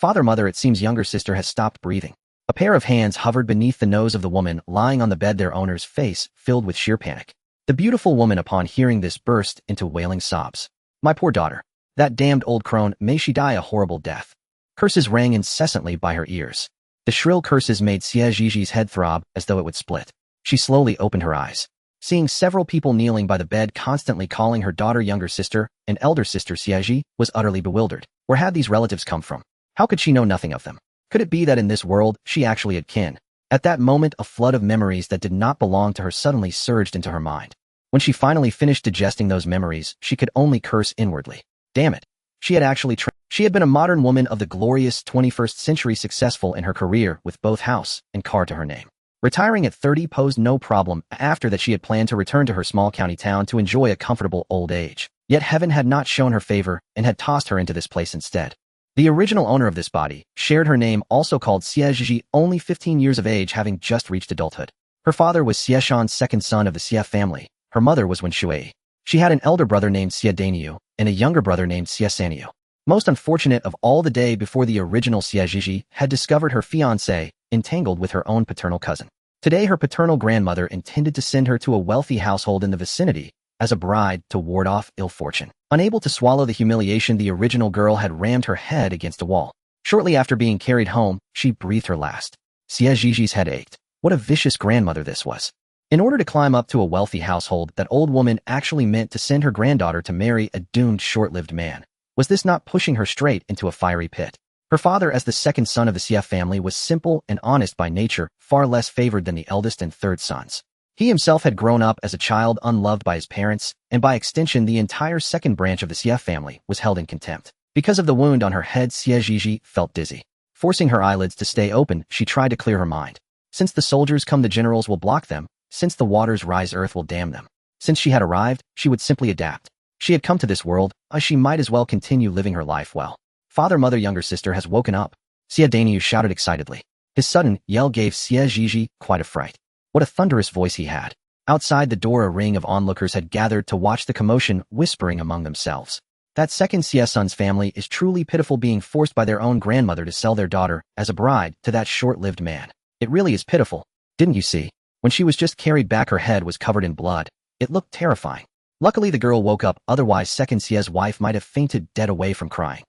Father-mother, it seems younger sister has stopped breathing. A pair of hands hovered beneath the nose of the woman lying on the bed, their owner's face filled with sheer panic. The beautiful woman, upon hearing this, burst into wailing sobs. My poor daughter. That damned old crone, may she die a horrible death. Curses rang incessantly by her ears. The shrill curses made Xie Zhizhi's head throb as though it would split. She slowly opened her eyes. Seeing several people kneeling by the bed constantly calling her daughter younger sister and elder sister, Xie Zhizhi was utterly bewildered. Where had these relatives come from? How could she know nothing of them? Could it be that in this world she actually had kin? At that moment, a flood of memories that did not belong to her suddenly surged into her mind. When she finally finished digesting those memories, she could only curse inwardly. Damn it. She had been a modern woman of the glorious 21st century, successful in her career with both house and car to her name. Retiring at 30 posed no problem. After that, she had planned to return to her small county town to enjoy a comfortable old age. Yet heaven had not shown her favor and had tossed her into this place instead. The original owner of this body shared her name, also called Xie Zhizhi, only 15 years of age, having just reached adulthood. Her father was Xie Shan's second son of the Xie family. Her mother was Wen Shui. She had an elder brother named Xie Daniu and a younger brother named Xie Sanyu. Most unfortunate of all, the day before the original Xie Zhizhi had discovered her fiancé entangled with her own paternal cousin. Today, her paternal grandmother intended to send her to a wealthy household in the vicinity as a bride to ward off ill fortune. Unable to swallow the humiliation, the original girl had rammed her head against a wall. Shortly after being carried home, she breathed her last. Xie Zhizhi's head ached. What a vicious grandmother this was. In order to climb up to a wealthy household, that old woman actually meant to send her granddaughter to marry a doomed, short-lived man. Was this not pushing her straight into a fiery pit? Her father, as the second son of the Xie family, was simple and honest by nature, far less favored than the eldest and third sons. He himself had grown up as a child unloved by his parents, and by extension the entire second branch of the Xie family was held in contempt. Because of the wound on her head, Xie Zhizhi felt dizzy. Forcing her eyelids to stay open, she tried to clear her mind. Since the soldiers come, the generals will block them. Since the waters rise, earth will dam them. Since she had arrived, she would simply adapt. She had come to this world, she might as well continue living her life well. Father, mother, younger sister has woken up. Xie Daniu shouted excitedly. His sudden yell gave Xie Zhizhi quite a fright. What a thunderous voice he had. Outside the door, a ring of onlookers had gathered to watch the commotion, whispering among themselves. That second Xie son's family is truly pitiful, being forced by their own grandmother to sell their daughter as a bride to that short-lived man. It really is pitiful. Didn't you see? When she was just carried back, her head was covered in blood. It looked terrifying. Luckily, the girl woke up, otherwise second Xie's wife might have fainted dead away from crying.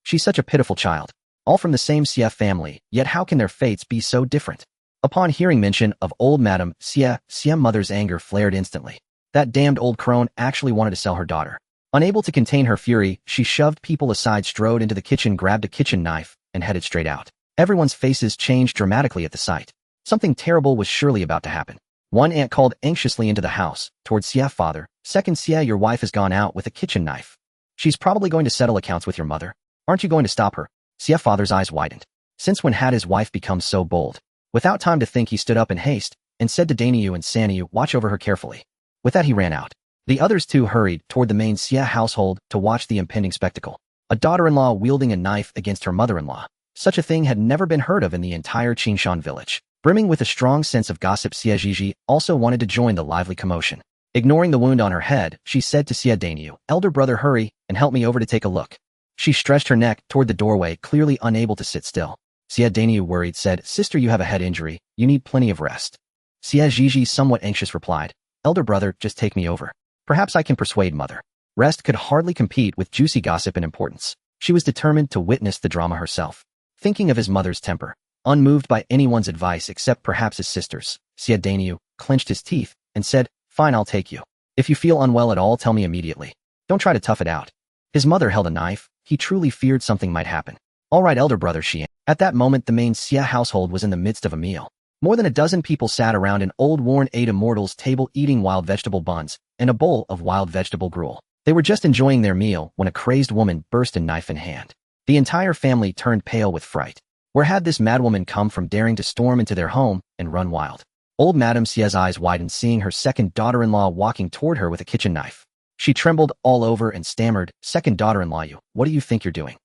She's such a pitiful child. All from the same Xie family, yet how can their fates be so different? Upon hearing mention of old Madame Xie, Xie mother's anger flared instantly. That damned old crone actually wanted to sell her daughter. Unable to contain her fury, she shoved people aside, strode into the kitchen, grabbed a kitchen knife, and headed straight out. Everyone's faces changed dramatically at the sight. Something terrible was surely about to happen. One aunt called anxiously into the house, towards Xie father. Second Xie, your wife has gone out with a kitchen knife. She's probably going to settle accounts with your mother. Aren't you going to stop her? Xie father's eyes widened. Since when had his wife become so bold? Without time to think, he stood up in haste and said to Daniu and Sanyu, watch over her carefully. With that, he ran out. The others too hurried toward the main Xie household to watch the impending spectacle. A daughter-in-law wielding a knife against her mother-in-law. Such a thing had never been heard of in the entire Qingshan village. Brimming with a strong sense of gossip, Xie Zhizhi also wanted to join the lively commotion. Ignoring the wound on her head, she said to Xie Daniu, elder brother, hurry and help me over to take a look. She stretched her neck toward the doorway, clearly unable to sit still. Xie Daniu, worried, said, sister, you have a head injury. You need plenty of rest. Xie Zhizhi, somewhat anxious, replied, elder brother, just take me over. Perhaps I can persuade mother. Rest could hardly compete with juicy gossip in importance. She was determined to witness the drama herself. Thinking of his mother's temper, unmoved by anyone's advice except perhaps his sister's, Xie Daniu clenched his teeth and said, fine, I'll take you. If you feel unwell at all, tell me immediately. Don't try to tough it out. His mother held a knife. He truly feared something might happen. All right, elder brother, she answered. At that moment, the main Xie household was in the midst of a meal. More than a dozen people sat around an old worn-out immortal's table eating wild vegetable buns and a bowl of wild vegetable gruel. They were just enjoying their meal when a crazed woman burst in, knife in hand. The entire family turned pale with fright. Where had this madwoman come from, daring to storm into their home and run wild? Old Madame Xie's eyes widened, seeing her second daughter-in-law walking toward her with a kitchen knife. She trembled all over and stammered, second daughter-in-law, you, what do you think you're doing?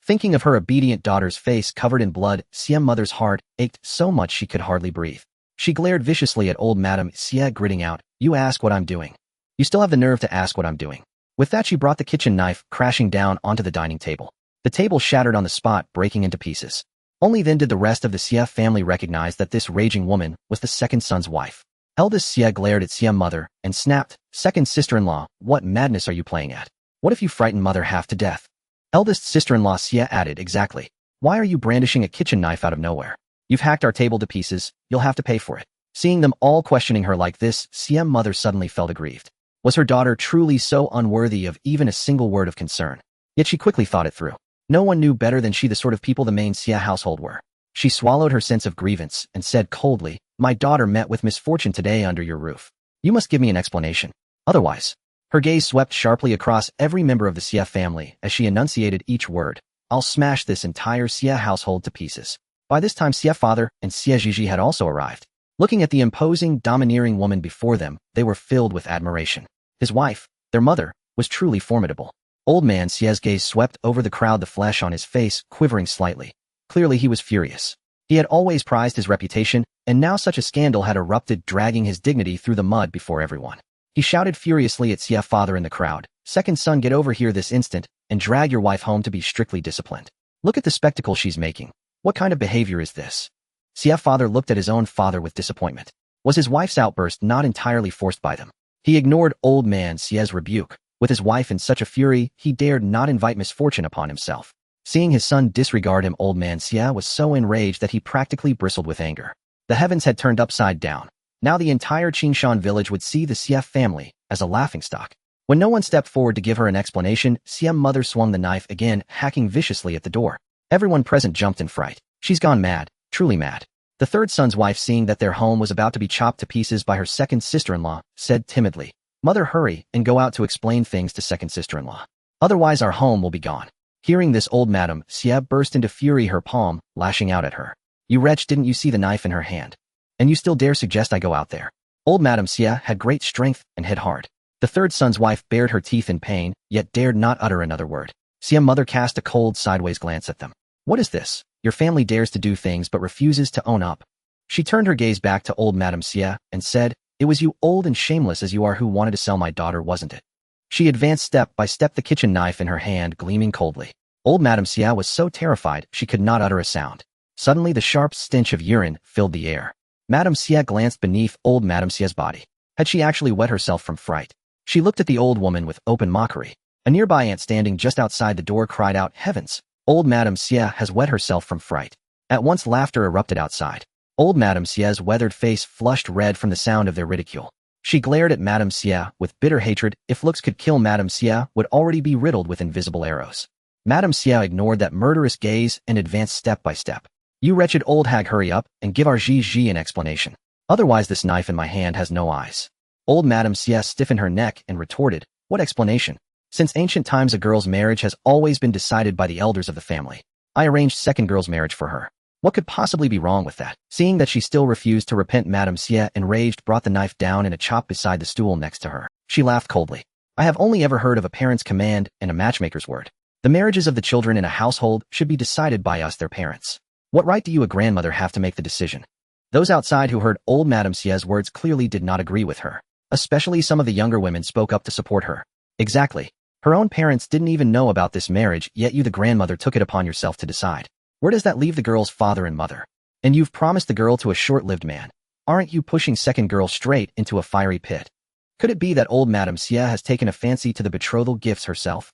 Thinking of her obedient daughter's face covered in blood, Xie mother's heart ached so much she could hardly breathe. She glared viciously at old Madame Xie, gritting out, you ask what I'm doing. You still have the nerve to ask what I'm doing. With that, she brought the kitchen knife crashing down onto the dining table. The table shattered on the spot, breaking into pieces. Only then did the rest of the Xie family recognize that this raging woman was the second son's wife. Eldest Xie glared at Xie mother and snapped, "Second sister-in-law, what madness are you playing at? What if you frighten mother half to death?" Eldest sister-in-law Xie added, "Exactly. Why are you brandishing a kitchen knife out of nowhere? You've hacked our table to pieces, you'll have to pay for it." Seeing them all questioning her like this, Xie mother suddenly felt aggrieved. Was her daughter truly so unworthy of even a single word of concern? Yet she quickly thought it through. No one knew better than she the sort of people the main Xie household were. She swallowed her sense of grievance and said coldly, "My daughter met with misfortune today under your roof. You must give me an explanation. Otherwise." Her gaze swept sharply across every member of the Xie family as she enunciated each word. "I'll smash this entire Xie household to pieces." By this time Xie father and Xie Zhizhi had also arrived. Looking at the imposing, domineering woman before them, they were filled with admiration. His wife, their mother, was truly formidable. Old man Xie's gaze swept over the crowd, the flesh on his face quivering slightly. Clearly he was furious. He had always prized his reputation, and now such a scandal had erupted, dragging his dignity through the mud before everyone. He shouted furiously at Xie father in the crowd, "Second son, get over here this instant, and drag your wife home to be strictly disciplined. Look at the spectacle she's making. What kind of behavior is this?" Xie father looked at his own father with disappointment. Was his wife's outburst not entirely forced by them? He ignored old man Xie's rebuke. With his wife in such a fury, he dared not invite misfortune upon himself. Seeing his son disregard him, old man Xie was so enraged that he practically bristled with anger. The heavens had turned upside down. Now the entire Qingshan village would see the Xie family as a laughingstock. When no one stepped forward to give her an explanation, Xie mother swung the knife again, hacking viciously at the door. Everyone present jumped in fright. She's gone mad, truly mad. The third son's wife, seeing that their home was about to be chopped to pieces by her second sister-in-law, said timidly, "Mother, hurry and go out to explain things to second sister-in-law. Otherwise our home will be gone." Hearing this, old Madame Xie burst into fury, her palm lashing out at her. "You wretch, didn't you see the knife in her hand? And you still dare suggest I go out there?" Old Madame Xie had great strength and hit hard. The third son's wife bared her teeth in pain, yet dared not utter another word. Xie mother cast a cold sideways glance at them. "What is this? Your family dares to do things but refuses to own up." She turned her gaze back to old Madame Xie and said, "It was you, old and shameless as you are, who wanted to sell my daughter, wasn't it?" She advanced step by step, the kitchen knife in her hand gleaming coldly. Old Madame Xie was so terrified she could not utter a sound. Suddenly the sharp stench of urine filled the air. Madame Xie glanced beneath old Madame Xie's body. Had she actually wet herself from fright? She looked at the old woman with open mockery. A nearby ant standing just outside the door cried out, "Heavens! Old Madame Xie has wet herself from fright." At once laughter erupted outside. Old Madame Xie's weathered face flushed red from the sound of their ridicule. She glared at Madame Xie with bitter hatred. If looks could kill, Madame Xie would already be riddled with invisible arrows. Madame Xie ignored that murderous gaze and advanced step by step. "You wretched old hag, hurry up and give our Xie Zhizhi an explanation. Otherwise this knife in my hand has no eyes." Old Madame Xie stiffened her neck and retorted, "What explanation? Since ancient times a girl's marriage has always been decided by the elders of the family. I arranged second girl's marriage for her. What could possibly be wrong with that?" Seeing that she still refused to repent, Madame Xie, enraged, brought the knife down in a chop beside the stool next to her. She laughed coldly. "I have only ever heard of a parent's command and a matchmaker's word. The marriages of the children in a household should be decided by us, their parents. What right do you, a grandmother, have to make the decision?" Those outside who heard old Madame Xie's words clearly did not agree with her. Especially some of the younger women spoke up to support her. "Exactly. Her own parents didn't even know about this marriage, yet you, the grandmother, took it upon yourself to decide. Where does that leave the girl's father and mother? And you've promised the girl to a short-lived man. Aren't you pushing second girl straight into a fiery pit? Could it be that old Madame Xie has taken a fancy to the betrothal gifts herself?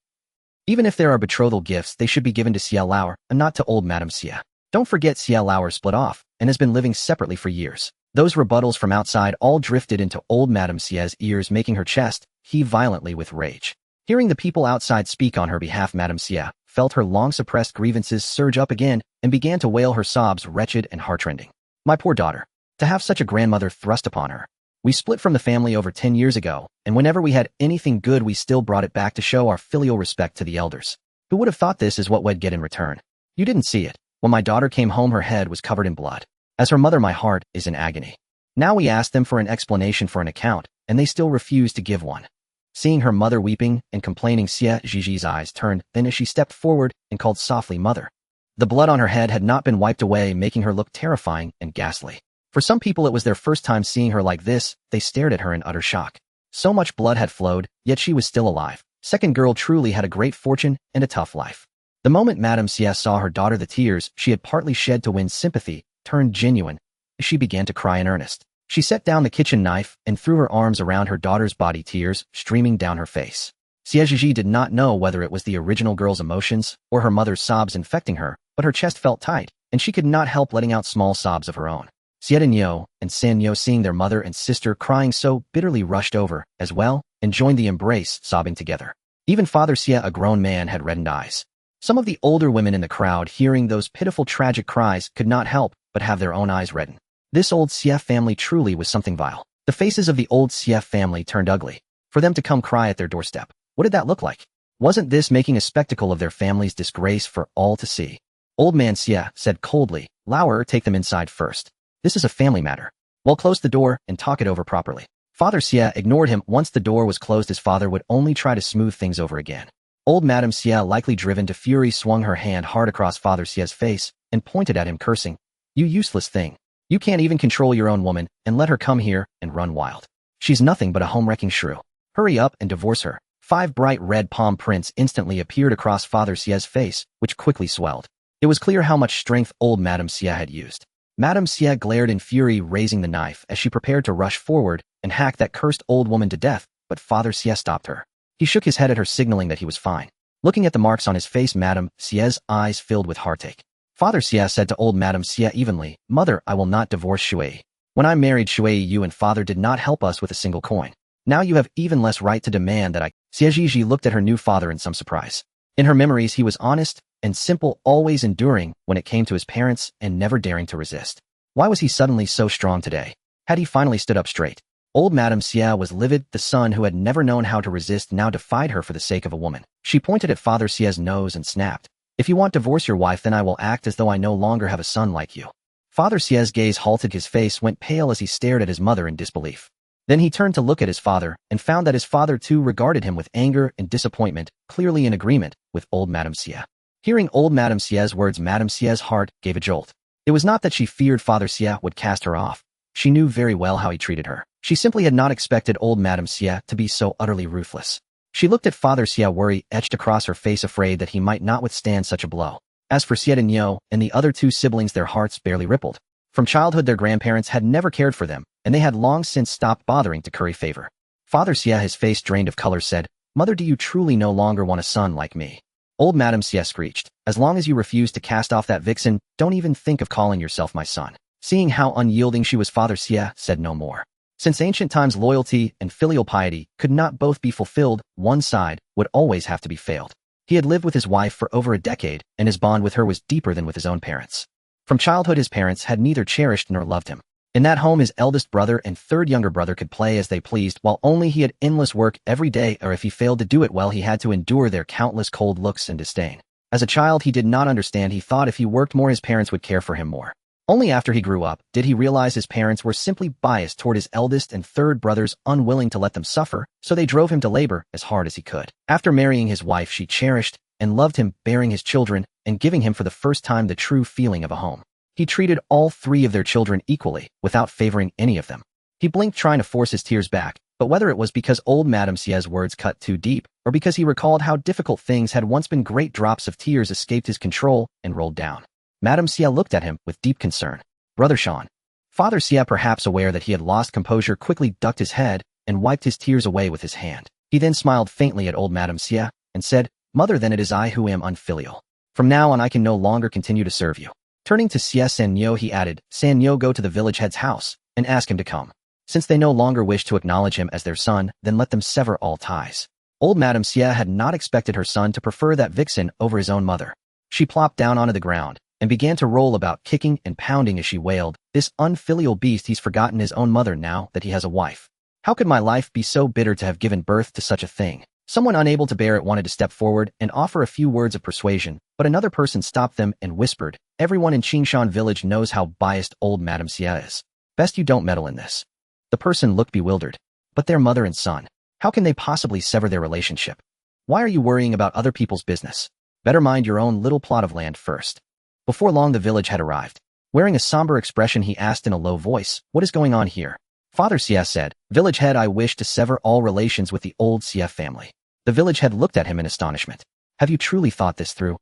Even if there are betrothal gifts, they should be given to Xie Lauer and not to old Madame Xie. Don't forget Xie Lauer split off and has been living separately for years." Those rebuttals from outside all drifted into old Madame Xie's ears, making her chest heave violently with rage. Hearing the people outside speak on her behalf, Madame Xie felt her long-suppressed grievances surge up again and began to wail, her sobs wretched and heartrending. "My poor daughter. To have such a grandmother thrust upon her. We split from the family over 10 years ago, and whenever we had anything good we still brought it back to show our filial respect to the elders. Who would have thought this is what we'd get in return? You didn't see it. When my daughter came home, her head was covered in blood. As her mother, my heart is in agony. Now we asked them for an explanation, for an account, and they still refuse to give one." Seeing her mother weeping and complaining, Xie Zhizhi's eyes turned then as she stepped forward and called softly, "Mother." The blood on her head had not been wiped away, making her look terrifying and ghastly. For some people it was their first time seeing her like this. They stared at her in utter shock. So much blood had flowed, yet she was still alive. Second girl truly had a great fortune and a tough life. The moment Madame Xie saw her daughter, the tears she had partly shed to win sympathy turned genuine. She began to cry in earnest. She set down the kitchen knife and threw her arms around her daughter's body, tears streaming down her face. Xie Zhizhi did not know whether it was the original girl's emotions or her mother's sobs infecting her, but her chest felt tight, and she could not help letting out small sobs of her own. Xie Zhizhi and San Yo, seeing their mother and sister crying so bitterly, rushed over as well and joined the embrace, sobbing together. Even Father Xie, a grown man, had reddened eyes. Some of the older women in the crowd, hearing those pitiful tragic cries, could not help but have their own eyes redden. This old Xie family truly was something vile. The faces of the old Xie family turned ugly. For them to come cry at their doorstep, what did that look like? Wasn't this making a spectacle of their family's disgrace for all to see? Old man Xie said coldly, "Lauer, take them inside first. This is a family matter. Well, close the door and talk it over properly." Father Xie ignored him. Once the door was closed, his father would only try to smooth things over again. Old Madame Xie, likely driven to fury, swung her hand hard across Father Xie's face and pointed at him, cursing, "You useless thing. You can't even control your own woman and let her come here and run wild. She's nothing but a home-wrecking shrew. Hurry up and divorce her." 5 bright red palm prints instantly appeared across Father Xie's face, which quickly swelled. It was clear how much strength old Madame Xie had used. Madame Xie glared in fury, raising the knife as she prepared to rush forward and hack that cursed old woman to death, but Father Xie stopped her. He shook his head at her, signaling that he was fine. Looking at the marks on his face, Madame Xie's eyes filled with heartache. Father Xie said to old Madame Xie evenly, "Mother, I will not divorce Shui. When I married Shui, you and father did not help us with a single coin. Now you have even less right to demand that I—" Xie Zhizhi looked at her new father in some surprise. In her memories, he was honest and simple, always enduring when it came to his parents and never daring to resist. Why was he suddenly so strong today? Had he finally stood up straight? Old Madame Xie was livid. The son who had never known how to resist now defied her for the sake of a woman. She pointed at Father Xie's nose and snapped, "If you want to divorce your wife, then I will act as though I no longer have a son like you." Father Xie's gaze halted. His face went pale as he stared at his mother in disbelief. Then he turned to look at his father and found that his father too regarded him with anger and disappointment, clearly in agreement with old Madame Xie. Hearing old Madame Xie's words, Madame Xie's heart gave a jolt. It was not that she feared Father Xie would cast her off. She knew very well how he treated her. She simply had not expected old Madame Xie to be so utterly ruthless. She looked at Father Xie, worry etched across her face, afraid that he might not withstand such a blow. As for Xie Zhizhi and the other 2 siblings, their hearts barely rippled. From childhood, their grandparents had never cared for them, and they had long since stopped bothering to curry favor. Father Xie, his face drained of color, said, "Mother, do you truly no longer want a son like me?" Old Madame Xie screeched, "As long as you refuse to cast off that vixen, don't even think of calling yourself my son." Seeing how unyielding she was, Father Xie said no more. Since ancient times, loyalty and filial piety could not both be fulfilled. One side would always have to be failed. He had lived with his wife for over a decade, and his bond with her was deeper than with his own parents. From childhood, his parents had neither cherished nor loved him. In that home, his eldest brother and 3rd younger brother could play as they pleased, while only he had endless work every day, or if he failed to do it well, he had to endure their countless cold looks and disdain. As a child, he did not understand. He thought if he worked more, his parents would care for him more. Only after he grew up did he realize his parents were simply biased toward his eldest and 3rd brothers, unwilling to let them suffer, so they drove him to labor as hard as he could. After marrying his wife, she cherished and loved him, bearing his children and giving him for the first time the true feeling of a home. He treated all 3 of their children equally, without favoring any of them. He blinked, trying to force his tears back, but whether it was because old Madame Xie's words cut too deep, or because he recalled how difficult things had once been, great drops of tears escaped his control and rolled down. Madame Xie looked at him with deep concern. "Brother Sean." Father Xie, perhaps aware that he had lost composure, quickly ducked his head and wiped his tears away with his hand. He then smiled faintly at old Madame Xie and said, "Mother, then it is I who am unfilial. From now on, I can no longer continue to serve you." Turning to Xie Sanyo, he added, "Sanyo, go to the village head's house and ask him to come. Since they no longer wish to acknowledge him as their son, then let them sever all ties." Old Madame Xie had not expected her son to prefer that vixen over his own mother. She plopped down onto the ground and began to roll about, kicking and pounding as she wailed, "This unfilial beast, he's forgotten his own mother now that he has a wife. How could my life be so bitter to have given birth to such a thing?" Someone unable to bear it wanted to step forward and offer a few words of persuasion, but another person stopped them and whispered, "Everyone in Qingshan village knows how biased old Madame Xie is. Best you don't meddle in this." The person looked bewildered. But their mother and son, how can they possibly sever their relationship? Why are you worrying about other people's business? Better mind your own little plot of land first. Before long, the village had arrived. Wearing a somber expression, he asked in a low voice, "What is going on here?" Father Xie said, "Village head, I wish to sever all relations with the old Xie family." The village head looked at him in astonishment. "Have you truly thought this through?"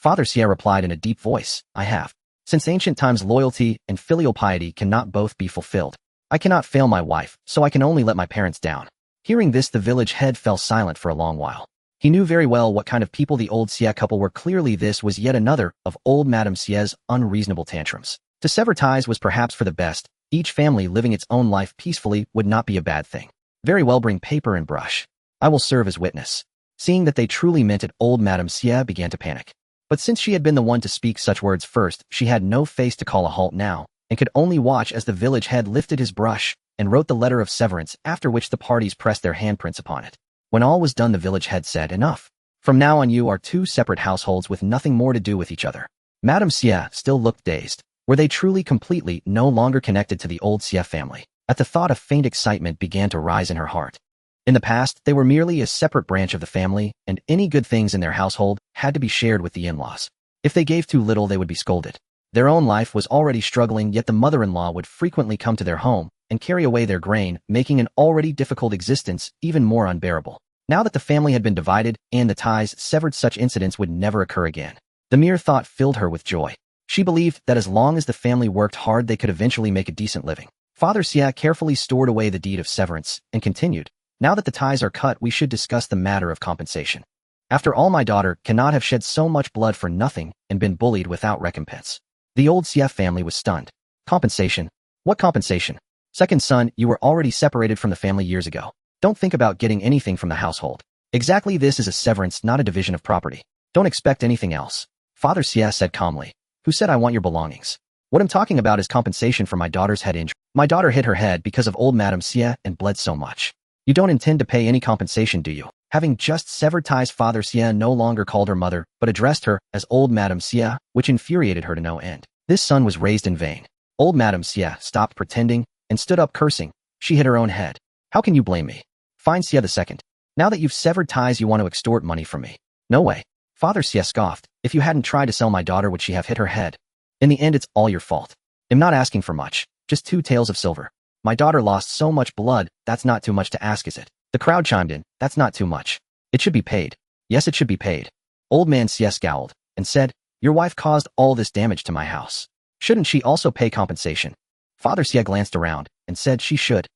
Father Xie replied in a deep voice, I have. Since ancient times loyalty and filial piety cannot both be fulfilled. I cannot fail my wife, so I can only let my parents down. Hearing this, the village head fell silent for a long while. He knew very well what kind of people the old Xie couple were. Clearly this was yet another of old Madame Xie's unreasonable tantrums. To sever ties was perhaps for the best. Each family living its own life peacefully would not be a bad thing. Very well, bring paper and brush. I will serve as witness. Seeing that they truly meant it, old Madame Xie began to panic. But since she had been the one to speak such words first, she had no face to call a halt now, and could only watch as the village head lifted his brush and wrote the letter of severance, after which the parties pressed their handprints upon it. When all was done, the village head said, Enough. From now on you are two separate households with nothing more to do with each other. Madame Xie still looked dazed. Were they truly completely no longer connected to the old Xie family? At the thought, a faint excitement began to rise in her heart. In the past, they were merely a separate branch of the family, and any good things in their household had to be shared with the in-laws. If they gave too little, they would be scolded. Their own life was already struggling, yet the mother-in-law would frequently come to their home and carry away their grain, making an already difficult existence even more unbearable. Now that the family had been divided and the ties severed, such incidents would never occur again. The mere thought filled her with joy. She believed that as long as the family worked hard, they could eventually make a decent living. Father Xie carefully stored away the deed of severance and continued, Now that the ties are cut, we should discuss the matter of compensation. After all, my daughter cannot have shed so much blood for nothing and been bullied without recompense. The old Xie family was stunned. Compensation? What compensation? Second son, you were already separated from the family years ago. Don't think about getting anything from the household. Exactly, this is a severance, not a division of property. Don't expect anything else. Father Xie said calmly. Who said I want your belongings? What I'm talking about is compensation for my daughter's head injury. My daughter hit her head because of old Madame Xie and bled so much. You don't intend to pay any compensation, do you? Having just severed ties, Father Xie no longer called her mother, but addressed her as old Madame Xie, which infuriated her to no end. This son was raised in vain. Old Madame Xie stopped pretending and stood up cursing. She hit her own head. How can you blame me? Fine, Xie II. Now that you've severed ties, you want to extort money from me. No way. Father Xie scoffed. If you hadn't tried to sell my daughter, would she have hit her head? In the end, it's all your fault. I'm not asking for much, just 2 taels of silver. My daughter lost so much blood, that's not too much to ask, is it? The crowd chimed in, that's not too much. It should be paid. Yes, it should be paid. Old man Xie scowled and said, your wife caused all this damage to my house. Shouldn't she also pay compensation? Father Xie glanced around and said she should.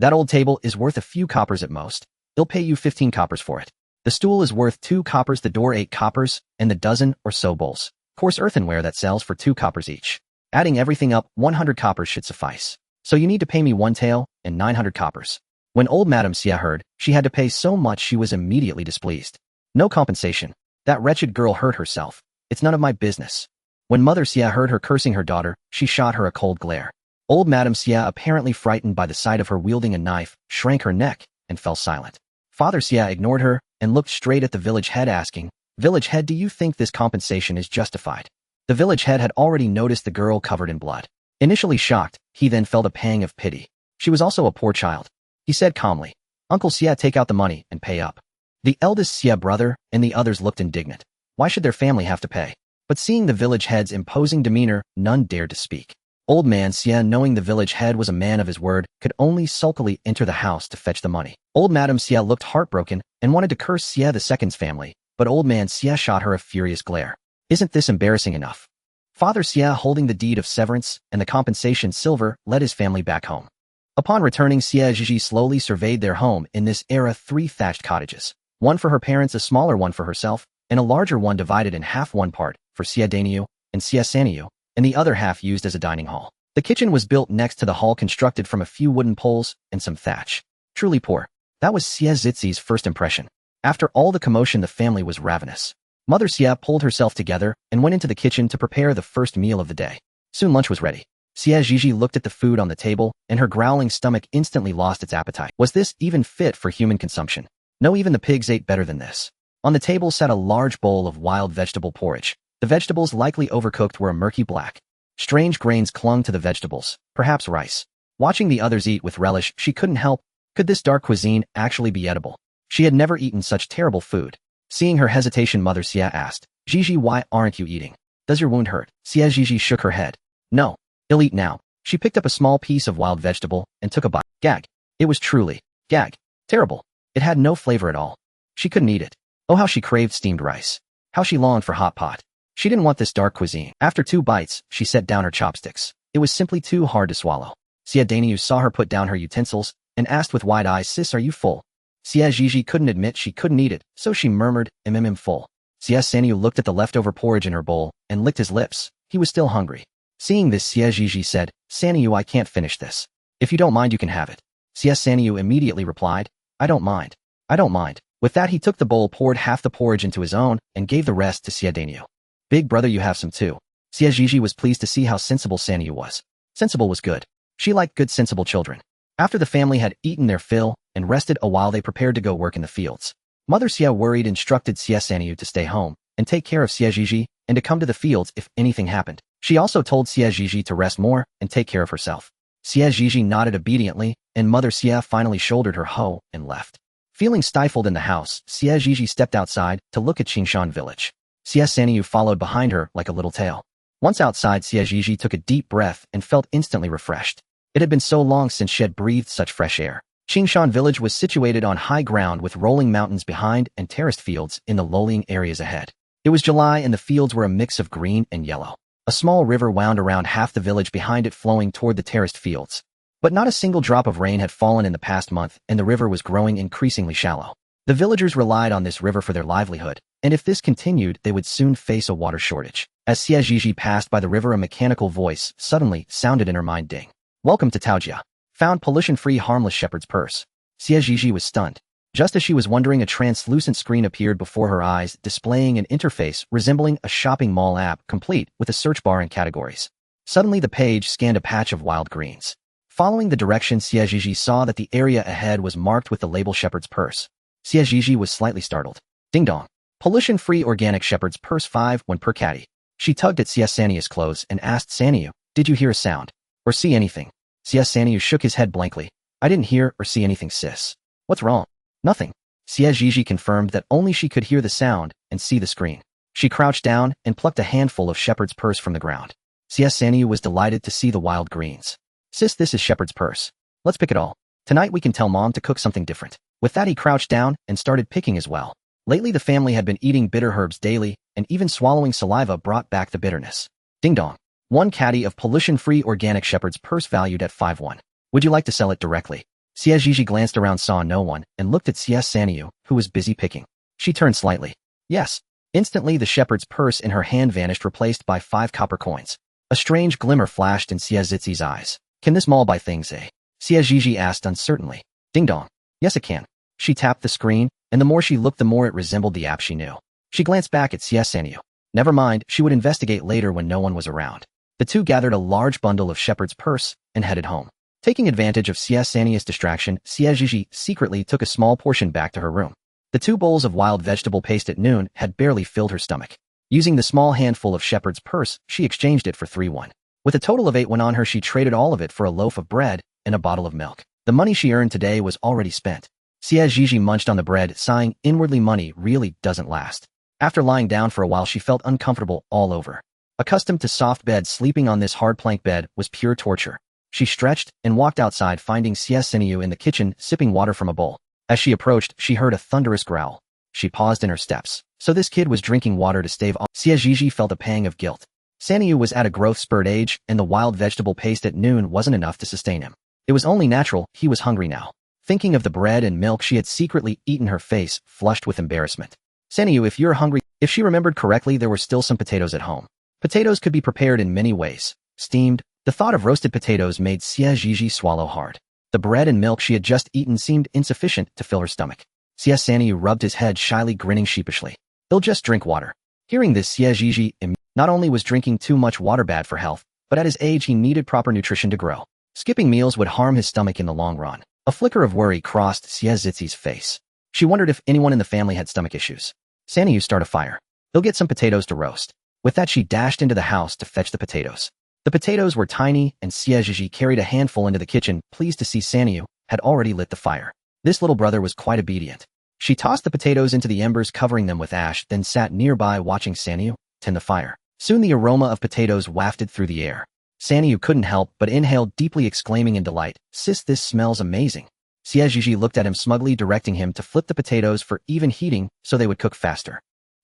That old table is worth a few coppers at most. They'll pay you 15 coppers for it. The stool is worth 2 coppers, the door 8 coppers, and the dozen or so bowls. Coarse earthenware that sells for 2 coppers each. Adding everything up, 100 coppers should suffice. So you need to pay me 1 tael and 900 coppers. When old Madame Xie heard she had to pay so much, she was immediately displeased. No compensation. That wretched girl hurt herself. It's none of my business. When Mother Xie heard her cursing her daughter, she shot her a cold glare. Old Madame Xie, apparently frightened by the sight of her wielding a knife, shrank her neck and fell silent. Father Xie ignored her and looked straight at the village head, asking, Village head, do you think this compensation is justified? The village head had already noticed the girl covered in blood. Initially shocked, he then felt a pang of pity. She was also a poor child. He said calmly, Uncle Xie, take out the money and pay up. The eldest Xie brother and the others looked indignant. Why should their family have to pay? But seeing the village head's imposing demeanor, none dared to speak. Old man Xie, knowing the village head was a man of his word, could only sulkily enter the house to fetch the money. Old Madame Xie looked heartbroken and wanted to curse Xie II's family, but old man Xie shot her a furious glare. Isn't this embarrassing enough? Father Xie, holding the deed of severance and the compensation silver, led his family back home. Upon returning, Xie Zhizhi slowly surveyed their home. In this era, 3 thatched cottages. One for her parents, a smaller one for herself, and a larger one divided in half, one part for Xie Dainiu and Xie Saniu, and the other half used as a dining hall. The kitchen was built next to the hall, constructed from a few wooden poles and some thatch. Truly poor. That was Xie Zhizhi's first impression. After all the commotion, the family was ravenous. Mother Xie pulled herself together and went into the kitchen to prepare the first meal of the day. Soon lunch was ready. Xie Zhizhi looked at the food on the table, and her growling stomach instantly lost its appetite. Was this even fit for human consumption? No, even the pigs ate better than this. On the table sat a large bowl of wild vegetable porridge. The vegetables, likely overcooked, were a murky black. Strange grains clung to the vegetables, perhaps rice. Watching the others eat with relish, she couldn't help. Could this dark cuisine actually be edible? She had never eaten such terrible food. Seeing her hesitation, Mother Xie asked, Zhizhi, why aren't you eating? Does your wound hurt? Xie Zhizhi shook her head. No. I'll eat now. She picked up a small piece of wild vegetable and took a bite. Gag. It was truly, gag, terrible. It had no flavor at all. She couldn't eat it. Oh, how she craved steamed rice. How she longed for hot pot. She didn't want this dark cuisine. After 2 bites, she set down her chopsticks. It was simply too hard to swallow. Xie Zhizhi saw her put down her utensils and asked with wide eyes, "Sis, are you full?" Xie Zhizhi couldn't admit she couldn't eat it, so she murmured, full." Xie Zhizhi looked at the leftover porridge in her bowl and licked his lips. He was still hungry. Seeing this, Xie Zhizhi said, "Sanyu, I can't finish this. If you don't mind, you can have it." Xie Sanyu immediately replied, "I don't mind. I don't mind." With that, he took the bowl, poured half the porridge into his own, and gave the rest to Xie Danyu. "Big brother, you have some too." Xie Zhizhi was pleased to see how sensible Sanyu was. Sensible was good. She liked good, sensible children. After the family had eaten their fill and rested a while, they prepared to go work in the fields. Mother Xie, worried, instructed Xie Sanyu to stay home and take care of Xie Zhizhi and to come to the fields if anything happened. She also told Xie Zhizhi to rest more and take care of herself. Xie Zhizhi nodded obediently, and Mother Xie finally shouldered her hoe and left. Feeling stifled in the house, Xie Zhizhi stepped outside to look at Qingshan village. Xie Sanyu followed behind her like a little tail. Once outside, Xie Zhizhi took a deep breath and felt instantly refreshed. It had been so long since she had breathed such fresh air. Qingshan village was situated on high ground with rolling mountains behind and terraced fields in the low-lying areas ahead. It was July and the fields were a mix of green and yellow. A small river wound around half the village behind it, flowing toward the terraced fields. But not a single drop of rain had fallen in the past month, and the river was growing increasingly shallow. The villagers relied on this river for their livelihood, and if this continued, they would soon face a water shortage. As Xie Zhizhi passed by the river, a mechanical voice suddenly sounded in her mind, "Ding. Welcome to Taojia. Found pollution-free, harmless shepherd's purse." Xie Zhizhi was stunned. Just as she was wondering, a translucent screen appeared before her eyes, displaying an interface resembling a shopping mall app, complete with a search bar and categories. Suddenly, the page scanned a patch of wild greens. Following the directions, Xie Zhizhi saw that the area ahead was marked with the label shepherd's purse. Xie Zhizhi was slightly startled. Ding dong. Pollution-free organic shepherd's purse, 5/1 per caddy. She tugged at Xie Sanyu's clothes and asked, "Sanyu, did you hear a sound? Or see anything?" Xie Sanyu shook his head blankly. "I didn't hear or see anything, sis." "What's wrong?" "Nothing." Xie Zhizhi confirmed that only she could hear the sound and see the screen. She crouched down and plucked a handful of shepherd's purse from the ground. Xie Sanyu was delighted to see the wild greens. "Sis, this is shepherd's purse. Let's pick it all. Tonight we can tell Mom to cook something different." With that, he crouched down and started picking as well. Lately, the family had been eating bitter herbs daily, and even swallowing saliva brought back the bitterness. Ding dong. 1 caddy of pollution-free organic shepherd's purse valued at 5/1. "Would you like to sell it directly?" Xie Zhizhi glanced around, saw no one, and looked at Xie Sanyu, who was busy picking. She turned slightly. "Yes." Instantly, the shepherd's purse in her hand vanished, replaced by 5 copper coins. A strange glimmer flashed in Xie Zhizhi's eyes. "Can this mall buy things, eh?" Xie Zhizhi asked uncertainly. Ding dong. "Yes, it can." She tapped the screen, and the more she looked, the more it resembled the app she knew. She glanced back at Xie Sanyu. Never mind, she would investigate later when no one was around. The two gathered a large bundle of shepherd's purse and headed home. Taking advantage of Xie Sanyu's distraction, Xie Zhizhi secretly took a small portion back to her room. The 2 bowls of wild vegetable paste at noon had barely filled her stomach. Using the small handful of shepherd's purse, she exchanged it for 3/1. With a total of 8/1 on her, she traded all of it for a loaf of bread and a bottle of milk. The money she earned today was already spent. Xie Zhizhi munched on the bread, sighing inwardly, money really doesn't last. After lying down for a while, she felt uncomfortable all over. Accustomed to soft beds, sleeping on this hard plank bed was pure torture. She stretched and walked outside, finding Xie Sanyu in the kitchen sipping water from a bowl. As she approached, she heard a thunderous growl. She paused in her steps. So this kid was drinking water to stave off. Xie Zhizhi felt a pang of guilt. Sanyu was at a growth-spurred age, and the wild vegetable paste at noon wasn't enough to sustain him. It was only natural he was hungry now. Thinking of the bread and milk she had secretly eaten, her face flushed with embarrassment. "Sanyu, if you're hungry..." If she remembered correctly, there were still some potatoes at home. Potatoes could be prepared in many ways. Steamed. The thought of roasted potatoes made Xie Zhizhi swallow hard. The bread and milk she had just eaten seemed insufficient to fill her stomach. Xie Sanyu rubbed his head shyly, grinning sheepishly. "They'll just drink water." Hearing this, Xie Zhizhi not only was drinking too much water bad for health, but at his age he needed proper nutrition to grow. Skipping meals would harm his stomach in the long run. A flicker of worry crossed Xie Zhizhi's face. She wondered if anyone in the family had stomach issues. "Sanyu, start a fire. They'll get some potatoes to roast." With that, she dashed into the house to fetch the potatoes. The potatoes were tiny, and Xie Zhizhi carried a handful into the kitchen, pleased to see Sanyu had already lit the fire. This little brother was quite obedient. She tossed the potatoes into the embers, covering them with ash, then sat nearby watching Sanyu tend the fire. Soon the aroma of potatoes wafted through the air. Sanyu couldn't help but inhale deeply, exclaiming in delight, "Sis, this smells amazing." Xie Zhizhi looked at him smugly, directing him to flip the potatoes for even heating so they would cook faster.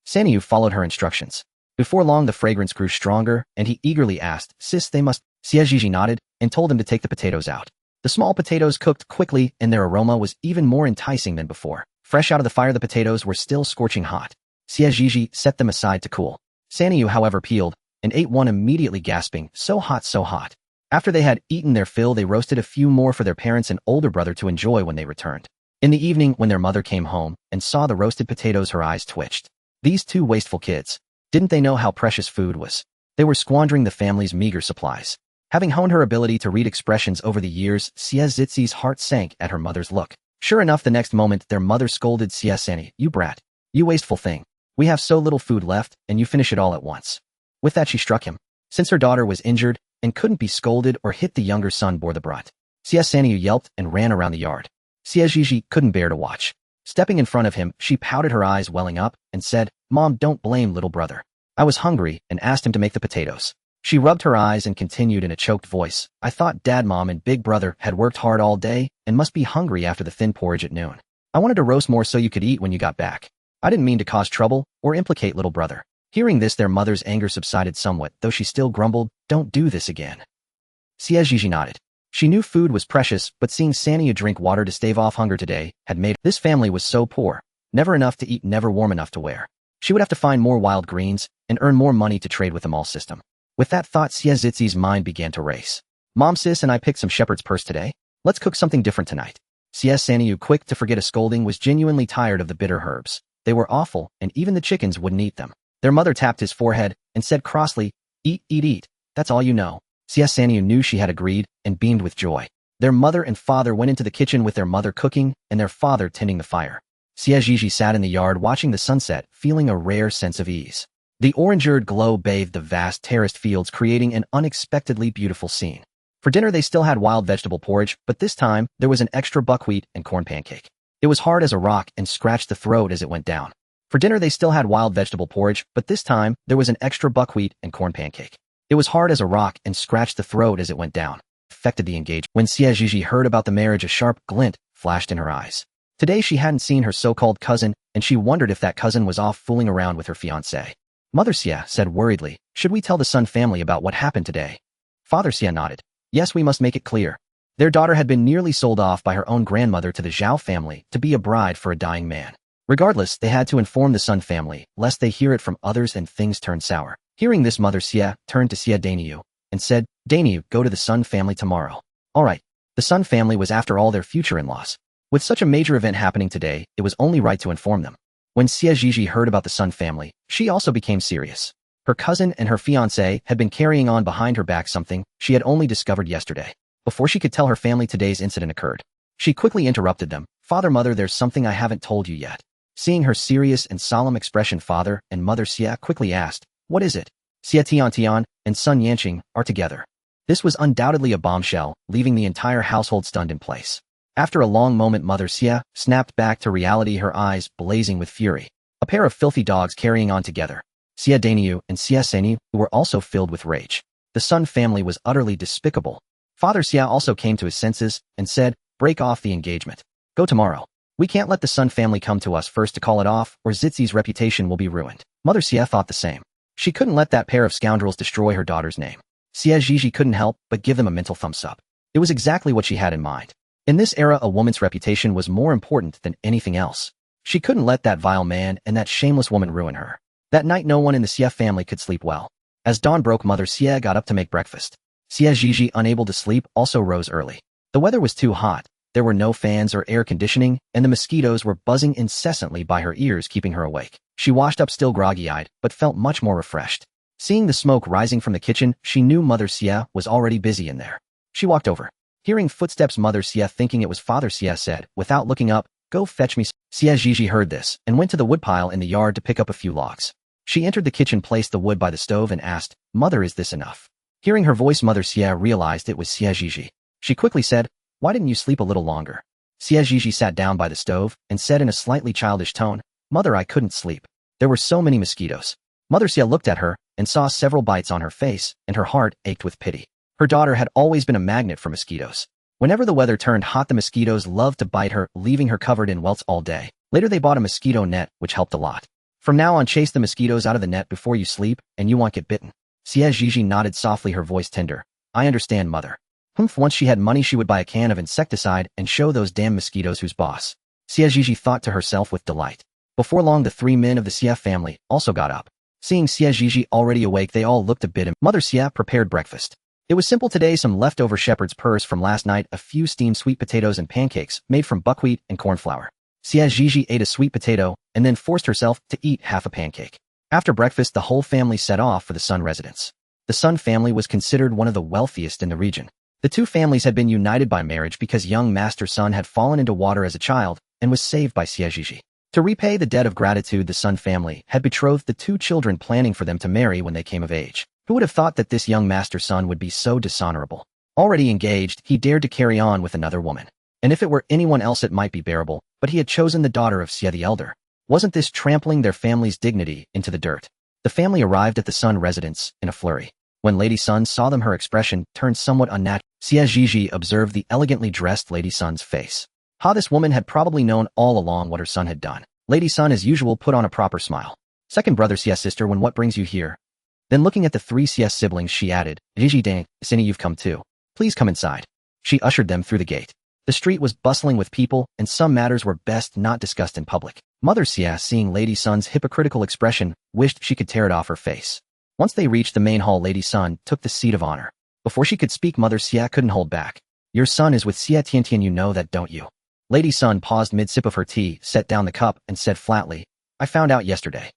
Sanyu followed her instructions. Before long, the fragrance grew stronger, and he eagerly asked, "Sis, they must." Xie Zhizhi nodded and told him to take the potatoes out. The small potatoes cooked quickly, and their aroma was even more enticing than before. Fresh out of the fire, the potatoes were still scorching hot. Xie Zhizhi set them aside to cool. Sanyu, however, peeled and ate one immediately, gasping, "So hot, so hot." After they had eaten their fill, they roasted a few more for their parents and older brother to enjoy when they returned. In the evening, when their mother came home and saw the roasted potatoes, her eyes twitched. These two wasteful kids. Didn't they know how precious food was? They were squandering the family's meager supplies. Having honed her ability to read expressions over the years, Xie Zhizhi's heart sank at her mother's look. Sure enough, the next moment, their mother scolded Xie Sanyu, "You brat. You wasteful thing. We have so little food left, and you finish it all at once." With that, she struck him. Since her daughter was injured and couldn't be scolded or hit, the younger son bore the brunt. Xie Sanyu yelped and ran around the yard. Xie Zhizhi couldn't bear to watch. Stepping in front of him, she pouted, her eyes welling up, and said, "Mom, don't blame little brother. I was hungry and asked him to make the potatoes." She rubbed her eyes and continued in a choked voice, "I thought Dad, Mom, and Big Brother had worked hard all day and must be hungry after the thin porridge at noon. I wanted to roast more so you could eat when you got back. I didn't mean to cause trouble or implicate little brother." Hearing this, their mother's anger subsided somewhat, though she still grumbled, "Don't do this again." Xie Zhizhi nodded. She knew food was precious, but seeing Sanyu drink water to stave off hunger today had made this family was so poor. Never enough to eat, never warm enough to wear. She would have to find more wild greens and earn more money to trade with the mall system. With that thought, Xie Zhizhi's mind began to race. "Mom, Sis and I picked some shepherd's purse today. Let's cook something different tonight." Xie Sanyu, quick to forget a scolding, was genuinely tired of the bitter herbs. They were awful, and even the chickens wouldn't eat them. Their mother tapped his forehead and said crossly, "Eat, eat, eat. That's all you know." Xie Sanyu knew she had agreed and beamed with joy. Their mother and father went into the kitchen with their mother cooking and their father tending the fire. Xie Zhizhi sat in the yard watching the sunset, feeling a rare sense of ease. The orange-eared glow bathed the vast terraced fields, creating an unexpectedly beautiful scene. For dinner, they still had wild vegetable porridge, but this time there was an extra buckwheat and corn pancake. It was hard as a rock and scratched the throat as it went down. For dinner, they still had wild vegetable porridge, but this time there was an extra buckwheat and corn pancake. It was hard as a rock and scratched the throat as it went down. Affected the engagement. When Xie Zhizhi heard about the marriage, a sharp glint flashed in her eyes. Today she hadn't seen her so-called cousin, and she wondered if that cousin was off fooling around with her fiancé. Mother Xie said worriedly, "Should we tell the Sun family about what happened today?" Father Xie nodded. "Yes, we must make it clear." Their daughter had been nearly sold off by her own grandmother to the Zhao family to be a bride for a dying man. Regardless, they had to inform the Sun family, lest they hear it from others and things turn sour. Hearing this, Mother Xie turned to Xie Danyu and said, "Danyu, go to the Sun family tomorrow." All right. The Sun family was, after all, their future in-laws. With such a major event happening today, it was only right to inform them. When Xie Zhizhi heard about the Sun family, she also became serious. Her cousin and her fiancé had been carrying on behind her back something she had only discovered yesterday. Before she could tell her family today's incident occurred, she quickly interrupted them. "Father, Mother, there's something I haven't told you yet." Seeing her serious and solemn expression, Father and Mother Xie quickly asked, "What is it?" Xie Tiantian and Sun Yanqing are together. This was undoubtedly a bombshell, leaving the entire household stunned in place. After a long moment, Mother Xie snapped back to reality, her eyes blazing with fury. A pair of filthy dogs carrying on together. Xie Danyu and Xie Sanyu were also filled with rage. The Sun family was utterly despicable. Father Xie also came to his senses and said, "Break off the engagement. Go tomorrow. We can't let the Sun family come to us first to call it off, or Zhizhi's reputation will be ruined." Mother Xie thought the same. She couldn't let that pair of scoundrels destroy her daughter's name. Xie Zhizhi couldn't help but give them a mental thumbs up. It was exactly what she had in mind. In this era, a woman's reputation was more important than anything else. She couldn't let that vile man and that shameless woman ruin her. That night, no one in the Xie family could sleep well. As dawn broke, Mother Xie got up to make breakfast. Xie Zhizhi, unable to sleep, also rose early. The weather was too hot. There were no fans or air conditioning, and the mosquitoes were buzzing incessantly by her ears, keeping her awake. She washed up, still groggy-eyed, but felt much more refreshed. Seeing the smoke rising from the kitchen, she knew Mother Xie was already busy in there. She walked over. Hearing footsteps, Mother Xie, thinking it was Father Xie, said, without looking up, "Go fetch me." Xie Zhizhi heard this and went to the woodpile in the yard to pick up a few logs. She entered the kitchen, placed the wood by the stove, and asked, "Mother, is this enough?" Hearing her voice, Mother Xie realized it was Xie Zhizhi. She quickly said, "Why didn't you sleep a little longer?" Xie Zhizhi sat down by the stove and said in a slightly childish tone, "Mother, I couldn't sleep. There were so many mosquitoes." Mother Xie looked at her and saw several bites on her face, and her heart ached with pity. Her daughter had always been a magnet for mosquitoes. Whenever the weather turned hot, the mosquitoes loved to bite her, leaving her covered in welts all day. Later, they bought a mosquito net, which helped a lot. From now on, chase the mosquitoes out of the net before you sleep, and you won't get bitten. Xie Zhizhi nodded softly, her voice tender. I understand, mother. Humph, once she had money she would buy a can of insecticide and show those damn mosquitoes who's boss. Xie Zhizhi thought to herself with delight. Before long the three men of the Xie family also got up. Seeing Xie Zhizhi already awake, they all looked a bit. Mother Xie prepared breakfast. It was simple today, some leftover shepherd's purse from last night, a few steamed sweet potatoes and pancakes made from buckwheat and corn flour. Xie Zhizhi ate a sweet potato and then forced herself to eat half a pancake. After breakfast, the whole family set off for the Sun residence. The Sun family was considered one of the wealthiest in the region. The two families had been united by marriage because young Master Sun had fallen into water as a child and was saved by Xie Zhizhi. To repay the debt of gratitude, the Sun family had betrothed the two children, planning for them to marry when they came of age. Who would have thought that this young Master Sun would be so dishonorable? Already engaged, he dared to carry on with another woman. And if it were anyone else it might be bearable, but he had chosen the daughter of Xie the Elder. Wasn't this trampling their family's dignity into the dirt? The family arrived at the Sun residence in a flurry. When Lady Sun saw them, her expression turned somewhat unnatural. Xie Zhizhi observed the elegantly dressed Lady Sun's face. This woman had probably known all along what her son had done. Lady Sun, as usual, put on a proper smile. Second brother Xie, sister, what brings you here? Then looking at the three Xie siblings, she added, Zhizhi dang, Sini, you've come too. Please come inside. She ushered them through the gate. The street was bustling with people, and some matters were best not discussed in public. Mother Xie, seeing Lady Sun's hypocritical expression, wished she could tear it off her face. Once they reached the main hall, Lady Sun took the seat of honor. Before she could speak, Mother Xie couldn't hold back. Your son is with Xie Tiantian, you know that, don't you? Lady Sun paused mid-sip of her tea, set down the cup, and said flatly, I found out yesterday.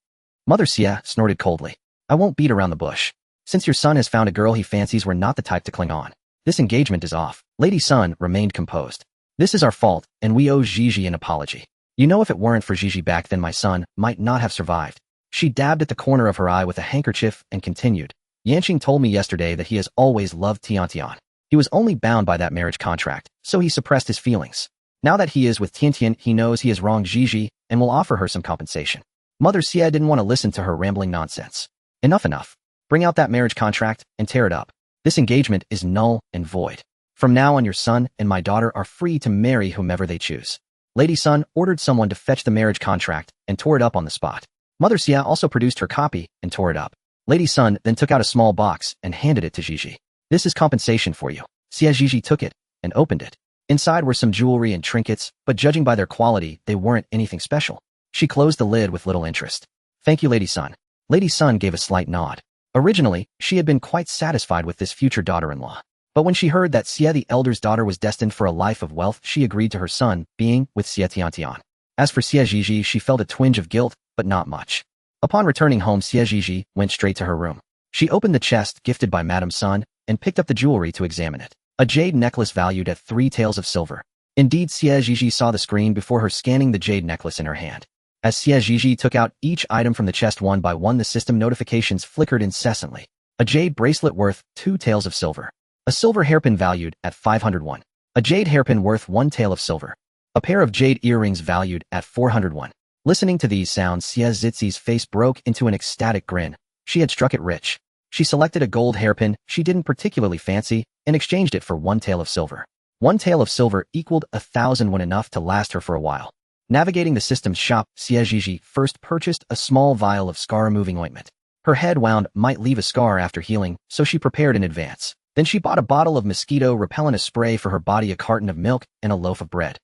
Mother Xie snorted coldly. I won't beat around the bush. Since your son has found a girl he fancies, we're not the type to cling on. This engagement is off. Lady Sun remained composed. This is our fault, and we owe Zhizhi an apology. You know, if it weren't for Zhizhi back then, my son might not have survived. She dabbed at the corner of her eye with a handkerchief and continued. Yanqing told me yesterday that he has always loved Tiantian. He was only bound by that marriage contract, so he suppressed his feelings. Now that he is with Tiantian, he knows he has wronged Zhizhi and will offer her some compensation. Mother Xie didn't want to listen to her rambling nonsense. Enough. Bring out that marriage contract and tear it up. This engagement is null and void. From now on, your son and my daughter are free to marry whomever they choose. Lady Sun ordered someone to fetch the marriage contract and tore it up on the spot. Mother Xie also produced her copy and tore it up. Lady Sun then took out a small box and handed it to Zhizhi. This is compensation for you. Xie Zhizhi took it and opened it. Inside were some jewelry and trinkets, but judging by their quality, they weren't anything special. She closed the lid with little interest. Thank you, Lady Sun. Lady Sun gave a slight nod. Originally, she had been quite satisfied with this future daughter-in-law. But when she heard that Xie the Elder's daughter was destined for a life of wealth, she agreed to her son being with Xie Tiantian. As for Xie Zhizhi, she felt a twinge of guilt, but not much. Upon returning home, Xie Zhizhi went straight to her room. She opened the chest gifted by Madame Sun and picked up the jewelry to examine it. A jade necklace valued at 3 taels of silver. Indeed, Xie Zhizhi saw the screen before her, scanning the jade necklace in her hand. As Xie Zhizhi took out each item from the chest one by one, the system notifications flickered incessantly. A jade bracelet worth 2 taels of silver. A silver hairpin valued at 501. A jade hairpin worth 1 tael of silver. A pair of jade earrings valued at 401. Listening to these sounds, Xie Zhizhi's face broke into an ecstatic grin. She had struck it rich. She selected a gold hairpin she didn't particularly fancy and exchanged it for 1 tael of silver. 1 tael of silver equaled 1,000 when enough to last her for a while. Navigating the system's shop, Xie Zhizhi first purchased a small vial of scar-removing ointment. Her head wound might leave a scar after healing, so she prepared in advance. Then she bought a bottle of mosquito-repellent spray for her body, a carton of milk, and a loaf of bread.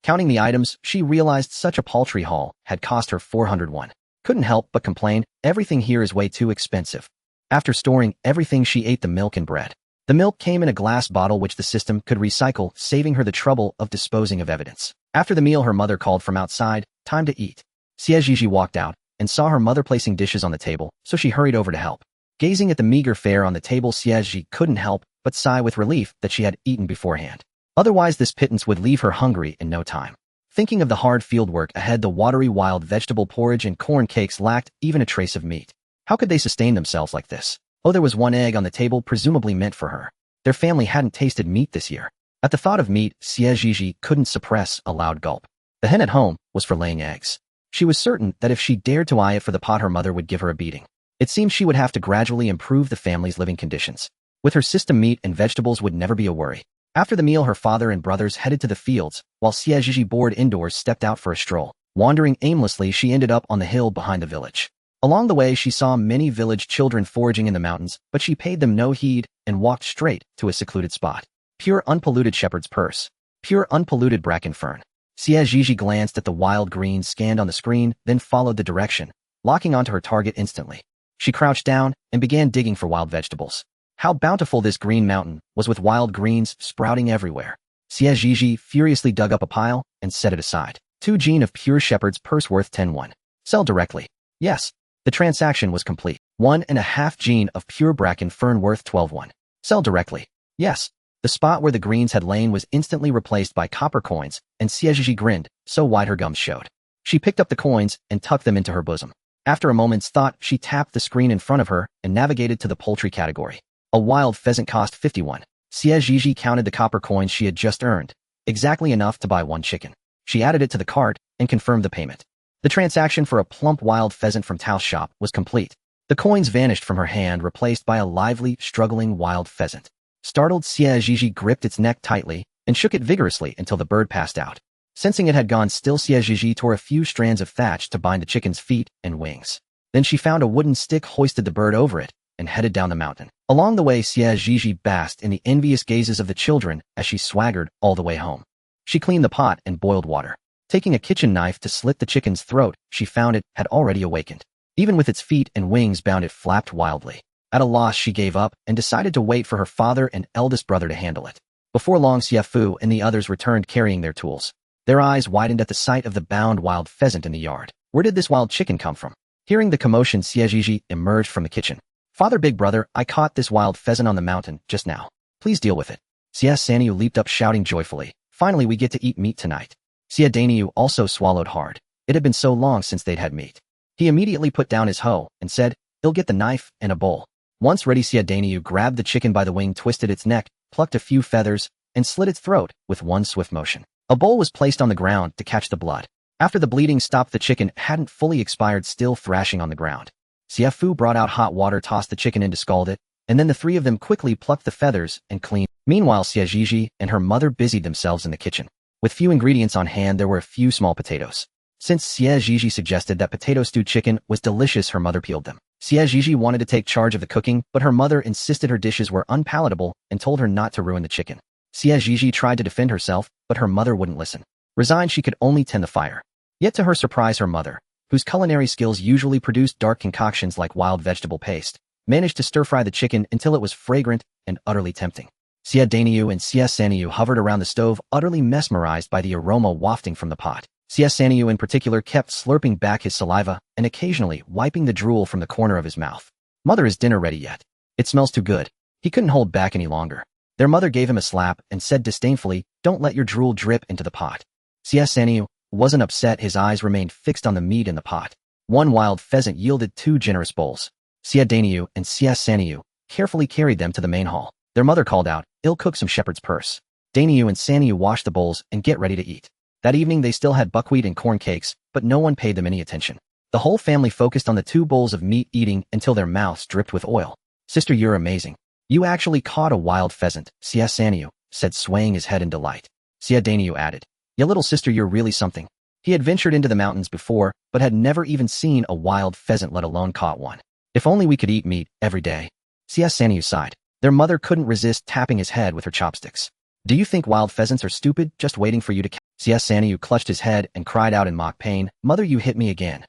Counting the items, she realized such a paltry haul had cost her 401. Couldn't help but complain, everything here is way too expensive. After storing everything, she ate the milk and bread. The milk came in a glass bottle which the system could recycle, saving her the trouble of disposing of evidence. After the meal, her mother called from outside, time to eat. Xie Zhizhi walked out and saw her mother placing dishes on the table, so she hurried over to help. Gazing at the meager fare on the table, Xie Zhizhi couldn't help but sigh with relief that she had eaten beforehand. Otherwise, this pittance would leave her hungry in no time. Thinking of the hard field work ahead, the watery wild vegetable porridge and corn cakes lacked even a trace of meat. How could they sustain themselves like this? Oh, there was 1 egg on the table, presumably meant for her. Their family hadn't tasted meat this year. At the thought of meat, Xie Zhizhi couldn't suppress a loud gulp. The hen at home was for laying eggs. She was certain that if she dared to eye it for the pot, her mother would give her a beating. It seemed she would have to gradually improve the family's living conditions. With her system, meat and vegetables would never be a worry. After the meal, her father and brothers headed to the fields, while Xie Zhizhi, bored indoors, stepped out for a stroll. Wandering aimlessly, she ended up on the hill behind the village. Along the way, she saw many village children foraging in the mountains, but she paid them no heed and walked straight to a secluded spot. Pure unpolluted shepherd's purse. Pure unpolluted bracken fern. Xie Zhizhi glanced at the wild greens scanned on the screen, then followed the direction, locking onto her target instantly. She crouched down and began digging for wild vegetables. How bountiful this green mountain was with wild greens sprouting everywhere. Xie Zhizhi furiously dug up a pile and set it aside. 2 gene of pure shepherd's purse worth 10 won. Sell directly. Yes. The transaction was complete. 1.5 gene of pure bracken fern worth 12 won. Sell directly. Yes. The spot where the greens had lain was instantly replaced by copper coins, and Xie Zhizhi grinned, so wide her gums showed. She picked up the coins and tucked them into her bosom. After a moment's thought, she tapped the screen in front of her and navigated to the poultry category. A wild pheasant cost 51. Xie Zhizhi counted the copper coins she had just earned, exactly enough to buy 1 chicken. She added it to the cart and confirmed the payment. The transaction for a plump wild pheasant from Tao's shop was complete. The coins vanished from her hand, replaced by a lively, struggling wild pheasant. Startled, Xie Zhizhi gripped its neck tightly and shook it vigorously until the bird passed out. Sensing it had gone still, Xie Zhizhi tore a few strands of thatch to bind the chicken's feet and wings. Then she found a wooden stick, hoisted the bird over it, and headed down the mountain. Along the way, Xie Zhizhi basked in the envious gazes of the children as she swaggered all the way home. She cleaned the pot and boiled water. Taking a kitchen knife to slit the chicken's throat, she found it had already awakened. Even with its feet and wings bound, it flapped wildly. At a loss, she gave up and decided to wait for her father and eldest brother to handle it. Before long, Xie Fu and the others returned carrying their tools. Their eyes widened at the sight of the bound wild pheasant in the yard. Where did this wild chicken come from? Hearing the commotion, Xie Zhizhi emerged from the kitchen. Father, big brother, I caught this wild pheasant on the mountain just now. Please deal with it. Xie Sanyu leaped up shouting joyfully. Finally, we get to eat meat tonight. Xie Danyu also swallowed hard. It had been so long since they'd had meat. He immediately put down his hoe and said, "I'll get the knife and a bowl." Once ready, Xie Danyu grabbed the chicken by the wing, twisted its neck, plucked a few feathers, and slit its throat with one swift motion. A bowl was placed on the ground to catch the blood. After the bleeding stopped, the chicken hadn't fully expired, still thrashing on the ground. Xie Fu brought out hot water, tossed the chicken in to scald it, and then the 3 of them quickly plucked the feathers and cleaned. Meanwhile, Xie Zhizhi and her mother busied themselves in the kitchen. With few ingredients on hand, there were a few small potatoes. Since Xie Zhizhi suggested that potato stewed chicken was delicious, her mother peeled them. Xie Zhizhi wanted to take charge of the cooking, but her mother insisted her dishes were unpalatable and told her not to ruin the chicken. Xie Zhizhi tried to defend herself, but her mother wouldn't listen. Resigned, she could only tend the fire. Yet to her surprise, her mother, whose culinary skills usually produced dark concoctions like wild vegetable paste, managed to stir-fry the chicken until it was fragrant and utterly tempting. Xie Danyu and Xie Sanyu hovered around the stove, utterly mesmerized by the aroma wafting from the pot. Xie Sanyu in particular kept slurping back his saliva and occasionally wiping the drool from the corner of his mouth. "Mother, is dinner ready yet? It smells too good." He couldn't hold back any longer. Their mother gave him a slap and said disdainfully, "Don't let your drool drip into the pot." Xie Sanyu wasn't upset. His eyes remained fixed on the meat in the pot. 1 wild pheasant yielded 2 generous bowls. Xie Danyu and Xie Sanyu carefully carried them to the main hall. Their mother called out, "I'll cook some shepherd's purse." Danyu and Sanyu washed the bowls and get ready to eat. That evening they still had buckwheat and corn cakes, but no one paid them any attention. The whole family focused on the 2 bowls of meat, eating until their mouths dripped with oil. "Sister, you're amazing. You actually caught a wild pheasant," Xie Sanyu said, swaying his head in delight. Xie Danyu added, "Ya little sister, you're really something." He had ventured into the mountains before, but had never even seen a wild pheasant, let alone caught one. "If only we could eat meat every day." Xie Sanyu sighed. Their mother couldn't resist tapping his head with her chopsticks. "Do you think wild pheasants are stupid, just waiting for you to catch?" Xie Sanyu clutched his head and cried out in mock pain, "Mother, you hit me again."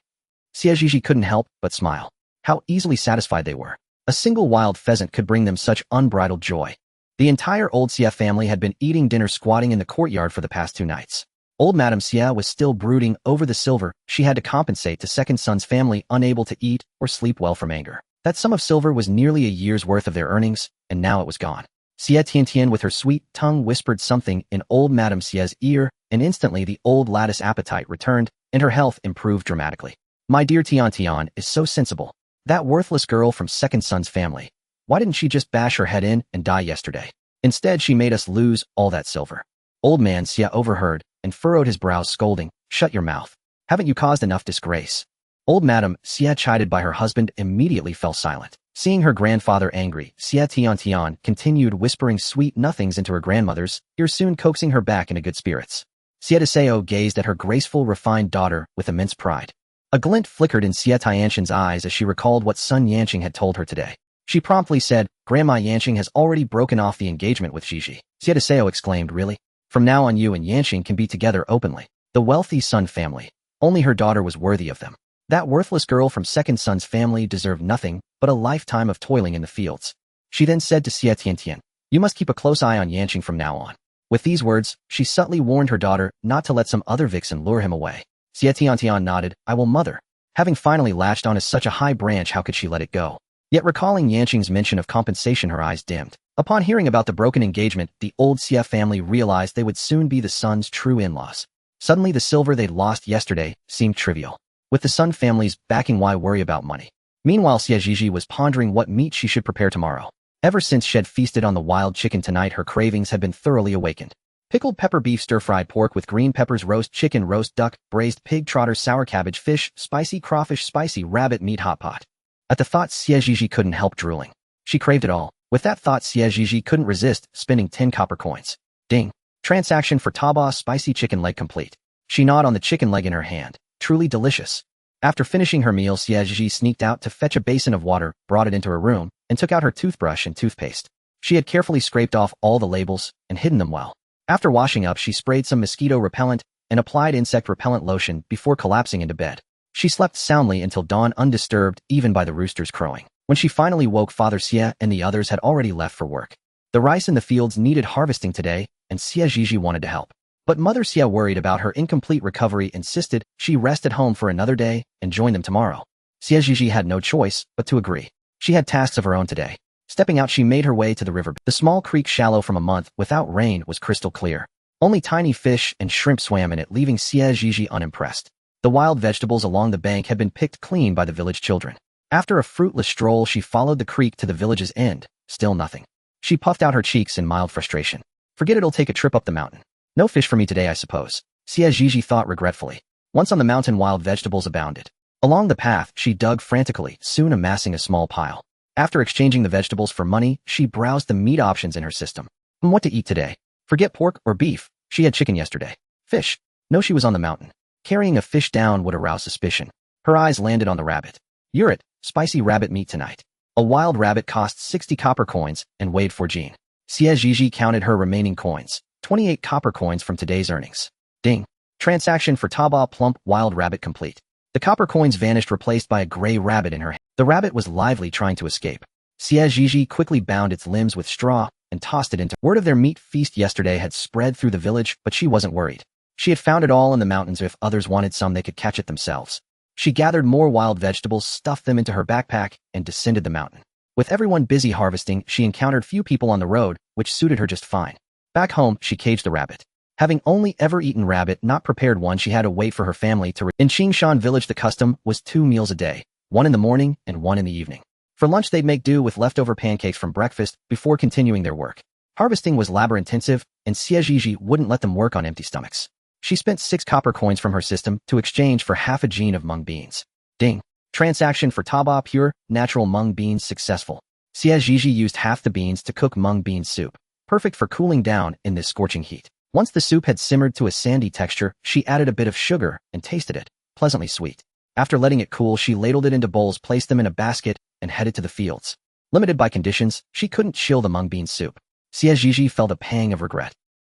Xie Zhizhi couldn't help but smile. How easily satisfied they were. A single wild pheasant could bring them such unbridled joy. The entire old Xie family had been eating dinner squatting in the courtyard for the past 2 nights. Old Madame Xie was still brooding over the silver she had to compensate to second son's family, unable to eat or sleep well from anger. That sum of silver was nearly a year's worth of their earnings, and now it was gone. Xie Tiantian with her sweet tongue whispered something in old Madame Xie's ear, and instantly the old lattice appetite returned, and her health improved dramatically. "My dear Tiantian is so sensible. That worthless girl from second son's family. Why didn't she just bash her head in and die yesterday? Instead, she made us lose all that silver." Old man Xie overheard and furrowed his brows, scolding, "Shut your mouth. Haven't you caused enough disgrace?" Old Madame Xie, chided by her husband, immediately fell silent. Seeing her grandfather angry, Xie Tiantian continued whispering sweet nothings into her grandmother's ear, soon coaxing her back into good spirits. Xie Zhizhi gazed at her graceful, refined daughter with immense pride. A glint flickered in Xie Tianxin's eyes as she recalled what Sun Yanqing had told her today. She promptly said, Grandma Yanqing has already broken off the engagement with Zhizhi. Xie Zhizhi exclaimed, really? From now on you and Yanqing can be together openly. The wealthy Sun family. Only her daughter was worthy of them. That worthless girl from second Sun's family deserved nothing but a lifetime of toiling in the fields. She then said to Xie Tiantian, you must keep a close eye on Yanqing from now on. With these words, she subtly warned her daughter not to let some other vixen lure him away. Xie Tiantian nodded, I will, mother. Having finally latched on to such a high branch, how could she let it go? Yet recalling Yanqing's mention of compensation, her eyes dimmed. Upon hearing about the broken engagement, the old Xie family realized they would soon be the Sun's true in-laws. Suddenly the silver they'd lost yesterday seemed trivial. With the Sun family's backing, why worry about money? Meanwhile, Xie Zhizhi was pondering what meat she should prepare tomorrow. Ever since she had feasted on the wild chicken tonight, her cravings had been thoroughly awakened. Pickled pepper beef, stir-fried pork with green peppers, roast chicken, roast duck, braised pig trotter, sour cabbage, fish, spicy crawfish, spicy rabbit meat, hot pot. At the thought, Xie Zhizhi couldn't help drooling. She craved it all. With that thought, Xie Zhizhi couldn't resist spending 10 copper coins. Ding. Transaction for Taojia spicy chicken leg complete. She gnawed on the chicken leg in her hand. Truly delicious. After finishing her meal, Xie Zhizhi sneaked out to fetch a basin of water, brought it into her room, and took out her toothbrush and toothpaste. She had carefully scraped off all the labels and hidden them well. After washing up, she sprayed some mosquito repellent and applied insect repellent lotion before collapsing into bed. She slept soundly until dawn, undisturbed even by the roosters crowing. When she finally woke, Father Xie and the others had already left for work. The rice in the fields needed harvesting today, and Xie Zhizhi wanted to help. But Mother Xie, worried about her incomplete recovery, insisted she rest at home for another day and join them tomorrow. Xie Zhizhi had no choice but to agree. She had tasks of her own today. Stepping out, she made her way to the river. The small creek, shallow from a month without rain, was crystal clear. Only tiny fish and shrimp swam in it, leaving Xie Zhizhi unimpressed. The wild vegetables along the bank had been picked clean by the village children. After a fruitless stroll, she followed the creek to the village's end. Still nothing. She puffed out her cheeks in mild frustration. Forget it, it'll take a trip up the mountain. No fish for me today, I suppose. Xie Zhizhi thought regretfully. Once on the mountain, wild vegetables abounded. Along the path, she dug frantically, soon amassing a small pile. After exchanging the vegetables for money, she browsed the meat options in her system. What to eat today? Forget pork or beef. She had chicken yesterday. Fish. No, she was on the mountain. Carrying a fish down would arouse suspicion. Her eyes landed on the rabbit. You're it. Spicy rabbit meat tonight. A wild rabbit cost 60 copper coins and weighed 4 jin. Xie Zhizhi counted her remaining coins. 28 copper coins from today's earnings. Ding. Transaction for Taojia plump wild rabbit complete. The copper coins vanished, replaced by a gray rabbit in her hand. The rabbit was lively, trying to escape. Xie Zhizhi quickly bound its limbs with straw and tossed it into. Word of their meat feast yesterday had spread through the village, but she wasn't worried. She had found it all in the mountains. If others wanted some, they could catch it themselves. She gathered more wild vegetables, stuffed them into her backpack, and descended the mountain. With everyone busy harvesting, she encountered few people on the road, which suited her just fine. Back home, she caged the rabbit. Having only ever eaten rabbit, not prepared one, she had to wait for her family to In Qingshan village, the custom was 2 meals a day, one in the morning and one in the evening. For lunch, they'd make do with leftover pancakes from breakfast before continuing their work. Harvesting was labor-intensive, and Xie Zhizhi wouldn't let them work on empty stomachs. She spent 6 copper coins from her system to exchange for half a jin of mung beans. Ding. Transaction for Taojia pure, natural mung beans successful. Xie Zhizhi used half the beans to cook mung bean soup, perfect for cooling down in this scorching heat. Once the soup had simmered to a sandy texture, she added a bit of sugar and tasted it, pleasantly sweet. After letting it cool, she ladled it into bowls, placed them in a basket, and headed to the fields. Limited by conditions, she couldn't chill the mung bean soup. Xie Zhizhi felt a pang of regret.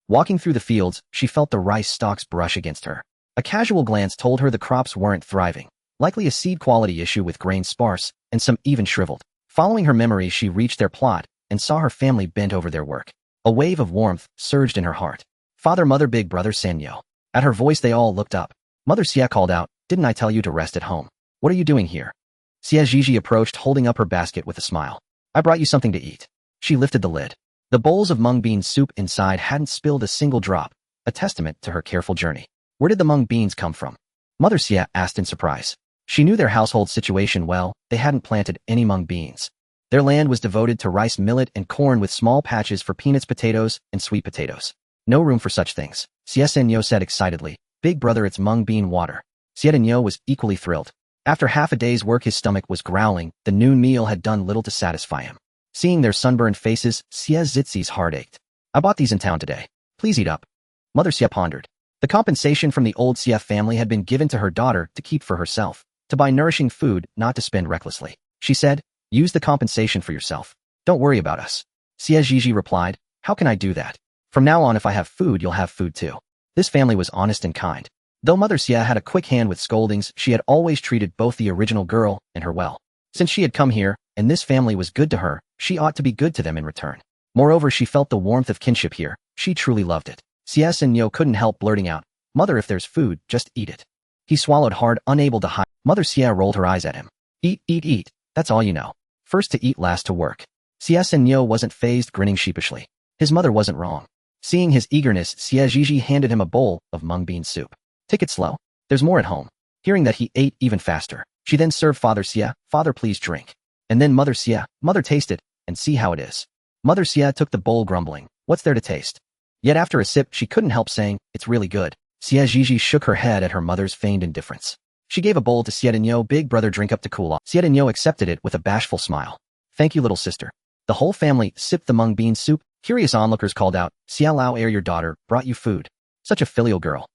Walking through the fields, she felt the rice stalks brush against her. A casual glance told her the crops weren't thriving, likely a seed quality issue with grain sparse and some even shriveled. Following her memory, she reached their plot and saw her family bent over their work. A wave of warmth surged in her heart. Father, mother, big brother, Sanyo. At her voice, they all looked up. Mother Xie called out, "Didn't I tell you to rest at home? What are you doing here?" Xie Zhizhi approached, holding up her basket with a smile. "I brought you something to eat." She lifted the lid. The bowls of mung bean soup inside hadn't spilled a single drop, a testament to her careful journey. Where did the mung beans come from? Mother Xie asked in surprise. She knew their household situation well. They hadn't planted any mung beans. Their land was devoted to rice, millet, and corn, with small patches for peanuts, potatoes, and sweet potatoes. No room for such things. Xie Senyo said excitedly, "Big brother, it's mung bean water." Xie Denyo was equally thrilled. After half a day's work, his stomach was growling. The noon meal had done little to satisfy him. Seeing their sunburned faces, Xie Zhizhi's heart ached. "I bought these in town today. Please eat up." Mother Xie pondered. The compensation from the old Xie family had been given to her daughter to keep for herself, to buy nourishing food, not to spend recklessly. She said, "Use the compensation for yourself. Don't worry about us." Xie Zhizhi replied, "How can I do that? From now on, if I have food, you'll have food too." This family was honest and kind. Though Mother Xie had a quick hand with scoldings, she had always treated both the original girl and her well. Since she had come here, and this family was good to her, she ought to be good to them in return. Moreover, she felt the warmth of kinship here. She truly loved it. Xie Zhizhi couldn't help blurting out, "Mother, if there's food, just eat it." He swallowed hard, unable to hide. Mother Xie rolled her eyes at him. "Eat, eat, eat. That's all you know. First to eat, last to work." Xie Zhizhi wasn't fazed, grinning sheepishly. His mother wasn't wrong. Seeing his eagerness, Xie Zhizhi handed him a bowl of mung bean soup. "Take it slow. There's more at home." Hearing that, he ate even faster. She then served Father Xie, "Father, please drink." And then Mother Xie, "Mother, taste it, and see how it is." Mother Xie took the bowl, grumbling, "What's there to taste?" Yet after a sip, she couldn't help saying, "It's really good." Xie Zhizhi shook her head at her mother's feigned indifference. She gave a bowl to Xie Zhizhi, "Big brother, drink up to cool off." Xie Zhizhi accepted it with a bashful smile. "Thank you, little sister." The whole family sipped the mung bean soup. Curious onlookers called out, "Xie Lao, your daughter, brought you food. Such a filial girl."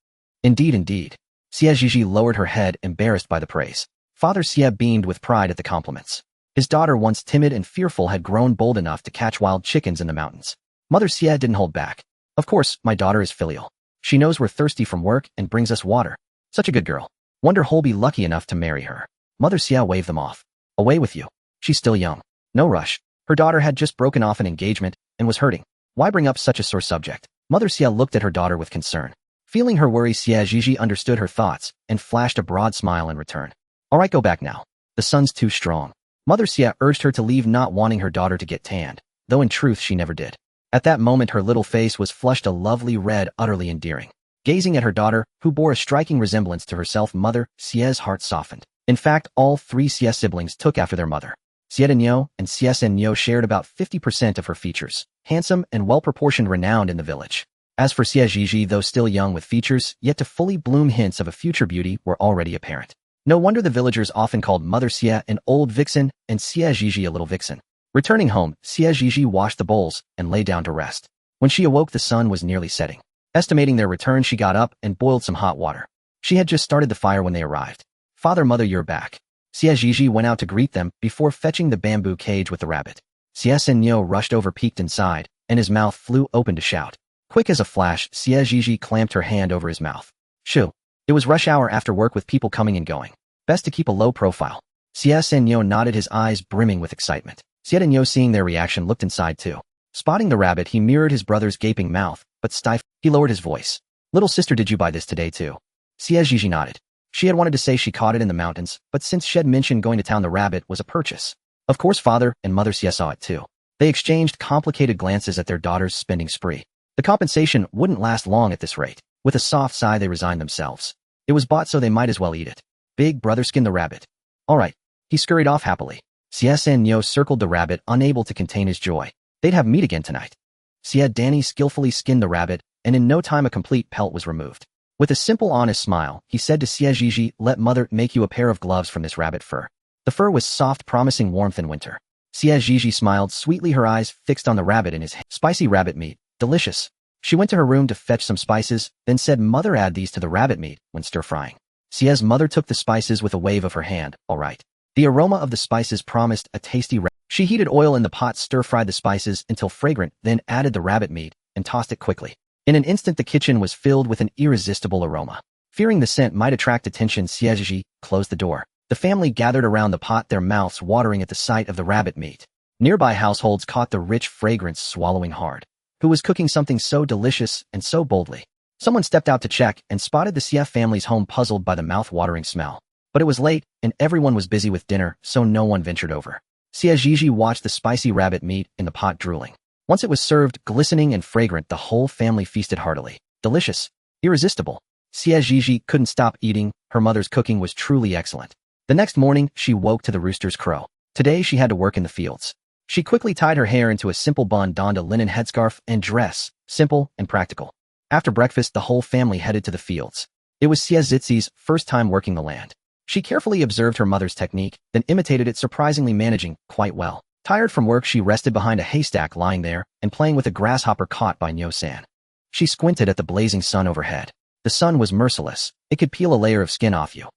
"Indeed, indeed." Xie Zhizhi lowered her head, embarrassed by the praise. Father Xie beamed with pride at the compliments. His daughter, once timid and fearful, had grown bold enough to catch wild chickens in the mountains. Mother Xie didn't hold back. "Of course, my daughter is filial. She knows we're thirsty from work and brings us water. Such a good girl. Wonder who'll be lucky enough to marry her." Mother Xie waved them off. "Away with you. She's still young. No rush." Her daughter had just broken off an engagement and was hurting. Why bring up such a sore subject? Mother Xie looked at her daughter with concern. Feeling her worry, Xie Zhizhi understood her thoughts and flashed a broad smile in return. "All right, go back now. The sun's too strong." Mother Xie urged her to leave, not wanting her daughter to get tanned, though in truth she never did. At that moment, her little face was flushed a lovely red, utterly endearing. Gazing at her daughter, who bore a striking resemblance to herself, Mother Xie's heart softened. In fact, all three Xie siblings took after their mother. Xie Zhizhi and Xie Zhizhi shared about 50% of her features, handsome and well-proportioned, renowned in the village. As for Xie Zhizhi, though still young with features yet to fully bloom, hints of a future beauty were already apparent. No wonder the villagers often called Mother Xie an old vixen and Xie Zhizhi a little vixen. Returning home, Xie Zhizhi washed the bowls and lay down to rest. When she awoke, the sun was nearly setting. Estimating their return, she got up and boiled some hot water. She had just started the fire when they arrived. "Father, Mother, you're back." Xie Zhizhi went out to greet them before fetching the bamboo cage with the rabbit. Xie Zhizhi rushed over, peeked inside, and his mouth flew open to shout. Quick as a flash, Xie Zhizhi clamped her hand over his mouth. "Shoo." It was rush hour after work with people coming and going. Best to keep a low profile. Xie Zhizhi nodded, his eyes brimming with excitement. Xie Zhizhi, seeing their reaction, looked inside too. Spotting the rabbit, he mirrored his brother's gaping mouth, but stifled. He lowered his voice. "Little sister, did you buy this today too?" Xie Zhizhi nodded. She had wanted to say she caught it in the mountains, but since Shed mentioned going to town, the rabbit was a purchase. Of course, Father and Mother Xie saw it too. They exchanged complicated glances at their daughter's spending spree. The compensation wouldn't last long at this rate. With a soft sigh, they resigned themselves. It was bought, so they might as well eat it. Big brother skinned the rabbit. All right. He scurried off happily. Xie Zhizhi circled the rabbit, unable to contain his joy. They'd have meat again tonight. Xie Danny skillfully skinned the rabbit, and in no time a complete pelt was removed. With a simple, honest smile, he said to Xie Zhizhi, "Let Mother make you a pair of gloves from this rabbit fur." The fur was soft, promising warmth in winter. Xie Zhizhi smiled sweetly, her eyes fixed on the rabbit in his hand. Spicy rabbit meat. Delicious. She went to her room to fetch some spices, then said, "Mother, add these to the rabbit meat when stir-frying." Xie's mother took the spices with a wave of her hand. "All right." The aroma of the spices promised a tasty She heated oil in the pot, stir-fried the spices until fragrant, then added the rabbit meat and tossed it quickly. In an instant, the kitchen was filled with an irresistible aroma. Fearing the scent might attract attention, Xie Zhizhi closed the door. The family gathered around the pot, their mouths watering at the sight of the rabbit meat. Nearby households caught the rich fragrance, swallowing hard. Who was cooking something so delicious and so boldly? Someone stepped out to check and spotted the Xie family's home, puzzled by the mouth-watering smell. But it was late, and everyone was busy with dinner, so no one ventured over. Xie Zhizhi watched the spicy rabbit meat in the pot, drooling. Once it was served, glistening and fragrant, the whole family feasted heartily. Delicious. Irresistible. Xie Zhizhi couldn't stop eating. Her mother's cooking was truly excellent. The next morning, she woke to the rooster's crow. Today, she had to work in the fields. She quickly tied her hair into a simple bun, donned a linen headscarf, and dress, simple and practical. After breakfast, the whole family headed to the fields. It was Xie Zhizhi's first time working the land. She carefully observed her mother's technique, then imitated it, surprisingly managing quite well. Tired from work, she rested behind a haystack lying there and playing with a grasshopper caught by Nyo-san. She squinted at the blazing sun overhead. The sun was merciless. It could peel a layer of skin off you.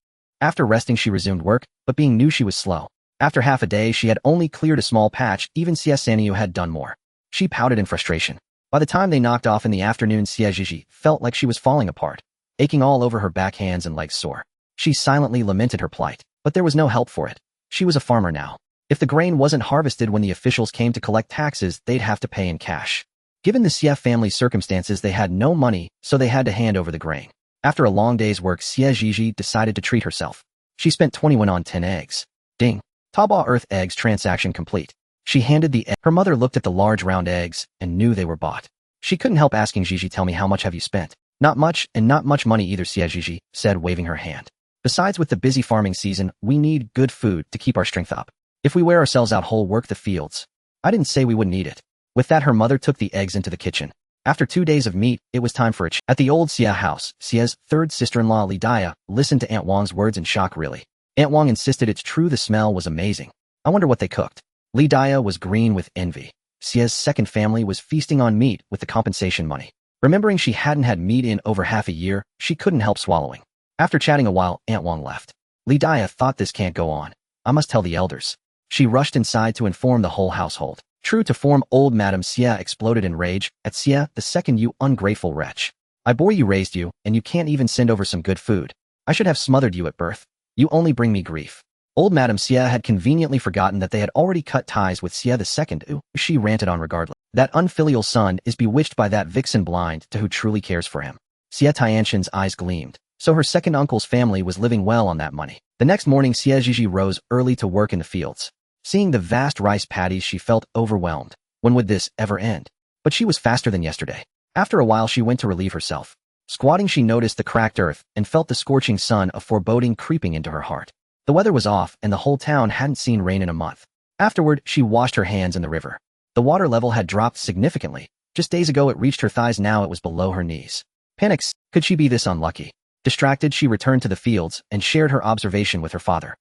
After resting, she resumed work, but being new, she was slow. After half a day, she had only cleared a small patch. Even Xie Zhizhi had done more. She pouted in frustration. By the time they knocked off in the afternoon, Xie Zhizhi felt like she was falling apart, aching all over her back, hands and legs sore. She silently lamented her plight, but there was no help for it. She was a farmer now. If the grain wasn't harvested when the officials came to collect taxes, they'd have to pay in cash. Given the Xie family's circumstances, they had no money, so they had to hand over the grain. After a long day's work, Xie Zhizhi decided to treat herself. She spent 21 on 10 eggs. Ding. Taobia Earth eggs transaction complete. She handed the egg. Her mother looked at the large round eggs and knew they were bought. She couldn't help asking Zhizhi, tell me, how much have you spent? Not much, and not much money either, Xie Zhizhi said, waving her hand. Besides, with the busy farming season, we need good food to keep our strength up. If we wear ourselves out whole, work the fields. I didn't say we wouldn't eat it. With that, her mother took the eggs into the kitchen. After 2 days of meat, it was time for a chat. At the old Xie house, Xie's third sister-in-law, Li Daya, listened to Aunt Wang's words in shock. Really? Aunt Wang insisted. It's true, the smell was amazing. I wonder what they cooked. Li Daya was green with envy. Xie's second family was feasting on meat with the compensation money. Remembering she hadn't had meat in over half a year, she couldn't help swallowing. After chatting a while, Aunt Wang left. Li Daya thought, this can't go on. I must tell the elders. She rushed inside to inform the whole household. True to form, old Madame Xie exploded in rage. At Xie the second, you ungrateful wretch. I bore you, raised you, and you can't even send over some good food. I should have smothered you at birth. You only bring me grief. Old Madame Xie had conveniently forgotten that they had already cut ties with Xie the second. She ranted on regardless. That unfilial son is bewitched by that vixen, blind to who truly cares for him. Xie Tianxin's eyes gleamed. So her second uncle's family was living well on that money. The next morning, Xie Zhizhi rose early to work in the fields. Seeing the vast rice paddies, she felt overwhelmed. When would this ever end? But she was faster than yesterday. After a while, she went to relieve herself. Squatting, she noticed the cracked earth and felt the scorching sun, a foreboding creeping into her heart. The weather was off, and the whole town hadn't seen rain in a month. Afterward, she washed her hands in the river. The water level had dropped significantly. Just days ago, it reached her thighs. Now it was below her knees. Panics. Could she be this unlucky? Distracted, she returned to the fields and shared her observation with her father.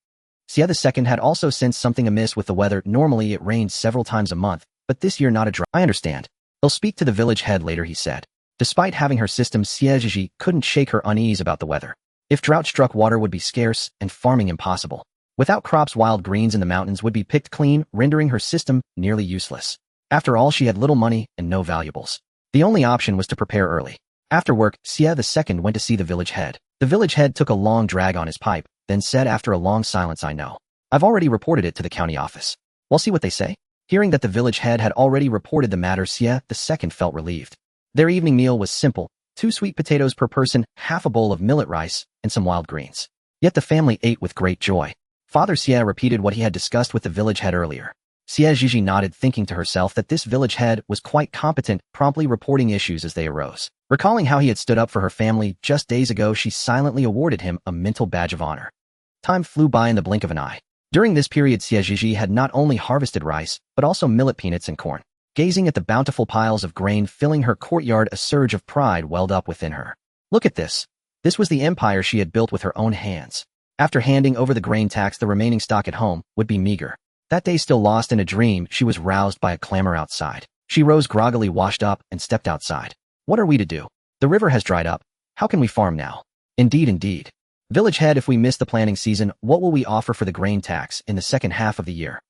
Xie the second had also sensed something amiss with the weather. Normally, it rained several times a month, but this year not a drop. I understand. They'll speak to the village head later, he said. Despite having her system, Xie Zhizhi couldn't shake her unease about the weather. If drought struck, water would be scarce and farming impossible. Without crops, wild greens in the mountains would be picked clean, rendering her system nearly useless. After all, she had little money and no valuables. The only option was to prepare early. After work, Xie the second went to see the village head. The village head took a long drag on his pipe, then said after a long silence, I know. I've already reported it to the county office. We'll see what they say. Hearing that the village head had already reported the matter, Xie the second felt relieved. Their evening meal was simple: 2 sweet potatoes per person, half a bowl of millet rice, and some wild greens. Yet the family ate with great joy. Father Xie repeated what he had discussed with the village head earlier. Xie Zhizhi nodded, thinking to herself that this village head was quite competent, promptly reporting issues as they arose. Recalling how he had stood up for her family just days ago, she silently awarded him a mental badge of honor. Time flew by in the blink of an eye. During this period, Xie Zhizhi had not only harvested rice, but also millet, peanuts, and corn. Gazing at the bountiful piles of grain filling her courtyard, a surge of pride welled up within her. Look at this. This was the empire she had built with her own hands. After handing over the grain tax, the remaining stock at home would be meager. That day still lost in a dream, she was roused by a clamor outside. She rose groggily, washed up, and stepped outside. What are we to do? The river has dried up. How can we farm now? Indeed. Village head, if we miss the planting season, what will we offer for the grain tax in the second half of the year?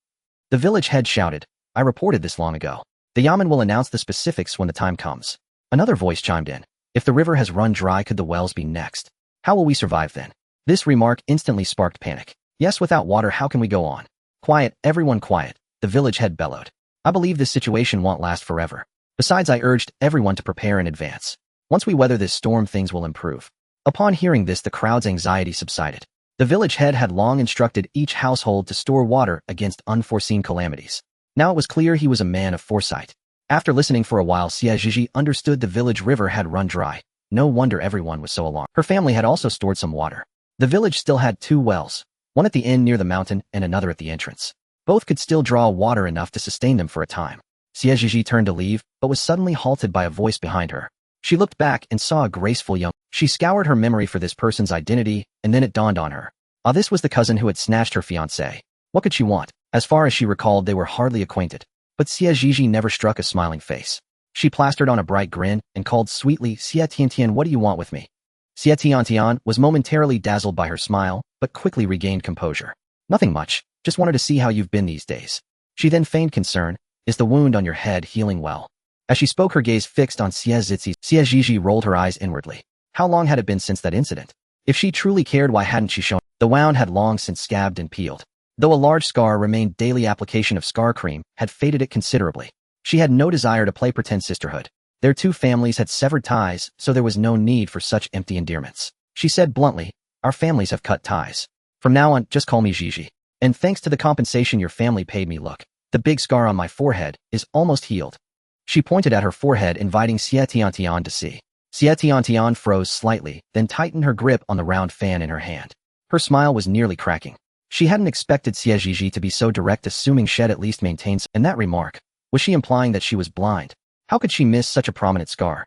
The village head shouted. I reported this long ago. The yamen will announce the specifics when the time comes. Another voice chimed in. If the river has run dry, could the wells be next? How will we survive then? This remark instantly sparked panic. Yes, without water, how can we go on? Quiet, everyone quiet, the village head bellowed. I believe this situation won't last forever. Besides, I urged everyone to prepare in advance. Once we weather this storm, things will improve. Upon hearing this, the crowd's anxiety subsided. The village head had long instructed each household to store water against unforeseen calamities. Now it was clear he was a man of foresight. After listening for a while, Xie Zhizhi understood the village river had run dry. No wonder everyone was so alarmed. Her family had also stored some water. The village still had 2 wells, one at the end near the mountain and another at the entrance. Both could still draw water enough to sustain them for a time. Xie Zhizhi turned to leave, but was suddenly halted by a voice behind her. She looked back and saw a graceful young. She scoured her memory for this person's identity, and then it dawned on her. This was the cousin who had snatched her fiancé. What could she want? As far as she recalled, they were hardly acquainted. But Xie Zhizhi never struck a smiling face. She plastered on a bright grin and called sweetly, Xie Tiantian, what do you want with me? Xie Tiantian was momentarily dazzled by her smile, but quickly regained composure. Nothing much, just wanted to see how you've been these days. She then feigned concern. Is the wound on your head healing well? As she spoke, her gaze fixed on Xie Zhizhi. Xie Zhizhi rolled her eyes inwardly. How long had it been since that incident? If she truly cared, why hadn't she shown? The wound had long since scabbed and peeled. Though a large scar remained, daily application of scar cream had faded it considerably. She had no desire to play pretend sisterhood. Their two families had severed ties, so there was no need for such empty endearments. She said bluntly, our families have cut ties. From now on, just call me Zhizhi. And thanks to the compensation your family paid me, look, the big scar on my forehead is almost healed. She pointed at her forehead, inviting Xie Tiantian to see. Xie Tiantian froze slightly, then tightened her grip on the round fan in her hand. Her smile was nearly cracking. She hadn't expected Xie Zhizhi to be so direct, assuming she'd at least maintained. In that remark, was she implying that she was blind? How could she miss such a prominent scar?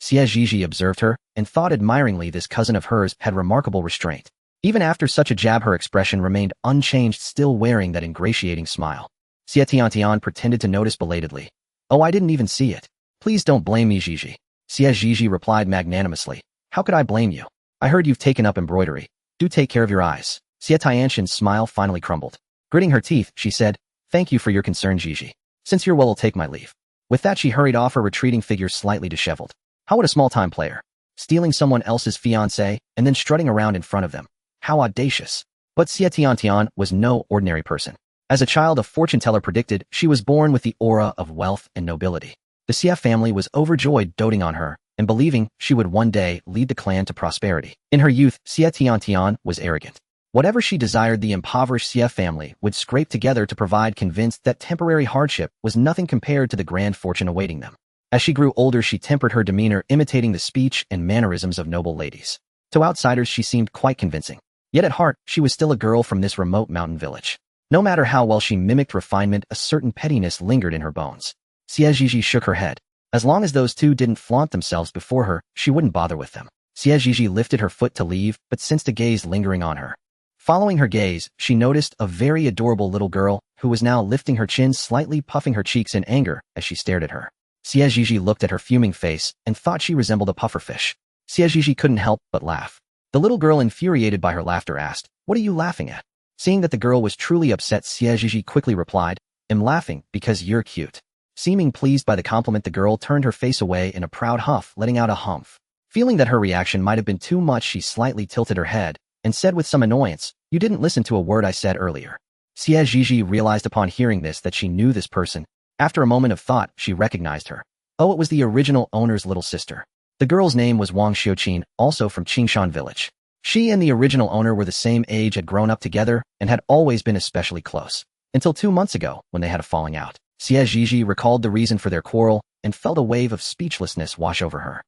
Xie Zhizhi observed her, and thought admiringly this cousin of hers had remarkable restraint. Even after such a jab, her expression remained unchanged, still wearing that ingratiating smile. Xie Tiantian pretended to notice belatedly. Oh, I didn't even see it. Please don't blame me, Zhizhi. Xie Zhizhi replied magnanimously. How could I blame you? I heard you've taken up embroidery. Do take care of your eyes. Xie Tiantian's smile finally crumbled. Gritting her teeth, she said, Thank you for your concern, Zhizhi. Since you're well, I'll take my leave. With that, she hurried off, her retreating figure slightly disheveled. How would a small-time player? Stealing someone else's fiancé and then strutting around in front of them. How audacious. But Xie Tiantian was no ordinary person. As a child, a fortune-teller predicted she was born with the aura of wealth and nobility. The Xie family was overjoyed, doting on her, and believing she would one day lead the clan to prosperity. In her youth, Xie Tiantian was arrogant. Whatever she desired, the impoverished Xie family would scrape together to provide, convinced that temporary hardship was nothing compared to the grand fortune awaiting them. As she grew older, she tempered her demeanor, imitating the speech and mannerisms of noble ladies. To outsiders, she seemed quite convincing. Yet at heart, she was still a girl from this remote mountain village. No matter how well she mimicked refinement, a certain pettiness lingered in her bones. Xie Zhizhi shook her head. As long as those two didn't flaunt themselves before her, she wouldn't bother with them. Xie Zhizhi lifted her foot to leave, but sensed a gaze lingering on her. Following her gaze, she noticed a very adorable little girl who was now lifting her chin, slightly puffing her cheeks in anger as she stared at her. Xie Zhizhi looked at her fuming face and thought she resembled a pufferfish. Xie Zhizhi couldn't help but laugh. The little girl, infuriated by her laughter, asked, What are you laughing at? Seeing that the girl was truly upset, Xie Zhizhi quickly replied, I'm laughing because you're cute. Seeming pleased by the compliment, the girl turned her face away in a proud huff, letting out a humph. Feeling that her reaction might have been too much, she slightly tilted her head and said with some annoyance, You didn't listen to a word I said earlier. Xie Zhizhi realized upon hearing this that she knew this person. After a moment of thought, she recognized her. Oh, it was the original owner's little sister. The girl's name was Wang Xiuqin, also from Qingshan village. She and the original owner were the same age, had grown up together, and had always been especially close. Until 2 months ago, when they had a falling out. Xie Zhizhi recalled the reason for their quarrel and felt a wave of speechlessness wash over her.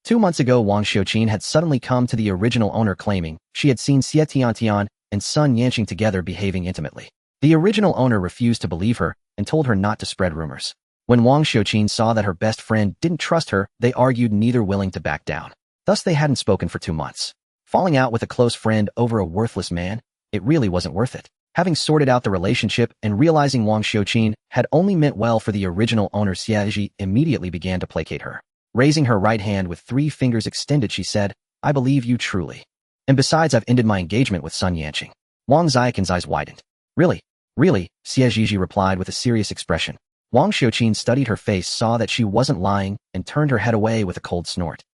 2 months ago, Wang Xiuqin had suddenly come to the original owner claiming she had seen Xie Tiantian and Sun Yanqing together behaving intimately. The original owner refused to believe her and told her not to spread rumors. When Wang Xiuqin saw that her best friend didn't trust her, they argued, neither willing to back down. Thus they hadn't spoken for 2 months. Falling out with a close friend over a worthless man, it really wasn't worth it. Having sorted out the relationship and realizing Wang Xiuqin had only meant well for the original owner, Xie Zhizhi immediately began to placate her. Raising her right hand with 3 fingers extended, she said, I believe you truly. And besides, I've ended my engagement with Sun Yanqing. Wang Xiaoqin's eyes widened. Really? Really? Xie Zhizhi replied with a serious expression. Wang Xiuqin studied her face, saw that she wasn't lying, and turned her head away with a cold snort.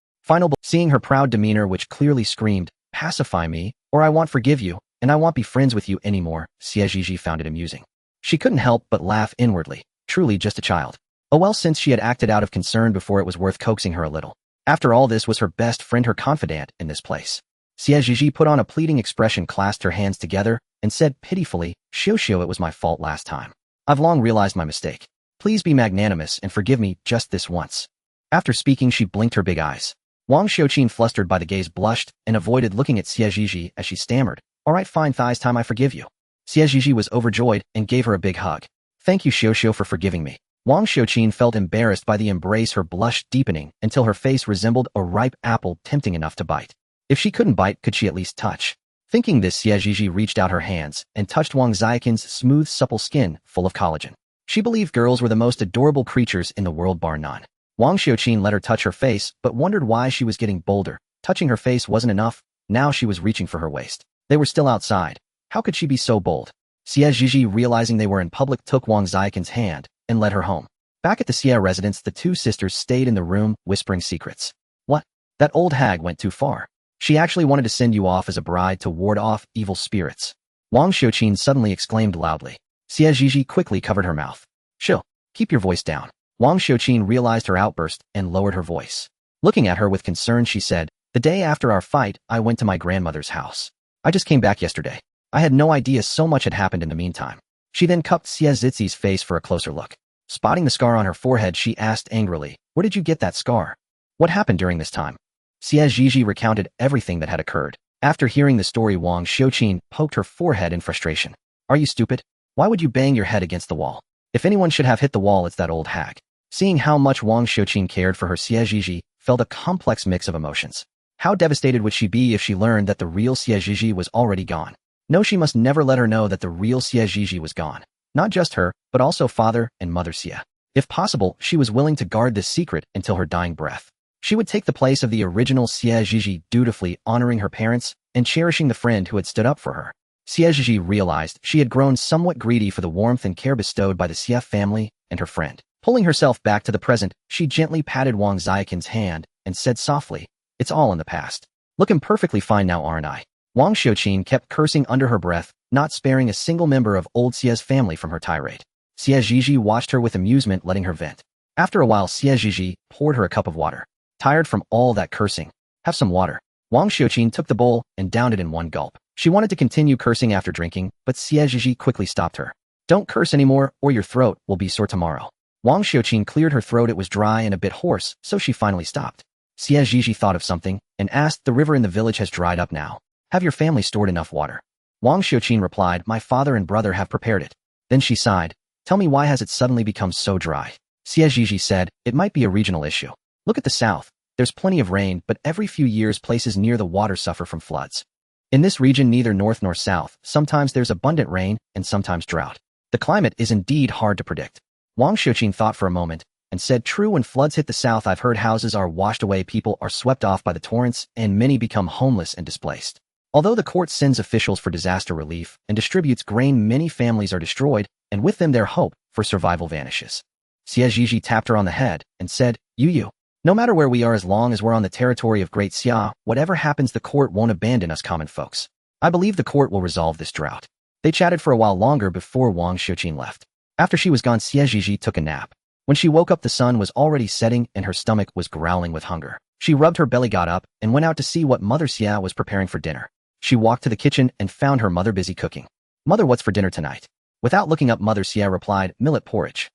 Seeing her proud demeanor, which clearly screamed, Pacify me, or I won't forgive you, and I won't be friends with you anymore, Xie Zhizhi found it amusing. She couldn't help but laugh inwardly. Truly just a child. Oh well, since she had acted out of concern before, it was worth coaxing her a little. After all, this was her best friend, her confidant in this place. Xie Zhizhi put on a pleading expression, clasped her hands together, and said pitifully, Xiu, it was my fault last time. I've long realized my mistake. Please be magnanimous and forgive me just this once. After speaking, she blinked her big eyes. Wang Xiuqin, flustered by the gaze, blushed and avoided looking at Xie Zhizhi as she stammered, All right, fine, this time I forgive you. Xie Zhizhi was overjoyed and gave her a big hug. Thank you, Xiu, for forgiving me. Wang Xiuqin felt embarrassed by the embrace, her blush deepening until her face resembled a ripe apple, tempting enough to bite. If she couldn't bite, could she at least touch? Thinking this, Xie Zhizhi reached out her hands and touched Wang Xiaoqin's smooth, supple skin, full of collagen. She believed girls were the most adorable creatures in the world, bar none. Wang Xiuqin let her touch her face, but wondered why she was getting bolder. Touching her face wasn't enough, now she was reaching for her waist. They were still outside. How could she be so bold? Xie Zhizhi, realizing they were in public, took Wang Xiaoqin's hand and led her home. Back at the Xie residence, the two sisters stayed in the room, whispering secrets. What? That old hag went too far. She actually wanted to send you off as a bride to ward off evil spirits. Wang Xiaoqin suddenly exclaimed loudly. Xie Zhizhi quickly covered her mouth. Chill. Keep your voice down. Wang Xiaoqin realized her outburst and lowered her voice. Looking at her with concern, she said, the day after our fight, I went to my grandmother's house. I just came back yesterday. I had no idea so much had happened in the meantime. She then cupped Xie Zhizhi's face for a closer look. Spotting the scar on her forehead, she asked angrily, where did you get that scar? What happened during this time? Xie Zhizhi recounted everything that had occurred. After hearing the story, Wang Xiaoqin poked her forehead in frustration. Are you stupid? Why would you bang your head against the wall? If anyone should have hit the wall, it's that old hag. Seeing how much Wang Xiaoqin cared for her, Xie Zhizhi felt a complex mix of emotions. How devastated would she be if she learned that the real Xie Zhizhi was already gone? No, she must never let her know that the real Xie Zhizhi was gone. Not just her, but also father and mother Xie. If possible, she was willing to guard this secret until her dying breath. She would take the place of the original Xie Zhizhi, dutifully honoring her parents and cherishing the friend who had stood up for her. Xie Zhizhi realized she had grown somewhat greedy for the warmth and care bestowed by the Xie family and her friend. Pulling herself back to the present, she gently patted Wang Xiaoqin's hand and said softly, it's all in the past. Looking perfectly fine now, aren't I? Wang Xiaoqin kept cursing under her breath, not sparing a single member of old Xie's family from her tirade. Xie Zhizhi watched her with amusement, letting her vent. After a while, Xie Zhizhi poured her a cup of water. Tired from all that cursing? Have some water. Wang Xiaoqin took the bowl and downed it in one gulp. She wanted to continue cursing after drinking, but Xie Zhizhi quickly stopped her. Don't curse anymore, or your throat will be sore tomorrow. Wang Xiaoqin cleared her throat. It was dry and a bit hoarse, so she finally stopped. Xie Zhizhi thought of something and asked, the river in the village has dried up now. Have your family stored enough water? Wang Xiaoqin replied, my father and brother have prepared it. Then she sighed. Tell me, why has it suddenly become so dry? Xie Zhizhi said, it might be a regional issue. Look at the south. There's plenty of rain, but every few years places near the water suffer from floods. In this region, neither north nor south, sometimes there's abundant rain and sometimes drought. The climate is indeed hard to predict. Wang Xiaoqin thought for a moment and said, true, when floods hit the south, I've heard houses are washed away, people are swept off by the torrents, and many become homeless and displaced. Although the court sends officials for disaster relief and distributes grain, many families are destroyed, and with them their hope for survival vanishes. Xie Zhizhi tapped her on the head and said, you. No matter where we are, as long as we're on the territory of Great Xia, whatever happens, the court won't abandon us common folks. I believe the court will resolve this drought. They chatted for a while longer before Wang Xiaoqin left. After she was gone, Xie Zhizhi took a nap. When she woke up, the sun was already setting and her stomach was growling with hunger. She rubbed her belly, got up, and went out to see what Mother Xia was preparing for dinner. She walked to the kitchen and found her mother busy cooking. Mother, what's for dinner tonight? Without looking up, Mother Xia replied, millet porridge.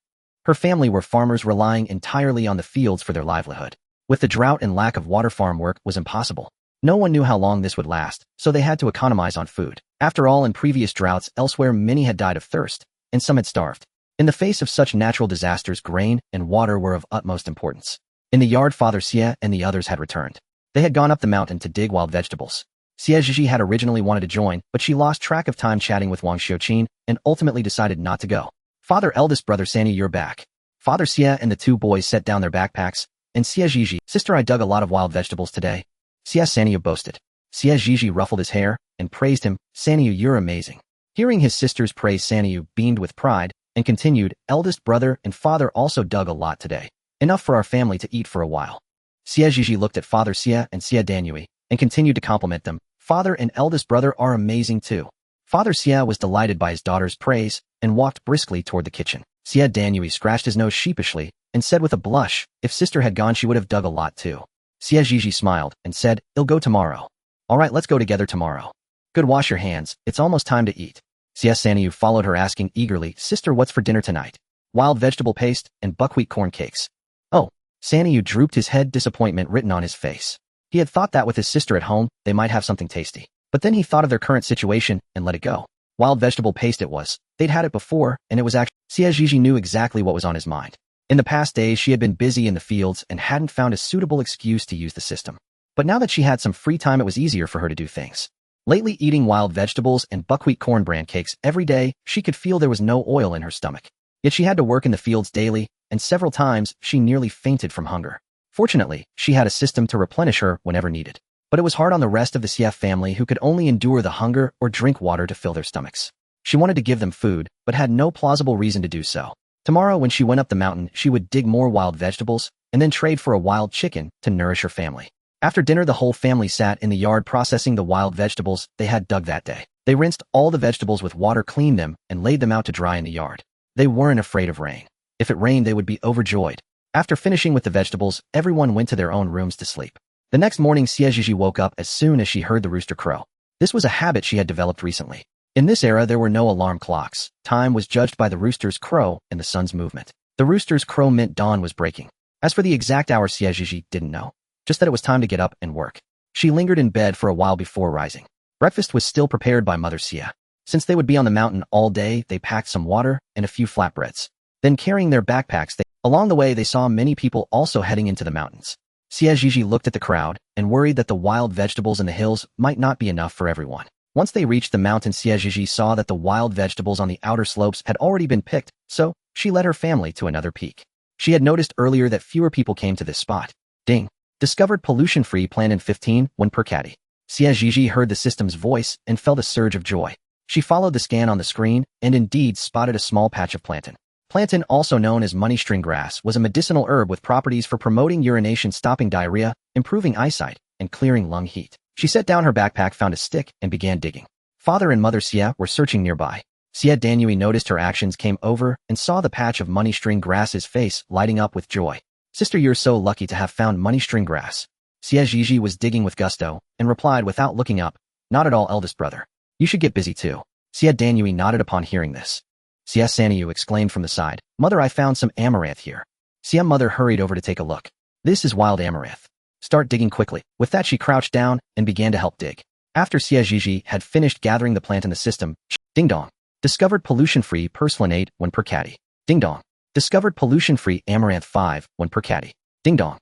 Her family were farmers relying entirely on the fields for their livelihood. With the drought and lack of water, farm work was impossible. No one knew how long this would last, so they had to economize on food. After all, in previous droughts elsewhere, many had died of thirst, and some had starved. In the face of such natural disasters, grain and water were of utmost importance. In the yard, Father Xie and the others had returned. They had gone up the mountain to dig wild vegetables. Xie Zhizhi had originally wanted to join, but she lost track of time chatting with Wang Xiaoqin and ultimately decided not to go. Father, eldest brother Sanyu, you're back. Father Xie and the two boys set down their backpacks, and Xie Zhizhi, sister, I dug a lot of wild vegetables today. Xie Sanyu boasted. Xie Zhizhi ruffled his hair and praised him. Sanyu, you're amazing. Hearing his sister's praise, Sanyu beamed with pride and continued, eldest brother and father also dug a lot today. Enough for our family to eat for a while. Xie Zhizhi looked at Father Xie and Xie Danyui and continued to compliment them. Father and eldest brother are amazing too. Father Xie was delighted by his daughter's praise and walked briskly toward the kitchen. Xie Danyui scratched his nose sheepishly and said with a blush, if sister had gone, she would have dug a lot too. Xie Zhizhi smiled and said, I'll go tomorrow. All right, let's go together tomorrow. Good, wash your hands, it's almost time to eat. Xie Sanyu followed her, asking eagerly, sister, what's for dinner tonight? Wild vegetable paste and buckwheat corn cakes. Oh, Sanyu drooped his head, disappointment written on his face. He had thought that with his sister at home, they might have something tasty. But then he thought of their current situation and let it go. Wild vegetable paste it was. They'd had it before, and it was actually... Xie Zhizhi knew exactly what was on his mind. In the past days, she had been busy in the fields and hadn't found a suitable excuse to use the system. But now that she had some free time, it was easier for her to do things. Lately, eating wild vegetables and buckwheat corn bran cakes every day, she could feel there was no oil in her stomach. Yet she had to work in the fields daily, and several times she nearly fainted from hunger. Fortunately, she had a system to replenish her whenever needed. But it was hard on the rest of the Xie family who could only endure the hunger or drink water to fill their stomachs. She wanted to give them food, but had no plausible reason to do so. Tomorrow, when she went up the mountain, she would dig more wild vegetables and then trade for a wild chicken to nourish her family. After dinner, the whole family sat in the yard processing the wild vegetables they had dug that day. They rinsed all the vegetables with water, cleaned them, and laid them out to dry in the yard. They weren't afraid of rain. If it rained, they would be overjoyed. After finishing with the vegetables, everyone went to their own rooms to sleep. The next morning, Xie Zhizhi woke up as soon as she heard the rooster crow. This was a habit she had developed recently. In this era, there were no alarm clocks. Time was judged by the rooster's crow and the sun's movement. The rooster's crow meant dawn was breaking. As for the exact hour, Xie Zhizhi didn't know, just that it was time to get up and work. She lingered in bed for a while before rising. Breakfast was still prepared by Mother Xie. Since they would be on the mountain all day, they packed some water and a few flatbreads. Then, carrying their backpacks, along the way they saw many people also heading into the mountains. Xie Zhizhi looked at the crowd and worried that the wild vegetables in the hills might not be enough for everyone. Once they reached the mountain, Xie Zhizhi saw that the wild vegetables on the outer slopes had already been picked, so she led her family to another peak. She had noticed earlier that fewer people came to this spot. Ding! Discovered pollution-free plant in 15 1 per caddy. Xie Zhizhi heard the system's voice and felt a surge of joy. She followed the scan on the screen and indeed spotted a small patch of plantain. Plantain, also known as money string grass, was a medicinal herb with properties for promoting urination, stopping diarrhea, improving eyesight, and clearing lung heat. She set down her backpack, found a stick, and began digging. Father and Mother Xie were searching nearby. Xie Danui noticed her actions, came over, and saw the patch of money string grass's face lighting up with joy. Sister, you're so lucky to have found money string grass. Xie Zhizhi was digging with gusto, and replied without looking up, not at all, eldest brother. You should get busy too. Xie Danui nodded upon hearing this. Xie Saniu exclaimed from the side, Mother, I found some amaranth here. Xie Mother hurried over to take a look. This is wild amaranth. Start digging quickly. With that, she crouched down and began to help dig. After Xie Zhizhi had finished gathering the plant in the system, ding dong. Discovered pollution-free perslinate 1 per caddy. Ding dong. Discovered pollution-free amaranth 5 1 per caddy. Ding dong.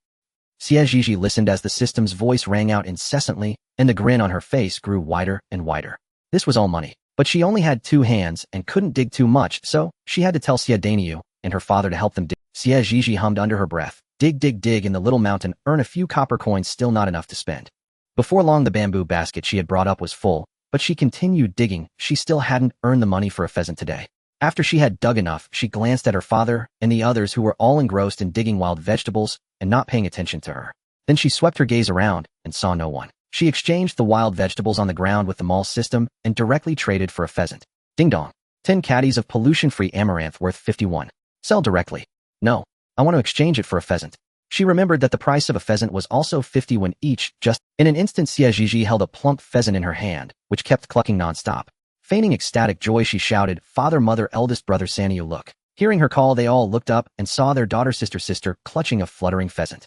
Xie Zhizhi listened as the system's voice rang out incessantly, and the grin on her face grew wider and wider. This was all money. But she only had 2 hands and couldn't dig too much, so she had to tell Xie Danui and her father to help them dig. Xie Zhizhi hummed under her breath, dig, dig, dig in the little mountain, earn a few copper coins, still not enough to spend. Before long, the bamboo basket she had brought up was full, but she continued digging. She still hadn't earned the money for a pheasant today. After she had dug enough, she glanced at her father and the others who were all engrossed in digging wild vegetables and not paying attention to her. Then she swept her gaze around and saw no one. She exchanged the wild vegetables on the ground with the mall system and directly traded for a pheasant. Ding dong. 10 caddies of pollution-free amaranth worth 51. Sell directly. No, I want to exchange it for a pheasant. She remembered that the price of a pheasant was also 51 each. Just in an instant, Xie Zhizhi held a plump pheasant in her hand, which kept clucking non-stop. Feigning ecstatic joy, she shouted, Father, Mother, eldest brother Saniu, look. Hearing her call, they all looked up and saw their daughter sister clutching a fluttering pheasant.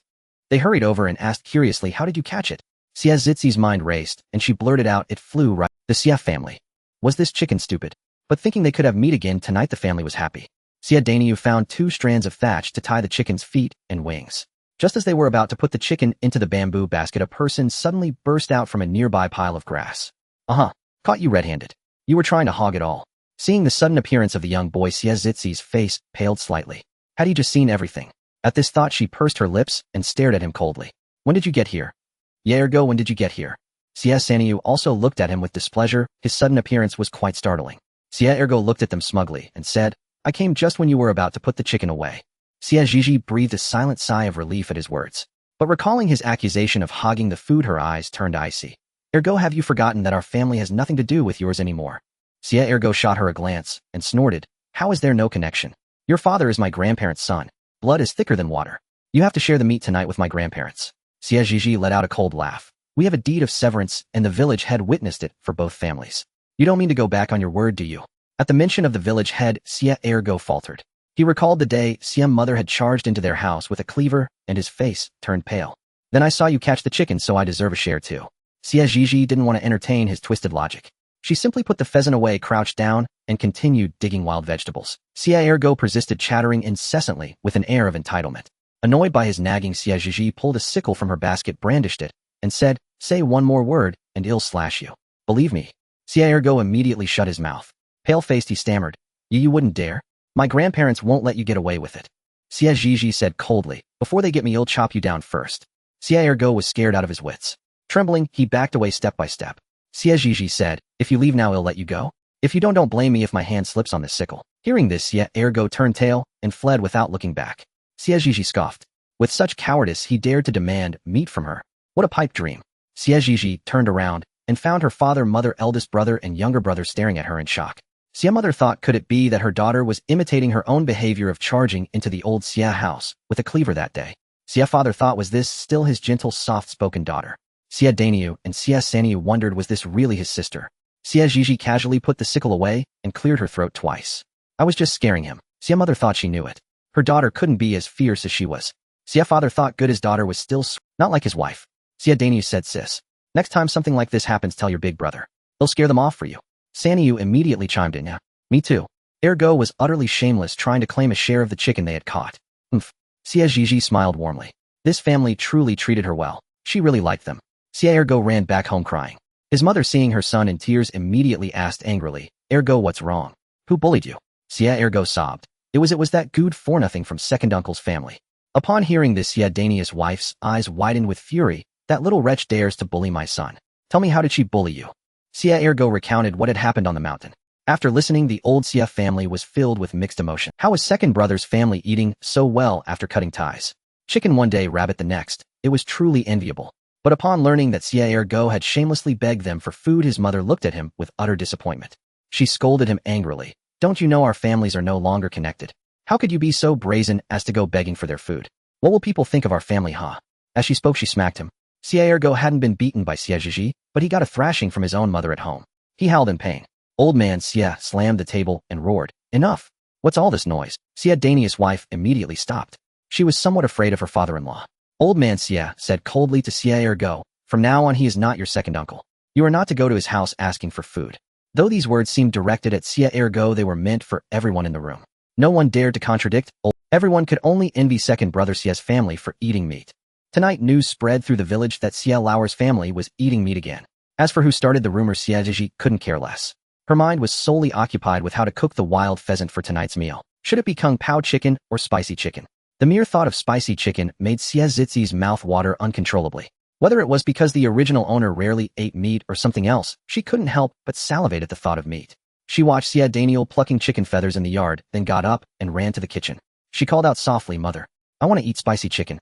They hurried over and asked curiously, how did you catch it? Xie Zhizi's mind raced, and she blurted out, it flew right. The Xie family. Was this chicken stupid? But thinking they could have meat again tonight, the family was happy. Xie Danui found 2 strands of thatch to tie the chicken's feet and wings. Just as they were about to put the chicken into the bamboo basket, a person suddenly burst out from a nearby pile of grass. Caught you red-handed. You were trying to hog it all. Seeing the sudden appearance of the young boy, Xie Zhizi's face paled slightly. Had he just seen everything? At this thought, she pursed her lips and stared at him coldly. When did you get here? Ergo, when did you get here? Xie Saniu also looked at him with displeasure. His sudden appearance was quite startling. Xie Ergo looked at them smugly and said, I came just when you were about to put the chicken away. Xie Zhizhi breathed a silent sigh of relief at his words. But recalling his accusation of hogging the food, her eyes turned icy. Ergo, have you forgotten that our family has nothing to do with yours anymore? Xie Ergo shot her a glance and snorted, how is there no connection? Your father is my grandparent's son. Blood is thicker than water. You have to share the meat tonight with my grandparents. Xie Zhizhi let out a cold laugh. We have a deed of severance, and the village head witnessed it for both families. You don't mean to go back on your word, do you? At the mention of the village head, Xie Ergo faltered. He recalled the day Xie Mother had charged into their house with a cleaver, and his face turned pale. Then I saw you catch the chicken, so I deserve a share too. Xie Zhizhi didn't want to entertain his twisted logic. She simply put the pheasant away, crouched down, and continued digging wild vegetables. Xie Ergo persisted, chattering incessantly with an air of entitlement. Annoyed by his nagging, Xie Zhizhi pulled a sickle from her basket, brandished it, and said, say one more word, and I'll slash you. Believe me. Xie Ergo immediately shut his mouth. Pale-faced, he stammered, You wouldn't dare? My grandparents won't let you get away with it. Xie Zhizhi said coldly, Before they get me, I'll chop you down first. Xie Ergo was scared out of his wits. Trembling, he backed away step by step. Xie Zhizhi said, "If you leave now, I'll let you go. If you don't blame me if my hand slips on this sickle." Hearing this, Xie Ergo turned tail and fled without looking back. Xie Zhizhi scoffed. With such cowardice, he dared to demand meat from her. What a pipe dream. Xie Zhizhi turned around and found her father, mother, eldest brother, and younger brother staring at her in shock. Xie mother thought, could it be that her daughter was imitating her own behavior of charging into the old Xie house with a cleaver that day? Xie father thought, was this still his gentle, soft-spoken daughter? Xie Daniu and Xie Saniu wondered, was this really his sister? Xie Zhizhi casually put the sickle away and cleared her throat twice. I was just scaring him. Xie mother thought she knew it. Her daughter couldn't be as fierce as she was. Xie father thought, good, his daughter was still not like his wife. Xie Daniu said, sis, next time something like this happens, tell your big brother. He'll scare them off for you. Saniu immediately chimed in, yeah, me too. Ergo was utterly shameless, trying to claim a share of the chicken they had caught. Xie Zhizhi smiled warmly. This family truly treated her well. She really liked them. Xie Ergo ran back home crying. His mother, seeing her son in tears, immediately asked angrily, Ergo, what's wrong? Who bullied you? Xie Ergo sobbed. It was that good for nothing from second uncle's family. Upon hearing this, Xie Dania's wife's eyes widened with fury. That little wretch dares to bully my son. Tell me, how did she bully you? Xie Ergo recounted what had happened on the mountain. After listening, the old Xie family was filled with mixed emotion. How was second brother's family eating so well after cutting ties? Chicken one day, rabbit the next. It was truly enviable. But upon learning that Xie Ergo had shamelessly begged them for food, his mother looked at him with utter disappointment. She scolded him angrily. Don't you know our families are no longer connected? How could you be so brazen as to go begging for their food? What will people think of our family, huh? As she spoke, she smacked him. Xie Ergo hadn't been beaten by Xie Zhizhi, but he got a thrashing from his own mother at home. He howled in pain. Old man Xie slammed the table and roared, enough! What's all this noise? Xie Dania's wife immediately stopped. She was somewhat afraid of her father-in-law. Old man Xie said coldly to Xie Ergo, from now on he is not your second uncle. You are not to go to his house asking for food. Though these words seemed directed at Xie Ergo, they were meant for everyone in the room. No one dared to contradict. Everyone could only envy second brother Xie's family for eating meat. Tonight, news spread through the village that Xie Lauer's family was eating meat again. As for who started the rumor, Xie Zhizhi couldn't care less. Her mind was solely occupied with how to cook the wild pheasant for tonight's meal. Should it be kung pao chicken or spicy chicken? The mere thought of spicy chicken made Xie Zhizhi's mouth water uncontrollably. Whether it was because the original owner rarely ate meat or something else, she couldn't help but salivate at the thought of meat. She watched Xie Daniel plucking chicken feathers in the yard, then got up and ran to the kitchen. She called out softly, Mother, I want to eat spicy chicken.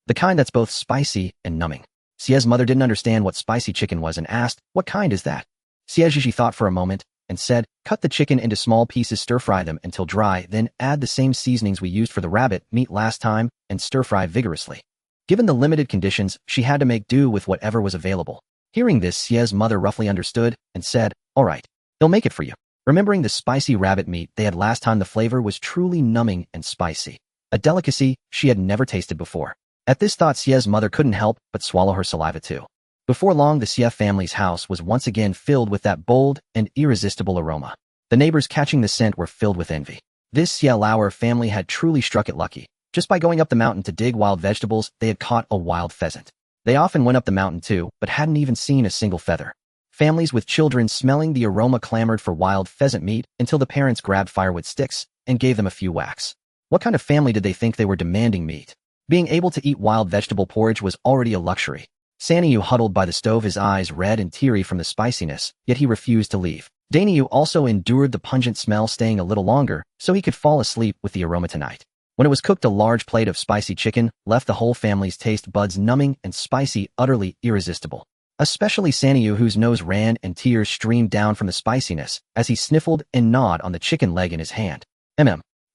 The kind that's both spicy and numbing. Xie's mother didn't understand what spicy chicken was and asked, what kind is that? Xie Zhizhi thought for a moment and said, cut the chicken into small pieces, stir-fry them until dry, then add the same seasonings we used for the rabbit meat last time and stir-fry vigorously. Given the limited conditions, she had to make do with whatever was available. Hearing this, Xie's mother roughly understood and said, all right, they'll make it for you. Remembering the spicy rabbit meat they had last time, the flavor was truly numbing and spicy. A delicacy she had never tasted before. At this thought, Xie's mother couldn't help but swallow her saliva too. Before long, the Xie family's house was once again filled with that bold and irresistible aroma. The neighbors, catching the scent, were filled with envy. This Xie Lauer family had truly struck it lucky. Just by going up the mountain to dig wild vegetables, they had caught a wild pheasant. They often went up the mountain too, but hadn't even seen a single feather. Families with children smelling the aroma clamored for wild pheasant meat until the parents grabbed firewood sticks and gave them a few whacks. What kind of family did they think they were demanding meat? Being able to eat wild vegetable porridge was already a luxury. Saniu huddled by the stove, his eyes red and teary from the spiciness, yet he refused to leave. Daniu also endured the pungent smell, staying a little longer so he could fall asleep with the aroma tonight. When it was cooked, a large plate of spicy chicken left the whole family's taste buds numbing and spicy, utterly irresistible. Especially Saniu, whose nose ran and tears streamed down from the spiciness as he sniffled and gnawed on the chicken leg in his hand.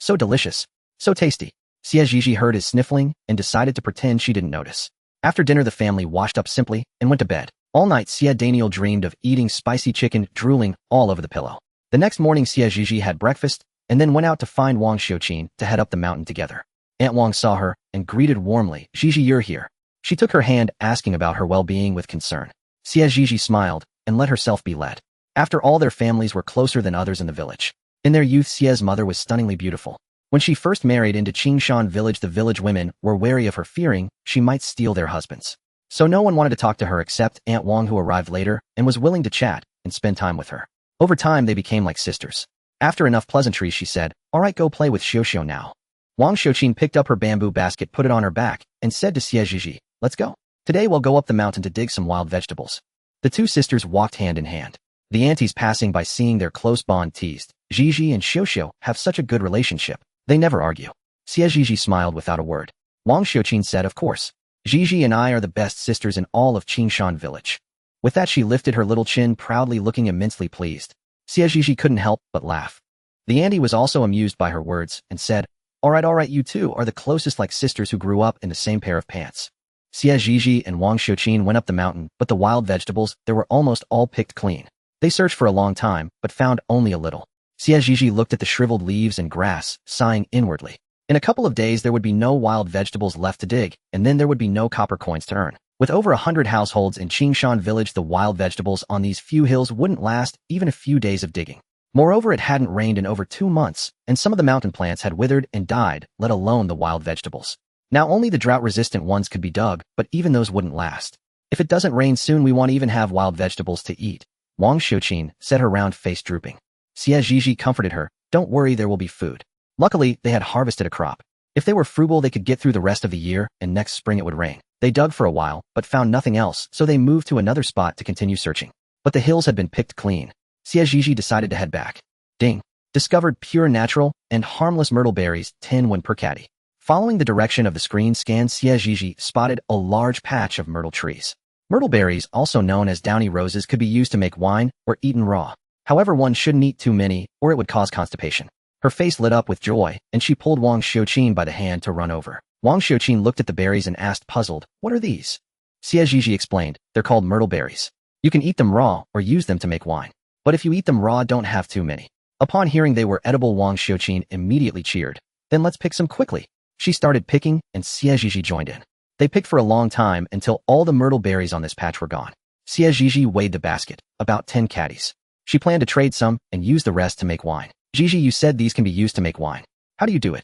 So delicious. So tasty. Xie Zhizhi heard his sniffling and decided to pretend she didn't notice. After dinner, the family washed up simply and went to bed. All night, Xie Daniel dreamed of eating spicy chicken, drooling all over the pillow. The next morning, Xie Zhizhi had breakfast and then went out to find Wang Xiuqin to head up the mountain together. Aunt Wang saw her and greeted warmly, Zhizhi, you're here. She took her hand, asking about her well-being with concern. Xie Zhizhi smiled and let herself be led. After all, their families were closer than others in the village. In their youth, Xie's mother was stunningly beautiful. When she first married into Qingshan village, the village women were wary of her, fearing she might steal their husbands. So no one wanted to talk to her except Aunt Wang, who arrived later and was willing to chat and spend time with her. Over time, they became like sisters. After enough pleasantries, she said, all right, go play with Xiuxiu now. Wang Xiuqin picked up her bamboo basket, put it on her back, and said to Xie Zhizhi, let's go. Today we'll go up the mountain to dig some wild vegetables. The two sisters walked hand in hand. The aunties passing by seeing their close bond teased. Zhizhi and Xiuxiu have such a good relationship. They never argue. Xie Zhizhi smiled without a word. Wang Xiuqin said, of course. Zhizhi and I are the best sisters in all of Qingshan village. With that she lifted her little chin proudly, looking immensely pleased. Xie Zhizhi couldn't help but laugh. The auntie was also amused by her words and said, all right, you two are the closest like sisters who grew up in the same pair of pants. Xie Zhizhi and Wang Xiuqin went up the mountain, but the wild vegetables there were almost all picked clean. They searched for a long time, but found only a little. Xie Zhizhi looked at the shriveled leaves and grass, sighing inwardly. In a couple of days there would be no wild vegetables left to dig, and then there would be no copper coins to earn. With over 100 households in Qingshan village, the wild vegetables on these few hills wouldn't last even a few days of digging. Moreover, it hadn't rained in over 2 months, and some of the mountain plants had withered and died, let alone the wild vegetables. Now only the drought-resistant ones could be dug, but even those wouldn't last. If it doesn't rain soon, we won't even have wild vegetables to eat. Wang Xiuqin said, her round face drooping. Xie Zhizhi comforted her, don't worry, there will be food. Luckily, they had harvested a crop. If they were frugal, they could get through the rest of the year, and next spring it would rain. They dug for a while, but found nothing else, so they moved to another spot to continue searching. But the hills had been picked clean. Xie Zhizhi decided to head back. Ding. Discovered pure natural and harmless myrtle berries, 10 won per caddy. Following the direction of the screen scan, Xie Zhizhi spotted a large patch of myrtle trees. Myrtle berries, also known as downy roses, could be used to make wine or eaten raw. However, one shouldn't eat too many, or it would cause constipation. Her face lit up with joy, and she pulled Wang Xiuqin by the hand to run over. Wang Xiuqin looked at the berries and asked, puzzled, what are these? Xie Zhizhi explained, they're called myrtle berries. You can eat them raw or use them to make wine. But if you eat them raw, don't have too many. Upon hearing they were edible, Wang Xiuqin immediately cheered. Then let's pick some quickly. She started picking, and Xie Zhizhi joined in. They picked for a long time until all the myrtle berries on this patch were gone. Xie Zhizhi weighed the basket, about 10 caddies. She planned to trade some and use the rest to make wine. Zhizhi, you said these can be used to make wine. How do you do it?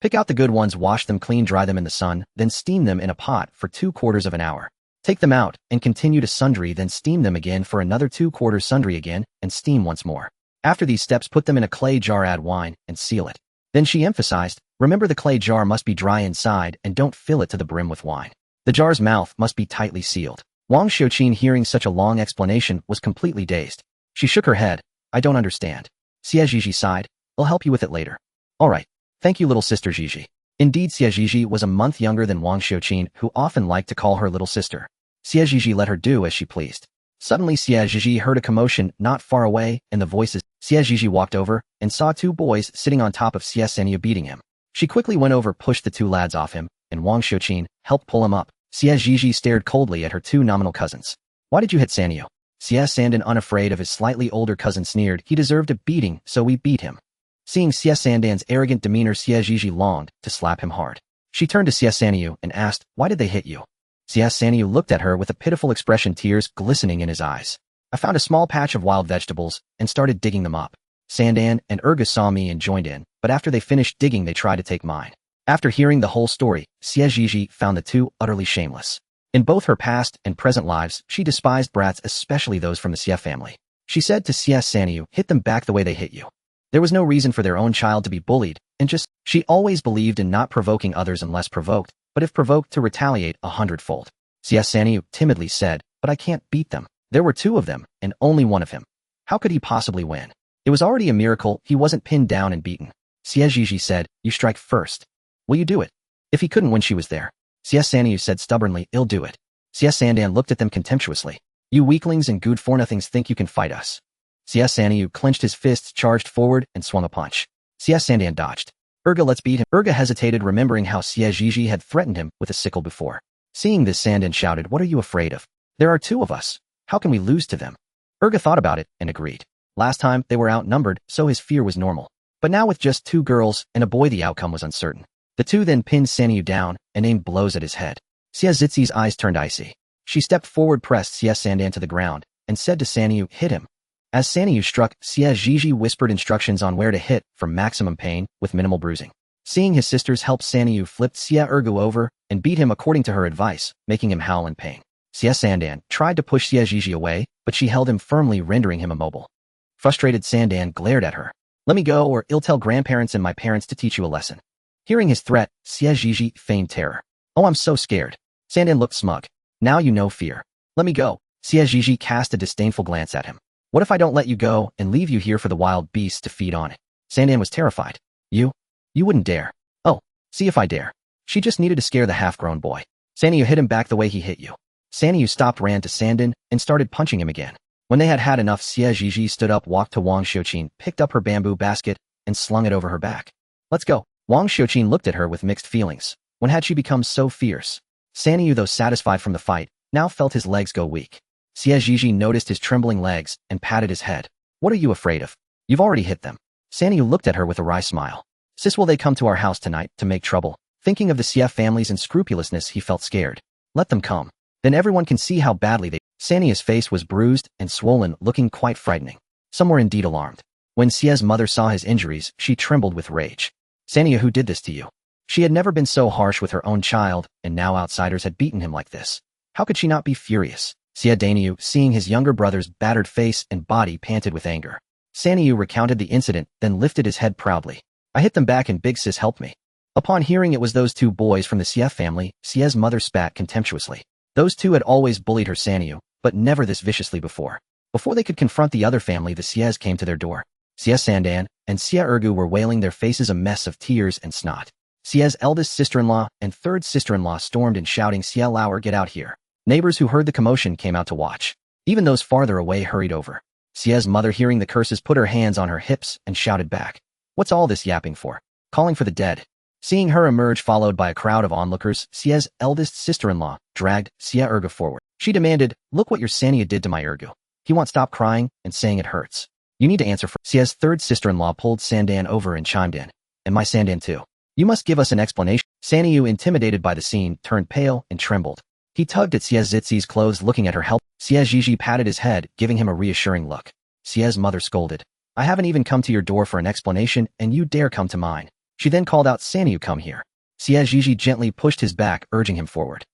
Pick out the good ones, wash them clean, dry them in the sun, then steam them in a pot for 3/4 of an hour. Take them out and continue to sundry, then steam them again for another 3/4, sundry again, and steam once more. After these steps, put them in a clay jar, add wine, and seal it. Then she emphasized, remember the clay jar must be dry inside and don't fill it to the brim with wine. The jar's mouth must be tightly sealed. Wang Xiuqin, hearing such a long explanation, was completely dazed. She shook her head. I don't understand. Xie Zhizhi sighed. I'll help you with it later. All right. Thank you, little sister Zhizhi. Indeed, Xie Zhizhi was a month younger than Wang Xiuqin, who often liked to call her little sister. Xie Zhizhi let her do as she pleased. Suddenly, Xie Zhizhi heard a commotion not far away, and the voices. Xie Zhizhi walked over and saw 2 boys sitting on top of Xie Sanyu beating him. She quickly went over, pushed the 2 lads off him, and Wang Xiuqin helped pull him up. Xie Zhizhi stared coldly at her 2 nominal cousins. Why did you hit Sanyu? Xie Sandan, unafraid of his slightly older cousin, sneered. He deserved a beating, so we beat him. Seeing Xie Sandan's arrogant demeanor, Xie Zhizhi longed to slap him hard. She turned to Xie Sanyu and asked, why did they hit you? Xie Sanyu looked at her with a pitiful expression, tears glistening in his eyes. I found a small patch of wild vegetables and started digging them up. Sandan and Urga saw me and joined in, but after they finished digging, they tried to take mine. After hearing the whole story, Xie Zhizhi found the 2 utterly shameless. In both her past and present lives, she despised brats, especially those from the Xie family. She said to Xie Sanyu, hit them back the way they hit you. There was no reason for their own child to be bullied, and she always believed in not provoking others unless provoked, but if provoked, to retaliate 100-fold. Xie Sanyu timidly said, but I can't beat them. There were 2 of them, and only one of him. How could he possibly win? It was already a miracle he wasn't pinned down and beaten. Xie Zhizhi said, you strike first. Will you do it? If he couldn't when she was there. Xie Sanyu said stubbornly, I'll do it. Xie Sandan looked at them contemptuously. You weaklings and good-for-nothings think you can fight us. Xie Sanyu clenched his fists, charged forward, and swung a punch. Xie Sandan dodged. Urga, let's beat him. Urga hesitated, remembering how Xie Zhizhi had threatened him with a sickle before. Seeing this, Sandan shouted, what are you afraid of? There are 2 of us. How can we lose to them? Urga thought about it and agreed. Last time, they were outnumbered, so his fear was normal. But now with just 2 girls and a boy, the outcome was uncertain. The 2 then pinned Sanyu down and aimed blows at his head. Xie Zhizi's eyes turned icy. She stepped forward, pressed Xie Sandan to the ground, and said to Sanyu, hit him. As Sanyu struck, Xie Zhizhi whispered instructions on where to hit for maximum pain with minimal bruising. Seeing his sisters help, Sanyu flipped Xie Urgu over and beat him according to her advice, making him howl in pain. Xie Sandan tried to push Xie Zhizhi away, but she held him firmly, rendering him immobile. Frustrated, Sandan glared at her. Let me go, or I'll tell grandparents and my parents to teach you a lesson. Hearing his threat, Xie Zhizhi feigned terror. Oh, I'm so scared. Sandan looked smug. Now you know fear. Let me go. Xie Zhizhi cast a disdainful glance at him. What if I don't let you go and leave you here for the wild beasts to feed on it? Sandan was terrified. You wouldn't dare. Oh, see if I dare. She just needed to scare the half-grown boy. Sanyu hit him back the way he hit you. Sanyu stopped, ran to Sandan, and started punching him again. When they had had enough, Xie Zhizhi stood up, walked to Wang Xiuqin, picked up her bamboo basket, and slung it over her back. Let's go. Wang Xiuqin looked at her with mixed feelings. When had she become so fierce? Sanyu, though satisfied from the fight, now felt his legs go weak. Xie Zhizhi noticed his trembling legs and patted his head. What are you afraid of? You've already hit them. Sanyu looked at her with a wry smile. Sis, will they come to our house tonight to make trouble? Thinking of the Xie family's unscrupulousness, he felt scared. Let them come. Then everyone can see how badly they... Sania's face was bruised and swollen, looking quite frightening. Some were indeed alarmed. When Xie's mother saw his injuries, she trembled with rage. Sania, who did this to you? She had never been so harsh with her own child, and now outsiders had beaten him like this. How could she not be furious? Xie Daniu, seeing his younger brother's battered face and body, panted with anger. Saniu recounted the incident, then lifted his head proudly. I hit them back and Big Sis helped me. Upon hearing it was those two boys from the Xie family, Xie's mother spat contemptuously. Those two had always bullied her Saniu, but never this viciously before. Before they could confront the other family, the Xies came to their door. Xie Sandan and Xie Ergu were wailing, their faces a mess of tears and snot. Xie's eldest sister-in-law and third sister-in-law stormed in, shouting, Xie Lauer, get out here. Neighbors who heard the commotion came out to watch. Even those farther away hurried over. Xie's mother, hearing the curses, put her hands on her hips and shouted back. What's all this yapping for? Calling for the dead. Seeing her emerge followed by a crowd of onlookers, Xie's eldest sister-in-law dragged Xie Ergu forward. She demanded, look what your Sania did to my Ergu. He won't stop crying and saying it hurts. You need to answer for... Xie's third sister-in-law pulled Sandan over and chimed in. And my Sandan too. You must give us an explanation. Saniu, intimidated by the scene, turned pale and trembled. He tugged at Xie Zhizi's clothes, looking at her help. Xie Zhizhi patted his head, giving him a reassuring look. Xie's mother scolded. I haven't even come to your door for an explanation, and you dare come to mine. She then called out, Saniu, come here. Xie Zhizhi gently pushed his back, urging him forward.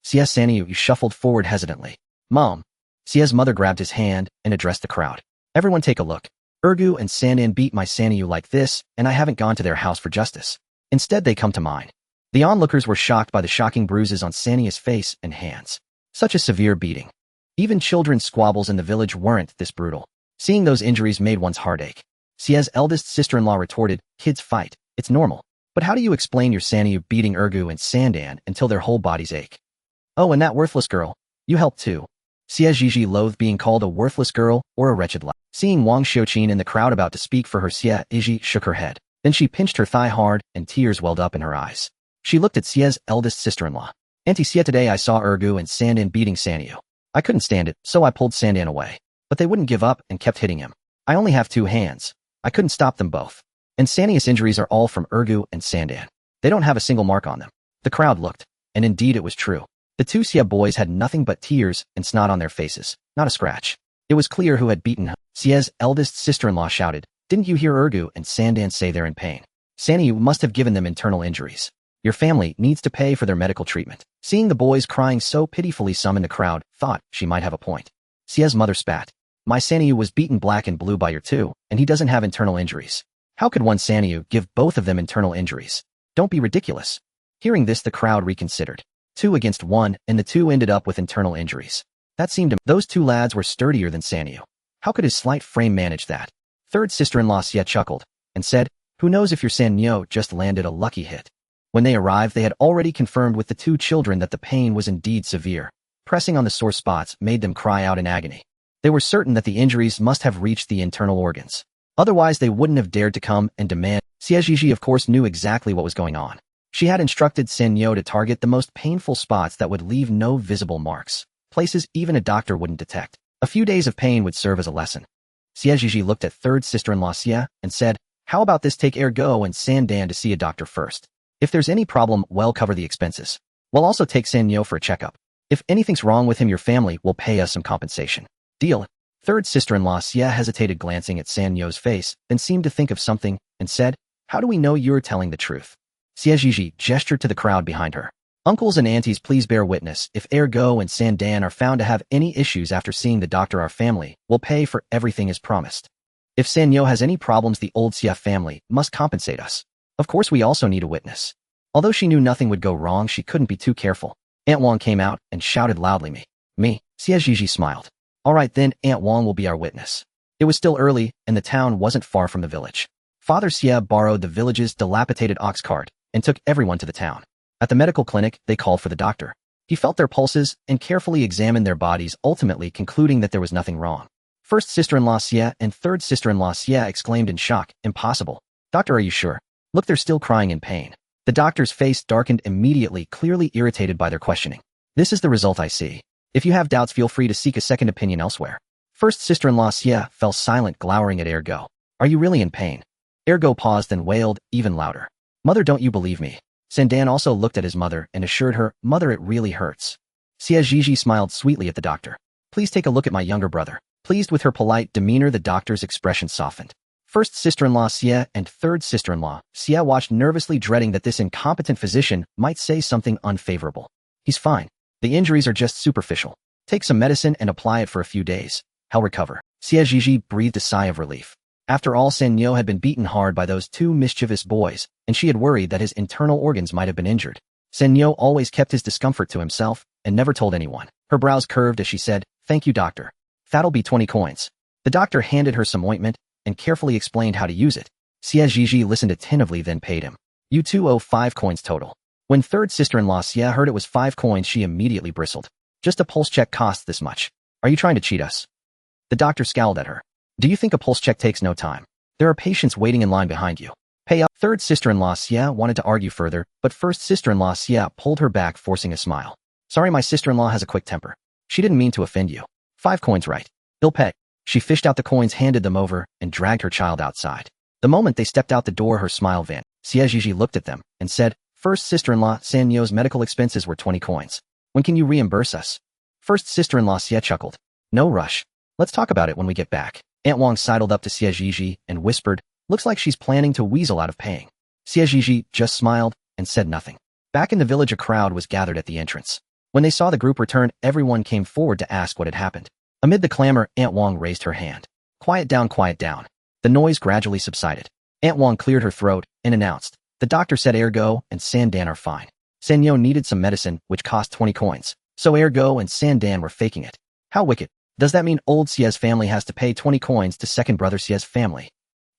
Xie Saniu shuffled forward hesitantly. Mom. Xie's mother grabbed his hand and addressed the crowd. Everyone take a look. Ergu and Sandan beat my Saniu like this, and I haven't gone to their house for justice. Instead, they come to mine. The onlookers were shocked by the shocking bruises on Sania's face and hands. Such a severe beating. Even children's squabbles in the village weren't this brutal. Seeing those injuries made one's heart ache. Xie's eldest sister-in-law retorted, kids fight. It's normal. But how do you explain your Saniu beating Ergu and Sandan until their whole bodies ache? Oh, and that worthless girl. You helped too. Xie Zhizhi loathed being called a worthless girl or a wretched lie. Seeing Wang Xiuqin in the crowd about to speak for her, Xie Zhizhi shook her head. Then she pinched her thigh hard, and tears welled up in her eyes. She looked at Xie's eldest sister-in-law. Auntie Xie, today I saw Ergu and Sandan beating Saniu. I couldn't stand it, so I pulled Sandan away. But they wouldn't give up and kept hitting him. I only have 2 hands. I couldn't stop them both. And Sania's injuries are all from Ergu and Sandan. They don't have a single mark on them. The crowd looked, and indeed it was true. The 2 Xie boys had nothing but tears and snot on their faces, not a scratch. It was clear who had beaten him. Xie's eldest sister-in-law shouted, didn't you hear Ergu and Sandan say they're in pain? Saniu must have given them internal injuries. Your family needs to pay for their medical treatment. Seeing the boys crying so pitifully, some in the crowd thought she might have a point. Xie's mother spat. My Saniu was beaten black and blue by your 2, and he doesn't have internal injuries. How could one Saniu give both of them internal injuries? Don't be ridiculous. Hearing this, the crowd reconsidered. 2 against 1, and the 2 ended up with internal injuries. That seemed to... Those 2 lads were sturdier than Saniu. How could his slight frame manage that? Third sister-in-law Xie chuckled and said, who knows if your Sanyo just landed a lucky hit. When they arrived, they had already confirmed with the 2 children that the pain was indeed severe. Pressing on the sore spots made them cry out in agony. They were certain that the injuries must have reached the internal organs. Otherwise, they wouldn't have dared to come and demand. Xie Zhizhi, of course, knew exactly what was going on. She had instructed Sanyo to target the most painful spots that would leave no visible marks, places even a doctor wouldn't detect. A few days of pain would serve as a lesson. Xie Zhizhi looked at third sister-in-law Xie and said, how about this, take Ergo and Sandan to see a doctor first. If there's any problem, we'll cover the expenses. We'll also take Sanyo for a checkup. If anything's wrong with him, your family will pay us some compensation. Deal. Third sister-in-law Xie hesitated, glancing at Sanyo's face, then seemed to think of something and said, how do we know you're telling the truth? Xie Zhizhi gestured to the crowd behind her. Uncles and aunties, please bear witness. If Ergo and Sandan are found to have any issues after seeing the doctor, our family will pay for everything as promised. If Sanyo has any problems, the old Xie family must compensate us. Of course, we also need a witness. Although she knew nothing would go wrong, she couldn't be too careful. Aunt Wang came out and shouted loudly, Me. Xie Zhizhi smiled. All right then, Aunt Wang will be our witness. It was still early, and the town wasn't far from the village. Father Xie borrowed the village's dilapidated ox cart and took everyone to the town. At the medical clinic, they called for the doctor. He felt their pulses and carefully examined their bodies, ultimately concluding that there was nothing wrong. First sister-in-law Xie and third sister-in-law Xie exclaimed in shock, Impossible. Doctor, are you sure? Look, they're still crying in pain. The doctor's face darkened immediately, clearly irritated by their questioning. This is the result I see. If you have doubts, feel free to seek a second opinion elsewhere. First sister-in-law Xie fell silent, glowering at Ergo. Are you really in pain? Ergo paused and wailed, even louder. Mother, don't you believe me? Sandan also looked at his mother and assured her, Mother, it really hurts. Xie Zhizhi smiled sweetly at the doctor. Please take a look at my younger brother. Pleased with her polite demeanor, the doctor's expression softened. First sister-in-law Xie and third sister-in-law Xie watched nervously, dreading that this incompetent physician might say something unfavorable. He's fine. The injuries are just superficial. Take some medicine and apply it for a few days. He'll recover. Xie Zhizhi breathed a sigh of relief. After all, Sanyo had been beaten hard by those two mischievous boys, and she had worried that his internal organs might have been injured. Sanyo always kept his discomfort to himself and never told anyone. Her brows curved as she said, Thank you, doctor. That'll be 20 coins. The doctor handed her some ointment and carefully explained how to use it. Xie Zhizhi listened attentively, then paid him. You two owe 5 coins total. When third sister-in-law Xie heard it was 5 coins, she immediately bristled. Just a pulse check costs this much. Are you trying to cheat us? The doctor scowled at her. Do you think a pulse check takes no time? There are patients waiting in line behind you. Pay up. Third sister-in-law Xie wanted to argue further, but first sister-in-law Xie pulled her back, forcing a smile. Sorry, my sister-in-law has a quick temper. She didn't mean to offend you. 5 coins, right? He'll pay. She fished out the coins, handed them over, and dragged her child outside. The moment they stepped out the door, her smile vanished. Xie Zhizhi looked at them and said, First sister-in-law Sanyo's medical expenses were 20 coins. When can you reimburse us? First sister-in-law Xie chuckled. No rush. Let's talk about it when we get back. Aunt Wang sidled up to Xie Zhizhi and whispered, Looks like she's planning to weasel out of paying. Xie Zhizhi just smiled and said nothing. Back in the village, a crowd was gathered at the entrance. When they saw the group return, everyone came forward to ask what had happened. Amid the clamor, Aunt Wang raised her hand. Quiet down, quiet down. The noise gradually subsided. Aunt Wang cleared her throat and announced, The doctor said Ergo and Sandan are fine. Sanyo needed some medicine, which cost 20 coins. So Ergo and Sandan were faking it. How wicked. Does that mean old Xie's family has to pay 20 coins to second brother Xie's family?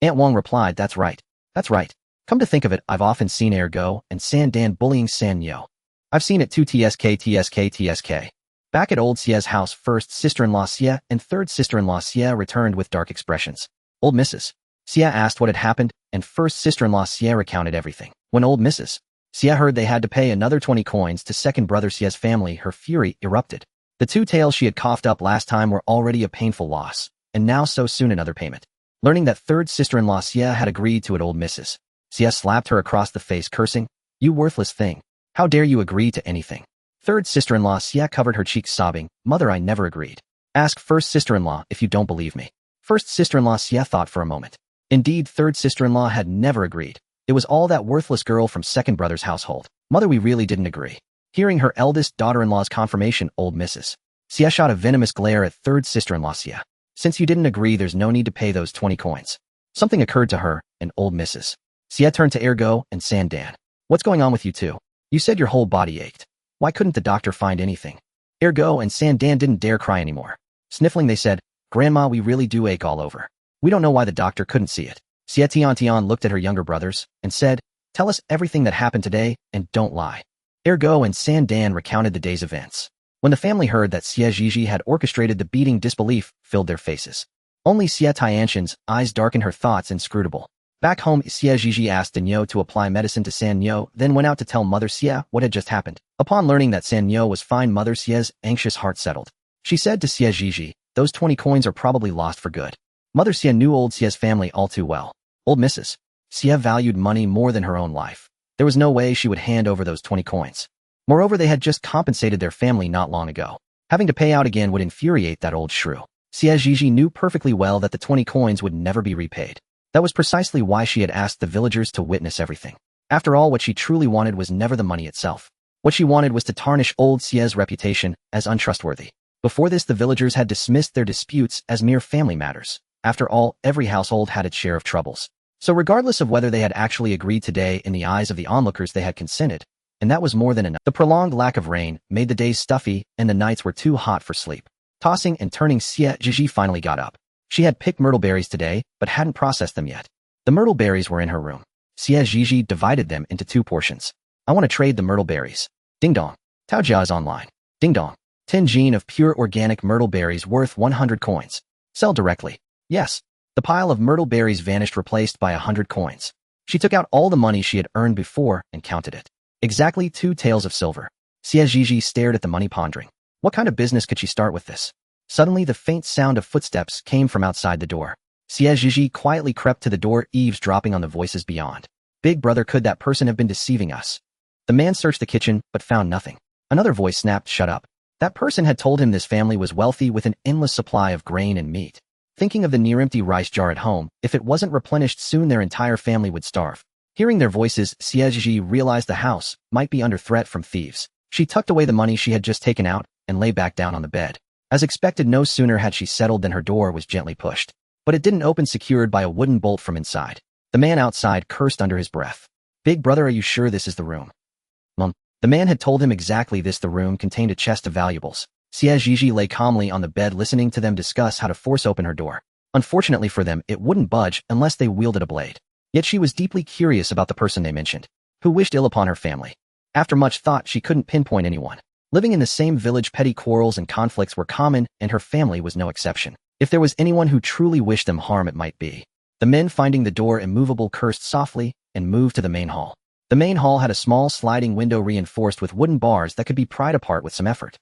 Aunt Wang replied, That's right. That's right. Come to think of it, I've often seen Ergo and Sandan bullying Sanyo. I've seen it too. TSK. Back at old Xie's house, first sister-in-law Xie and third sister-in-law Xie returned with dark expressions. Old Mrs. Xie asked what had happened, and first sister-in-law Xie recounted everything. When old Mrs. Xie heard they had to pay another 20 coins to second brother Xie's family, her fury erupted. The 2 tails she had coughed up last time were already a painful loss, and now so soon another payment. Learning that third sister-in-law Xie had agreed to it, old Mrs. Xie slapped her across the face, cursing, You worthless thing. How dare you agree to anything? Third sister-in-law Xie covered her cheeks, sobbing, Mother, I never agreed. Ask first sister-in-law if you don't believe me. First sister-in-law Xie thought for a moment. Indeed, third sister-in-law had never agreed. It was all that worthless girl from second brother's household. Mother, we really didn't agree. Hearing her eldest daughter-in-law's confirmation, old Mrs. Xie shot a venomous glare at third sister-in-law Xie. Since you didn't agree, there's no need to pay those 20 coins. Something occurred to her, and old Mrs. Xie turned to Ergo and Sandan. What's going on with you two? You said your whole body ached. Why couldn't the doctor find anything? Ergo and Sandan didn't dare cry anymore. Sniffling, they said, Grandma, we really do ache all over. We don't know why the doctor couldn't see it. Xie Tian looked at her younger brothers and said, Tell us everything that happened today and don't lie. Ergo and Sandan recounted the day's events. When the family heard that Xie Zhizhi had orchestrated the beating, disbelief filled their faces. Only Xie Tianxian's eyes darkened, her thoughts inscrutable. Back home, Xie Zhizhi asked Sanyo to apply medicine to Sanyo, then went out to tell Mother Xie what had just happened. Upon learning that Sanyo was fine, Mother Xie's anxious heart settled. She said to Xie Zhizhi, Those 20 coins are probably lost for good. Mother Xie knew old Xie's family all too well. Old Mrs. Xie valued money more than her own life. There was no way she would hand over those 20 coins. Moreover, they had just compensated their family not long ago. Having to pay out again would infuriate that old shrew. Xie Zhizhi knew perfectly well that the 20 coins would never be repaid. That was precisely why she had asked the villagers to witness everything. After all, what she truly wanted was never the money itself. What she wanted was to tarnish old Xie's reputation as untrustworthy. Before this, the villagers had dismissed their disputes as mere family matters. After all, every household had its share of troubles. So regardless of whether they had actually agreed today, in the eyes of the onlookers they had consented, and that was more than enough. The prolonged lack of rain made the days stuffy, and the nights were too hot for sleep. Tossing and turning, Xie Zhizhi finally got up. She had picked myrtle berries today, but hadn't processed them yet. The myrtle berries were in her room. Xie Zhizhi divided them into 2 portions. I want to trade the myrtle berries. Ding dong. Taojia is online. Ding dong. 10 gene of pure organic myrtle berries worth 100 coins. Sell directly. Yes. The pile of myrtle berries vanished, replaced by 100 coins. She took out all the money she had earned before and counted it. Exactly 2 taels of silver. Xie Zhizhi stared at the money, pondering. What kind of business could she start with this? Suddenly, the faint sound of footsteps came from outside the door. Xie Zhizhi quietly crept to the door, eavesdropping on the voices beyond. Big brother, could that person have been deceiving us? The man searched the kitchen, but found nothing. Another voice snapped, shut up. That person had told him this family was wealthy with an endless supply of grain and meat. Thinking of the near-empty rice jar at home, if it wasn't replenished soon their entire family would starve. Hearing their voices, Xie Zhizhi realized the house might be under threat from thieves. She tucked away the money she had just taken out and lay back down on the bed. As expected, no sooner had she settled than her door was gently pushed. But it didn't open, secured by a wooden bolt from inside. The man outside cursed under his breath. Big brother, are you sure this is the room? Mom. The man had told him exactly this. The room contained a chest of valuables. Xie Zhizhi lay calmly on the bed, listening to them discuss how to force open her door. Unfortunately for them, it wouldn't budge unless they wielded a blade. Yet she was deeply curious about the person they mentioned, who wished ill upon her family. After much thought, she couldn't pinpoint anyone. Living in the same village, petty quarrels and conflicts were common, and her family was no exception. If there was anyone who truly wished them harm, it might be. The men, finding the door immovable, cursed softly and moved to the main hall. The main hall had a small sliding window reinforced with wooden bars that could be pried apart with some effort.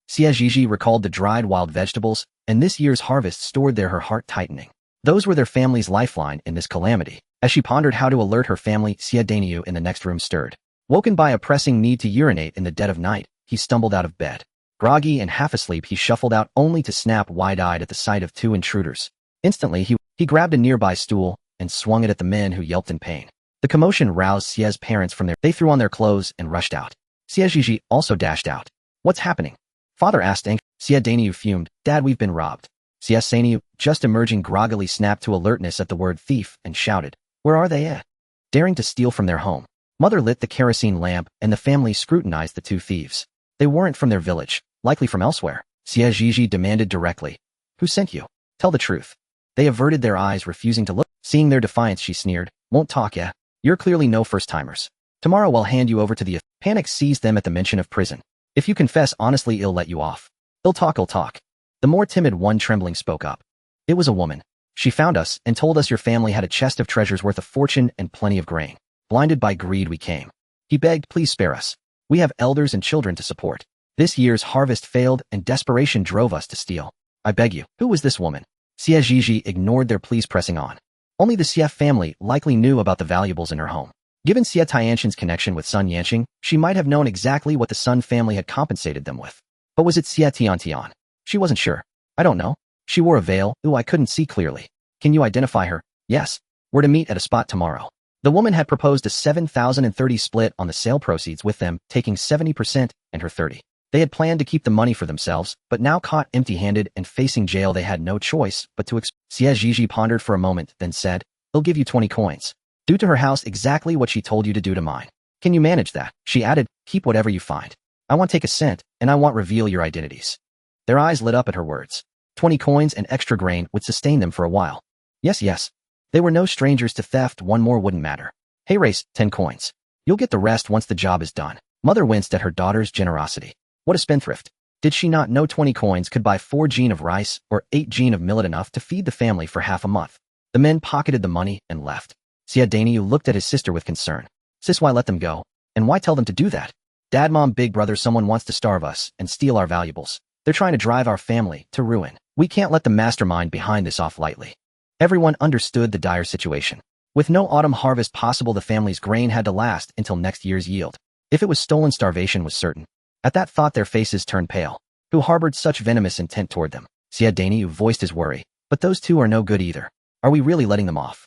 Xie Zhizhi recalled the dried wild vegetables and this year's harvest stored there, her heart tightening. Those were their family's lifeline in this calamity. As she pondered how to alert her family, Xie Danyu in the next room stirred. Woken by a pressing need to urinate in the dead of night, he stumbled out of bed. Groggy and half asleep, he shuffled out, only to snap wide-eyed at the sight of 2 intruders. Instantly, he grabbed a nearby stool and swung it at the men, who yelped in pain. The commotion roused Xie's parents from they threw on their clothes and rushed out. Xie Zhizhi also dashed out. What's happening? Father asked. Xie Danyu fumed. Dad, we've been robbed. Xie Danyu, just emerging groggily, snapped to alertness at the word thief and shouted. Where are they at? Daring to steal from their home. Mother lit the kerosene lamp and the family scrutinized the 2 thieves. They weren't from their village, likely from elsewhere. Xie Zhizhi demanded directly. Who sent you? Tell the truth. They averted their eyes, refusing to look. Seeing their defiance, she sneered. Won't talk, yeah? You're clearly no first-timers. Tomorrow I'll hand you over to the... Panic seized them at the mention of prison. If you confess honestly, he'll let you off. He'll talk. The more timid one, trembling, spoke up. It was a woman. She found us and told us your family had a chest of treasures worth a fortune and plenty of grain. Blinded by greed, we came. He begged, please spare us. We have elders and children to support. This year's harvest failed and desperation drove us to steal. I beg you. Who was this woman? Xie Zhizhi ignored their pleas, pressing on. Only the Xie family likely knew about the valuables in her home. Given Xie Tianxin's connection with Sun Yanqing, she might have known exactly what the Sun family had compensated them with. But was it Xie Tiantian? She wasn't sure. I don't know. She wore a veil. Ooh, I couldn't see clearly. Can you identify her? Yes. We're to meet at a spot tomorrow. The woman had proposed a 7,030 split on the sale proceeds, with them taking 70% and her 30. They had planned to keep the money for themselves, but now caught empty-handed and facing jail, they had no choice but to Xie Zhizhi pondered for a moment, then said, I'll give you 20 coins. Do to her house exactly what she told you to do to mine. Can you manage that? She added, keep whatever you find. I want take a cent, and I want reveal your identities. Their eyes lit up at her words. 20 coins and extra grain would sustain them for a while. Yes. They were no strangers to theft. One more wouldn't matter. Hey Race, 10 coins. You'll get the rest once the job is done. Mother winced at her daughter's generosity. What a spendthrift. Did she not know 20 coins could buy 4 gene of rice or 8 gene of millet, enough to feed the family for half a month? The men pocketed the money and left. Xie Danyu looked at his sister with concern. Sis, why let them go? And why tell them to do that? Dad, Mom, big brother, someone wants to starve us and steal our valuables. They're trying to drive our family to ruin. We can't let the mastermind behind this off lightly. Everyone understood the dire situation. With no autumn harvest possible, the family's grain had to last until next year's yield. If it was stolen, starvation was certain. At that thought, their faces turned pale. Who harbored such venomous intent toward them? Xie Danyu voiced his worry. But those 2 are no good either. Are we really letting them off?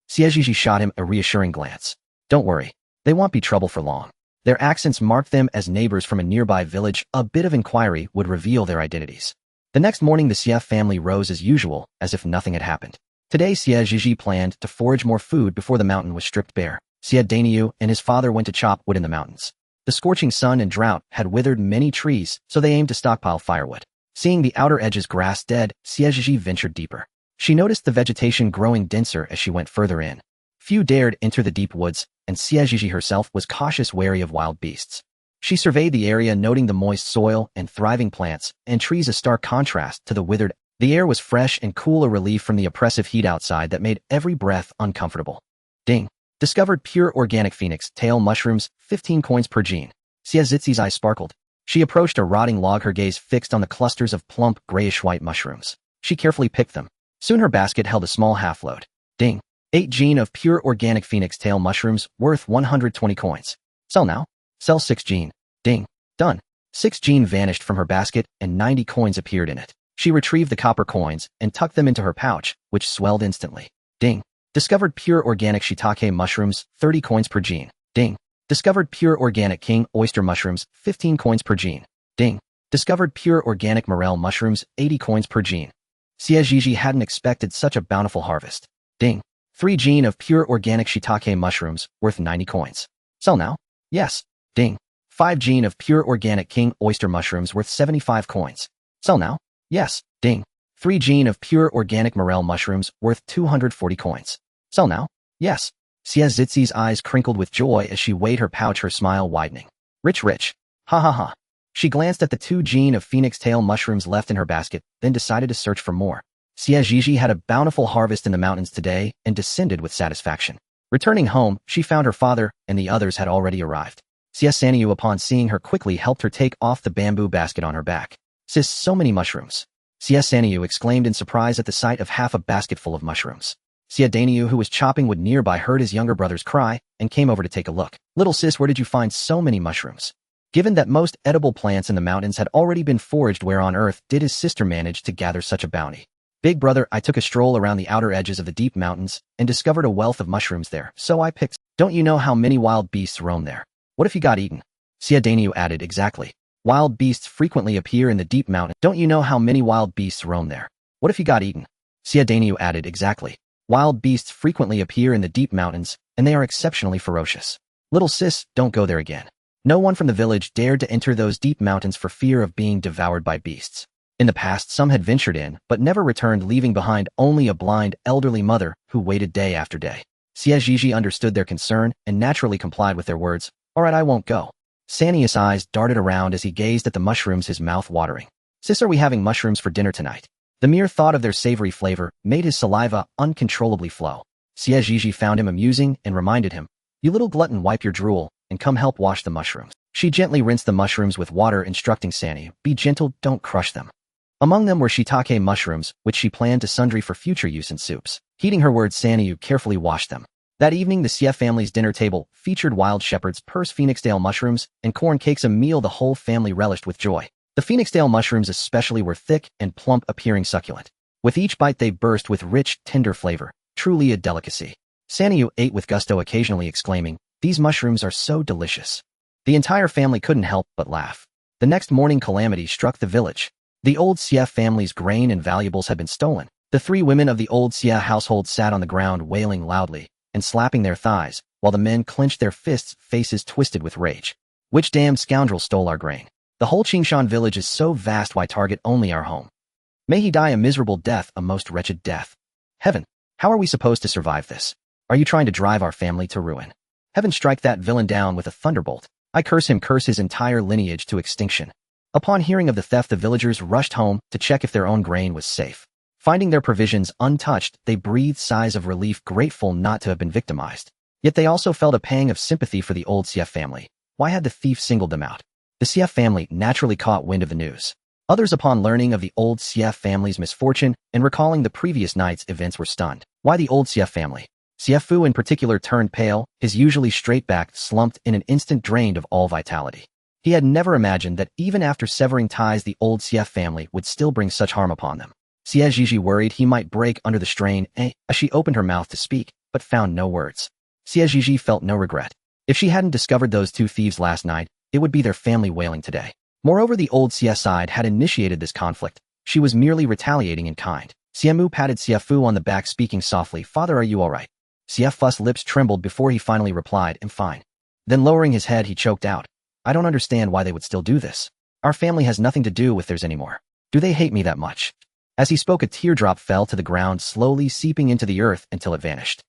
Xie Zhizhi shot him a reassuring glance. Don't worry. They won't be trouble for long. Their accents marked them as neighbors from a nearby village. A bit of inquiry would reveal their identities. The next morning, the Xie family rose as usual, as if nothing had happened. Today, Xie Zhizhi planned to forage more food before the mountain was stripped bare. Xie Danyu and his father went to chop wood in the mountains. The scorching sun and drought had withered many trees, so they aimed to stockpile firewood. Seeing the outer edges grass dead, Xie Zhizhi ventured deeper. She noticed the vegetation growing denser as she went further in. Few dared enter the deep woods, and Xie Zhizhi herself was cautious, wary of wild beasts. She surveyed the area, noting the moist soil and thriving plants and trees, a stark contrast to the withered. The air was fresh and cool, a relief from the oppressive heat outside that made every breath uncomfortable. Ding. Discovered pure organic phoenix tail mushrooms, 15 coins per gene. Xie Zhizhi's eyes sparkled. She approached a rotting log, her gaze fixed on the clusters of plump, grayish-white mushrooms. She carefully picked them. Soon her basket held a small half-load. Ding. 8 gene of pure organic phoenix tail mushrooms, worth 120 coins. Sell now. Sell 6 gene. Ding. Done. 6 gene vanished from her basket, and 90 coins appeared in it. She retrieved the copper coins and tucked them into her pouch, which swelled instantly. Ding. Discovered pure organic shiitake mushrooms, 30 coins per gene. Ding. Discovered pure organic king oyster mushrooms, 15 coins per gene. Ding. Discovered pure organic morel mushrooms, 80 coins per gene. Xie Zhizhi hadn't expected such a bountiful harvest. Ding. 3 gene of pure organic shiitake mushrooms, worth 90 coins. Sell now? Yes. Ding. 5 gene of pure organic king oyster mushrooms, worth 75 coins. Sell now? Yes. Ding. 3 gene of pure organic morel mushrooms, worth 240 coins. Sell now? Yes. Xie Zhizhi's eyes crinkled with joy as she weighed her pouch, her smile widening. Rich, rich. Ha ha ha. She glanced at the 2 gene of phoenix tail mushrooms left in her basket, then decided to search for more. Xie Zhizhi had a bountiful harvest in the mountains today and descended with satisfaction. Returning home, she found her father and the others had already arrived. Xie Sanyu, upon seeing her, quickly helped her take off the bamboo basket on her back. Sis, so many mushrooms. Xie Sanyu exclaimed in surprise at the sight of half a basket full of mushrooms. Xie Danyu, who was chopping wood nearby, heard his younger brother's cry and came over to take a look. Little sis, where did you find so many mushrooms? Given that most edible plants in the mountains had already been foraged, where on earth did his sister manage to gather such a bounty? Big brother, I took a stroll around the outer edges of the deep mountains and discovered a wealth of mushrooms there, so I picked. Don't you know how many wild beasts roam there? What if you got eaten? Xie Danyu added, exactly. Wild beasts frequently appear in the deep mountains. Don't you know how many wild beasts roam there? What if you got eaten? Xie Danyu added, exactly. Wild beasts frequently appear in the deep mountains, and they are exceptionally ferocious. Little sis, don't go there again. No one from the village dared to enter those deep mountains for fear of being devoured by beasts. In the past, some had ventured in, but never returned, leaving behind only a blind, elderly mother who waited day after day. Xie Zhizhi understood their concern and naturally complied with their words. All right, I won't go. Sanius' eyes darted around as he gazed at the mushrooms, his mouth watering. Sis, are we having mushrooms for dinner tonight? The mere thought of their savory flavor made his saliva uncontrollably flow. Xie Zhizhi found him amusing and reminded him, you little glutton, wipe your drool and come help wash the mushrooms. She gently rinsed the mushrooms with water, instructing Sanyu, be gentle, don't crush them. Among them were shiitake mushrooms, which she planned to sundry for future use in soups. Heeding her words, Sanyu carefully washed them. That evening, the Xie family's dinner table featured wild shepherd's purse phoenixdale mushrooms and corn cakes, a meal the whole family relished with joy. The phoenixdale mushrooms especially were thick and plump, appearing succulent. With each bite they burst with rich, tender flavor, truly a delicacy. Sanyu ate with gusto, occasionally exclaiming, these mushrooms are so delicious. The entire family couldn't help but laugh. The next morning, calamity struck the village. The old Xie family's grain and valuables had been stolen. The 3 women of the old Xie household sat on the ground wailing loudly and slapping their thighs, while the men clenched their fists, faces twisted with rage. Which damned scoundrel stole our grain? The whole Qingshan village is so vast, why target only our home? May he die a miserable death, a most wretched death. Heaven, how are we supposed to survive this? Are you trying to drive our family to ruin? Heaven, strike that villain down with a thunderbolt. I curse him, curse his entire lineage to extinction. Upon hearing of the theft, the villagers rushed home to check if their own grain was safe. Finding their provisions untouched, they breathed sighs of relief, grateful not to have been victimized. Yet they also felt a pang of sympathy for the old Xie family. Why had the thief singled them out? The Xie family naturally caught wind of the news. Others, upon learning of the old Xie family's misfortune and recalling the previous night's events, were stunned. Why the old Xie family? Xie Fu in particular turned pale, his usually straight-backed slumped in an instant, drained of all vitality. He had never imagined that even after severing ties, the old Xie family would still bring such harm upon them. Xie Zhizhi worried he might break under the strain as she opened her mouth to speak, but found no words. Xie Zhizhi felt no regret. If she hadn't discovered those 2 thieves last night, it would be their family wailing today. Moreover, the old Xie side had initiated this conflict. She was merely retaliating in kind. Xie Mu patted Xie Fu on the back, speaking softly, Father, are you all right? Xie Fu's lips trembled before he finally replied, I'm fine. Then lowering his head, he choked out, I don't understand why they would still do this. Our family has nothing to do with theirs anymore. Do they hate me that much? As he spoke, a teardrop fell to the ground, slowly seeping into the earth until it vanished.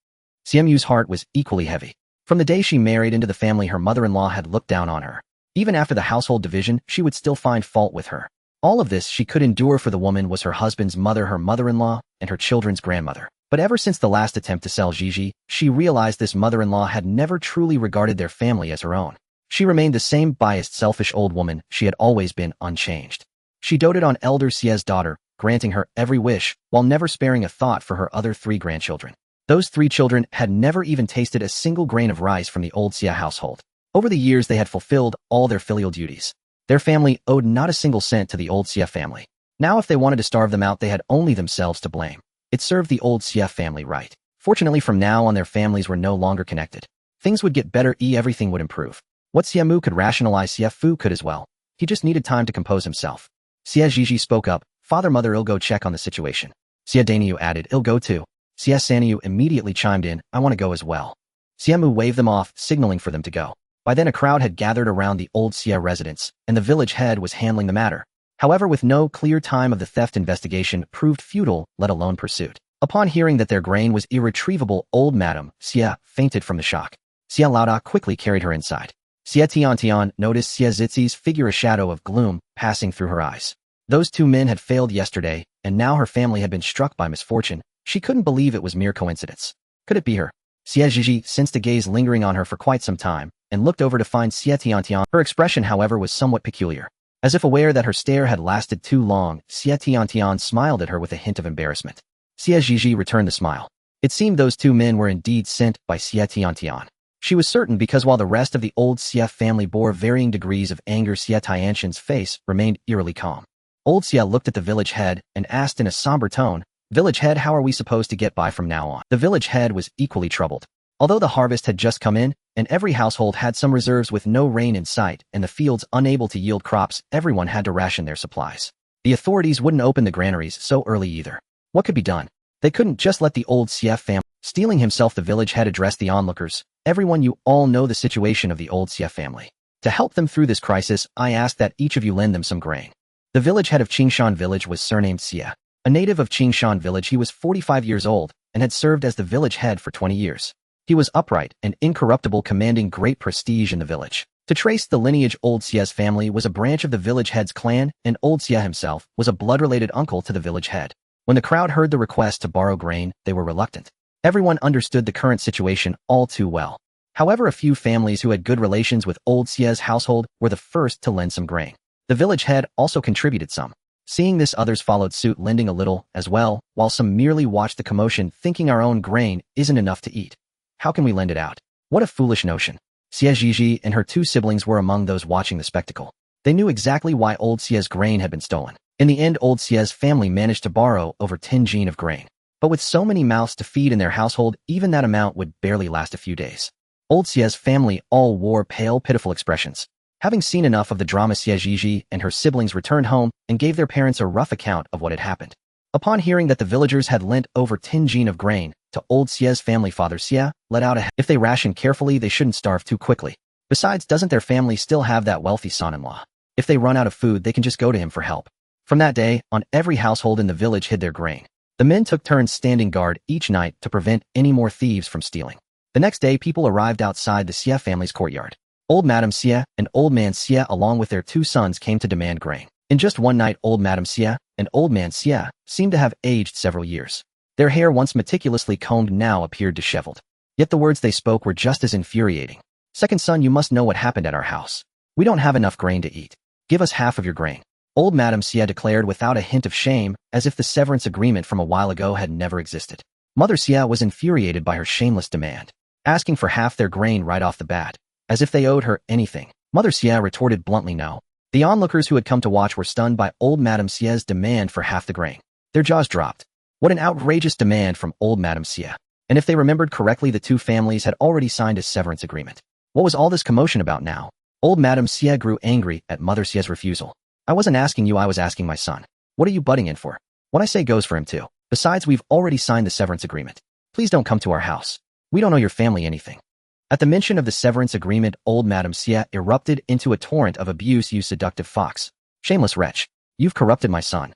Xiamu's heart was equally heavy. From the day she married into the family, her mother-in-law had looked down on her. Even after the household division, she would still find fault with her. All of this she could endure, for the woman was her husband's mother, her mother-in-law, and her children's grandmother. But ever since the last attempt to sell Zhizhi, she realized this mother-in-law had never truly regarded their family as her own. She remained the same biased, selfish old woman she had always been, unchanged. She doted on elder Xie's daughter, granting her every wish, while never sparing a thought for her other 3 grandchildren. Those 3 children had never even tasted a single grain of rice from the old Xie household. Over the years, they had fulfilled all their filial duties. Their family owed not a single cent to the old Xie family. Now if they wanted to starve them out, they had only themselves to blame. It served the old Xie family right. Fortunately, from now on, their families were no longer connected. Things would get better, everything would improve. What Xiamu could rationalize, Xie Fu could as well. He just needed time to compose himself. Xie Zhizhi spoke up. Father, mother, I'll go check on the situation. Xie Daniu added, I'll go too. Xie Saniu immediately chimed in, I want to go as well. Xiamu waved them off, signaling for them to go. By then a crowd had gathered around the old Xie residence, and the village head was handling the matter. However, with no clear time of the theft, investigation proved futile, let alone pursuit. Upon hearing that their grain was irretrievable, old Madame Xie fainted from the shock. Xie Laoda quickly carried her inside. Xie Tiantian noticed Xie Zhizhi's figure, a shadow of gloom passing through her eyes. Those 2 men had failed yesterday, and now her family had been struck by misfortune. She couldn't believe it was mere coincidence. Could it be her? Xie Zhizhi sensed a gaze lingering on her for quite some time, and looked over to find Xie Tiantian. Her expression, however, was somewhat peculiar. As if aware that her stare had lasted too long, Xie Tiantian smiled at her with a hint of embarrassment. Xie Zhizhi returned the smile. It seemed those 2 men were indeed sent by Xie Tiantian. She was certain, because while the rest of the old Xie family bore varying degrees of anger, Xie Tiantian's face remained eerily calm. Old Xie looked at the village head and asked in a somber tone, Village head, how are we supposed to get by from now on? The village head was equally troubled. Although the harvest had just come in, and every household had some reserves, with no rain in sight and the fields unable to yield crops, everyone had to ration their supplies. The authorities wouldn't open the granaries so early either. What could be done? They couldn't just let the old Xie family. Steeling himself, the village head addressed the onlookers. Everyone, you all know the situation of the old Xie family. To help them through this crisis, I ask that each of you lend them some grain. The village head of Qingshan village was surnamed Xie. A native of Qingshan village, he was 45 years old and had served as the village head for 20 years. He was upright and incorruptible, commanding great prestige in the village. To trace the lineage, old Xie's family was a branch of the village head's clan, and old Xie himself was a blood-related uncle to the village head. When the crowd heard the request to borrow grain, they were reluctant. Everyone understood the current situation all too well. However, a few families who had good relations with old Xie's household were the first to lend some grain. The village head also contributed some. Seeing this, others followed suit, lending a little as well, while some merely watched the commotion, thinking our own grain isn't enough to eat. How can we lend it out? What a foolish notion. Xie Zhizhi and her 2 siblings were among those watching the spectacle. They knew exactly why old Xie's grain had been stolen. In the end, old Xie's family managed to borrow over 10 jin of grain. But with so many mouths to feed in their household, even that amount would barely last a few days. Old Xie's family all wore pale, pitiful expressions. Having seen enough of the drama, Xie Zhizhi and her siblings returned home and gave their parents a rough account of what had happened. Upon hearing that the villagers had lent over 10 jin of grain to old Xie's family, Father Xie let out a if they ration carefully, they shouldn't starve too quickly. Besides, doesn't their family still have that wealthy son-in-law? If they run out of food, they can just go to him for help. From that day on, every household in the village hid their grain. The men took turns standing guard each night to prevent any more thieves from stealing. The next day, people arrived outside the Xie family's courtyard. Old Madame Xie and Old Man Xie, along with their 2 sons, came to demand grain. In just one night, Old Madame Xie and Old Man Xie seemed to have aged several years. Their hair, once meticulously combed, now appeared disheveled. Yet the words they spoke were just as infuriating. Second son, you must know what happened at our house. We don't have enough grain to eat. Give us half of your grain. Old Madame Xie declared without a hint of shame, as if the severance agreement from a while ago had never existed. Mother Xie was infuriated by her shameless demand, asking for half their grain right off the bat, as if they owed her anything. Mother Xie retorted bluntly no. The onlookers who had come to watch were stunned by old Madame Xie's demand for half the grain. Their jaws dropped. What an outrageous demand from old Madame Xie. And if they remembered correctly, the 2 families had already signed a severance agreement. What was all this commotion about now? Old Madame Xie grew angry at Mother Xie's refusal. I wasn't asking you, I was asking my son. What are you butting in for? What I say goes for him too. Besides, we've already signed the severance agreement. Please don't come to our house. We don't owe your family anything. At the mention of the severance agreement, old Madame Xie erupted into a torrent of abuse. You seductive fox. Shameless wretch. You've corrupted my son.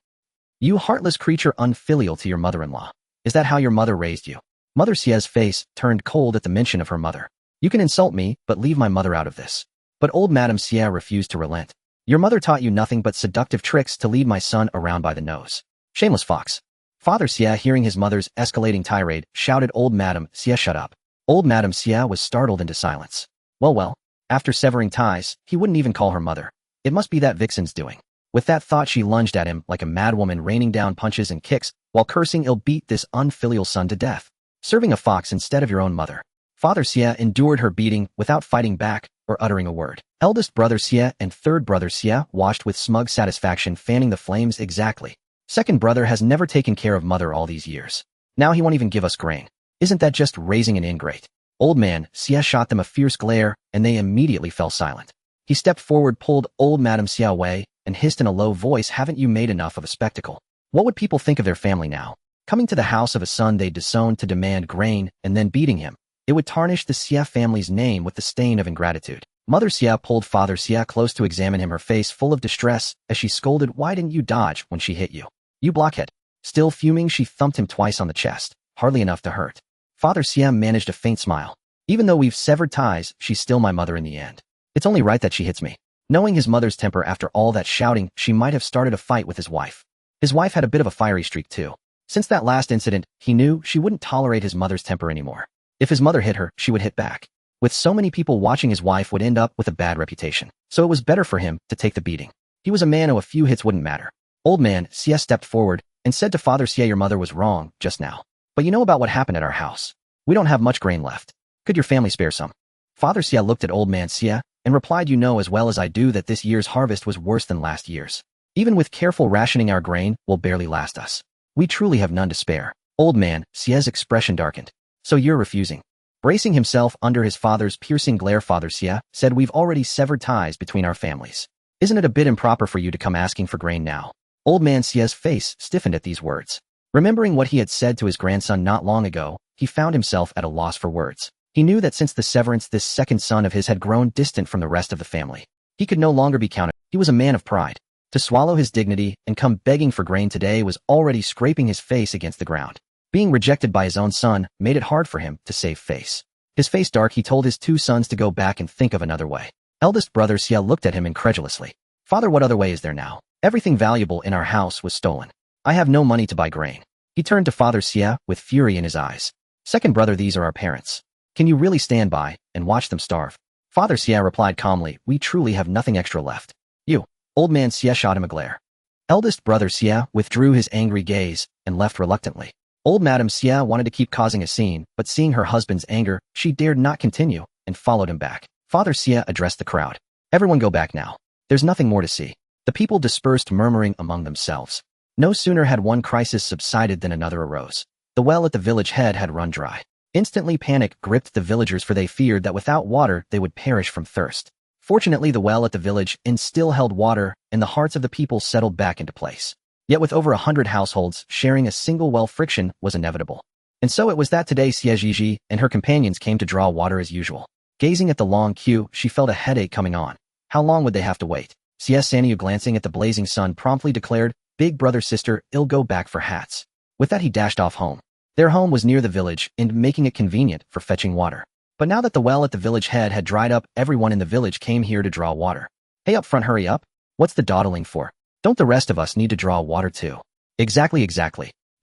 You heartless creature, unfilial to your mother-in-law. Is that how your mother raised you? Mother Xie's face turned cold at the mention of her mother. You can insult me, but leave my mother out of this. But old Madame Xie refused to relent. Your mother taught you nothing but seductive tricks to lead my son around by the nose. Shameless fox. Father Xie, hearing his mother's escalating tirade, shouted, Old Madame Xie, shut up. Old Madame Xie was startled into silence. Well, after severing ties, he wouldn't even call her mother. It must be that vixen's doing. With that thought, she lunged at him like a madwoman, raining down punches and kicks, while cursing, I'll beat this unfilial son to death. Serving a fox instead of your own mother. Father Xie endured her beating without fighting back or uttering a word. Eldest brother Xie and third brother Xie watched with smug satisfaction, fanning the flames. Exactly. Second brother has never taken care of mother all these years. Now he won't even give us grain. Isn't that just raising an ingrate? Old man Xie shot them a fierce glare, and they immediately fell silent. He stepped forward, pulled old Madame Xie away, and hissed in a low voice, haven't you made enough of a spectacle? What would people think of their family now? Coming to the house of a son they'd disowned to demand grain and then beating him. It would tarnish the Xie family's name with the stain of ingratitude. Mother Xie pulled Father Xie close to examine him, her face full of distress as she scolded, why didn't you dodge when she hit you? You blockhead. Still fuming, she thumped him twice on the chest, hardly enough to hurt. Father Xie managed a faint smile. Even though we've severed ties, she's still my mother in the end. It's only right that she hits me. Knowing his mother's temper after all that shouting, she might have started a fight with his wife. His wife had a bit of a fiery streak too. Since that last incident, he knew she wouldn't tolerate his mother's temper anymore. If his mother hit her, she would hit back. With so many people watching, his wife would end up with a bad reputation. So it was better for him to take the beating. He was a man who a few hits wouldn't matter. Old man Xie stepped forward and said to Father Xie, your mother was wrong just now. But you know about what happened at our house. We don't have much grain left. Could your family spare some? Father Xie looked at old man Xie and replied, you know as well as I do that this year's harvest was worse than last year's. Even with careful rationing, our grain will barely last us. We truly have none to spare. Old man Xie's expression darkened. So you're refusing? Bracing himself under his father's piercing glare, Father Xie said, we've already severed ties between our families. Isn't it a bit improper for you to come asking for grain now? Old man Xie's face stiffened at these words. Remembering what he had said to his grandson not long ago, he found himself at a loss for words. He knew that since the severance, this second son of his had grown distant from the rest of the family. He could no longer be counted. He was a man of pride. To swallow his dignity and come begging for grain today was already scraping his face against the ground. Being rejected by his own son made it hard for him to save face. His face dark, he told his two sons to go back and think of another way. Eldest brother Xie looked at him incredulously. Father, what other way is there now? Everything valuable in our house was stolen. I have no money to buy grain. He turned to Father Xie with fury in his eyes. Second brother, these are our parents. Can you really stand by and watch them starve? Father Xie replied calmly, we truly have nothing extra left. You. Old man Xie shot him a glare. Eldest brother Xie withdrew his angry gaze and left reluctantly. Old Madame Xie wanted to keep causing a scene, but seeing her husband's anger, she dared not continue and followed him back. Father Xie addressed the crowd. Everyone go back now. There's nothing more to see. The people dispersed, murmuring among themselves. No sooner had one crisis subsided than another arose. The well at the village head had run dry. Instantly panic gripped the villagers, for they feared that without water they would perish from thirst. Fortunately, the well at the village inn still held water, and the hearts of the people settled back into place. Yet with over 100 households sharing a single well, friction was inevitable. And so it was that today Xie Zhizhi and her companions came to draw water as usual. Gazing at the long queue, she felt a headache coming on. How long would they have to wait? Xie Sanyu, glancing at the blazing sun, promptly declared, big brother sister, I'll go back for hats. With that he dashed off home. Their home was near the village and making it convenient for fetching water. But now that the well at the village head had dried up, everyone in the village came here to draw water. Hey, up front, hurry up. What's the dawdling for? Don't the rest of us need to draw water too? Exactly.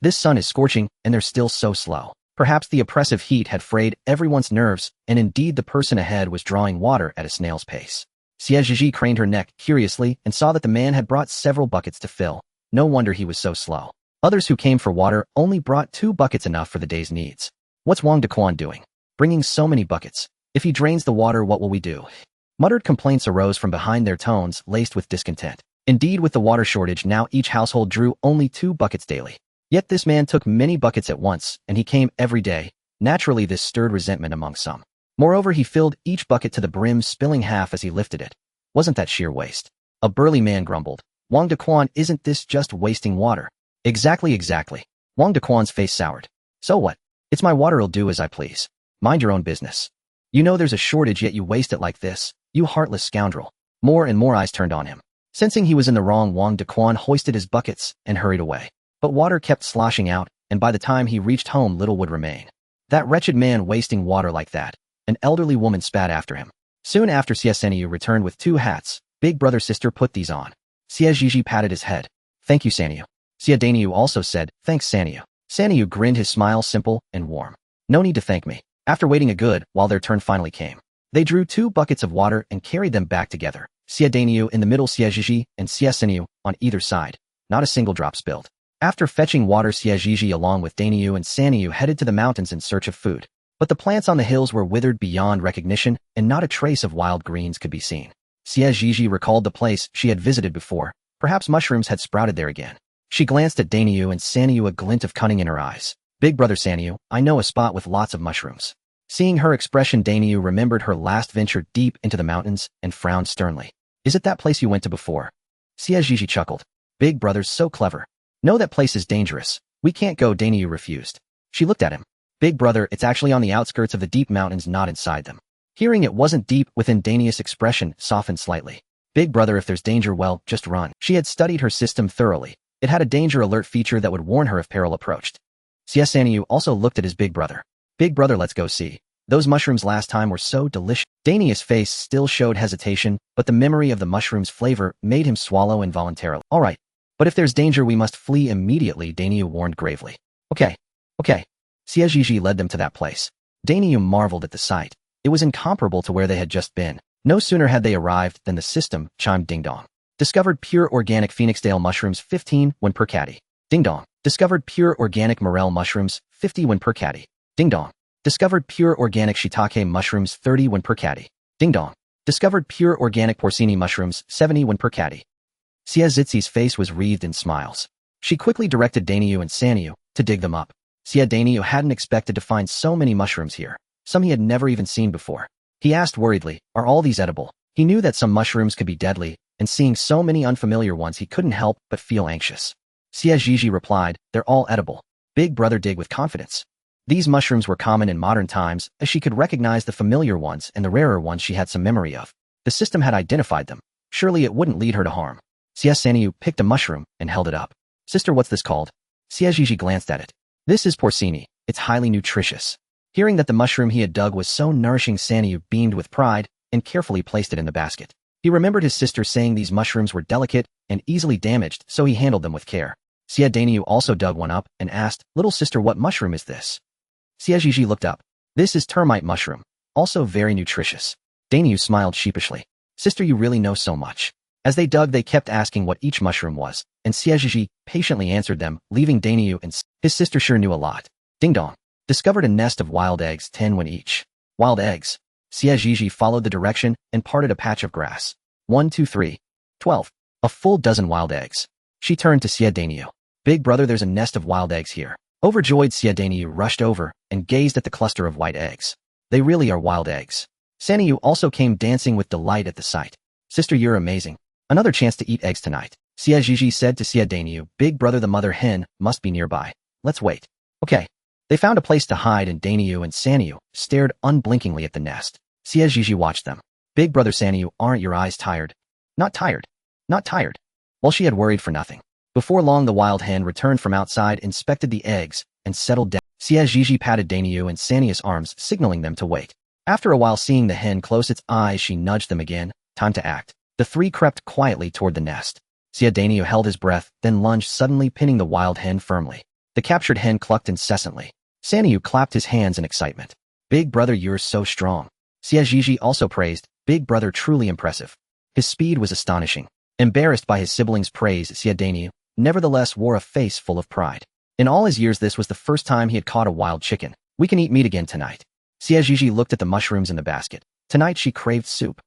This sun is scorching and they're still so slow. Perhaps the oppressive heat had frayed everyone's nerves, and indeed the person ahead was drawing water at a snail's pace. Xie Zhizhi craned her neck curiously and saw that the man had brought several buckets to fill. No wonder he was so slow. Others who came for water only brought 2 buckets, enough for the day's needs. What's Wang Dequan doing? Bringing so many buckets. If he drains the water, what will we do? Muttered complaints arose from behind, their tones laced with discontent. Indeed, with the water shortage now, each household drew only 2 buckets daily. Yet this man took many buckets at once, and he came every day. Naturally, this stirred resentment among some. Moreover, he filled each bucket to the brim, spilling half as he lifted it. Wasn't that sheer waste? A burly man grumbled. Wang Dequan, isn't this just wasting water? Exactly. Wang Dequan's face soured. So what? It's my water, I'll do as I please. Mind your own business. You know there's a shortage yet you waste it like this, you heartless scoundrel. More and more eyes turned on him. Sensing he was in the wrong, Wang Dequan hoisted his buckets and hurried away. But water kept sloshing out, and by the time he reached home little would remain. That wretched man wasting water like that. An elderly woman spat after him. Soon after, Xie Zhizhi returned with 2 hats. Big brother sister put these on. Xie Zhizhi patted his head. Thank you, Sanyu. Xie Danyu also said, thanks, Sanyu. Sanyu grinned, his smile simple and warm. No need to thank me. After waiting a good while, their turn finally came. They drew 2 buckets of water and carried them back together. Xie Danyu in the middle, Xie Zhizhi and Xie Sanyu on either side. Not a single drop spilled. After fetching water, Xie Zhizhi along with Danyu and Sanyu headed to the mountains in search of food. But the plants on the hills were withered beyond recognition, and not a trace of wild greens could be seen. Xie Zhizhi recalled the place she had visited before. Perhaps mushrooms had sprouted there again. She glanced at Danyu and Sanyu, a glint of cunning in her eyes. Big brother Sanyu, I know a spot with lots of mushrooms. Seeing her expression, Danyu remembered her last venture deep into the mountains and frowned sternly. Is it that place you went to before? Xie Zhizhi chuckled. Big brother's so clever. No, that place is dangerous. We can't go, Danyu refused. She looked at him. Big brother, it's actually on the outskirts of the deep mountains, not inside them. Hearing it wasn't deep within, Danyu's expression softened slightly. Big brother, if there's danger, well, just run. She had studied her system thoroughly. It had a danger alert feature that would warn her if peril approached. Xie Sanyu also looked at his big brother. Big brother, let's go see. Those mushrooms last time were so delicious. Danyu's face still showed hesitation, but the memory of the mushroom's flavor made him swallow involuntarily. All right. But if there's danger, we must flee immediately, Danyu warned gravely. Okay. Xie Zhizhi led them to that place. Danyu marveled at the sight. It was incomparable to where they had just been. No sooner had they arrived than the system chimed ding-dong. Discovered pure organic phoenixdale mushrooms, 15 when per caddy. Ding-dong. Discovered pure organic morel mushrooms, 50 when per caddy. Ding-dong. Discovered pure organic shiitake mushrooms, 30 when per caddy. Ding-dong. Discovered pure organic porcini mushrooms, 70 when per caddy. Xie Zhizhi's face was wreathed in smiles. She quickly directed Danyu and Sanyu to dig them up. Xie Danyu hadn't expected to find so many mushrooms here. Some he had never even seen before. He asked worriedly, are all these edible? He knew that some mushrooms could be deadly, and seeing so many unfamiliar ones, he couldn't help but feel anxious. Xie Zhizhi replied, they're all edible. Big brother dig with confidence. These mushrooms were common in modern times, as she could recognize the familiar ones and the rarer ones she had some memory of. The system had identified them. Surely it wouldn't lead her to harm. Xie Sanyu picked a mushroom and held it up. Sister, what's this called? Xie Zhizhi glanced at it. This is porcini. It's highly nutritious. Hearing that the mushroom he had dug was so nourishing, Sanyu beamed with pride and carefully placed it in the basket. He remembered his sister saying these mushrooms were delicate and easily damaged, so he handled them with care. Xie Danyu also dug one up and asked, little sister, what mushroom is this? Xie Zhizhi looked up. This is termite mushroom, also very nutritious. Danyu smiled sheepishly. Sister, you really know so much. As they dug, they kept asking what each mushroom was, and Xie Zhizhi patiently answered them, leaving Danyu and his sister sure knew a lot. Ding-dong. Discovered a nest of wild eggs, 10 when each. Wild eggs. Xie Zhizhi followed the direction and parted a patch of grass. 1, 2, 3. 12. A full dozen wild eggs. She turned to Xie Danyu. Big brother, there's a nest of wild eggs here. Overjoyed, Xie Danyu rushed over and gazed at the cluster of white eggs. They really are wild eggs. Sanyu also came dancing with delight at the sight. Sister, you're amazing. Another chance to eat eggs tonight. Xie Zhizhi said to Xie Danyu, big brother, the mother hen must be nearby. Let's wait. Okay. They found a place to hide, and Danyu and Sanyu stared unblinkingly at the nest. Xie Zhizhi watched them. Big brother Sanyu, aren't your eyes tired? Not tired. Not tired. Well, she had worried for nothing. Before long, the wild hen returned from outside, inspected the eggs, and settled down. Xie Zhizhi patted Danyu and Sanyu's arms, signaling them to wait. After a while, seeing the hen close its eyes, she nudged them again. Time to act. The 3 crept quietly toward the nest. Xie Danyu held his breath, then lunged, suddenly pinning the wild hen firmly. The captured hen clucked incessantly. Sanyu clapped his hands in excitement. Big brother, you're so strong. Xie Zhizhi also praised, big brother, truly impressive. His speed was astonishing. Embarrassed by his siblings' praise, Xie Danyu nevertheless wore a face full of pride. In all his years, this was the first time he had caught a wild chicken. We can eat meat again tonight. Xie Zhizhi looked at the mushrooms in the basket. Tonight she craved soup.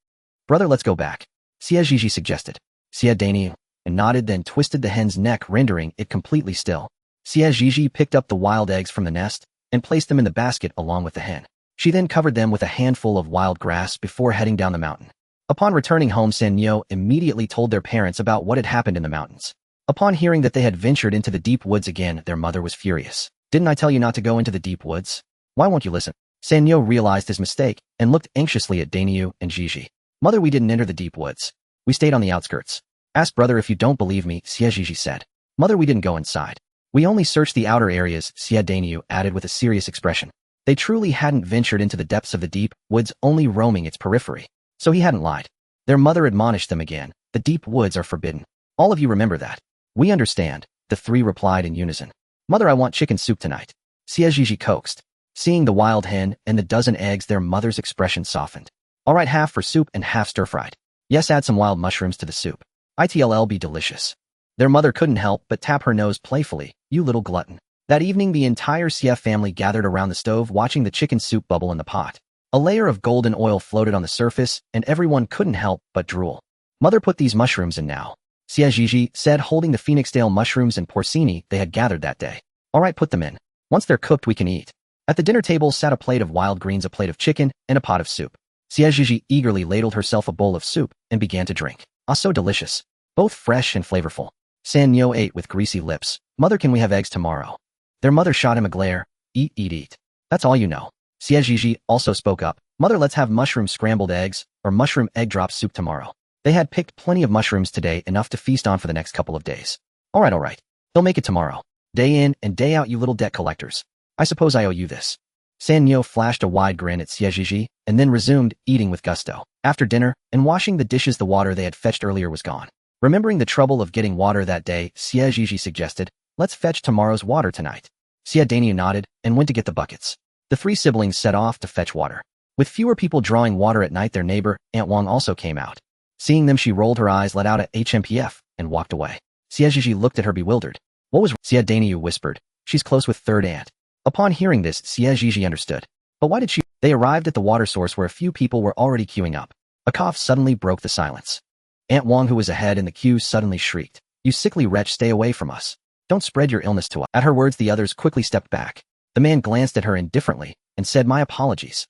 Brother, let's go back. Xie Zhizhi suggested. Xie Danyu and nodded, then twisted the hen's neck, rendering it completely still. Xie Zhizhi picked up the wild eggs from the nest and placed them in the basket along with the hen. She then covered them with a handful of wild grass before heading down the mountain. Upon returning home, Sanyo immediately told their parents about what had happened in the mountains. Upon hearing that they had ventured into the deep woods again, their mother was furious. Didn't I tell you not to go into the deep woods? Why won't you listen? Sanyo realized his mistake and looked anxiously at Dainyu and Zhizhi. Mother, we didn't enter the deep woods. We stayed on the outskirts. Ask brother if you don't believe me, Xie Zhizhi said. Mother, we didn't go inside. We only searched the outer areas, Xie Dainyu added with a serious expression. They truly hadn't ventured into the depths of the deep woods, only roaming its periphery. So he hadn't lied. Their mother admonished them again. The deep woods are forbidden. All of you remember that. We understand, the three replied in unison. Mother, I want chicken soup tonight. Xie Zhizhi coaxed. Seeing the wild hen and the dozen eggs, their mother's expression softened. All right, half for soup and half stir-fried. Yes, add some wild mushrooms to the soup. It'll be delicious. Their mother couldn't help but tap her nose playfully. You little glutton. That evening, the entire Xie family gathered around the stove watching the chicken soup bubble in the pot. A layer of golden oil floated on the surface, and everyone couldn't help but drool. Mother, put these mushrooms in now, Xie Zhizhi said, holding the phoenixdale mushrooms and porcini they had gathered that day. All right, put them in. Once they're cooked, we can eat. At the dinner table sat a plate of wild greens, a plate of chicken, and a pot of soup. Xie Zhizhi eagerly ladled herself a bowl of soup and began to drink. Ah, so delicious. Both fresh and flavorful. Sanyo ate with greasy lips. Mother, can we have eggs tomorrow? Their mother shot him a glare. Eat, eat, eat. That's all you know. Xie Zhizhi also spoke up. Mother, let's have mushroom scrambled eggs or mushroom egg drop soup tomorrow. They had picked plenty of mushrooms today, enough to feast on for the next couple of days. All right. They'll make it tomorrow. Day in and day out, you little debt collectors. I suppose I owe you this. Sanyo flashed a wide grin at Xie Zhizhi and then resumed eating with gusto. After dinner and washing the dishes, the water they had fetched earlier was gone. Remembering the trouble of getting water that day, Xie Zhizhi suggested, let's fetch tomorrow's water tonight. Xie Dainyu nodded and went to get the buckets. The three siblings set off to fetch water. With fewer people drawing water at night, their neighbor, Aunt Wang, also came out. Seeing them, she rolled her eyes, let out a HMPF, and walked away. Xie Zhizhi looked at her bewildered. What was Xie Dainyu whispered. She's close with third aunt. Upon hearing this, Xie Zhizhi understood. But why did she? They arrived at the water source where a few people were already queuing up. A cough suddenly broke the silence. Aunt Wang, who was ahead in the queue, suddenly shrieked. You sickly wretch, stay away from us. Don't spread your illness to us. At her words, the others quickly stepped back. The man glanced at her indifferently and said, my apologies.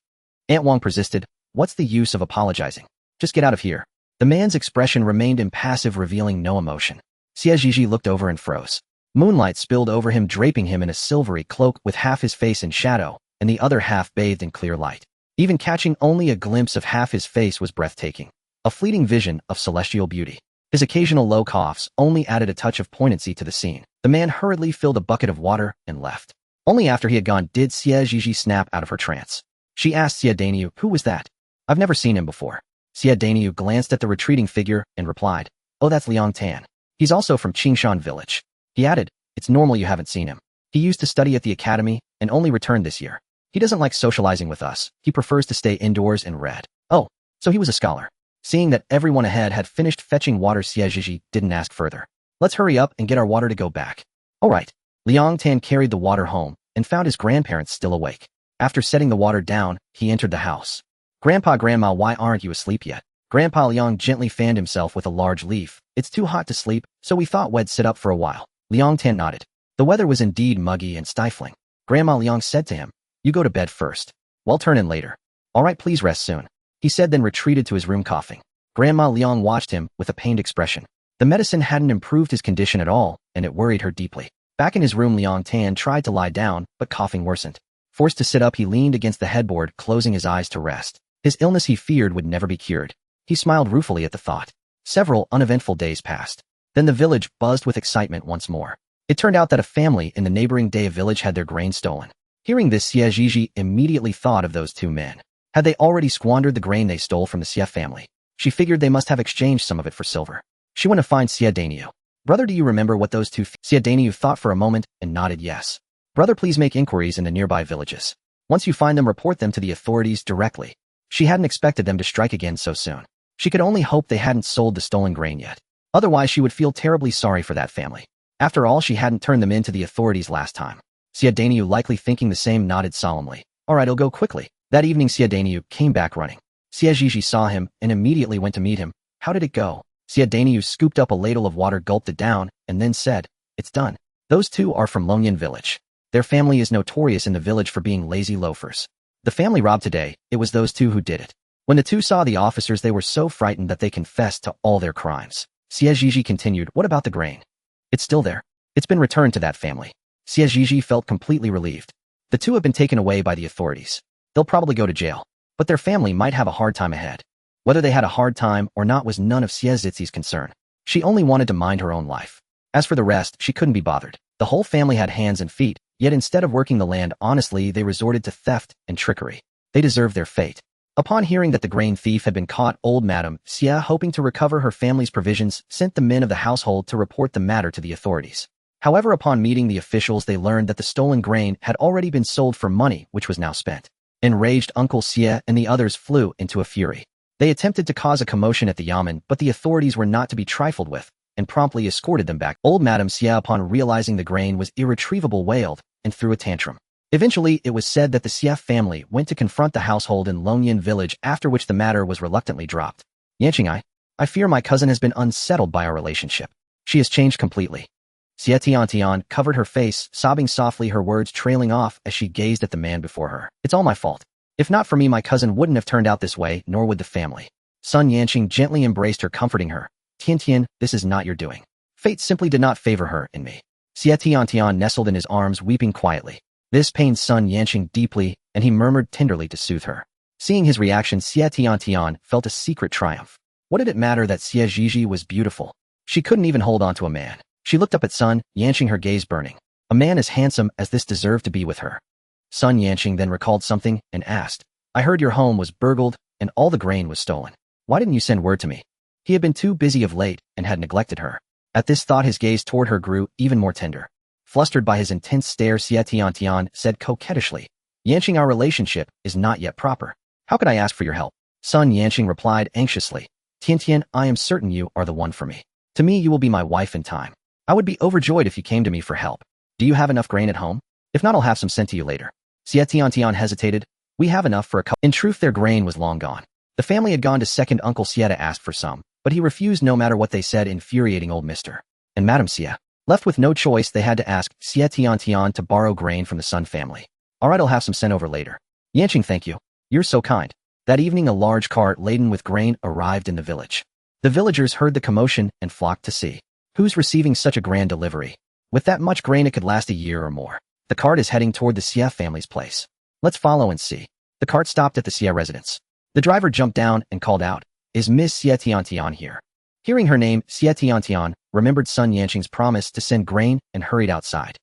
Aunt Wang persisted. What's the use of apologizing? Just get out of here. The man's expression remained impassive, revealing no emotion. Xie Zhizhi looked over and froze. Moonlight spilled over him, draping him in a silvery cloak with half his face in shadow and the other half bathed in clear light. Even catching only a glimpse of half his face was breathtaking, a fleeting vision of celestial beauty. His occasional low coughs only added a touch of poignancy to the scene. The man hurriedly filled a bucket of water and left. Only after he had gone did Xie Zhizhi snap out of her trance. She asked Xie Dainyu, who was that? I've never seen him before. Xie Dainyu glanced at the retreating figure and replied, oh, that's Liang Tan. He's also from Qingshan village. He added, it's normal you haven't seen him. He used to study at the academy and only returned this year. He doesn't like socializing with us. He prefers to stay indoors and read. Oh, so he was a scholar. Seeing that everyone ahead had finished fetching water, Xie Zhizhi didn't ask further. Let's hurry up and get our water to go back. All right. Liang Tan carried the water home and found his grandparents still awake. After setting the water down, he entered the house. Grandpa, Grandma, why aren't you asleep yet? Grandpa Liang gently fanned himself with a large leaf. It's too hot to sleep, so we thought we'd sit up for a while. Liang Tan nodded. The weather was indeed muggy and stifling. Grandma Liang said to him, you go to bed first. We'll turn in later. All right, please rest soon. He said, then retreated to his room coughing. Grandma Liang watched him with a pained expression. The medicine hadn't improved his condition at all, and it worried her deeply. Back in his room, Liang Tan tried to lie down, but coughing worsened. Forced to sit up, he leaned against the headboard, closing his eyes to rest. His illness, he feared, would never be cured. He smiled ruefully at the thought. Several uneventful days passed. Then the village buzzed with excitement once more. It turned out that a family in the neighboring Daya village had their grain stolen. Hearing this, Xie Zhizhi immediately thought of those two men. Had they already squandered the grain they stole from the Xie family? She figured they must have exchanged some of it for silver. She went to find Xie Dainyu. Brother, do you remember what those two... Xie Dainyu thought for a moment and nodded yes. Brother, please make inquiries in the nearby villages. Once you find them, report them to the authorities directly. She hadn't expected them to strike again so soon. She could only hope they hadn't sold the stolen grain yet. Otherwise, she would feel terribly sorry for that family. After all, she hadn't turned them in to the authorities last time. Xie Dainyu, likely thinking the same, nodded solemnly. All right, it'll go quickly. That evening, Xie Dainyu came back running. Xie Zhizhi saw him and immediately went to meet him. How did it go? Xie Dainyu scooped up a ladle of water, gulped it down, and then said, it's done. Those two are from Longyan village. Their family is notorious in the village for being lazy loafers. The family robbed today. It was those two who did it. When the two saw the officers, they were so frightened that they confessed to all their crimes. Xie Zhizhi continued, what about the grain? It's still there. It's been returned to that family. Xie Zhizhi felt completely relieved. The two have been taken away by the authorities. They'll probably go to jail. But their family might have a hard time ahead. Whether they had a hard time or not was none of Xie Zhizhi's concern. She only wanted to mind her own life. As for the rest, she couldn't be bothered. The whole family had hands and feet, yet instead of working the land honestly, they resorted to theft and trickery. They deserved their fate. Upon hearing that the grain thief had been caught, old Madame Xie, hoping to recover her family's provisions, sent the men of the household to report the matter to the authorities. However, upon meeting the officials, they learned that the stolen grain had already been sold for money, which was now spent. Enraged, Uncle Xie and the others flew into a fury. They attempted to cause a commotion at the yamen, but the authorities were not to be trifled with, and promptly escorted them back. Old Madame Xie, upon realizing the grain was irretrievable, wailed and threw a tantrum. Eventually, it was said that the Xie family went to confront the household in Longyan village, after which the matter was reluctantly dropped. Yanqing, I fear my cousin has been unsettled by our relationship. She has changed completely. Xie Tiantian covered her face, sobbing softly, her words trailing off as she gazed at the man before her. It's all my fault. If not for me, my cousin wouldn't have turned out this way, nor would the family. Sun Yanqing gently embraced her, comforting her. Tiantian, this is not your doing. Fate simply did not favor her and me. Xie Tiantian nestled in his arms, weeping quietly. This pained Sun Yanqing deeply, and he murmured tenderly to soothe her. Seeing his reaction, Xie Tiantian felt a secret triumph. What did it matter that Xie Zhizhi was beautiful? She couldn't even hold on to a man. She looked up at Sun Yanqing, her gaze burning. A man as handsome as this deserved to be with her. Sun Yanqing then recalled something and asked, I heard your home was burgled and all the grain was stolen. Why didn't you send word to me? He had been too busy of late and had neglected her. At this thought, his gaze toward her grew even more tender. Flustered by his intense stare, Xie Tiantian said coquettishly, Yanqing, our relationship is not yet proper. How could I ask for your help? Sun Yanqing replied anxiously, Tiantian, I am certain you are the one for me. To me, you will be my wife in time. I would be overjoyed if you came to me for help. Do you have enough grain at home? If not, I'll have some sent to you later. Xie Tiantian hesitated. We have enough for a couple. In truth, their grain was long gone. The family had gone to second Uncle Xie to ask for some, but he refused no matter what they said, infuriating old Mr. and Madame Xie. Left with no choice, they had to ask Xie Tiantian to borrow grain from the Sun family. All right, I'll have some sent over later. Yanqing, thank you. You're so kind. That evening, a large cart laden with grain arrived in the village. The villagers heard the commotion and flocked to see. Who's receiving such a grand delivery? With that much grain, it could last a year or more. The cart is heading toward the Xie family's place. Let's follow and see. The cart stopped at the Xie residence. The driver jumped down and called out, Is Miss Xie Tiantian here? Hearing her name, Xie Tiantian remembered Sun Yanqing's promise to send grain and hurried outside.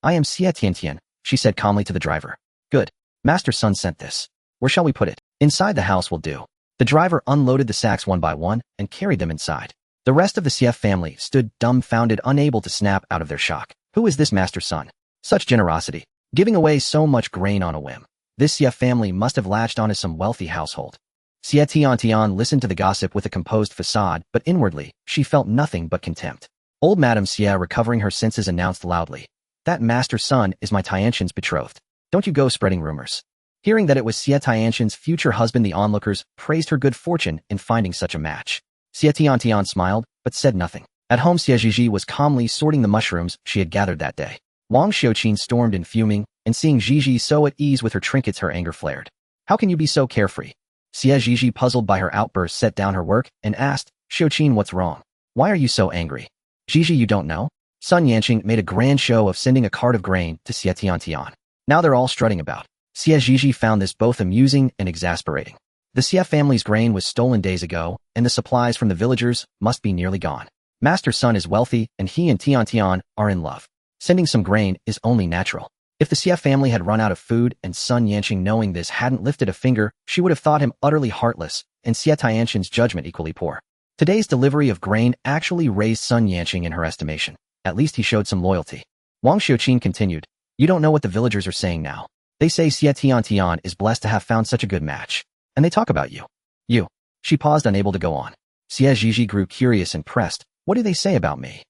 I am Xie Tiantian, she said calmly to the driver. Good. Master Sun sent this. Where shall we put it? Inside the house will do. The driver unloaded the sacks one by one and carried them inside. The rest of the Xie family stood dumbfounded, unable to snap out of their shock. Who is this Master Sun? Such generosity, giving away so much grain on a whim. This Xie family must have latched onto some wealthy household. Xie Tiantian listened to the gossip with a composed facade, but inwardly, she felt nothing but contempt. Old Madame Xie, recovering her senses, announced loudly, That Master Sun is my Tiantian's betrothed. Don't you go spreading rumors. Hearing that it was Xie Tiantian's future husband, the onlookers praised her good fortune in finding such a match. Xie Tiantian smiled, but said nothing. At home, Xie Zhizhi was calmly sorting the mushrooms she had gathered that day. Wang Xiuqin stormed in fuming, and seeing Zhizhi so at ease with her trinkets, her anger flared. How can you be so carefree? Xie Zhizhi, puzzled by her outburst, set down her work and asked, Xiuqin, what's wrong? Why are you so angry? Zhizhi, you don't know? Sun Yanqing made a grand show of sending a cart of grain to Xie Tiantian. Now they're all strutting about. Xie Zhizhi found this both amusing and exasperating. The Xie family's grain was stolen days ago, and the supplies from the villagers must be nearly gone. Master Sun is wealthy, and he and Tiantian are in love. Sending some grain is only natural. If the Xie family had run out of food and Sun Yanqing, knowing this, hadn't lifted a finger, she would have thought him utterly heartless, and Xie Tiantian's judgment equally poor. Today's delivery of grain actually raised Sun Yanqing in her estimation. At least he showed some loyalty. Wang Xiuqin continued, You don't know what the villagers are saying now. They say Xie Tiantian is blessed to have found such a good match. And they talk about you. You. She paused, unable to go on. Xie Zhizhi grew curious and pressed, What do they say about me?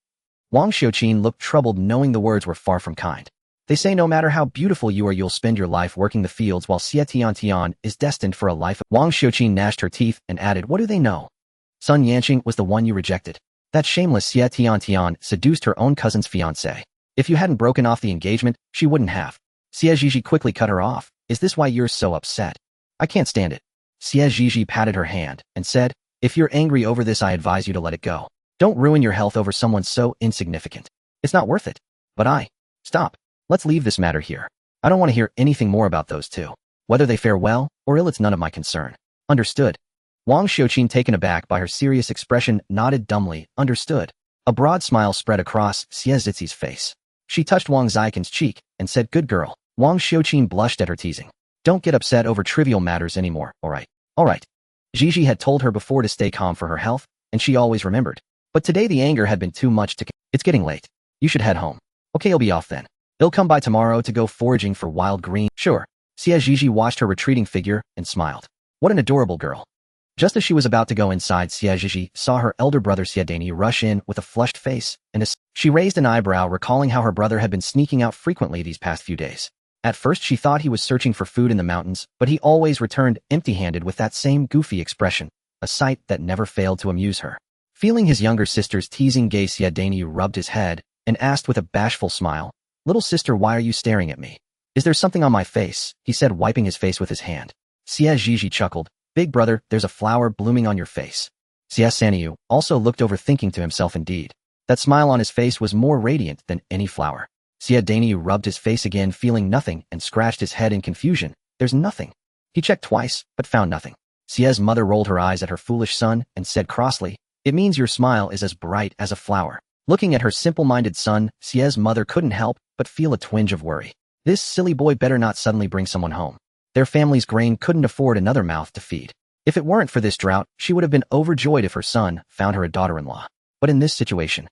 Wang Xiuqin looked troubled, knowing the words were far from kind. They say no matter how beautiful you are, you'll spend your life working the fields, while Xie Tiantian is destined for a life of... Wang Xiuqin gnashed her teeth and added, What do they know? Sun Yanqing was the one you rejected. That shameless Xie Tiantian seduced her own cousin's fiancé. If you hadn't broken off the engagement, she wouldn't have. Xie Zhizhi quickly cut her off. Is this why you're so upset? I can't stand it. Xie Zhizhi patted her hand and said, If you're angry over this, I advise you to let it go. Don't ruin your health over someone so insignificant. It's not worth it. But Stop. Let's leave this matter here. I don't want to hear anything more about those two. Whether they fare well or ill, it's none of my concern. Understood. Wang Xiuqin, taken aback by her serious expression, nodded dumbly. Understood. A broad smile spread across Xie Zhizhi's face. She touched Wang Zikin's cheek and said, "Good girl." Wang Xiuqin blushed at her teasing. "Don't get upset over trivial matters anymore, alright? Alright." Xizhi had told her before to stay calm for her health, and she always remembered. But today the anger had been too much to... It's getting late. You should head home. Okay, I'll be off then. They'll come by tomorrow to go foraging for wild green. Sure. Xie Zhizhi watched her retreating figure and smiled. What an adorable girl. Just as she was about to go inside, Xie Zhizhi saw her elder brother Xie Daini rush in with a flushed face, and she raised an eyebrow, recalling how her brother had been sneaking out frequently these past few days. At first she thought he was searching for food in the mountains, but he always returned empty-handed with that same goofy expression, a sight that never failed to amuse her. Feeling his younger sister's teasing gaze, Xie Daini rubbed his head and asked with a bashful smile, "Little sister, why are you staring at me? Is there something on my face?" he said, wiping his face with his hand. Xie Zhizhi chuckled. "Big brother, there's a flower blooming on your face." Xie Sanyu also looked over, thinking to himself, indeed. That smile on his face was more radiant than any flower. Xie Daini rubbed his face again, feeling nothing, and scratched his head in confusion. There's nothing. He checked twice, but found nothing. Xie's mother rolled her eyes at her foolish son and said crossly, "It means your smile is as bright as a flower." Looking at her simple-minded son, Xie's mother couldn't help but feel a twinge of worry. This silly boy better not suddenly bring someone home. Their family's grain couldn't afford another mouth to feed. If it weren't for this drought, she would have been overjoyed if her son found her a daughter-in-law. But in this situation...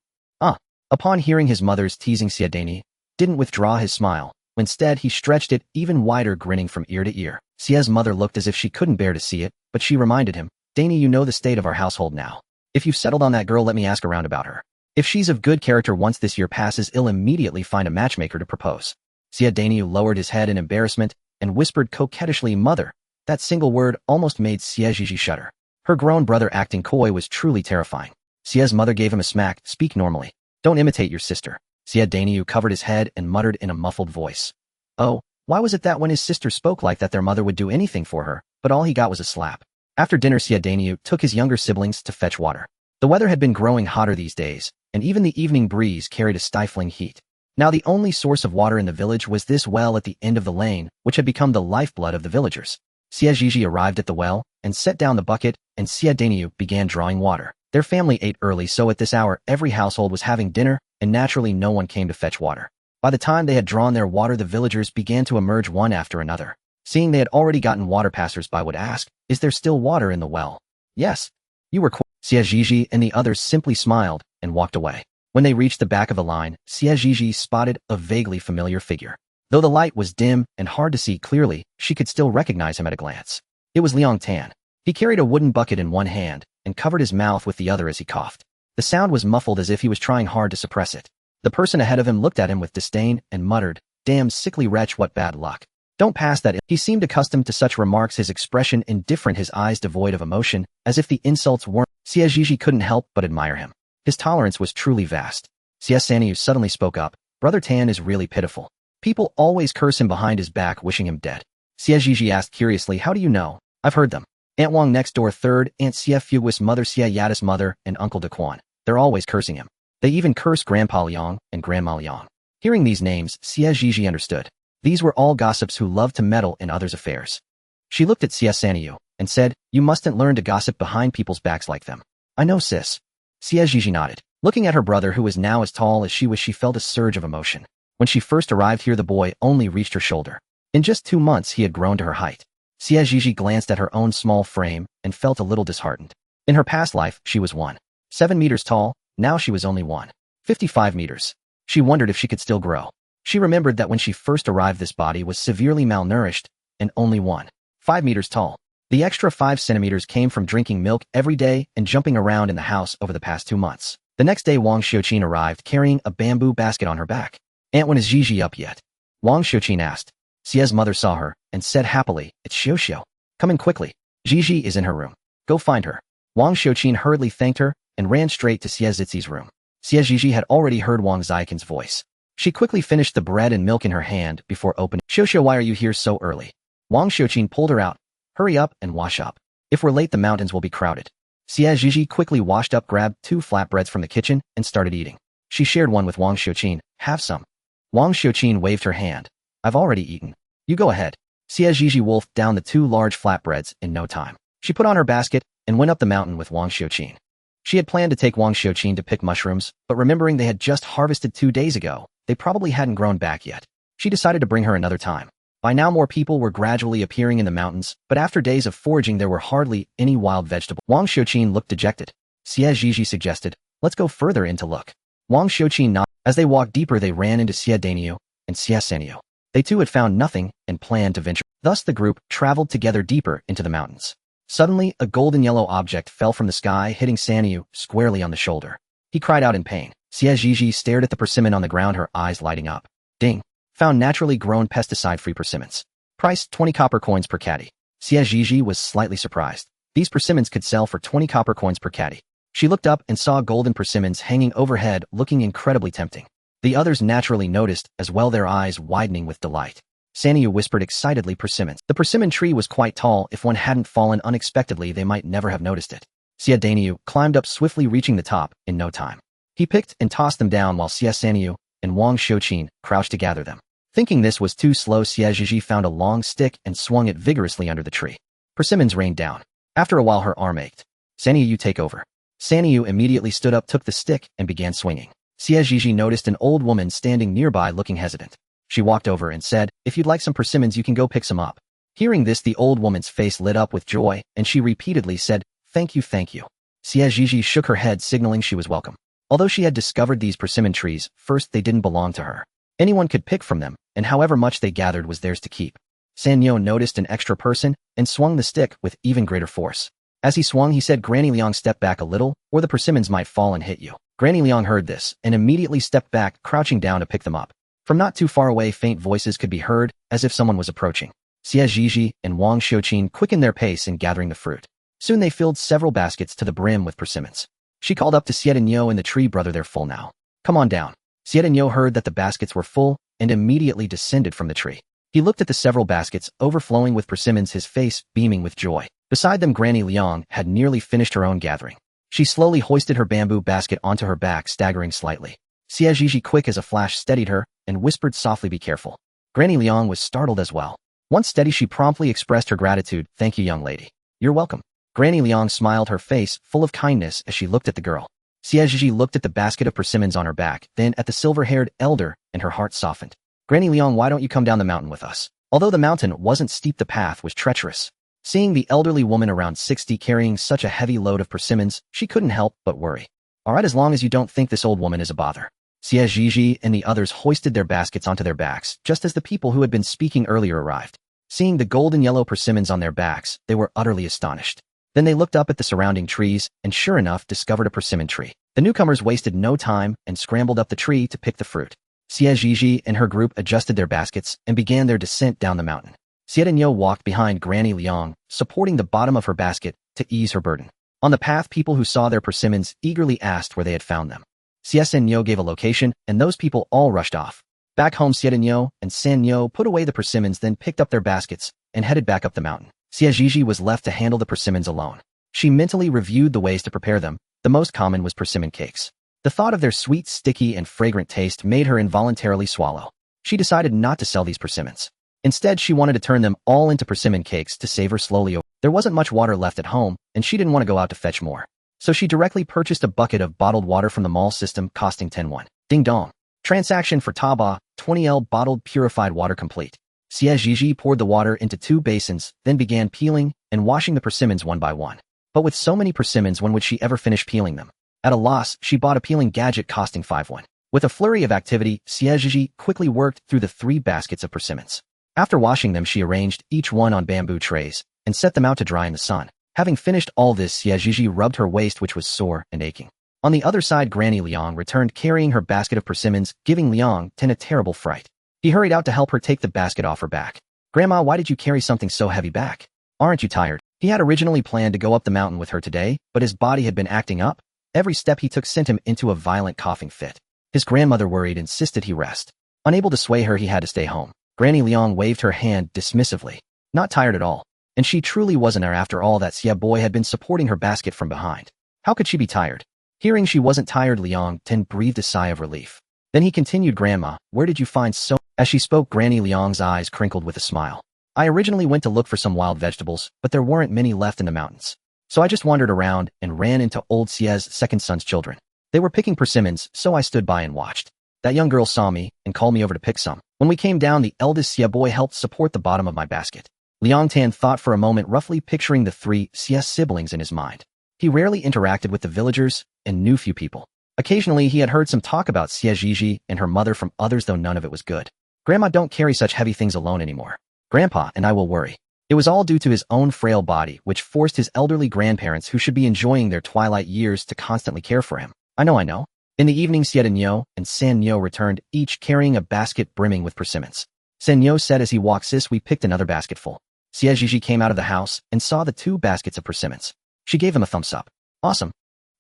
Upon hearing his mother's teasing, Xie Daini didn't withdraw his smile. Instead, he stretched it even wider, grinning from ear to ear. Xie's mother looked as if she couldn't bear to see it, but she reminded him, "Daini, you know the state of our household now. If you've settled on that girl, let me ask around about her. If she's of good character, once this year passes, I'll immediately find a matchmaker to propose." Xie Daini lowered his head in embarrassment and whispered coquettishly, "Mother." That single word almost made Xie Zhizhi shudder. Her grown brother acting coy was truly terrifying. Xie's mother gave him a smack. "Speak normally. Don't imitate your sister." Xie Daini covered his head and muttered in a muffled voice. Oh, why was it that when his sister spoke like that, their mother would do anything for her, but all he got was a slap? After dinner, Xie Daini took his younger siblings to fetch water. The weather had been growing hotter these days, and even the evening breeze carried a stifling heat. Now the only source of water in the village was this well at the end of the lane, which had become the lifeblood of the villagers. Xie Zhizhi arrived at the well and set down the bucket, and Xie Daini began drawing water. Their family ate early, so at this hour every household was having dinner, and naturally no one came to fetch water. By the time they had drawn their water, the villagers began to emerge one after another. Seeing they had already gotten water, passers-by would ask, "Is there still water in the well?" "Yes." "You were Xie Zhizhi and the others simply smiled and walked away. When they reached the back of the line, Xie Zhizhi spotted a vaguely familiar figure. Though the light was dim and hard to see clearly, she could still recognize him at a glance. It was Liang Tan. He carried a wooden bucket in one hand and covered his mouth with the other as he coughed. The sound was muffled, as if he was trying hard to suppress it. The person ahead of him looked at him with disdain and muttered, "Damn sickly wretch, what bad luck. Don't pass that." He seemed accustomed to such remarks, his expression indifferent, his eyes devoid of emotion, as if the insults weren't. Xie Zhizhi couldn't help but admire him. His tolerance was truly vast. Xie Sanyu suddenly spoke up. "Brother Tan is really pitiful. People always curse him behind his back, wishing him dead." Xie Zhizhi asked curiously, "How do you know?" "I've heard them. Aunt Wang next door, third, Aunt Xie Fugui's mother, Xie Yada's mother, and Uncle De Quan. They're always cursing him. They even curse Grandpa Liang and Grandma Liang." Hearing these names, Xie Zhizhi understood. These were all gossips who loved to meddle in others' affairs. She looked at Xie Sanyu and said, "You mustn't learn to gossip behind people's backs like them." "I know, sis." Xie Zhizhi nodded. Looking at her brother, who was now as tall as she was, she felt a surge of emotion. When she first arrived here, the boy only reached her shoulder. In just 2 months, he had grown to her height. Xie Zhizhi glanced at her own small frame and felt a little disheartened. In her past life, she was 1.7 meters tall. Now she was only 1.55 meters. She wondered if she could still grow. She remembered that when she first arrived, this body was severely malnourished and only 1.5 meters tall. The extra 5 centimeters came from drinking milk every day and jumping around in the house over the past 2 months. The next day, Wang Xiuqin arrived carrying a bamboo basket on her back. "Aunt, when is Zhizhi up yet?" Wang Xiuqin asked. Xie's mother saw her and said happily, "It's Xiuxiu. Come in quickly. Zhizhi is in her room. Go find her." Wang Xiuqin hurriedly thanked her and ran straight to Xie Zhizhi's room. Xie Zhizhi had already heard Wang Zikin's voice. She quickly finished the bread and milk in her hand before opening. "Xiuxiu, why are you here so early?" Wang Xiuqin pulled her out. "Hurry up and wash up. If we're late, the mountains will be crowded." Xie Zhizhi quickly washed up, grabbed 2 flatbreads from the kitchen, and started eating. She shared one with Wang Xiuqin. "Have some." Wang Xiuqin waved her hand. "I've already eaten. You go ahead." Xie Zhizhi wolfed down the 2 large flatbreads in no time. She put on her basket and went up the mountain with Wang Xiuqin. She had planned to take Wang Xiuqin to pick mushrooms, but remembering they had just harvested 2 days ago, they probably hadn't grown back yet. She decided to bring her another time. By now more people were gradually appearing in the mountains, but after days of foraging there were hardly any wild vegetables. Wang Xiuqin looked dejected. Xie Zhizhi suggested, let's go further in to look. Wang Xiuqin nodded. As they walked deeper they ran into Xie Daniu and Xie Sanyu. They too had found nothing and planned to venture. Thus the group traveled together deeper into the mountains. Suddenly, a golden yellow object fell from the sky, hitting Sanyu squarely on the shoulder. He cried out in pain. Xie Zhizhi stared at the persimmon on the ground, her eyes lighting up. Ding! Found naturally grown pesticide-free persimmons. Price 20 copper coins per caddy. Xie Zhizhi was slightly surprised. These persimmons could sell for 20 copper coins per caddy. She looked up and saw golden persimmons hanging overhead, looking incredibly tempting. The others naturally noticed as well, their eyes widening with delight. Sanyu whispered excitedly, persimmons. The persimmon tree was quite tall. If one hadn't fallen unexpectedly, they might never have noticed it. Xie Daniu climbed up swiftly, reaching the top in no time. He picked and tossed them down while Xie Sanyu and Wang Xiuqin crouched to gather them. Thinking this was too slow, Xie Zhizhi found a long stick and swung it vigorously under the tree. Persimmons rained down. After a while her arm ached. Sanyu, you take over. Sanyu immediately stood up, took the stick, and began swinging. Xie Zhizhi noticed an old woman standing nearby looking hesitant. She walked over and said, if you'd like some persimmons you can go pick some up. Hearing this the old woman's face lit up with joy, and she repeatedly said, thank you, thank you. Xie Zhizhi shook her head, signaling she was welcome. Although she had discovered these persimmon trees, first they didn't belong to her. Anyone could pick from them, and however much they gathered was theirs to keep. Sanyo noticed an extra person and swung the stick with even greater force. As he swung, he said, Granny Liang, step back a little, or the persimmons might fall and hit you. Granny Liang heard this and immediately stepped back, crouching down to pick them up. From not too far away, faint voices could be heard, as if someone was approaching. Xie Zhizhi and Wang Xiuqin quickened their pace in gathering the fruit. Soon they filled several baskets to the brim with persimmons. She called up to Xie Daniu and the tree brother, they're full now. Come on down. Xie Daniu heard that the baskets were full and immediately descended from the tree. He looked at the several baskets overflowing with persimmons, his face beaming with joy. Beside them, Granny Liang had nearly finished her own gathering. She slowly hoisted her bamboo basket onto her back, staggering slightly. Xie Zhizhi, quick as a flash, steadied her and whispered softly, be careful. Granny Liang was startled as well. Once steady, she promptly expressed her gratitude. Thank you, young lady. You're welcome. Granny Liang smiled, her face full of kindness as she looked at the girl. Xie Zhizhi looked at the basket of persimmons on her back, then at the silver-haired elder, and her heart softened. Granny Liang, why don't you come down the mountain with us? Although the mountain wasn't steep, the path was treacherous. Seeing the elderly woman around 60 carrying such a heavy load of persimmons, she couldn't help but worry. All right, as long as you don't think this old woman is a bother. Xie Zhizhi and the others hoisted their baskets onto their backs, just as the people who had been speaking earlier arrived. Seeing the golden yellow persimmons on their backs, they were utterly astonished. Then they looked up at the surrounding trees, and sure enough discovered a persimmon tree. The newcomers wasted no time and scrambled up the tree to pick the fruit. Xie Zhizhi and her group adjusted their baskets and began their descent down the mountain. Xie Daniu walked behind Granny Liang, supporting the bottom of her basket to ease her burden. On the path, people who saw their persimmons eagerly asked where they had found them. Xie Sanyo gave a location, and those people all rushed off. Back home, Xie Daniu and Sanyo put away the persimmons, then picked up their baskets and headed back up the mountain. Xie Zhizhi was left to handle the persimmons alone. She mentally reviewed the ways to prepare them. The most common was persimmon cakes. The thought of their sweet, sticky, and fragrant taste made her involuntarily swallow. She decided not to sell these persimmons. Instead, she wanted to turn them all into persimmon cakes to savor slowly. There wasn't much water left at home, and she didn't want to go out to fetch more. So she directly purchased a bucket of bottled water from the mall system, costing 10 won. Ding dong. Transaction for Taobia, 20L bottled purified water complete. Xie Zhizhi poured the water into 2 basins, then began peeling and washing the persimmons one by one. But with so many persimmons, when would she ever finish peeling them? At a loss, she bought a peeling gadget costing 5 won. With a flurry of activity, Xie Zhizhi quickly worked through the 3 baskets of persimmons. After washing them, she arranged each one on bamboo trays and set them out to dry in the sun. Having finished all this, Xie Zhizhi rubbed her waist, which was sore and aching. On the other side, Granny Liang returned carrying her basket of persimmons, giving Liang Tan a terrible fright. He hurried out to help her take the basket off her back. Grandma, why did you carry something so heavy back? Aren't you tired? He had originally planned to go up the mountain with her today, but his body had been acting up. Every step he took sent him into a violent coughing fit. His grandmother, worried, insisted he rest. Unable to sway her, he had to stay home. Granny Liang waved her hand dismissively. Not tired at all. And she truly wasn't there after all. That Xie boy had been supporting her basket from behind. How could she be tired? Hearing she wasn't tired, Liang Tan breathed a sigh of relief. Then he continued, Grandma, where did you find so... As she spoke, Granny Liang's eyes crinkled with a smile. I originally went to look for some wild vegetables, but there weren't many left in the mountains. So I just wandered around and ran into old Xie's second son's children. They were picking persimmons, so I stood by and watched. That young girl saw me and called me over to pick some. When we came down, the eldest Xie boy helped support the bottom of my basket. Liang Tan thought for a moment, roughly picturing the 3 Xie siblings in his mind. He rarely interacted with the villagers and knew few people. Occasionally, he had heard some talk about Xie Zhizhi and her mother from others, though none of it was good. Grandma don't carry such heavy things alone anymore. Grandpa and I will worry. It was all due to his own frail body, which forced his elderly grandparents, who should be enjoying their twilight years, to constantly care for him. I know. In the evening, Xie Zhizhi and San Nyo returned, each carrying a basket brimming with persimmons. San Nyo said as he walked, "Sis, we picked another basketful." Xie Zhizhi came out of the house and saw the 2 baskets of persimmons. She gave him a thumbs up. "Awesome."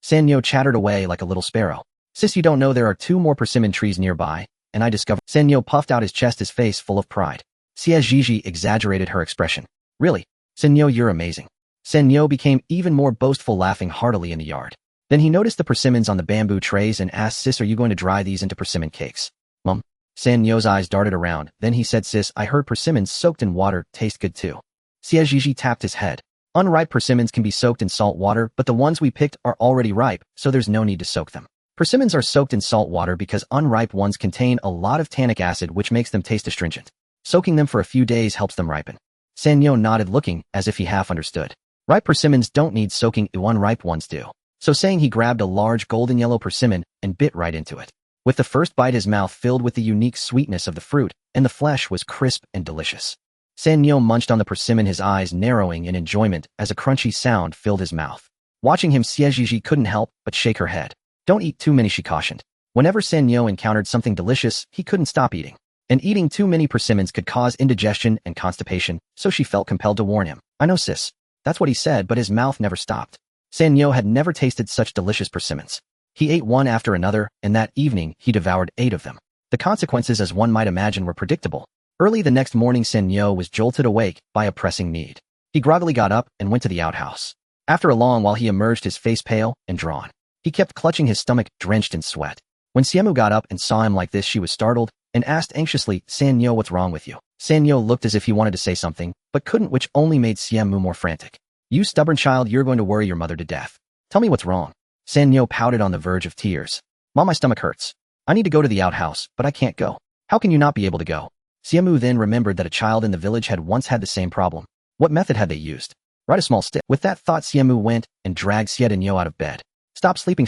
San Nyo chattered away like a little sparrow. "Sis, you don't know there are 2 more persimmon trees nearby, and I discovered—" San Nyo puffed out his chest, his face full of pride. Xie Zhizhi exaggerated her expression. "Really? San Nyo, you're amazing." San Nyo became even more boastful, laughing heartily in the yard. Then he noticed the persimmons on the bamboo trays and asked, "Sis, are you going to dry these into persimmon cakes?" "Mum." San Nyo's eyes darted around. Then he said, "Sis, I heard persimmons soaked in water taste good too." Xie Zhizhi tapped his head. "Unripe persimmons can be soaked in salt water, but the ones we picked are already ripe, so there's no need to soak them. Persimmons are soaked in salt water because unripe ones contain a lot of tannic acid, which makes them taste astringent. Soaking them for a few days helps them ripen." San Nyo nodded, looking as if he half understood. Ripe persimmons don't need soaking, unripe ones do. So saying, he grabbed a large golden yellow persimmon and bit right into it. With the first bite, his mouth filled with the unique sweetness of the fruit, and the flesh was crisp and delicious. San Nyo munched on the persimmon, his eyes narrowing in enjoyment as a crunchy sound filled his mouth. Watching him, Xie Zhizhi couldn't help but shake her head. "Don't eat too many," she cautioned. Whenever San Nyo encountered something delicious, he couldn't stop eating. And eating too many persimmons could cause indigestion and constipation, so she felt compelled to warn him. "I know, sis." That's what he said, but his mouth never stopped. San Nyo had never tasted such delicious persimmons. He ate one after another, and that evening he devoured 8 of them. The consequences, as one might imagine, were predictable. Early the next morning, San Nyo was jolted awake by a pressing need. He groggily got up and went to the outhouse. After a long while, he emerged, his face pale and drawn. He kept clutching his stomach, drenched in sweat. When Xiemu got up and saw him like this, she was startled and asked anxiously, "San Nyo, what's wrong with you?" San Nyo looked as if he wanted to say something, but couldn't, which only made Xiemu more frantic. "You stubborn child, you're going to worry your mother to death. Tell me what's wrong." San Nyo pouted on the verge of tears. "Mom, my stomach hurts. I need to go to the outhouse, but I can't go." "How can you not be able to go?" Xiemu then remembered that a child in the village had once had the same problem. What method had they used? Right, a small stick. With that thought, Xiemu went and dragged Xie Nyo out of bed. Stop sleeping.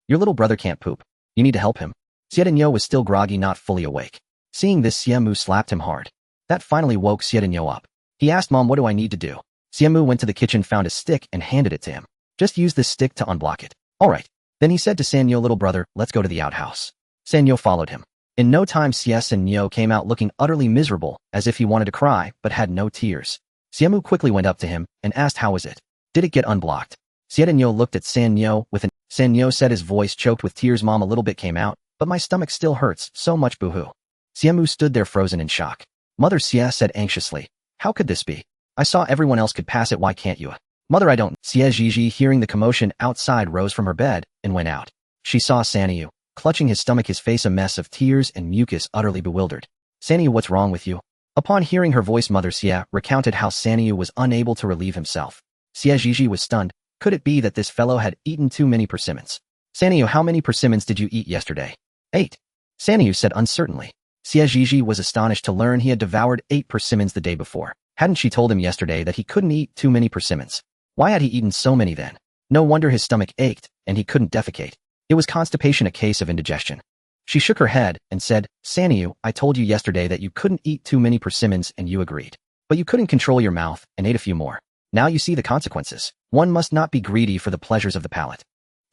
Your little brother can't poop. You need to help him." Xie Nyo was still groggy, not fully awake. Seeing this, Xiemu slapped him hard. That finally woke Xie Nyo up. He asked, "Mom, what do I need to do?" Xiemu went to the kitchen, found a stick, and handed it to him. "Just use this stick to unblock it." "All right." Then he said to San Nyo, "Little brother, let's go to the outhouse." San Nyo followed him. In no time, Xie Nyo came out looking utterly miserable, as if he wanted to cry, but had no tears. Xiemu quickly went up to him and asked, "How was it? Did it get unblocked?" Xie Nyo looked at San Nyo with an... San Nyo said, his voice choked with tears, "Mom, a little bit came out, but my stomach still hurts so much, boo-hoo." Xiemu stood there frozen in shock. Mother, Xie said anxiously, "How could this be? I saw everyone else could pass it, why can't you?" "Mother, I don't." Xie Zhizhi, hearing the commotion outside, rose from her bed and went out. She saw Sanyu, clutching his stomach, his face a mess of tears and mucus, utterly bewildered. "Sanyu, what's wrong with you?" Upon hearing her voice, Mother Xie recounted how Sanyu was unable to relieve himself. Xie Zhizhi was stunned. Could it be that this fellow had eaten too many persimmons? "Sanyu, how many persimmons did you eat yesterday?" "8. Sanyu said uncertainly. Xie Zhizhi was astonished to learn he had devoured 8 persimmons the day before. Hadn't she told him yesterday that he couldn't eat too many persimmons? Why had he eaten so many then? No wonder his stomach ached, and he couldn't defecate. It was constipation, a case of indigestion. She shook her head and said, "Sanyu, I told you yesterday that you couldn't eat too many persimmons and you agreed. But you couldn't control your mouth and ate a few more. Now you see the consequences. One must not be greedy for the pleasures of the palate."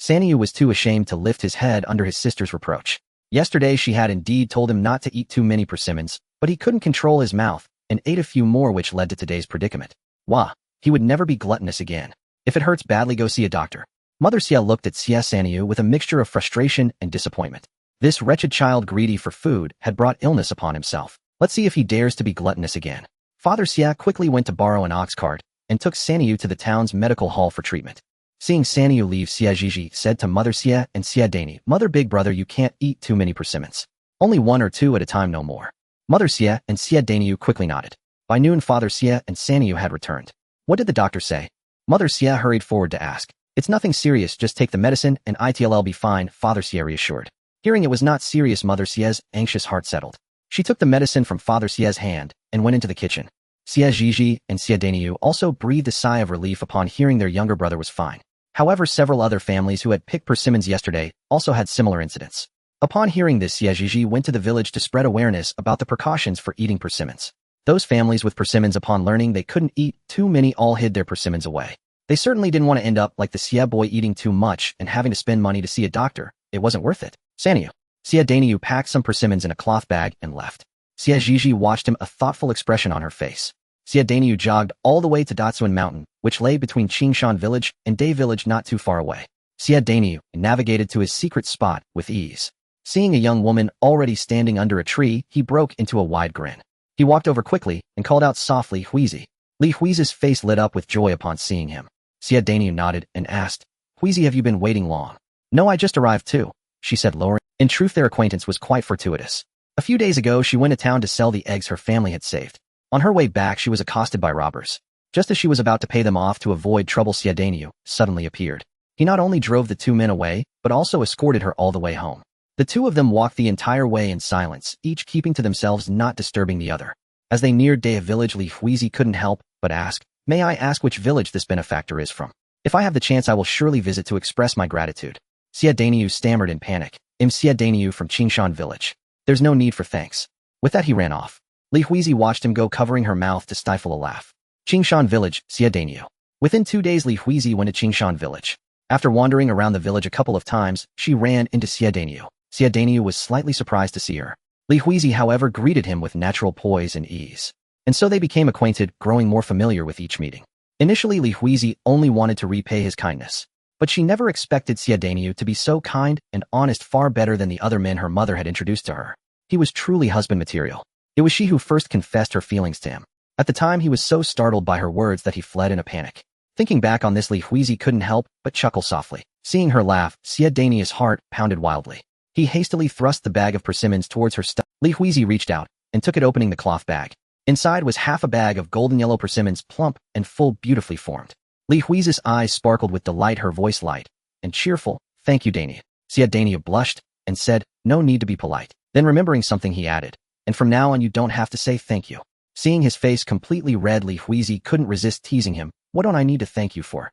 Sanyu was too ashamed to lift his head under his sister's reproach. Yesterday she had indeed told him not to eat too many persimmons, but he couldn't control his mouth and ate a few more, which led to today's predicament. Wah! He would never be gluttonous again. If it hurts badly, go see a doctor. Mother Xie looked at Xie Sanyu with a mixture of frustration and disappointment. This wretched child, greedy for food, had brought illness upon himself. Let's see if he dares to be gluttonous again. Father Xie quickly went to borrow an ox cart and took Sanyu to the town's medical hall for treatment. Seeing Sanyu leave, Xie Zhizhi said to Mother Xie and Xie Dani, "Mother, big brother, you can't eat too many persimmons. Only 1 or 2 at a time, no more." Mother Xie and Xie Dani quickly nodded. By noon, Father Xie and Sanyu had returned. What did the doctor say? Mother Xie hurried forward to ask. It's nothing serious, just take the medicine and it'll be fine, Father Xie reassured. Hearing it was not serious, Mother Xie's anxious heart settled. She took the medicine from Father Xie's hand and went into the kitchen. Xie Zhizhi and Xie Daniyu also breathed a sigh of relief upon hearing their younger brother was fine. However, several other families who had picked persimmons yesterday also had similar incidents. Upon hearing this, Xie Zhizhi went to the village to spread awareness about the precautions for eating persimmons. Those families with persimmons, upon learning they couldn't eat too many, all hid their persimmons away. They certainly didn't want to end up like the Xie boy, eating too much and having to spend money to see a doctor. It wasn't worth it. Sanyu. Xie Daniyu packed some persimmons in a cloth bag and left. Xie Zhizhi watched him, a thoughtful expression on her face. Xie Daniyu jogged all the way to Datsuan Mountain, which lay between Qingshan Village and Day Village, not too far away. Xie Daniyu navigated to his secret spot with ease. Seeing a young woman already standing under a tree, he broke into a wide grin. He walked over quickly and called out softly, Huizi. Li Huizi's face lit up with joy upon seeing him. Xie Daniyu nodded and asked, Huizi, have you been waiting long? No, I just arrived too, she said, lowering. In truth, their acquaintance was quite fortuitous. A few days ago, she went to town to sell the eggs her family had saved. On her way back, she was accosted by robbers. Just as she was about to pay them off to avoid trouble, Xie Daniyu suddenly appeared. He not only drove the two men away, but also escorted her all the way home. The two of them walked the entire way in silence, each keeping to themselves, not disturbing the other. As they neared Day Village, Li Huizi couldn't help but ask, May I ask which village this benefactor is from? If I have the chance, I will surely visit to express my gratitude. Xie Daniyu stammered in panic. I'm Xie Daniyu from Qingshan Village. There's no need for thanks. With that, he ran off. Li Huizi watched him go, covering her mouth to stifle a laugh. Qingshan Village, Xie Daniyu. Within 2 days, Li Huizi went to Qingshan Village. After wandering around the village a couple of times, she ran into Xie Daniyu. Xie Daniyu was slightly surprised to see her. Li Huizi, however, greeted him with natural poise and ease. And so they became acquainted, growing more familiar with each meeting. Initially, Li Huizi only wanted to repay his kindness. But she never expected Xie Daniyu to be so kind and honest, far better than the other men her mother had introduced to her. He was truly husband material. It was she who first confessed her feelings to him. At the time, he was so startled by her words that he fled in a panic. Thinking back on this, Li Huizi couldn't help but chuckle softly. Seeing her laugh, Xie Daniyu's heart pounded wildly. He hastily thrust the bag of persimmons towards her stomach. Li Huizi reached out and took it, opening the cloth bag. Inside was half a bag of golden yellow persimmons, plump and full, beautifully formed. Li Huizi's eyes sparkled with delight, her voice light and cheerful. Thank you, Daniyu. Xie Daniyu blushed and said, no need to be polite. Then remembering something, he added, and from now on you don't have to say thank you. Seeing his face completely red, Li Huizi couldn't resist teasing him. What don't I need to thank you for?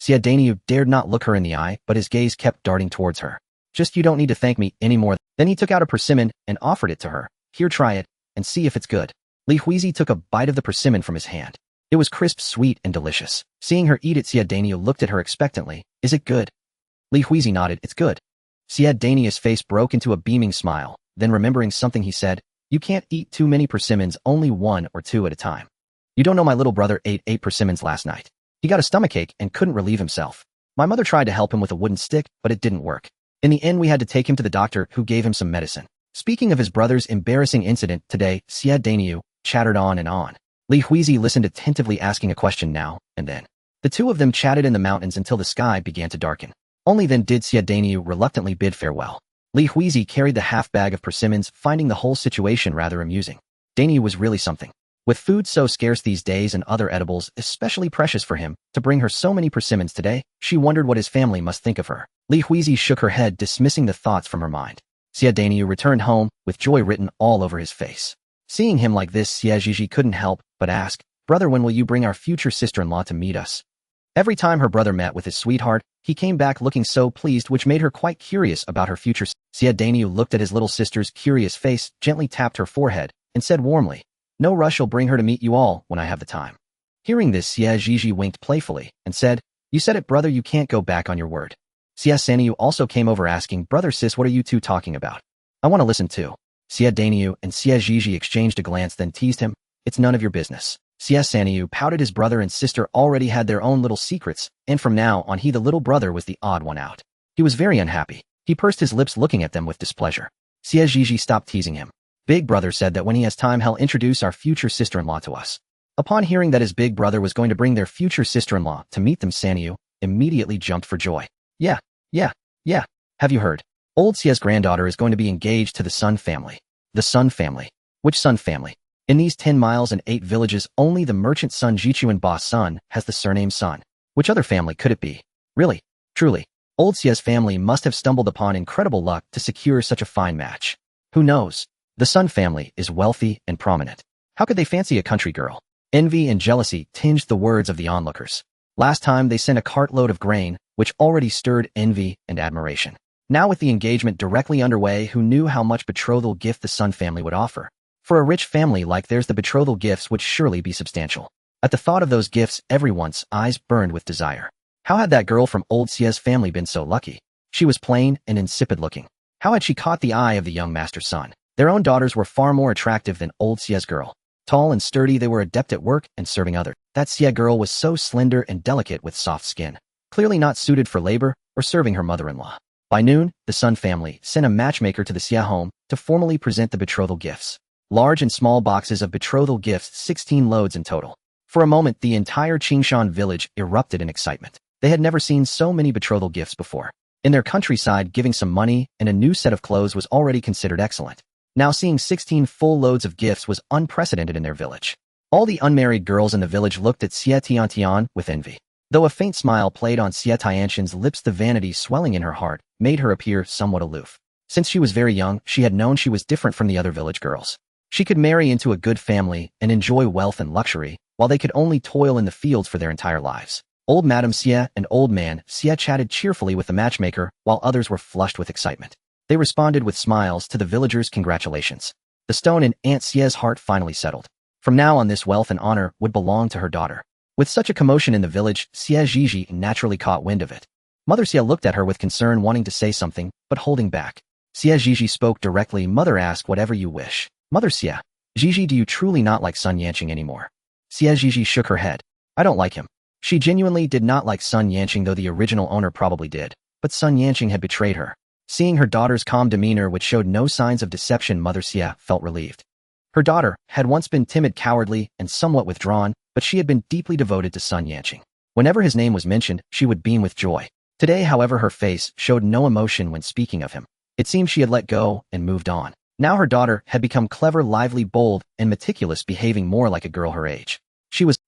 Xie Daniyu dared not look her in the eye, but his gaze kept darting towards her. Just, you don't need to thank me anymore. Then he took out a persimmon and offered it to her. Here, try it and see if it's good. Li Huizi took a bite of the persimmon from his hand. It was crisp, sweet, and delicious. Seeing her eat it, Xie Daniyu looked at her expectantly. Is it good? Li Huizi nodded. It's good. Xie Daniyu's face broke into a beaming smile. Then remembering something, he said, you can't eat too many persimmons, only 1 or 2 at a time. You don't know, my little brother ate 8 persimmons last night. He got a stomachache and couldn't relieve himself. My mother tried to help him with a wooden stick, but it didn't work. In the end, we had to take him to the doctor, who gave him some medicine. Speaking of his brother's embarrassing incident today, Xie Daniyu chattered on and on. Li Huizi listened attentively, asking a question now and then. The two of them chatted in the mountains until the sky began to darken. Only then did Xie Daniyu reluctantly bid farewell. Li Huizi carried the half bag of persimmons, finding the whole situation rather amusing. Daniyu was really something. With food so scarce these days and other edibles especially precious for him, to bring her so many persimmons today, she wondered what his family must think of her. Li Huizi shook her head, dismissing the thoughts from her mind. Xie Daniyu returned home with joy written all over his face. Seeing him like this, Xie Zhizhi couldn't help but ask, brother, when will you bring our future sister-in-law to meet us? Every time her brother met with his sweetheart, he came back looking so pleased, which made her quite curious about her future. Xie Daniyu looked at his little sister's curious face, gently tapped her forehead, and said warmly, no rush, I'll bring her to meet you all when I have the time. Hearing this, Xie Zhizhi winked playfully and said, you said it, brother, you can't go back on your word. Xie Sanyu also came over, asking, brother, sis, what are you two talking about? I want to listen too. Xie Daniyu and Xie Zhizhi exchanged a glance, then teased him, it's none of your business. Xie Sanyu pouted. His brother and sister already had their own little secrets, and from now on he, the little brother, was the odd one out. He was very unhappy. He pursed his lips, looking at them with displeasure. Xie Zhizhi stopped teasing him. Big brother said that when he has time, he'll introduce our future sister-in-law to us. Upon hearing that his big brother was going to bring their future sister-in-law to meet them, Sanyu immediately jumped for joy. Yeah. Have you heard? Old Xie's granddaughter is going to be engaged to the Sun family. The Sun family? Which Sun family? In these 10 miles and 8 villages, only the merchant Sun Jichuan boss Sun has the surname Sun. Which other family could it be? Really? Truly. Old Xie's family must have stumbled upon incredible luck to secure such a fine match. Who knows? The Sun family is wealthy and prominent. How could they fancy a country girl? Envy and jealousy tinged the words of the onlookers. Last time they sent a cartload of grain, which already stirred envy and admiration. Now with the engagement directly underway, who knew how much betrothal gift the Sun family would offer? For a rich family like theirs, the betrothal gifts would surely be substantial. At the thought of those gifts, everyone's eyes burned with desire. How had that girl from old Xie's family been so lucky? She was plain and insipid looking. How had she caught the eye of the young master's son? Their own daughters were far more attractive than old Xie's girl. Tall and sturdy, they were adept at work and serving others. That Xie girl was so slender and delicate with soft skin, clearly not suited for labor or serving her mother-in-law. By noon, the Sun family sent a matchmaker to the Xie home to formally present the betrothal gifts. Large and small boxes of betrothal gifts, 16 loads in total. For a moment, the entire Qingshan village erupted in excitement. They had never seen so many betrothal gifts before. In their countryside, giving some money and a new set of clothes was already considered excellent. Now seeing 16 full loads of gifts was unprecedented in their village. All the unmarried girls in the village looked at Xie Tiantian with envy. Though a faint smile played on Xie Tiantian's lips, the vanity swelling in her heart made her appear somewhat aloof. Since she was very young, she had known she was different from the other village girls. She could marry into a good family and enjoy wealth and luxury, while they could only toil in the fields for their entire lives. Old Madame Xie and Old Man Xie chatted cheerfully with the matchmaker, while others were flushed with excitement. They responded with smiles to the villagers' congratulations. The stone in Aunt Xie's heart finally settled. From now on, this wealth and honor would belong to her daughter. With such a commotion in the village, Xie Zhizhi naturally caught wind of it. Mother Xie looked at her with concern, wanting to say something, but holding back. Xie Zhizhi spoke directly. Mother, ask whatever you wish. Mother Xie, Zhizhi, do you truly not like Sun Yanqing anymore? Xie Zhizhi shook her head. I don't like him. She genuinely did not like Sun Yanqing, though the original owner probably did. But Sun Yanqing had betrayed her. Seeing her daughter's calm demeanor, which showed no signs of deception, Mother Xie felt relieved. Her daughter had once been timid, cowardly, and somewhat withdrawn, but she had been deeply devoted to Sun Yanqing. Whenever his name was mentioned, she would beam with joy. Today, however, her face showed no emotion when speaking of him. It seemed she had let go and moved on. Now her daughter had become clever, lively, bold, and meticulous, behaving more like a girl her age.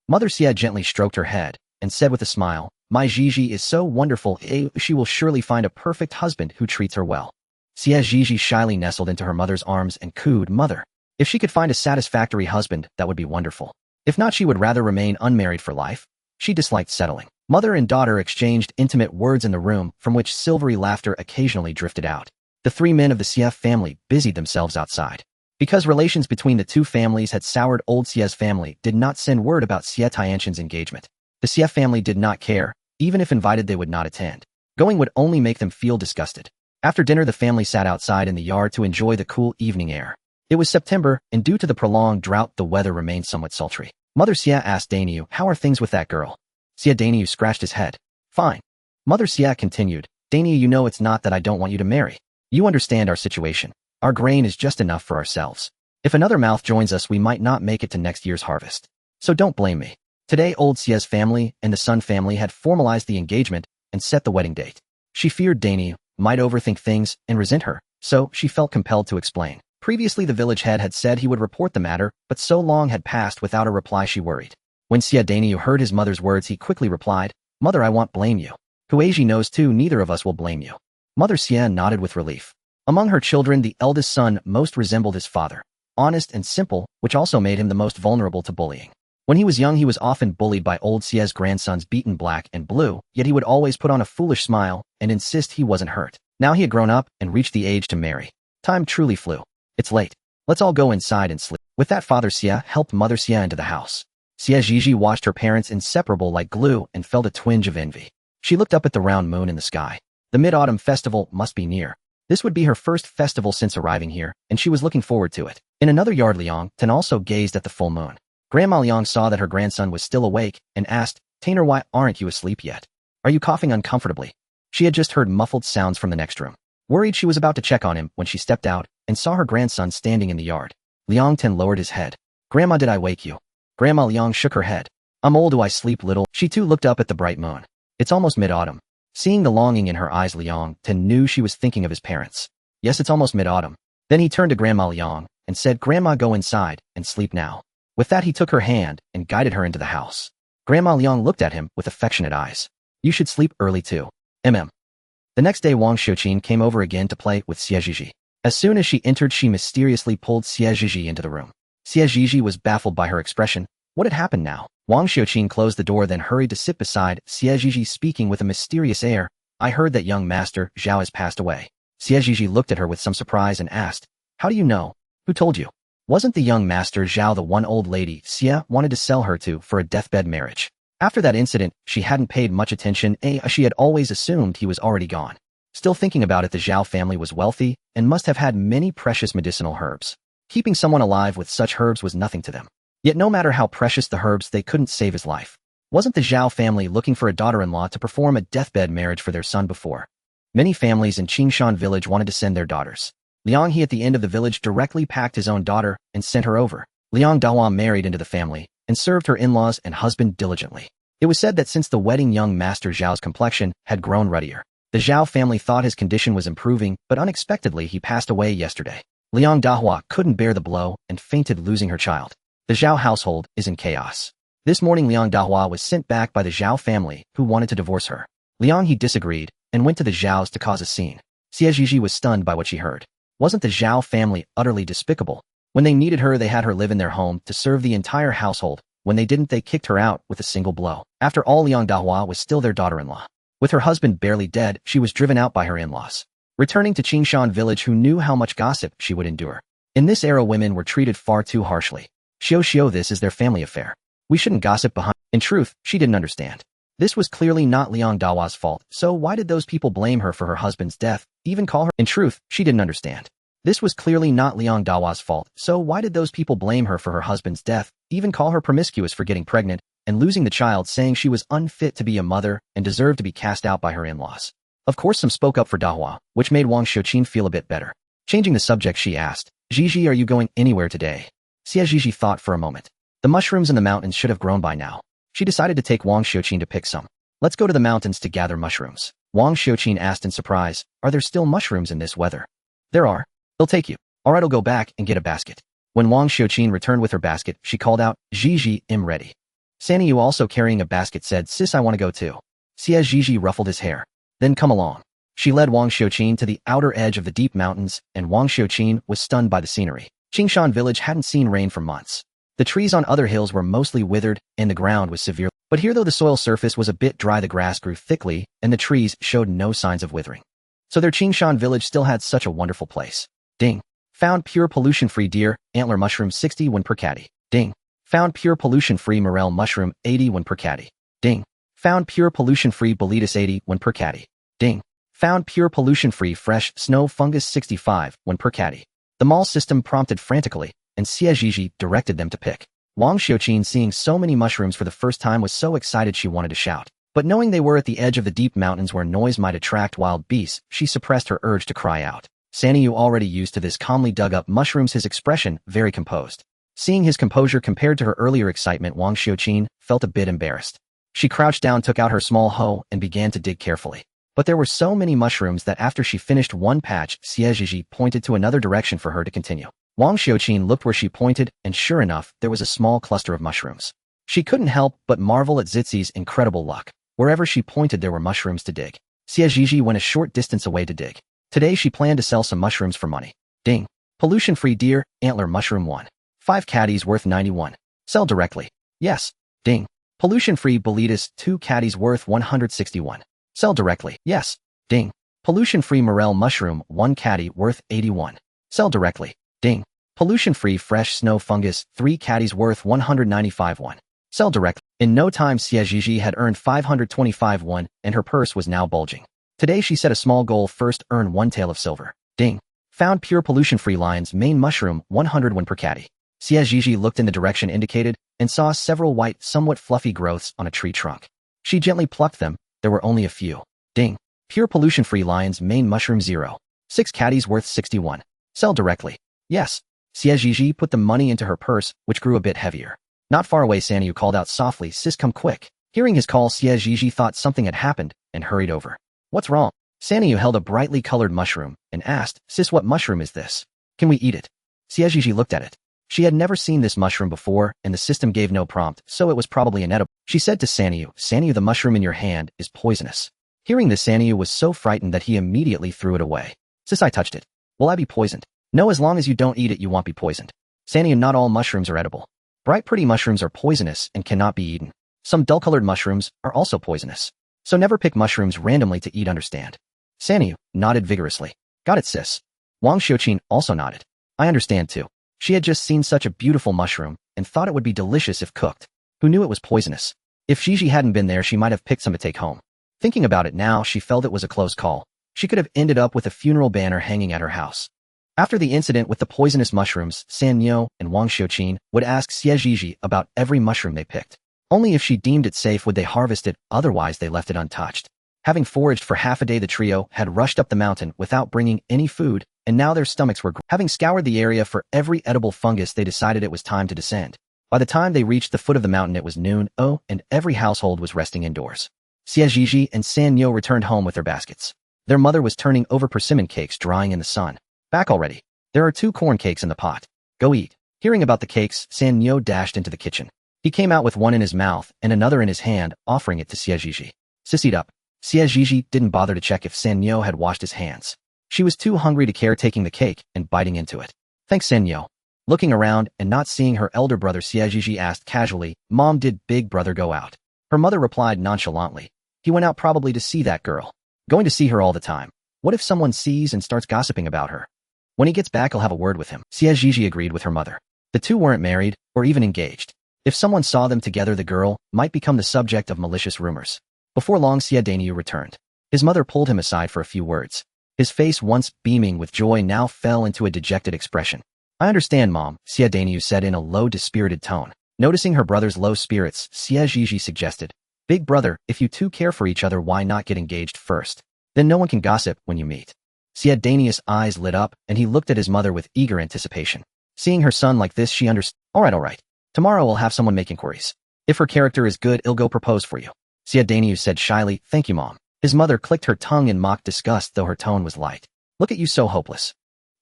Mother Xie gently stroked her head and said with a smile, my Zhizhi is so wonderful, she will surely find a perfect husband who treats her well. Xie Zhizhi shyly nestled into her mother's arms and cooed, Mother, if she could find a satisfactory husband, that would be wonderful. If not, she would rather remain unmarried for life. She disliked settling. Mother and daughter exchanged intimate words in the room, from which silvery laughter occasionally drifted out. The three men of the Xie family busied themselves outside. Because relations between the two families had soured, old Xie's family did not send word about Xie Tianqian's engagement. The Xie family did not care. Even if invited, they would not attend. Going would only make them feel disgusted. After dinner, the family sat outside in the yard to enjoy the cool evening air. It was September, and due to the prolonged drought, the weather remained somewhat sultry. Mother Xie asked Dainyu, how are things with that girl? Xie Dainyu scratched his head. Fine. Mother Xie continued, Dainyu, you know it's not that I don't want you to marry. You understand our situation. Our grain is just enough for ourselves. If another mouth joins us, we might not make it to next year's harvest. So don't blame me. Today, old Xie's family and the Sun family had formalized the engagement and set the wedding date. She feared Dainyu might overthink things and resent her, so she felt compelled to explain. Previously, the village head had said he would report the matter, but so long had passed without a reply she worried. When Xie Dainyu heard his mother's words, he quickly replied, Mother, I won't blame you. Huaiji knows too, neither of us will blame you. Mother Xie nodded with relief. Among her children, the eldest son most resembled his father, honest and simple, which also made him the most vulnerable to bullying. When he was young, he was often bullied by old Xie's grandsons, beaten black and blue, yet he would always put on a foolish smile and insist he wasn't hurt. Now he had grown up and reached the age to marry. Time truly flew. It's late. Let's all go inside and sleep. With that, Father Xie helped Mother Xie into the house. Xie Zhizhi watched her parents inseparable like glue and felt a twinge of envy. She looked up at the round moon in the sky. The Mid-Autumn Festival must be near. This would be her first festival since arriving here, and she was looking forward to it. In another yard, Liang Tan also gazed at the full moon. Grandma Liang saw that her grandson was still awake and asked, Tainer, why aren't you asleep yet? Are you coughing uncomfortably? She had just heard muffled sounds from the next room. Worried, she was about to check on him when she stepped out and saw her grandson standing in the yard. Liang Tan lowered his head. Grandma, did I wake you? Grandma Liang shook her head. I'm old, do I sleep little? She too looked up at the bright moon. It's almost mid-autumn. Seeing the longing in her eyes, Liang Tan knew she was thinking of his parents. Yes, it's almost mid-autumn. Then he turned to Grandma Liang. and said, "Grandma, go inside and sleep now." With that, he took her hand and guided her into the house. Grandma Liang looked at him with affectionate eyes. "You should sleep early too. The next day, Wang Xiuqin came over again to play with Xie Zhizhi. As soon as she entered, she mysteriously pulled Xie Zhizhi into the room. Xie Zhizhi was baffled by her expression. What had happened now? Wang Xiuqin closed the door, then hurried to sit beside Xie Zhizhi, speaking with a mysterious air. "I heard that young master Zhao has passed away." Xie Zhizhi looked at her with some surprise and asked, "How do you know? Who told you? Wasn't the young master Zhao the one old lady Xie wanted to sell her to for a deathbed marriage?" After that incident, she hadn't paid much attention, as she had always assumed he was already gone. Still thinking about it, the Zhao family was wealthy and must have had many precious medicinal herbs. Keeping someone alive with such herbs was nothing to them. Yet no matter how precious the herbs, they couldn't save his life. Wasn't the Zhao family looking for a daughter-in-law to perform a deathbed marriage for their son before? Many families in Qingshan village wanted to send their daughters. Liang He at the end of the village directly packed his own daughter and sent her over. Liang Dahua married into the family and served her in-laws and husband diligently. It was said that since the wedding, young master Zhao's complexion had grown ruddier. The Zhao family thought his condition was improving, but unexpectedly he passed away yesterday. Liang Dahua couldn't bear the blow and fainted, losing her child. The Zhao household is in chaos. This morning, Liang Dahua was sent back by the Zhao family, who wanted to divorce her. Liang He disagreed and went to the Zhaos to cause a scene. Xie Zhizhi was stunned by what she heard. Wasn't the Zhao family utterly despicable? When they needed her, they had her live in their home to serve the entire household. When they didn't, they kicked her out with a single blow. After all, Liang Dahua was still their daughter-in-law. With her husband barely dead, she was driven out by her in-laws. Returning to Qingshan village, who knew how much gossip she would endure. In this era, women were treated far too harshly. Xiao, this is their family affair. We shouldn't gossip behind. In truth, she didn't understand. This was clearly not Liang Dahua's fault, so why did those people blame her for her husband's death, even call her? In truth, she didn't understand. This was clearly not Liang Dahua's fault, so why did those people blame her for her husband's death, even call her promiscuous for getting pregnant and losing the child, saying she was unfit to be a mother and deserved to be cast out by her in-laws? Of course, some spoke up for Dahua, which made Wang Xiuqin feel a bit better. Changing the subject, she asked, "Zhizhi, are you going anywhere today?" Xie Zhizhi thought for a moment. The mushrooms in the mountains should have grown by now. She decided to take Wang Xiuqin to pick some. "Let's go to the mountains to gather mushrooms." Wang Xiuqin asked in surprise, "Are there still mushrooms in this weather?" "There are. They'll take you." "All right, I'll go back and get a basket." When Wang Xiuqin returned with her basket, she called out, "Zhizhi, I'm ready." Sanyu, also carrying a basket, said, "Sis, I want to go too." Xie Zhizhi ruffled his hair. "Then come along." She led Wang Xiuqin to the outer edge of the deep mountains, and Wang Xiuqin was stunned by the scenery. Qingshan village hadn't seen rain for months. The trees on other hills were mostly withered, and the ground was severe. But here, though the soil surface was a bit dry, the grass grew thickly, and the trees showed no signs of withering. So their Qingshan village still had such a wonderful place. Ding. Found pure pollution-free deer, antler mushroom 61 per caddy. Ding. Found pure pollution-free morel mushroom 81 per caddy. Ding. Found pure pollution-free boletus 81 per caddy. Ding. Found pure pollution-free fresh snow fungus 65 per caddy. The mall system prompted frantically, and Xie Zhizhi directed them to pick. Wang Xiuqin, seeing so many mushrooms for the first time, was so excited she wanted to shout. But knowing they were at the edge of the deep mountains where noise might attract wild beasts, she suppressed her urge to cry out. Sanyu, already used to this, calmly dug up mushrooms, his expression very composed. Seeing his composure compared to her earlier excitement, Wang Xiuqin felt a bit embarrassed. She crouched down, took out her small hoe, and began to dig carefully. But there were so many mushrooms that after she finished one patch, Xie Zhizhi pointed to another direction for her to continue. Wang Xiuqin looked where she pointed, and sure enough, there was a small cluster of mushrooms. She couldn't help but marvel at Zizi's incredible luck. Wherever she pointed, there were mushrooms to dig. Xie Zhizhi went a short distance away to dig. Today she planned to sell some mushrooms for money. Ding. Pollution-free deer, antler mushroom 1. 5 caddies worth 91. Sell directly. Yes. Ding. Pollution-free boletus 2 caddies worth 161. Sell directly. Yes. Ding. Pollution-free morel mushroom 1 caddy worth 81. Sell directly. Ding. Pollution-free fresh snow fungus 3 caddies worth 195 won. Sell directly. In no time, Xie Zhizhi had earned 525 won, and her purse was now bulging. Today she set a small goal: first earn 1 tael of silver. Ding. Found pure pollution-free lion's mane mushroom 100 won per caddy. Xie Zhizhi looked in the direction indicated and saw several white, somewhat fluffy growths on a tree trunk. She gently plucked them. There were only a few. Ding. Pure pollution-free lion's mane mushroom 0. 6 caddies worth 61. Sell directly. Yes. Xie Zhizhi put the money into her purse, which grew a bit heavier. Not far away, Sanyu called out softly, "Sis, come quick." Hearing his call, Xie Zhizhi thought something had happened and hurried over. "What's wrong?" Sanyu held a brightly colored mushroom and asked, "Sis, what mushroom is this? Can we eat it?" Xie Zhizhi looked at it. She had never seen this mushroom before, and the system gave no prompt, so it was probably inedible. She said to Sanyu, "Sanyu, the mushroom in your hand is poisonous." Hearing this, Sanyu was so frightened that he immediately threw it away. "Sis, I touched it. Will I be poisoned?" "No, as long as you don't eat it, you won't be poisoned." "Sanyu, not all mushrooms are edible. Bright pretty mushrooms are poisonous and cannot be eaten. Some dull-colored mushrooms are also poisonous. So never pick mushrooms randomly to eat, understand?" Sanyu nodded vigorously. "Got it, sis." Wang Xiuqin also nodded. "I understand too." She had just seen such a beautiful mushroom and thought it would be delicious if cooked. Who knew it was poisonous? If Zhizhi hadn't been there, she might have picked some to take home. Thinking about it now, she felt it was a close call. She could have ended up with a funeral banner hanging at her house. After the incident with the poisonous mushrooms, Sanyo and Wang Xiuqin would ask Xie Zhizhi about every mushroom they picked. Only if she deemed it safe would they harvest it, otherwise they left it untouched. Having foraged for half a day, the trio had rushed up the mountain without bringing any food, and now their stomachs were having scoured the area for every edible fungus, they decided it was time to descend. By the time they reached the foot of the mountain, it was noon, and every household was resting indoors. Xie Zhizhi and Sanyo returned home with their baskets. Their mother was turning over persimmon cakes drying in the sun. "Back already. There are 2 corn cakes in the pot. Go eat." Hearing about the cakes, Sanyo dashed into the kitchen. He came out with one in his mouth and another in his hand, offering it to Xie Zhizhi. "Sis, eat up." Xie Zhizhi didn't bother to check if Sanyo had washed his hands. She was too hungry to care, taking the cake and biting into it. "Thanks, Sanyo." Looking around and not seeing her elder brother, Xie Zhizhi asked casually, "Mom, did big brother go out?" Her mother replied nonchalantly, "He went out probably to see that girl. Going to see her all the time. What if someone sees and starts gossiping about her? When he gets back, I'll have a word with him." Xie Zhizhi agreed with her mother. The two weren't married or even engaged. If someone saw them together, the girl might become the subject of malicious rumors. Before long, Xie Danyu returned. His mother pulled him aside for a few words. His face, once beaming with joy, now fell into a dejected expression. "I understand, Mom," Xie Danyu said in a low, dispirited tone. Noticing her brother's low spirits, Xie Zhizhi suggested, "Big brother, if you two care for each other, why not get engaged first? Then no one can gossip when you meet." Xie Danyu's eyes lit up, and he looked at his mother with eager anticipation. Seeing her son like this, she understood. All right. Tomorrow I'll have someone make inquiries. If her character is good, I'll go propose for you." Xie Danyu said shyly, "Thank you, Mom." His mother clicked her tongue in mock disgust, though her tone was light. "Look at you, so hopeless."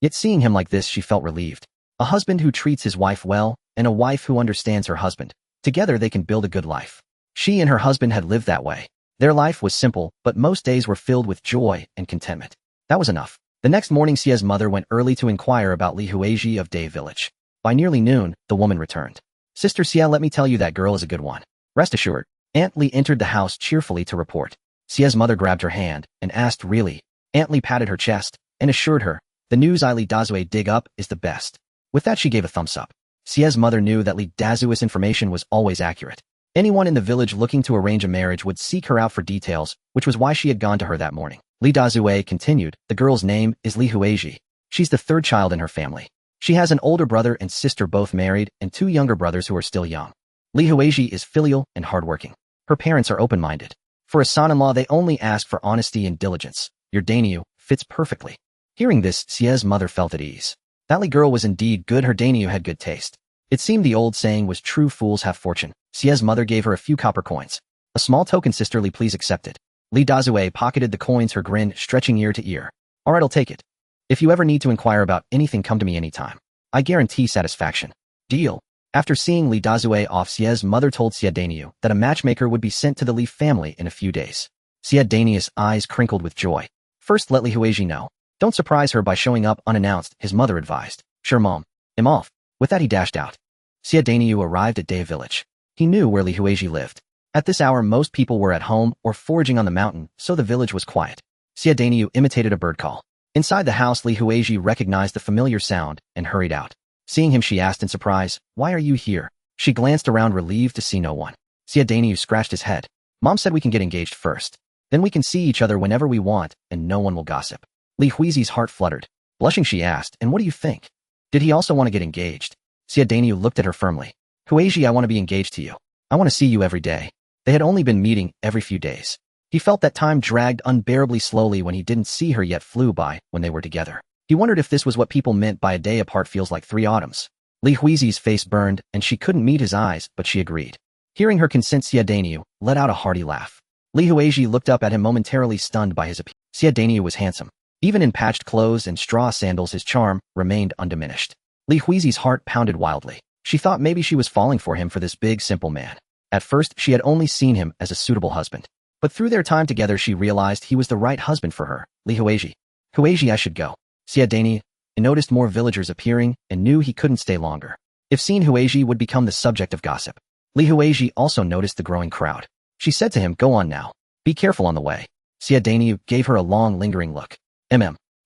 Yet seeing him like this, she felt relieved. A husband who treats his wife well, and a wife who understands her husband. Together they can build a good life. She and her husband had lived that way. Their life was simple, but most days were filled with joy and contentment. That was enough. The next morning, Xie's mother went early to inquire about Li Huizhi of Day Village. By nearly noon, the woman returned. "Sister Xie, let me tell you, that girl is a good one. Rest assured." Aunt Li entered the house cheerfully to report. Xie's mother grabbed her hand and asked, "Really?" Aunt Li patted her chest and assured her, "The news Li Dazue dig up is the best." With that, she gave a thumbs up. Xie's mother knew that Li Dazue's information was always accurate. Anyone in the village looking to arrange a marriage would seek her out for details, which was why she had gone to her that morning. Li Dazue continued, "The girl's name is Li Huizhi. She's the 3rd child in her family. She has an older brother and sister, both married, and 2 younger brothers who are still young. Li Huizhi is filial and hardworking. Her parents are open-minded. For a son-in-law, they only ask for honesty and diligence. Your Danyu fits perfectly." Hearing this, Xie's mother felt at ease. That Li girl was indeed good. Her Danyu had good taste. It seemed the old saying was true, fools have fortune. Xie's mother gave her a few copper coins. "A small token, sister Li, please accept it." Li Dazue pocketed the coins, her grin stretching ear to ear. "All right, I'll take it. If you ever need to inquire about anything, come to me anytime. I guarantee satisfaction." "Deal." After seeing Li Dazue off, Xie's mother told Xie Danyu that a matchmaker would be sent to the Li family in a few days. Xie Danyu's eyes crinkled with joy. "First, let Li Huizhi know. Don't surprise her by showing up unannounced," his mother advised. "Sure, Mom. I'm off." With that, he dashed out. Xie Danyu arrived at Day Village. He knew where Li Huizhi lived. At this hour, most people were at home or foraging on the mountain, so the village was quiet. Xie Danyu imitated a bird call. Inside the house, Li Huizhi recognized the familiar sound and hurried out. Seeing him, she asked in surprise, "Why are you here?" She glanced around, relieved to see no one. Xie Danyu scratched his head. "Mom said we can get engaged first. Then we can see each other whenever we want, and no one will gossip." Li Huizhi's heart fluttered. Blushing, she asked, "And what do you think? Did he also want to get engaged?" Xie Danyu looked at her firmly. "Huizhi, I want to be engaged to you. I want to see you every day." They had only been meeting every few days. He felt that time dragged unbearably slowly when he didn't see her, yet flew by when they were together. He wondered if this was what people meant by a day apart feels like 3 autumns. Li Huizhi's face burned, and she couldn't meet his eyes, but she agreed. Hearing her consent, Xie Danyu let out a hearty laugh. Li Huizhi looked up at him, momentarily stunned by his appeal. Xie Danyu was handsome. Even in patched clothes and straw sandals, his charm remained undiminished. Li Huizi's heart pounded wildly. She thought maybe she was falling for him for this big, simple man. At first, she had only seen him as a suitable husband. But through their time together, she realized he was the right husband for her. Li Huizi. Huizi, I should go. Xie Zhizhi noticed more villagers appearing and knew he couldn't stay longer. If seen, Huizi would become the subject of gossip. Li Huizi also noticed the growing crowd. She said to him, "Go on now. Be careful on the way." Xie Zhizhi gave her a long, lingering look.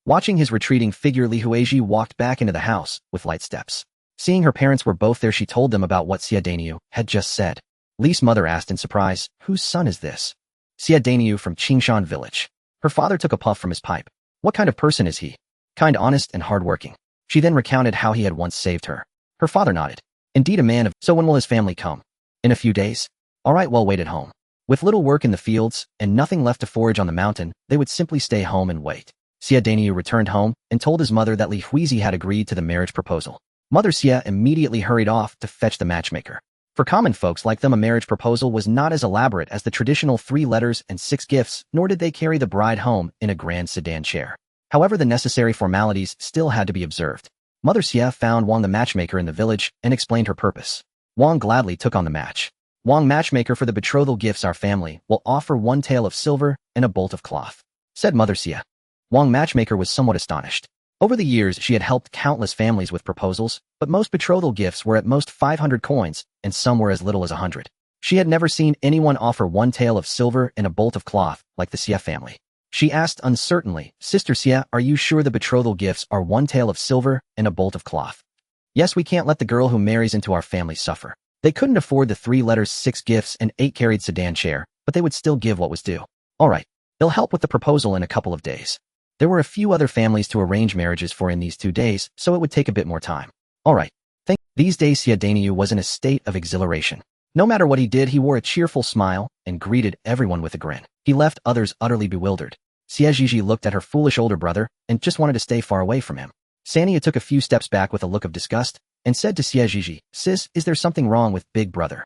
Watching his retreating figure, Li Huizi walked back into the house with light steps. Seeing her parents were both there, she told them about what Xie Zhizhi had just said. Li's mother asked in surprise, "Whose son is this?" Xie Zhizhi from Qingshan village. Her father took a puff from his pipe. "What kind of person is he?" "Kind, honest, and hardworking." She then recounted how he had once saved her. Her father nodded. "Indeed, a man of... So when will his family come?" "In a few days." "All right, well, wait at home." With little work in the fields and nothing left to forage on the mountain, they would simply stay home and wait. Xie Zhizhi returned home and told his mother that Li Huizi had agreed to the marriage proposal. Mother Xie immediately hurried off to fetch the matchmaker. For common folks like them, a marriage proposal was not as elaborate as the traditional 3 letters and 6 gifts, nor did they carry the bride home in a grand sedan chair. However, the necessary formalities still had to be observed. Mother Xie found Wang the matchmaker in the village and explained her purpose. Wang gladly took on the match. "Wang, matchmaker, for the betrothal gifts our family will offer 1 tael of silver and a bolt of cloth," said Mother Xie. Wang matchmaker was somewhat astonished. Over the years, she had helped countless families with proposals, but most betrothal gifts were at most 500 coins, and some were as little as 100. She had never seen anyone offer 1 tael of silver and a bolt of cloth like the Xie family. She asked uncertainly, "Sister Xie, are you sure the betrothal gifts are 1 tael of silver and a bolt of cloth?" "Yes, we can't let the girl who marries into our family suffer." They couldn't afford the 3 letters, 6 gifts, and 8-carried sedan chair, but they would still give what was due. "All right. They'll help with the proposal in a couple of days." There were a few other families to arrange marriages for in these 2 days, so it would take a bit more time. "All right. These days, Xie Zhizhi was in a state of exhilaration. No matter what he did, he wore a cheerful smile and greeted everyone with a grin. He left others utterly bewildered. Xie Zhizhi looked at her foolish older brother and just wanted to stay far away from him. Sania took a few steps back with a look of disgust and said to Xie Zhizhi, "Sis, is there something wrong with Big Brother?"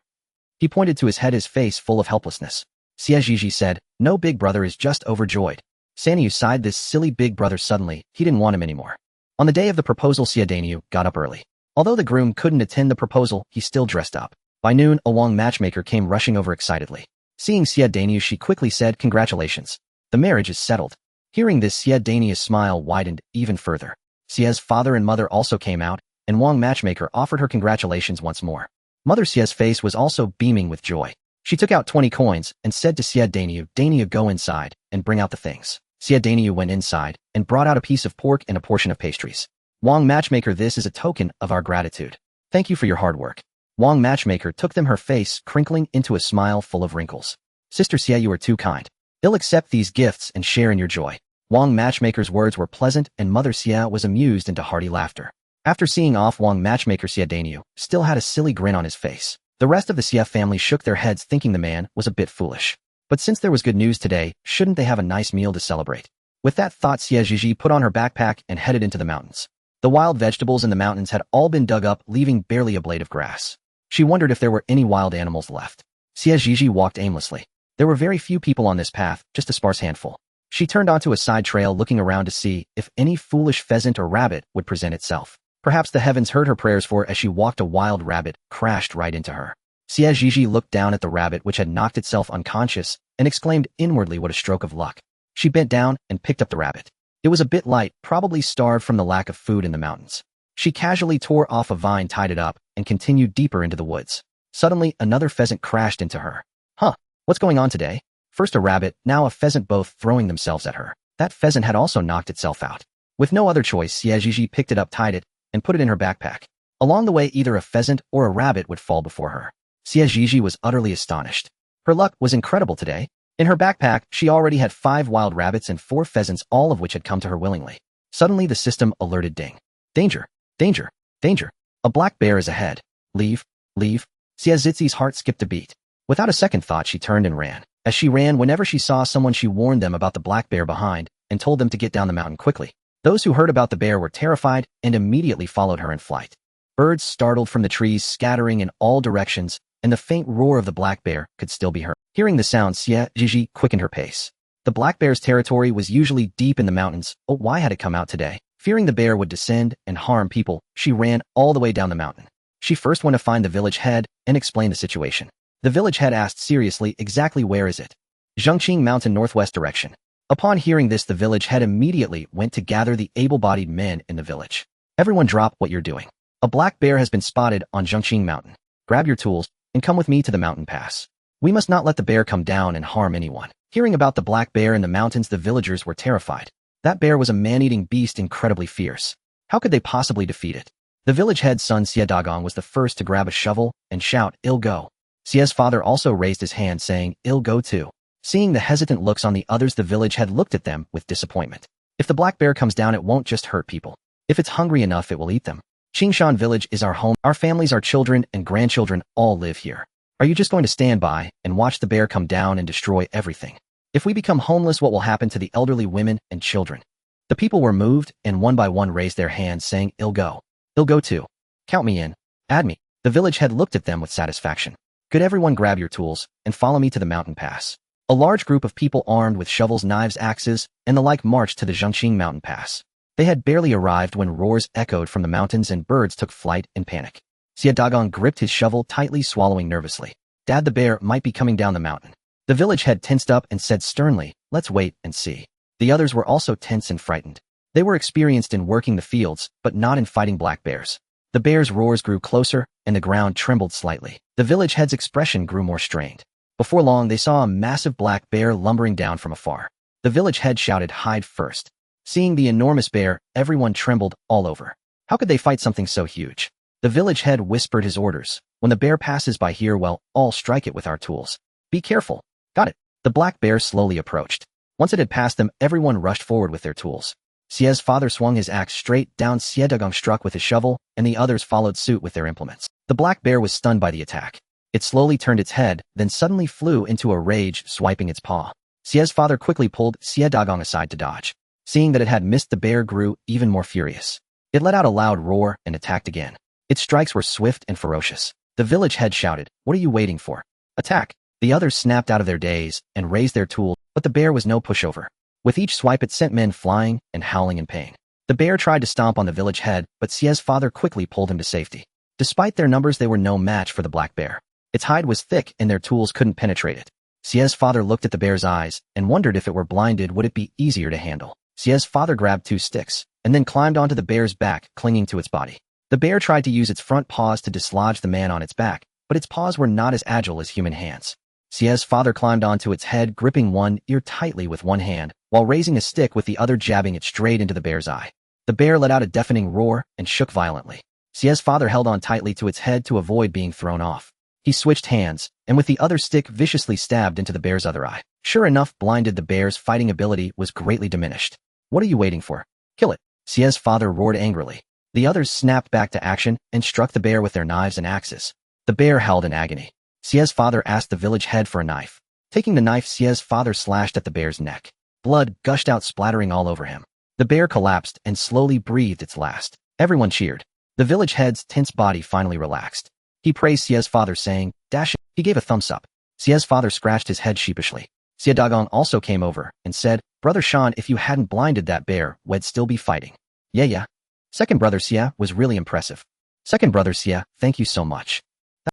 He pointed to his head, his face full of helplessness. Xie Zhizhi said, "No, Big Brother is just overjoyed." Sania sighed. This silly Big Brother, suddenly, he didn't want him anymore. On the day of the proposal, Xie Zhizhi got up early. Although the groom couldn't attend the proposal, he still dressed up. By noon, a Wang matchmaker came rushing over excitedly. Seeing Xie Zhizhi, she quickly said, "Congratulations. The marriage is settled." Hearing this, Xie Zhizhi's smile widened even further. Xie's father and mother also came out, and Wang matchmaker offered her congratulations once more. Mother Xie's face was also beaming with joy. She took out 20 coins and said to Xie Zhizhi, "Go inside and bring out the things." Xie Zhizhi went inside and brought out a piece of pork and a portion of pastries. "Wang matchmaker, this is a token of our gratitude. Thank you for your hard work." Wang matchmaker took them, her face crinkling into a smile full of wrinkles. "Sister Xie, you are too kind. I'll accept these gifts and share in your joy." Wang matchmaker's words were pleasant, and Mother Xie was amused into hearty laughter. After seeing off Wang matchmaker, Xie Zhizhi still had a silly grin on his face. The rest of the Xie family shook their heads, thinking the man was a bit foolish. But since there was good news today, shouldn't they have a nice meal to celebrate? With that thought, Xie Zhizhi put on her backpack and headed into the mountains. The wild vegetables in the mountains had all been dug up, leaving barely a blade of grass. She wondered if there were any wild animals left. Xie Zhizhi walked aimlessly. There were very few people on this path, just a sparse handful. She turned onto a side trail, looking around to see if any foolish pheasant or rabbit would present itself. Perhaps the heavens heard her prayers, for as she walked, a wild rabbit crashed right into her. Xie Zhizhi looked down at the rabbit, which had knocked itself unconscious, and exclaimed inwardly, "What a stroke of luck." She bent down and picked up the rabbit. It was a bit light, probably starved from the lack of food in the mountains. She casually tore off a vine, tied it up, and continued deeper into the woods. Suddenly, another pheasant crashed into her. "Huh, what's going on today?" First a rabbit, now a pheasant, both throwing themselves at her. That pheasant had also knocked itself out. With no other choice, Xie Zhizhi picked it up, tied it, and put it in her backpack. Along the way, either a pheasant or a rabbit would fall before her. Xie Zhizhi was utterly astonished. Her luck was incredible today. In her backpack, she already had 5 wild rabbits and 4 pheasants, all of which had come to her willingly. Suddenly, the system alerted, "Ding! Danger! Danger! Danger! A black bear is ahead. Leave! Leave!" Xie Zhizhi's heart skipped a beat. Without a second thought, she turned and ran. As she ran, whenever she saw someone, she warned them about the black bear behind and told them to get down the mountain quickly. Those who heard about the bear were terrified and immediately followed her in flight. Birds startled from the trees, scattering in all directions, and the faint roar of the black bear could still be heard. Hearing the sound, Xie Zhizhi quickened her pace. The black bear's territory was usually deep in the mountains. Oh, why had it come out today? Fearing the bear would descend and harm people, she ran all the way down the mountain. She first went to find the village head and explain the situation. The village head asked seriously, exactly where is it? Zhongqing Mountain northwest direction. Upon hearing this, the village head immediately went to gather the able-bodied men in the village. Everyone drop what you're doing. A black bear has been spotted on Zhongqing Mountain. Grab your tools and come with me to the mountain pass. We must not let the bear come down and harm anyone. Hearing about the black bear in the mountains, the villagers were terrified. That bear was a man-eating beast, incredibly fierce. How could they possibly defeat it? The village head's son Xie Zhizhi was the first to grab a shovel and shout, "I'll go." Xie's father also raised his hand saying, "I'll go too." Seeing the hesitant looks on the others, the village head looked at them with disappointment. If the black bear comes down, it won't just hurt people. If it's hungry enough, it will eat them. Qingshan village is our home. Our families, our children and grandchildren all live here. Are you just going to stand by and watch the bear come down and destroy everything? If we become homeless, what will happen to the elderly, women and children? The people were moved and one by one raised their hands saying, "I'll go. I'll go too. Count me in. Add me." The village head looked at them with satisfaction. "Good, everyone grab your tools and follow me to the mountain pass." A large group of people armed with shovels, knives, axes, and the like marched to the Zhongqing mountain pass. They had barely arrived when roars echoed from the mountains and birds took flight in panic. Xie Zhizhi gripped his shovel tightly, swallowing nervously. Dad, the bear might be coming down the mountain. The village head tensed up and said sternly, "Let's wait and see." The others were also tense and frightened. They were experienced in working the fields, but not in fighting black bears. The bear's roars grew closer, and the ground trembled slightly. The village head's expression grew more strained. Before long, they saw a massive black bear lumbering down from afar. The village head shouted, "Hide first." Seeing the enormous bear, everyone trembled all over. How could they fight something so huge? The village head whispered his orders. "When the bear passes by here, well, all strike it with our tools. Be careful." "Got it." The black bear slowly approached. Once it had passed them, everyone rushed forward with their tools. Xie's father swung his axe straight down. Xie Zhizhi struck with his shovel, and the others followed suit with their implements. The black bear was stunned by the attack. It slowly turned its head, then suddenly flew into a rage, swiping its paw. Xie's father quickly pulled Xie Zhizhi aside to dodge. Seeing that it had missed, the bear grew even more furious. It let out a loud roar and attacked again. Its strikes were swift and ferocious. The village head shouted, "What are you waiting for? Attack!" The others snapped out of their daze and raised their tools, but the bear was no pushover. With each swipe, it sent men flying and howling in pain. The bear tried to stomp on the village head, but Xie's father quickly pulled him to safety. Despite their numbers, they were no match for the black bear. Its hide was thick and their tools couldn't penetrate it. Xie's father looked at the bear's eyes and wondered if it were blinded, would it be easier to handle? Xie's father grabbed 2 sticks and then climbed onto the bear's back, clinging to its body. The bear tried to use its front paws to dislodge the man on its back, but its paws were not as agile as human hands. Xie's father climbed onto its head, gripping one ear tightly with one hand, while raising a stick with the other, jabbing it straight into the bear's eye. The bear let out a deafening roar and shook violently. Xie's father held on tightly to its head to avoid being thrown off. He switched hands, and with the other stick viciously stabbed into the bear's other eye. Sure enough, blinded, the bear's fighting ability was greatly diminished. "What are you waiting for? Kill it!" Xie's father roared angrily. The others snapped back to action and struck the bear with their knives and axes. The bear howled in agony. Xie's father asked the village head for a knife. Taking the knife, Xie's father slashed at the bear's neck. Blood gushed out, splattering all over him. The bear collapsed and slowly breathed its last. Everyone cheered. The village head's tense body finally relaxed. He praised Xie's father, saying, "Dash it." He gave a thumbs up. Xie's father scratched his head sheepishly. Xie Zhizhi also came over and said, "Brother Shan, if you hadn't blinded that bear, we'd still be fighting." Yeah. Second brother Xie was really impressive. Second brother Xie, thank you so much.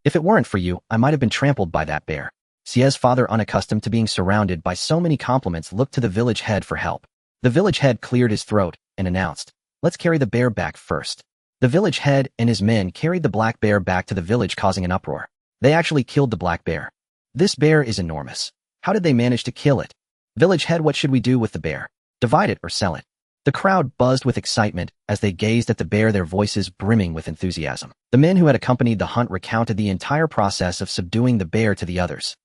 If it weren't for you, I might have been trampled by that bear. Xie's father, unaccustomed to being surrounded by so many compliments, looked to the village head for help. The village head cleared his throat and announced, "Let's carry the bear back first." The village head and his men carried the black bear back to the village, causing an uproar. They actually killed the black bear. This bear is enormous. How did they manage to kill it? Village head, what should we do with the bear? Divide it or sell it? The crowd buzzed with excitement as they gazed at the bear, their voices brimming with enthusiasm. The men who had accompanied the hunt recounted the entire process of subduing the bear to the others.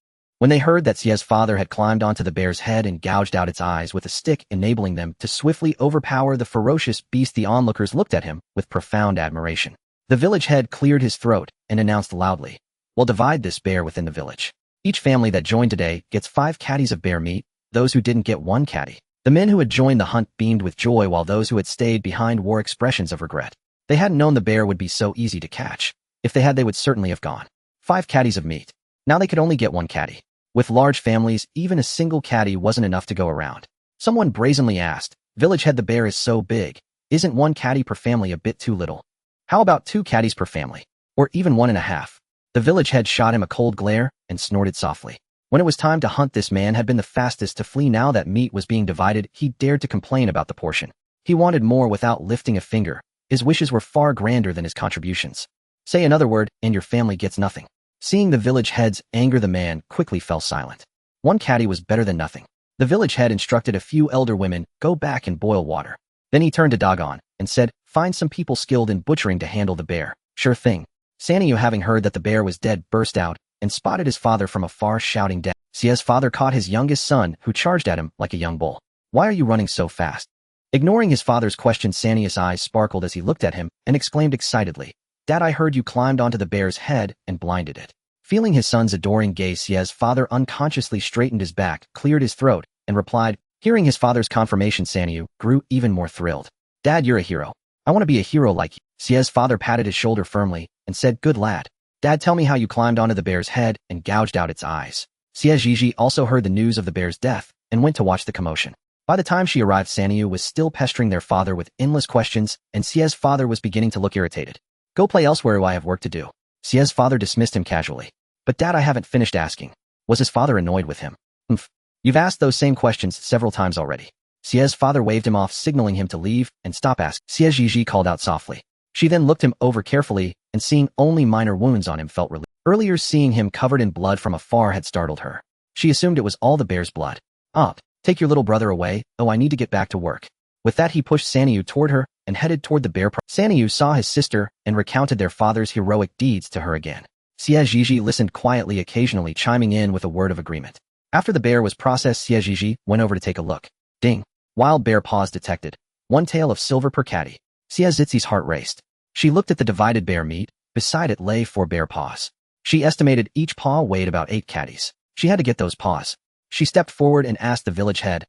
When they heard that Xie's father had climbed onto the bear's head and gouged out its eyes with a stick, enabling them to swiftly overpower the ferocious beast, the onlookers looked at him with profound admiration. The village head cleared his throat and announced loudly, "We'll divide this bear within the village. Each family that joined today gets 5 caddies of bear meat. Those who didn't get 1 caddy." The men who had joined the hunt beamed with joy, while those who had stayed behind wore expressions of regret. They hadn't known the bear would be so easy to catch. If they had, they would certainly have gone. 5 caddies of meat. Now they could only get 1 caddy. With large families, even a single caddy wasn't enough to go around. Someone brazenly asked, "Village head, the bear is so big. Isn't 1 caddy per family a bit too little? How about 2 caddies per family? Or even 1.5? The village head shot him a cold glare and snorted softly. When it was time to hunt, this man had been the fastest to flee. Now that meat was being divided, he dared to complain about the portion. He wanted more without lifting a finger. His wishes were far grander than his contributions. Say another word, and your family gets nothing. Seeing the village head's anger, the man quickly fell silent. 1 caddy was better than nothing. The village head instructed a few elder women, go back and boil water. Then he turned to Dagon and said, find some people skilled in butchering to handle the bear. Sure thing. Sanyu, having heard that the bear was dead, burst out and spotted his father from afar, shouting down. Xie's father caught his youngest son, who charged at him like a young bull. Why are you running so fast? Ignoring his father's question, Sanyu's eyes sparkled as he looked at him and exclaimed excitedly, Dad, I heard you climbed onto the bear's head and blinded it. Feeling his son's adoring gaze, Xie's father unconsciously straightened his back, cleared his throat, and replied. Hearing his father's confirmation, Sanyu grew even more thrilled. Dad, you're a hero. I want to be a hero like you. Xie's father patted his shoulder firmly and said, good lad. Dad, tell me how you climbed onto the bear's head and gouged out its eyes. Xie Zhizhi also heard the news of the bear's death and went to watch the commotion. By the time she arrived, Sanyu was still pestering their father with endless questions, and Xie's father was beginning to look irritated. Go play elsewhere, I have work to do. Xie's father dismissed him casually. But Dad, I haven't finished asking. Was his father annoyed with him? You've asked those same questions several times already. Xie's father waved him off, signaling him to leave and stop asking. Xie Zhizhi called out softly. She then looked him over carefully, and seeing only minor wounds on him felt relief. Earlier, seeing him covered in blood from afar had startled her. She assumed it was all the bear's blood. Take your little brother away. Oh, I need to get back to work. With that, he pushed Sanyu toward her and headed toward the bear. Sanyu saw his sister and recounted their father's heroic deeds to her again. Xie Zhizhi listened quietly, occasionally chiming in with a word of agreement. After the bear was processed, Xie Zhizhi went over to take a look. Ding! Wild bear paws detected. 1 tail of silver per caddy. Xie Zhizi's heart raced. She looked at the divided bear meat. Beside it lay 4 bear paws. She estimated each paw weighed about 8 caddies. She had to get those paws. She stepped forward and asked the village head,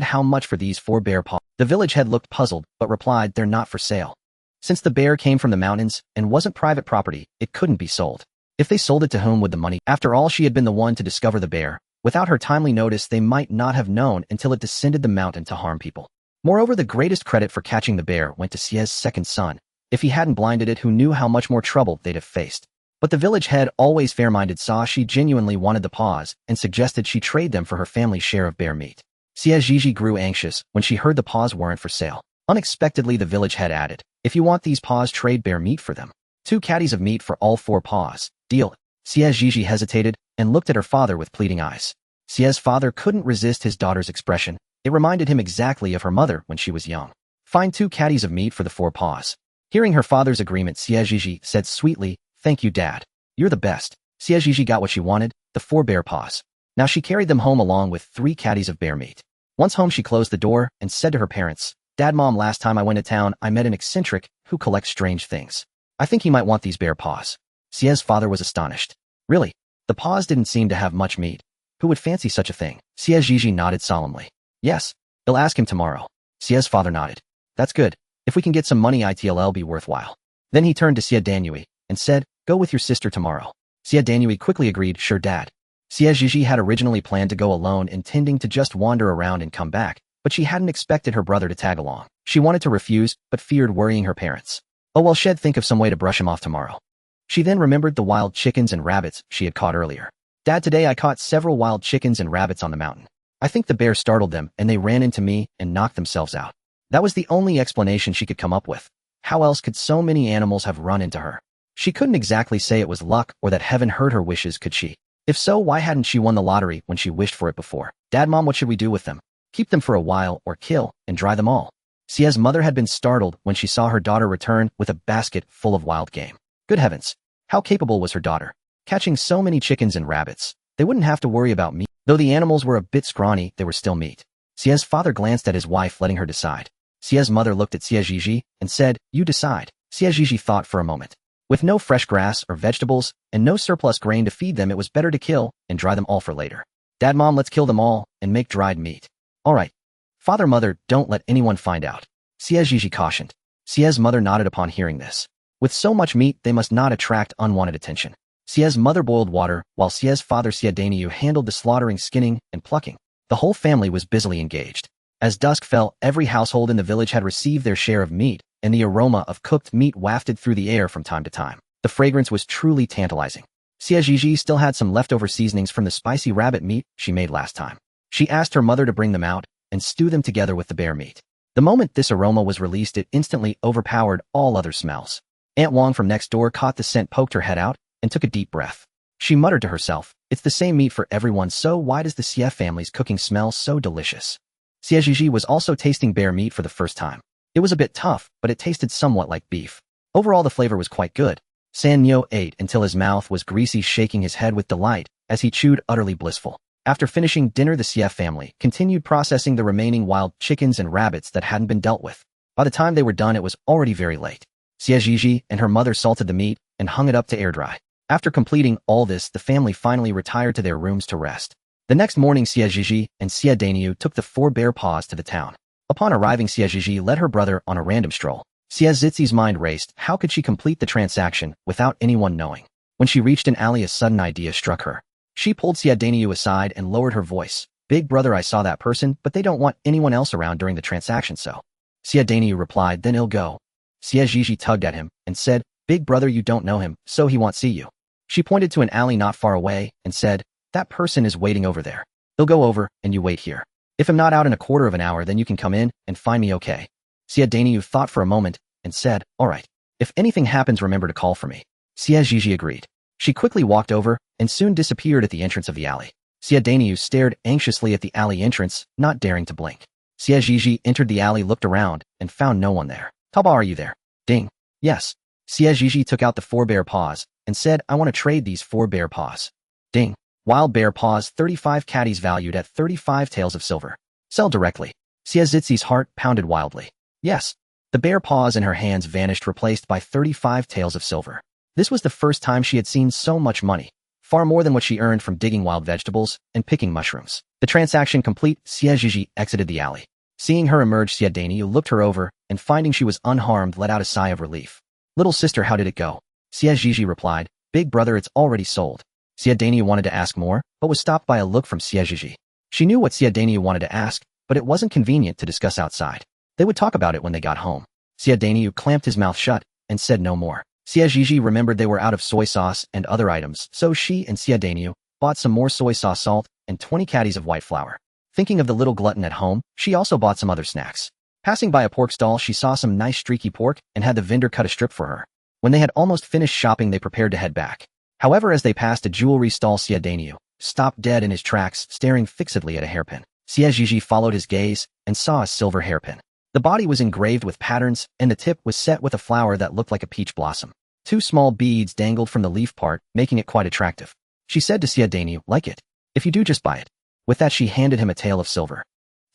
how much for these 4 bear paws? The village head looked puzzled, but replied, they're not for sale. Since the bear came from the mountains and wasn't private property, it couldn't be sold. If they sold it, to whom would the money? After all, she had been the one to discover the bear. Without her timely notice, they might not have known until it descended the mountain to harm people. Moreover, the greatest credit for catching the bear went to Xie's second son. If he hadn't blinded it, who knew how much more trouble they'd have faced? But the village head, always fair-minded, saw she genuinely wanted the paws and suggested she trade them for her family's share of bear meat. Xie Zhizhi grew anxious when she heard the paws weren't for sale. Unexpectedly, the village head added, if you want these paws, trade bear meat for them. 2 caddies of meat for all 4 paws. Deal. Xie Zhizhi hesitated and looked at her father with pleading eyes. Xie's father couldn't resist his daughter's expression. It reminded him exactly of her mother when she was young. Find 2 caddies of meat for the 4 paws. Hearing her father's agreement, Xie Zhizhi said sweetly, thank you, Dad. You're the best. Xie Zhizhi got what she wanted, the 4 bear paws. Now she carried them home along with 3 caddies of bear meat. Once home, she closed the door and said to her parents, Dad, Mom, last time I went to town, I met an eccentric who collects strange things. I think he might want these bear paws. Xie's father was astonished. Really? The paws didn't seem to have much meat. Who would fancy such a thing? Xie Zhizhi nodded solemnly. Yes, I'll ask him tomorrow. Xie's father nodded. That's good. If we can get some money, it'll be worthwhile. Then he turned to Xie Danui and said, go with your sister tomorrow. Xie Danui quickly agreed, sure, Dad. Xie Zhizhi had originally planned to go alone, intending to just wander around and come back, but she hadn't expected her brother to tag along. She wanted to refuse, but feared worrying her parents. Oh well, she'd think of some way to brush him off tomorrow. She then remembered the wild chickens and rabbits she had caught earlier. Dad, today I caught several wild chickens and rabbits on the mountain. I think the bear startled them and they ran into me and knocked themselves out. That was the only explanation she could come up with. How else could so many animals have run into her? She couldn't exactly say it was luck or that heaven heard her wishes, could she? If so, why hadn't she won the lottery when she wished for it before? Dad, Mom, what should we do with them? Keep them for a while or kill and dry them all? Xie's mother had been startled when she saw her daughter return with a basket full of wild game. Good heavens! How capable was her daughter? Catching so many chickens and rabbits. They wouldn't have to worry about meat. Though the animals were a bit scrawny, they were still meat. Xie's father glanced at his wife, letting her decide. Xie's mother looked at Xie Zhizhi and said, you decide. Xie Zhizhi thought for a moment. With no fresh grass or vegetables and no surplus grain to feed them, it was better to kill and dry them all for later. Dad, Mom, let's kill them all and make dried meat. All right. Father, Mother, don't let anyone find out. Xie Zhizhi cautioned. Xie's mother nodded upon hearing this. With so much meat, they must not attract unwanted attention. Xie's mother boiled water, while Xie's father Xie Danyu handled the slaughtering, skinning, and plucking. The whole family was busily engaged. As dusk fell, every household in the village had received their share of meat, and the aroma of cooked meat wafted through the air from time to time. The fragrance was truly tantalizing. Xie Zhizhi still had some leftover seasonings from the spicy rabbit meat she made last time. She asked her mother to bring them out and stew them together with the bear meat. The moment this aroma was released, it instantly overpowered all other smells. Aunt Wang from next door caught the scent, poked her head out, and took a deep breath. She muttered to herself, "It's the same meat for everyone, so why does the Xie family's cooking smell so delicious?" Xie Zhizhi was also tasting bear meat for the first time. It was a bit tough, but it tasted somewhat like beef. Overall, the flavor was quite good. San Nyo ate until his mouth was greasy, shaking his head with delight as he chewed, utterly blissful. After finishing dinner, the Xie family continued processing the remaining wild chickens and rabbits that hadn't been dealt with. By the time they were done, it was already very late. Xie Zhizhi and her mother salted the meat and hung it up to air dry. After completing all this, the family finally retired to their rooms to rest. The next morning, Xie Zhizhi and Xie Daniu took the 4 bear paws to the town. Upon arriving, Xie Zhizhi led her brother on a random stroll. Xie Zhizi's mind raced. How could she complete the transaction without anyone knowing? When she reached an alley, a sudden idea struck her. She pulled Xie Daniu aside and lowered her voice. "Big brother, I saw that person, but they don't want anyone else around during the transaction, so." Xie Daniu replied, "Then he'll go." Xie Zhizhi tugged at him and said, "Big brother, you don't know him, so he won't see you." She pointed to an alley not far away and said, "That person is waiting over there. He'll go over and you wait here. If I'm not out in a quarter of an hour, then you can come in and find me, okay?" Xie Daniu thought for a moment and said, "All right. If anything happens, remember to call for me." Xie Zhizhi agreed. She quickly walked over and soon disappeared at the entrance of the alley. Xie Daniu stared anxiously at the alley entrance, not daring to blink. Xie Zhizhi entered the alley, looked around, and found no one there. "Taoba, are you there?" "Ding." "Yes." Xie Zhizhi took out the 4 bear paws and said, "I want to trade these 4 bear paws." "Ding." "Wild bear paws, 35 caddies valued at 35 taels of silver. Sell directly." Xie Zhizi's heart pounded wildly. "Yes." The bear paws in her hands vanished, replaced by 35 taels of silver. This was the first time she had seen so much money, far more than what she earned from digging wild vegetables and picking mushrooms. The transaction complete, Xie Zhizhi exited the alley. Seeing her emerge, Xie Daniu looked her over and finding she was unharmed, let out a sigh of relief. "Little sister, how did it go?" Xie Zhizhi replied, "Big brother, it's already sold." Xie Daniu wanted to ask more, but was stopped by a look from Xie Zhizhi. She knew what Xie Daniu wanted to ask, but it wasn't convenient to discuss outside. They would talk about it when they got home. Xie Daniu clamped his mouth shut and said no more. Xie Zhizhi remembered they were out of soy sauce and other items, so she and Xie Daniu bought some more soy sauce, salt, and 20 caddies of white flour. Thinking of the little glutton at home, she also bought some other snacks. Passing by a pork stall, she saw some nice streaky pork and had the vendor cut a strip for her. When they had almost finished shopping, they prepared to head back. However, as they passed a jewelry stall, Xie Daniu stopped dead in his tracks, staring fixedly at a hairpin. Xie Zhizhi followed his gaze and saw a silver hairpin. The body was engraved with patterns, and the tip was set with a flower that looked like a peach blossom. 2 small beads dangled from the leaf part, making it quite attractive. She said to Xie Daniu, "Like it? If you do, just buy it." With that, she handed him a tael of silver.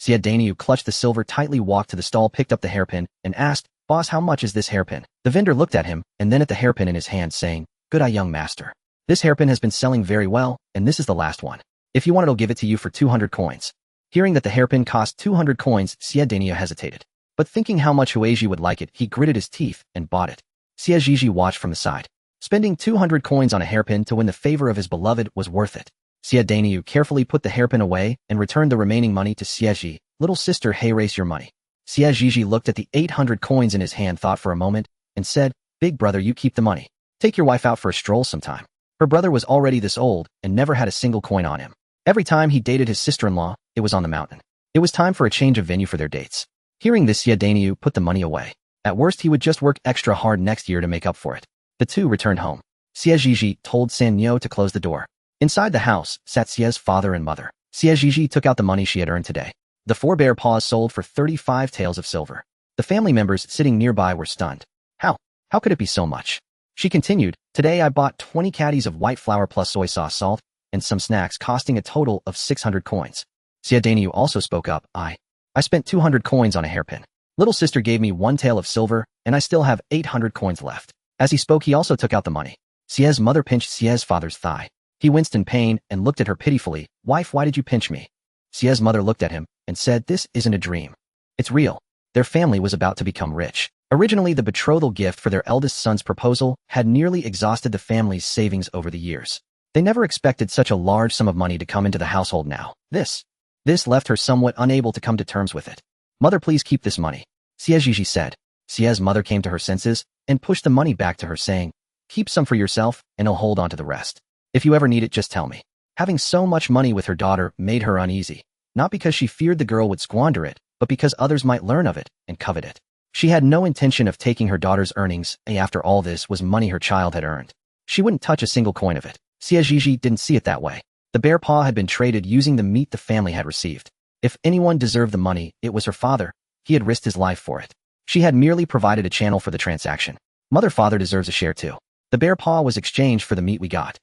Xie Daniu clutched the silver tightly, walked to the stall, picked up the hairpin, and asked, "Boss, how much is this hairpin?" The vendor looked at him, and then at the hairpin in his hand, saying, "Good eye, young master. This hairpin has been selling very well, and this is the last one. If you want it, I'll give it to you for 200 coins. Hearing that the hairpin cost 200 coins, Xie Daniu hesitated. But thinking how much Huizhi would like it, he gritted his teeth and bought it. Xie Zhizhi watched from the side. Spending 200 coins on a hairpin to win the favor of his beloved was worth it. Xie Daniu carefully put the hairpin away and returned the remaining money to Xie Zhi. "Little sister, hey, race your money." Xie Zhizhi looked at the 800 coins in his hand, thought for a moment, and said, "Big brother, you keep the money. Take your wife out for a stroll sometime." Her brother was already this old and never had a single coin on him. Every time he dated his sister-in-law, it was on the mountain. It was time for a change of venue for their dates. Hearing this, Xie Daniu put the money away. At worst, he would just work extra hard next year to make up for it. The two returned home. Xie Zhizhi told San Nyo to close the door. Inside the house sat Xie's father and mother. Xie Zhizhi took out the money she had earned today. The 4 bear paws sold for 35 taels of silver. The family members sitting nearby were stunned. How could it be so much? She continued, "Today I bought 20 caddies of white flour plus soy sauce, salt, and some snacks costing a total of 600 coins. Xie Daniu also spoke up. I spent 200 coins on a hairpin. Little sister gave me 1 tael of silver, and I still have 800 coins left." As he spoke, he also took out the money. Xie's mother pinched Xie's father's thigh. He winced in pain and looked at her pitifully. "Wife, why did you pinch me?" Xie's mother looked at him and said, "This isn't a dream. It's real." Their family was about to become rich. Originally, the betrothal gift for their eldest son's proposal had nearly exhausted the family's savings over the years. They never expected such a large sum of money to come into the household now. This This left her somewhat unable to come to terms with it. Mother, please keep this money, Xie Zhizhi said. Xie's mother came to her senses and pushed the money back to her, saying, keep some for yourself and I'll hold on to the rest. If you ever need it, just tell me. Having so much money with her daughter made her uneasy, not because she feared the girl would squander it, but because others might learn of it and covet it. She had no intention of taking her daughter's earnings, and after all, this was money her child had earned. She wouldn't touch a single coin of it. Xie Zhizhi didn't see it that way. The bear paw had been traded using the meat the family had received. If anyone deserved the money, it was her father. He had risked his life for it. She had merely provided a channel for the transaction. Father deserves a share too. The bear paw was exchanged for the meat we got.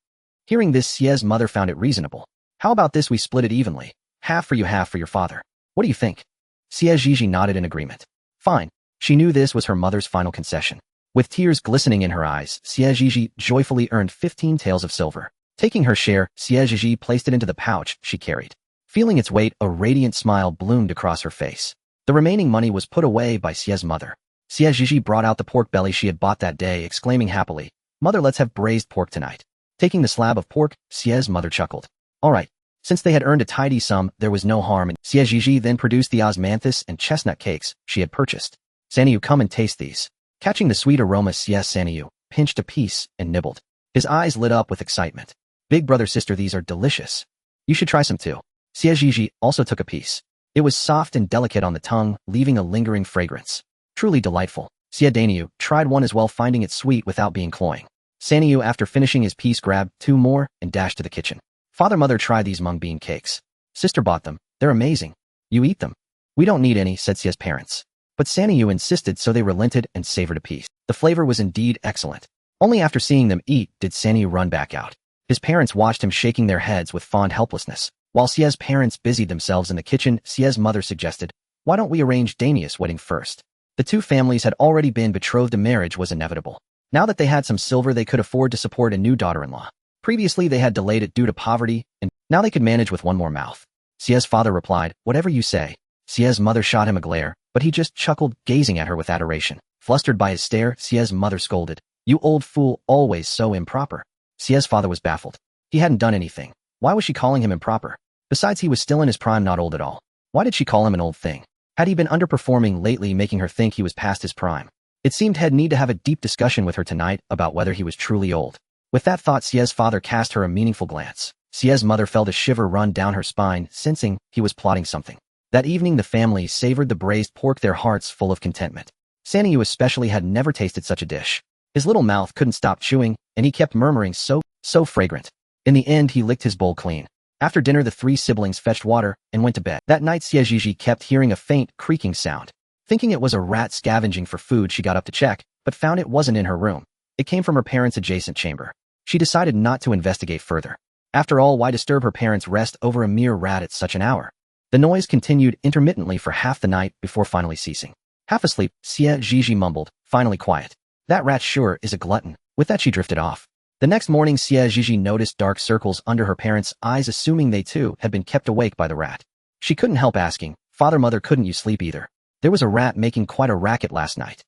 Hearing this, Xie's mother found it reasonable. How about this, we split it evenly? Half for you, half for your father. What do you think? Xie Zhizhi nodded in agreement. Fine. She knew this was her mother's final concession. With tears glistening in her eyes, Xie Zhizhi joyfully earned 15 taels of silver. Taking her share, Xie Zhizhi placed it into the pouch she carried. Feeling its weight, a radiant smile bloomed across her face. The remaining money was put away by Xie's mother. Xie Zhizhi brought out the pork belly she had bought that day, exclaiming happily, Mother, let's have braised pork tonight. Taking the slab of pork, Xie's mother chuckled. All right. Since they had earned a tidy sum, there was no harm in Xie Zhizhi then produced the osmanthus and chestnut cakes she had purchased. Sanyu, come and taste these. Catching the sweet aroma, Sanyu pinched a piece and nibbled. His eyes lit up with excitement. Big brother, sister, these are delicious. You should try some too. Xie Zhizhi also took a piece. It was soft and delicate on the tongue, leaving a lingering fragrance. Truly delightful. Xie Danyu tried one as well, finding it sweet without being cloying. Sanyu, after finishing his piece, grabbed 2 more and dashed to the kitchen. Mother, try these mung bean cakes. Sister bought them. They're amazing. You eat them. We don't need any, said Xie's parents. But Sanyu insisted, so they relented and savored a piece. The flavor was indeed excellent. Only after seeing them eat did Sanyu run back out. His parents watched him, shaking their heads with fond helplessness. While Xie's parents busied themselves in the kitchen, Xie's mother suggested, why don't we arrange Danius' wedding first? The two families had already been betrothed, a marriage was inevitable. Now that they had some silver, they could afford to support a new daughter-in-law. Previously, they had delayed it due to poverty, and now they could manage with one more mouth. Xie's father replied, whatever you say. Xie's mother shot him a glare, but he just chuckled, gazing at her with adoration. Flustered by his stare, Xie's mother scolded, you old fool, always so improper. Xie's father was baffled. He hadn't done anything. Why was she calling him improper? Besides, he was still in his prime, not old at all. Why did she call him an old thing? Had he been underperforming lately, making her think he was past his prime? It seemed he'd need to have a deep discussion with her tonight about whether he was truly old. With that thought, Xie's father cast her a meaningful glance. Xie's mother felt a shiver run down her spine, sensing he was plotting something. That evening, the family savored the braised pork, their hearts full of contentment. Sanyu especially had never tasted such a dish. His little mouth couldn't stop chewing, and he kept murmuring, so fragrant. In the end, he licked his bowl clean. After dinner, the 3 siblings fetched water and went to bed. That night, Xie Zhizhi kept hearing a faint, creaking sound. Thinking it was a rat scavenging for food, she got up to check, but found it wasn't in her room. It came from her parents' adjacent chamber. She decided not to investigate further. After all, why disturb her parents' rest over a mere rat at such an hour? The noise continued intermittently for half the night before finally ceasing. Half asleep, Xie Zhizhi mumbled, finally quiet. That rat sure is a glutton. With that, she drifted off. The next morning, Xie Zhizhi noticed dark circles under her parents' eyes, assuming they too had been kept awake by the rat. She couldn't help asking, Mother, couldn't you sleep either? There was a rat making quite a racket last night.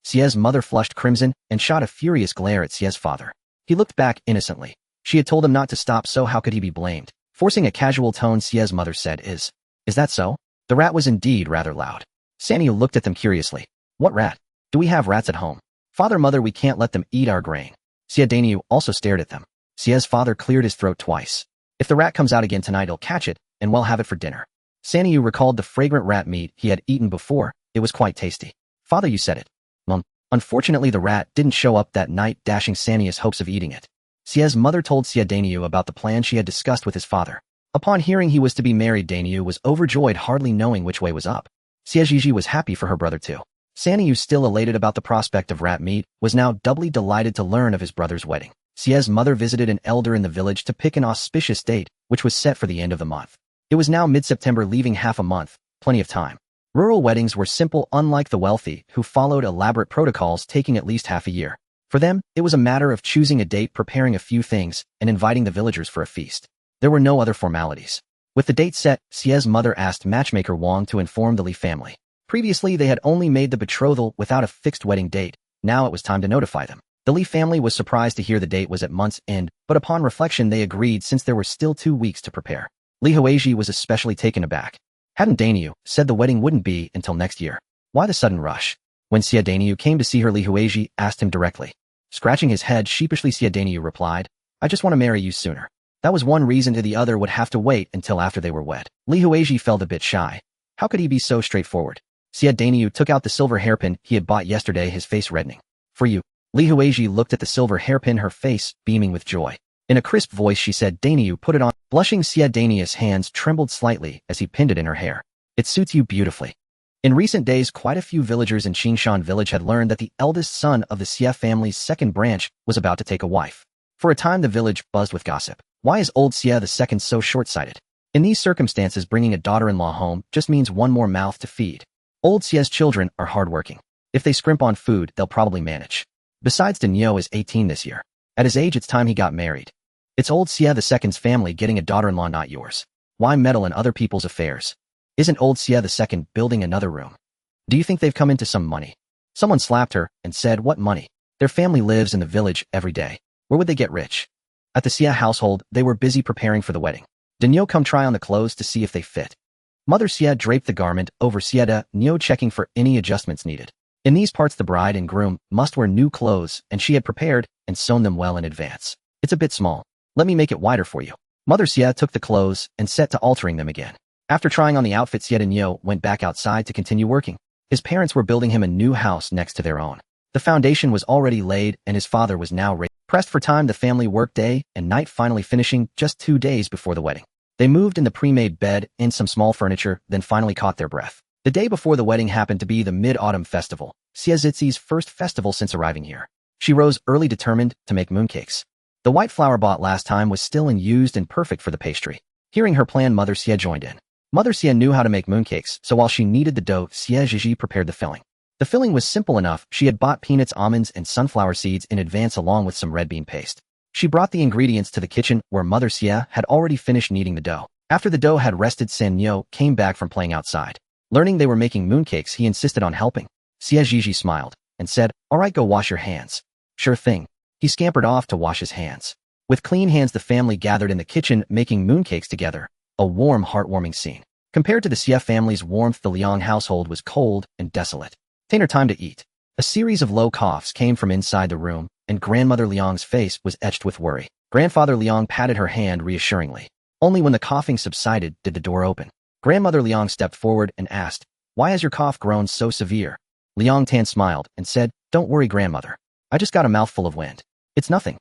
Xie's mother flushed crimson and shot a furious glare at Xie's father. He looked back innocently. She had told him not to stop, so how could he be blamed? Forcing a casual tone, Xie's mother said, Is that so? The rat was indeed rather loud. Sanyu looked at them curiously. What rat? Do we have rats at home? Mother, we can't let them eat our grain. Xie Danyu also stared at them. Xie's father cleared his throat twice. If the rat comes out again tonight, he'll catch it, and we'll have it for dinner. Sanyu recalled the fragrant rat meat he had eaten before. It was quite tasty. Father, you said it. Unfortunately, the rat didn't show up that night, dashing Sanyu's hopes of eating it. Xie's mother told Xie Danyu about the plan she had discussed with his father. Upon hearing he was to be married, Danyu was overjoyed, hardly knowing which way was up. Xie Zhizhi was happy for her brother too. Sanyu, still elated about the prospect of rat meat, was now doubly delighted to learn of his brother's wedding. Xie's mother visited an elder in the village to pick an auspicious date, which was set for the end of the month. It was now mid-September, leaving half a month, plenty of time. Rural weddings were simple, unlike the wealthy, who followed elaborate protocols taking at least half a year. For them, it was a matter of choosing a date, preparing a few things, and inviting the villagers for a feast. There were no other formalities. With the date set, Xie's mother asked matchmaker Wang to inform the Li family. Previously, they had only made the betrothal without a fixed wedding date. Now it was time to notify them. The Li family was surprised to hear the date was at month's end, but upon reflection they agreed since there were still 2 weeks to prepare. Li Huizhi was especially taken aback. Hadn't Dainyu said the wedding wouldn't be until next year? Why the sudden rush? When Xie Dainyu came to see her, Li Huizhi asked him directly. Scratching his head sheepishly, Xie Dainyu replied, I just want to marry you sooner. That was one reason, to the other would have to wait until after they were wed. Li Huizhi felt a bit shy. How could he be so straightforward? Xie Dainyu took out the silver hairpin he had bought yesterday, his face reddening. For you. Li Huizhi looked at the silver hairpin, her face beaming with joy. In a crisp voice she said, Dainyu, put it on. Blushing, Xie Dainyu's hands trembled slightly as he pinned it in her hair. It suits you beautifully. In recent days, quite a few villagers in Qingshan village had learned that the eldest son of the Xie family's second branch was about to take a wife. For a time the village buzzed with gossip. Why is old Xie II so short-sighted? In these circumstances, bringing a daughter-in-law home just means one more mouth to feed. Old Xie's children are hardworking. If they scrimp on food, they'll probably manage. Besides, Dainyu is 18 this year. At his age, it's time he got married. It's old Xie II's family getting a daughter-in-law, not yours. Why meddle in other people's affairs? Isn't old Xie II building another room? Do you think they've come into some money? Someone slapped her and said, what money? Their family lives in the village every day. Where would they get rich? At the Xie household, they were busy preparing for the wedding. Dainyu, come try on the clothes to see if they fit. Mother Xie draped the garment over Xie Dainyu, checking for any adjustments needed. In these parts, the bride and groom must wear new clothes, and she had prepared and sewn them well in advance. It's a bit small. Let me make it wider for you. Mother Xie took the clothes and set to altering them again. After trying on the outfit, Xie Dainyu went back outside to continue working. His parents were building him a new house next to their own. The foundation was already laid, and his father was now pressed for time. The family worked day and night, finally finishing just 2 days before the wedding. They moved in the pre-made bed and some small furniture, then finally caught their breath. The day before the wedding happened to be the Mid-Autumn Festival, Xie Zhizhi's first festival since arriving here. She rose early, determined to make mooncakes. The white flour bought last time was still unused and perfect for the pastry. Hearing her plan, Mother Xie joined in. Mother Xie knew how to make mooncakes, so while she kneaded the dough, Xie Zhizhi prepared the filling. The filling was simple enough. She had bought peanuts, almonds, and sunflower seeds in advance, along with some red bean paste. She brought the ingredients to the kitchen, where Mother Xie had already finished kneading the dough. After the dough had rested, Dainyu came back from playing outside. Learning they were making mooncakes, he insisted on helping. Xie Zhizhi smiled and said, all right, go wash your hands. Sure thing. He scampered off to wash his hands. With clean hands, the family gathered in the kitchen, making mooncakes together. A warm, heartwarming scene. Compared to the Xie family's warmth, the Liang household was cold and desolate. Tainer, time to eat. A series of low coughs came from inside the room, and Grandmother Liang's face was etched with worry. Grandfather Liang patted her hand reassuringly. Only when the coughing subsided did the door open. Grandmother Liang stepped forward and asked, why has your cough grown so severe? Liang Tan smiled and said, don't worry, Grandmother. I just got a mouthful of wind. It's nothing.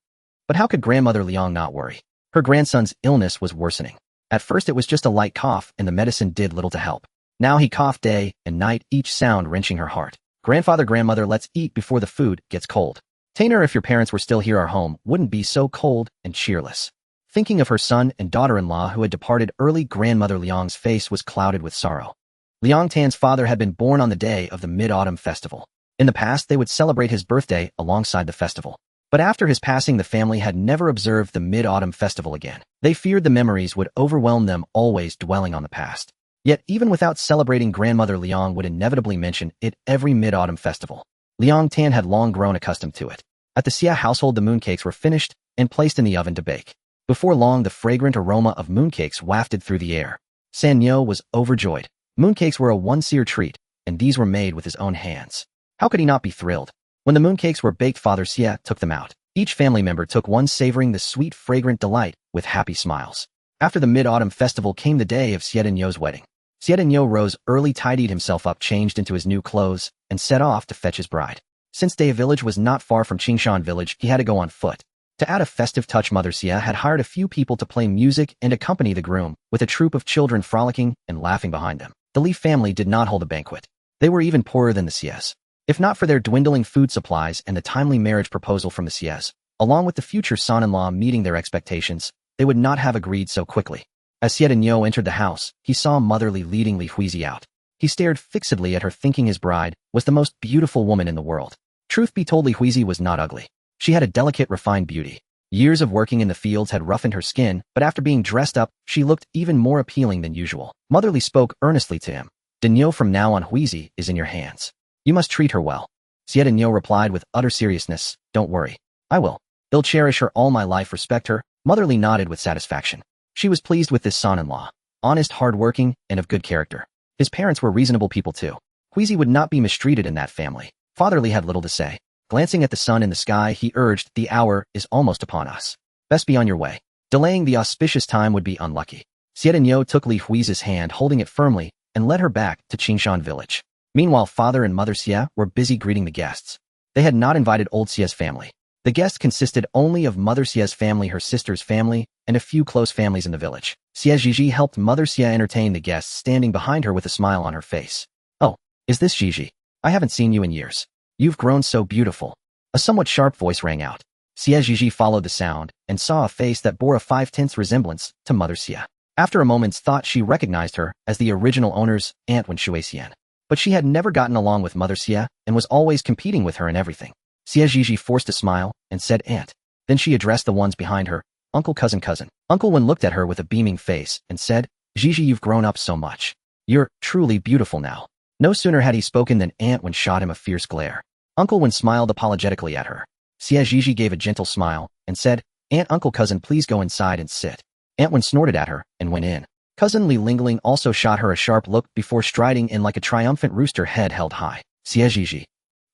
But how could Grandmother Liang not worry? Her grandson's illness was worsening. At first it was just a light cough, and the medicine did little to help. Now he coughed day and night, each sound wrenching her heart. Grandmother, let's eat before the food gets cold. Tainer, if your parents were still here, our home wouldn't be so cold and cheerless. Thinking of her son and daughter-in-law who had departed early, Grandmother Liang's face was clouded with sorrow. Liang Tan's father had been born on the day of the Mid-Autumn Festival. In the past, they would celebrate his birthday alongside the festival. But after his passing, the family had never observed the Mid-Autumn Festival again. They feared the memories would overwhelm them, always dwelling on the past. Yet, even without celebrating, Grandmother Liang would inevitably mention it every Mid-Autumn Festival. Liang Tan had long grown accustomed to it. At the Xie household, the mooncakes were finished and placed in the oven to bake. Before long, the fragrant aroma of mooncakes wafted through the air. Dainyu was overjoyed. Mooncakes were a one-seer treat, and these were made with his own hands. How could he not be thrilled? When the mooncakes were baked, Father Xie took them out. Each family member took one, savoring the sweet, fragrant delight with happy smiles. After the Mid-Autumn Festival came the day of Xie Dainyu's wedding. Xie Dainyu rose early, tidied himself up, changed into his new clothes, and set off to fetch his bride. Since Day Village was not far from Qingshan Village, he had to go on foot. To add a festive touch, Mother Xie had hired a few people to play music and accompany the groom, with a troop of children frolicking and laughing behind them. The Li family did not hold a banquet. They were even poorer than the Xies. If not for their dwindling food supplies and the timely marriage proposal from the Xies, along with the future son-in-law meeting their expectations, they would not have agreed so quickly. As Xie Dainyu entered the house, he saw Mother Li leading Li Huizhi out. He stared fixedly at her, thinking his bride was the most beautiful woman in the world. Truth be told, Li Huizhi was not ugly. She had a delicate, refined beauty. Years of working in the fields had roughened her skin, but after being dressed up, she looked even more appealing than usual. Mother Li spoke earnestly to him. Dainyu, from now on, Huizhi is in your hands. You must treat her well. Xie Dainyu replied with utter seriousness, don't worry. I will. They'll cherish her all my life, respect her. Mother Li nodded with satisfaction. She was pleased with this son-in-law, honest, hard-working, and of good character. His parents were reasonable people too. Xie would not be mistreated in that family. Father Li had little to say. Glancing at the sun in the sky, he urged, "The hour is almost upon us. Best be on your way. Delaying the auspicious time would be unlucky." Xie Zhizhi took Li Hui's hand, holding it firmly, and led her back to Qingshan village. Meanwhile, Father and Mother Xie were busy greeting the guests. They had not invited old Xie's family. The guests consisted only of Mother Xie's family, her sister's family, and a few close families in the village. Xie Zhizhi helped Mother Xie entertain the guests, standing behind her with a smile on her face. "Oh, is this Zhizhi? I haven't seen you in years. You've grown so beautiful." A somewhat sharp voice rang out. Xie Zhizhi followed the sound and saw a face that bore a 5/10 resemblance to Mother Xie. After a moment's thought, she recognized her as the original owner's aunt Wen Shuixian. But she had never gotten along with Mother Xie and was always competing with her in everything. Xie Zhizhi forced a smile and said, "Aunt." Then she addressed the ones behind her, "Uncle, cousin, cousin." Uncle Wen looked at her with a beaming face and said, "Zhizhi, you've grown up so much. You're truly beautiful now." No sooner had he spoken than Aunt Wen shot him a fierce glare. Uncle Wen smiled apologetically at her. Xie Zhizhi gave a gentle smile and said, "Aunt, uncle, cousin, please go inside and sit." Aunt Wen snorted at her and went in. Cousin Li Lingling also shot her a sharp look before striding in like a triumphant rooster, head held high. "Xie Zhizhi.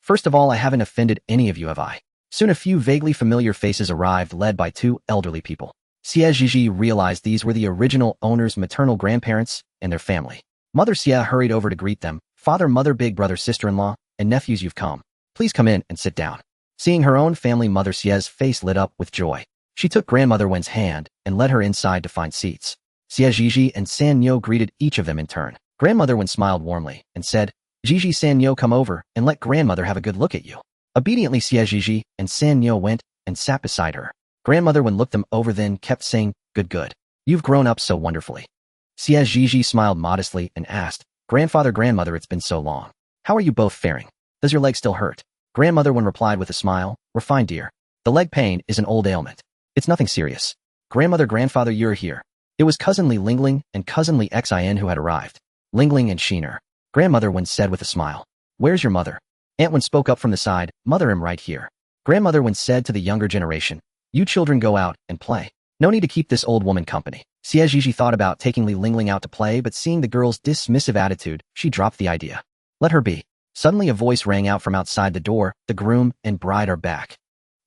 First of all, I haven't offended any of you, have I?" Soon a few vaguely familiar faces arrived, led by two elderly people. Xie Zhizhi realized these were the original owner's maternal grandparents and their family. Mother Xie hurried over to greet them. "Father, mother, big brother, sister-in-law, and nephews, you've come. Please come in and sit down." Seeing her own family, Mother Xie's face lit up with joy. She took Grandmother Wen's hand and led her inside to find seats. Xie Zhizhi and San Nyo greeted each of them in turn. Grandmother Wen smiled warmly and said, "Zhizhi, San Nyo, come over and let grandmother have a good look at you." Obediently, Xie Zhizhi and San Nyo went and sat beside her. Grandmother Wen looked them over, then kept saying, "Good, good. You've grown up so wonderfully." Xie Zhizhi smiled modestly and asked, "Grandfather, grandmother, it's been so long. How are you both faring? Does your leg still hurt?" Grandmother Wen replied with a smile, "We're fine, dear. The leg pain is an old ailment. It's nothing serious." "Grandmother, grandfather, you're here." It was Cousin Li Lingling and Cousin Li Xin who had arrived. Lingling and Sheener. Grandmother Wen said with a smile, "Where's your mother?" Aunt Wen spoke up from the side, "Mother, I'm right here." Grandmother Wen said to the younger generation, "You children go out and play. No need to keep this old woman company." Xie Zhizhi thought about taking Li Lingling out to play, but seeing the girl's dismissive attitude, she dropped the idea. Let her be. Suddenly a voice rang out from outside the door, "The groom and bride are back."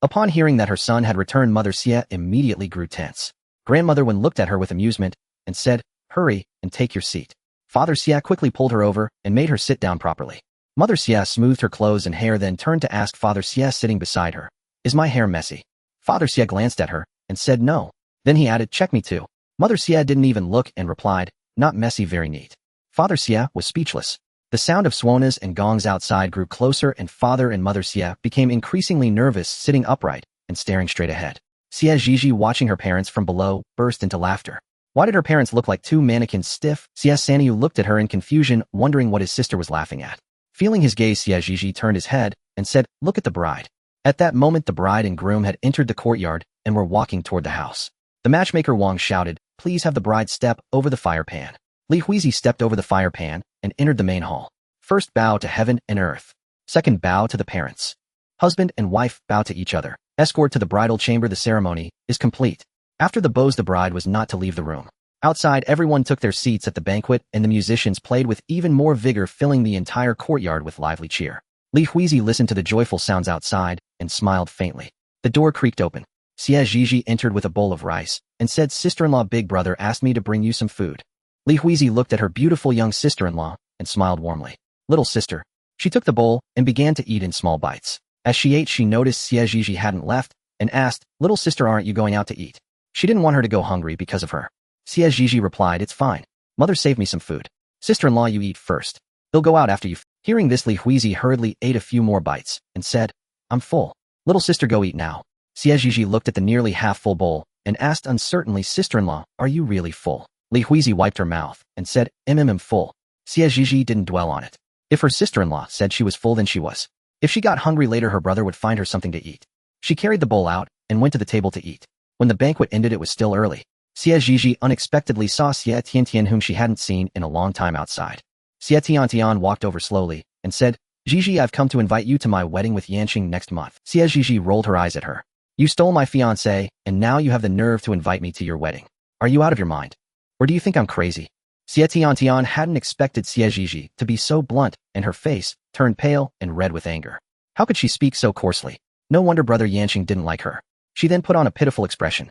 Upon hearing that her son had returned, Mother Xie immediately grew tense. Grandmother Wen looked at her with amusement and said, "Hurry and take your seat." Father Xie quickly pulled her over and made her sit down properly. Mother Xie smoothed her clothes and hair, then turned to ask Father Xie, sitting beside her, "Is my hair messy?" Father Xie glanced at her and said no. Then he added, "Check me too." Mother Xie didn't even look and replied, "Not messy, very neat." Father Xie was speechless. The sound of swanas and gongs outside grew closer, and Father and Mother Xie became increasingly nervous, sitting upright and staring straight ahead. Xie Zhizhi, watching her parents from below, burst into laughter. Why did her parents look like two mannequins stiff? Xie Sanyu looked at her in confusion, wondering what his sister was laughing at. Feeling his gaze, Xie Zhizhi turned his head and said, "Look at the bride." At that moment, the bride and groom had entered the courtyard and were walking toward the house. The matchmaker Wang shouted, "Please have the bride step over the fire pan." Li Huizi stepped over the fire pan and entered the main hall. First, bow to heaven and earth. Second, bow to the parents. Husband and wife bow to each other. Escort to the bridal chamber. The ceremony is complete. After the bows, the bride was not to leave the room. Outside, everyone took their seats at the banquet, and the musicians played with even more vigor, filling the entire courtyard with lively cheer. Li Huizi listened to the joyful sounds outside and smiled faintly. The door creaked open. Xie Zhizhi entered with a bowl of rice and said, "Sister-in-law, big brother asked me to bring you some food." Li Huizi looked at her beautiful young sister-in-law and smiled warmly. "Little sister." She took the bowl and began to eat in small bites. As she ate, she noticed Xie Zhizhi hadn't left and asked, "Little sister, aren't you going out to eat?" She didn't want her to go hungry because of her. Xie Zhizhi replied, "It's fine. Mother saved me some food. Sister-in-law, you eat first. They'll go out after you." Hearing this, Li Huizi hurriedly ate a few more bites and said, "I'm full. Little sister, go eat now." Xie Zhizhi looked at the nearly half-full bowl and asked uncertainly, "Sister-in-law, are you really full?" Li Huizi wiped her mouth and said, "I'm full." Xie Zhizhi didn't dwell on it. If her sister-in-law said she was full, then she was. If she got hungry later, her brother would find her something to eat. She carried the bowl out and went to the table to eat. When the banquet ended, it was still early. Xie Zhizhi unexpectedly saw Xie Tiantian, whom she hadn't seen in a long time, outside. Xie Tiantian walked over slowly and said, "Zhizhi, I've come to invite you to my wedding with Yanqing next month." Xie Zhizhi rolled her eyes at her. "You stole my fiancé, and now you have the nerve to invite me to your wedding." Are you out of your mind? Or do you think I'm crazy? Xie Tiantian hadn't expected Xie Zhizhi to be so blunt, and her face turned pale and red with anger. How could she speak so coarsely? No wonder Brother Yanqing didn't like her. She then put on a pitiful expression.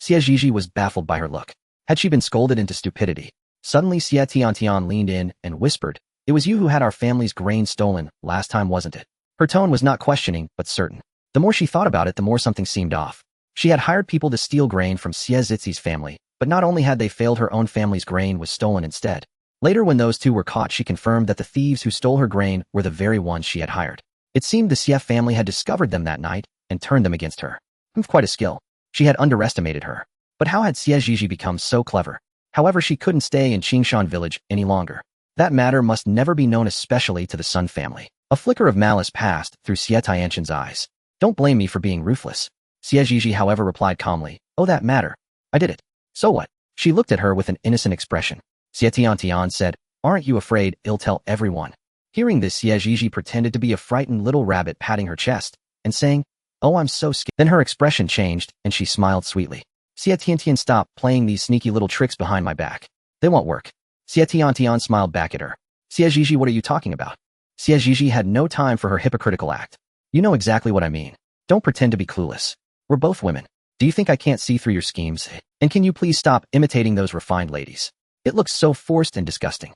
Xie Zhizhi was baffled by her look. Had she been scolded into stupidity? Suddenly Xie Tiantian leaned in and whispered, "It was you who had our family's grain stolen last time, wasn't it?" Her tone was not questioning, but certain. The more she thought about it, the more something seemed off. She had hired people to steal grain from Xie Zhizhi's family, but not only had they failed, her own family's grain was stolen instead. Later, when those two were caught, she confirmed that the thieves who stole her grain were the very ones she had hired. It seemed the Xie family had discovered them that night and turned them against her. Quite a skill. She had underestimated her. But how had Xie Zhizhi become so clever? However, she couldn't stay in Qingshan village any longer. That matter must never be known, especially to the Sun family. A flicker of malice passed through Xie Tianqian's eyes. Don't blame me for being ruthless. Xie Zhizhi, however, replied calmly, "Oh, that matter. I did it. So what?" She looked at her with an innocent expression. Xie Tiantian said, "Aren't you afraid I'll tell everyone?" Hearing this, Xie Zhizhi pretended to be a frightened little rabbit, patting her chest and saying, "Oh, I'm so scared." Then her expression changed and she smiled sweetly. "Xie Tiantian, stop playing these sneaky little tricks behind my back. They won't work." Xie Tiantian smiled back at her. "Xie Zhizhi, what are you talking about?" Xie Zhizhi had no time for her hypocritical act. "You know exactly what I mean. Don't pretend to be clueless. We're both women. Do you think I can't see through your schemes? And can you please stop imitating those refined ladies? It looks so forced and disgusting."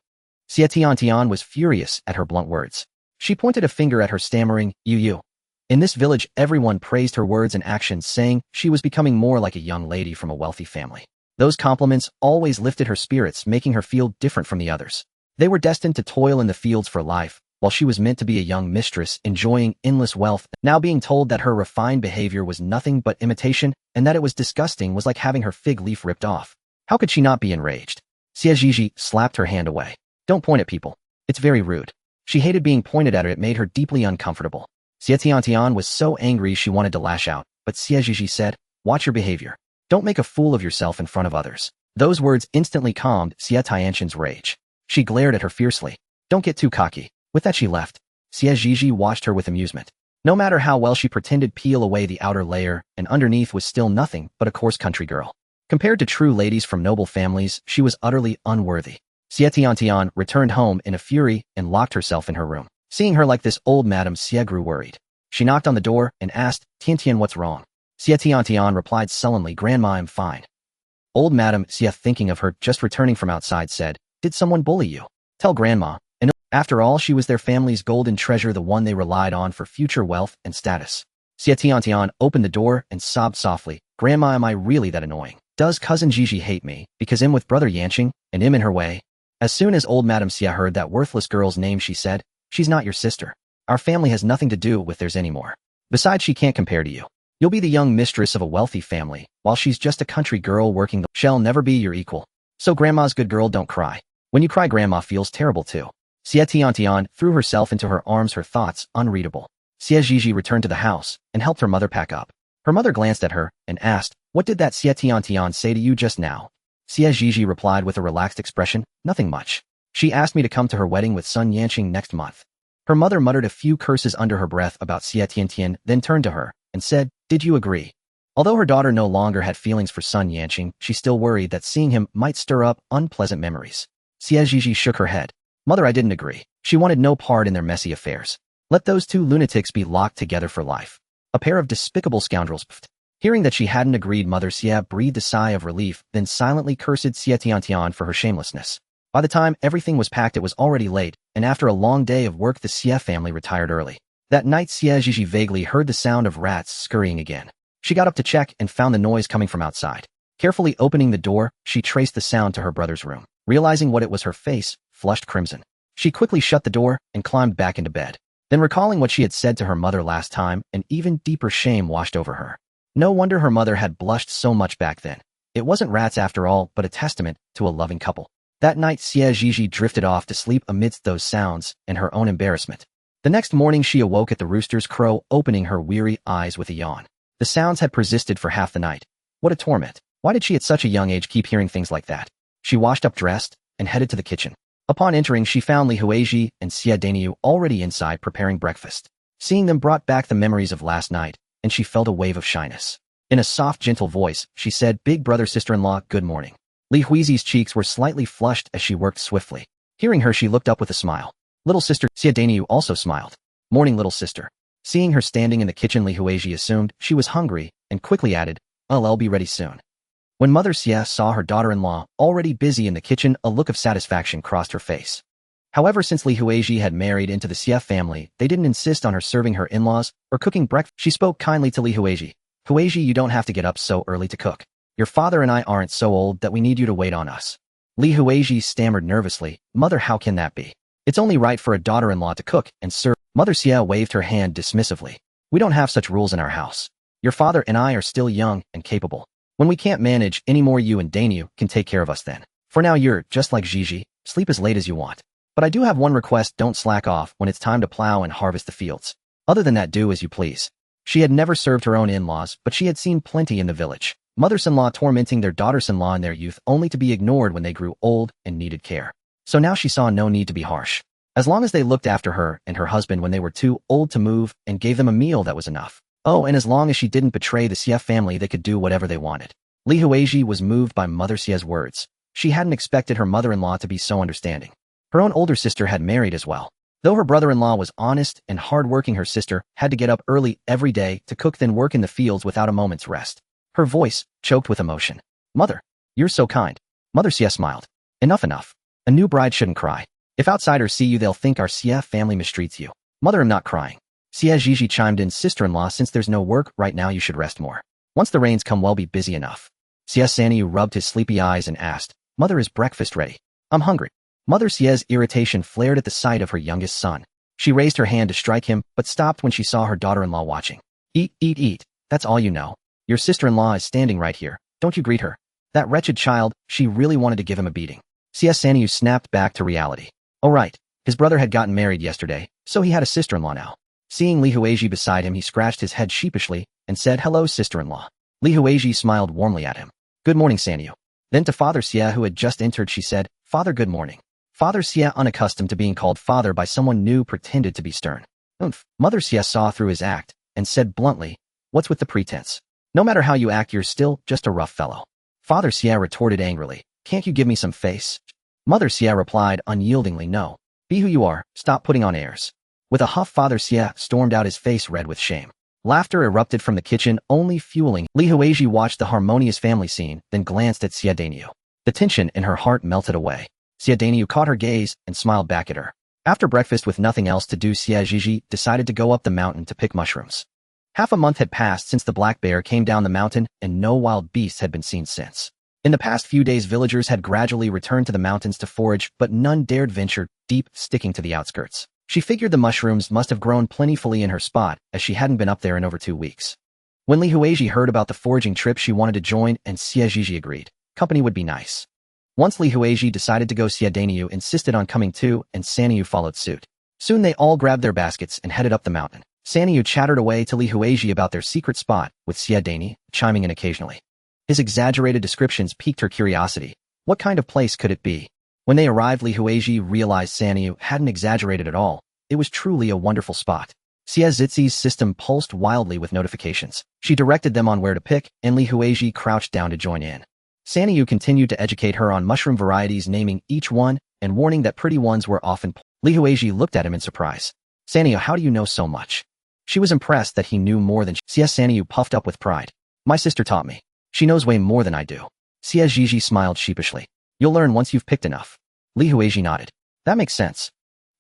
Xie Tiantian was furious at her blunt words. She pointed a finger at her, stammering, You. In this village, everyone praised her words and actions, saying she was becoming more like a young lady from a wealthy family. Those compliments always lifted her spirits, making her feel different from the others. They were destined to toil in the fields for life, while she was meant to be a young mistress enjoying endless wealth. Now being told that her refined behavior was nothing but imitation and that it was disgusting was like having her fig leaf ripped off. How could she not be enraged? Xie Zhizhi slapped her hand away. "Don't point at people. It's very rude." She hated being pointed at her. It made her deeply uncomfortable. Xie Tiantian was so angry she wanted to lash out, but Xie Zhizhi said, "Watch your behavior. Don't make a fool of yourself in front of others." Those words instantly calmed Xie Tianqian's rage. She glared at her fiercely. "Don't get too cocky." With that she left. Xie Zhizhi watched her with amusement. No matter how well she pretended, peel away the outer layer, and underneath was still nothing but a coarse country girl. Compared to true ladies from noble families, she was utterly unworthy. Xie Tiantian returned home in a fury and locked herself in her room. Seeing her like this, old Madame Xie grew worried. She knocked on the door and asked, "Tiantian, what's wrong?" Xie Tiantian replied sullenly, "Grandma, I'm fine." Old Madame Xie, thinking of her just returning from outside, said, "Did someone bully you? Tell Grandma." And after all, she was their family's golden treasure, the one they relied on for future wealth and status. Xie Tiantian opened the door and sobbed softly, "Grandma, am I really that annoying? Does cousin Zhizhi hate me because I'm with Brother Yanqing and I'm in her way?" As soon as old Madame Xie heard that worthless girl's name, she said, "She's not your sister. Our family has nothing to do with theirs anymore. Besides, she can't compare to you. You'll be the young mistress of a wealthy family, while she's just a country girl working. She'll never be your equal. So Grandma's good girl, don't cry. When you cry, Grandma feels terrible too." Xie Tiantian threw herself into her arms, her thoughts unreadable. Xie Zhizhi returned to the house and helped her mother pack up. Her mother glanced at her and asked, "What did that Xie Tiantian say to you just now?" Xie Zhizhi replied with a relaxed expression, "Nothing much. She asked me to come to her wedding with Sun Yanqing next month." Her mother muttered a few curses under her breath about Xie Tiantian, then turned to her and said, "Did you agree?" Although her daughter no longer had feelings for Sun Yanqing, she still worried that seeing him might stir up unpleasant memories. Xie Zhizhi shook her head. "Mother, I didn't agree. She wanted no part in their messy affairs. Let those two lunatics be locked together for life. A pair of despicable scoundrels." Hearing that she hadn't agreed, Mother Xie breathed a sigh of relief, then silently cursed Xie Tiantian for her shamelessness. By the time everything was packed, it was already late, and after a long day of work, the Xie family retired early. That night, Xie Zhizhi vaguely heard the sound of rats scurrying again. She got up to check and found the noise coming from outside. Carefully opening the door, she traced the sound to her brother's room. Realizing what it was, her face flushed crimson. She quickly shut the door and climbed back into bed. Then, recalling what she had said to her mother last time, an even deeper shame washed over her. No wonder her mother had blushed so much back then. It wasn't rats after all, but a testament to a loving couple. That night, Xie Zhizhi drifted off to sleep amidst those sounds and her own embarrassment. The next morning, she awoke at the rooster's crow, opening her weary eyes with a yawn. The sounds had persisted for half the night. What a torment. Why did she at such a young age keep hearing things like that? She washed up, dressed, and headed to the kitchen. Upon entering, she found Li Huizhi and Xie Daniu already inside preparing breakfast. Seeing them brought back the memories of last night, and she felt a wave of shyness. In a soft, gentle voice, she said, "Big brother, sister-in-law, good morning." Li Huizi's cheeks were slightly flushed as she worked swiftly. Hearing her, she looked up with a smile. Little sister, Xie Zhizhi also smiled. "Morning, little sister." Seeing her standing in the kitchen, Li Huizi assumed she was hungry and quickly added, I'll be ready soon." When Mother Xie saw her daughter-in-law already busy in the kitchen, a look of satisfaction crossed her face. However, since Li Huizi had married into the Xie family, they didn't insist on her serving her in-laws or cooking breakfast. She spoke kindly to Li Huizi. "Huizi, you don't have to get up so early to cook. Your father and I aren't so old that we need you to wait on us." Li Huizi stammered nervously, "Mother, how can that be? It's only right for a daughter-in-law to cook and serve." Mother Xie waved her hand dismissively. "We don't have such rules in our house. Your father and I are still young and capable. When we can't manage anymore, you and Dainyu can take care of us then. For now, you're just like Zhizhi, sleep as late as you want. But I do have one request: don't slack off when it's time to plow and harvest the fields. Other than that, do as you please." She had never served her own in-laws, but she had seen plenty in the village. Mothers-in-law tormenting their daughters-in-law in their youth only to be ignored when they grew old and needed care. So now she saw no need to be harsh. As long as they looked after her and her husband when they were too old to move and gave them a meal, that was enough. Oh, and as long as she didn't betray the Xie family, they could do whatever they wanted. Li Huizi was moved by Mother Xie's words. She hadn't expected her mother-in-law to be so understanding. Her own older sister had married as well. Though her brother-in-law was honest and hard-working, her sister had to get up early every day to cook, then work in the fields without a moment's rest. Her voice choked with emotion. "Mother, you're so kind." Mother Xie smiled. Enough. A new bride shouldn't cry. If outsiders see you, they'll think our Xie family mistreats you." "Mother, I'm not crying." Xie Zhizhi chimed in. "Sister-in-law, since there's no work right now, you should rest more. Once the rains come, we'll be busy enough." Xie Sanyu rubbed his sleepy eyes and asked, "Mother, is breakfast ready?" "I'm hungry." Mother Xie's irritation flared at the sight of her youngest son. She raised her hand to strike him, but stopped when she saw her daughter-in-law watching. Eat. That's all you know. Your sister-in-law is standing right here. Don't you greet her?" That wretched child, she really wanted to give him a beating. Xie Sanyu snapped back to reality. Oh right, his brother had gotten married yesterday, so he had a sister-in-law now. Seeing Li Huizi beside him, he scratched his head sheepishly and said, "Hello, sister-in-law." Li Huizi smiled warmly at him. "Good morning, Sanyu." Then to Father Xie, who had just entered, she said, "Father, good morning." Father Xie, unaccustomed to being called father by someone new, pretended to be stern. Mother Xie saw through his act and said bluntly, "What's with the pretense? No matter how you act, you're still just a rough fellow." Father Xie retorted angrily, "Can't you give me some face?" Mother Xie replied unyieldingly, "No. Be who you are, stop putting on airs." With a huff, Father Xie stormed out, his face red with shame. Laughter erupted from the kitchen, only fueling. Li Huizi watched the harmonious family scene, then glanced at Xie Dainyu. The tension in her heart melted away. Xie Dainyu caught her gaze and smiled back at her. After breakfast, with nothing else to do, Xie Zhizhi decided to go up the mountain to pick mushrooms. Half a month had passed since the black bear came down the mountain, and no wild beasts had been seen since. In the past few days, villagers had gradually returned to the mountains to forage, but none dared venture deep, sticking to the outskirts. She figured the mushrooms must have grown plentifully in her spot, as she hadn't been up there in over 2 weeks. When Li Huizi heard about the foraging trip, she wanted to join, and Xie Zhizhi agreed. Company would be nice. Once Li Huizi decided to go, Xie Dainyu insisted on coming too, and Sanyu followed suit. Soon they all grabbed their baskets and headed up the mountain. Sanyu chattered away to Li Huizi about their secret spot, with Xie Dainyu chiming in occasionally. His exaggerated descriptions piqued her curiosity. What kind of place could it be? When they arrived, Li Huizi realized Sanyu hadn't exaggerated at all. It was truly a wonderful spot. Xie Zhizhi's system pulsed wildly with notifications. She directed them on where to pick, and Li Huizi crouched down to join in. Sanyu continued to educate her on mushroom varieties, naming each one and warning that pretty ones were often. Li Huizi looked at him in surprise. "Sanyu, how do you know so much?" She was impressed that he knew more than she. Sanyu puffed up with pride. "My sister taught me. She knows way more than I do." Xie Zhizhi smiled sheepishly. "You'll learn once you've picked enough." Li Huizi nodded. "That makes sense."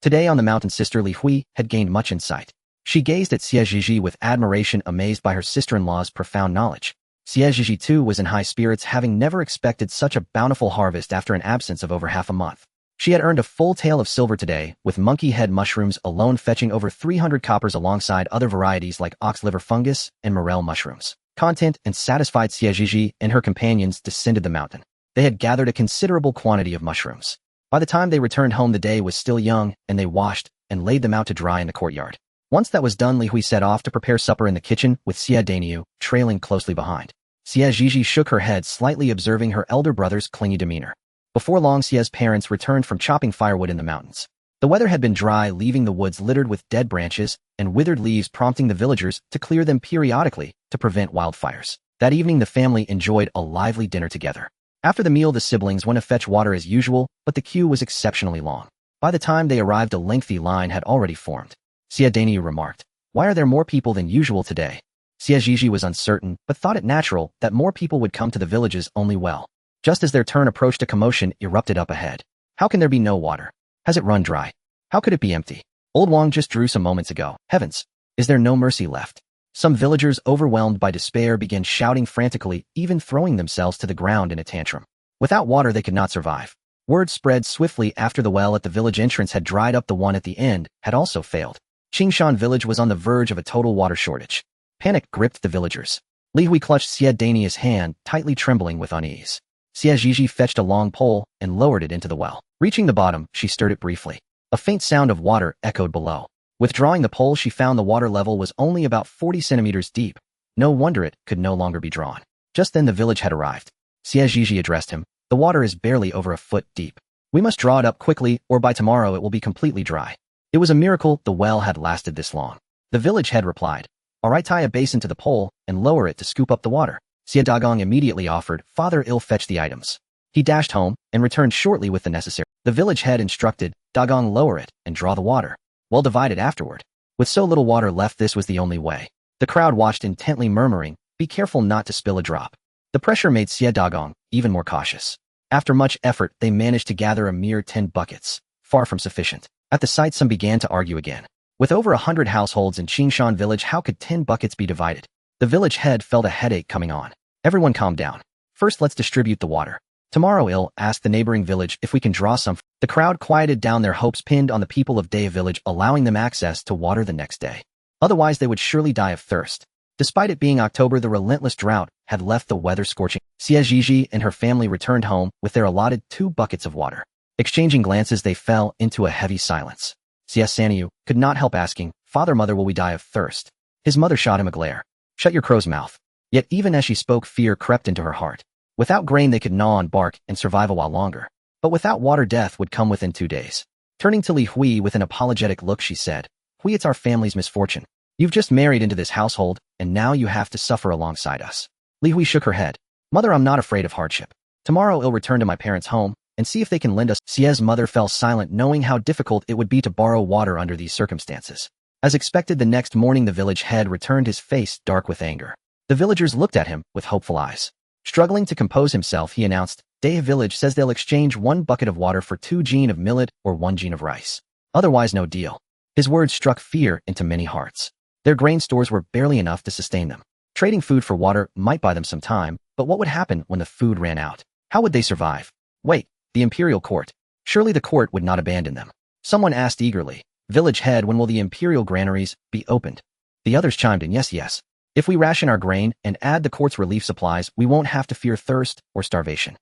Today on the mountain, sister Li Hui had gained much insight. She gazed at Xie Zhizhi with admiration, amazed by her sister-in-law's profound knowledge. Xie Zhizhi too was in high spirits, having never expected such a bountiful harvest after an absence of over half a month. She had earned a full tael of silver today, with monkey head mushrooms alone fetching over 300 coppers alongside other varieties like ox liver fungus and morel mushrooms. Content and satisfied, Xie Zhizhi and her companions descended the mountain. They had gathered a considerable quantity of mushrooms. By the time they returned home, the day was still young, and they washed and laid them out to dry in the courtyard. Once that was done, Li Hui set off to prepare supper in the kitchen, with Xie Dainyu trailing closely behind. Xie Zhizhi shook her head slightly, observing her elder brother's clingy demeanor. Before long, Xie's parents returned from chopping firewood in the mountains. The weather had been dry, leaving the woods littered with dead branches and withered leaves, prompting the villagers to clear them periodically to prevent wildfires. That evening the family enjoyed a lively dinner together. After the meal the siblings went to fetch water as usual, but the queue was exceptionally long. By the time they arrived a lengthy line had already formed. Xie Zhizhi remarked, "Why are there more people than usual today?" Xie Zhizhi was uncertain, but thought it natural that more people would come to the villages only well. Just as their turn approached a commotion erupted up ahead. How can there be no water? Has it run dry? How could it be empty? Old Wang just drew some moments ago. Heavens! Is there no mercy left? Some villagers overwhelmed by despair began shouting frantically, even throwing themselves to the ground in a tantrum. Without water they could not survive. Word spread swiftly after the well at the village entrance had dried up. The one at the end had also failed. Qingshan village was on the verge of a total water shortage. Panic gripped the villagers. Li Hui clutched Xie Zhizhi's hand, tightly trembling with unease. Xie Zhizhi fetched a long pole and lowered it into the well. Reaching the bottom, she stirred it briefly. A faint sound of water echoed below. Withdrawing the pole, she found the water level was only about 40 centimeters deep. No wonder it could no longer be drawn. Just then the village had arrived. Xie Zhizhi addressed him. "The water is barely over a foot deep. We must draw it up quickly, or by tomorrow it will be completely dry." It was a miracle the well had lasted this long. The village head replied, "All right, tie a basin to the pole and lower it to scoop up the water." Xie Dagong immediately offered. Father Il fetch the items. He dashed home and returned shortly with the necessary. The village head instructed, Dagong lower it and draw the water. Well divided afterward. With so little water left this was the only way. The crowd watched intently murmuring, "Be careful not to spill a drop." The pressure made Xie Dagong even more cautious. After much effort they managed to gather a mere 10 buckets, far from sufficient. At the sight some began to argue again. With over 100 households in Qingshan village how could 10 buckets be divided? The village head felt a headache coming on. Everyone calm down. First let's distribute the water. Tomorrow Il asked the neighboring village if we can draw some. The crowd quieted down their hopes pinned on the people of Daya village allowing them access to water the next day. Otherwise they would surely die of thirst. Despite it being October the relentless drought had left the weather scorching. Xie Zhizhi and her family returned home with their allotted 2 buckets of water. Exchanging glances they fell into a heavy silence. Xie Sanyu could not help asking, "Father, mother, will we die of thirst?" His mother shot him a glare. "Shut your crow's mouth." Yet even as she spoke fear crept into her heart. Without grain they could gnaw on bark and survive a while longer. But without water death would come within 2 days. Turning to Li Hui with an apologetic look she said, "Hui, it's our family's misfortune. You've just married into this household, and now you have to suffer alongside us." Li Hui shook her head. "Mother, I'm not afraid of hardship. Tomorrow I'll return to my parents' home and see if they can lend us." Xie's mother fell silent knowing how difficult it would be to borrow water under these circumstances. As expected the next morning the village head returned his face dark with anger. The villagers looked at him with hopeful eyes. Struggling to compose himself he announced, "Daya village says they'll exchange 1 bucket of water for 2 jin of millet or 1 jin of rice. Otherwise no deal." His words struck fear into many hearts. Their grain stores were barely enough to sustain them. Trading food for water might buy them some time, but what would happen when the food ran out? How would they survive? Wait, the imperial court. Surely the court would not abandon them. Someone asked eagerly, "Village head, when will the imperial granaries be opened?" The others chimed in, "Yes, yes. If we ration our grain and add the court's relief supplies, we won't have to fear thirst or starvation."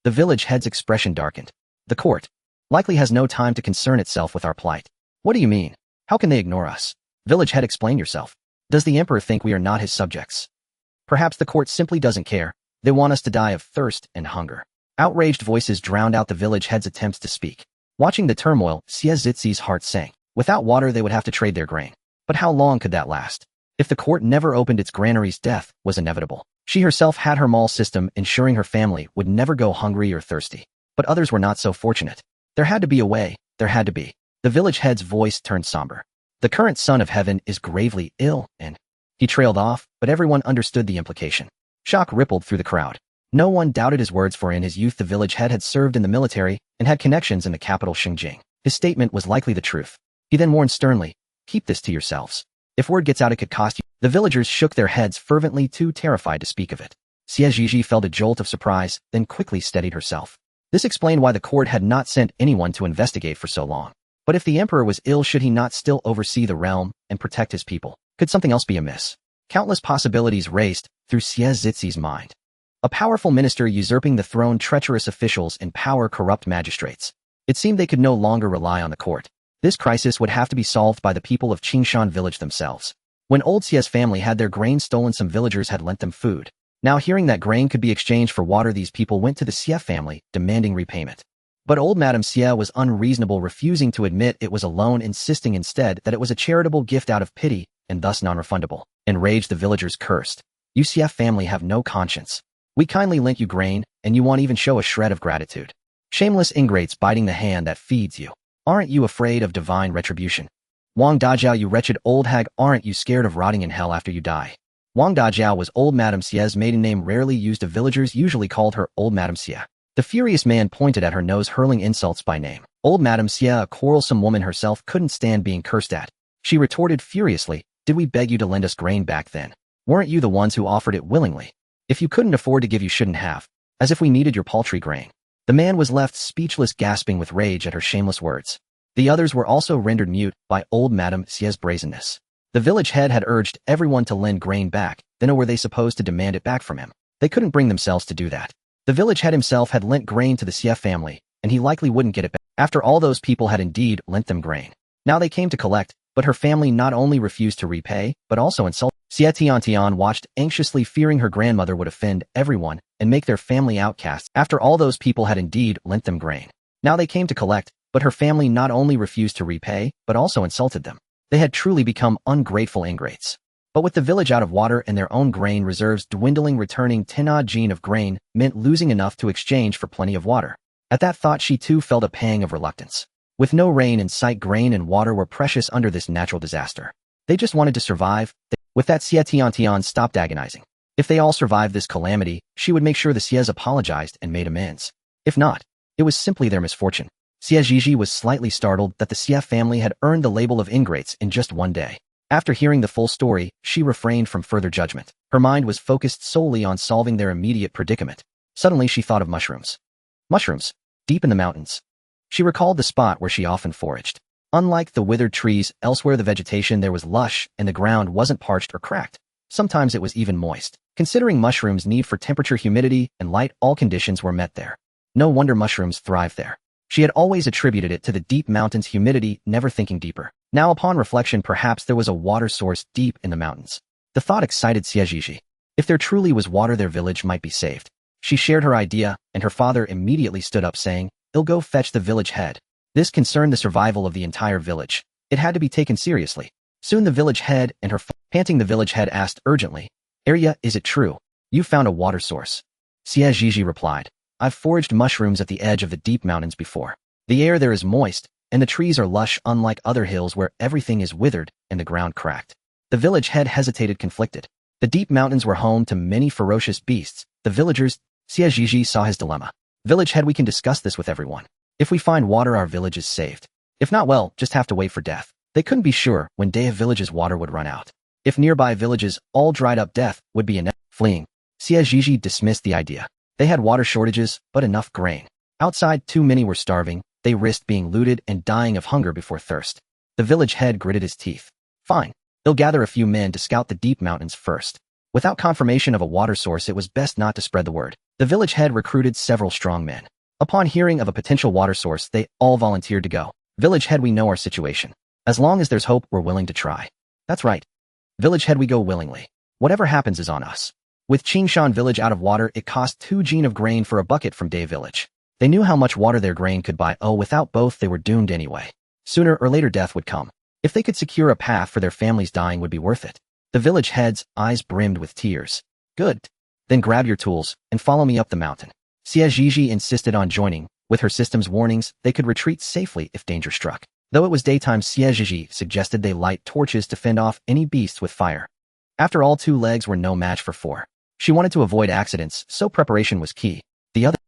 The village head's expression darkened. "The court likely has no time to concern itself with our plight." "What do you mean? How can they ignore us?" Village head, explain yourself. Does the emperor think we are not his subjects? Perhaps the court simply doesn't care. They want us to die of thirst and hunger. Outraged voices drowned out the village head's attempts to speak. Watching the turmoil, Xie Zhizhi's heart sank. Without water they would have to trade their grain. But how long could that last? If the court never opened its granaries, death was inevitable. She herself had her mall system ensuring her family would never go hungry or thirsty. But others were not so fortunate. There had to be a way, there had to be. The village head's voice turned somber. "The current son of heaven is gravely ill and..." He trailed off, but everyone understood the implication. Shock rippled through the crowd. No one doubted his words, for in his youth the village head had served in the military and had connections in the capital Xinjiang. His statement was likely the truth. He then warned sternly, "Keep this to yourselves. If word gets out it could cost you." The villagers shook their heads fervently, too terrified to speak of it. Xie Zhizhi felt a jolt of surprise, then quickly steadied herself. This explained why the court had not sent anyone to investigate for so long. But if the emperor was ill, should he not still oversee the realm and protect his people? Could something else be amiss? Countless possibilities raced through Xie Zhizhi's mind. A powerful minister usurping the throne, treacherous officials, and power corrupt magistrates. It seemed they could no longer rely on the court. This crisis would have to be solved by the people of Qingshan village themselves. When old Xie's family had their grain stolen, some villagers had lent them food. Now hearing that grain could be exchanged for water, these people went to the Xie family, demanding repayment. But old Madame Xie was unreasonable, refusing to admit it was a loan, insisting instead that it was a charitable gift out of pity and thus non-refundable. Enraged, the villagers cursed. You CF family have no conscience. We kindly lent you grain, and you won't even show a shred of gratitude. Shameless ingrates biting the hand that feeds you. Aren't you afraid of divine retribution? Wang Dajiao, you wretched old hag, aren't you scared of rotting in hell after you die? Wang Dajiao was old Madame Xie's maiden name, rarely used. The villagers usually called her old Madame Xie. The furious man pointed at her nose, hurling insults by name. Old Madame Xie, a quarrelsome woman herself, couldn't stand being cursed at. She retorted furiously, did we beg you to lend us grain back then? Weren't you the ones who offered it willingly? If you couldn't afford to give, you shouldn't have. As if we needed your paltry grain. The man was left speechless, gasping with rage at her shameless words. The others were also rendered mute by old Madame Xie's brazenness. The village head had urged everyone to lend grain back, then how were they supposed to demand it back from him? They couldn't bring themselves to do that. The village head himself had lent grain to the Xie family, and he likely wouldn't get it back. After all, those people had indeed lent them grain. Now they came to collect, but her family not only refused to repay, but also insulted. Xie Tiantian watched anxiously, fearing her grandmother would offend everyone and make their family outcasts. After all, those people had indeed lent them grain. Now they came to collect, but her family not only refused to repay, but also insulted them. They had truly become ungrateful ingrates. But with the village out of water and their own grain reserves dwindling, returning 10-odd gene of grain meant losing enough to exchange for plenty of water. At that thought, she too felt a pang of reluctance. With no rain in sight, grain and water were precious under this natural disaster. They just wanted to survive. With that, Xie Tiantian stopped agonizing. If they all survived this calamity, she would make sure the Xies apologized and made amends. If not, it was simply their misfortune. Xie Zhizhi was slightly startled that the Xie family had earned the label of ingrates in just one day. After hearing the full story, she refrained from further judgment. Her mind was focused solely on solving their immediate predicament. Suddenly she thought of mushrooms. Mushrooms, deep in the mountains. She recalled the spot where she often foraged. Unlike the withered trees, elsewhere the vegetation there was lush and the ground wasn't parched or cracked. Sometimes it was even moist. Considering mushrooms' need for temperature, humidity, and light, all conditions were met there. No wonder mushrooms thrived there. She had always attributed it to the deep mountains' humidity, never thinking deeper. Now upon reflection, perhaps there was a water source deep in the mountains. The thought excited Xie Zhizhi. If there truly was water, their village might be saved. She shared her idea, and her father immediately stood up, saying, "I'll go fetch the village head." This concerned the survival of the entire village. It had to be taken seriously. Soon the village head and her panting, the village head asked urgently, "Arya, is it true? You found a water source?" Xie Zhizhi replied, "I've foraged mushrooms at the edge of the deep mountains before. The air there is moist, and the trees are lush, unlike other hills where everything is withered and the ground cracked." The village head hesitated, conflicted. The deep mountains were home to many ferocious beasts. The villagers, Xie Zhizhi saw his dilemma. "Village head, we can discuss this with everyone. If we find water, our village is saved. If not, well, just have to wait for death." They couldn't be sure when day of village's water would run out. If nearby villages all dried up, death would be inevitable. Fleeing, Xie Zhizhi dismissed the idea. They had water shortages, but enough grain. Outside, too many were starving. They risked being looted and dying of hunger before thirst. The village head gritted his teeth. Fine. They'll gather a few men to scout the deep mountains first. Without confirmation of a water source, it was best not to spread the word. The village head recruited several strong men. Upon hearing of a potential water source, they all volunteered to go. "Village head, we know our situation. As long as there's hope, we're willing to try." "That's right. Village head, we go willingly. Whatever happens is on us." With Qingshan village out of water, it cost 2 gene of grain for a bucket from Day village. They knew how much water their grain could buy. Without both, they were doomed anyway. Sooner or later, death would come. If they could secure a path for their families dying, would be worth it. The village head's eyes brimmed with tears. "Good. Then grab your tools and follow me up the mountain." Xie Zhizhi insisted on joining. With her system's warnings, they could retreat safely if danger struck. Though it was daytime, Xie Zhizhi suggested they light torches to fend off any beasts with fire. After all, 2 legs were no match for 4. She wanted to avoid accidents, so preparation was key.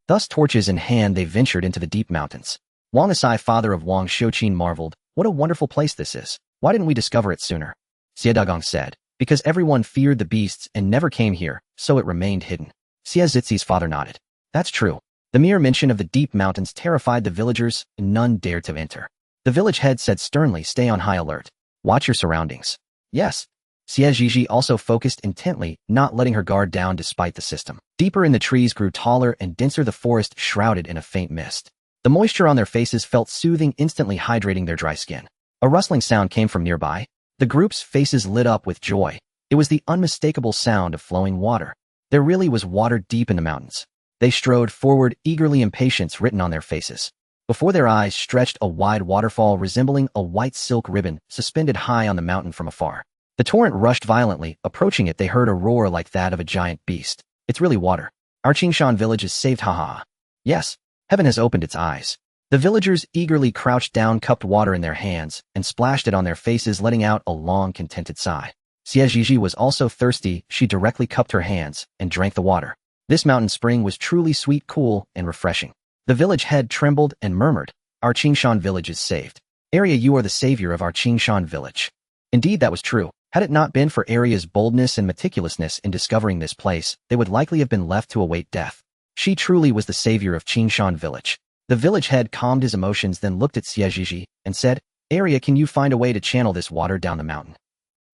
Thus torches in hand, they ventured into the deep mountains. Wang Asai, father of Wang Shouqin, marveled, "What a wonderful place this is. Why didn't we discover it sooner?" Xie Dagong said, "Because everyone feared the beasts and never came here, so it remained hidden." Xie Zhizi's father nodded. "That's true. The mere mention of the deep mountains terrified the villagers, and none dared to enter." The village head said sternly, "Stay on high alert. Watch your surroundings." "Yes." Xie Zhizhi also focused intently, not letting her guard down despite the system. Deeper in the trees grew taller and denser, the forest shrouded in a faint mist. The moisture on their faces felt soothing, instantly hydrating their dry skin. A rustling sound came from nearby. The group's faces lit up with joy. It was the unmistakable sound of flowing water. There really was water deep in the mountains. They strode forward, eagerly, impatience written on their faces. Before their eyes stretched a wide waterfall resembling a white silk ribbon suspended high on the mountain from afar. The torrent rushed violently. Approaching it, they heard a roar like that of a giant beast. It's really water. Our Qingshan village is saved, haha. Yes, heaven has opened its eyes. The villagers eagerly crouched down, cupped water in their hands, and splashed it on their faces, letting out a long, contented sigh. Xie Zhizhi was also thirsty. She directly cupped her hands and drank the water. This mountain spring was truly sweet, cool, and refreshing. The village head trembled and murmured, "Our Qingshan village is saved. Arya, you are the savior of our Qingshan village." Indeed, that was true. Had it not been for Arya's boldness and meticulousness in discovering this place, they would likely have been left to await death. She truly was the savior of Qingshan village. The village head calmed his emotions, then looked at Xie Zhizhi and said, "Arya, can you find a way to channel this water down the mountain?"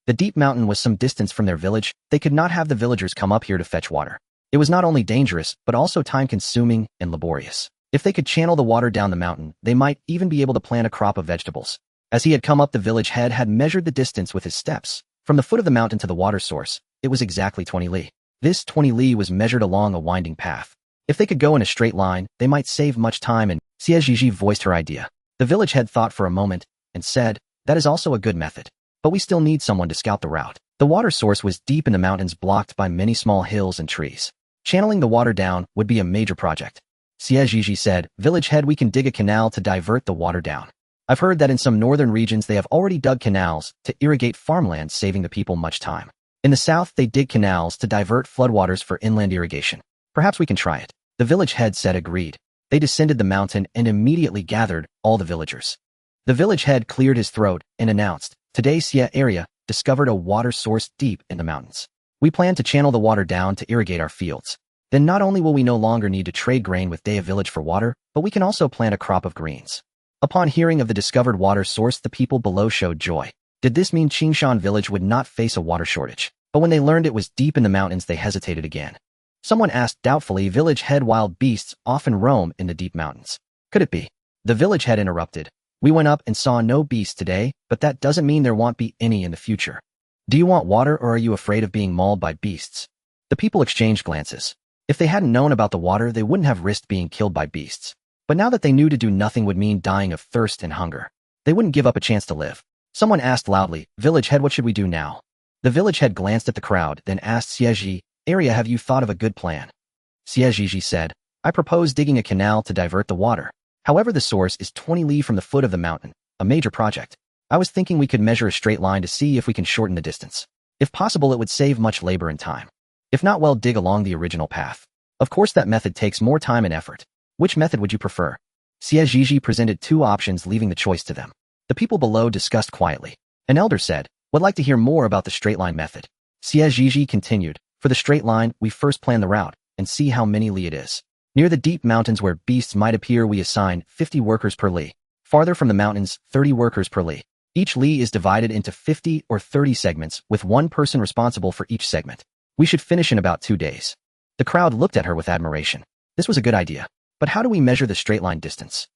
The deep mountain was some distance from their village. They could not have the villagers come up here to fetch water. It was not only dangerous, but also time-consuming and laborious. If they could channel the water down the mountain, they might even be able to plant a crop of vegetables. As he had come up, the village head had measured the distance with his steps. From the foot of the mountain to the water source, it was exactly 20 li. This 20 li was measured along a winding path. If they could go in a straight line, they might save much time, and Xie Zhizhi voiced her idea. The village head thought for a moment and said, "That is also a good method. But we still need someone to scout the route." The water source was deep in the mountains, blocked by many small hills and trees. Channeling the water down would be a major project. Xie Zhizhi said, "Village head, we can dig a canal to divert the water down. I've heard that in some northern regions they have already dug canals to irrigate farmland, saving the people much time. In the south, they dig canals to divert floodwaters for inland irrigation. Perhaps we can try it." The village head said agreed. They descended the mountain and immediately gathered all the villagers. The village head cleared his throat and announced, "Today Xie area discovered a water source deep in the mountains. We plan to channel the water down to irrigate our fields. Then not only will we no longer need to trade grain with Daya village for water, but we can also plant a crop of greens." Upon hearing of the discovered water source, the people below showed joy. Did this mean Qingshan village would not face a water shortage? But when they learned it was deep in the mountains, they hesitated again. Someone asked doubtfully, "Village head, wild beasts often roam in the deep mountains. Could it be?" The village head interrupted. "We went up and saw no beasts today, but that doesn't mean there won't be any in the future. Do you want water, or are you afraid of being mauled by beasts?" The people exchanged glances. If they hadn't known about the water, they wouldn't have risked being killed by beasts. But now that they knew to do nothing would mean dying of thirst and hunger, they wouldn't give up a chance to live. Someone asked loudly, "Village head, what should we do now?" The village head glanced at the crowd, then asked Xie Zhizhi, "Arya, have you thought of a good plan?" Xie Zhizhi said, "I propose digging a canal to divert the water. However, the source is 20 li from the foot of the mountain, a major project. I was thinking we could measure a straight line to see if we can shorten the distance. If possible, it would save much labor and time. If not, well, dig along the original path. Of course, that method takes more time and effort. Which method would you prefer?" Xie Zhizhi presented two options, leaving the choice to them. The people below discussed quietly. An elder said, "Would like to hear more about the straight line method." Xie Zhizhi continued, "For the straight line, we first plan the route and see how many li it is. Near the deep mountains where beasts might appear, we assign 50 workers per li. Farther from the mountains, 30 workers per li. Each li is divided into 50 or 30 segments, with one person responsible for each segment. We should finish in about 2 days." The crowd looked at her with admiration. This was a good idea. But how do we measure the straight line distance?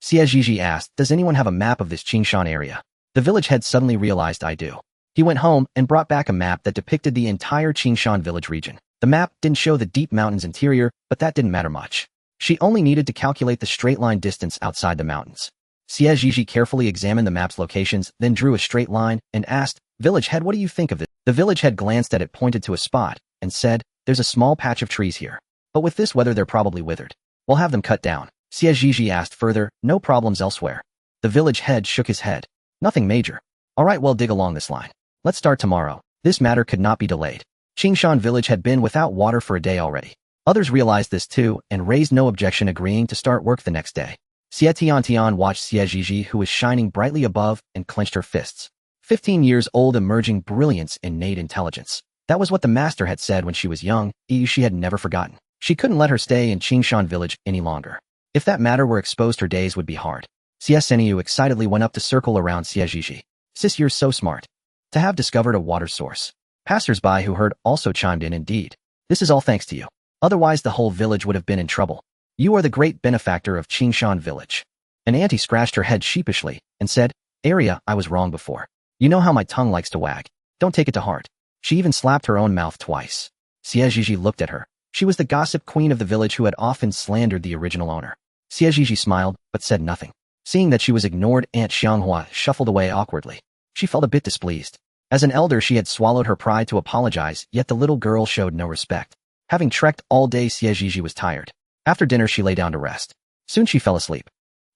Xie Zhizhi asked, "Does anyone have a map of this Qingshan area?" The village head suddenly realized, "I do." He went home and brought back a map that depicted the entire Qingshan village region. The map didn't show the deep mountains interior, but that didn't matter much. She only needed to calculate the straight line distance outside the mountains. Xie Zhizhi carefully examined the map's locations, then drew a straight line and asked, "Village head, what do you think of this?" The village head glanced at it, pointed to a spot, and said, "There's a small patch of trees here. But with this weather, they're probably withered. We'll have them cut down." Xie Zhizhi asked further, "No problems elsewhere?" The village head shook his head. "Nothing major." "All right, well, dig along this line. Let's start tomorrow." This matter could not be delayed. Qingshan village had been without water for a day already. Others realized this too and raised no objection, agreeing to start work the next day. Xie Tian watched Xie Zhizhi, who was shining brightly above, and clenched her fists. 15 years old, emerging brilliance, innate intelligence. That was what the master had said when she was young. She had never forgotten. She couldn't let her stay in Qingshan village any longer. If that matter were exposed, her days would be hard. Xie Zhizhi excitedly went up to circle around Xie Zhizhi. "Sis, you're so smart to have discovered a water source." Passers-by who heard also chimed in, "Indeed. This is all thanks to you. Otherwise, the whole village would have been in trouble. You are the great benefactor of Qingshan village." An auntie scratched her head sheepishly and said, "Arya, I was wrong before. You know how my tongue likes to wag. Don't take it to heart." She even slapped her own mouth twice. Xie Zhizhi looked at her. She was the gossip queen of the village who had often slandered the original owner. Xie Zhizhi smiled, but said nothing. Seeing that she was ignored, Aunt Xianghua shuffled away awkwardly. She felt a bit displeased. As an elder, she had swallowed her pride to apologize, yet the little girl showed no respect. Having trekked all day, Xie Zhizhi was tired. After dinner, she lay down to rest. Soon she fell asleep.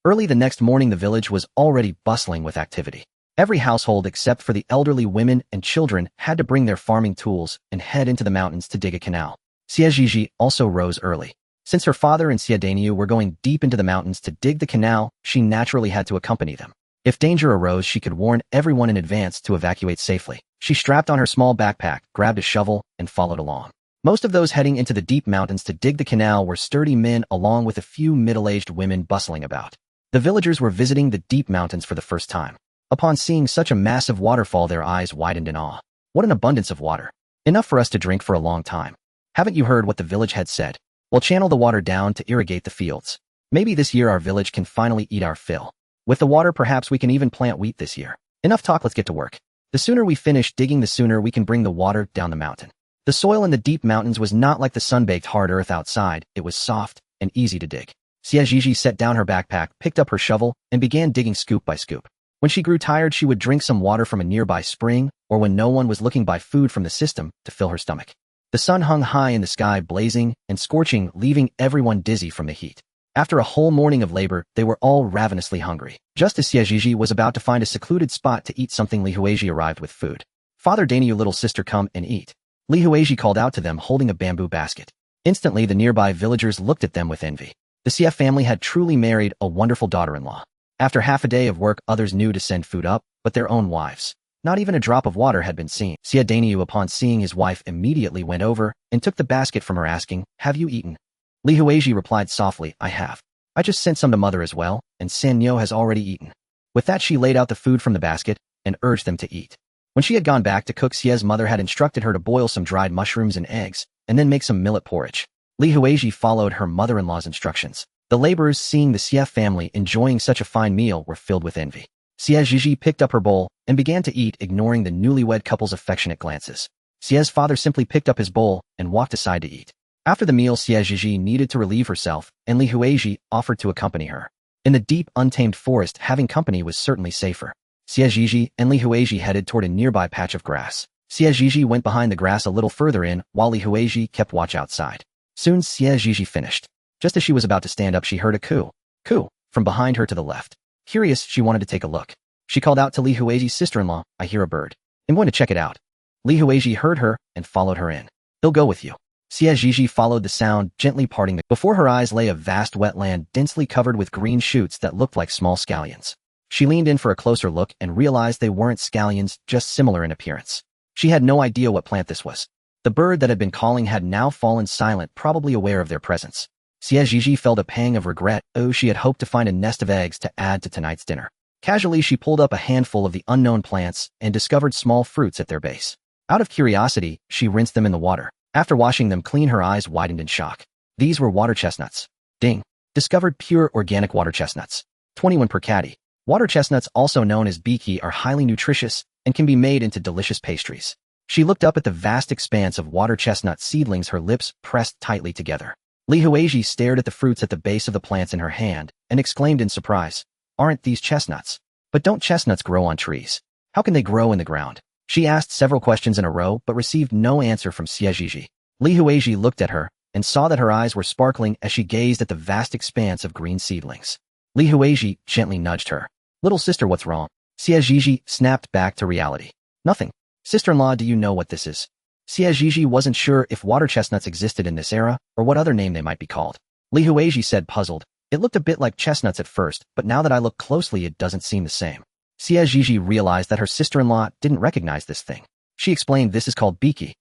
Early the next morning, the village was already bustling with activity. Every household except for the elderly women and children had to bring their farming tools and head into the mountains to dig a canal. Xie Zhizhi also rose early. Since her father and Xie Danyu were going deep into the mountains to dig the canal, she naturally had to accompany them. If danger arose, she could warn everyone in advance to evacuate safely. She strapped on her small backpack, grabbed a shovel, and followed along. Most of those heading into the deep mountains to dig the canal were sturdy men along with a few middle-aged women bustling about. The villagers were visiting the deep mountains for the first time. Upon seeing such a massive waterfall, their eyes widened in awe. What an abundance of water. Enough for us to drink for a long time. Haven't you heard what the village head said? We'll channel the water down to irrigate the fields. Maybe this year our village can finally eat our fill. With the water, perhaps we can even plant wheat this year. Enough talk, let's get to work. The sooner we finish digging, the sooner we can bring the water down the mountain. The soil in the deep mountains was not like the sun-baked hard earth outside. It was soft and easy to dig. Xie Zhizhi set down her backpack, picked up her shovel, and began digging scoop by scoop. When she grew tired, she would drink some water from a nearby spring, or when no one was looking, buy food from the system to fill her stomach. The sun hung high in the sky, blazing and scorching, leaving everyone dizzy from the heat. After a whole morning of labor, they were all ravenously hungry. Just as Xie Zhizhi was about to find a secluded spot to eat something, Li Huizhi arrived with food. Father Danyu, little sister, come and eat. Li Huizhi called out to them, holding a bamboo basket. Instantly, the nearby villagers looked at them with envy. The Xie family had truly married a wonderful daughter-in-law. After half a day of work, others knew to send food up, but their own wives. Not even a drop of water had been seen. Xie Danyu, upon seeing his wife, immediately went over and took the basket from her, asking, "Have you eaten?" Li Huizhi replied softly, "I have. I just sent some to mother as well, and Sanyo has already eaten." With that, she laid out the food from the basket and urged them to eat. When she had gone back to cook, Xie's mother had instructed her to boil some dried mushrooms and eggs, and then make some millet porridge. Li Huizhi followed her mother-in-law's instructions. The laborers, seeing the Xie family enjoying such a fine meal, were filled with envy. Xie Zhizhi picked up her bowl and began to eat, ignoring the newlywed couple's affectionate glances. Xie's father simply picked up his bowl and walked aside to eat. After the meal, Xie Zhizhi needed to relieve herself, and Li Huizhi offered to accompany her. In the deep, untamed forest, having company was certainly safer. Xie Zhizhi and Li Huizhi headed toward a nearby patch of grass. Xie Zhizhi went behind the grass a little further in, while Li Huizhi kept watch outside. Soon, Xie Zhizhi finished. Just as she was about to stand up, she heard a coo, from behind her to the left. Curious, she wanted to take a look. She called out to Li Huizhi's sister-in-law, "I hear a bird. I'm going to check it out." Li Huizhi heard her and followed her in. "He'll go with you." Xie Zhizhi followed the sound, gently parting the. Before her eyes lay a vast wetland densely covered with green shoots that looked like small scallions. She leaned in for a closer look and realized they weren't scallions, just similar in appearance. She had no idea what plant this was. The bird that had been calling had now fallen silent, probably aware of their presence. Xie Zhizhi felt a pang of regret. Oh, she had hoped to find a nest of eggs to add to tonight's dinner. Casually, she pulled up a handful of the unknown plants and discovered small fruits at their base. Out of curiosity, she rinsed them in the water. After washing them clean, her eyes widened in shock. These were water chestnuts. Ding! Discovered pure organic water chestnuts. 21 per caddy. Water chestnuts, also known as biki, are highly nutritious and can be made into delicious pastries. She looked up at the vast expanse of water chestnut seedlings, her lips pressed tightly together. Li Huizhi stared at the fruits at the base of the plants in her hand and exclaimed in surprise, "Aren't these chestnuts? But don't chestnuts grow on trees? How can they grow in the ground?" She asked several questions in a row but received no answer from Xie Zhizhi. Li Huizhi looked at her and saw that her eyes were sparkling as she gazed at the vast expanse of green seedlings. Li Huizhi gently nudged her. "Little sister, what's wrong?" Xie Zhizhi snapped back to reality. "Nothing. Sister-in-law, do you know what this is?" Xie Zhizhi wasn't sure if water chestnuts existed in this era or what other name they might be called. Li Huizhi said, puzzled, "It looked a bit like chestnuts at first, but now that I look closely, it doesn't seem the same." Xie Zhizhi realized that her sister-in-law didn't recognize this thing. She explained, "This is called biki."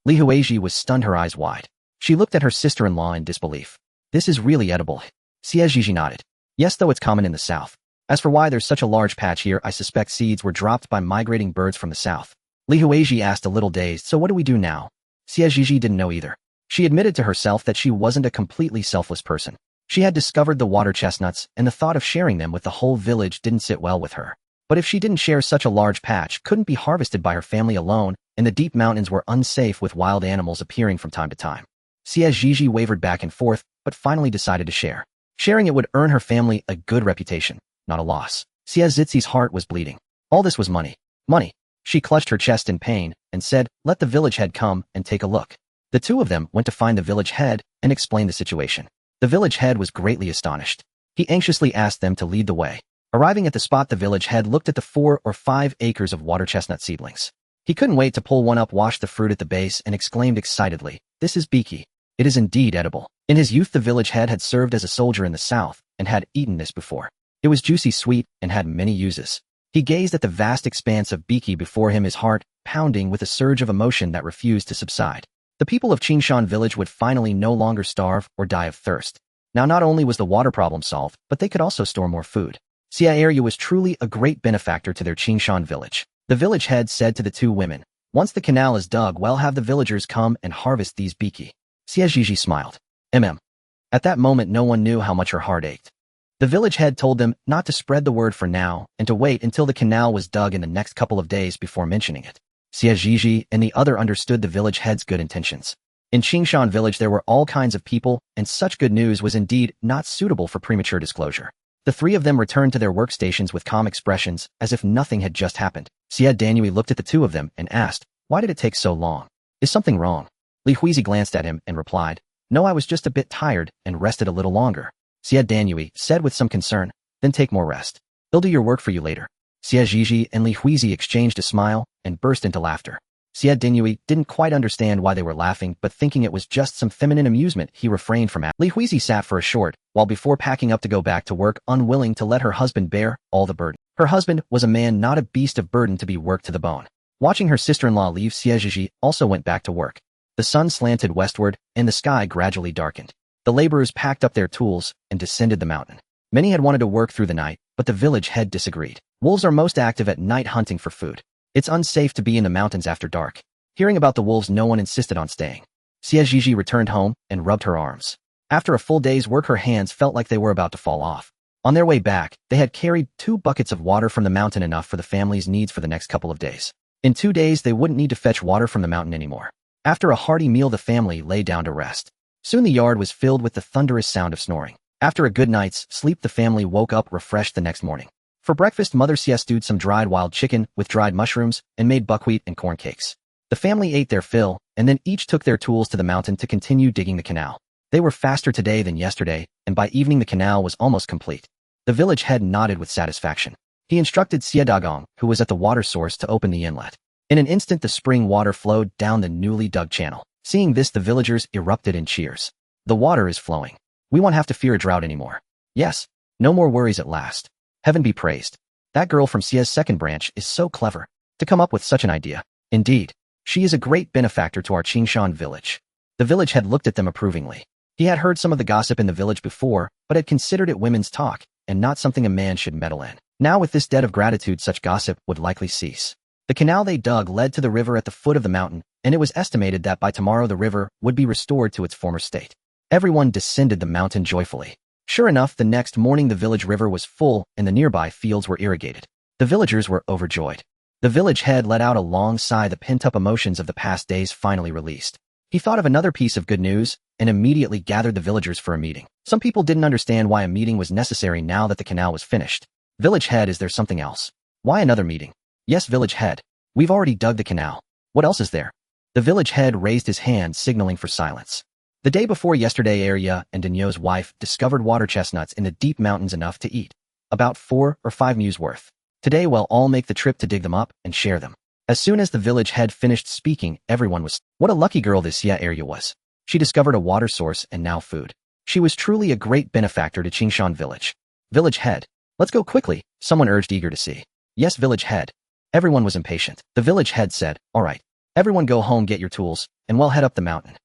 Li Huizhi was stunned, her eyes wide. She looked at her sister-in-law in disbelief. "This is really edible?" Xie Zhizhi nodded. "Yes, though it's common in the south. As for why there's such a large patch here, I suspect seeds were dropped by migrating birds from the south." Li Huizhi asked, a little dazed, "So what do we do now?" Xie Zhizhi didn't know either. She admitted to herself that she wasn't a completely selfless person. She had discovered the water chestnuts, and the thought of sharing them with the whole village didn't sit well with her. But if she didn't share, such a large patch couldn't be harvested by her family alone, and the deep mountains were unsafe with wild animals appearing from time to time. Xie Zhizhi wavered back and forth, but finally decided to share. Sharing it would earn her family a good reputation, not a loss. Xie Zhizhi's heart was bleeding. All this was money. Money. She clutched her chest in pain and said, "Let the village head come and take a look." The two of them went to find the village head and explain the situation. The village head was greatly astonished. He anxiously asked them to lead the way. Arriving at the spot, the village head looked at the 4 or 5 acres of water chestnut seedlings. He couldn't wait to pull one up, wash the fruit at the base, and exclaimed excitedly, "This is beaky. It is indeed edible." In his youth, the village head had served as a soldier in the south and had eaten this before. It was juicy, sweet, and had many uses. He gazed at the vast expanse of beaky before him, his heart pounding with a surge of emotion that refused to subside. The people of Qingshan village would finally no longer starve or die of thirst. Now not only was the water problem solved, but they could also store more food. Xie Zhizhi was truly a great benefactor to their Qingshan village. The village head said to the two women, "Once the canal is dug, we'll have the villagers come and harvest these beaky." Xie Zhizhi smiled. At that moment, no one knew how much her heart ached. The village head told them not to spread the word for now and to wait until the canal was dug in the next couple of days before mentioning it. Xie Zhizhi and the other understood the village head's good intentions. In Qingshan village there were all kinds of people, and such good news was indeed not suitable for premature disclosure. The three of them returned to their workstations with calm expressions, as if nothing had just happened. Xie Danui looked at the two of them and asked, "Why did it take so long? Is something wrong?" Li Huizi glanced at him and replied, "No, I was just a bit tired and rested a little longer." Xie Danui said with some concern, "Then take more rest. They'll do your work for you later." Xie Zhizhi and Li Huizi exchanged a smile and burst into laughter. Xie Danui didn't quite understand why they were laughing, but thinking it was just some feminine amusement, he refrained from it. Li Huizi sat for a short while before packing up to go back to work, unwilling to let her husband bear all the burden. Her husband was a man, not a beast of burden to be worked to the bone. Watching her sister-in-law leave, Xie Zhizhi also went back to work. The sun slanted westward, and the sky gradually darkened. The laborers packed up their tools and descended the mountain. Many had wanted to work through the night, but the village head disagreed. Wolves are most active at night hunting for food. It's unsafe to be in the mountains after dark. Hearing about the wolves, no one insisted on staying. Xie Zhizhi returned home and rubbed her arms. After a full day's work, her hands felt like they were about to fall off. On their way back, they had carried 2 buckets of water from the mountain, enough for the family's needs for the next couple of days. In 2 days, they wouldn't need to fetch water from the mountain anymore. After a hearty meal, the family lay down to rest. Soon the yard was filled with the thunderous sound of snoring. After a good night's sleep, the family woke up refreshed the next morning. For breakfast, Mother Xie stewed some dried wild chicken with dried mushrooms and made buckwheat and corn cakes. The family ate their fill, and then each took their tools to the mountain to continue digging the canal. They were faster today than yesterday, and by evening the canal was almost complete. The village head nodded with satisfaction. He instructed Xie Dagong, who was at the water source, to open the inlet. In an instant, the spring water flowed down the newly dug channel. Seeing this, the villagers erupted in cheers. "The water is flowing. We won't have to fear a drought anymore. Yes, no more worries at last. Heaven be praised. That girl from Xie's second branch is so clever to come up with such an idea. Indeed, she is a great benefactor to our Qingshan village." The village head looked at them approvingly. He had heard some of the gossip in the village before, but had considered it women's talk and not something a man should meddle in. Now with this debt of gratitude, such gossip would likely cease. The canal they dug led to the river at the foot of the mountain, and it was estimated that by tomorrow the river would be restored to its former state. Everyone descended the mountain joyfully. Sure enough, the next morning the village river was full and the nearby fields were irrigated. The villagers were overjoyed. The village head let out a long sigh, the pent-up emotions of the past days finally released. He thought of another piece of good news and immediately gathered the villagers for a meeting. Some people didn't understand why a meeting was necessary now that the canal was finished. "Village head, is there something else? Why another meeting?" "Yes, village head. We've already dug the canal. What else is there?" The village head raised his hand, signaling for silence. The day before yesterday, Arya and Danyo's wife discovered water chestnuts in the deep mountains, enough to eat. About 4 or 5 mews worth. Today we'll all make the trip to dig them up and share them. As soon as the village head finished speaking, everyone was, "What a lucky girl this Xie Arya was. She discovered a water source and now food. She was truly a great benefactor to Qingshan village." "Village head, let's go quickly," someone urged, eager to see. "Yes, village head." Everyone was impatient. The village head said, "All right, everyone go home, get your tools, and we'll head up the mountain."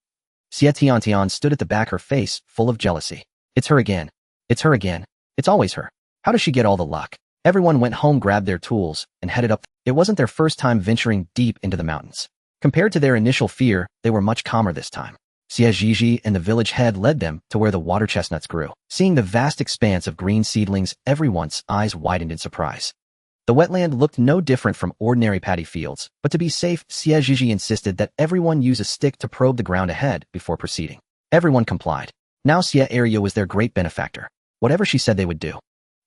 Xie Tiantian stood at the back, her face full of jealousy. "It's her again. It's her again. It's always her. How does she get all the luck?" Everyone went home, grabbed their tools, and headed up. It wasn't their first time venturing deep into the mountains. Compared to their initial fear, they were much calmer this time. Xie Zhizhi and the village head led them to where the water chestnuts grew. Seeing the vast expanse of green seedlings, everyone's eyes widened in surprise. The wetland looked no different from ordinary paddy fields, but to be safe, Xie Zhizhi insisted that everyone use a stick to probe the ground ahead before proceeding. Everyone complied. Now Xie Arya was their great benefactor. Whatever she said they would do.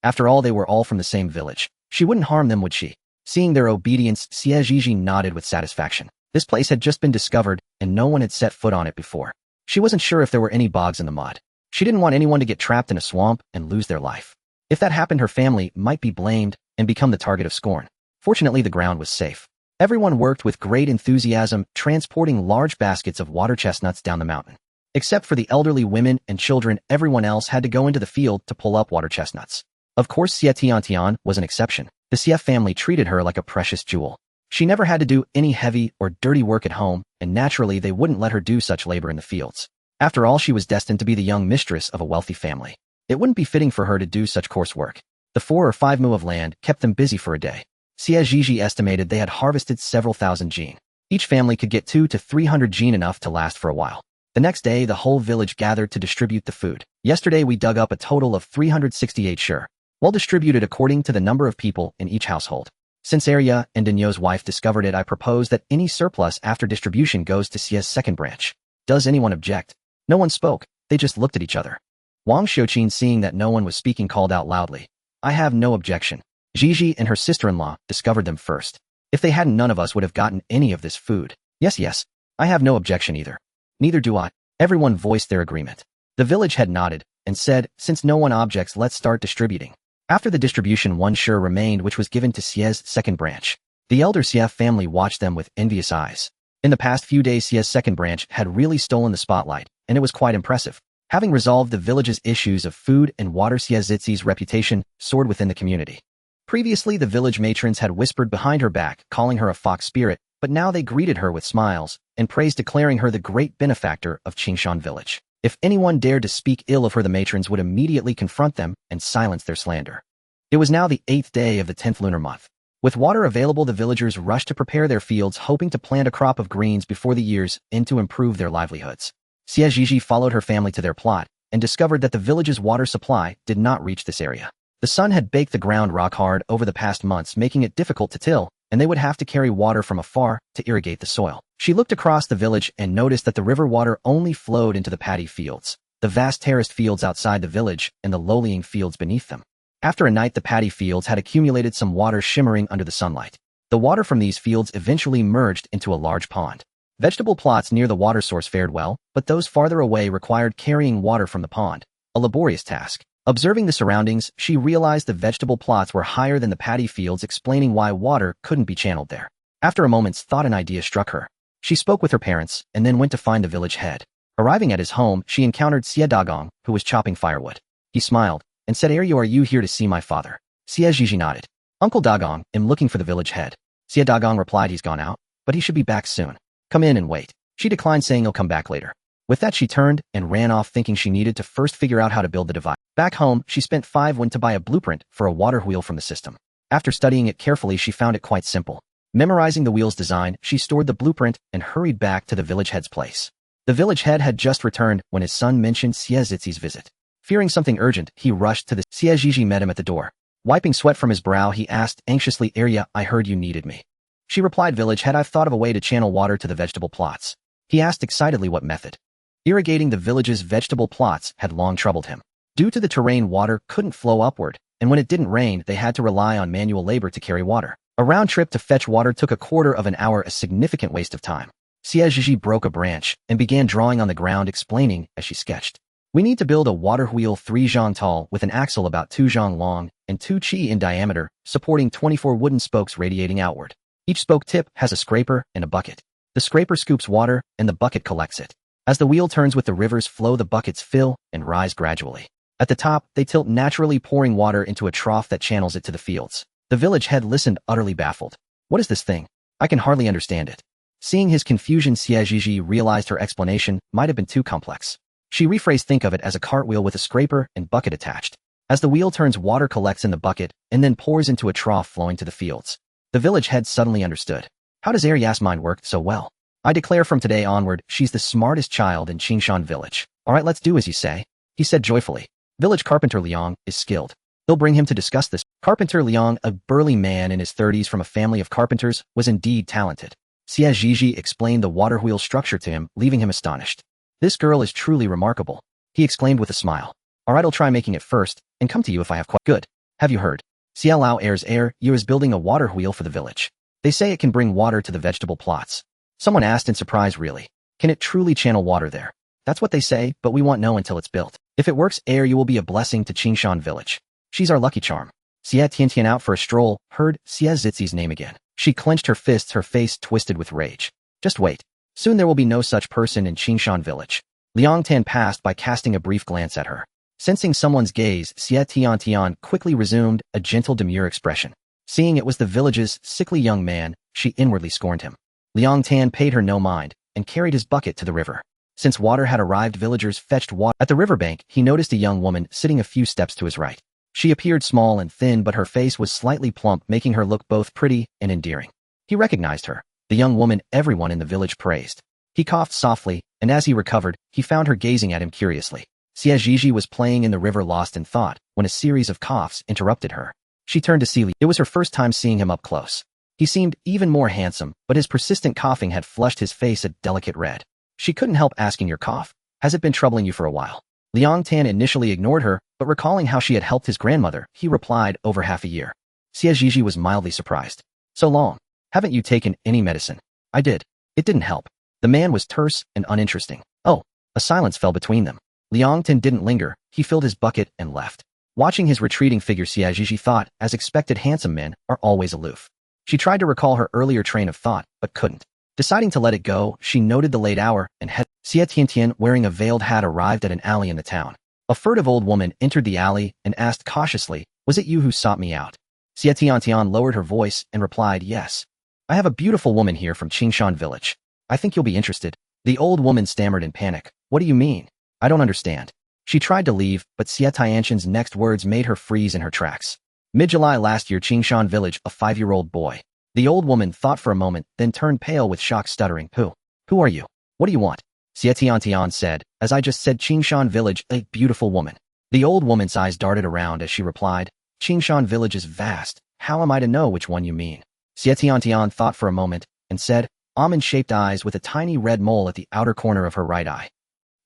After all, they were all from the same village. She wouldn't harm them, would she? Seeing their obedience, Xie Zhizhi nodded with satisfaction. This place had just been discovered, and no one had set foot on it before. She wasn't sure if there were any bogs in the mud. She didn't want anyone to get trapped in a swamp and lose their life. If that happened, her family might be blamed and become the target of scorn. Fortunately, the ground was safe. Everyone worked with great enthusiasm, transporting large baskets of water chestnuts down the mountain. Except for the elderly women and children, everyone else had to go into the field to pull up water chestnuts. Of course, Xie Tiantian was an exception. The Xie family treated her like a precious jewel. She never had to do any heavy or dirty work at home, and naturally they wouldn't let her do such labor in the fields. After all, she was destined to be the young mistress of a wealthy family. It wouldn't be fitting for her to do such coarse work. The 4 or 5 mu of land kept them busy for a day. Xie Zhizhi estimated they had harvested several thousand jin. Each family could get 200 to 300 jin, enough to last for a while. The next day, the whole village gathered to distribute the food. Yesterday, we dug up a total of 368 sure, well distributed according to the number of people in each household. Since Arya and Danyo's wife discovered it, I propose that any surplus after distribution goes to Xie's second branch. Does anyone object? No one spoke. They just looked at each other. Wang Xiuqin, seeing that no one was speaking, called out loudly, "I have no objection." Zhizhi and her sister-in-law discovered them first. If they hadn't, none of us would have gotten any of this food. Yes, I have no objection either. Neither do I. Everyone voiced their agreement. The village head nodded and said, "Since no one objects, let's start distributing." After the distribution, 1 sure remained, which was given to Xie's second branch. The elder Xie family watched them with envious eyes. In the past few days, Xie's second branch had really stolen the spotlight, and it was quite impressive. Having resolved the village's issues of food and water, Xie Zhizhi's reputation soared within the community. Previously, the village matrons had whispered behind her back, calling her a fox spirit, but now they greeted her with smiles and praise, declaring her the great benefactor of Qingshan village. If anyone dared to speak ill of her, the matrons would immediately confront them and silence their slander. It was now the 8th day of the 10th lunar month. With water available, the villagers rushed to prepare their fields, hoping to plant a crop of greens before the year's end to improve their livelihoods. Xie Zhizhi followed her family to their plot and discovered that the village's water supply did not reach this area. The sun had baked the ground rock hard over the past months, making it difficult to till, and they would have to carry water from afar to irrigate the soil. She looked across the village and noticed that the river water only flowed into the paddy fields, the vast terraced fields outside the village, and the lowlying fields beneath them. After a night, the paddy fields had accumulated some water shimmering under the sunlight. The water from these fields eventually merged into a large pond. Vegetable plots near the water source fared well, but those farther away required carrying water from the pond, a laborious task. Observing the surroundings, she realized the vegetable plots were higher than the paddy fields, explaining why water couldn't be channeled there. After a moment's thought, an idea struck her. She spoke with her parents and then went to find the village head. Arriving at his home, she encountered Xie Dagong, who was chopping firewood. He smiled and said, "Are you here to see my father?" Xie Zhizhi nodded. "Uncle Dagong, I'm looking for the village head." Xie Dagong replied, "He's gone out, but he should be back soon. Come in and wait." She declined, saying he'll come back later. With that, she turned and ran off, thinking she needed to first figure out how to build the device. Back home, she spent 5 went to buy a blueprint for a water wheel from the system. After studying it carefully, she found it quite simple. Memorizing the wheel's design, she stored the blueprint and hurried back to the village head's place. The village head had just returned when his son mentioned Xie Zhizhi's visit. Fearing something urgent, he rushed to the Xie Zhizhi met him at the door. Wiping sweat from his brow, he asked anxiously, "Arya, I heard you needed me." She replied, "Village head, I've thought of a way to channel water to the vegetable plots." He asked excitedly what method. Irrigating the village's vegetable plots had long troubled him. Due to the terrain, water couldn't flow upward, and when it didn't rain, they had to rely on manual labor to carry water. A round trip to fetch water took a quarter of an hour, a significant waste of time. Xie Zhizhi broke a branch and began drawing on the ground, explaining as she sketched. "We need to build a water wheel 3 zhang tall with an axle about 2 zhang long and 2 qi in diameter, supporting 24 wooden spokes radiating outward. Each spoke tip has a scraper and a bucket. The scraper scoops water and the bucket collects it. As the wheel turns with the river's flow, the buckets fill and rise gradually. At the top, they tilt naturally, pouring water into a trough that channels it to the fields." The village head listened, utterly baffled. "What is this thing? I can hardly understand it." Seeing his confusion, Xie Zhizhi realized her explanation might have been too complex. She rephrased, "Think of it as a cartwheel with a scraper and bucket attached. As the wheel turns, water collects in the bucket and then pours into a trough flowing to the fields." The village head suddenly understood. "How does Arya's mind work so well? I declare from today onward, she's the smartest child in Qingshan village. All right, let's do as you say," he said joyfully. "Village carpenter Liang is skilled. They'll bring him to discuss this." Carpenter Liang, a burly man in his 30s from a family of carpenters, was indeed talented. Xie Zhizhi explained the water wheel structure to him, leaving him astonished. "This girl is truly remarkable," he exclaimed with a smile. "All right, I'll try making it first and come to you if I have Good. Have you heard? Xie Lao Air's heir, Yu is building a water wheel for the village. They say it can bring water to the vegetable plots. Someone asked in surprise, really? Can it truly channel water there? That's what they say, but we won't know until it's built. If it works, heir, you will be a blessing to Qingshan village. She's our lucky charm. Xie Tiantian out for a stroll, heard Xie Zhizhi's name again. She clenched her fists, her face twisted with rage. Just wait. Soon there will be no such person in Qingshan village. Liang Tan passed by casting a brief glance at her. Sensing someone's gaze, Xie Tiantian quickly resumed a gentle demure expression. Seeing it was the village's sickly young man, she inwardly scorned him. Liang Tan paid her no mind and carried his bucket to the river. Since water had arrived, villagers fetched water. At the riverbank, he noticed a young woman sitting a few steps to his right. She appeared small and thin, but her face was slightly plump, making her look both pretty and endearing. He recognized her, the young woman everyone in the village praised. He coughed softly, and as he recovered, he found her gazing at him curiously. Xie Zhizhi was playing in the river lost in thought when a series of coughs interrupted her. She turned to see Li. It was her first time seeing him up close. He seemed even more handsome, but his persistent coughing had flushed his face a delicate red. She couldn't help asking, your cough? Has it been troubling you for a while? Liang Tan initially ignored her, but recalling how she had helped his grandmother, he replied, over half a year. Xie Zhizhi was mildly surprised. So long. Haven't you taken any medicine? I did. It didn't help. The man was terse and uninteresting. Oh. A silence fell between them. Liang Tan didn't linger. He filled his bucket and left. Watching his retreating figure, Xie Zhizhi thought, as expected, handsome men are always aloof. She tried to recall her earlier train of thought, but couldn't. Deciding to let it go, she noted the late hour and head. Xie Tiantian, wearing a veiled hat, arrived at an alley in the town. A furtive old woman entered the alley and asked cautiously, was it you who sought me out? Xie Tiantian lowered her voice and replied, yes. I have a beautiful woman here from Qingshan village. I think you'll be interested. The old woman stammered in panic. What do you mean? I don't understand. She tried to leave, but Xie Tiantian's next words made her freeze in her tracks. Mid-July last year, Qingshan village, a 5-year-old boy. The old woman thought for a moment, then turned pale with shock, stuttering, Who are you? What do you want? Xie Tiantian said, as I just said, Qingshan village, a beautiful woman. The old woman's eyes darted around as she replied, Qingshan village is vast. How am I to know which one you mean? Xie Tiantian thought for a moment and said, almond-shaped eyes with a tiny red mole at the outer corner of her right eye.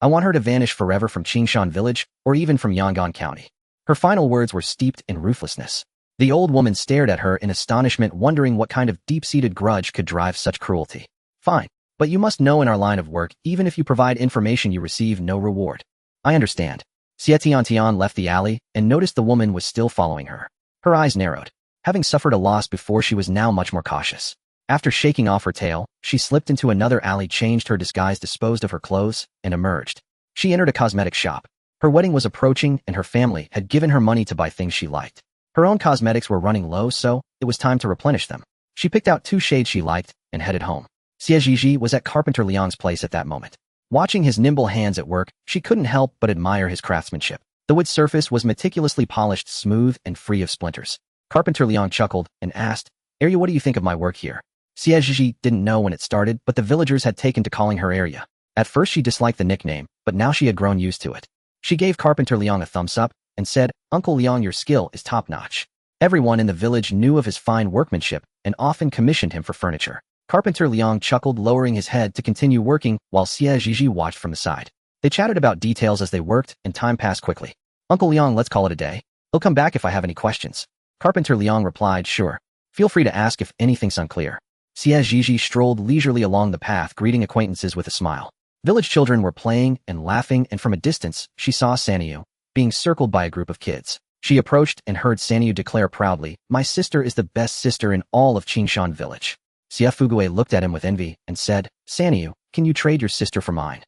I want her to vanish forever from Qingshan village, or even from Yangon County. Her final words were steeped in ruthlessness. The old woman stared at her in astonishment, wondering what kind of deep-seated grudge could drive such cruelty. Fine. But you must know in our line of work, even if you provide information, you receive no reward. I understand. Xie Tiantian left the alley and noticed the woman was still following her. Her eyes narrowed. Having suffered a loss before, she was now much more cautious. After shaking off her tail, she slipped into another alley, changed her disguise, disposed of her clothes, and emerged. She entered a cosmetic shop. Her wedding was approaching, and her family had given her money to buy things she liked. Her own cosmetics were running low, so it was time to replenish them. She picked out 2 shades she liked and headed home. Xie Zhizhi was at Carpenter Liang's place at that moment. Watching his nimble hands at work, she couldn't help but admire his craftsmanship. The wood surface was meticulously polished, smooth, and free of splinters. Carpenter Liang chuckled and asked, Arya, what do you think of my work here? Xie Zhizhi didn't know when it started, but the villagers had taken to calling her Arya. At first she disliked the nickname, but now she had grown used to it. She gave Carpenter Liang a thumbs up and said, Uncle Liang, your skill is top-notch. Everyone in the village knew of his fine workmanship and often commissioned him for furniture. Carpenter Liang chuckled, lowering his head to continue working while Xie Zhizhi watched from the side. They chatted about details as they worked, and time passed quickly. Uncle Liang, let's call it a day. He'll come back if I have any questions. Carpenter Liang replied, sure. Feel free to ask if anything's unclear. Xie Zhizhi strolled leisurely along the path, greeting acquaintances with a smile. Village children were playing and laughing, and from a distance, she saw Sanyu being circled by a group of kids. She approached and heard Sanyu declare proudly, my sister is the best sister in all of Qingshan village. Xie Fugui looked at him with envy and said, Sanyu, can you trade your sister for mine?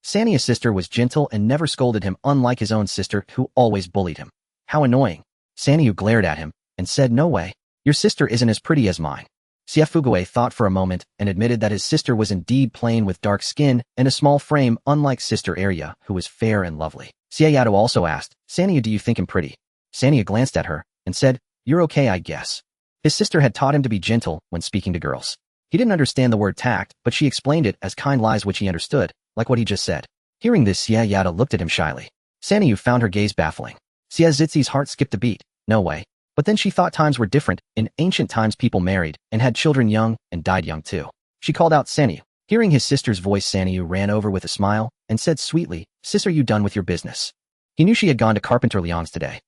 Sanyu's sister was gentle and never scolded him, unlike his own sister, who always bullied him. How annoying. Sanyu glared at him and said, no way. Your sister isn't as pretty as mine. Xie Fugui thought for a moment and admitted that his sister was indeed plain with dark skin and a small frame, unlike sister Arya, who was fair and lovely. Xie Yado also asked, Sanyu, do you think him pretty? Sanyu glanced at her and said, you're okay, I guess. His sister had taught him to be gentle when speaking to girls. He didn't understand the word tact, but she explained it as kind lies, which he understood, like what he just said. Hearing this, Xie Yado looked at him shyly. Sanyu found her gaze baffling. Xie Zhizhi's heart skipped a beat. No way. But then she thought times were different. In ancient times, people married and had children young and died young too. She called out Sanyu. Hearing his sister's voice, Sanyu ran over with a smile and said sweetly, sis, are you done with your business? He knew she had gone to Carpenter Liang's today.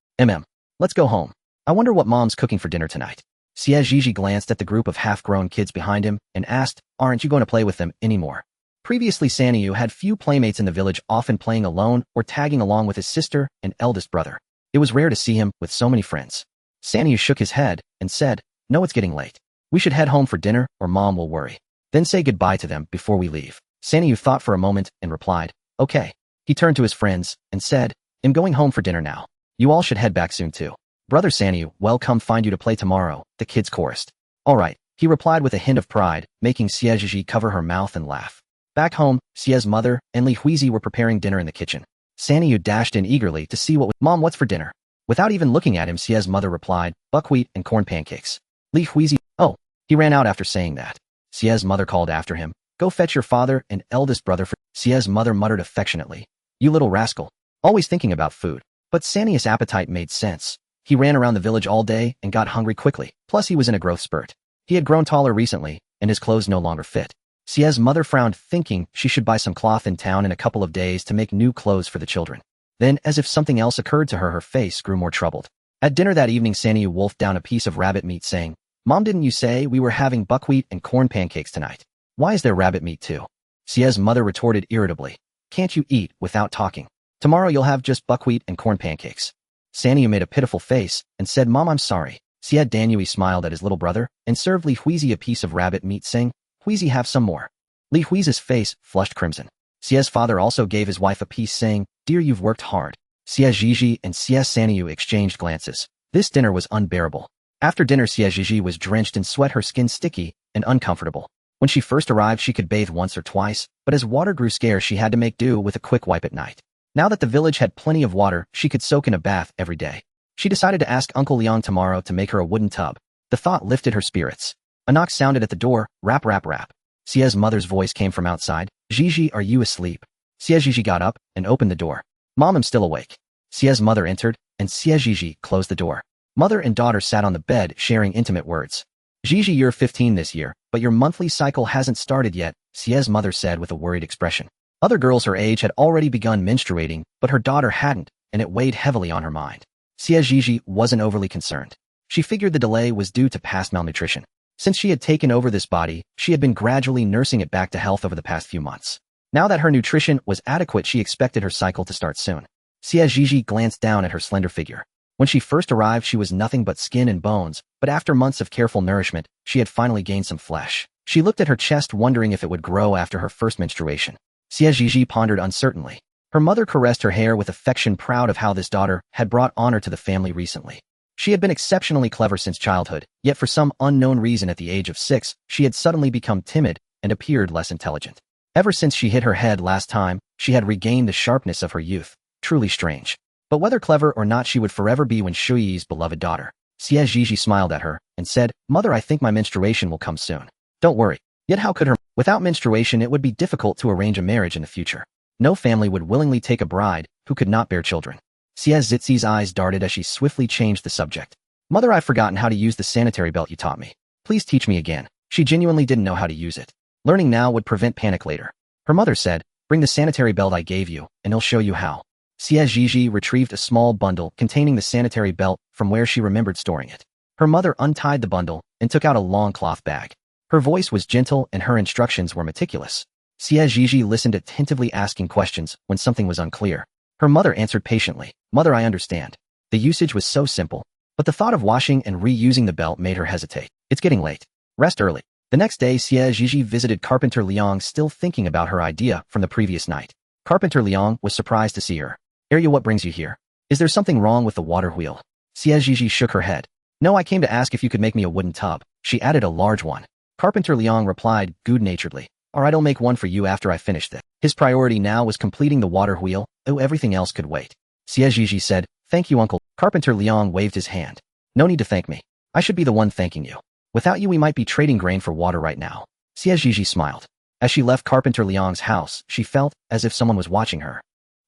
Let's go home. I wonder what mom's cooking for dinner tonight. Xie Zhizhi glanced at the group of half-grown kids behind him and asked, aren't you going to play with them anymore? Previously, Sanyu had few playmates in the village, often playing alone or tagging along with his sister and eldest brother. It was rare to see him with so many friends. Sanyu shook his head and said, no, it's getting late. We should head home for dinner or mom will worry. Then say goodbye to them before we leave. Sanyu thought for a moment and replied, okay. He turned to his friends and said, I'm going home for dinner now. You all should head back soon too. Brother Sanyu, well, come find you to play tomorrow, the kids chorused. All right, he replied with a hint of pride, making Xie Zhizhi cover her mouth and laugh. Back home, Xie's mother and Li Huizi were preparing dinner in the kitchen. Sanyu dashed in eagerly to see Mom, what's for dinner? Without even looking at him, Xie's mother replied, buckwheat and corn pancakes. Li Huizi, oh, he ran out after saying that. Xie's mother called after him, go fetch your father and eldest brother for. Xie's mother muttered affectionately, you little rascal, always thinking about food. But Sanya's appetite made sense. He ran around the village all day and got hungry quickly, plus he was in a growth spurt. He had grown taller recently, and his clothes no longer fit. Xie's mother frowned, thinking she should buy some cloth in town in a couple of days to make new clothes for the children. Then, as if something else occurred to her, her face grew more troubled. At dinner that evening, Sanyu wolfed down a piece of rabbit meat, saying, Mom, didn't you say we were having buckwheat and corn pancakes tonight? Why is there rabbit meat too? Xie's mother retorted irritably, can't you eat without talking? Tomorrow you'll have just buckwheat and corn pancakes. Sanyu made a pitiful face and said, Mom, I'm sorry. Xie Danyui smiled at his little brother and served Li Huizi a piece of rabbit meat, saying, Huizi, have some more. Li Huizi's face flushed crimson. Xie's father also gave his wife a piece, saying, Dear, you've worked hard. Xie Zhizhi and Xie Sanyu exchanged glances. This dinner was unbearable. After dinner, Xie Zhizhi was drenched in sweat, her skin sticky and uncomfortable. When she first arrived, she could bathe once or twice, but as water grew scarce, she had to make do with a quick wipe at night. Now that the village had plenty of water, she could soak in a bath every day. She decided to ask Uncle Liang tomorrow to make her a wooden tub. The thought lifted her spirits. A knock sounded at the door, rap, rap, rap. Xie's mother's voice came from outside. Zhizhi, are you asleep? Xie Zhizhi got up and opened the door. Mom, I'm still awake. Xie's mother entered, and Xie Zhizhi closed the door. Mother and daughter sat on the bed, sharing intimate words. Zhizhi, you're 15 this year, but your monthly cycle hasn't started yet, Xie's mother said with a worried expression. Other girls her age had already begun menstruating, but her daughter hadn't, and it weighed heavily on her mind. Xie Zhizhi wasn't overly concerned. She figured the delay was due to past malnutrition. Since she had taken over this body, she had been gradually nursing it back to health over the past few months. Now that her nutrition was adequate, she expected her cycle to start soon. Xie Zhizhi glanced down at her slender figure. When she first arrived, she was nothing but skin and bones, but after months of careful nourishment, she had finally gained some flesh. She looked at her chest, wondering if it would grow after her first menstruation. Xie Zhizhi pondered uncertainly. Her mother caressed her hair with affection, proud of how this daughter had brought honor to the family recently. She had been exceptionally clever since childhood, yet for some unknown reason at the age of 6, she had suddenly become timid and appeared less intelligent. Ever since she hit her head last time, she had regained the sharpness of her youth. Truly strange. But whether clever or not, she would forever be Wen Shuyi's beloved daughter. Xie Zhizhi smiled at her and said, Mother, I think my menstruation will come soon. Don't worry. Yet how could her? Without menstruation, it would be difficult to arrange a marriage in the future. No family would willingly take a bride who could not bear children. Xie Zhizi's eyes darted as she swiftly changed the subject. Mother, I've forgotten how to use the sanitary belt you taught me. Please teach me again. She genuinely didn't know how to use it. Learning now would prevent panic later. Her mother said, bring the sanitary belt I gave you, and he'll show you how. Xie Zhizhi retrieved a small bundle containing the sanitary belt from where she remembered storing it. Her mother untied the bundle and took out a long cloth bag. Her voice was gentle and her instructions were meticulous. Xie Zhizhi listened attentively, asking questions when something was unclear. Her mother answered patiently, Mother, I understand. The usage was so simple, but the thought of washing and reusing the belt made her hesitate. It's getting late. Rest early. The next day, Xie Zhizhi visited Carpenter Liang, still thinking about her idea from the previous night. Carpenter Liang was surprised to see her. Arya, what brings you here? Is there something wrong with the water wheel? Xie Zhizhi shook her head. No, I came to ask if you could make me a wooden tub. She added a large one. Carpenter Liang replied good-naturedly, Alright, I'll make one for you after I finish this. His priority now was completing the water wheel. Oh, everything else could wait. Xie Zhizhi said, Thank you, Uncle. Carpenter Liang waved his hand. No need to thank me. I should be the one thanking you. Without you, we might be trading grain for water right now. Xie Zhizhi smiled. As she left Carpenter Liang's house, she felt as if someone was watching her.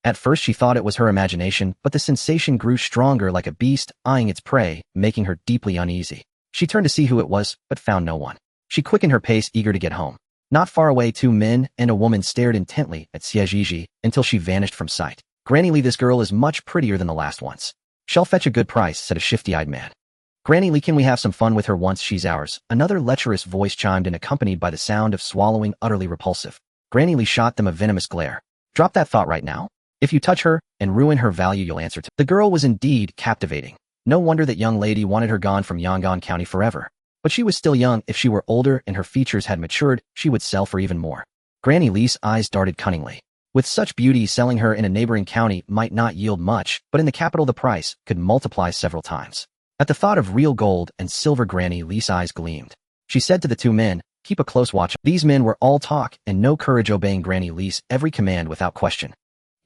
At first, she thought it was her imagination, but the sensation grew stronger, like a beast eyeing its prey, making her deeply uneasy. She turned to see who it was, but found no one. She quickened her pace, eager to get home. Not far away, 2 men and a woman stared intently at Xie Zhizhi until she vanished from sight. Granny Lee, this girl is much prettier than the last ones. She'll fetch a good price, said a shifty-eyed man. Granny Li, can we have some fun with her once she's ours? Another lecherous voice chimed in, accompanied by the sound of swallowing, utterly repulsive. Granny Li shot them a venomous glare. Drop that thought right now. If you touch her and ruin her value, you'll answer to. The girl was indeed captivating. No wonder that young lady wanted her gone from Yangon County forever. But she was still young. If she were older and her features had matured, she would sell for even more. Granny Li's eyes darted cunningly. With such beauty, selling her in a neighboring county might not yield much, but in the capital the price could multiply several times. At the thought of real gold and silver, Granny Li's eyes gleamed. She said to the two men, keep a close watch. These men were all talk and no courage, obeying Granny Li's every command without question.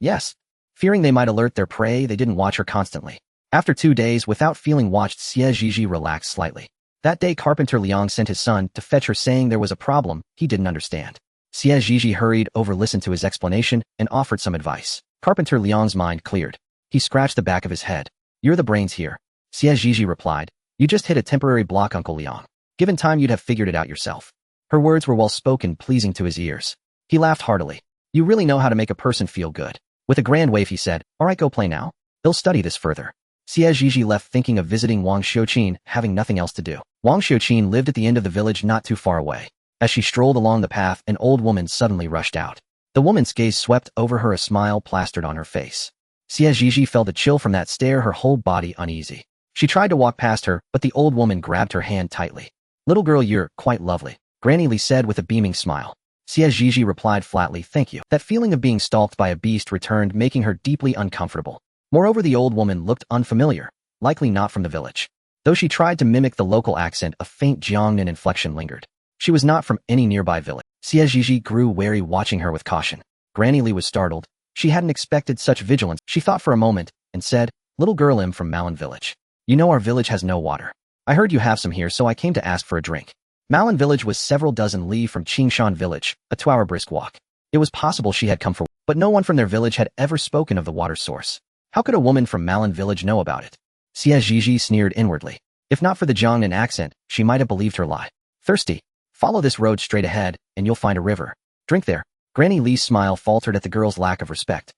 Yes. Fearing they might alert their prey, they didn't watch her constantly. After 2 days without feeling watched, Xie Zhizhi relaxed slightly. That day, Carpenter Liang sent his son to fetch her, saying there was a problem he didn't understand. Xie Zhizhi hurried over, listened to his explanation, and offered some advice. Carpenter Liang's mind cleared. He scratched the back of his head. You're the brains here. Xie Zhizhi replied. You just hit a temporary block, Uncle Liang. Given time, you'd have figured it out yourself. Her words were well-spoken, pleasing to his ears. He laughed heartily. You really know how to make a person feel good. With a grand wave, he said, all right, go play now. They'll study this further. Xie Zhizhi left, thinking of visiting Wang Xiuqin, having nothing else to do. Wang Xiuqin lived at the end of the village, not too far away. As she strolled along the path, an old woman suddenly rushed out. The woman's gaze swept over her, a smile plastered on her face. Xie Zhizhi felt a chill from that stare, her whole body uneasy. She tried to walk past her, but the old woman grabbed her hand tightly. Little girl, you're quite lovely, Granny Li said with a beaming smile. Xie Zhizhi replied flatly, thank you. That feeling of being stalked by a beast returned, making her deeply uncomfortable. Moreover, the old woman looked unfamiliar, likely not from the village. Though she tried to mimic the local accent, a faint Jiangnan inflection lingered. She was not from any nearby village. Xie Zhizhi grew wary, watching her with caution. Granny Li was startled. She hadn't expected such vigilance. She thought for a moment and said, little girl, I'm from Malin village. You know our village has no water. I heard you have some here, so I came to ask for a drink. Malin village was several dozen li from Qingshan village, a 2-hour brisk walk. It was possible she had come for, but no one from their village had ever spoken of the water source. How could a woman from Malin village know about it? Xie Zhizhi sneered inwardly. If not for the Jiangnan accent, she might have believed her lie. Thirsty? Follow this road straight ahead, and you'll find a river. Drink there. Granny Li's smile faltered at the girl's lack of respect.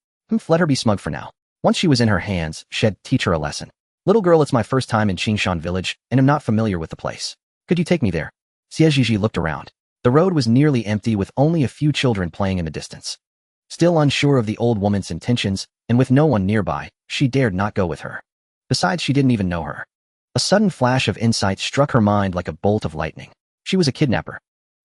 Let her be smug for now. Once she was in her hands, she'd teach her a lesson. Little girl, it's my first time in Qingshan village, and I'm not familiar with the place. Could you take me there? Xie Zhizhi looked around. The road was nearly empty, with only a few children playing in the distance. Still unsure of the old woman's intentions, and with no one nearby, she dared not go with her. Besides, she didn't even know her. A sudden flash of insight struck her mind like a bolt of lightning. She was a kidnapper.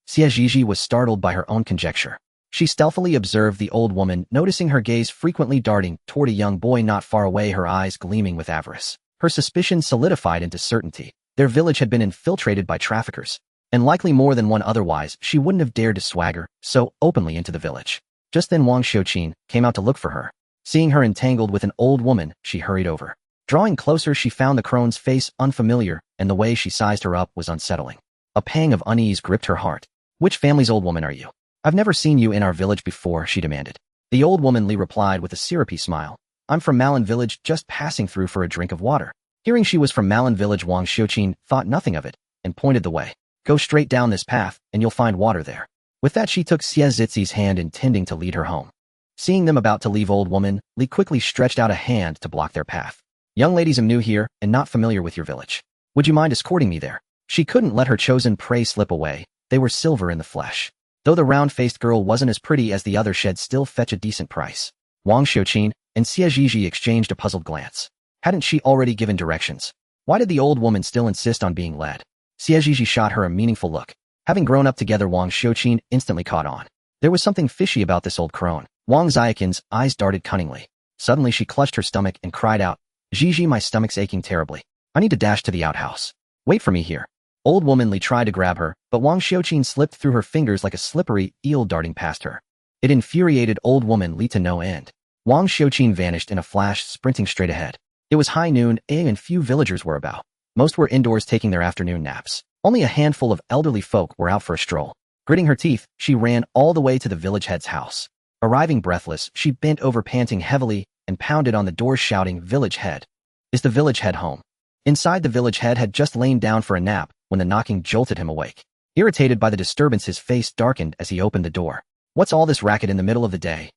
Xie Zhizhi was startled by her own conjecture. She stealthily observed the old woman, noticing her gaze frequently darting toward a young boy not far away, her eyes gleaming with avarice. Her suspicion solidified into certainty. Their village had been infiltrated by traffickers, and likely more than one. Otherwise, she wouldn't have dared to swagger so openly into the village. Just then Wang Xiuqin came out to look for her. Seeing her entangled with an old woman, she hurried over. Drawing closer, she found the crone's face unfamiliar, and the way she sized her up was unsettling. A pang of unease gripped her heart. Which family's old woman are you? I've never seen you in our village before, she demanded. The old woman Li replied with a syrupy smile. I'm from Malin village, just passing through for a drink of water. Hearing she was from Malin village, Wang Xiuqin thought nothing of it and pointed the way. Go straight down this path, and you'll find water there. With that, she took Xie Zhizhi's hand, intending to lead her home. Seeing them about to leave, old woman Li quickly stretched out a hand to block their path. Young ladies, I'm new here and not familiar with your village. Would you mind escorting me there? She couldn't let her chosen prey slip away. They were silver in the flesh. Though the round-faced girl wasn't as pretty as the other, she'd still fetch a decent price. Wang Xiuqin and Xie Zhizhi exchanged a puzzled glance. Hadn't she already given directions? Why did the old woman still insist on being led? Xie Zhizhi shot her a meaningful look. Having grown up together, Wang Xiuqin instantly caught on. There was something fishy about this old crone. Wang Xiuqin's eyes darted cunningly. Suddenly she clutched her stomach and cried out, Zhizhi, my stomach's aching terribly. I need to dash to the outhouse. Wait for me here. Old woman Li tried to grab her, but Wang Xiuqin slipped through her fingers like a slippery eel darting past her. It infuriated old woman Li to no end. Wang Xiuqin vanished in a flash, sprinting straight ahead. It was high noon, and few villagers were about. Most were indoors taking their afternoon naps. Only a handful of elderly folk were out for a stroll. Gritting her teeth, she ran all the way to the village head's house. Arriving breathless, she bent over, panting heavily, and pounded on the door, shouting, Village head. Is the village head home? Inside, the village head had just lain down for a nap when the knocking jolted him awake. Irritated by the disturbance, his face darkened as he opened the door. What's all this racket in the middle of the day?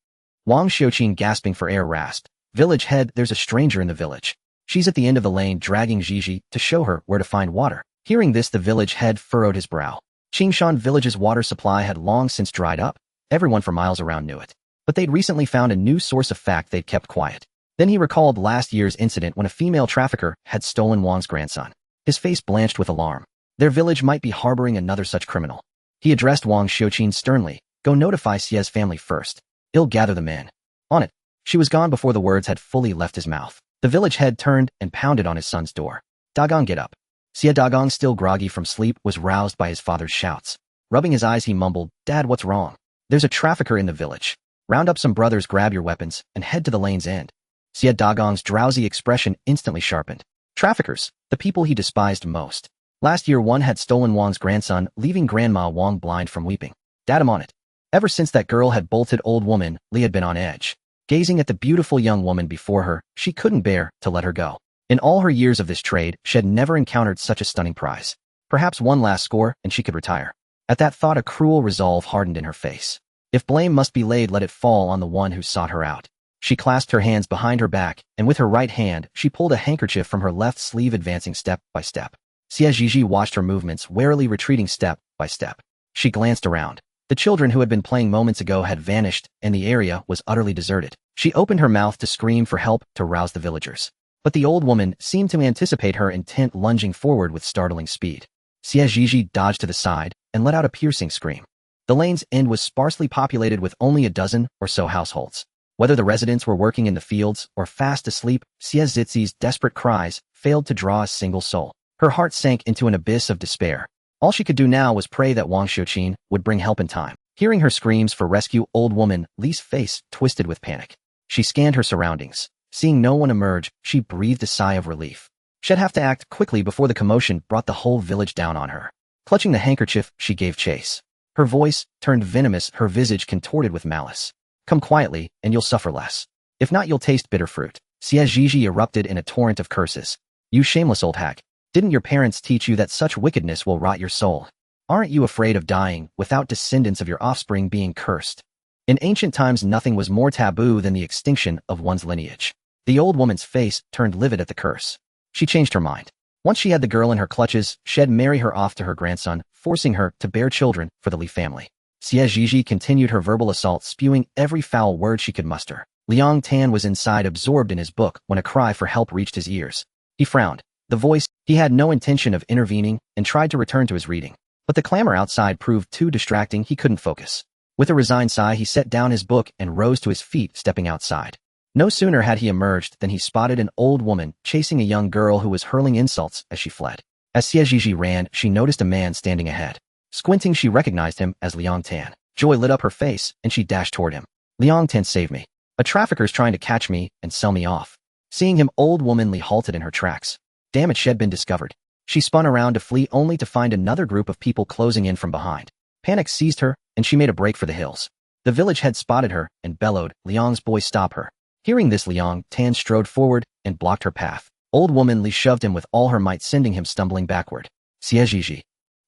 Wang Xiuqin, gasping for air, rasped. Village head, there's a stranger in the village. She's at the end of the lane dragging Zhizhi to show her where to find water. Hearing this, the village head furrowed his brow. Qingshan village's water supply had long since dried up. Everyone for miles around knew it. But they'd recently found a new source of fact they'd kept quiet. Then he recalled last year's incident when a female trafficker had stolen Wang's grandson. His face blanched with alarm. Their village might be harboring another such criminal. He addressed Wang Xiuqin sternly. Go notify Xie's family first. He'll gather the men. On it. She was gone before the words had fully left his mouth. The village head turned and pounded on his son's door. Dagong, get up. Xie Dagong, still groggy from sleep, was roused by his father's shouts. Rubbing his eyes, he mumbled, Dad, what's wrong? There's a trafficker in the village. Round up some brothers, grab your weapons, and head to the lane's end. Xie Dagong's drowsy expression instantly sharpened. Traffickers, the people he despised most. Last year one had stolen Wang's grandson, leaving Grandma Wang blind from weeping. Dad, I'm on it. Ever since that girl had bolted old woman, Li had been on edge. Gazing at the beautiful young woman before her, she couldn't bear to let her go. In all her years of this trade, she had never encountered such a stunning prize. Perhaps one last score, and she could retire. At that thought, a cruel resolve hardened in her face. If blame must be laid, let it fall on the one who sought her out. She clasped her hands behind her back, and with her right hand, she pulled a handkerchief from her left sleeve, advancing step by step. Xie Zhizhi watched her movements, warily retreating step by step. She glanced around. The children who had been playing moments ago had vanished, and the area was utterly deserted. She opened her mouth to scream for help to rouse the villagers. But the old woman seemed to anticipate her intent, lunging forward with startling speed. Xie Zhizhi dodged to the side and let out a piercing scream. The lane's end was sparsely populated with only a dozen or so households. Whether the residents were working in the fields or fast asleep, Xie Zhizhi's desperate cries failed to draw a single soul. Her heart sank into an abyss of despair. All she could do now was pray that Wang Xiuqin would bring help in time. Hearing her screams for rescue, old woman Li's face twisted with panic. She scanned her surroundings. Seeing no one emerge, she breathed a sigh of relief. She'd have to act quickly before the commotion brought the whole village down on her. Clutching the handkerchief, she gave chase. Her voice turned venomous, her visage contorted with malice. Come quietly, and you'll suffer less. If not, you'll taste bitter fruit. Xie Zhizhi erupted in a torrent of curses. You shameless old hag. Didn't your parents teach you that such wickedness will rot your soul? Aren't you afraid of dying without descendants of your offspring being cursed? In ancient times, nothing was more taboo than the extinction of one's lineage. The old woman's face turned livid at the curse. She changed her mind. Once she had the girl in her clutches, she'd marry her off to her grandson, forcing her to bear children for the Li family. Xie Zhizhi continued her verbal assault, spewing every foul word she could muster. Liang Tan was inside, absorbed in his book, when a cry for help reached his ears. He frowned. The voice, he had no intention of intervening, and tried to return to his reading. But the clamor outside proved too distracting, he couldn't focus. With a resigned sigh, he set down his book and rose to his feet, stepping outside. No sooner had he emerged than he spotted an old woman chasing a young girl who was hurling insults as she fled. As Xie Zhizhi ran, she noticed a man standing ahead. Squinting, she recognized him as Liang Tan. Joy lit up her face, and she dashed toward him. Liang Tan, save me. A trafficker's trying to catch me and sell me off. Seeing him, old woman Li halted in her tracks. Damn it, she'd been discovered. She spun around to flee, only to find another group of people closing in from behind. Panic seized her, and she made a break for the hills. The village head spotted her and bellowed, Liang's boy, stop her. Hearing this, Liang Tan strode forward and blocked her path. Old woman Li shoved him with all her might, sending him stumbling backward. Xie Zhizhi.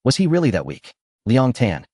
Was he really that weak? Liang Tan.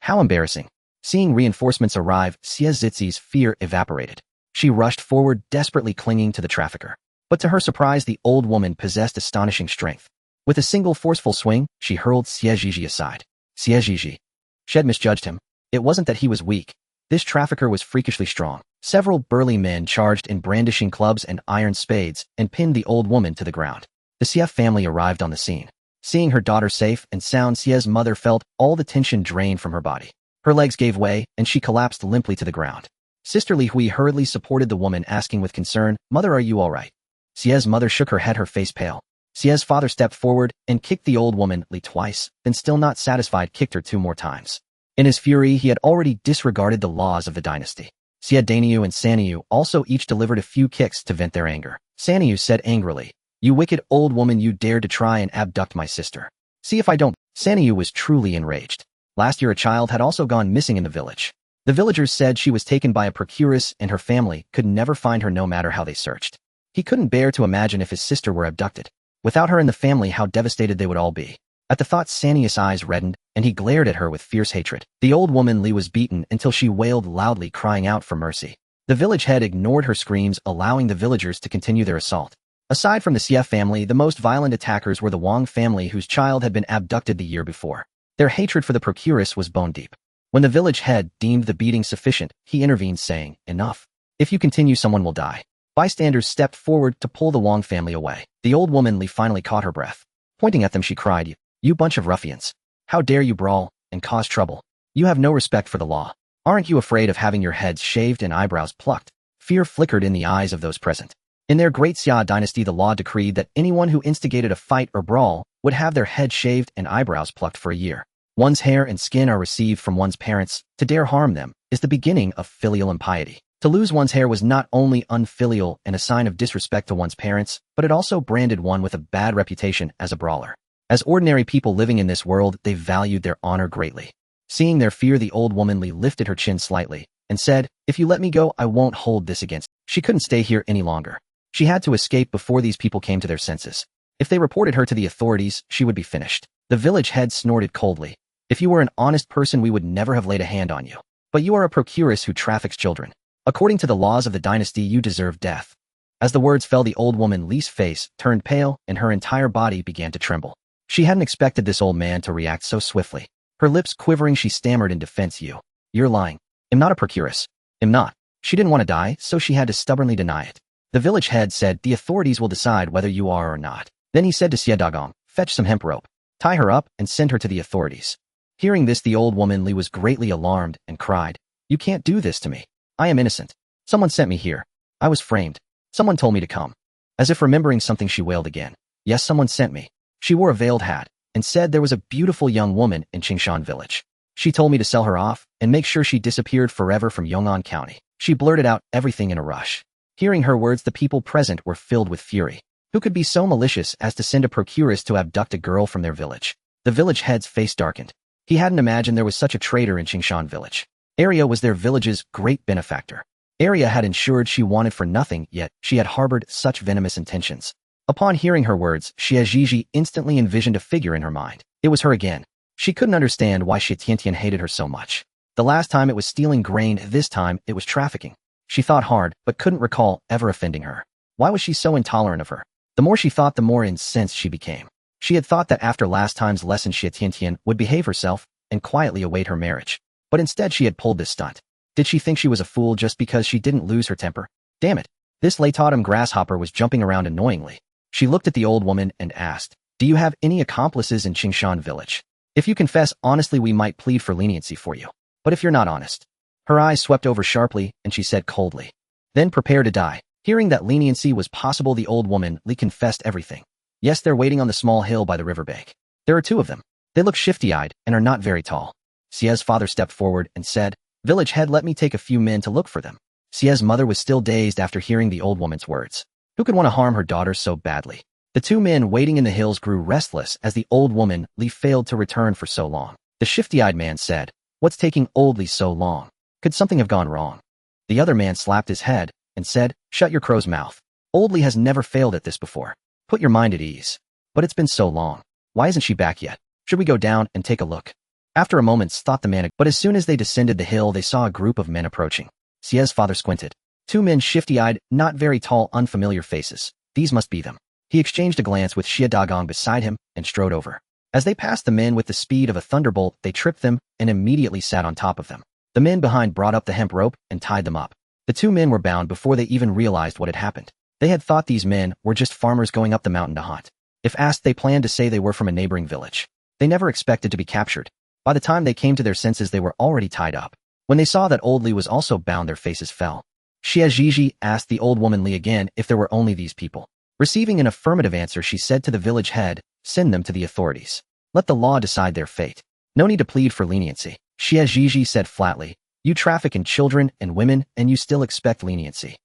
How embarrassing. Seeing reinforcements arrive, Xie Zhizhi's fear evaporated. She rushed forward, desperately clinging to the trafficker. But to her surprise, the old woman possessed astonishing strength. With a single forceful swing, she hurled Xie Zhizhi aside. Xie Zhizhi. She had misjudged him. It wasn't that he was weak. This trafficker was freakishly strong. Several burly men charged in brandishing clubs and iron spades and pinned the old woman to the ground. The Xie family arrived on the scene. Seeing her daughter safe and sound, Xie's mother felt all the tension drain from her body. Her legs gave way, and she collapsed limply to the ground. Sister Li Hui hurriedly supported the woman, asking with concern, Mother, are you all right? Xie's mother shook her head, her face pale. Xie's father stepped forward and kicked the old woman Li twice, then still not satisfied, kicked her 2 more times. In his fury, he had already disregarded the laws of the dynasty. Xie Daniu and Saniu also each delivered a few kicks to vent their anger. Saniu said angrily, You wicked old woman, you dared to try and abduct my sister. See if I don't. Saniu was truly enraged. Last year a child had also gone missing in the village. The villagers said she was taken by a procuress, and her family could never find her no matter how they searched. He couldn't bear to imagine if his sister were abducted. Without her in the family, how devastated they would all be. At the thought, Sanius' eyes reddened, and he glared at her with fierce hatred. The old woman Li was beaten until she wailed loudly, crying out for mercy. The village head ignored her screams, allowing the villagers to continue their assault. Aside from the Xie family, the most violent attackers were the Wang family whose child had been abducted the year before. Their hatred for the procuress was bone deep. When the village head deemed the beating sufficient, he intervened saying, "Enough. If you continue, someone will die." Bystanders stepped forward to pull the Wang family away. The old woman Li finally caught her breath. Pointing at them, she cried, "You bunch of ruffians. How dare you brawl and cause trouble? You have no respect for the law. Aren't you afraid of having your heads shaved and eyebrows plucked?" Fear flickered in the eyes of those present. In their great Xia dynasty, the law decreed that anyone who instigated a fight or brawl would have their head shaved and eyebrows plucked for a year. One's hair and skin are received from one's parents. To dare harm them is the beginning of filial impiety. To lose one's hair was not only unfilial and a sign of disrespect to one's parents, but it also branded one with a bad reputation as a brawler. As ordinary people living in this world, they valued their honor greatly. Seeing their fear, the old woman Li lifted her chin slightly and said, "If you let me go, I won't hold this against you." She couldn't stay here any longer. She had to escape before these people came to their senses. If they reported her to the authorities, she would be finished. The village head snorted coldly. "If you were an honest person, we would never have laid a hand on you. But you are a procuress who traffics children. According to the laws of the dynasty, you deserve death." As the words fell, the old woman Li's face turned pale and her entire body began to tremble. She hadn't expected this old man to react so swiftly. Her lips quivering, she stammered in defense, "You're lying. I'm not a procuress. I'm not." She didn't want to die, so she had to stubbornly deny it. The village head said, "The authorities will decide whether you are or not." Then he said to Xie Zhizhi, "Fetch some hemp rope, tie her up, and send her to the authorities." Hearing this, the old woman Li was greatly alarmed and cried, "You can't do this to me. I am innocent. Someone sent me here. I was framed. Someone told me to come." As if remembering something, she wailed again. "Yes, someone sent me. She wore a veiled hat and said there was a beautiful young woman in Qingshan village. She told me to sell her off and make sure she disappeared forever from Yong'an County." She blurted out everything in a rush. Hearing her words, the people present were filled with fury. Who could be so malicious as to send a procuress to abduct a girl from their village? The village head's face darkened. He hadn't imagined there was such a traitor in Qingshan village. Arya was their village's great benefactor. Arya had ensured she wanted for nothing, yet she had harbored such venomous intentions. Upon hearing her words, Xie Zhizhi instantly envisioned a figure in her mind. It was her again. She couldn't understand why Xie Tiantian hated her so much. The last time it was stealing grain, this time it was trafficking. She thought hard, but couldn't recall ever offending her. Why was she so intolerant of her? The more she thought, the more incensed she became. She had thought that after last time's lesson, Xie Tiantian would behave herself and quietly await her marriage. But instead she had pulled this stunt. Did she think she was a fool just because she didn't lose her temper? Damn it. This Laytotem grasshopper was jumping around annoyingly. She looked at the old woman and asked, "Do you have any accomplices in Qingshan village? If you confess honestly, we might plead for leniency for you. But if you're not honest..." Her eyes swept over sharply, and she said coldly, "Then prepare to die." Hearing that leniency was possible, the old woman Li confessed everything. "Yes, they're waiting on the small hill by the riverbank. There are two of them. They look shifty-eyed and are not very tall." Xie's father stepped forward and said, "Village head, let me take a few men to look for them." Xie's mother was still dazed after hearing the old woman's words. Who could want to harm her daughter so badly? The two men waiting in the hills grew restless as the old woman Li failed to return for so long. The shifty-eyed man said, "What's taking old Li so long? Could something have gone wrong?" The other man slapped his head and said, "Shut your crow's mouth. Old Li has never failed at this before. Put your mind at ease. But it's been so long. Why isn't she back yet? Should we go down and take a look?" After a moment's thought, the man, but as soon as they descended the hill, they saw a group of men approaching. Xie's father squinted. Two men, shifty-eyed, not very tall, unfamiliar faces. These must be them. He exchanged a glance with Xie Zhizhi beside him and strode over. As they passed the men with the speed of a thunderbolt, they tripped them and immediately sat on top of them. The men behind brought up the hemp rope and tied them up. The two men were bound before they even realized what had happened. They had thought these men were just farmers going up the mountain to hunt. If asked, they planned to say they were from a neighboring village. They never expected to be captured. By the time they came to their senses, they were already tied up. When they saw that old Li was also bound, their faces fell. Xie Zhizhi asked the old woman Li again if there were only these people. Receiving an affirmative answer, she said to the village head, "Send them to the authorities. Let the law decide their fate. No need to plead for leniency." Xie Zhizhi said flatly, "You traffic in children and women, and you still expect leniency."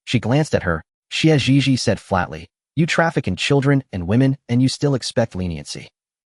She glanced at her. Xie Zhizhi said flatly, "You traffic in children and women, and you still expect leniency."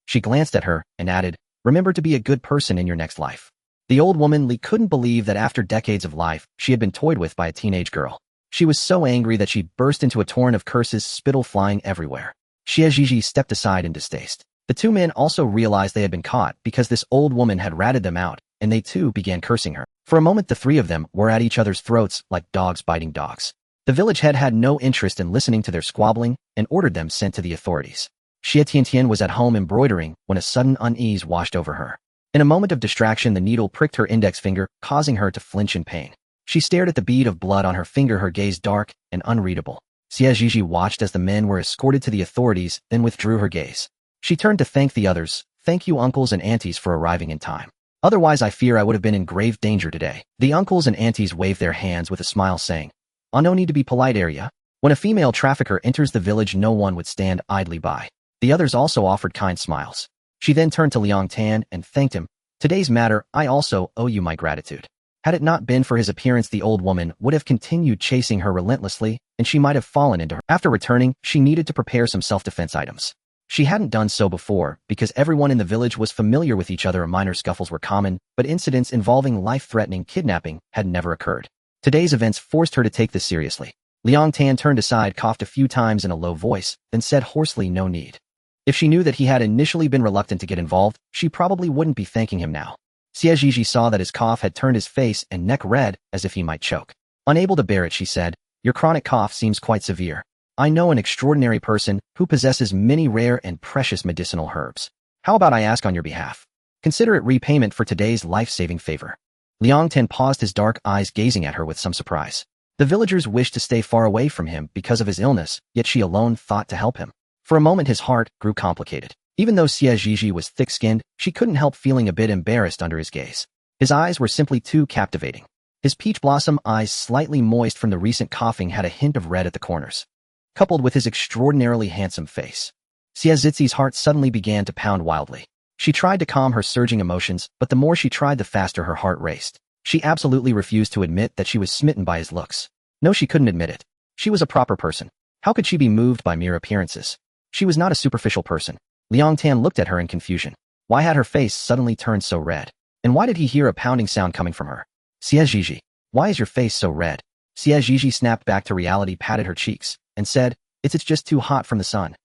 She glanced at her and added, "Remember to be a good person in your next life." The old woman Li couldn't believe that after decades of life, she had been toyed with by a teenage girl. She was so angry that she burst into a torrent of curses, spittle flying everywhere. Xie Zhizhi stepped aside in distaste. The two men also realized they had been caught because this old woman had ratted them out, and they too began cursing her. For a moment, the three of them were at each other's throats like dogs biting dogs. The village head had no interest in listening to their squabbling and ordered them sent to the authorities. Xie Tiantian was at home embroidering when a sudden unease washed over her. In a moment of distraction, the needle pricked her index finger, causing her to flinch in pain. She stared at the bead of blood on her finger, her gaze dark and unreadable. Xie Zhizhi watched as the men were escorted to the authorities, then withdrew her gaze. She turned to thank the others. Thank you, uncles and aunties, for arriving in time. Otherwise, I fear I would have been in grave danger today. The uncles and aunties waved their hands with a smile, saying, "Oh, no need to be polite, area." When a female trafficker enters the village, no one would stand idly by. The others also offered kind smiles. She then turned to Liang Tan and thanked him. Today's matter, I also owe you my gratitude. Had it not been for his appearance, the old woman would have continued chasing her relentlessly, and she might have fallen into her. After returning, she needed to prepare some self-defense items. She hadn't done so before, because everyone in the village was familiar with each other. Minor scuffles were common, but incidents involving life-threatening kidnapping had never occurred. Today's events forced her to take this seriously. Liang Tan turned aside, coughed a few times in a low voice, then said hoarsely, "No need." If she knew that he had initially been reluctant to get involved, she probably wouldn't be thanking him now. Xie Zhizhi saw that his cough had turned his face and neck red, as if he might choke. Unable to bear it, she said, "Your chronic cough seems quite severe. I know an extraordinary person who possesses many rare and precious medicinal herbs. How about I ask on your behalf? Consider it repayment for today's life-saving favor." Liang Tan paused, his dark eyes gazing at her with some surprise. The villagers wished to stay far away from him because of his illness, yet she alone thought to help him. For a moment his heart grew complicated. Even though Xie Zhizhi was thick-skinned, she couldn't help feeling a bit embarrassed under his gaze. His eyes were simply too captivating. His peach blossom eyes, slightly moist from the recent coughing, had a hint of red at the corners, coupled with his extraordinarily handsome face. Xie Zhizhi's heart suddenly began to pound wildly. She tried to calm her surging emotions, but the more she tried, the faster her heart raced. She absolutely refused to admit that she was smitten by his looks. No, she couldn't admit it. She was a proper person. How could she be moved by mere appearances? She was not a superficial person. Liang Tan looked at her in confusion. Why had her face suddenly turned so red? And why did he hear a pounding sound coming from her? "Xie Zhizhi, why is your face so red?" Xie Zhizhi snapped back to reality, patted her cheeks, and said, It's just too hot from the sun."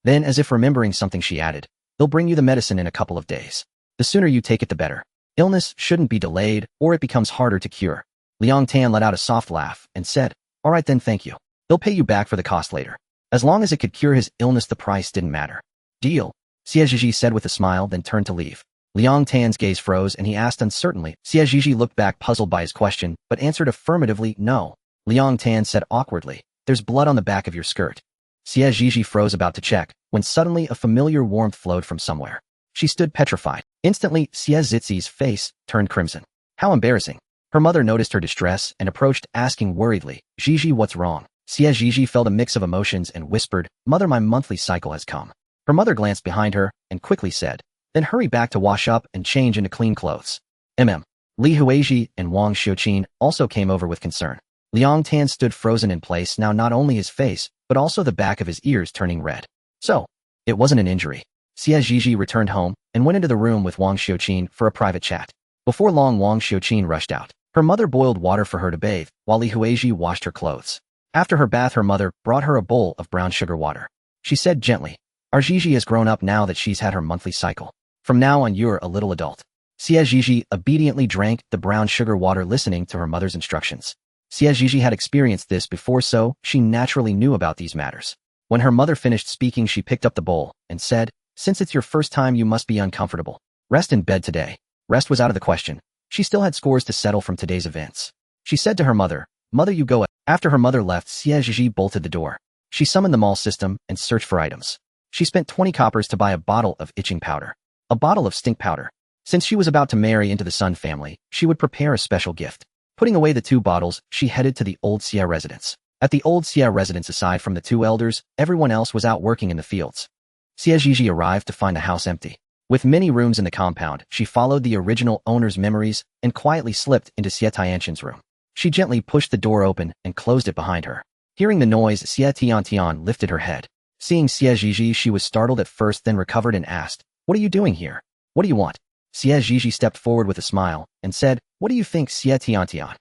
Then, as if remembering something, she added, "They'll bring you the medicine in a couple of days. The sooner you take it, the better. Illness shouldn't be delayed, or it becomes harder to cure." Liang Tan let out a soft laugh and said, "All right then, thank you. They'll pay you back for the cost later. As long as it could cure his illness, the price didn't matter." "Deal," Xie Zhizhi said with a smile, then turned to leave. Liang Tan's gaze froze and he asked uncertainly. Xie Zhizhi looked back, puzzled by his question, but answered affirmatively, "No." Liang Tan said awkwardly, "There's blood on the back of your skirt." Xie Zhizhi froze, about to check, when suddenly a familiar warmth flowed from somewhere. She stood petrified. Instantly, Xie Zhizhi's face turned crimson. How embarrassing. Her mother noticed her distress and approached, asking worriedly, "Zhizhi, what's wrong?" Xie Zhizhi felt a mix of emotions and whispered, "Mother, my monthly cycle has come." Her mother glanced behind her and quickly said, "Then hurry back to wash up and change into clean clothes." Li Huizhi and Wang Xiuqin also came over with concern. Liang Tan stood frozen in place, now not only his face, but also the back of his ears turning red. So, it wasn't an injury. Xie Zhizhi returned home and went into the room with Wang Xiuqin for a private chat. Before long, Wang Xiuqin rushed out. Her mother boiled water for her to bathe, while Li Huizhi washed her clothes. After her bath, her mother brought her a bowl of brown sugar water. She said gently, "Our Zhizhi has grown up now that she's had her monthly cycle. From now on, you're a little adult." Xie Zhizhi obediently drank the brown sugar water, listening to her mother's instructions. Xie Zhizhi had experienced this before, so she naturally knew about these matters. When her mother finished speaking, she picked up the bowl and said, "Since it's your first time, you must be uncomfortable. Rest in bed today." Rest was out of the question. She still had scores to settle from today's events. She said to her mother, "Mother, you go." After her mother left, Xie Zhizhi bolted the door. She summoned the mall system and searched for items. She spent 20 coppers to buy a bottle of itching powder, a bottle of stink powder. Since she was about to marry into the Sun family, she would prepare a special gift. Putting away the 2 bottles, she headed to the old Xie residence. At the old Xie residence, aside from the 2 elders, everyone else was out working in the fields. Xie Zhizhi arrived to find the house empty. With many rooms in the compound, she followed the original owner's memories and quietly slipped into Xie Tiantian's room. She gently pushed the door open and closed it behind her. Hearing the noise, Xie Tiantian lifted her head. Seeing Xie Zhizhi, she was startled at first, then recovered and asked, "What are you doing here? What do you want?" Xie Zhizhi stepped forward with a smile and said, "What do you think, Xie Tiantian?"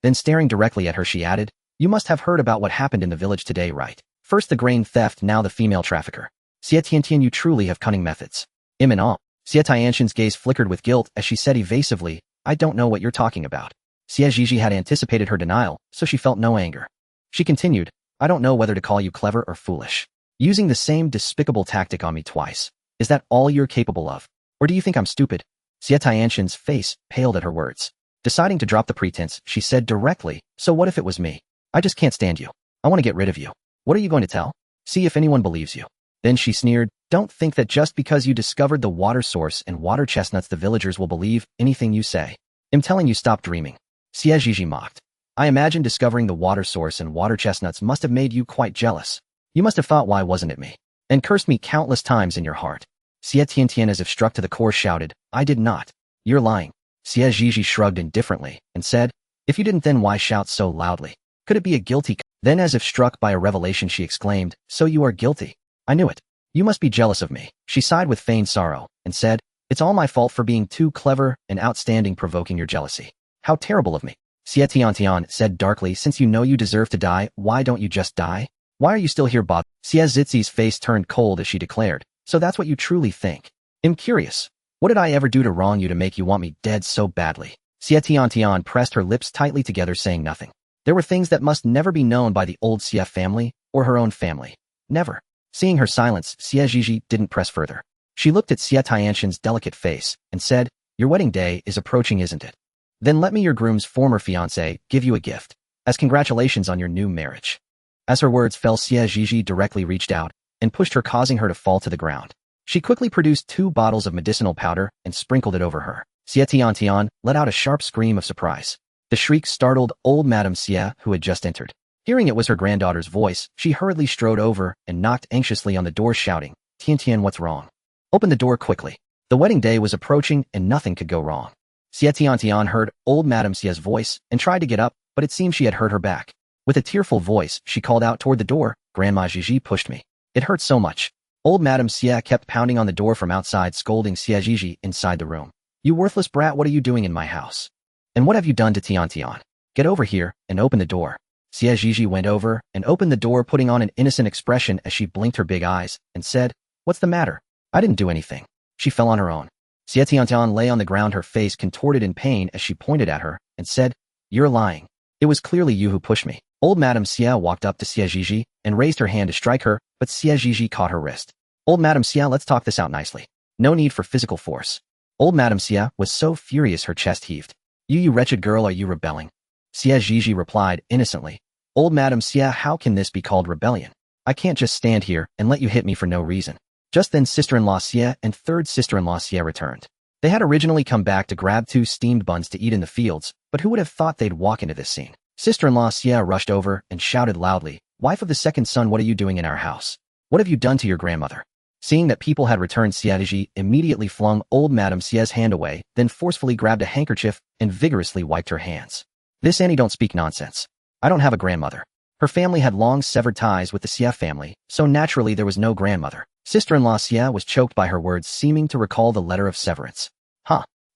Then staring directly at her, she added, "You must have heard about what happened in the village today, right? First the grain theft, now the female trafficker. Xie Tiantian, you truly have cunning methods." In all, Xie Tiantian's gaze flickered with guilt as she said evasively, "I don't know what you're talking about." Xie Zhizhi had anticipated her denial, so she felt no anger. She continued, I don't know whether to call you clever or foolish. Using the same despicable tactic on me twice. Is that all you're capable of? Or do you think I'm stupid? Xie Tianxian's face paled at her words. Deciding to drop the pretense, she said directly, so what if it was me? I just can't stand you. I want to get rid of you. What are you going to tell? See if anyone believes you. Then she sneered, don't think that just because you discovered the water source and water chestnuts the villagers will believe anything you say. I'm telling you stop dreaming. Xie Zhizhi mocked. I imagine discovering the water source and water chestnuts must have made you quite jealous. You must have thought why wasn't it me? And cursed me countless times in your heart. Xie Tiantian as if struck to the core shouted, I did not. You're lying. Xie Zhizhi shrugged indifferently and said, if you didn't then why shout so loudly? Could it be a guilty? Then as if struck by a revelation she exclaimed, so you are guilty. I knew it. You must be jealous of me. She sighed with feigned sorrow and said, it's all my fault for being too clever and outstanding provoking your jealousy. How terrible of me. Xie Tiantian said darkly, since you know you deserve to die, why don't you just die? Why are you still here, Bob? Xie Zhizi's face turned cold as she declared, so that's what you truly think. I'm curious. What did I ever do to wrong you to make you want me dead so badly? Xie Tiantian pressed her lips tightly together saying nothing. There were things that must never be known by the old Xie family or her own family. Never. Seeing her silence, Xie Zhizhi didn't press further. She looked at Xie Tianxian's delicate face and said, your wedding day is approaching, isn't it? Then let me, your groom's former fiancé, give you a gift, as congratulations on your new marriage. As her words fell, Xie Zhizhi directly reached out and pushed her, causing her to fall to the ground. She quickly produced 2 bottles of medicinal powder and sprinkled it over her. Xie Tiantian let out a sharp scream of surprise. The shriek startled old Madame Xie, who had just entered. Hearing it was her granddaughter's voice, she hurriedly strode over and knocked anxiously on the door, shouting, Tiantian, what's wrong? Open the door quickly. The wedding day was approaching and nothing could go wrong. Xie Tiantian heard old Madame Xie's voice and tried to get up, but it seemed she had heard her back. With a tearful voice, she called out toward the door, Grandma Zhizhi pushed me. It hurt so much. Old Madame Xie kept pounding on the door from outside, scolding Xie Zhizhi inside the room. You worthless brat, what are you doing in my house? And what have you done to Tiantian? Get over here and open the door. Xie Zhizhi went over and opened the door, putting on an innocent expression as she blinked her big eyes and said, what's the matter? I didn't do anything. She fell on her own. Xie Tiantian lay on the ground, her face contorted in pain as she pointed at her and said, you're lying. It was clearly you who pushed me. Old Madame Xie walked up to Xie Zhizhi and raised her hand to strike her, but Xie Zhizhi caught her wrist. Old Madame Xie, let's talk this out nicely. No need for physical force. Old Madame Xie was so furious her chest heaved. You wretched girl, are you rebelling? Xie Zhizhi replied innocently. Old Madame Xie, how can this be called rebellion? I can't just stand here and let you hit me for no reason. Just then sister-in-law Xie and third sister-in-law Xie returned. They had originally come back to grab 2 steamed buns to eat in the fields, but who would have thought they'd walk into this scene? Sister-in-law Xie rushed over and shouted loudly, wife of the second son, what are you doing in our house? What have you done to your grandmother? Seeing that people had returned, Xie Zhizhi immediately flung old Madame Xie's hand away, then forcefully grabbed a handkerchief and vigorously wiped her hands. This Annie, don't speak nonsense. I don't have a grandmother. Her family had long severed ties with the Xie family, so naturally there was no grandmother. Sister-in-law Xie was choked by her words, seeming to recall the letter of severance.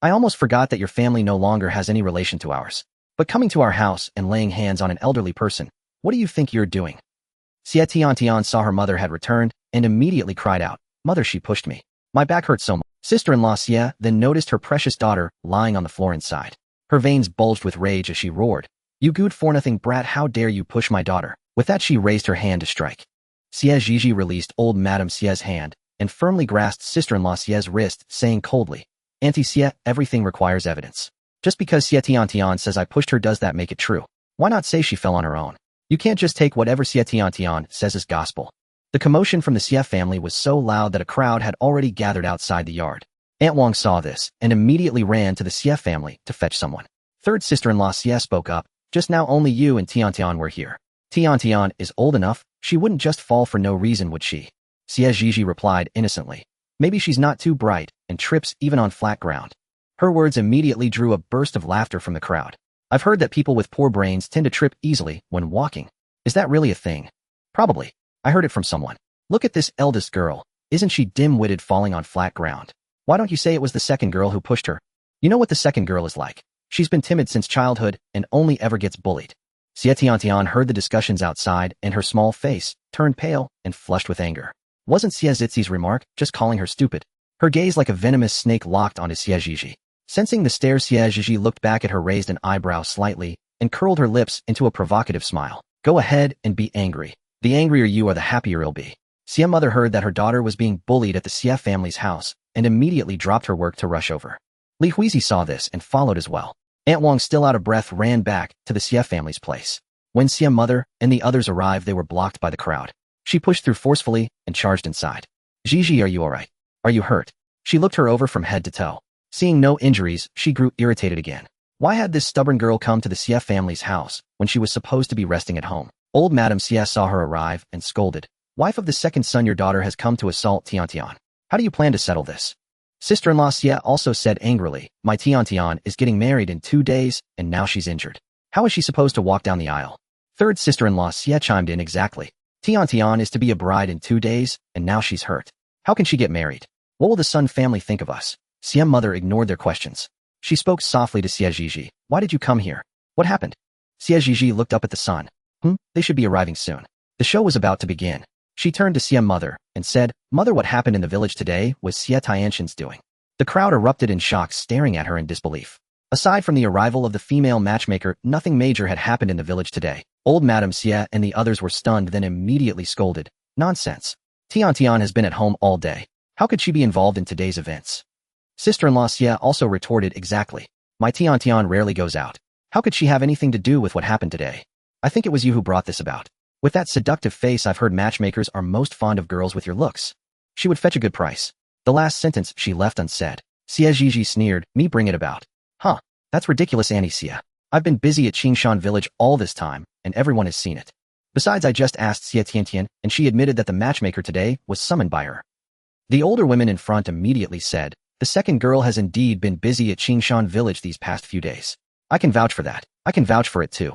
I almost forgot that your family no longer has any relation to ours. But coming to our house and laying hands on an elderly person, what do you think you're doing? Xie Tiantian saw her mother had returned and immediately cried out, Mother, she pushed me. My back hurts so much. Sister-in-law Xie then noticed her precious daughter lying on the floor inside. Her veins bulged with rage as she roared, You good-for-nothing brat, how dare you push my daughter? With that she raised her hand to strike. Xie Zhizhi released old Madame Xie's hand and firmly grasped sister-in-law Xie's wrist, saying coldly, Auntie Xie, everything requires evidence. Just because Xie Tiantian says I pushed her, does that make it true? Why not say she fell on her own? You can't just take whatever Xie Tiantian says as gospel. The commotion from the Xie family was so loud that a crowd had already gathered outside the yard. Aunt Wang saw this and immediately ran to the Xie family to fetch someone. Third sister-in-law Xie spoke up, Just now only you and Tiantian were here. Tiantian is old enough, she wouldn't just fall for no reason, would she? Xie Zhizhi replied innocently. Maybe she's not too bright and trips even on flat ground. Her words immediately drew a burst of laughter from the crowd. I've heard that people with poor brains tend to trip easily when walking. Is that really a thing? Probably. I heard it from someone. Look at this eldest girl. Isn't she dim-witted falling on flat ground? Why don't you say it was the second girl who pushed her? You know what the second girl is like. She's been timid since childhood and only ever gets bullied. Xie Tiantian heard the discussions outside and her small face turned pale and flushed with anger. Wasn't Xie Zhizi's remark just calling her stupid? Her gaze like a venomous snake locked onto Xie Zhizhi. Sensing the stare, Xie Zhizhi looked back at her, raised an eyebrow slightly, and curled her lips into a provocative smile. Go ahead and be angry. The angrier you are, the happier you'll be. Xie mother heard that her daughter was being bullied at the Xie family's house and immediately dropped her work to rush over. Li Huizi saw this and followed as well. Aunt Wang, still out of breath, ran back to the Xie family's place. When Xie mother and the others arrived, they were blocked by the crowd. She pushed through forcefully and charged inside. Zhizhi, are you alright? Are you hurt? She looked her over from head to toe. Seeing no injuries, she grew irritated again. Why had this stubborn girl come to the Xie family's house when she was supposed to be resting at home? Old Madame Xie saw her arrive and scolded. Wife of the second son, your daughter has come to assault Tiantian. How do you plan to settle this? Sister-in-law Xie also said angrily, my Tiantian is getting married in 2 days and now she's injured. How is she supposed to walk down the aisle? Third sister-in-law Xie chimed in, exactly. Tiantian is to be a bride in 2 days and now she's hurt. How can she get married? What will the Sun family think of us? Xie mother ignored their questions. She spoke softly to Xie Zhizhi. Why did you come here? What happened? Xie Zhizhi looked up at the sun. They should be arriving soon. The show was about to begin. She turned to Xie mother and said, Mother, what happened in the village today was Xie Tianxian's doing. The crowd erupted in shock, staring at her in disbelief. Aside from the arrival of the female matchmaker, nothing major had happened in the village today. Old Madame Xie and the others were stunned, then immediately scolded. Nonsense. Tiantian has been at home all day. How could she be involved in today's events? Sister-in-law Xie also retorted, exactly. My Tiantian rarely goes out. How could she have anything to do with what happened today? I think it was you who brought this about. With that seductive face, I've heard matchmakers are most fond of girls with your looks. She would fetch a good price. The last sentence she left unsaid. Xie Zhizhi sneered, me bring it about. Huh, that's ridiculous, Annie Xie. I've been busy at Qingshan village all this time, and everyone has seen it. Besides, I just asked Xie Tiantian, and she admitted that the matchmaker today was summoned by her. The older women in front immediately said, the second girl has indeed been busy at Qingshan village these past few days. I can vouch for that. I can vouch for it too.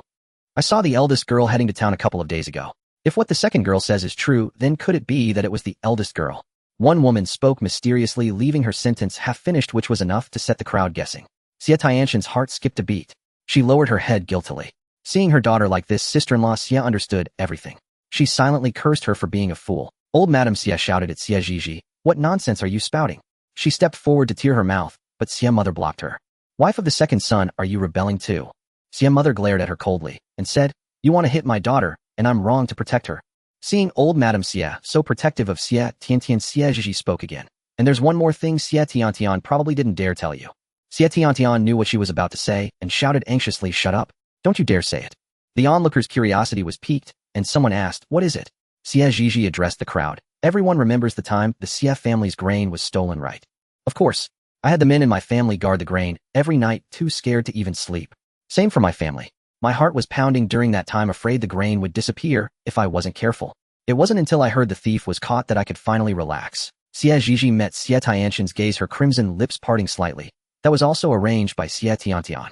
I saw the eldest girl heading to town a couple of days ago. If what the second girl says is true, then could it be that it was the eldest girl? One woman spoke mysteriously, leaving her sentence half-finished, which was enough to set the crowd guessing. Xie Tianxian's heart skipped a beat. She lowered her head guiltily. Seeing her daughter like this, sister-in-law Xie understood everything. She silently cursed her for being a fool. Old Madame Xie shouted at Xie Zhizhi, what nonsense are you spouting? She stepped forward to tear her mouth, but Xie mother blocked her. Wife of the second son, are you rebelling too? Xie mother glared at her coldly and said, you want to hit my daughter, and I'm wrong to protect her. Seeing old Madame Xie so protective of Xie Tiantian, Xie Zhizhi spoke again. And there's one more thing Xie Tiantian probably didn't dare tell you. Xie Tiantian knew what she was about to say and shouted anxiously, shut up. Don't you dare say it. The onlookers' curiosity was piqued, and someone asked, what is it? Xie Zhizhi addressed the crowd. Everyone remembers the time the Xie family's grain was stolen, right? Of course. I had the men in my family guard the grain every night, too scared to even sleep. Same for my family. My heart was pounding during that time, afraid the grain would disappear if I wasn't careful. It wasn't until I heard the thief was caught that I could finally relax. Xie Zhizhi met Xie Tianxian's gaze, her crimson lips parting slightly. That was also arranged by Xie Tiantian.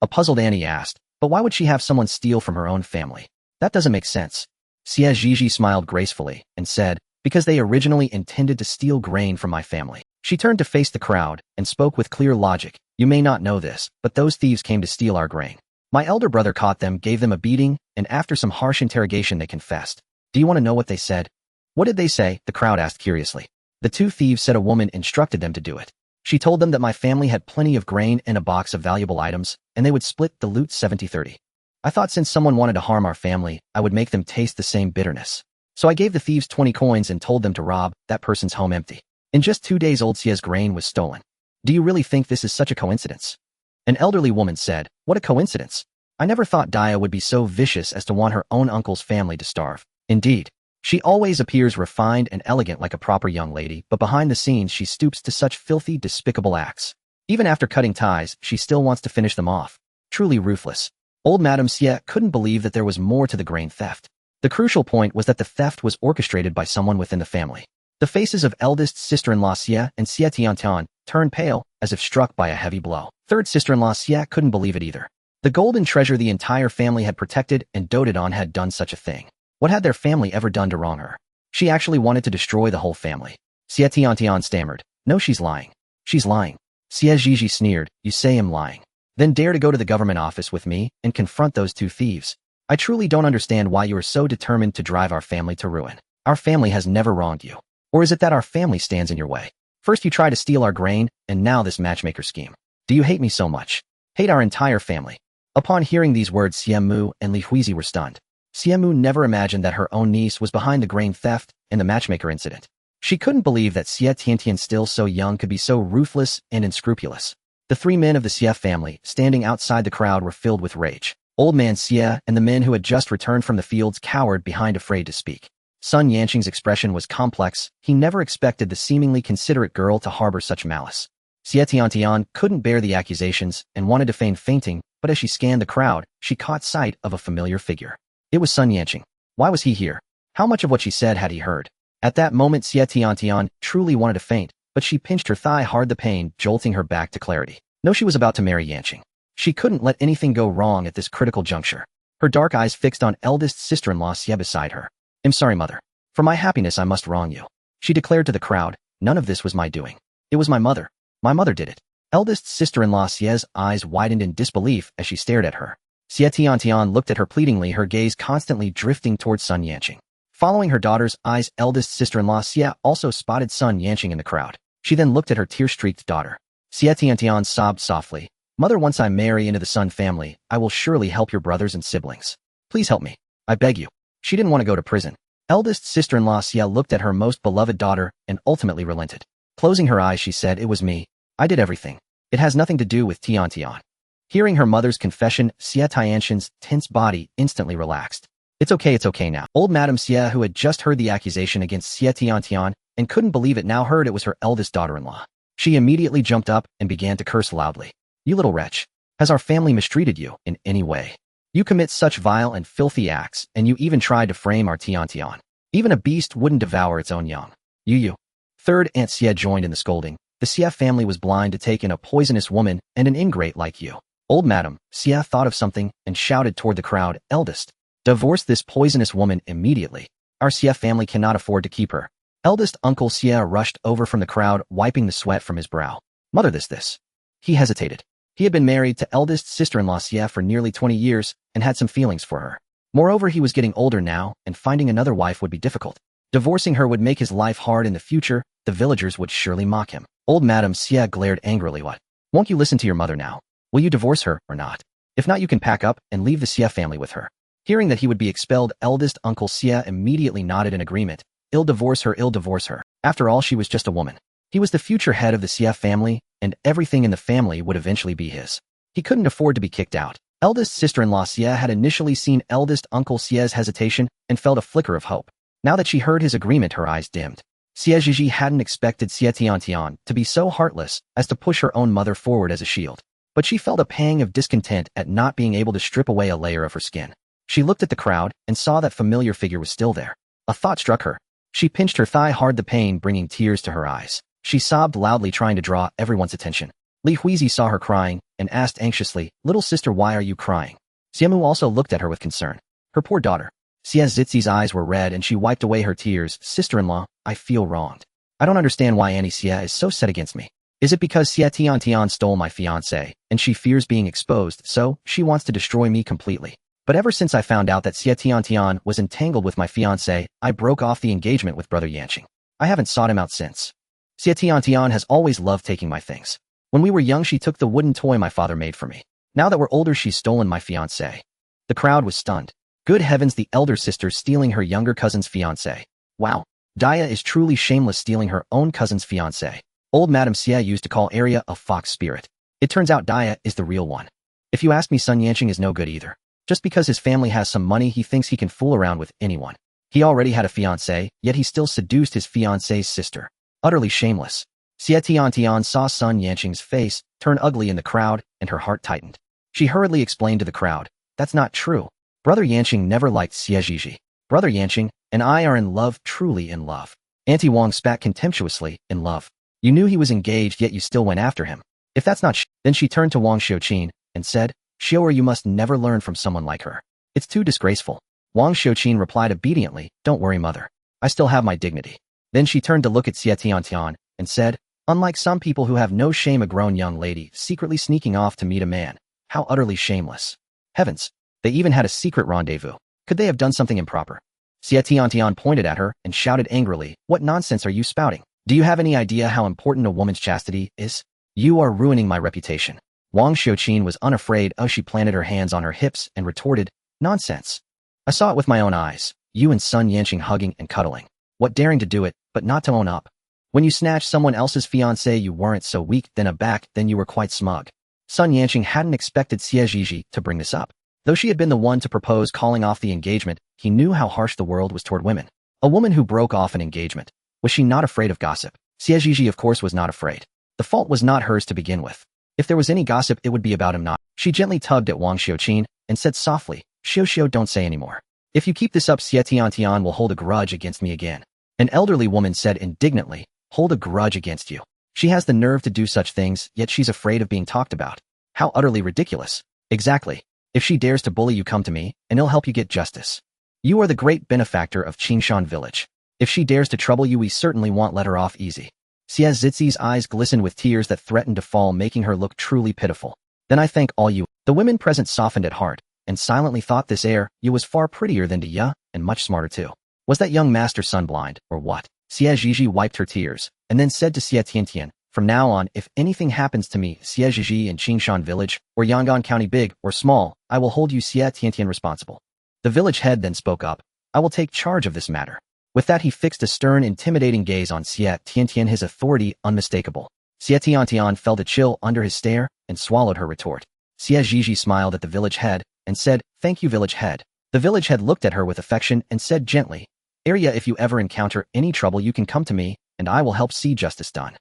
A puzzled Annie asked, but why would she have someone steal from her own family? That doesn't make sense. Xie Zhizhi smiled gracefully and said, because they originally intended to steal grain from my family. She turned to face the crowd and spoke with clear logic. You may not know this, but those thieves came to steal our grain. My elder brother caught them, gave them a beating, and after some harsh interrogation they confessed. Do you want to know what they said? What did they say? The crowd asked curiously. The two thieves said a woman instructed them to do it. She told them that my family had plenty of grain and a box of valuable items, and they would split the loot 70-30. I thought since someone wanted to harm our family, I would make them taste the same bitterness. So I gave the thieves 20 coins and told them to rob that person's home empty. In just 2 days, old Xie's grain was stolen. Do you really think this is such a coincidence? An elderly woman said, what a coincidence. I never thought Dia would be so vicious as to want her own uncle's family to starve. Indeed, she always appears refined and elegant like a proper young lady, but behind the scenes she stoops to such filthy, despicable acts. Even after cutting ties, she still wants to finish them off. Truly ruthless. Old Madame Xie couldn't believe that there was more to the grain theft. The crucial point was that the theft was orchestrated by someone within the family. The faces of eldest sister-in-law Xie and Xie Tiantian turned pale, as if struck by a heavy blow. Third sister-in-law Xie couldn't believe it either. The golden treasure the entire family had protected and doted on had done such a thing. What had their family ever done to wrong her? She actually wanted to destroy the whole family. Xie Tiantian stammered, no, she's lying. She's lying. Xie Zhizhi sneered, you say I'm lying. Then dare to go to the government office with me and confront those two thieves. I truly don't understand why you are so determined to drive our family to ruin. Our family has never wronged you. Or is it that our family stands in your way? First you try to steal our grain, and now this matchmaker scheme. Do you hate me so much? Hate our entire family? Upon hearing these words, Xie Mu and Li Huizi were stunned. Xiemu never imagined that her own niece was behind the grain theft and the matchmaker incident. She couldn't believe that Xie Tiantian, still so young, could be so ruthless and unscrupulous. The three men of the Xie family, standing outside the crowd, were filled with rage. Old man Xie and the men who had just returned from the fields cowered behind, afraid to speak. Sun Yanqing's expression was complex. He never expected the seemingly considerate girl to harbor such malice. Xie Tiantian couldn't bear the accusations and wanted to feign fainting, but as she scanned the crowd, she caught sight of a familiar figure. It was Sun Yanqing. Why was he here? How much of what she said had he heard? At that moment, Xie Tiantian truly wanted to faint, but she pinched her thigh hard, the pain jolting her back to clarity. No, she was about to marry Yanqing. She couldn't let anything go wrong at this critical juncture. Her dark eyes fixed on eldest sister-in-law Xie beside her. I'm sorry, mother. For my happiness, I must wrong you. She declared to the crowd, none of this was my doing. It was my mother. My mother did it. Eldest sister-in-law Xie's eyes widened in disbelief as she stared at her. Xie Tiantian looked at her pleadingly, her gaze constantly drifting towards Sun Yanqing. Following her daughter's eyes, eldest sister-in-law Xie also spotted Sun Yanqing in the crowd. She then looked at her tear-streaked daughter. Xie Tiantian sobbed softly. Mother, once I marry into the Sun family, I will surely help your brothers and siblings. Please help me. I beg you. She didn't want to go to prison. Eldest sister-in-law Xie looked at her most beloved daughter and ultimately relented. Closing her eyes, she said, it was me. I did everything. It has nothing to do with Tiantian. Hearing her mother's confession, Xie Tiantian's tense body instantly relaxed. It's okay now. Old Madame Xie, who had just heard the accusation against Xie Tiantian and couldn't believe it, now heard it was her eldest daughter-in-law. She immediately jumped up and began to curse loudly. You little wretch. Has our family mistreated you in any way? You commit such vile and filthy acts, and you even tried to frame our Tiantian. Even a beast wouldn't devour its own young. You. Third Aunt Xie joined in the scolding. The Xie family was blind to take in a poisonous woman and an ingrate like you. Old Madame Xie thought of something and shouted toward the crowd, eldest. Divorce this poisonous woman immediately. Our Xie family cannot afford to keep her. Eldest Uncle Xie rushed over from the crowd, wiping the sweat from his brow. Mother, this. He hesitated. He had been married to eldest sister-in-law Xie for nearly 20 years and had some feelings for her. Moreover, he was getting older now, and finding another wife would be difficult. Divorcing her would make his life hard in the future. The villagers would surely mock him. Old Madame Xie glared angrily. What? Won't you listen to your mother now? Will you divorce her or not? If not, you can pack up and leave the Xie family with her. Hearing that he would be expelled, eldest Uncle Xie immediately nodded in agreement. I'll divorce her. After all, she was just a woman. He was the future head of the Xie family, and everything in the family would eventually be his. He couldn't afford to be kicked out. Eldest sister-in-law Xie had initially seen eldest Uncle Xie's hesitation and felt a flicker of hope. Now that she heard his agreement, her eyes dimmed. Xie Zhizhi hadn't expected Xie Tiantian to be so heartless as to push her own mother forward as a shield. But she felt a pang of discontent at not being able to strip away a layer of her skin. She looked at the crowd and saw that familiar figure was still there. A thought struck her. She pinched her thigh hard, the pain bringing tears to her eyes. She sobbed loudly, trying to draw everyone's attention. Li Huizi saw her crying and asked anxiously, little sister, why are you crying? Xiemu also looked at her with concern. Her poor daughter. Xie Zhizhi's eyes were red and she wiped away her tears. Sister-in-law, I feel wronged. I don't understand why Auntie Xie is so set against me. Is it because Xie Tiantian stole my fiancé and she fears being exposed, so she wants to destroy me completely? But ever since I found out that Xie Tiantian was entangled with my fiancé, I broke off the engagement with brother Yanqing. I haven't sought him out since. Xie Tiantian has always loved taking my things. When we were young, she took the wooden toy my father made for me. Now that we're older, she's stolen my fiancé. The crowd was stunned. Good heavens, the elder sister stealing her younger cousin's fiancé. Wow. Daya is truly shameless, stealing her own cousin's fiancé. Old Madame Xie used to call Arya a fox spirit. It turns out Daya is the real one. If you ask me, Sun Yanqing is no good either. Just because his family has some money, he thinks he can fool around with anyone. He already had a fiancé, yet he still seduced his fiancé's sister. Utterly shameless. Xie Tiantian saw Sun Yanqing's face turn ugly in the crowd, and her heart tightened. She hurriedly explained to the crowd, that's not true. Brother Yanqing never liked Xie Zhizhi. Brother Yanqing and I are in love, truly in love. Auntie Wang spat contemptuously, in love. You knew he was engaged, yet you still went after him. If that's not Then she turned to Wang Xiuqin and said, Xiu'er, you must never learn from someone like her. It's too disgraceful. Wang Xiuqin replied obediently, don't worry, mother. I still have my dignity. Then she turned to look at Xie Tiantian and said, unlike some people who have no shame, a grown young lady secretly sneaking off to meet a man. How utterly shameless. Heavens. They even had a secret rendezvous. Could they have done something improper? Xie Tiantian pointed at her and shouted angrily, what nonsense are you spouting? Do you have any idea how important a woman's chastity is? You are ruining my reputation. Wang Xiuqin was unafraid. She planted her hands on her hips and retorted, nonsense. I saw it with my own eyes. You and Sun Yanqing hugging and cuddling. What daring to do it, but not to own up. When you snatched someone else's fiancé you weren't so weak then aback, then you were quite smug. Sun Yanqing hadn't expected Xie Zhizhi to bring this up. Though she had been the one to propose calling off the engagement, he knew how harsh the world was toward women. A woman who broke off an engagement. Was she not afraid of gossip? Xie Zhizhi of course was not afraid. The fault was not hers to begin with. If there was any gossip it would be about him not. She gently tugged at Wang Xiuqin and said softly, Xiu, don't say anymore. If you keep this up Xie Tiantian will hold a grudge against me again. An elderly woman said indignantly, hold a grudge against you. She has the nerve to do such things, yet she's afraid of being talked about. How utterly ridiculous. Exactly. If she dares to bully you come to me, and I'll help you get justice. You are the great benefactor of Qingshan village. If she dares to trouble you we certainly won't let her off easy. Xie Zhizhi's eyes glistened with tears that threatened to fall making her look truly pitiful. Then I thank all you. The women present softened at heart, and silently thought this heir, you was far prettier than Dia, and much smarter too. Was that young master sun blind, or what? Xie Zhizhi wiped her tears, and then said to Xie Tiantian, from now on, if anything happens to me, Xie Zhizhi in Qingshan village, or Yangon County big or small, I will hold you Xie Tiantian responsible. The village head then spoke up, I will take charge of this matter. With that he fixed a stern, intimidating gaze on Xie Tiantian, his authority unmistakable. Xie Tiantian felt a chill under his stare, and swallowed her retort. Xie Zhizhi smiled at the village head, and said, thank you village head. The village head looked at her with affection and said gently, Area if you ever encounter any trouble you can come to me, and I will help see justice done.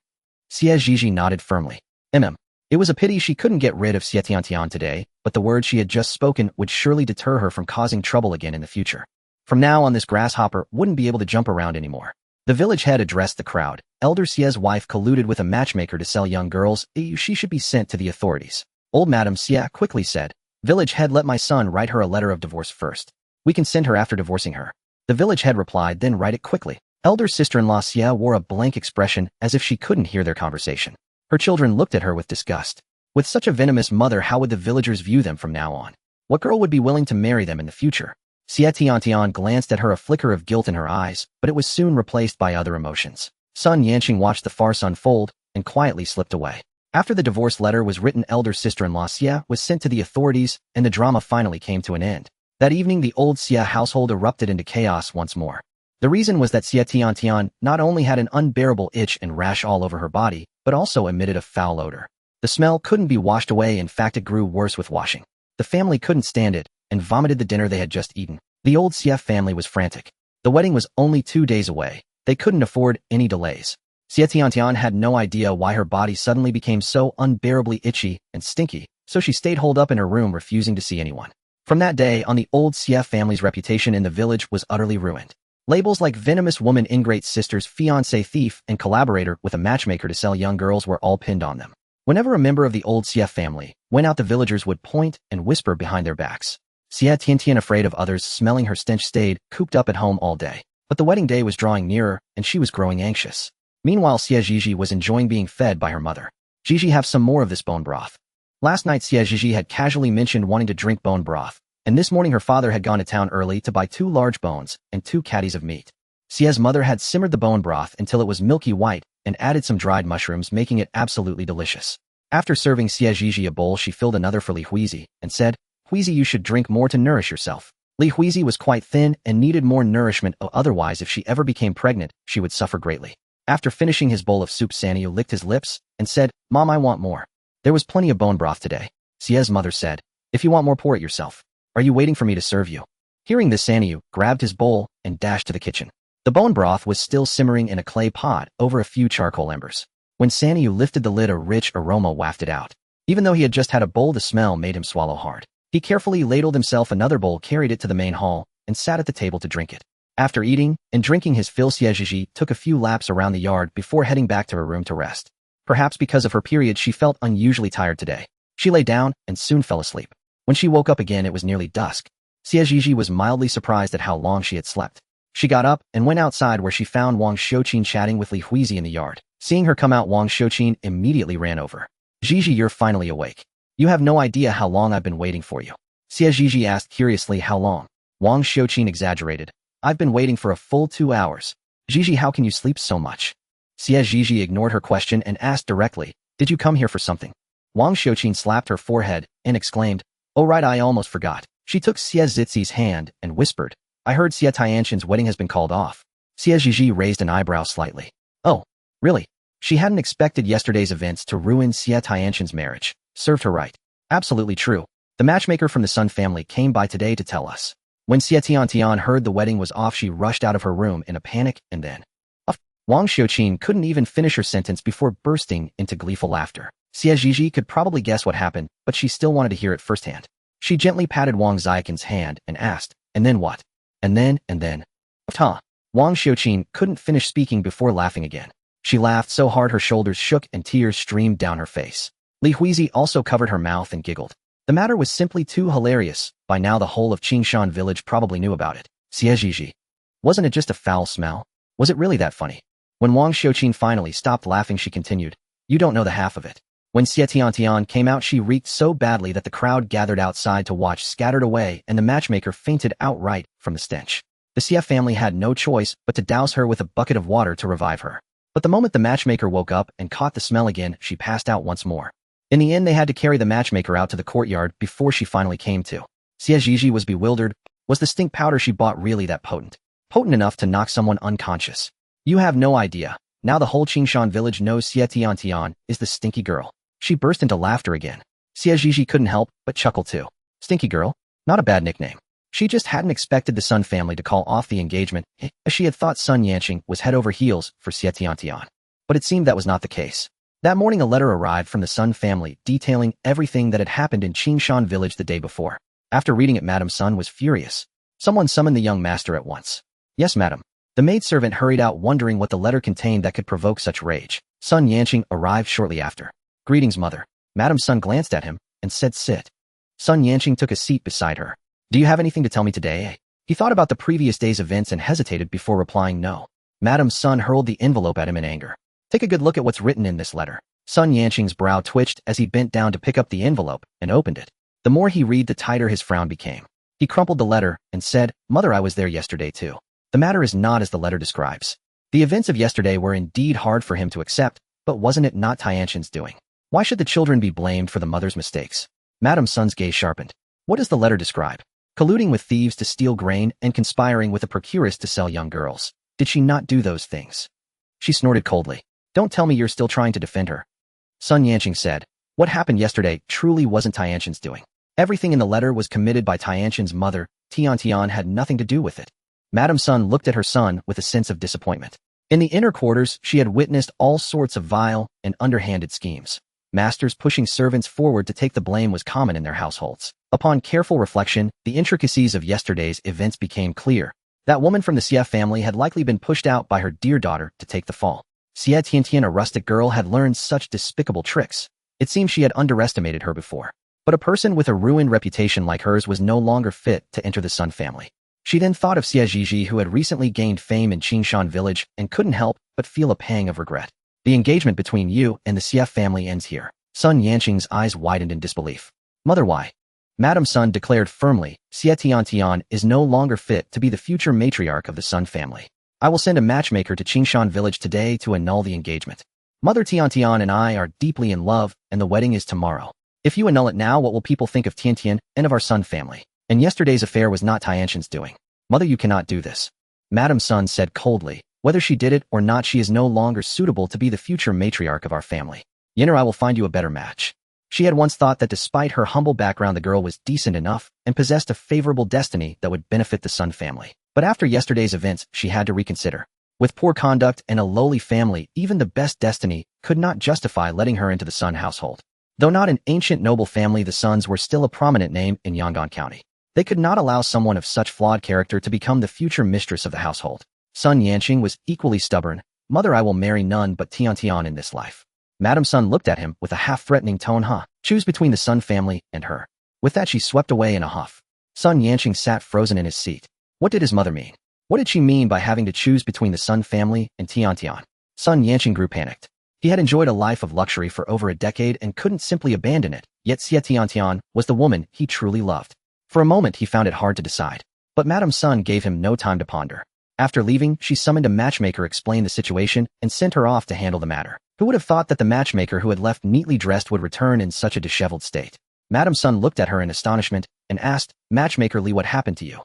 Xie Zhizhi nodded firmly. It was a pity she couldn't get rid of Xie Tiantian today, but the words she had just spoken would surely deter her from causing trouble again in the future. From now on this grasshopper wouldn't be able to jump around anymore. The village head addressed the crowd. Elder Xie's wife colluded with a matchmaker to sell young girls. She should be sent to the authorities. Old Madame Xie quickly said, village head let my son write her a letter of divorce first. We can send her after divorcing her. The village head replied, then write it quickly. Elder sister-in-law Xie wore a blank expression as if she couldn't hear their conversation. Her children looked at her with disgust. With such a venomous mother, how would the villagers view them from now on? What girl would be willing to marry them in the future? Xie Tiantian glanced at her, a flicker of guilt in her eyes, but it was soon replaced by other emotions. Sun Yanqing watched the farce unfold and quietly slipped away. After the divorce letter was written, elder sister-in-law Xie was sent to the authorities, and the drama finally came to an end. That evening the old Xie household erupted into chaos once more. The reason was that Xie Tiantian not only had an unbearable itch and rash all over her body, but also emitted a foul odor. The smell couldn't be washed away, in fact it grew worse with washing. The family couldn't stand it, and vomited the dinner they had just eaten. The old Xie family was frantic. The wedding was only 2 days away. They couldn't afford any delays. Xie Tiantian had no idea why her body suddenly became so unbearably itchy and stinky, so she stayed holed up in her room refusing to see anyone. From that day on, the old Xie family's reputation in the village was utterly ruined. Labels like venomous woman, ingrate sisters, fiancé thief, and collaborator with a matchmaker to sell young girls were all pinned on them. Whenever a member of the old Xie family went out, the villagers would point and whisper behind their backs. Xie Tiantian, afraid of others smelling her stench, stayed cooped up at home all day. But the wedding day was drawing nearer, and she was growing anxious. Meanwhile, Xie Zhizhi was enjoying being fed by her mother. Zhizhi, have some more of this bone broth. Last night Xie Zhizhi had casually mentioned wanting to drink bone broth, and this morning her father had gone to town early to buy 2 large bones and 2 caddies of meat. Xie's mother had simmered the bone broth until it was milky white and added some dried mushrooms, making it absolutely delicious. After serving Xie Zhizhi a bowl, she filled another for Li Huizi and said, Huizi, you should drink more to nourish yourself. Li Huizi was quite thin and needed more nourishment, otherwise if she ever became pregnant, she would suffer greatly. After finishing his bowl of soup, Sanyu licked his lips and said, Mom, I want more. There was plenty of bone broth today. Xie's mother said, if you want more, pour it yourself. Are you waiting for me to serve you? Hearing this, Sanyu grabbed his bowl and dashed to the kitchen. The bone broth was still simmering in a clay pot over a few charcoal embers. When Sanyu lifted the lid, a rich aroma wafted out. Even though he had just had a bowl, the smell made him swallow hard. He carefully ladled himself another bowl, carried it to the main hall, and sat at the table to drink it. After eating and drinking his fill, Xie Zhizhi took a few laps around the yard before heading back to her room to rest. Perhaps because of her period, she felt unusually tired today. She lay down and soon fell asleep. When she woke up again, it was nearly dusk. Xie Zhizhi was mildly surprised at how long she had slept. She got up and went outside, where she found Wang Xiuqin chatting with Li Huizi in the yard. Seeing her come out, Wang Xiuqin immediately ran over. Zhizhi, you're finally awake. You have no idea how long I've been waiting for you. Xie Zhizhi asked curiously. How long? Wang Xiuqin exaggerated. I've been waiting for a full 2 hours. Zhizhi, how can you sleep so much? Xie Zhizhi ignored her question and asked directly, did you come here for something? Wang Xiuqin slapped her forehead and exclaimed, oh right, I almost forgot. She took Xie Zhizhi's hand and whispered, I heard Xie Tianxian's wedding has been called off. Xie Zhizhi raised an eyebrow slightly. Oh, really? She hadn't expected yesterday's events to ruin Xie Tianxian's marriage. Served her right. Absolutely true. The matchmaker from the Sun family came by today to tell us. When Xie Tiantian heard the wedding was off, she rushed out of her room in a panic and then... Wang Xiuqin couldn't even finish her sentence before bursting into gleeful laughter. Xie Zhizhi could probably guess what happened, but she still wanted to hear it firsthand. She gently patted Wang Xiuqin's hand and asked, and then what? And then... Ta. Wang Xiuqin couldn't finish speaking before laughing again. She laughed so hard her shoulders shook and tears streamed down her face. Li Huizi also covered her mouth and giggled. The matter was simply too hilarious. By now the whole of Qingshan village probably knew about it. Xie Zhizhi. Wasn't it just a foul smell? Was it really that funny? When Wang Xiuqin finally stopped laughing, she continued, You don't know the half of it. When Xie Tiantian came out, she reeked so badly that the crowd gathered outside to watch scattered away and the matchmaker fainted outright from the stench. The Xie family had no choice but to douse her with a bucket of water to revive her. But the moment the matchmaker woke up and caught the smell again, she passed out once more. In the end, they had to carry the matchmaker out to the courtyard before she finally came to. Xie Zhizhi was bewildered. Was the stink powder she bought really that potent? Potent enough to knock someone unconscious? You have no idea. Now the whole Qingshan village knows Xie Tiantian is the stinky girl. She burst into laughter again. Xie Zhizhi couldn't help but chuckle too. Stinky girl? Not a bad nickname. She just hadn't expected the Sun family to call off the engagement, as she had thought Sun Yanqing was head over heels for Xie Tiantian. But it seemed that was not the case. That morning a letter arrived from the Sun family detailing everything that had happened in Qingshan village the day before. After reading it, Madame Sun was furious. Someone summoned the young master at once. Yes, madam. The maidservant hurried out wondering what the letter contained that could provoke such rage. Sun Yanqing arrived shortly after. Greetings, mother. Madame Sun glanced at him and said sit. Sun Yanqing took a seat beside her. Do you have anything to tell me today? He thought about the previous day's events and hesitated before replying no. Madame Sun hurled the envelope at him in anger. Take a good look at what's written in this letter. Sun Yanqing's brow twitched as he bent down to pick up the envelope and opened it. The more he read, the tighter his frown became. He crumpled the letter and said, Mother, I was there yesterday too. The matter is not as the letter describes. The events of yesterday were indeed hard for him to accept, but wasn't it not Tianxian's doing? Why should the children be blamed for the mother's mistakes? Madame Sun's gaze sharpened. What does the letter describe? Colluding with thieves to steal grain and conspiring with a procuress to sell young girls. Did she not do those things? She snorted coldly. Don't tell me you're still trying to defend her. Sun Yanqing said, What happened yesterday truly wasn't Tianxian's doing. Everything in the letter was committed by Tianxian's mother. Tiantian had nothing to do with it. Madame Sun looked at her son with a sense of disappointment. In the inner quarters, she had witnessed all sorts of vile and underhanded schemes. Masters pushing servants forward to take the blame was common in their households. Upon careful reflection, the intricacies of yesterday's events became clear. That woman from the Xie family had likely been pushed out by her dear daughter to take the fall. Xie Tiantian, a rustic girl, had learned such despicable tricks. It seemed she had underestimated her before. But a person with a ruined reputation like hers was no longer fit to enter the Sun family. She then thought of Xie Zhizhi, who had recently gained fame in Qingshan village, and couldn't help but feel a pang of regret. The engagement between you and the Xie family ends here. Sun Yanqing's eyes widened in disbelief. Mother, why? Madame Sun declared firmly, Xie Tiantian is no longer fit to be the future matriarch of the Sun family. I will send a matchmaker to Qingshan village today to annul the engagement. Mother Tiantian and I are deeply in love, and the wedding is tomorrow. If you annul it now, what will people think of Tiantian and of our Sun family? And yesterday's affair was not Tianxian's doing. Mother, you cannot do this. Madame Sun said coldly. Whether she did it or not, she is no longer suitable to be the future matriarch of our family. Yin or I will find you a better match. She had once thought that despite her humble background, the girl was decent enough and possessed a favorable destiny that would benefit the Sun family. But after yesterday's events, she had to reconsider. With poor conduct and a lowly family, even the best destiny could not justify letting her into the Sun household. Though not an ancient noble family, the Suns were still a prominent name in Yangon County. They could not allow someone of such flawed character to become the future mistress of the household. Sun Yanqing was equally stubborn. Mother, I will marry none but Tiantian in this life. Madame Sun looked at him with a half-threatening tone. Choose between the Sun family and her. With that, she swept away in a huff. Sun Yanqing sat frozen in his seat. What did his mother mean? What did she mean by having to choose between the Sun family and Tiantian? Sun Yanqing grew panicked. He had enjoyed a life of luxury for over a decade and couldn't simply abandon it, yet Xie Tiantian was the woman he truly loved. For a moment, he found it hard to decide. But Madame Sun gave him no time to ponder. After leaving, she summoned a matchmaker, explained the situation, and sent her off to handle the matter. Who would have thought that the matchmaker who had left neatly dressed would return in such a disheveled state? Madame Sun looked at her in astonishment and asked, Matchmaker Li, what happened to you?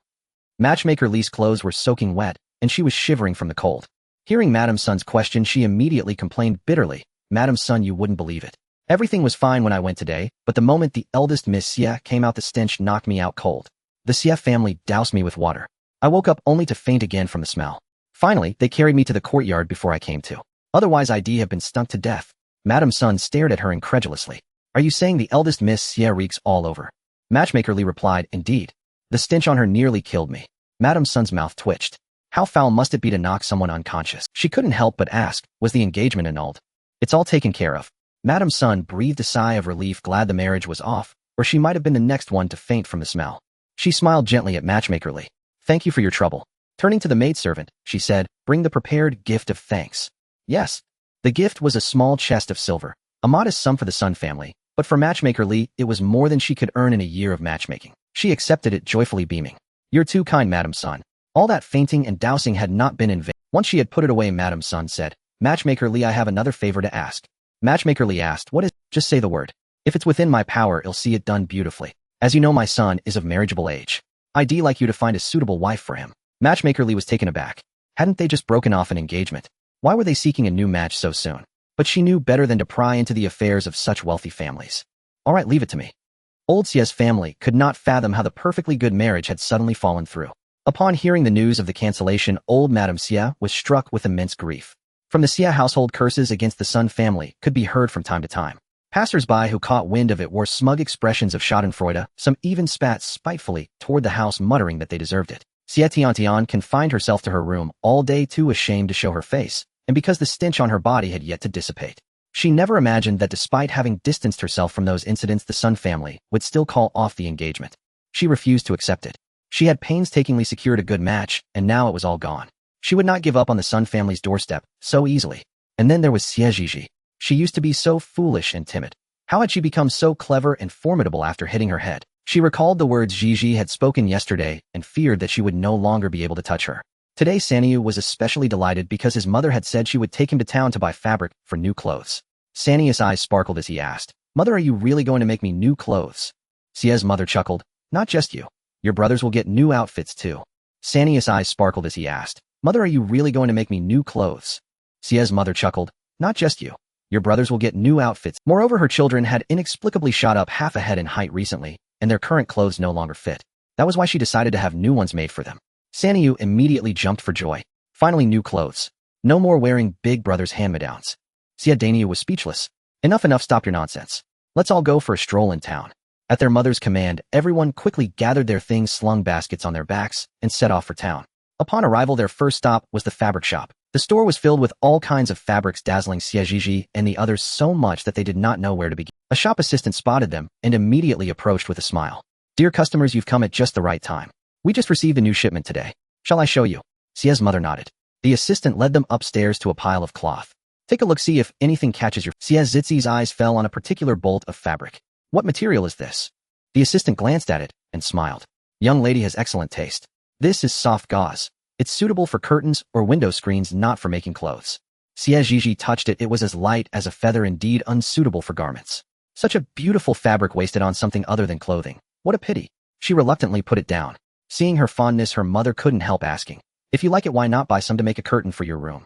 Matchmaker Li's clothes were soaking wet, and she was shivering from the cold. Hearing Madame Sun's question, she immediately complained bitterly, Madame Sun, you wouldn't believe it. Everything was fine when I went today, but the moment the eldest Miss Xie came out, the stench knocked me out cold. The Xie family doused me with water. I woke up only to faint again from the smell. Finally, they carried me to the courtyard before I came to. Otherwise I'd have been stunk to death. Madame Sun stared at her incredulously. Are you saying the eldest Miss Xie reeks all over? Matchmaker Li replied, indeed. The stench on her nearly killed me. Madame Sun's mouth twitched. How foul must it be to knock someone unconscious? She couldn't help but ask, was the engagement annulled? It's all taken care of. Madame Sun breathed a sigh of relief, glad the marriage was off, or she might have been the next one to faint from the smell. She smiled gently at Matchmaker Li. Thank you for your trouble. Turning to the maidservant, she said, bring the prepared gift of thanks. Yes. The gift was a small chest of silver, a modest sum for the Sun family, but for Matchmaker Li, it was more than she could earn in a year of matchmaking. She accepted it joyfully, beaming. You're too kind, Madame Sun. All that fainting and dousing had not been in vain. Once she had put it away, Madame Sun said, Matchmaker Li, I have another favor to ask. Matchmaker Li asked, what is? Just say the word. If it's within my power, I'll see it done beautifully. As you know, my son is of marriageable age. I'd like you to find a suitable wife for him. Matchmaker Li was taken aback. Hadn't they just broken off an engagement? Why were they seeking a new match so soon? But she knew better than to pry into the affairs of such wealthy families. All right, leave it to me. Old Xie's family could not fathom how the perfectly good marriage had suddenly fallen through. Upon hearing the news of the cancellation, old Madame Xie was struck with immense grief. From the Xie household, curses against the Sun family could be heard from time to time. Passers-by who caught wind of it wore smug expressions of schadenfreude, some even spat spitefully toward the house, muttering that they deserved it. Xie Tiantian confined herself to her room all day, too ashamed to show her face, and because the stench on her body had yet to dissipate. She never imagined that despite having distanced herself from those incidents, the Sun family would still call off the engagement. She refused to accept it. She had painstakingly secured a good match, and now it was all gone. She would not give up on the Sun family's doorstep so easily. And then there was Xie Zhizhi. She used to be so foolish and timid. How had she become so clever and formidable after hitting her head? She recalled the words Zhizhi had spoken yesterday and feared that she would no longer be able to touch her. Today Sanyu was especially delighted because his mother had said she would take him to town to buy fabric for new clothes. Sanyu's eyes sparkled as he asked, Mother, are you really going to make me new clothes? Xie's mother chuckled, Not just you. Your brothers will get new outfits too. Sanyu's eyes sparkled as he asked, Mother, are you really going to make me new clothes? Xie's mother chuckled, Not just you. Your brothers will get new outfits. Moreover, her children had inexplicably shot up half a head in height recently, and their current clothes no longer fit. That was why she decided to have new ones made for them. Sanyu immediately jumped for joy. Finally, new clothes. No more wearing big brother's hand-me-downs. Xie Danyu was speechless. Enough, stop your nonsense. Let's all go for a stroll in town. At their mother's command, everyone quickly gathered their things, slung baskets on their backs, and set off for town. Upon arrival, their first stop was the fabric shop. The store was filled with all kinds of fabrics, dazzling Xie Zhizhi and the others so much that they did not know where to begin. A shop assistant spotted them and immediately approached with a smile. Dear customers, you've come at just the right time. We just received a new shipment today. Shall I show you? Xie's mother nodded. The assistant led them upstairs to a pile of cloth. Take a look, see if anything catches your... Xie Zhizhi's eyes fell on a particular bolt of fabric. What material is this? The assistant glanced at it and smiled. Young lady has excellent taste. This is soft gauze. It's suitable for curtains or window screens, not for making clothes. Xie Zhizhi touched it. It was as light as a feather, indeed unsuitable for garments. Such a beautiful fabric wasted on something other than clothing. What a pity. She reluctantly put it down. Seeing her fondness, her mother couldn't help asking, If you like it, why not buy some to make a curtain for your room?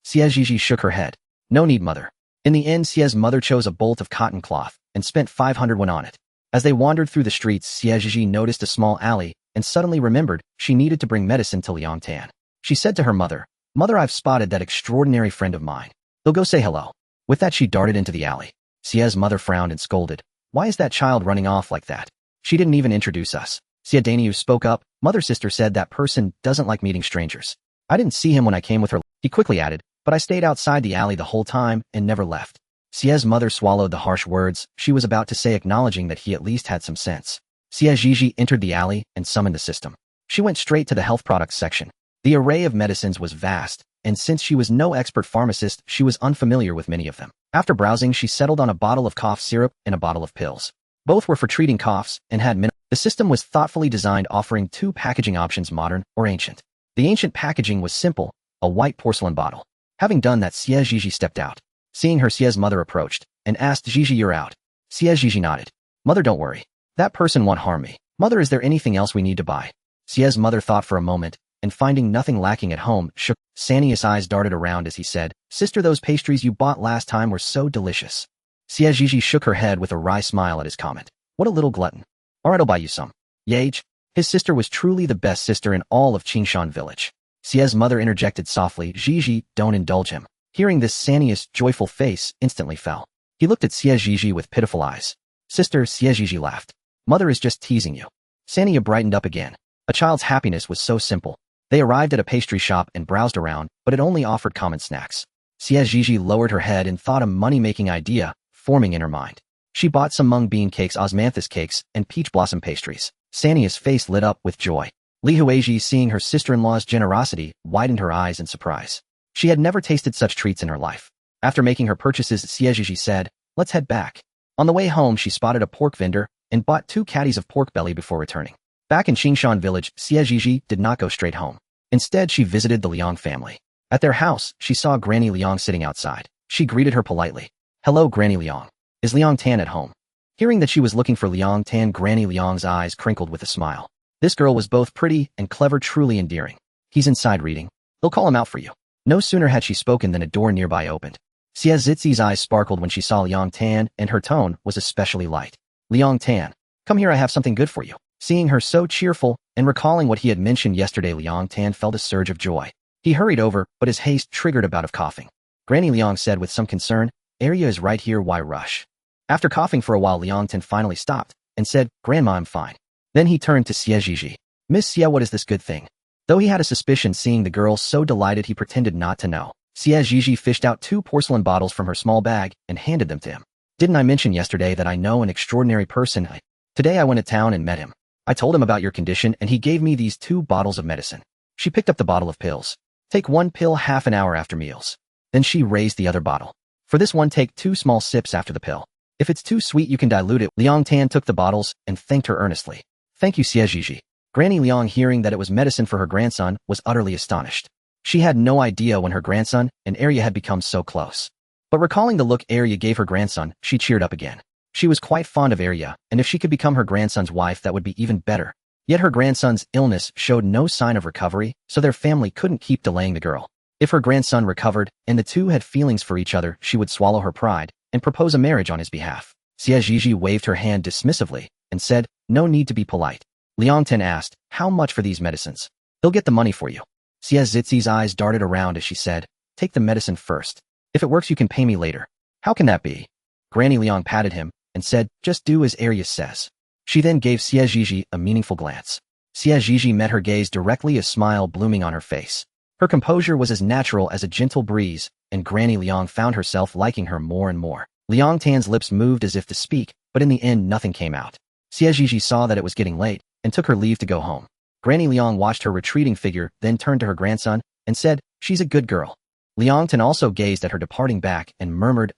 Xie Zhizhi shook her head. No need, mother. In the end, Xie's mother chose a bolt of cotton cloth and spent 500 won on it. As they wandered through the streets, Xie Zhizhi noticed a small alley and suddenly remembered she needed to bring medicine to Liang Tan. She said to her mother, Mother, I've spotted that extraordinary friend of mine. He'll go say hello. With that, she darted into the alley. Xie's mother frowned and scolded. Why is that child running off like that? She didn't even introduce us. Xie Danyu spoke up. Mother, sister said that person doesn't like meeting strangers. I didn't see him when I came with her. He quickly added, but I stayed outside the alley the whole time and never left. Xie's mother swallowed the harsh words she was about to say, acknowledging that he at least had some sense. Xie Zhizhi entered the alley and summoned the system. She went straight to the health products section. The array of medicines was vast, and since she was no expert pharmacist, she was unfamiliar with many of them. After browsing, she settled on a bottle of cough syrup and a bottle of pills. Both were for treating coughs and had The system was thoughtfully designed, offering two packaging options, modern or ancient. The ancient packaging was simple, a white porcelain bottle. Having done that, Xie Zhizhi stepped out. Seeing her, Xie's mother approached and asked, Zhizhi, you're out. Xie Zhizhi nodded. Mother, don't worry. That person won't harm me. Mother, is there anything else we need to buy? Xie's mother thought for a moment, and finding nothing lacking at home, shook. Sania's eyes darted around as he said, Sister, those pastries you bought last time were so delicious. Xie Zhizhi shook her head with a wry smile at his comment. What a little glutton. Alright, I'll buy you some. Yage. His sister was truly the best sister in all of Qingshan village. Xie's mother interjected softly, Zhizhi, don't indulge him. Hearing this, Sania's joyful face instantly fell. He looked at Xie Zhizhi with pitiful eyes. Sister, Xie Zhizhi laughed. Mother is just teasing you. Sania brightened up again. A child's happiness was so simple. They arrived at a pastry shop and browsed around, but it only offered common snacks. Xie Zhizhi lowered her head and thought a money-making idea forming in her mind. She bought some mung bean cakes, osmanthus cakes, and peach blossom pastries. Sania's face lit up with joy. Li Huizhi, seeing her sister-in-law's generosity, widened her eyes in surprise. She had never tasted such treats in her life. After making her purchases, Xie Zhizhi said, let's head back. On the way home, she spotted a pork vendor and bought 2 caddies of pork belly before returning. Back in Qingshan village, Xie Zhizhi did not go straight home. Instead, she visited the Liang family. At their house, she saw Granny Liang sitting outside. She greeted her politely. Hello, Granny Liang. Is Liang Tan at home? Hearing that she was looking for Liang Tan, Granny Liang's eyes crinkled with a smile. This girl was both pretty and clever, truly endearing. He's inside reading. They'll call him out for you. No sooner had she spoken than a door nearby opened. Xie Zhizhi's eyes sparkled when she saw Liang Tan, and her tone was especially light. Liang Tan, come here, I have something good for you. Seeing her so cheerful, and recalling what he had mentioned yesterday, Liang Tan felt a surge of joy. He hurried over, but his haste triggered a bout of coughing. Granny Liang said with some concern, Area is right here, why rush? After coughing for a while, Liang Tan finally stopped, and said, Grandma, I'm fine. Then he turned to Xie Zhizhi. Miss Xie, what is this good thing? Though he had a suspicion, seeing the girl so delighted, he pretended not to know. Xie Zhizhi fished out 2 porcelain bottles from her small bag and handed them to him. Didn't I mention yesterday that I know an extraordinary person? Today I went to town and met him. I told him about your condition and he gave me these 2 bottles of medicine. She picked up the bottle of pills. Take 1 pill half an hour after meals. Then she raised the other bottle. For this one, take 2 small sips after the pill. If it's too sweet, you can dilute it. Liang Tan took the bottles and thanked her earnestly. Thank you, Xie Zhizhi. Granny Liang, hearing that it was medicine for her grandson, was utterly astonished. She had no idea when her grandson and Arya had become so close. But recalling the look Arya gave her grandson, she cheered up again. She was quite fond of Arya, and if she could become her grandson's wife, that would be even better. Yet her grandson's illness showed no sign of recovery, so their family couldn't keep delaying the girl. If her grandson recovered, and the two had feelings for each other, she would swallow her pride and propose a marriage on his behalf. Xie Zhizhi waved her hand dismissively and said, no need to be polite. Liang Tan asked, how much for these medicines? He'll get the money for you. Xie Zhizhi's eyes darted around as she said, take the medicine first. If it works, you can pay me later. How can that be? Granny Liang patted him and said, just do as Arya says. She then gave Xie Zhizhi a meaningful glance. Xie Zhizhi met her gaze directly, a smile blooming on her face. Her composure was as natural as a gentle breeze, and Granny Liang found herself liking her more and more. Liang Tan's lips moved as if to speak, but in the end nothing came out. Xie Zhizhi saw that it was getting late and took her leave to go home. Granny Liang watched her retreating figure, then turned to her grandson and said, she's a good girl. Liang Tan also gazed at her departing back and murmured,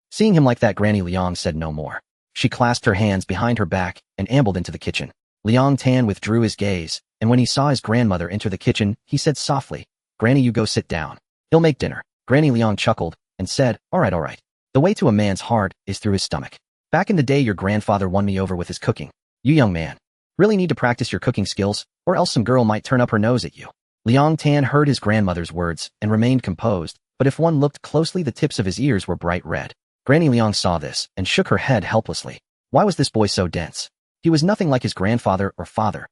Seeing him like that, Granny Liang said no more. She clasped her hands behind her back and ambled into the kitchen. Liang Tan withdrew his gaze, and when he saw his grandmother enter the kitchen, he said softly, Granny, you go sit down. He'll make dinner. Granny Liang chuckled and said, all right. The way to a man's heart is through his stomach. Back in the day, your grandfather won me over with his cooking. You young man really need to practice your cooking skills, or else some girl might turn up her nose at you. Liang Tan heard his grandmother's words and remained composed, but if one looked closely, the tips of his ears were bright red. Granny Liang saw this and shook her head helplessly. Why was this boy so dense? He was nothing like his grandfather or father.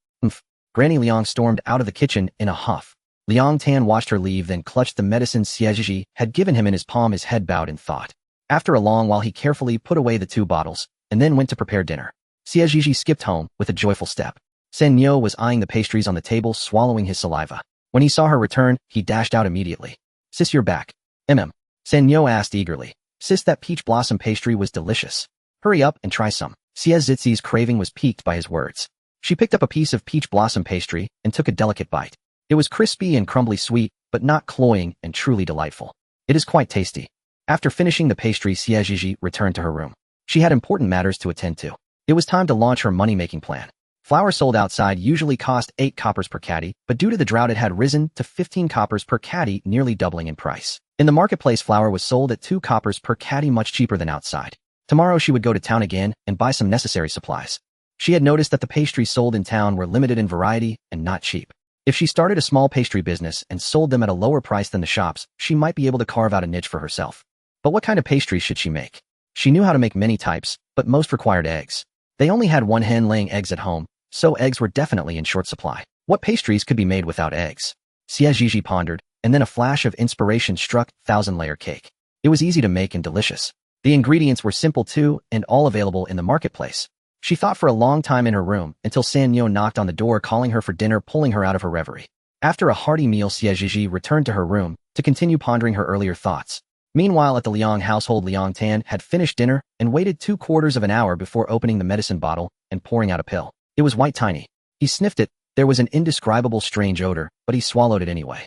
Granny Liang stormed out of the kitchen in a huff. Liang Tan watched her leave, then clutched the medicine Xie Zhizhi had given him in his palm. His head bowed in thought. After a long while, he carefully put away the 2 bottles and then went to prepare dinner. Xie Zhizhi skipped home with a joyful step. Sen Nyo was eyeing the pastries on the table, swallowing his saliva. When he saw her return, he dashed out immediately. Sis, you're back. Sen Nyo asked eagerly. Sis, that peach blossom pastry was delicious. Hurry up and try some. Xie Zhizhi's craving was piqued by his words. She picked up a piece of peach blossom pastry and took a delicate bite. It was crispy and crumbly sweet, but not cloying, and truly delightful. It is quite tasty. After finishing the pastry, Xie Zhizhi returned to her room. She had important matters to attend to. It was time to launch her money-making plan. Flour sold outside usually cost 8 coppers per caddy, but due to the drought it had risen to 15 coppers per caddy, nearly doubling in price. In the marketplace, flour was sold at 2 coppers per caddy, much cheaper than outside. Tomorrow she would go to town again and buy some necessary supplies. She had noticed that the pastries sold in town were limited in variety and not cheap. If she started a small pastry business and sold them at a lower price than the shops, she might be able to carve out a niche for herself. But what kind of pastries should she make? She knew how to make many types, but most required eggs. They only had one hen laying eggs at home, so eggs were definitely in short supply. What pastries could be made without eggs? Xie Zhizhi pondered, and then a flash of inspiration struck: thousand-layer cake. It was easy to make and delicious. The ingredients were simple too, and all available in the marketplace. She thought for a long time in her room, until Sanyo knocked on the door calling her for dinner, pulling her out of her reverie. After a hearty meal, Xie Zhizhi returned to her room to continue pondering her earlier thoughts. Meanwhile, at the Liang household, Liang Tan had finished dinner and waited 2/4 of an hour before opening the medicine bottle and pouring out a pill. It was white tiny. He sniffed it. There was an indescribable strange odor, but he swallowed it anyway.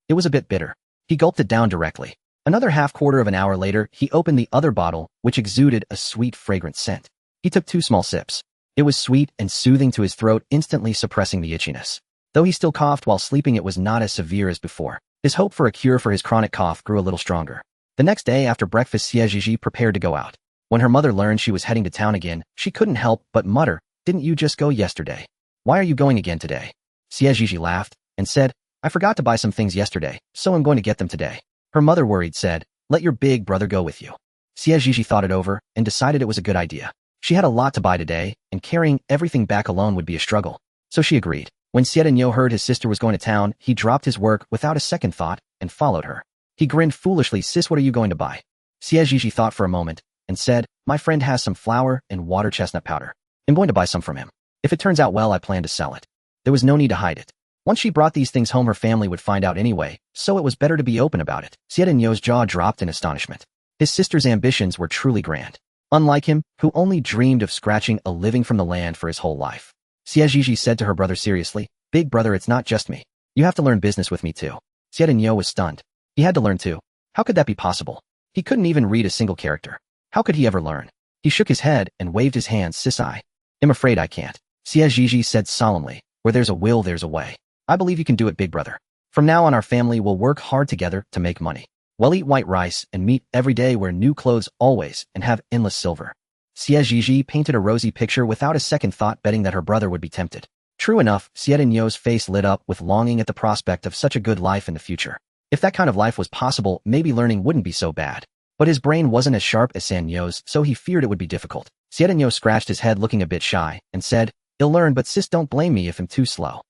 It was a bit bitter. He gulped it down directly. Another half-quarter of an hour later, he opened the other bottle, which exuded a sweet, fragrant scent. He took 2 small sips. It was sweet and soothing to his throat, instantly suppressing the itchiness. Though he still coughed while sleeping, it was not as severe as before. His hope for a cure for his chronic cough grew a little stronger. The next day after breakfast, Xie Zhizhi prepared to go out. When her mother learned she was heading to town again, she couldn't help but mutter, "Didn't you just go yesterday? Why are you going again today?" Xie Zhizhi laughed and said, "I forgot to buy some things yesterday, so I'm going to get them today." Her mother, worried, said, "Let your big brother go with you." Xie Zhizhi thought it over and decided it was a good idea. She had a lot to buy today, and carrying everything back alone would be a struggle. So she agreed. When Xie Zhizhi heard his sister was going to town, he dropped his work without a second thought and followed her. He grinned foolishly. "Sis, what are you going to buy?" Xie Zhizhi thought for a moment and said, "My friend has some flour and water chestnut powder. I'm going to buy some from him. If it turns out well, I plan to sell it." There was no need to hide it. Once she brought these things home, her family would find out anyway, so it was better to be open about it. Xie Zhizhi's jaw dropped in astonishment. His sister's ambitions were truly grand. Unlike him, who only dreamed of scratching a living from the land for his whole life. Xie Zhizhi said to her brother seriously, "Big brother, it's not just me. You have to learn business with me too." Xie Zhizhi was stunned. He had to learn too. How could that be possible? He couldn't even read a single character. How could he ever learn? He shook his head and waved his hands. "Sis, I'm afraid I can't." Xie Zhizhi said solemnly, "Where there's a will, there's a way. I believe you can do it, big brother. From now on, our family will work hard together to make money. We'll eat white rice and meat every day, wear new clothes always, and have endless silver." Xie Zhizhi painted a rosy picture without a second thought, betting that her brother would be tempted. True enough, Xie Zhizhi's face lit up with longing at the prospect of such a good life in the future. If that kind of life was possible, maybe learning wouldn't be so bad. But his brain wasn't as sharp as Sanyo's, so he feared it would be difficult. Xie Zhizhi scratched his head, looking a bit shy, and said, "He'll learn, but sis, don't blame me if I'm too slow."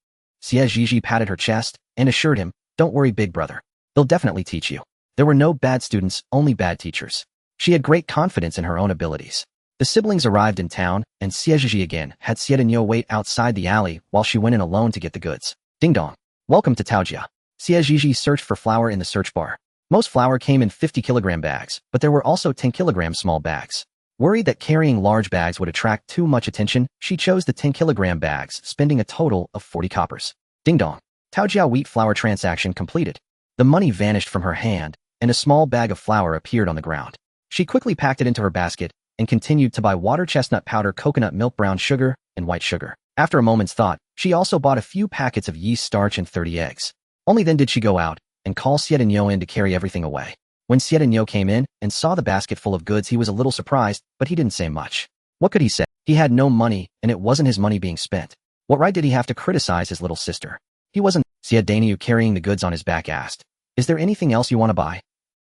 Xie Zhizhi patted her chest and assured him, "Don't worry, big brother. They'll definitely teach you." There were no bad students, only bad teachers. She had great confidence in her own abilities. The siblings arrived in town, and Xie Zhizhi again had Xie Zhizhi wait outside the alley while she went in alone to get the goods. Ding dong. "Welcome to Taojia." Xie Zhizhi searched for flour in the search bar. Most flour came in 50-kilogram bags, but there were also 10-kilogram small bags. Worried that carrying large bags would attract too much attention, she chose the 10-kilogram bags, spending a total of 40 coppers. Ding dong. Taojia wheat flour transaction completed. The money vanished from her hand, and a small bag of flour appeared on the ground. She quickly packed it into her basket and continued to buy water chestnut powder, coconut milk, brown sugar, and white sugar. After a moment's thought, she also bought a few packets of yeast starch and 30 eggs. Only then did she go out and call Xie Zhizhi in to carry everything away. When Xie Zhizhi came in and saw the basket full of goods, he was a little surprised, but he didn't say much. What could he say? He had no money, and it wasn't his money being spent. What right did he have to criticize his little sister? He wasn't. Xie Zhizhi, carrying the goods on his back, asked, "Is there anything else you want to buy?"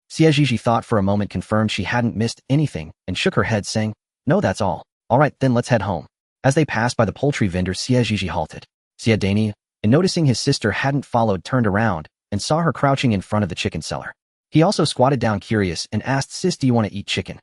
Xie Zhizhi thought for a moment, confirmed she hadn't missed anything, and shook her head, saying, "No, that's all." "All right, then let's head home." As they passed by the poultry vendor, Xie Zhizhi halted. Xie Zhizhi, and noticing his sister hadn't followed, turned around and saw her crouching in front of the chicken seller. He also squatted down, curious, and asked, "Sis, do you want to eat chicken?"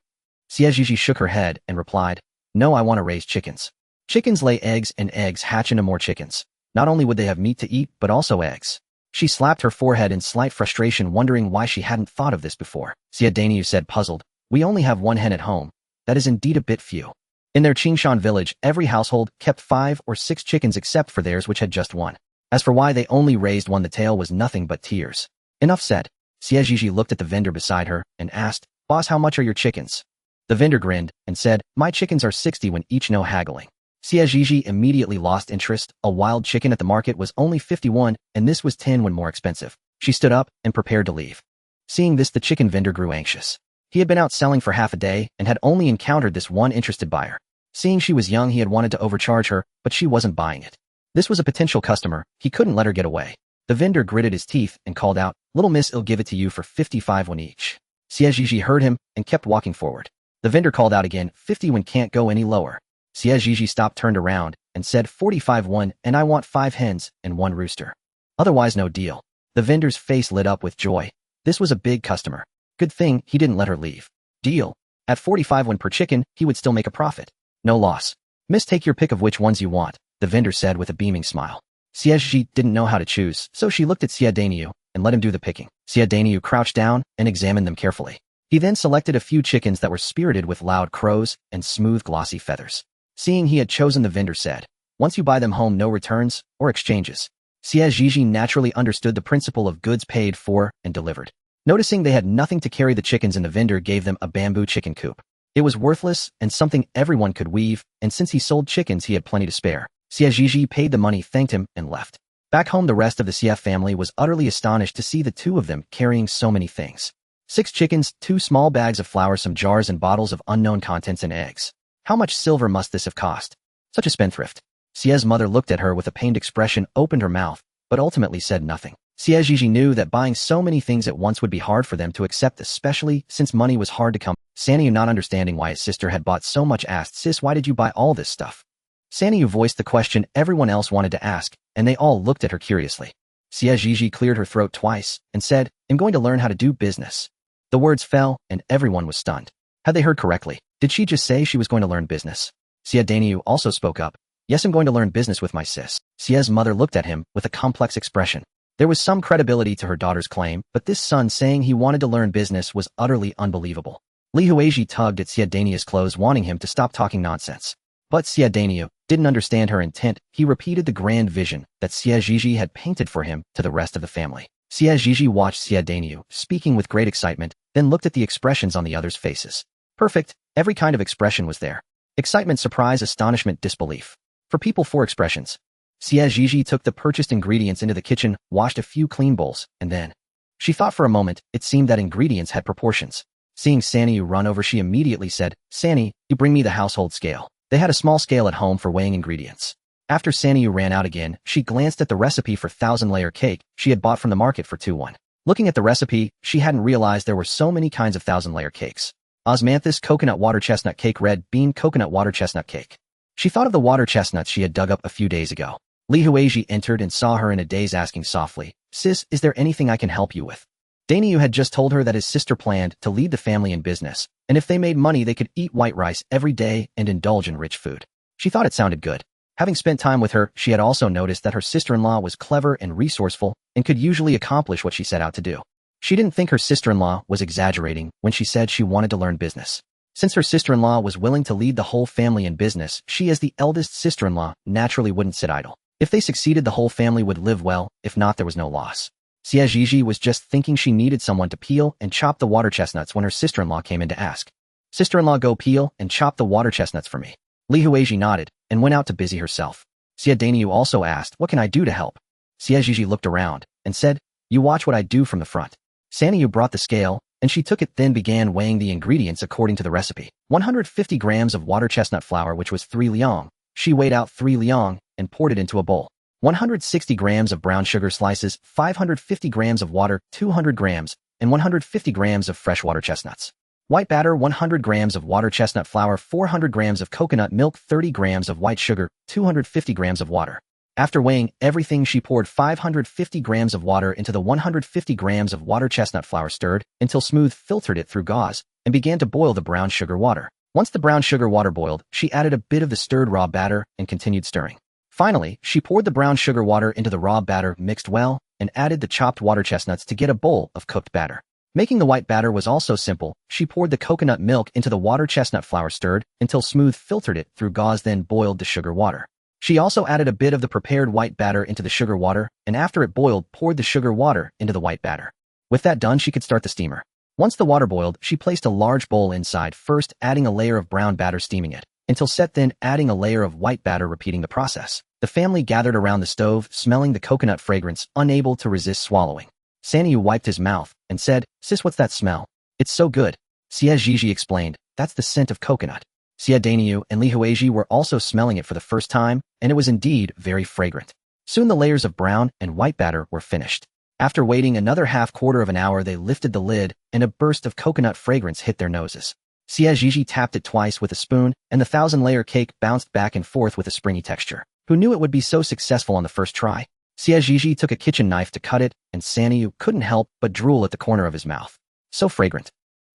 Xie Zhizhi shook her head and replied, "No, I want to raise chickens. Chickens lay eggs, and eggs hatch into more chickens. Not only would they have meat to eat, but also eggs." She slapped her forehead in slight frustration, wondering why she hadn't thought of this before. Xie Zhizhi said, puzzled, "We only have one hen at home. That is indeed a bit few." In their Qingshan village, every household kept 5 or 6 chickens except for theirs, which had just one. As for why they only raised one, the tale was nothing but tears. Enough said. Xie Zhizhi looked at the vendor beside her and asked, "Boss, how much are your chickens?" The vendor grinned and said, "My chickens are 60 when each, no haggling." Xie Zhizhi immediately lost interest. A wild chicken at the market was only 51, and this was 10 when more expensive. She stood up and prepared to leave. Seeing this, the chicken vendor grew anxious. He had been out selling for half a day and had only encountered this one interested buyer. Seeing she was young, he had wanted to overcharge her, but she wasn't buying it. This was a potential customer. He couldn't let her get away. The vendor gritted his teeth and called out, "Little miss, I'll give it to you for 55 won each." Xie Zhizhi heard him and kept walking forward. The vendor called out again, 50 won, can't go any lower. Xie Zhizhi stopped, turned around, and said, 45 won, and I want 5 hens and 1 rooster. Otherwise no deal. The vendor's face lit up with joy. This was a big customer. Good thing he didn't let her leave. Deal. At 45 won per chicken, he would still make a profit. No loss. Miss, take your pick of which ones you want, the vendor said with a beaming smile. Xie Zhizhi didn't know how to choose, so she looked at Xie Daniu and let him do the picking. Xie Daniu crouched down and examined them carefully. He then selected a few chickens that were spirited with loud crows and smooth glossy feathers. Seeing he had chosen, the vendor said, "Once you buy them home, no returns or exchanges." Xie Zhizhi naturally understood the principle of goods paid for and delivered. Noticing they had nothing to carry the chickens, and the vendor gave them a bamboo chicken coop. It was worthless and something everyone could weave, and since he sold chickens, he had plenty to spare. Xie Zhizhi paid the money, thanked him, and left. Back home, the rest of the Xie family was utterly astonished to see the two of them carrying so many things. 6 chickens, 2 small bags of flour, some jars and bottles of unknown contents, and eggs. How much silver must this have cost? Such a spendthrift. Xie's mother looked at her with a pained expression, opened her mouth, but ultimately said nothing. Xie Zhizhi knew that buying so many things at once would be hard for them to accept, especially since money was hard to come. Sanyu, not understanding why his sister had bought so much, asked, "Sis, why did you buy all this stuff?" Sanyu voiced the question everyone else wanted to ask, and they all looked at her curiously. Xie Zhizhi cleared her throat twice and said, "I'm going to learn how to do business." The words fell, and everyone was stunned. Had they heard correctly? Did she just say she was going to learn business? Xie Daniu also spoke up. "Yes, I'm going to learn business with my sis." Xie's mother looked at him with a complex expression. There was some credibility to her daughter's claim, but this son saying he wanted to learn business was utterly unbelievable. Li Huizhi tugged at Xie Daniu's clothes, wanting him to stop talking nonsense. But Xie Daniu didn't understand her intent. He repeated the grand vision that Xie Zhizhi had painted for him to the rest of the family. Xie Zhizhi watched Xie Daniu speaking with great excitement, then looked at the expressions on the others' faces. Perfect. Every kind of expression was there. Excitement, surprise, astonishment, disbelief. For people, 4 expressions. Xie Zhizhi took the purchased ingredients into the kitchen, washed a few clean bowls, and then she thought for a moment. It seemed that ingredients had proportions. Seeing Sanyu run over, she immediately said, "Sanyu, you bring me the household scale." They had a small scale at home for weighing ingredients. After Sanyu ran out again, she glanced at the recipe for 1,000-layer cake she had bought from the market for 2 won. Looking at the recipe, she hadn't realized there were so many kinds of 1,000-layer cakes. Osmanthus coconut water chestnut cake, red bean coconut water chestnut cake. She thought of the water chestnuts she had dug up a few days ago. Li Huizhi entered and saw her in a daze, asking softly, "Sis, is there anything I can help you with?" Daniu had just told her that his sister planned to lead the family in business, and if they made money they could eat white rice every day and indulge in rich food. She thought it sounded good. Having spent time with her, she had also noticed that her sister-in-law was clever and resourceful and could usually accomplish what she set out to do. She didn't think her sister-in-law was exaggerating when she said she wanted to learn business. Since her sister-in-law was willing to lead the whole family in business, she, as the eldest sister-in-law, naturally wouldn't sit idle. If they succeeded, the whole family would live well. If not, there was no loss. Xie Zhizhi was just thinking she needed someone to peel and chop the water chestnuts when her sister-in-law came in to ask, "Sister-in-law, go peel and chop the water chestnuts for me." Li Huizhi nodded and went out to busy herself. Xie Daniu also asked, "What can I do to help?" Xie Zhizhi looked around and said, "You watch what I do from the front." Sanyu brought the scale, and she took it, then began weighing the ingredients according to the recipe. 150 grams of water chestnut flour, which was 3 liang. She weighed out 3 liang and poured it into a bowl. 160 grams of brown sugar slices, 550 grams of water, 200 grams, and 150 grams of fresh water chestnuts. White batter, 100 grams of water chestnut flour, 400 grams of coconut milk, 30 grams of white sugar, 250 grams of water. After weighing everything, she poured 550 grams of water into the 150 grams of water chestnut flour, stirred until smooth, filtered it through gauze, and began to boil the brown sugar water. Once the brown sugar water boiled, she added a bit of the stirred raw batter and continued stirring. Finally, she poured the brown sugar water into the raw batter, mixed well, and added the chopped water chestnuts to get a bowl of cooked batter. Making the white batter was also simple. She poured the coconut milk into the water chestnut flour, stirred until smooth, filtered it through gauze, then boiled the sugar water. She also added a bit of the prepared white batter into the sugar water, and after it boiled, poured the sugar water into the white batter. With that done, she could start the steamer. Once the water boiled, she placed a large bowl inside, first adding a layer of brown batter, steaming it until set, then adding a layer of white batter, repeating the process. The family gathered around the stove, smelling the coconut fragrance, unable to resist swallowing. Sanyu wiped his mouth and said, "Sis, what's that smell? It's so good." Xie Zhizhi explained, that's the scent of coconut. Xie Daniu and Li Huizhi were also smelling it for the first time, and it was indeed very fragrant. Soon the layers of brown and white batter were finished. After waiting another half-quarter of an hour, they lifted the lid, and a burst of coconut fragrance hit their noses. Xie Zhizhi tapped it twice with a spoon, and the 1,000-layer cake bounced back and forth with a springy texture. Who knew it would be so successful on the first try? Xie Zhizhi took a kitchen knife to cut it, and Sanyu couldn't help but drool at the corner of his mouth. So fragrant.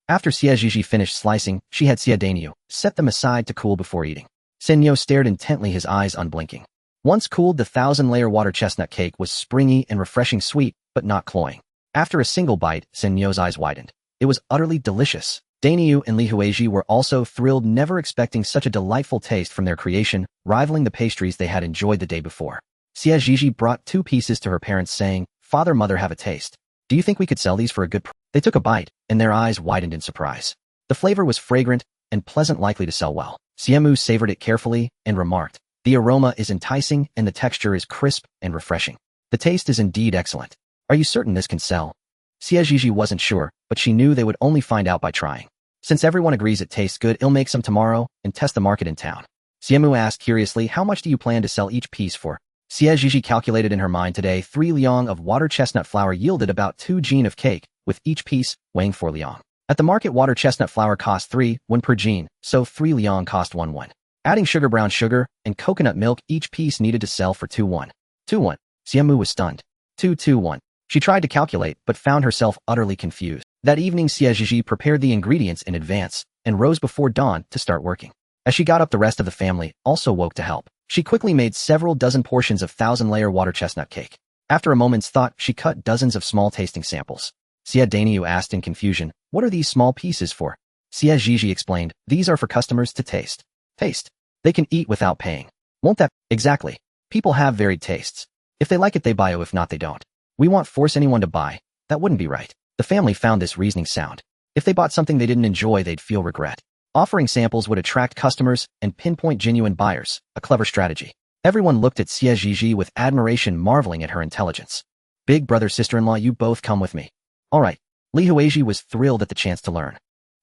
After Xie Zhizhi finished slicing, she had Xie Daniu set them aside to cool before eating. Sanyo stared intently, his eyes unblinking. Once cooled, the 1,000-layer water chestnut cake was springy and refreshing sweet, but not cloying. After a single bite, Sanyo's eyes widened. It was utterly delicious. Daniu and Li Huizhi were also thrilled, never expecting such a delightful taste from their creation, rivaling the pastries they had enjoyed the day before. Xie Zhizhi brought 2 pieces to her parents, saying, "Father, Mother, have a taste. Do you think we could sell these for a good price?" They took a bite, and their eyes widened in surprise. The flavor was fragrant and pleasant, likely to sell well. Xiemu savored it carefully and remarked, "The aroma is enticing and the texture is crisp and refreshing. The taste is indeed excellent. Are you certain this can sell?" Xie Zhizhi wasn't sure, but she knew they would only find out by trying. Since everyone agrees it tastes good, I'll make some tomorrow and test the market in town. Xiemu asked curiously, "How much do you plan to sell each piece for?" Xie Zhizhi calculated in her mind today. 3 liang of water chestnut flour yielded about 2 jin of cake, with each piece weighing 4 liang. At the market, water chestnut flour cost 3 won per jin, so 3 liang cost 1 won. Adding sugar, brown sugar, and coconut milk, each piece needed to sell for 2 won. 2 won. Xiemu was stunned. 2 won. She tried to calculate, but found herself utterly confused. That evening, Xie Zhizhi prepared the ingredients in advance and rose before dawn to start working. As she got up, the rest of the family also woke to help. She quickly made several dozen portions of 1,000-layer water chestnut cake. After a moment's thought, she cut dozens of small tasting samples. Xie Daniu asked in confusion, "What are these small pieces for?" Xie Zhizhi explained, "These are for customers to taste. Taste. They can eat without paying. Won't that?" "Exactly. People have varied tastes. If they like it, they buy it. If not, they don't. We won't force anyone to buy. That wouldn't be right." The family found this reasoning sound. If they bought something they didn't enjoy, they'd feel regret. Offering samples would attract customers and pinpoint genuine buyers, a clever strategy. Everyone looked at Xie Zhizhi with admiration, marveling at her intelligence. "Big brother, sister-in-law, you both come with me." "All right." Li Huizhi was thrilled at the chance to learn.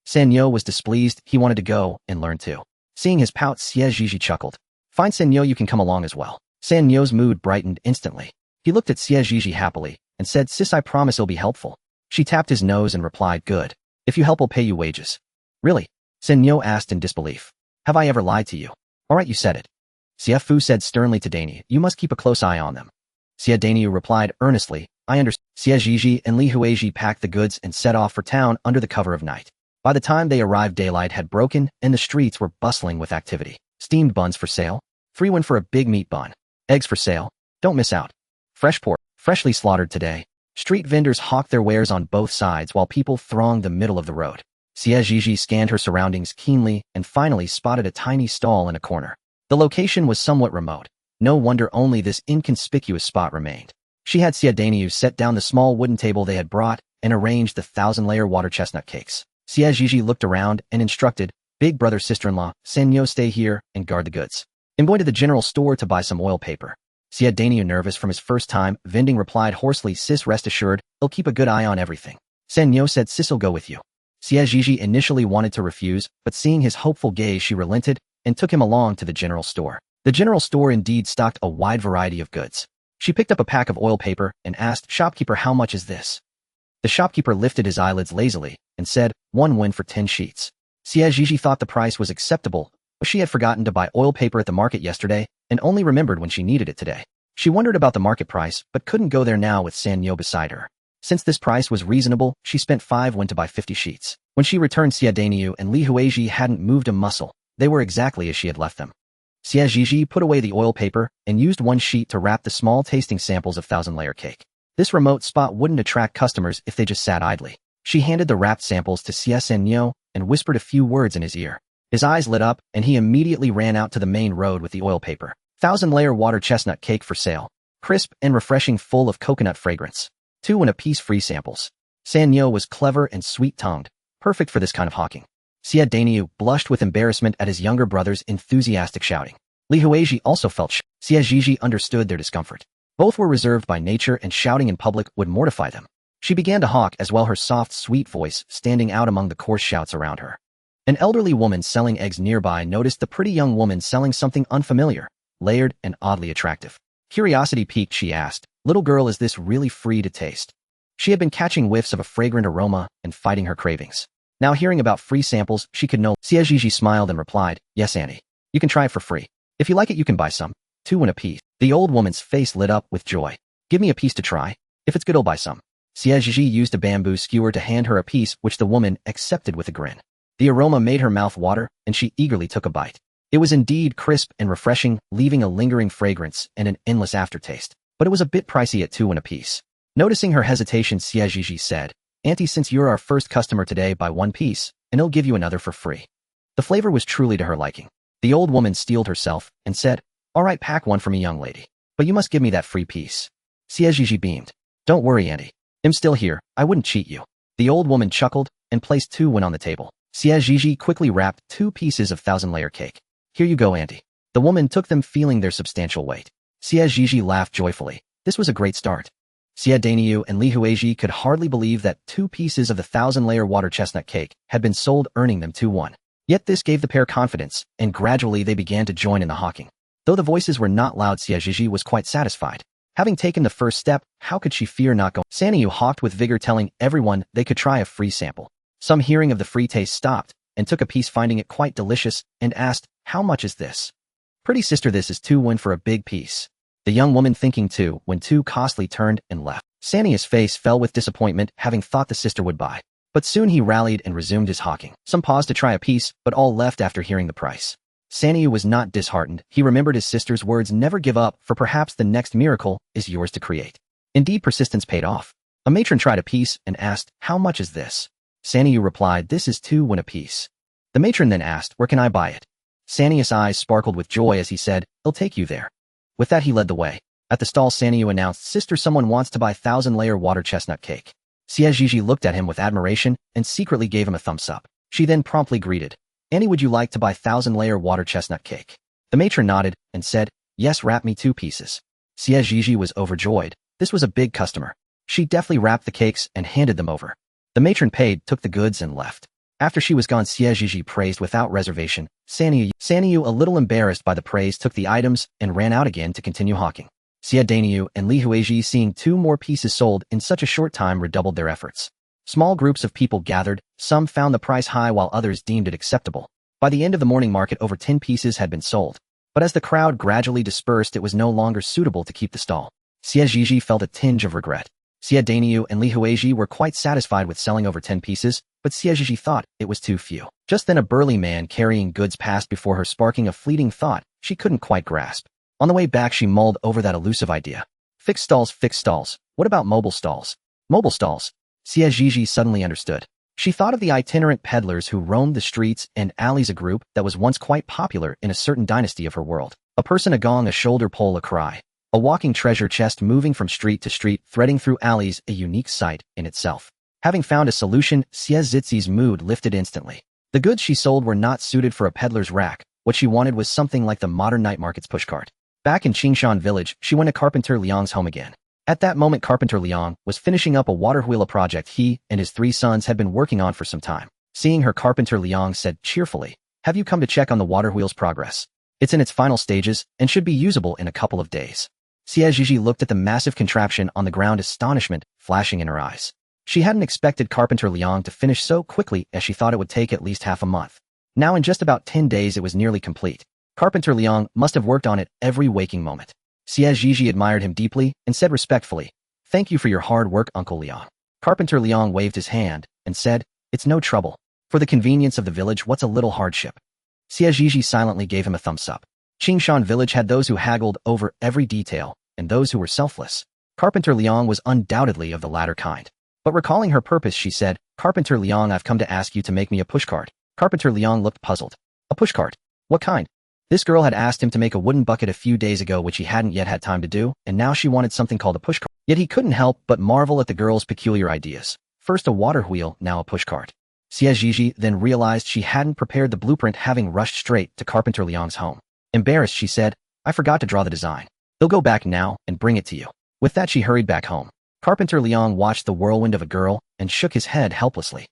Sanyo was displeased. He wanted to go and learn too. Seeing his pout, Xie Zhizhi chuckled. "Fine, Sanyo, you can come along as well." Sanyo's mood brightened instantly. He looked at Xie Zhizhi happily and said, "Sis, I promise it'll be helpful." She tapped his nose and replied, "Good. If you help, I'll pay you wages." "Really?" Sanyo asked in disbelief. "Have I ever lied to you?" "All right, you said it." Xie Fu said sternly to Daniu, "You must keep a close eye on them." Xie Daniu replied earnestly, "I understand." Xie Zhizhi and Li Huizhi packed the goods and set off for town under the cover of night. By the time they arrived, daylight had broken and the streets were bustling with activity. Steamed buns for sale. 3 won for a big meat bun. Eggs for sale. Don't miss out. Fresh pork, freshly slaughtered today. Street vendors hawked their wares on both sides while people thronged the middle of the road. Xie Zhizhi scanned her surroundings keenly and finally spotted a tiny stall in a corner. The location was somewhat remote. No wonder only this inconspicuous spot remained. She had Xie Daniu set down the small wooden table they had brought and arranged the 1,000-layer water chestnut cakes. Xie Zhizhi looked around and instructed, "Big brother, sister-in-law, Sanyo, stay here and guard the goods. I'm going to the general store to buy some oil paper." Xie Daniu, nervous from his first time vending, replied hoarsely, "Sis, rest assured, he'll keep a good eye on everything." Sanyo said, "Sis, I'll go with you." Xie Zhizhi initially wanted to refuse, but seeing his hopeful gaze, she relented and took him along to the general store. The general store indeed stocked a wide variety of goods. She picked up a pack of oil paper and asked, "Shopkeeper, how much is this?" The shopkeeper lifted his eyelids lazily and said, 1 won for 10 sheets. Xie Zhizhi thought the price was acceptable, but she had forgotten to buy oil paper at the market yesterday and only remembered when she needed it today. She wondered about the market price, but couldn't go there now with Sanyo beside her. Since this price was reasonable, she spent 5 won to buy 50 sheets. When she returned, Xie Daniu and Li Huizhi hadn't moved a muscle. They were exactly as she had left them. Xie Zhizhi put away the oil paper and used 1 sheet to wrap the small tasting samples of 1,000-layer cake. This remote spot wouldn't attract customers if they just sat idly. She handed the wrapped samples to Xie Sanyo and whispered a few words in his ear. His eyes lit up, and he immediately ran out to the main road with the oil paper. 1,000-layer water chestnut cake for sale. Crisp and refreshing, full of coconut fragrance. 2 and a piece free samples. Sanyo was clever and sweet-tongued, perfect for this kind of hawking. Xie Daniu blushed with embarrassment at his younger brother's enthusiastic shouting. Li Huizhi also felt Xie Zhizhi understood their discomfort. Both were reserved by nature, and shouting in public would mortify them. She began to hawk as well, her soft, sweet voice standing out among the coarse shouts around her. An elderly woman selling eggs nearby noticed the pretty young woman selling something unfamiliar, layered and oddly attractive. Curiosity piqued, she asked, "Little girl, is this really free to taste?" She had been catching whiffs of a fragrant aroma and fighting her cravings. Now hearing about free samples, she could no. Xie Zhizhi smiled and replied, "Yes, auntie. You can try it for free. If you like it, you can buy some. 2 a piece." The old woman's face lit up with joy. "Give me a piece to try. If it's good, I'll buy some." Xie Zhizhi used a bamboo skewer to hand her a piece, which the woman accepted with a grin. The aroma made her mouth water, and she eagerly took a bite. It was indeed crisp and refreshing, leaving a lingering fragrance and an endless aftertaste. But it was a bit pricey at 2 a piece. Noticing her hesitation, Xie Zhizhi said, "Auntie, since you're our first customer today, buy 1 piece, and I'll give you another for free." The flavor was truly to her liking. The old woman steeled herself and said, "All right, pack 1 for me, young lady. But you must give me that free piece." Xie Zhizhi beamed. "Don't worry, auntie. I'm still here. I wouldn't cheat you." The old woman chuckled and placed 2 on the table. Xie Zhizhi quickly wrapped 2 pieces of 1,000-layer cake. "Here you go, auntie." The woman took them, feeling their substantial weight. Xie Zhizhi laughed joyfully. This was a great start. Xie Danyu and Li Huizhi could hardly believe that 2 pieces of the 1,000-layer water chestnut cake had been sold, earning them 2-1. Yet this gave the pair confidence, and gradually they began to join in the hawking. Though the voices were not loud, Xie Zhizhi was quite satisfied. Having taken the first step, how could she fear not going? Sanyu hawked with vigor, telling everyone they could try a free sample. Some, hearing of the free taste, stopped and took a piece, finding it quite delicious, and asked, "How much is this?" "Pretty sister, this is 2 for a big piece." The young woman, thinking 2 too costly, turned and left. Sania's face fell with disappointment, having thought the sister would buy. But soon he rallied and resumed his hawking. Some paused to try a piece, but all left after hearing the price. Sanyu was not disheartened. He remembered his sister's words, "Never give up, for perhaps the next miracle is yours to create." Indeed, persistence paid off. A matron tried a piece and asked, "How much is this?" Sanyu replied, "This is 2 a piece." The matron then asked, "Where can I buy it?" Sania's eyes sparkled with joy as he said, "I'll take you there." With that, he led the way. At the stall, Sanyu announced, "Sister, someone wants to buy 1,000-layer water chestnut cake." Xie Zhizhi looked at him with admiration and secretly gave him a thumbs up. She then promptly greeted, "Annie, would you like to buy 1,000-layer water chestnut cake?" The matron nodded and said, "Yes, wrap me 2 pieces." Xie Zhizhi was overjoyed. This was a big customer. She deftly wrapped the cakes and handed them over. The matron paid, took the goods, and left. After she was gone, Xie Zhizhi praised without reservation. Sanyu, a little embarrassed by the praise, took the items and ran out again to continue hawking. Xie Danyu and Li Huizhi, seeing 2 more pieces sold in such a short time, redoubled their efforts. Small groups of people gathered. Some found the price high while others deemed it acceptable. By the end of the morning market, over 10 pieces had been sold. But as the crowd gradually dispersed, it was no longer suitable to keep the stall. Xie Zhizhi felt a tinge of regret. Xie Danyu and Li Huizhi were quite satisfied with selling over 10 pieces, but Xie Zhizhi thought it was too few. Just then a burly man carrying goods passed before her, sparking a fleeting thought she couldn't quite grasp. On the way back, she mulled over that elusive idea. Fixed stalls, fixed stalls. What about mobile stalls? Mobile stalls. Xie Zhizhi suddenly understood. She thought of the itinerant peddlers who roamed the streets and alleys, a group that was once quite popular in a certain dynasty of her world. A person, a gong, a shoulder pole, a cry. A walking treasure chest moving from street to street, threading through alleys, a unique sight in itself. Having found a solution, Xie Zhizhi's mood lifted instantly. The goods she sold were not suited for a peddler's rack. What she wanted was something like the modern night market's pushcart. Back in Qingshan village, she went to Carpenter Liang's home again. At that moment, Carpenter Liang was finishing up a water wheel, a project he and his 3 sons had been working on for some time. Seeing her, Carpenter Liang said cheerfully, "Have you come to check on the water wheel's progress? It's in its final stages and should be usable in a couple of days." Xie Zhizhi looked at the massive contraption on the ground, astonishment flashing in her eyes. She hadn't expected Carpenter Liang to finish so quickly, as she thought it would take at least half a month. Now in just about 10 days it was nearly complete. Carpenter Liang must have worked on it every waking moment. Xie Zhizhi admired him deeply and said respectfully, "Thank you for your hard work, Uncle Liang." Carpenter Liang waved his hand and said, "It's no trouble. For the convenience of the village, what's a little hardship?" Xie Zhizhi silently gave him a thumbs up. Qingshan village had those who haggled over every detail and those who were selfless. Carpenter Liang was undoubtedly of the latter kind. But recalling her purpose, she said, "Carpenter Liang, I've come to ask you to make me a pushcart." Carpenter Liang looked puzzled. "A pushcart? What kind?" This girl had asked him to make a wooden bucket a few days ago, which he hadn't yet had time to do, and now she wanted something called a pushcart. Yet he couldn't help but marvel at the girl's peculiar ideas. First a water wheel, now a pushcart. Xie Zhizhi then realized she hadn't prepared the blueprint, having rushed straight to Carpenter Liang's home. Embarrassed, she said, "I forgot to draw the design. They'll go back now and bring it to you." With that, she hurried back home. Carpenter Liang watched the whirlwind of a girl and shook his head helplessly.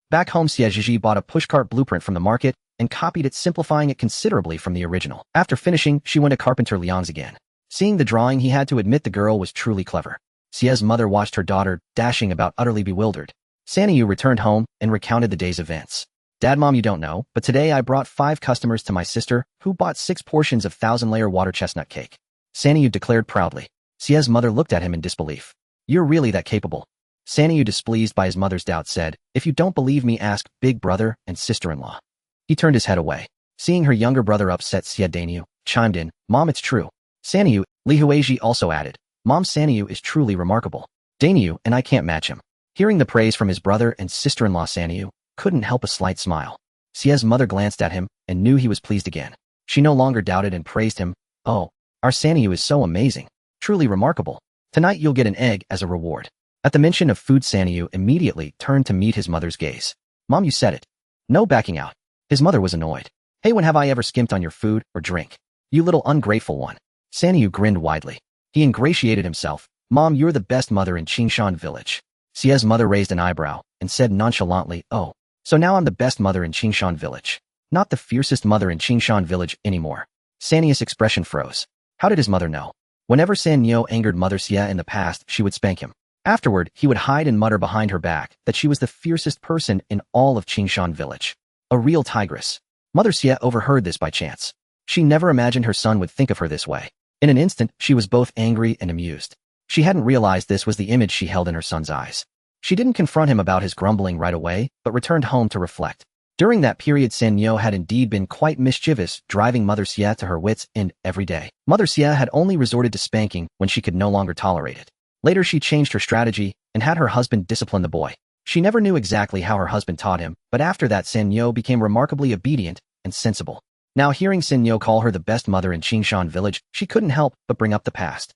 Back home, Xie Zhizhi bought a pushcart blueprint from the market and copied it, simplifying it considerably from the original. After finishing, she went to Carpenter Liang's again. Seeing the drawing, he had to admit the girl was truly clever. Xie's mother watched her daughter, dashing about, utterly bewildered. Sanyu returned home and recounted the day's events. Dad, Mom, you don't know, but today I brought 5 customers to my sister, who bought 6 portions of 1,000-layer water chestnut cake. Sanyu declared proudly. Xie's mother looked at him in disbelief. You're really that capable? Sanyu, displeased by his mother's doubt, said, if you don't believe me, ask big brother and sister-in-law. He turned his head away. Seeing her younger brother upset, Xie Danyu chimed in, Mom, it's true. Sanyu, Li Huizhi also added, Mom, Sanyu is truly remarkable. Danyu and I can't match him. Hearing the praise from his brother and sister-in-law, Sanyu couldn't help a slight smile. Xie's mother glanced at him and knew he was pleased again. She no longer doubted and praised him. Oh, our Sanyu is so amazing. Truly remarkable. Tonight you'll get an egg as a reward. At the mention of food, Sanyu immediately turned to meet his mother's gaze. Mom, you said it. No backing out. His mother was annoyed. Hey, when have I ever skimped on your food or drink? You little ungrateful one. Sanyu grinned widely. He ingratiated himself. Mom, you're the best mother in Qingshan village. Xie's mother raised an eyebrow and said nonchalantly, oh, so now I'm the best mother in Qingshan village. Not the fiercest mother in Qingshan village anymore. Sanyu's expression froze. How did his mother know? Whenever Sanyo angered Mother Xie in the past, she would spank him. Afterward, he would hide and mutter behind her back that she was the fiercest person in all of Qingshan village. A real tigress. Mother Xie overheard this by chance. She never imagined her son would think of her this way. In an instant, she was both angry and amused. She hadn't realized this was the image she held in her son's eyes. She didn't confront him about his grumbling right away, but returned home to reflect. During that period, Sanyo had indeed been quite mischievous, driving Mother Xie to her wits' end every day. Mother Xie had only resorted to spanking when she could no longer tolerate it. Later, she changed her strategy and had her husband discipline the boy. She never knew exactly how her husband taught him, but after that, Sanyo became remarkably obedient and sensible. Now, hearing Sanyo call her the best mother in Qingshan village, she couldn't help but bring up the past.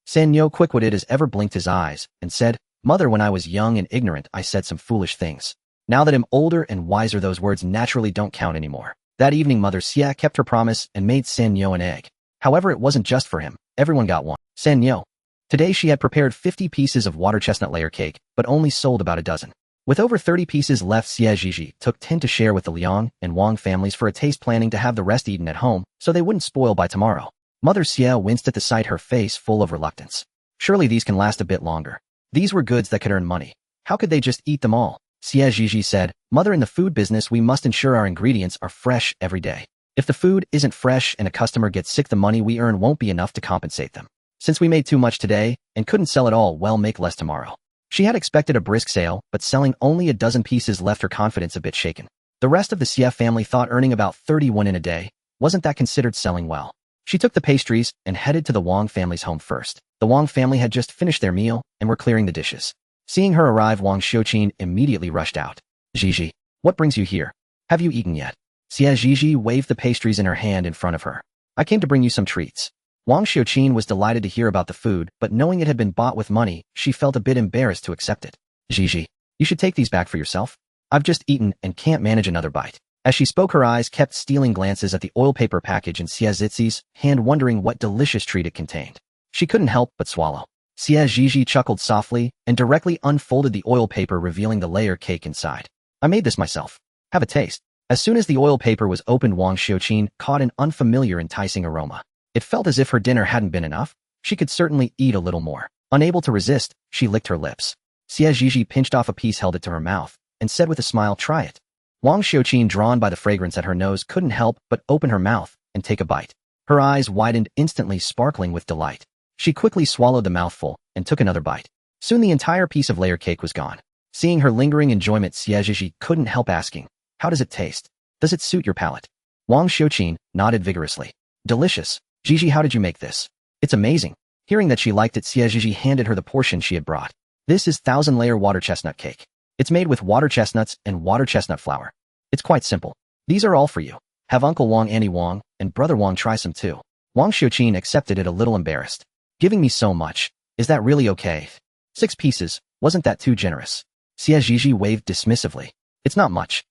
Sanyo, quick-witted as ever, blinked his eyes and said, Mother, when I was young and ignorant, I said some foolish things. Now that I'm older and wiser, those words naturally don't count anymore. That evening, Mother Xie kept her promise and made Sanyo an egg. However, it wasn't just for him. Everyone got one. Sanyo. Today, she had prepared 50 pieces of water chestnut layer cake, but only sold about a dozen. With over 30 pieces left, Xie Zhizhi took 10 to share with the Liang and Wang families for a taste, planning to have the rest eaten at home so they wouldn't spoil by tomorrow. Mother Xie winced at the sight, her face full of reluctance. Surely these can last a bit longer. These were goods that could earn money. How could they just eat them all? Xie Zhizhi said, Mother, in the food business, we must ensure our ingredients are fresh every day. If the food isn't fresh and a customer gets sick, the money we earn won't be enough to compensate them. Since we made too much today and couldn't sell it all, well, make less tomorrow. She had expected a brisk sale, but selling only a dozen pieces left her confidence a bit shaken. The rest of the Xie family thought earning about 31 in a day wasn't that considered selling well. She took the pastries and headed to the Wang family's home first. The Wang family had just finished their meal and were clearing the dishes. Seeing her arrive, Wang Xiuqin immediately rushed out. Zhizhi, what brings you here? Have you eaten yet? Xie Zhizhi waved the pastries in her hand in front of her. I came to bring you some treats. Wang Xiuqin was delighted to hear about the food, but knowing it had been bought with money, she felt a bit embarrassed to accept it. Zhizhi, you should take these back for yourself. I've just eaten and can't manage another bite. As she spoke, her eyes kept stealing glances at the oil paper package in Xie Zhizhi's hand, wondering what delicious treat it contained. She couldn't help but swallow. Xie Zhizhi chuckled softly and directly unfolded the oil paper, revealing the layer cake inside. I made this myself. Have a taste. As soon as the oil paper was opened, Wang Xiuqin caught an unfamiliar, enticing aroma. It felt as if her dinner hadn't been enough. She could certainly eat a little more. Unable to resist, she licked her lips. Xie Zhizhi pinched off a piece, held it to her mouth, and said with a smile, try it. Wang Xiuqin, drawn by the fragrance at her nose, couldn't help but open her mouth and take a bite. Her eyes widened, instantly sparkling with delight. She quickly swallowed the mouthful and took another bite. Soon the entire piece of layer cake was gone. Seeing her lingering enjoyment, Xie Zhizhi couldn't help asking, how does it taste? Does it suit your palate? Wang Xiuqin nodded vigorously. Delicious. Zhizhi, how did you make this? It's amazing. Hearing that she liked it, Xie Zhizhi handed her the portion she had brought. This is 1,000-layer water chestnut cake. It's made with water chestnuts and water chestnut flour. It's quite simple. These are all for you. Have Uncle Wang, Auntie Wang, and Brother Wang try some too. Wang Xiuqin accepted it, a little embarrassed. Giving me so much. Is that really okay? 6 pieces. Wasn't that too generous? Xie Zhizhi waved dismissively. It's not much.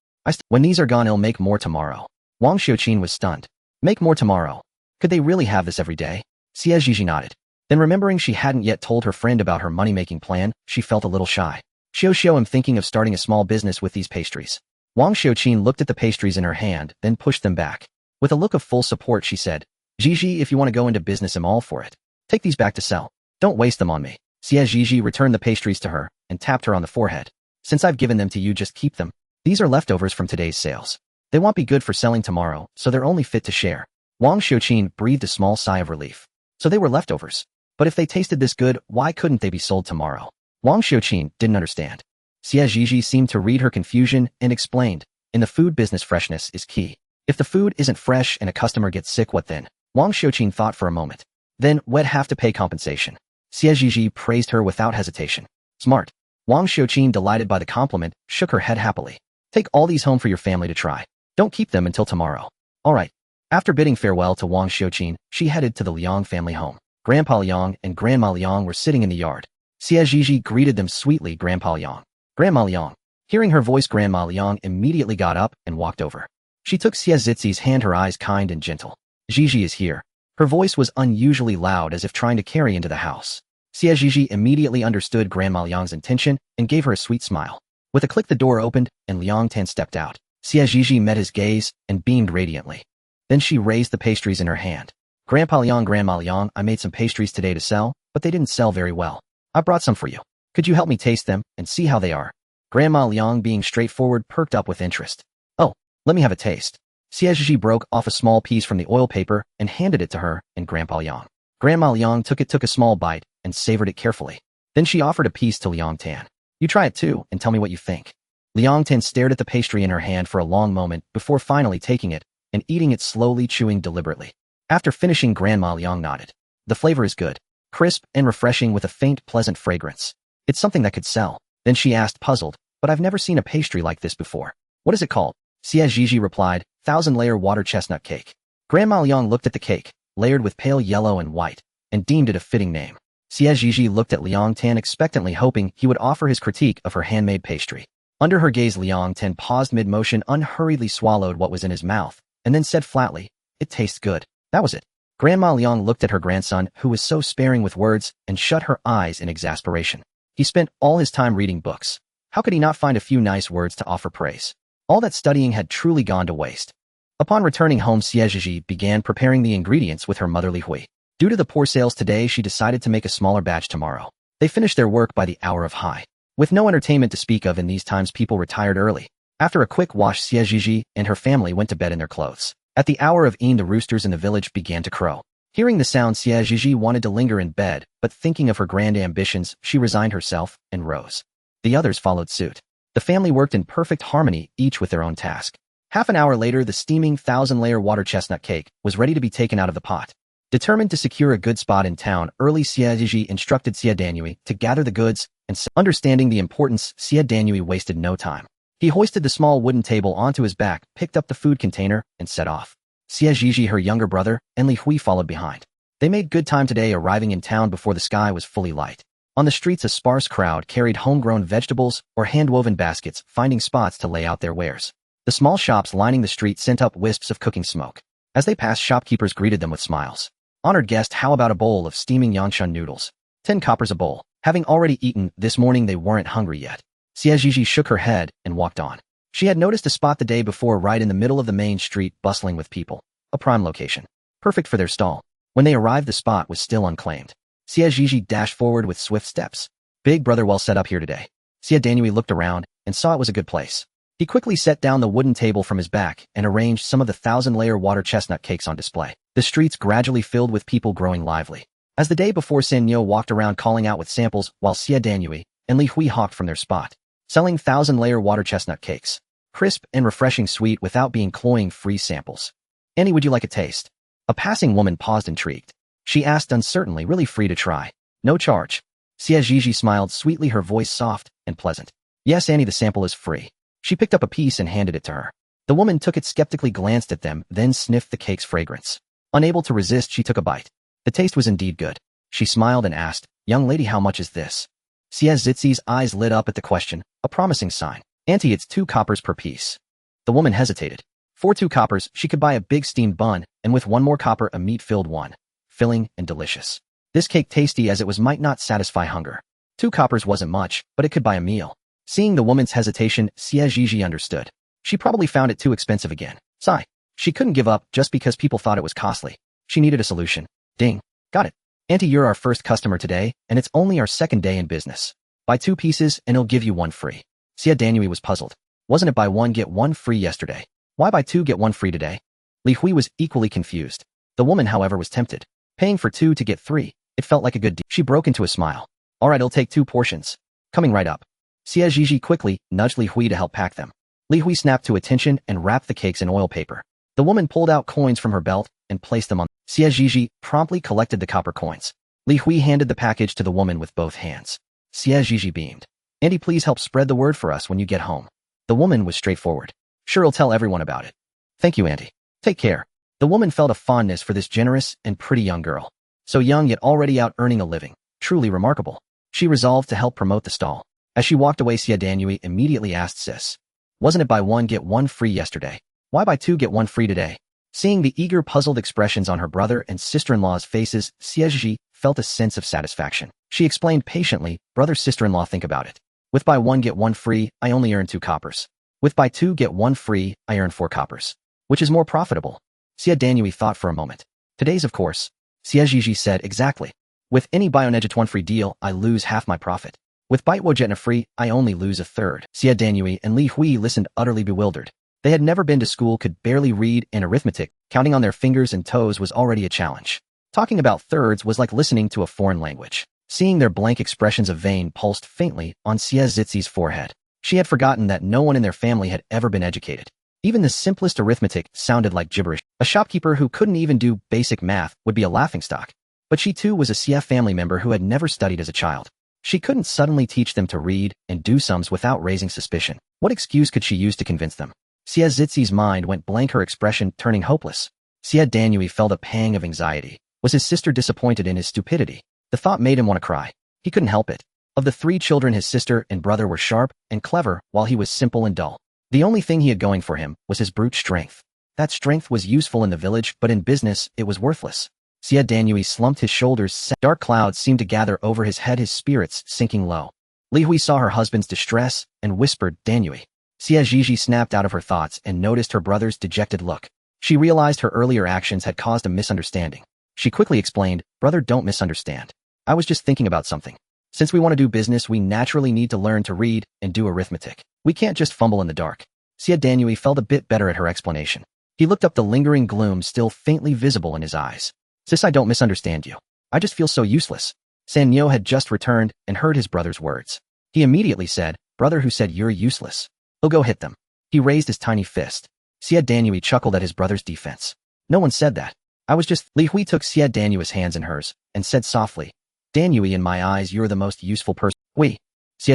When these are gone, I'll make more tomorrow. Wang Xiuqin was stunned. Make more tomorrow. Could they really have this every day? Xie Zhizhi nodded. Then remembering she hadn't yet told her friend about her money-making plan, she felt a little shy. Xiao, I'm thinking of starting a small business with these pastries. Wang Xiaoqin looked at the pastries in her hand, then pushed them back. With a look of full support, she said, Zhizhi, if you want to go into business, I'm all for it. Take these back to sell. Don't waste them on me. Xie Zhizhi returned the pastries to her and tapped her on the forehead. Since I've given them to you, just keep them. These are leftovers from today's sales. They won't be good for selling tomorrow, so they're only fit to share. Wang Xiaoqin breathed a small sigh of relief. So they were leftovers. But if they tasted this good, why couldn't they be sold tomorrow? Wang Xiaoqin didn't understand. Xie Zhizhi seemed to read her confusion and explained, in the food business, freshness is key. If the food isn't fresh and a customer gets sick, what then? Wang Xiaoqin thought for a moment. Then, we'd have to pay compensation. Xie Zhizhi praised her without hesitation. Smart. Wang Xiaoqin, delighted by the compliment, shook her head happily. Take all these home for your family to try. Don't keep them until tomorrow. All right. After bidding farewell to Wang Xiaoqin, she headed to the Liang family home. Grandpa Liang and Grandma Liang were sitting in the yard. Xie Zhizhi greeted them sweetly. Grandpa Liang. Grandma Liang. Hearing her voice, Grandma Liang immediately got up and walked over. She took Xie Zhizhi's hand, her eyes kind and gentle. Zhizhi is here. Her voice was unusually loud, as if trying to carry into the house. Xie Zhizhi immediately understood Grandma Liang's intention and gave her a sweet smile. With a click, the door opened and Liang Tan stepped out. Xie Zhizhi met his gaze and beamed radiantly. Then she raised the pastries in her hand. Grandpa Liang, Grandma Liang, I made some pastries today to sell, but they didn't sell very well. I brought some for you. Could you help me taste them and see how they are? Grandma Liang, being straightforward, perked up with interest. Oh, let me have a taste. Xie Zhizhi broke off a small piece from the oil paper and handed it to her and Grandpa Liang. Grandma Liang took a small bite and savored it carefully. Then she offered a piece to Liang Tan. You try it too and tell me what you think. Liang Tan stared at the pastry in her hand for a long moment before finally taking it and eating it slowly, chewing deliberately. After finishing, Grandma Liang nodded. The flavor is good, crisp and refreshing with a faint, pleasant fragrance. It's something that could sell. Then she asked, puzzled, but I've never seen a pastry like this before. What is it called? Xie Zhizhi replied, 1,000-layer water chestnut cake. Grandma Liang looked at the cake, layered with pale yellow and white, and deemed it a fitting name. Xie Zhizhi looked at Liang Tan expectantly, hoping he would offer his critique of her handmade pastry. Under her gaze, Liang Tan paused mid-motion, unhurriedly swallowed what was in his mouth, and then said flatly, it tastes good. That was it. Grandma Liang looked at her grandson, who was so sparing with words, and shut her eyes in exasperation. He spent all his time reading books. How could he not find a few nice words to offer praise? All that studying had truly gone to waste. Upon returning home, Xie Zhizhi began preparing the ingredients with her mother Li Hui. Due to the poor sales today, she decided to make a smaller batch tomorrow. They finished their work by the hour of high. With no entertainment to speak of in these times, people retired early. After a quick wash, Xie Zhizhi and her family went to bed in their clothes. At the hour of evening, the roosters in the village began to crow. Hearing the sound, Xie Zhizhi wanted to linger in bed, but thinking of her grand ambitions, she resigned herself and rose. The others followed suit. The family worked in perfect harmony, each with their own task. Half an hour later, the steaming 1,000-layer water chestnut cake was ready to be taken out of the pot. Determined to secure a good spot in town early, Xie Zhizhi instructed Xie Danhui to gather the goods, and understanding the importance, Xie Danhui wasted no time. He hoisted the small wooden table onto his back, picked up the food container, and set off. Xie Zhizhi, her younger brother, and Li Hui followed behind. They made good time today, arriving in town before the sky was fully light. On the streets, a sparse crowd carried homegrown vegetables or hand-woven baskets, finding spots to lay out their wares. The small shops lining the street sent up wisps of cooking smoke. As they passed, shopkeepers greeted them with smiles. Honored guest, how about a bowl of steaming Yangshan noodles? 10 coppers a bowl. Having already eaten this morning, they weren't hungry yet. Xie Zhizhi shook her head and walked on. She had noticed a spot the day before right in the middle of the main street, bustling with people. A prime location. Perfect for their stall. When they arrived, the spot was still unclaimed. Xie Zhizhi dashed forward with swift steps. Big brother, well set up here today. Xie Danhui looked around and saw it was a good place. He quickly set down the wooden table from his back and arranged some of the 1,000-layer water chestnut cakes on display. The streets gradually filled with people, growing lively. As the day before, San Yo walked around calling out with samples, while Xie Danhui and Li Hui hawked from their spot, selling 1,000-layer water chestnut cakes. Crisp and refreshing, sweet without being cloying, free samples. Annie, would you like a taste? A passing woman paused, intrigued. She asked uncertainly, really free to try. No charge. Xie Zhizhi smiled sweetly, her voice soft and pleasant. Yes, Annie, the sample is free. She picked up a piece and handed it to her. The woman took it, skeptically glanced at them, then sniffed the cake's fragrance. Unable to resist, she took a bite. The taste was indeed good. She smiled and asked, young lady, how much is this? Xie Zhizhi's eyes lit up at the question, a promising sign. Auntie, it's 2 coppers per piece. The woman hesitated. For 2 coppers, she could buy a big steamed bun, and with 1 more copper, a meat-filled one. Filling and delicious. This cake, tasty as it was, might not satisfy hunger. 2 coppers wasn't much, but it could buy a meal. Seeing the woman's hesitation, Xie Zhizhi understood. She probably found it too expensive again. Sigh. She couldn't give up just because people thought it was costly. She needed a solution. Ding. Got it. Auntie, you're our first customer today, and it's only our second day in business. Buy 2 pieces, and it'll give you 1 free. Xie Danui was puzzled. Wasn't it buy 1 get 1 free yesterday? Why buy 2 get 1 free today? Li Hui was equally confused. The woman, however, was tempted. Paying for 2 to get 3, it felt like a good deal. She broke into a smile. All right, I'll take 2 portions. Coming right up. Xie Zhizhi quickly nudged Li Hui to help pack them. Li Hui snapped to attention and wrapped the cakes in oil paper. The woman pulled out coins from her belt and placed them on. Xie Zhizhi promptly collected the copper coins. Li Hui handed the package to the woman with both hands. Xie Zhizhi beamed. Auntie, please help spread the word for us when you get home. The woman was straightforward. Sure, I'll tell everyone about it. Thank you, Auntie. Take care. The woman felt a fondness for this generous and pretty young girl. So young yet already out earning a living. Truly remarkable. She resolved to help promote the stall. As she walked away, Xie Danui immediately asked Sis. Wasn't it buy 1 get 1 free yesterday? Why buy 2 get 1 free today? Seeing the eager, puzzled expressions on her brother and sister-in-law's faces, Xie Zhizhi felt a sense of satisfaction. She explained patiently, brother, sister-in-law, think about it. With buy 1 get 1 free, I only earn 2 coppers. With buy 2 get 1 free, I earn 4 coppers. Which is more profitable? Xie Danui thought for a moment. Today's, of course. Xie Zhizhi said, exactly. With any buy 1 get 1 free deal, I lose half my profit. With buy 1 get free, I only lose a third. Xie Danui and Li Hui listened utterly bewildered. They had never been to school, could barely read in arithmetic. Counting on their fingers and toes was already a challenge. Talking about thirds was like listening to a foreign language. Seeing their blank expressions of vein pulsed faintly on Xie Zhizhi's forehead. She had forgotten that no one in their family had ever been educated. Even the simplest arithmetic sounded like gibberish. A shopkeeper who couldn't even do basic math would be a laughingstock. But she too was a Xie family member who had never studied as a child. She couldn't suddenly teach them to read and do sums without raising suspicion. What excuse could she use to convince them? Xie Zhizhi's mind went blank, her expression turning hopeless. Xie Danui felt a pang of anxiety. Was his sister disappointed in his stupidity? The thought made him want to cry. He couldn't help it. Of the 3 children, his sister and brother were sharp and clever, while he was simple and dull. The only thing he had going for him was his brute strength. That strength was useful in the village, but in business, it was worthless. Xie Danui slumped his shoulders. Dark clouds seemed to gather over his head, his spirits sinking low. Li Hui saw her husband's distress and whispered, Danui. Xie Zhizhi snapped out of her thoughts and noticed her brother's dejected look. She realized her earlier actions had caused a misunderstanding. She quickly explained, brother, don't misunderstand. I was just thinking about something. Since we want to do business, we naturally need to learn to read and do arithmetic. We can't just fumble in the dark. Xie Danui felt a bit better at her explanation. He looked up, the lingering gloom still faintly visible in his eyes. Sis, I don't misunderstand you. I just feel so useless. San Nyo had just returned and heard his brother's words. He immediately said, brother, who said you're useless? He'll go hit them. He raised his tiny fist. Xie Danui chuckled at his brother's defense. No one said that. I was just... Li Hui took Xie Danui's hands in hers and said softly, Danui, in my eyes, you're the most useful person. Xie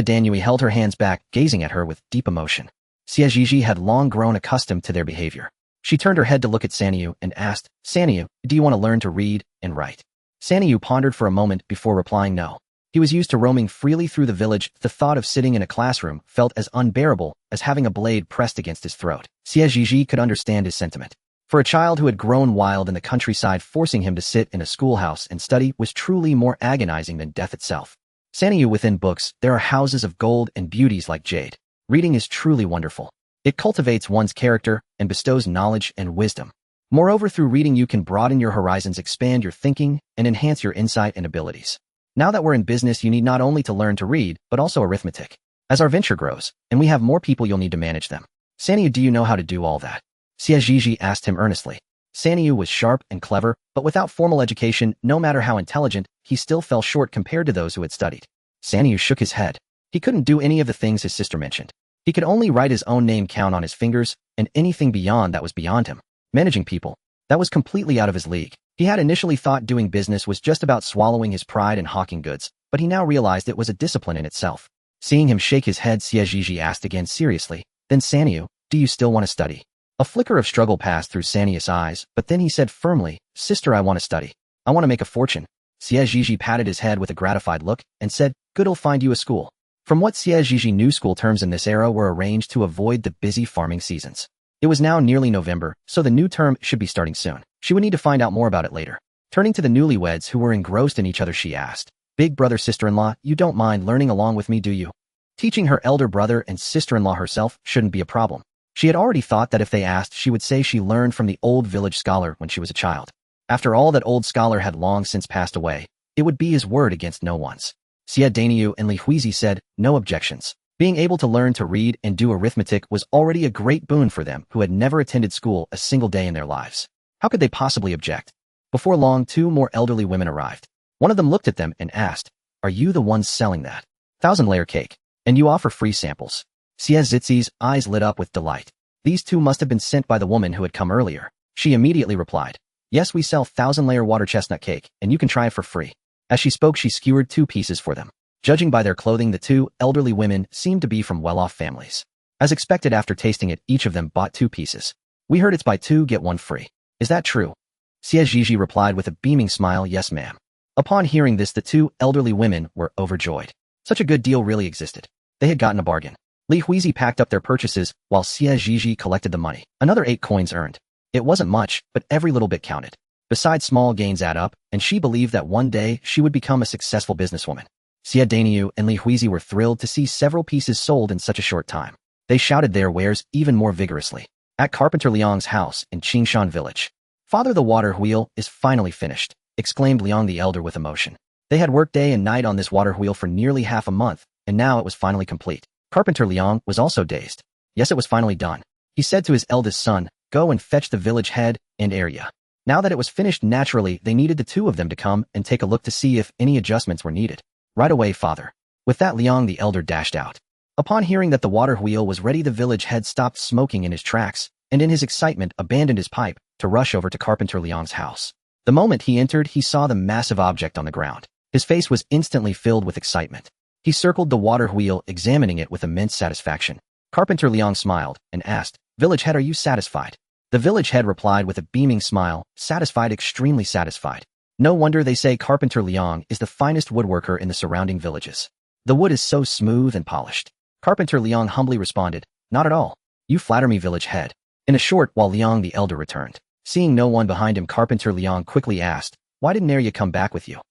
Danui held her hands back, gazing at her with deep emotion. Xie Zhizhi had long grown accustomed to their behavior. She turned her head to look at Sanyu and asked, Sanyu, do you want to learn to read and write? Sanyu pondered for a moment before replying no. He was used to roaming freely through the village. The thought of sitting in a classroom felt as unbearable as having a blade pressed against his throat. Xie Zhizhi could understand his sentiment. For a child who had grown wild in the countryside, forcing him to sit in a schoolhouse and study was truly more agonizing than death itself. Sanyu, within books, there are houses of gold and beauties like jade. Reading is truly wonderful. It cultivates one's character and bestows knowledge and wisdom. Moreover, through reading you can broaden your horizons, expand your thinking, and enhance your insight and abilities. Now that we're in business, you need not only to learn to read, but also arithmetic. As our venture grows, and we have more people, you'll need to manage them. Sanyu, do you know how to do all that? Xie Zhizhi asked him earnestly. Sanyu was sharp and clever, but without formal education, no matter how intelligent, he still fell short compared to those who had studied. Sanyu shook his head. He couldn't do any of the things his sister mentioned. He could only write his own name, count on his fingers, and anything beyond that was beyond him. Managing people, that was completely out of his league. He had initially thought doing business was just about swallowing his pride and hawking goods, but he now realized it was a discipline in itself. Seeing him shake his head, Xie Zhizhi asked again seriously, then Sanyu, do you still want to study? A flicker of struggle passed through Sanyu's eyes, but then he said firmly, sister, I want to study. I want to make a fortune. Xie Zhizhi patted his head with a gratified look and said, good, I'll find you a school. From what Xie Zhizhi knew, school terms in this era were arranged to avoid the busy farming seasons. It was now nearly November, so the new term should be starting soon. She would need to find out more about it later. Turning to the newlyweds who were engrossed in each other, she asked, "Big brother, sister-in-law, you don't mind learning along with me, do you?" Teaching her elder brother and sister-in-law herself shouldn't be a problem. She had already thought that if they asked, she would say she learned from the old village scholar when she was a child. After all, that old scholar had long since passed away. It would be his word against no one's. Xie Zhizhi and Li Huizi said, no objections. Being able to learn to read and do arithmetic was already a great boon for them who had never attended school a single day in their lives. How could they possibly object? Before long, 2 more elderly women arrived. One of them looked at them and asked, "Are you the ones selling that 1,000-layer cake? And you offer free samples?" Xie Zhizhi's eyes lit up with delight. These 2 must have been sent by the woman who had come earlier. She immediately replied, "Yes, we sell 1,000-layer water chestnut cake, and you can try it for free." As she spoke, she skewered 2 pieces for them. Judging by their clothing, the 2 elderly women seemed to be from well-off families. As expected, after tasting it, each of them bought 2 pieces. "We heard it's buy 2, get 1 free. Is that true?" Xie Zhizhi replied with a beaming smile, "Yes, ma'am." Upon hearing this, the 2 elderly women were overjoyed. Such a good deal really existed. They had gotten a bargain. Li Huizi packed up their purchases while Xie Zhizhi collected the money. Another 8 coins earned. It wasn't much, but every little bit counted. Besides, small gains add up, and she believed that one day she would become a successful businesswoman. Xie Zhizhi and Li Huizi were thrilled to see several pieces sold in such a short time. They shouted their wares even more vigorously. At Carpenter Liang's house in Qingshan village. "Father, the water wheel is finally finished," exclaimed Liang the elder with emotion. They had worked day and night on this water wheel for nearly half a month, and now it was finally complete. Carpenter Liang was also dazed. Yes, it was finally done. He said to his eldest son, "Go and fetch the village head and area." Now that it was finished, naturally, they needed the 2 of them to come and take a look to see if any adjustments were needed. "Right away, father." With that, Liang the elder dashed out. Upon hearing that the water wheel was ready, the village head stopped smoking in his tracks, and in his excitement abandoned his pipe to rush over to Carpenter Liang's house. The moment he entered, he saw the massive object on the ground. His face was instantly filled with excitement. He circled the water wheel, examining it with immense satisfaction. Carpenter Liang smiled and asked, "Village head, are you satisfied?" The village head replied with a beaming smile, "Satisfied, extremely satisfied. No wonder they say Carpenter Liang is the finest woodworker in the surrounding villages. The wood is so smooth and polished." Carpenter Liang humbly responded, "Not at all. You flatter me, village head." In a short while, Liang the elder returned. Seeing no one behind him, Carpenter Liang quickly asked, "Why didn't Arya come back with you?"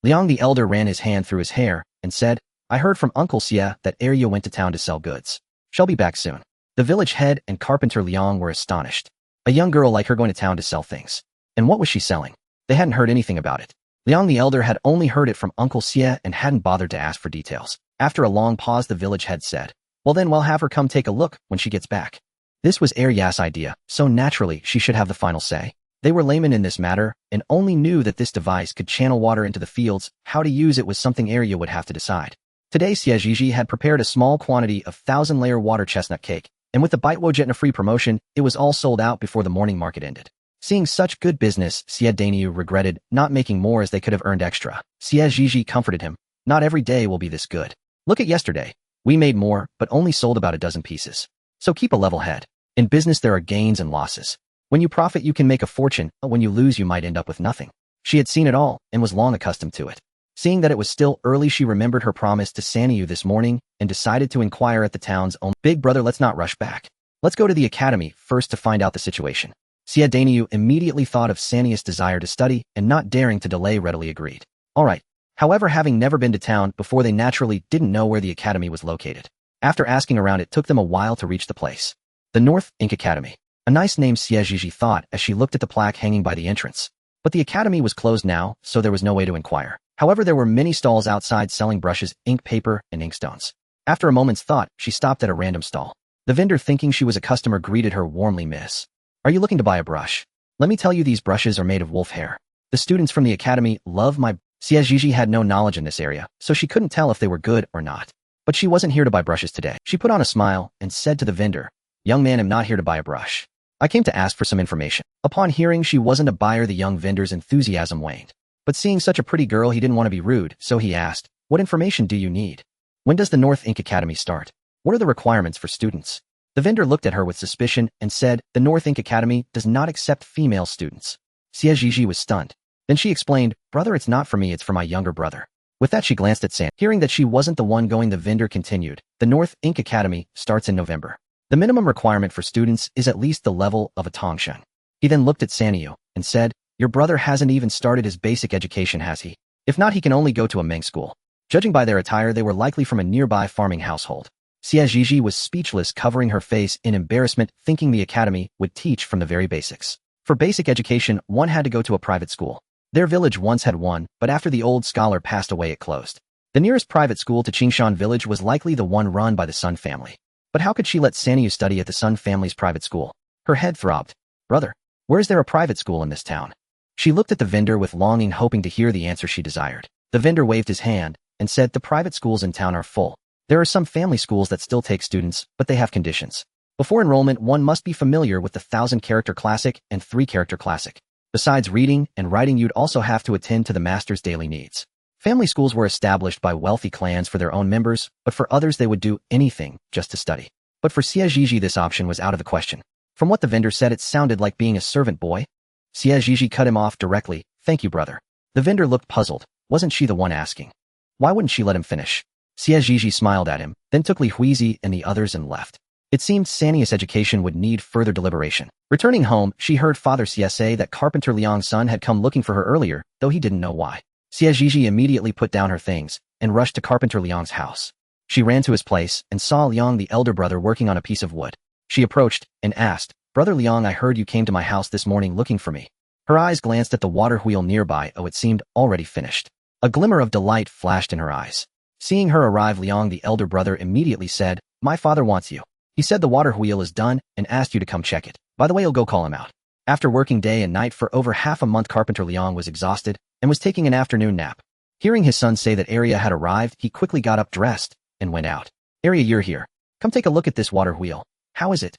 Liang the elder ran his hand through his hair and said, "I heard from Uncle Xie that Arya went to town to sell goods. She'll be back soon." The village head and Carpenter Liang were astonished. A young girl like her going to town to sell things. And what was she selling? They hadn't heard anything about it. Liang the elder had only heard it from Uncle Xie and hadn't bothered to ask for details. After a long pause, the village head said, "Well then, we'll have her come take a look when she gets back." This was Arya's idea, so naturally she should have the final say. They were laymen in this matter and only knew that this device could channel water into the fields. How to use it was something Arya would have to decide. Today, Xie Zhizhi had prepared a small quantity of 1,000-layer water chestnut cake, and with the Baitwojetna free promotion, it was all sold out before the morning market ended. Seeing such good business, Xie Zhizhi regretted not making more as they could have earned extra. Xie Zhizhi comforted him, "Not every day will be this good. Look at yesterday. We made more, but only sold about a dozen pieces. So keep a level head. In business, there are gains and losses. When you profit, you can make a fortune, but when you lose, you might end up with nothing." She had seen it all and was long accustomed to it. Seeing that it was still early, she remembered her promise to Sanyu this morning and decided to inquire at the town's own. "Big brother, let's not rush back. Let's go to the academy first to find out the situation." Xie Zhizhi immediately thought of Sanyu's desire to study and not daring to delay readily agreed. All right. However, having never been to town before, they naturally didn't know where the academy was located. After asking around, it took them a while to reach the place. The North Ink Academy. A nice name, Xie Zhizhi thought as she looked at the plaque hanging by the entrance. But the academy was closed now, so there was no way to inquire. However, there were many stalls outside selling brushes, ink, paper, and inkstones. After a moment's thought, she stopped at a random stall. The vendor, thinking she was a customer, greeted her warmly. "Miss, are you looking to buy a brush? Let me tell you, these brushes are made of wolf hair. The students from the academy love my..." Xie Zhizhi had no knowledge in this area, so she couldn't tell if they were good or not. But she wasn't here to buy brushes today. She put on a smile and said to the vendor, "Young man, I'm not here to buy a brush. I came to ask for some information." Upon hearing she wasn't a buyer, the young vendor's enthusiasm waned. But seeing such a pretty girl, he didn't want to be rude, so he asked, "What information do you need? When does the North Ink Academy start? What are the requirements for students?" The vendor looked at her with suspicion and said, "The North Ink Academy does not accept female students." Xie Zhizhi was stunned. Then she explained, "Brother, it's not for me, it's for my younger brother." With that, she glanced at Sam. Hearing that she wasn't the one going, the vendor continued, "The North Ink Academy starts in November. The minimum requirement for students is at least the level of a Tongshan." He then looked at Sanyu and said, Your brother hasn't even started his basic education, has he? If not, he can only go to a Ming school. Judging by their attire, they were likely from a nearby farming household. Xie Zhizhi was speechless, covering her face in embarrassment, thinking the academy would teach from the very basics. For basic education, one had to go to a private school. Their village once had one, but after the old scholar passed away, it closed. The nearest private school to Qingshan village was likely the one run by the Sun family. But how could she let Sanyu study at the Sun family's private school? Her head throbbed. Brother, where's there a private school in this town? She looked at the vendor with longing, hoping to hear the answer she desired. The vendor waved his hand and said, the private schools in town are full. There are some family schools that still take students, but they have conditions. Before enrollment, one must be familiar with the 1,000-character classic and 3-character classic. Besides reading and writing, you'd also have to attend to the master's daily needs. Family schools were established by wealthy clans for their own members, but for others they would do anything just to study. But for Xie Zhizhi, this option was out of the question. From what the vendor said, it sounded like being a servant boy. Xie Zhizhi cut him off directly. Thank you, brother. The vendor looked puzzled. Wasn't she the one asking? Why wouldn't she let him finish? Xie Zhizhi smiled at him, then took Li Huizi and the others and left. It seemed Sania's education would need further deliberation. Returning home, she heard Father Xie say that Carpenter Liang's son had come looking for her earlier, though he didn't know why. Xie Zhizhi immediately put down her things and rushed to Carpenter Liang's house. She ran to his place and saw Liang, the elder brother, working on a piece of wood. She approached and asked, Brother Liang, I heard you came to my house this morning looking for me. Her eyes glanced at the water wheel nearby. Oh, it seemed already finished. A glimmer of delight flashed in her eyes. Seeing her arrive, Liang, the elder brother, immediately said, My father wants you. He said the water wheel is done and asked you to come check it. By the way, I'll go call him out. After working day and night for over half a month, Carpenter Liang was exhausted and was taking an afternoon nap. Hearing his son say that Arya had arrived, he quickly got up, dressed, and went out. Arya, you're here. Come take a look at this water wheel. How is it?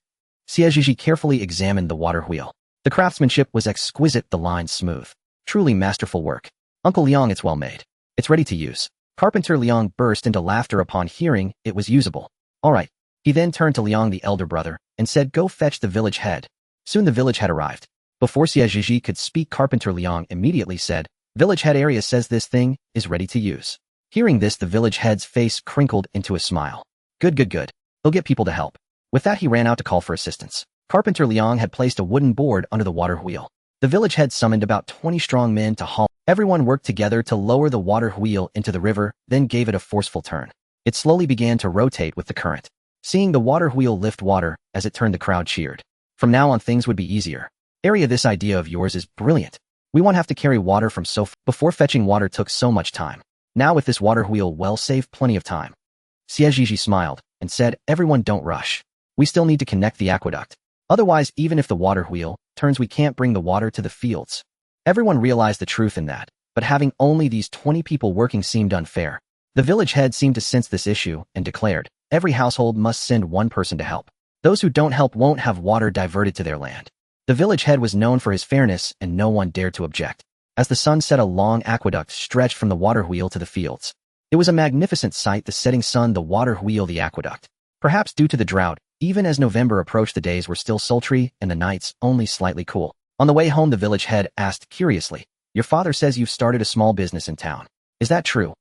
Xie Zhizhi carefully examined the water wheel. The craftsmanship was exquisite, the lines smooth. Truly masterful work. Uncle Liang, it's well made. It's ready to use. Carpenter Liang burst into laughter upon hearing it was usable. All right. He then turned to Liang, the elder brother, and said, Go fetch the village head. Soon the village head arrived. Before Xie Zhizhi could speak, Carpenter Liang immediately said, Village head, Arya says this thing is ready to use. Hearing this, the village head's face crinkled into a smile. Good. He'll get people to help. With that, he ran out to call for assistance. Carpenter Liang had placed a wooden board under the water wheel. The village head summoned about 20 strong men to haul. Everyone worked together to lower the water wheel into the river, then gave it a forceful turn. It slowly began to rotate with the current. Seeing the water wheel lift water as it turned, the crowd cheered. From now on, things would be easier. Arya, this idea of yours is brilliant. We won't have to carry water from so far. Before, fetching water took so much time. Now with this water wheel, we'll save plenty of time. Xie Zhizhi smiled and said, Everyone, don't rush. We still need to connect the aqueduct. Otherwise, even if the water wheel turns, we can't bring the water to the fields. Everyone realized the truth in that, but having only these 20 people working seemed unfair. The village head seemed to sense this issue and declared, Every household must send one person to help. Those who don't help won't have water diverted to their land. The village head was known for his fairness, and no one dared to object. As the sun set, a long aqueduct stretched from the water wheel to the fields. It was a magnificent sight, the setting sun, the water wheel, the aqueduct. Perhaps due to the drought, even as November approached, the days were still sultry and the nights only slightly cool. On the way home, the village head asked curiously, Your father says you've started a small business in town. Is that true?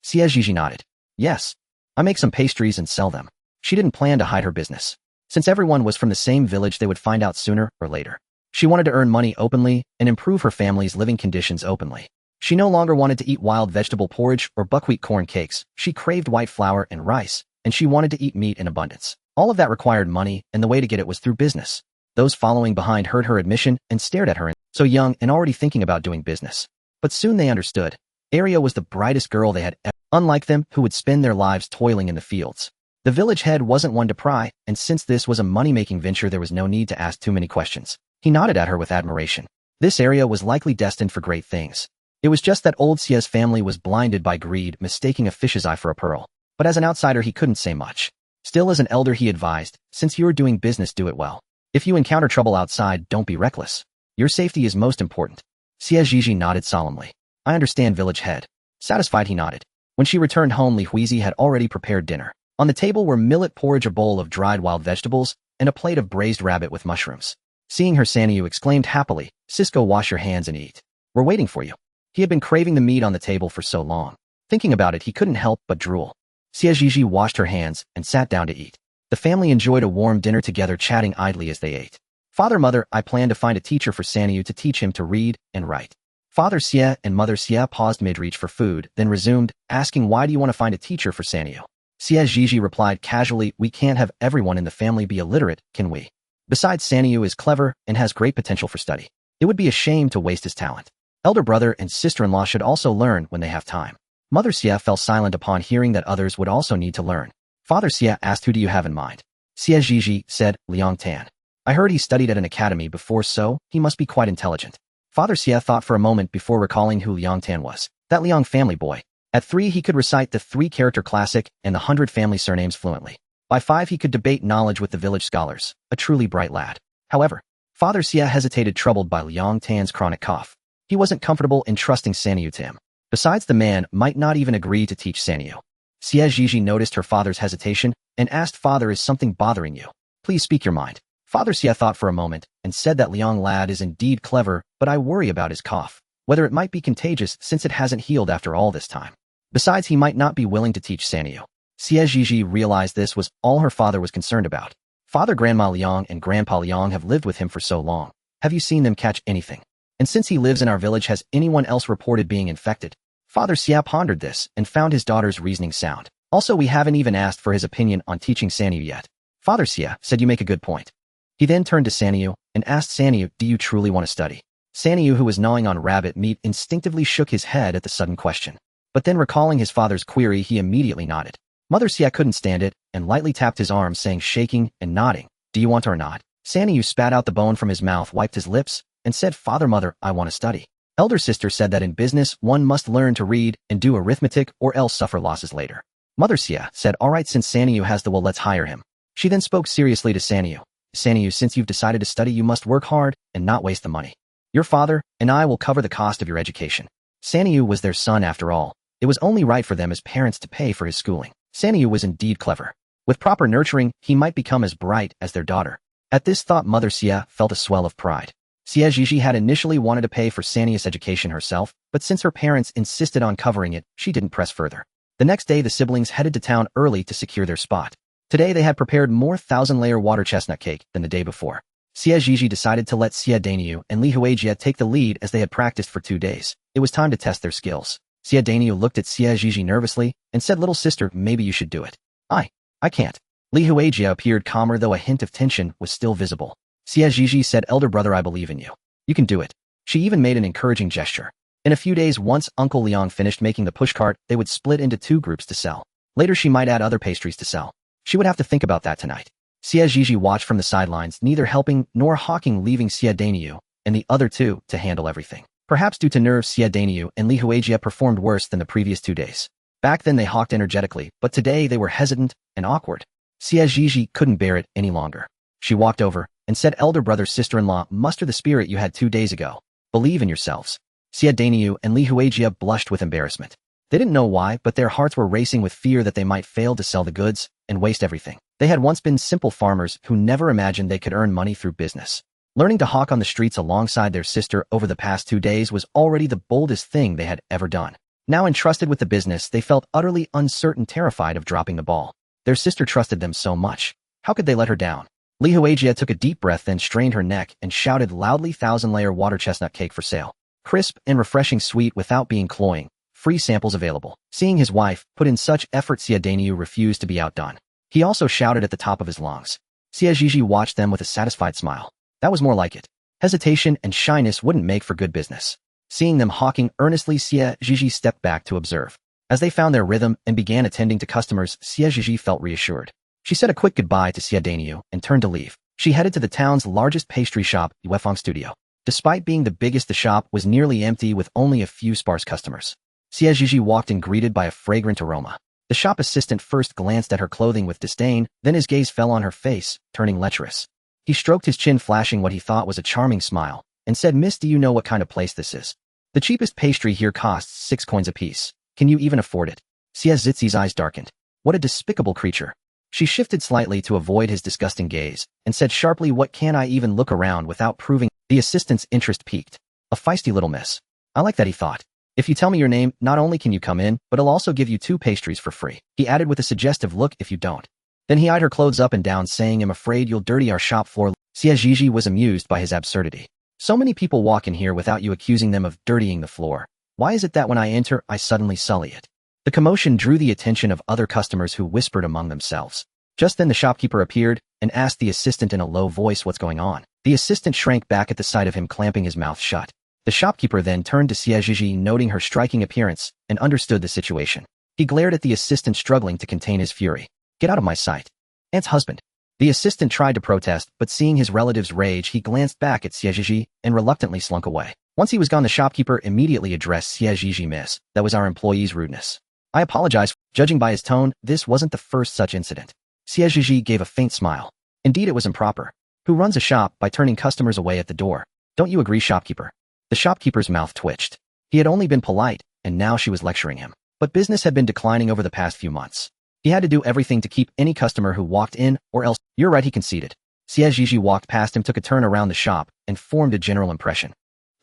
Xie Zhizhi nodded. Yes. I make some pastries and sell them. She didn't plan to hide her business. Since everyone was from the same village, they would find out sooner or later. She wanted to earn money openly and improve her family's living conditions openly. She no longer wanted to eat wild vegetable porridge or buckwheat corn cakes. She craved white flour and rice, and she wanted to eat meat in abundance. All of that required money, and the way to get it was through business. Those following behind heard her admission and stared at her, so young and already thinking about doing business. But soon they understood. Arya was the brightest girl they had ever, unlike them, who would spend their lives toiling in the fields. The village head wasn't one to pry, and since this was a money-making venture, there was no need to ask too many questions. He nodded at her with admiration. This area was likely destined for great things. It was just that old Xie's family was blinded by greed, mistaking a fish's eye for a pearl. But as an outsider, he couldn't say much. Still, as an elder, he advised, since you're doing business, do it well. If you encounter trouble outside, don't be reckless. Your safety is most important. Xie Zhizhi nodded solemnly. I understand, village head. Satisfied, he nodded. When she returned home, Li Huizi had already prepared dinner. On the table were millet porridge, a bowl of dried wild vegetables, and a plate of braised rabbit with mushrooms. Seeing her, Sanyu exclaimed happily, Cisco, wash your hands and eat. We're waiting for you. He had been craving the meat on the table for so long. Thinking about it, he couldn't help but drool. Xie Zhizhi washed her hands and sat down to eat. The family enjoyed a warm dinner together, chatting idly as they ate. Father, Mother, I plan to find a teacher for Sanyu to teach him to read and write. Father Xie and Mother Xie paused mid-reach for food, then resumed, asking why do you want to find a teacher for Sanyu? Xie Zhizhi replied casually, we can't have everyone in the family be illiterate, can we? Besides, Sanyu is clever and has great potential for study. It would be a shame to waste his talent. Elder brother and sister-in-law should also learn when they have time. Mother Xie fell silent upon hearing that others would also need to learn. Father Xie asked, who do you have in mind? Xie Zhizhi said, Liang Tan. I heard he studied at an academy before, so he must be quite intelligent. Father Xie thought for a moment before recalling who Liang Tan was. That Liang family boy. At 3 he could recite the 3-character classic and the 100 family surnames fluently. By 5 he could debate knowledge with the village scholars, a truly bright lad. However, Father Xie hesitated, troubled by Liang Tan's chronic cough. He wasn't comfortable entrusting Sanyu to him. Besides, the man might not even agree to teach Sanyu. Xie Zhizhi noticed her father's hesitation and asked, Father, is something bothering you? Please speak your mind. Father Xie thought for a moment and said that Liang lad is indeed clever, but I worry about his cough, whether it might be contagious since it hasn't healed after all this time. Besides, he might not be willing to teach Sanyu. Xie Zhizhi realized this was all her father was concerned about. Father Grandma Liang and Grandpa Liang have lived with him for so long. Have you seen them catch anything? And since he lives in our village, has anyone else reported being infected? Father Xie pondered this and found his daughter's reasoning sound. Also, we haven't even asked for his opinion on teaching Sanyu yet. Father Xie said, you make a good point. He then turned to Sanyu and asked Sanyu, do you truly want to study? Sanyu, who was gnawing on rabbit meat, instinctively shook his head at the sudden question. But then recalling his father's query, he immediately nodded. Mother Xie couldn't stand it and lightly tapped his arm, saying, shaking and nodding, do you want or not? Sanyu spat out the bone from his mouth, wiped his lips, and said, Father, Mother, I want to study. Elder sister said that in business one must learn to read and do arithmetic or else suffer losses later. Mother Xie said, all right, since Sanyu has the will, let's hire him. She then spoke seriously to Sanyu. Sanyu, since you've decided to study, you must work hard and not waste the money. Your father and I will cover the cost of your education. Sanyu was their son after all. It was only right for them as parents to pay for his schooling. Sanyu was indeed clever. With proper nurturing, he might become as bright as their daughter. At this thought, Mother Xie felt a swell of pride. Xie Zhizhi had initially wanted to pay for Sanyu's education herself, but since her parents insisted on covering it, she didn't press further. The next day, the siblings headed to town early to secure their spot. Today, they had prepared more 1,000-layer water chestnut cake than the day before. Xie Zhizhi decided to let Xie Danyu and Li Huijie take the lead as they had practiced for 2 days. It was time to test their skills. Xie Danyu looked at Xie Zhizhi nervously and said, little sister, maybe you should do it. I can't. Li Huijie appeared calmer, though a hint of tension was still visible. Xie Zhizhi said, elder brother, I believe in you. You can do it. She even made an encouraging gesture. In a few days, once Uncle Liang finished making the pushcart, they would split into 2 groups to sell. Later, she might add other pastries to sell. She would have to think about that tonight. Xie Zhizhi watched from the sidelines, neither helping nor hawking, leaving Xie Danyu and the other 2 to handle everything. Perhaps due to nerves, Xie Danyu and Li Huijie performed worse than the previous 2 days. Back then, they hawked energetically, but today they were hesitant and awkward. Xie Zhizhi couldn't bear it any longer. She walked over and said, elder brother, sister-in-law, muster the spirit you had 2 days ago. Believe in yourselves. Xie Danyu and Li Huijie blushed with embarrassment. They didn't know why, but their hearts were racing with fear that they might fail to sell the goods and waste everything. They had once been simple farmers who never imagined they could earn money through business. Learning to hawk on the streets alongside their sister over the past 2 days was already the boldest thing they had ever done. Now entrusted with the business, they felt utterly uncertain, terrified of dropping the ball. Their sister trusted them so much. How could they let her down? Li Huijie took a deep breath, then strained her neck and shouted loudly, 1,000-layer water chestnut cake for sale. Crisp and refreshing, sweet without being cloying. Free samples available. Seeing his wife put in such effort, Xie Danyu refused to be outdone. He also shouted at the top of his lungs. Xie Zhizhi watched them with a satisfied smile. That was more like it. Hesitation and shyness wouldn't make for good business. Seeing them hawking earnestly, Xie Zhizhi stepped back to observe. As they found their rhythm and began attending to customers, Xie Zhizhi felt reassured. She said a quick goodbye to Xie Danyu and turned to leave. She headed to the town's largest pastry shop, Yuefeng Studio. Despite being the biggest, the shop was nearly empty with only a few sparse customers. Xie Zhizhi walked in, greeted by a fragrant aroma. The shop assistant first glanced at her clothing with disdain, then his gaze fell on her face, turning lecherous. He stroked his chin, flashing what he thought was a charming smile, and said, Miss, do you know what kind of place this is? The cheapest pastry here costs 6 coins apiece. Can you even afford it? Xie Zhizhi's eyes darkened. What a despicable creature. She shifted slightly to avoid his disgusting gaze, and said sharply, what can I even look around without proving? The assistant's interest peaked. A feisty little miss. I like that, he thought. If you tell me your name, not only can you come in, but I'll also give you 2 pastries for free. He added with a suggestive look, if you don't. Then he eyed her clothes up and down, saying, I'm afraid you'll dirty our shop floor. Xie Zhizhi was amused by his absurdity. So many people walk in here without you accusing them of dirtying the floor. Why is it that when I enter, I suddenly sully it? The commotion drew the attention of other customers who whispered among themselves. Just then the shopkeeper appeared and asked the assistant in a low voice what's going on. The assistant shrank back at the sight of him clamping his mouth shut. The shopkeeper then turned to Xie Zhizhi, noting her striking appearance, and understood the situation. He glared at the assistant, struggling to contain his fury. Get out of my sight. Aunt's husband. The assistant tried to protest, but seeing his relative's rage, he glanced back at Xie Zhizhi and reluctantly slunk away. Once he was gone, the shopkeeper immediately addressed Xie Zhizhi. Miss, that was our employee's rudeness. I apologize. Judging by his tone, this wasn't the first such incident. Xie Zhizhi gave a faint smile. Indeed, it was improper. Who runs a shop by turning customers away at the door? Don't you agree, shopkeeper? The shopkeeper's mouth twitched. He had only been polite, and now she was lecturing him. But business had been declining over the past few months. He had to do everything to keep any customer who walked in, or else— You're right, he conceded. Xie Zhizhi walked past him, took a turn around the shop, and formed a general impression.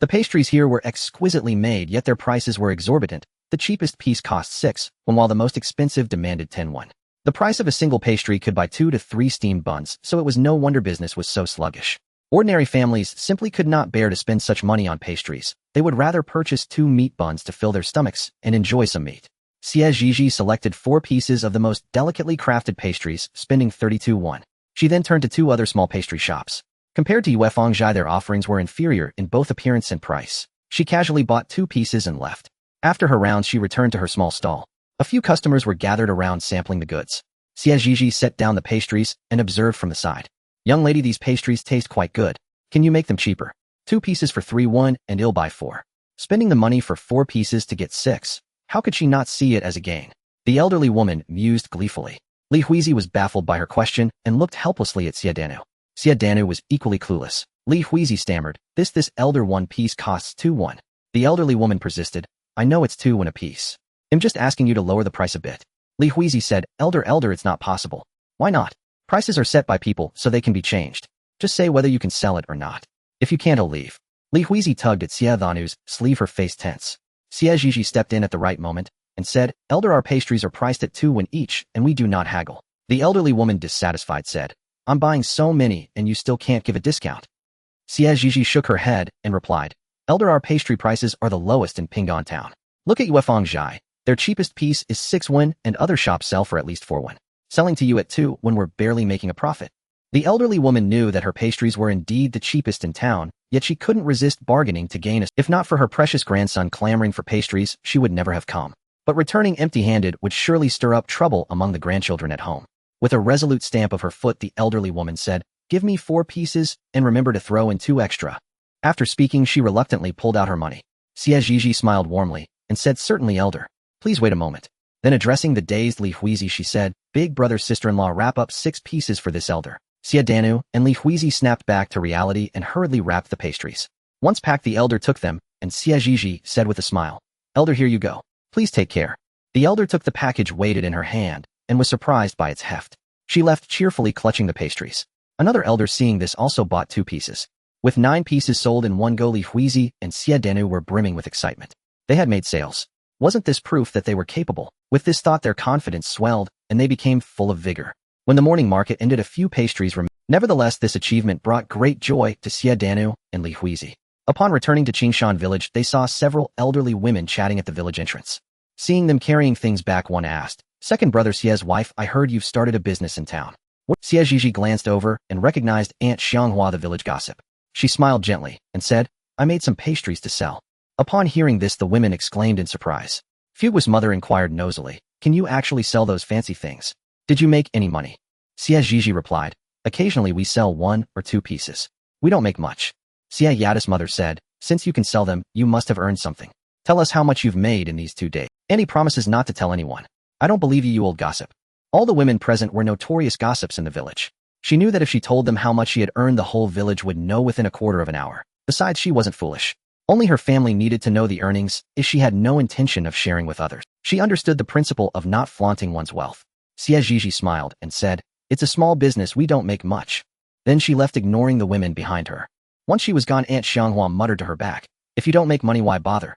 The pastries here were exquisitely made, yet their prices were exorbitant. The cheapest piece cost 6, while the most expensive demanded 10 won. The price of a single pastry could buy 2 to 3 steamed buns, so it was no wonder business was so sluggish. Ordinary families simply could not bear to spend such money on pastries. They would rather purchase 2 meat buns to fill their stomachs and enjoy some meat. Xie Zhizhi selected 4 pieces of the most delicately crafted pastries, spending 32 won. She then turned to 2 other small pastry shops. Compared to Yuefangzhai, their offerings were inferior in both appearance and price. She casually bought 2 pieces and left. After her rounds, she returned to her small stall. A few customers were gathered around sampling the goods. Xie Zhizhi set down the pastries and observed from the side. Young lady, these pastries taste quite good. Can you make them cheaper? 2 pieces for 3 won, and I'll buy 4. Spending the money for 4 pieces to get 6. How could she not see it as a gain? The elderly woman mused gleefully. Li Huizi was baffled by her question and looked helplessly at Xie Danu. Xie Danu was equally clueless. Li Huizi stammered, This elder 1 piece costs 2 won. The elderly woman persisted, I know it's 2 won a piece. I'm just asking you to lower the price a bit. Li Huizi said, Elder, it's not possible. Why not? Prices are set by people so they can be changed. Just say whether you can sell it or not. If you can't, I'll leave. Li Huizi tugged at Xie Danu's sleeve, her face tense. Xie Zhizhi stepped in at the right moment and said, Elder, our pastries are priced at 2 won each, and we do not haggle. The elderly woman, dissatisfied, said, I'm buying so many and you still can't give a discount. Xie Zhizhi shook her head and replied, Elder, our pastry prices are the lowest in Pinggan town. Look at Yuefangzhai. Their cheapest piece is 6 won, and other shops sell for at least 4 won. Selling to you at 2 when we're barely making a profit. The elderly woman knew that her pastries were indeed the cheapest in town, yet she couldn't resist bargaining to gain a— If not for her precious grandson clamoring for pastries, she would never have come. But returning empty-handed would surely stir up trouble among the grandchildren at home. With a resolute stamp of her foot, the elderly woman said, Give me 4 pieces, and remember to throw in 2 extra. After speaking, she reluctantly pulled out her money. Xie Zhizhi smiled warmly and said, Certainly, Elder. Please wait a moment. Then addressing the dazed Li Huizi, she said, Big brother, sister-in-law, wrap up 6 pieces for this elder. Xie Danu and Li Huizi snapped back to reality and hurriedly wrapped the pastries. Once packed, the elder took them, and Xie Zhizhi said with a smile, Elder, here you go. Please take care. The elder took the package, weighed it in her hand, and was surprised by its heft. She left cheerfully, clutching the pastries. Another elder, seeing this, also bought 2 pieces. With 9 pieces sold in one go, Li Huizi and Xie Danu were brimming with excitement. They had made sales. Wasn't this proof that they were capable? With this thought, their confidence swelled, and they became full of vigor. When the morning market ended, a few pastries remained. Nevertheless, this achievement brought great joy to Xie Danu and Li Huizi. Upon returning to Qingshan village, they saw several elderly women chatting at the village entrance. Seeing them carrying things back, one asked, Second brother Xie's wife, I heard you've started a business in town. Xie Zhizhi glanced over and recognized Aunt Xianghua, the village gossip. She smiled gently and said, I made some pastries to sell. Upon hearing this, the women exclaimed in surprise. Fugua's mother inquired nosily, Can you actually sell those fancy things? Did you make any money? Xie Zhizhi replied, Occasionally we sell 1 or 2 pieces. We don't make much. Xie Yada's mother said, Since you can sell them, you must have earned something. Tell us how much you've made in these 2 days. Annie promises not to tell anyone. I don't believe you, you old gossip. All the women present were notorious gossips in the village. She knew that if she told them how much she had earned, the whole village would know within a quarter of an hour. Besides, she wasn't foolish. Only her family needed to know the earnings, as she had no intention of sharing with others. She understood the principle of not flaunting one's wealth. Xie Zhizhi smiled and said, It's a small business, we don't make much. Then she left, ignoring the women behind her. Once she was gone, Aunt Xianghua muttered to her back, If you don't make money, why bother?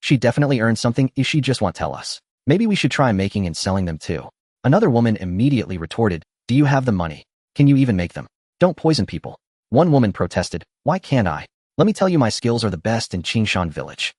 She definitely earned something, if she just won't tell us. Maybe we should try making and selling them too. Another woman immediately retorted, Do you have the money? Can you even make them? Don't poison people. One woman protested, "Why can't I? Let me tell you my skills are the best in Qingshan village."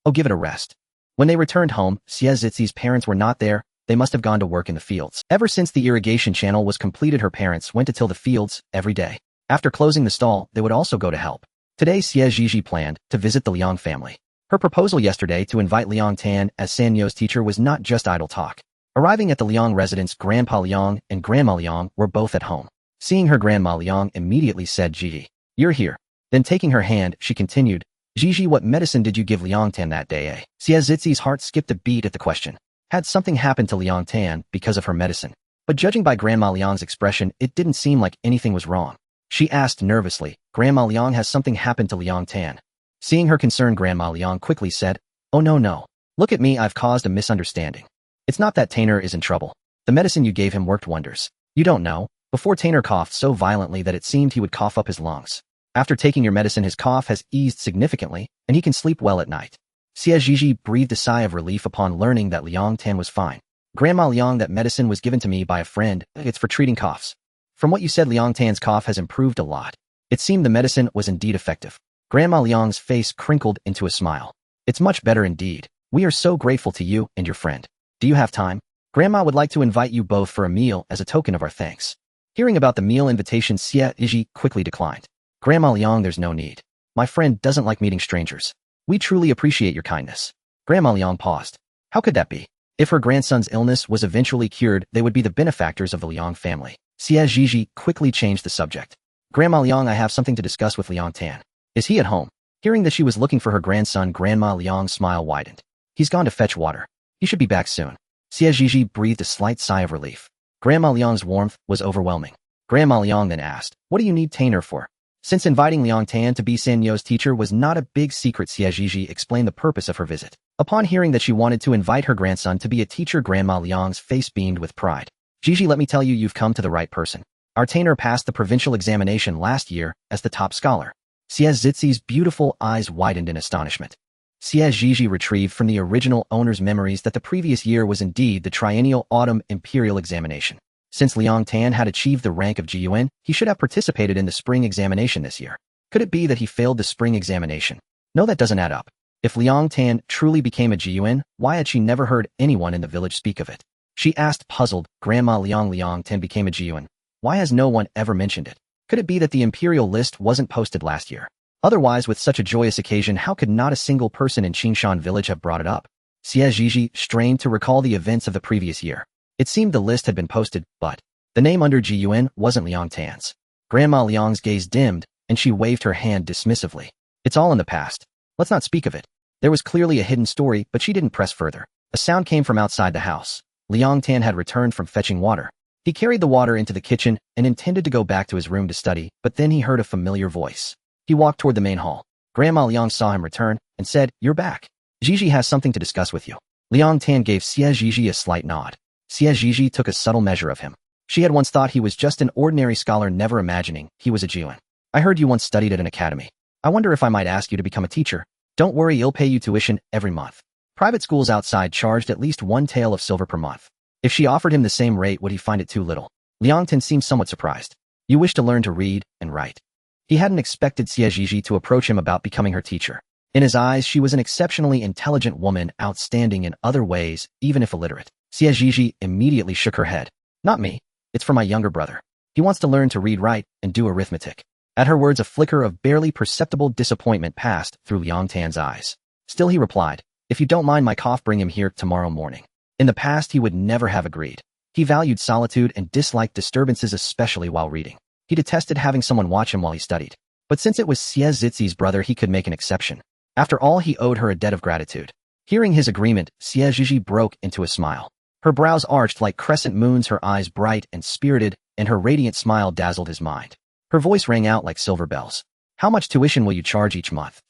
"Oh, give it a rest." When they returned home, Xie Zhizi's parents were not there. They must have gone to work in the fields. Ever since the irrigation channel was completed, her parents went to till the fields every day. After closing the stall, they would also go to help. Today, Xie Zhizhi planned to visit the Liang family. Her proposal yesterday to invite Liang Tan as Sanyo's teacher was not just idle talk. Arriving at the Liang residence, Grandpa Liang and Grandma Liang were both at home. Seeing her, Grandma Liang immediately said, "Zhizhi, you're here." Then taking her hand, she continued, "Zhizhi, what medicine did you give Liang Tan that day, eh?" Xie Zhizi's heart skipped a beat at the question. Had something happened to Liang Tan because of her medicine? But judging by Grandma Liang's expression, it didn't seem like anything was wrong. She asked nervously, "Grandma Liang, has something happened to Liang Tan?" Seeing her concern, Grandma Liang quickly said, "Oh no. Look at me, I've caused a misunderstanding. It's not that Tanner is in trouble. The medicine you gave him worked wonders. You don't know. Before, Tanner coughed so violently that it seemed he would cough up his lungs. After taking your medicine, his cough has eased significantly, and he can sleep well at night." Xie Zhizhi breathed a sigh of relief upon learning that Liang Tan was fine. "Grandma Liang, that medicine was given to me by a friend. It's for treating coughs. From what you said, Liang Tan's cough has improved a lot." It seemed the medicine was indeed effective. Grandma Liang's face crinkled into a smile. "It's much better indeed. We are so grateful to you and your friend. Do you have time? Grandma would like to invite you both for a meal as a token of our thanks." Hearing about the meal invitation, Xie Zhizhi quickly declined. "Grandma Liang, there's no need. My friend doesn't like meeting strangers. We truly appreciate your kindness." Grandma Liang paused. How could that be? If her grandson's illness was eventually cured, they would be the benefactors of the Liang family. Xie Zhizhi quickly changed the subject. "Grandma Liang, I have something to discuss with Liang Tan. Is he at home?" Hearing that she was looking for her grandson, Grandma Liang's smile widened. "He's gone to fetch water. He should be back soon." Xie Zhizhi breathed a slight sigh of relief. Grandma Liang's warmth was overwhelming. Grandma Liang then asked, "What do you need Tanner for?" Since inviting Liang Tan to be Sanyo's teacher was not a big secret, Xie Zhizhi explained the purpose of her visit. Upon hearing that she wanted to invite her grandson to be a teacher, Grandma Liang's face beamed with pride. "Zhizhi, let me tell you, you've come to the right person. Our Tanner passed the provincial examination last year as the top scholar." Xie Zhizi's beautiful eyes widened in astonishment. Xie Zhizhi retrieved from the original owner's memories that the previous year was indeed the triennial autumn imperial examination. Since Liang Tan had achieved the rank of Jiyuan, he should have participated in the spring examination this year. Could it be that he failed the spring examination? No, that doesn't add up. If Liang Tan truly became a Jiyuan, why had she never heard anyone in the village speak of it? She asked, puzzled. Grandma Liang Tan became a Jiyuan. Why has no one ever mentioned it? Could it be that the imperial list wasn't posted last year? Otherwise, with such a joyous occasion, how could not a single person in Qingshan village have brought it up? Xie Zhizhi strained to recall the events of the previous year. It seemed the list had been posted, but the name under Jiyuan wasn't Liang Tan's. Grandma Liang's gaze dimmed, and she waved her hand dismissively. "It's all in the past. Let's not speak of it." There was clearly a hidden story, but she didn't press further. A sound came from outside the house. Liang Tan had returned from fetching water. He carried the water into the kitchen and intended to go back to his room to study, but then he heard a familiar voice. He walked toward the main hall. Grandma Liang saw him return and said, "You're back. Zhizhi has something to discuss with you." Liang Tan gave Xie Zhizhi a slight nod. Xie Zhizhi took a subtle measure of him. She had once thought he was just an ordinary scholar, never imagining he was a Jiyuan. "I heard you once studied at an academy. I wonder if I might ask you to become a teacher. Don't worry, he'll pay you tuition every month." Private schools outside charged at least 1 tael of silver per month. If she offered him the same rate, would he find it too little? Liang Tan seemed somewhat surprised. "You wish to learn to read and write." He hadn't expected Xie Zhizhi to approach him about becoming her teacher. In his eyes, she was an exceptionally intelligent woman, outstanding in other ways, even if illiterate. Xie Zhizhi immediately shook her head. "Not me. It's for my younger brother. He wants to learn to read, write, and do arithmetic." At her words, a flicker of barely perceptible disappointment passed through Liang Tan's eyes. Still, he replied, "If you don't mind my cough, bring him here tomorrow morning." In the past, he would never have agreed. He valued solitude and disliked disturbances, especially while reading. He detested having someone watch him while he studied. But since it was Xie Zhizi's brother, he could make an exception. After all, he owed her a debt of gratitude. Hearing his agreement, Xie Zhizhi broke into a smile. Her brows arched like crescent moons, her eyes bright and spirited, and her radiant smile dazzled his mind. Her voice rang out like silver bells. "How much tuition will you charge each month?"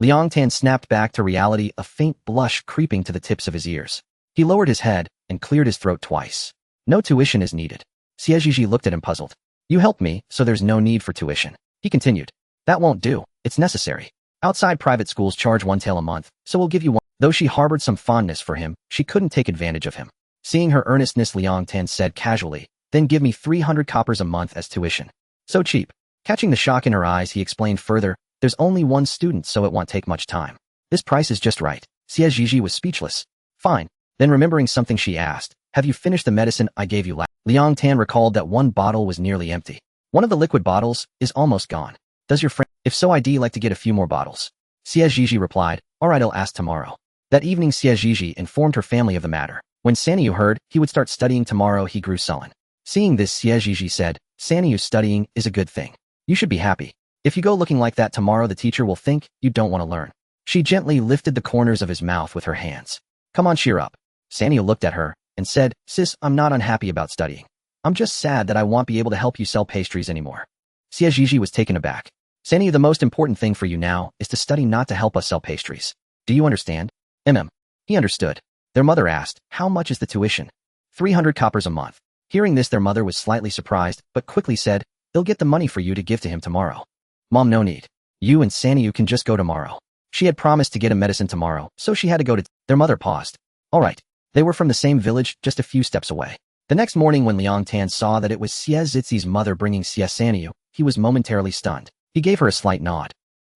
Liang Tan snapped back to reality, a faint blush creeping to the tips of his ears. He lowered his head and cleared his throat twice. "No tuition is needed." Xie Zhizhi looked at him puzzled. "You helped me, so there's no need for tuition." He continued. "That won't do. It's necessary. Outside private schools charge 1 tael a month, so we'll give you 1. Though she harbored some fondness for him, she couldn't take advantage of him. Seeing her earnestness, Liang Tan said casually, "Then give me 300 coppers a month as tuition." "So cheap." Catching the shock in her eyes, he explained further, there's only one student, so it won't take much time. This price is just right. Xie Zhizhi was speechless. Fine. Then remembering something, she asked, have you finished the medicine I gave you last? Liang Tan recalled that one bottle was nearly empty. One of the liquid bottles is almost gone. Does your friend? If so, I'd like to get a few more bottles. Xie Zhizhi replied, alright, I'll ask tomorrow. That evening, Xie Zhizhi informed her family of the matter. When Sanyu heard he would start studying tomorrow, he grew sullen. Seeing this, Xie Zhizhi said, Sanyu's studying is a good thing. You should be happy. If you go looking like that tomorrow, the teacher will think you don't want to learn. She gently lifted the corners of his mouth with her hands. Come on, cheer up. Sanyu looked at her and said, sis, I'm not unhappy about studying. I'm just sad that I won't be able to help you sell pastries anymore. Xie Zhizhi was taken aback. Sanyu, the most important thing for you now is to study, not to help us sell pastries. Do you understand? He understood. Their mother asked, how much is the tuition? 300 coppers a month. Hearing this, their mother was slightly surprised, but quickly said, they'll get the money for you to give to him tomorrow. Mom, no need. You and Sanyu can just go tomorrow. She had promised to get a medicine tomorrow, so she had to go to... Their mother paused. All right. They were from the same village, just a few steps away. The next morning, when Liang Tan saw that it was Xie Zhizhi's mother bringing Xie Sanyu, he was momentarily stunned. He gave her a slight nod.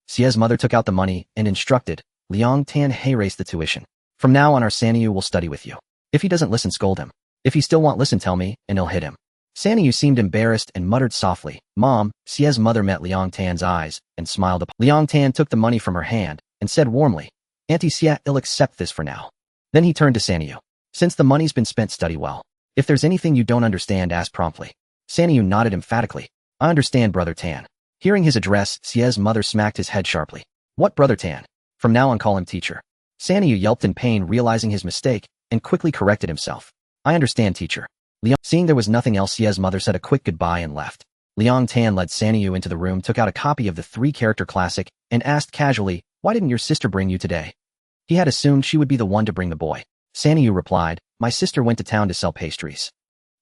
Xie's mother took out the money and instructed, Liang Tan, hey, raise the tuition. From now on, our Sanyu will study with you. If he doesn't listen, scold him. If he still won't listen, tell me, and he'll hit him. Sanyu seemed embarrassed and muttered softly, Mom. Xie's mother met Liang Tan's eyes and smiled upon. Liang Tan took the money from her hand and said warmly, Auntie Xie, I'll accept this for now. Then he turned to Sanyu. Since the money's been spent, study well. If there's anything you don't understand, ask promptly. Sanyu nodded emphatically. I understand, Brother Tan. Hearing his address, Xie's mother smacked his head sharply. What, Brother Tan? From now on, call him teacher. Sanyu yelped in pain, realizing his mistake, and quickly corrected himself. I understand, teacher. Seeing there was nothing else, Xie's mother said a quick goodbye and left. Liang Tan led Sanyu into the room, took out a copy of the 3-character classic, and asked casually, why didn't your sister bring you today? He had assumed she would be the one to bring the boy. Sanyu replied, my sister went to town to sell pastries.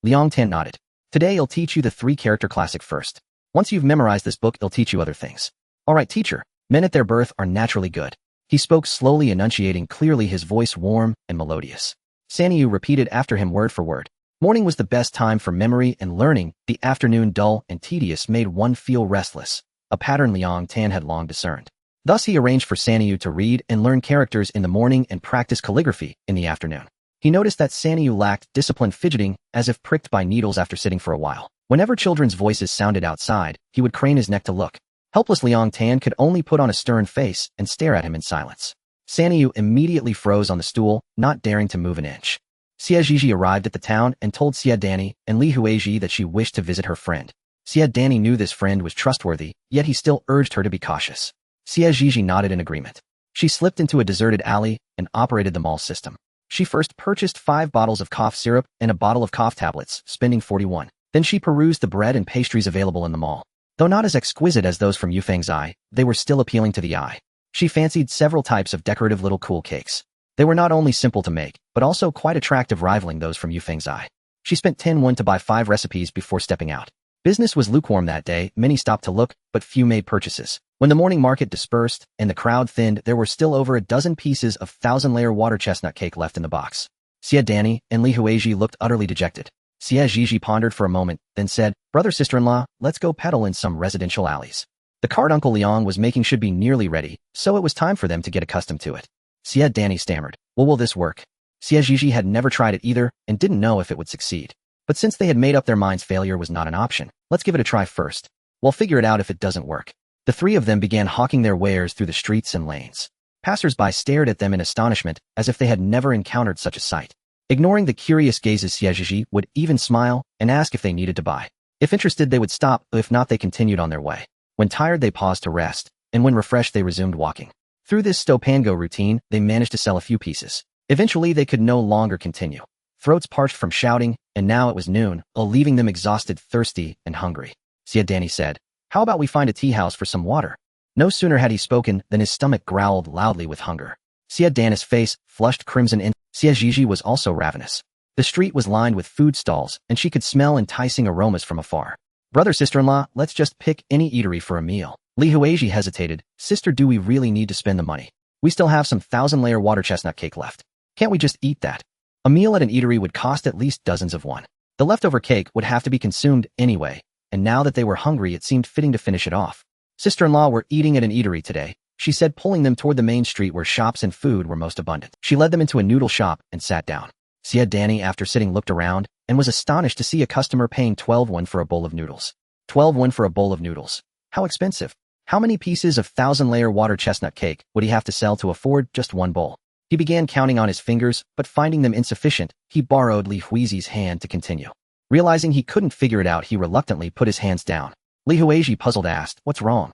Liang Tan nodded. Today I'll teach you the 3-character classic first. Once you've memorized this book, it'll teach you other things. All right, teacher. Men at their birth are naturally good. He spoke slowly, enunciating clearly, his voice warm and melodious. Sanyu repeated after him word for word. Morning was the best time for memory and learning. The afternoon, dull and tedious, made one feel restless, a pattern Liang Tan had long discerned. Thus he arranged for Sanyu to read and learn characters in the morning and practice calligraphy in the afternoon. He noticed that Sanyu lacked discipline, fidgeting as if pricked by needles after sitting for a while. Whenever children's voices sounded outside, he would crane his neck to look. Helpless Liang Tan could only put on a stern face and stare at him in silence. Sanyu immediately froze on the stool, not daring to move an inch. Xie Zhizhi arrived at the town and told Xie Danny and Li Huizhi that she wished to visit her friend. Xie Danny knew this friend was trustworthy, yet he still urged her to be cautious. Xie Zhizhi nodded in agreement. She slipped into a deserted alley and operated the mall system. She first purchased 5 bottles of cough syrup and a bottle of cough tablets, spending 41. Then she perused the bread and pastries available in the mall. Though not as exquisite as those from Yufeng's eye, they were still appealing to the eye. She fancied several types of decorative little cool cakes. They were not only simple to make, but also quite attractive, rivaling those from Yufeng's eye. She spent 10 won to buy 5 recipes before stepping out. Business was lukewarm that day. Many stopped to look, but few made purchases. When the morning market dispersed and the crowd thinned, there were still over a dozen pieces of 1,000-layer water chestnut cake left in the box. Xie Danny and Li Huizhi looked utterly dejected. Xie Zhizhi pondered for a moment, then said, Brother, sister-in-law, let's go peddle in some residential alleys. The cart Uncle Liang was making should be nearly ready, so it was time for them to get accustomed to it. Xie Danny stammered, well, will this work? Xie Zhizhi had never tried it either and didn't know if it would succeed. But since they had made up their minds, failure was not an option. Let's give it a try first. We'll figure it out if it doesn't work. The 3 of them began hawking their wares through the streets and lanes. Passers-by stared at them in astonishment, as if they had never encountered such a sight. Ignoring the curious gazes, Xie Zhizhi would even smile and ask if they needed to buy. If interested, they would stop, if not, they continued on their way. When tired, they paused to rest, and when refreshed, they resumed walking. Through this stop-and-go routine, they managed to sell a few pieces. Eventually, they could no longer continue. Throats parched from shouting, and now it was noon, leaving them exhausted, thirsty, and hungry. Xie Danny said, how about we find a tea house for some water? No sooner had he spoken than his stomach growled loudly with hunger. Xie Danny's face flushed crimson, and Xie Zhizhi was also ravenous. The street was lined with food stalls, and she could smell enticing aromas from afar. Brother, sister-in-law, let's just pick any eatery for a meal. Li Huizhi hesitated. Sister, do we really need to spend the money? We still have some 1,000-layer water chestnut cake left. Can't we just eat that? A meal at an eatery would cost at least dozens of won. The leftover cake would have to be consumed anyway, and now that they were hungry, it seemed fitting to finish it off. Sister-in-law were eating at an eatery today, she said, pulling them toward the main street where shops and food were most abundant. She led them into a noodle shop and sat down. Xie Danny, after sitting, looked around and was astonished to see a customer paying 12 won for a bowl of noodles. 12 won for a bowl of noodles. How expensive. How many pieces of 1,000-layer water chestnut cake would he have to sell to afford just one bowl? He began counting on his fingers, but finding them insufficient, he borrowed Li Huizi's hand to continue. Realizing he couldn't figure it out, he reluctantly put his hands down. Li Huizi, puzzled, asked, "What's wrong?"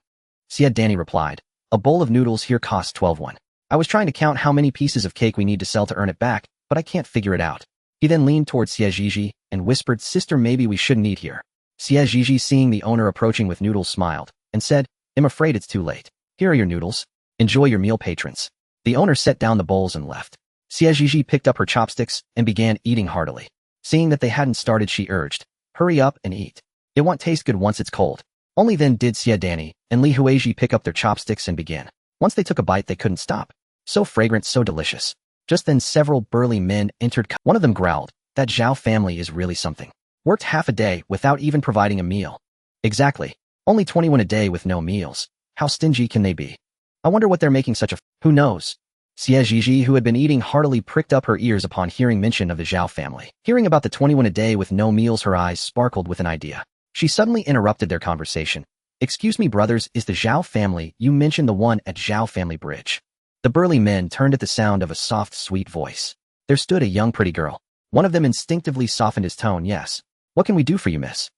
Xie Danny replied, "A bowl of noodles here costs 12 won. I was trying to count how many pieces of cake we need to sell to earn it back, but I can't figure it out." He then leaned towards Xie Zhizhi and whispered, "Sister, maybe we shouldn't eat here." Xie Zhizhi, seeing the owner approaching with noodles, smiled and said, "I'm afraid it's too late. Here are your noodles. Enjoy your meal, patrons." The owner set down the bowls and left. Xie Zhizhi picked up her chopsticks and began eating heartily. Seeing that they hadn't started, she urged, "Hurry up and eat. It won't taste good once it's cold." Only then did Xie Danny and Li Huizi pick up their chopsticks and begin. Once they took a bite, they couldn't stop. So fragrant, so delicious. Just then several burly men entered. One of them growled, "That Zhao family is really something. Worked half a day without even providing a meal." Exactly. Only 21 a day with no meals. How stingy can they be? I wonder what they're making such a Who knows? Xie Zhizhi, who had been eating heartily, pricked up her ears upon hearing mention of the Zhao family. Hearing about the 21 a day with no meals, her eyes sparkled with an idea. She suddenly interrupted their conversation. "Excuse me, brothers, is the Zhao family you mentioned the one at Zhao Family Bridge?" The burly men turned at the sound of a soft, sweet voice. There stood a young, pretty girl. One of them instinctively softened his tone. "Yes. What can we do for you, miss?"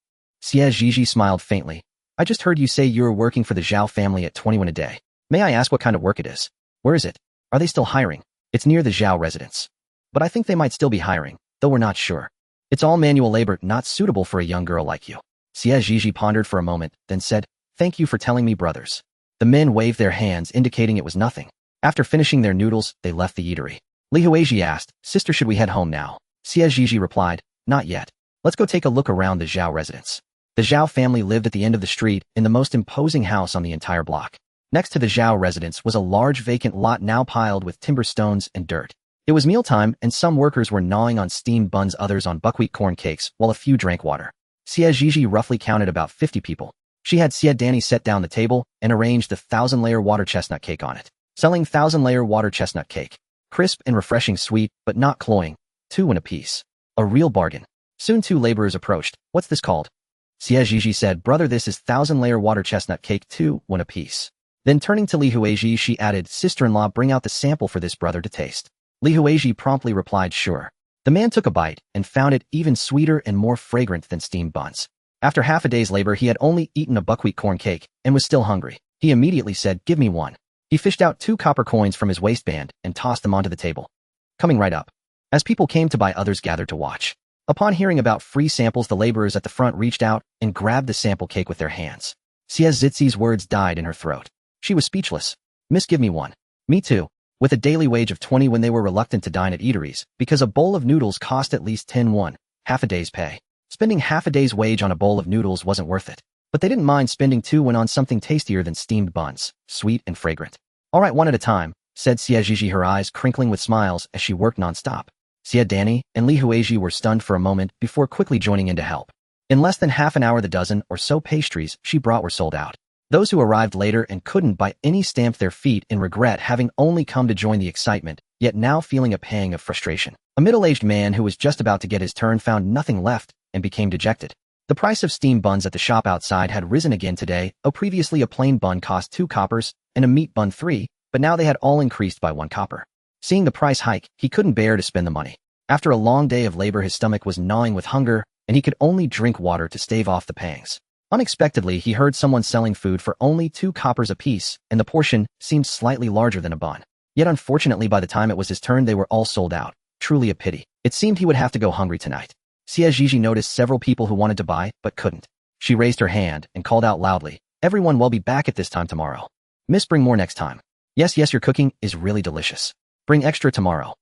Xie Zhizhi smiled faintly. "I just heard you say you're working for the Zhao family at 21 a day. May I ask what kind of work it is? Where is it? Are they still hiring?" "It's near the Zhao residence. But I think they might still be hiring, though we're not sure. It's all manual labor, not suitable for a young girl like you." Xie Zhizhi pondered for a moment, then said, "Thank you for telling me, brothers." The men waved their hands, indicating it was nothing. After finishing their noodles, they left the eatery. Li Huizi asked, "Sister, should we head home now?" Xie Zhizhi replied, "Not yet. Let's go take a look around the Zhao residence." The Zhao family lived at the end of the street in the most imposing house on the entire block. Next to the Zhao residence was a large vacant lot now piled with timber stones and dirt. It was mealtime, and some workers were gnawing on steamed buns, others on buckwheat corn cakes, while a few drank water. Xie Zhizhi roughly counted about 50 people. She had Xie Danny set down the table and arranged the 1,000-layer water chestnut cake on it. Selling 1,000-layer water chestnut cake. Crisp and refreshing, sweet, but not cloying. 2 won a piece. A real bargain. Soon 2 laborers approached. "What's this called?" Xie Zhizhi said, "Brother, this is 1,000-layer water chestnut cake, 2 won a piece." Then turning to Li Huizi, she added, "Sister-in-law, bring out the sample for this brother to taste." Li Huizi promptly replied, "Sure." The man took a bite and found it even sweeter and more fragrant than steamed buns. After half a day's labor, he had only eaten a buckwheat corn cake and was still hungry. He immediately said, "Give me one." He fished out 2 copper coins from his waistband and tossed them onto the table. Coming right up. As people came to buy, others gathered to watch. Upon hearing about free samples, the laborers at the front reached out and grabbed the sample cake with their hands. Xie Zhizhi's words died in her throat. She was speechless. "Miss, give me one." "Me too." With a daily wage of 20 when they were reluctant to dine at eateries, because a bowl of noodles cost at least 10 won, half a day's pay. Spending half a day's wage on a bowl of noodles wasn't worth it. But they didn't mind spending 2 won on something tastier than steamed buns, sweet and fragrant. "All right, one at a time," said Xie Zhizhi, her eyes crinkling with smiles as she worked non-stop. Xie Danny and Li Huizi were stunned for a moment before quickly joining in to help. In less than half an hour, the dozen or so pastries she brought were sold out. Those who arrived later and couldn't buy any stamped their feet in regret, having only come to join the excitement, yet now feeling a pang of frustration. A middle-aged man who was just about to get his turn found nothing left and became dejected. The price of steamed buns at the shop outside had risen again today. Previously a plain bun cost 2 coppers and a meat bun 3, but now they had all increased by 1 copper. Seeing the price hike, he couldn't bear to spend the money. After a long day of labor, his stomach was gnawing with hunger, and he could only drink water to stave off the pangs. Unexpectedly, he heard someone selling food for only 2 coppers apiece, and the portion seemed slightly larger than a bun. Yet unfortunately, by the time it was his turn, they were all sold out. Truly a pity. It seemed he would have to go hungry tonight. Xie Zhizhi noticed several people who wanted to buy, but couldn't. She raised her hand and called out loudly, "Everyone will be back at this time tomorrow. Miss, bring more next time." Yes, your cooking is really delicious. Bring extra tomorrow."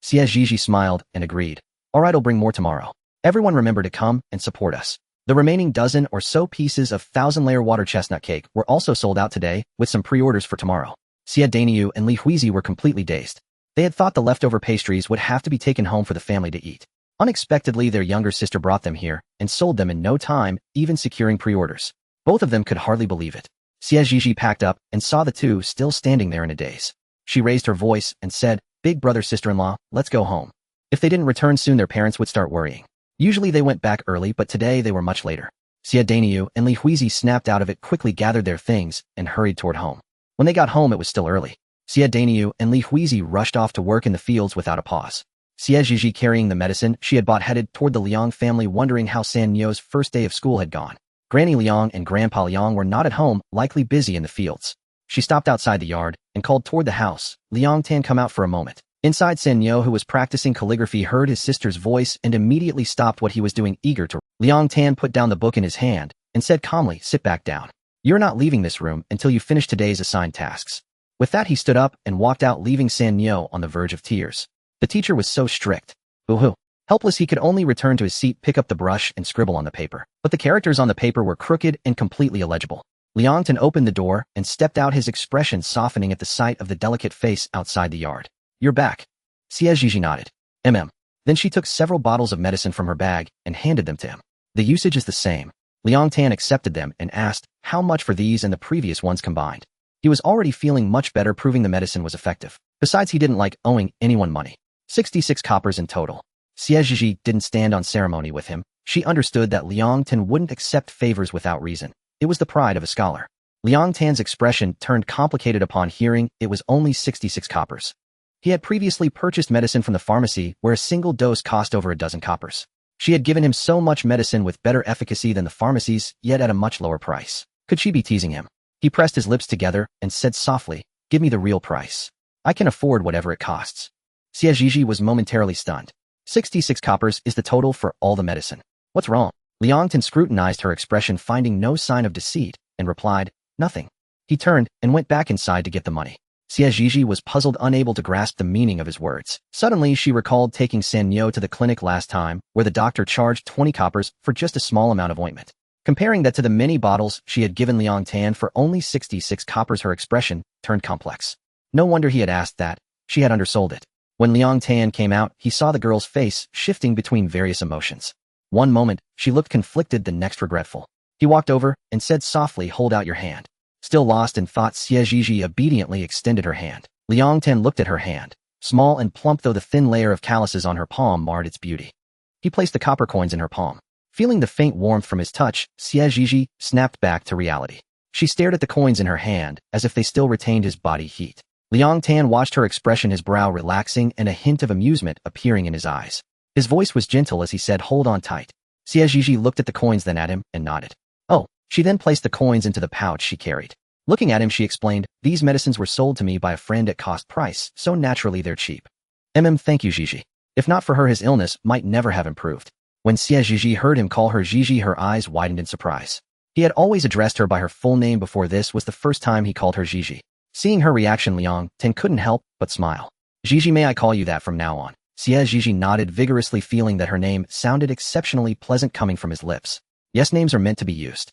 Xie Zhizhi smiled and agreed. "All right, I'll bring more tomorrow. Everyone remember to come and support us." The remaining dozen or so pieces of 1,000-layer water chestnut cake were also sold out today, with some pre-orders for tomorrow. Xie Danny and Li Huizi were completely dazed. They had thought the leftover pastries would have to be taken home for the family to eat. Unexpectedly, their younger sister brought them here and sold them in no time, even securing pre-orders. Both of them could hardly believe it. Xie Zhizhi packed up and saw the two still standing there in a daze. She raised her voice and said, "Big brother, sister-in-law, let's go home." If they didn't return soon, their parents would start worrying. Usually they went back early, but today they were much later. Xie Danyu and Li Huizi snapped out of it, quickly gathered their things, and hurried toward home. When they got home, it was still early. Xie Danyu and Li Huizi rushed off to work in the fields without a pause. Xie Zhizhi, carrying the medicine she had bought, headed toward the Liang family, wondering how San Nyo's first day of school had gone. Granny Liang and Grandpa Liang were not at home, likely busy in the fields. She stopped outside the yard and called toward the house. Liang Tan, come out for a moment. Inside, San Nyo, who was practicing calligraphy, heard his sister's voice and immediately stopped what he was doing, eager to. Liang Tan put down the book in his hand and said calmly, "Sit back down. You're not leaving this room until you finish today's assigned tasks." With that, he stood up and walked out, leaving San Nyo on the verge of tears. The teacher was so strict. Boo-hoo. Helpless, he could only return to his seat, pick up the brush, and scribble on the paper. But the characters on the paper were crooked and completely illegible. Liang Tan opened the door and stepped out, his expression softening at the sight of the delicate face outside the yard. "You're back." Xie Zhizhi nodded. Then she took several bottles of medicine from her bag and handed them to him. "The usage is the same." Liang Tan accepted them and asked, "How much for these and the previous ones combined?" He was already feeling much better, proving the medicine was effective. Besides, he didn't like owing anyone money. 66 coppers in total. Xie Zhizhi didn't stand on ceremony with him. She understood that Liang Tan wouldn't accept favors without reason. It was the pride of a scholar. Liang Tan's expression turned complicated upon hearing it was only 66 coppers. He had previously purchased medicine from the pharmacy where a single dose cost over a dozen coppers. She had given him so much medicine with better efficacy than the pharmacies, yet at a much lower price. Could she be teasing him? He pressed his lips together and said softly, "Give me the real price. I can afford whatever it costs." Xie Zhizhi was momentarily stunned. 66 coppers is the total for all the medicine. What's wrong? Liang Tan scrutinized her expression, finding no sign of deceit, and replied, "Nothing." He turned and went back inside to get the money. Xie Zhizhi was puzzled, unable to grasp the meaning of his words. Suddenly, she recalled taking San Nyo to the clinic last time, where the doctor charged 20 coppers for just a small amount of ointment. Comparing that to the many bottles she had given Liang Tan for only 66 coppers, her expression turned complex. No wonder he had asked that. She had undersold it. When Liang Tan came out, he saw the girl's face shifting between various emotions. One moment, she looked conflicted, the next regretful. He walked over and said softly, "Hold out your hand." Still lost in thought, Xie Zhizhi obediently extended her hand. Liang Tan looked at her hand. Small and plump, though the thin layer of calluses on her palm marred its beauty. He placed the copper coins in her palm. Feeling the faint warmth from his touch, Xie Zhizhi snapped back to reality. She stared at the coins in her hand, as if they still retained his body heat. Liang Tan watched her expression, his brow relaxing and a hint of amusement appearing in his eyes. His voice was gentle as he said, "Hold on tight." Xie Zhizhi looked at the coins, then at him, and nodded. "Oh." She then placed the coins into the pouch she carried. Looking at him, she explained, "These medicines were sold to me by a friend at cost price, so naturally they're cheap." Thank you, Zhizhi. If not for her, his illness might never have improved. When Xie Zhizhi heard him call her Zhizhi, her eyes widened in surprise. He had always addressed her by her full name before. This was the first time he called her Zhizhi. Seeing her reaction, Liang Tan couldn't help but smile. "Zhizhi, may I call you that from now on?" Xie Zhizhi nodded vigorously, feeling that her name sounded exceptionally pleasant coming from his lips. Yes, names are meant to be used.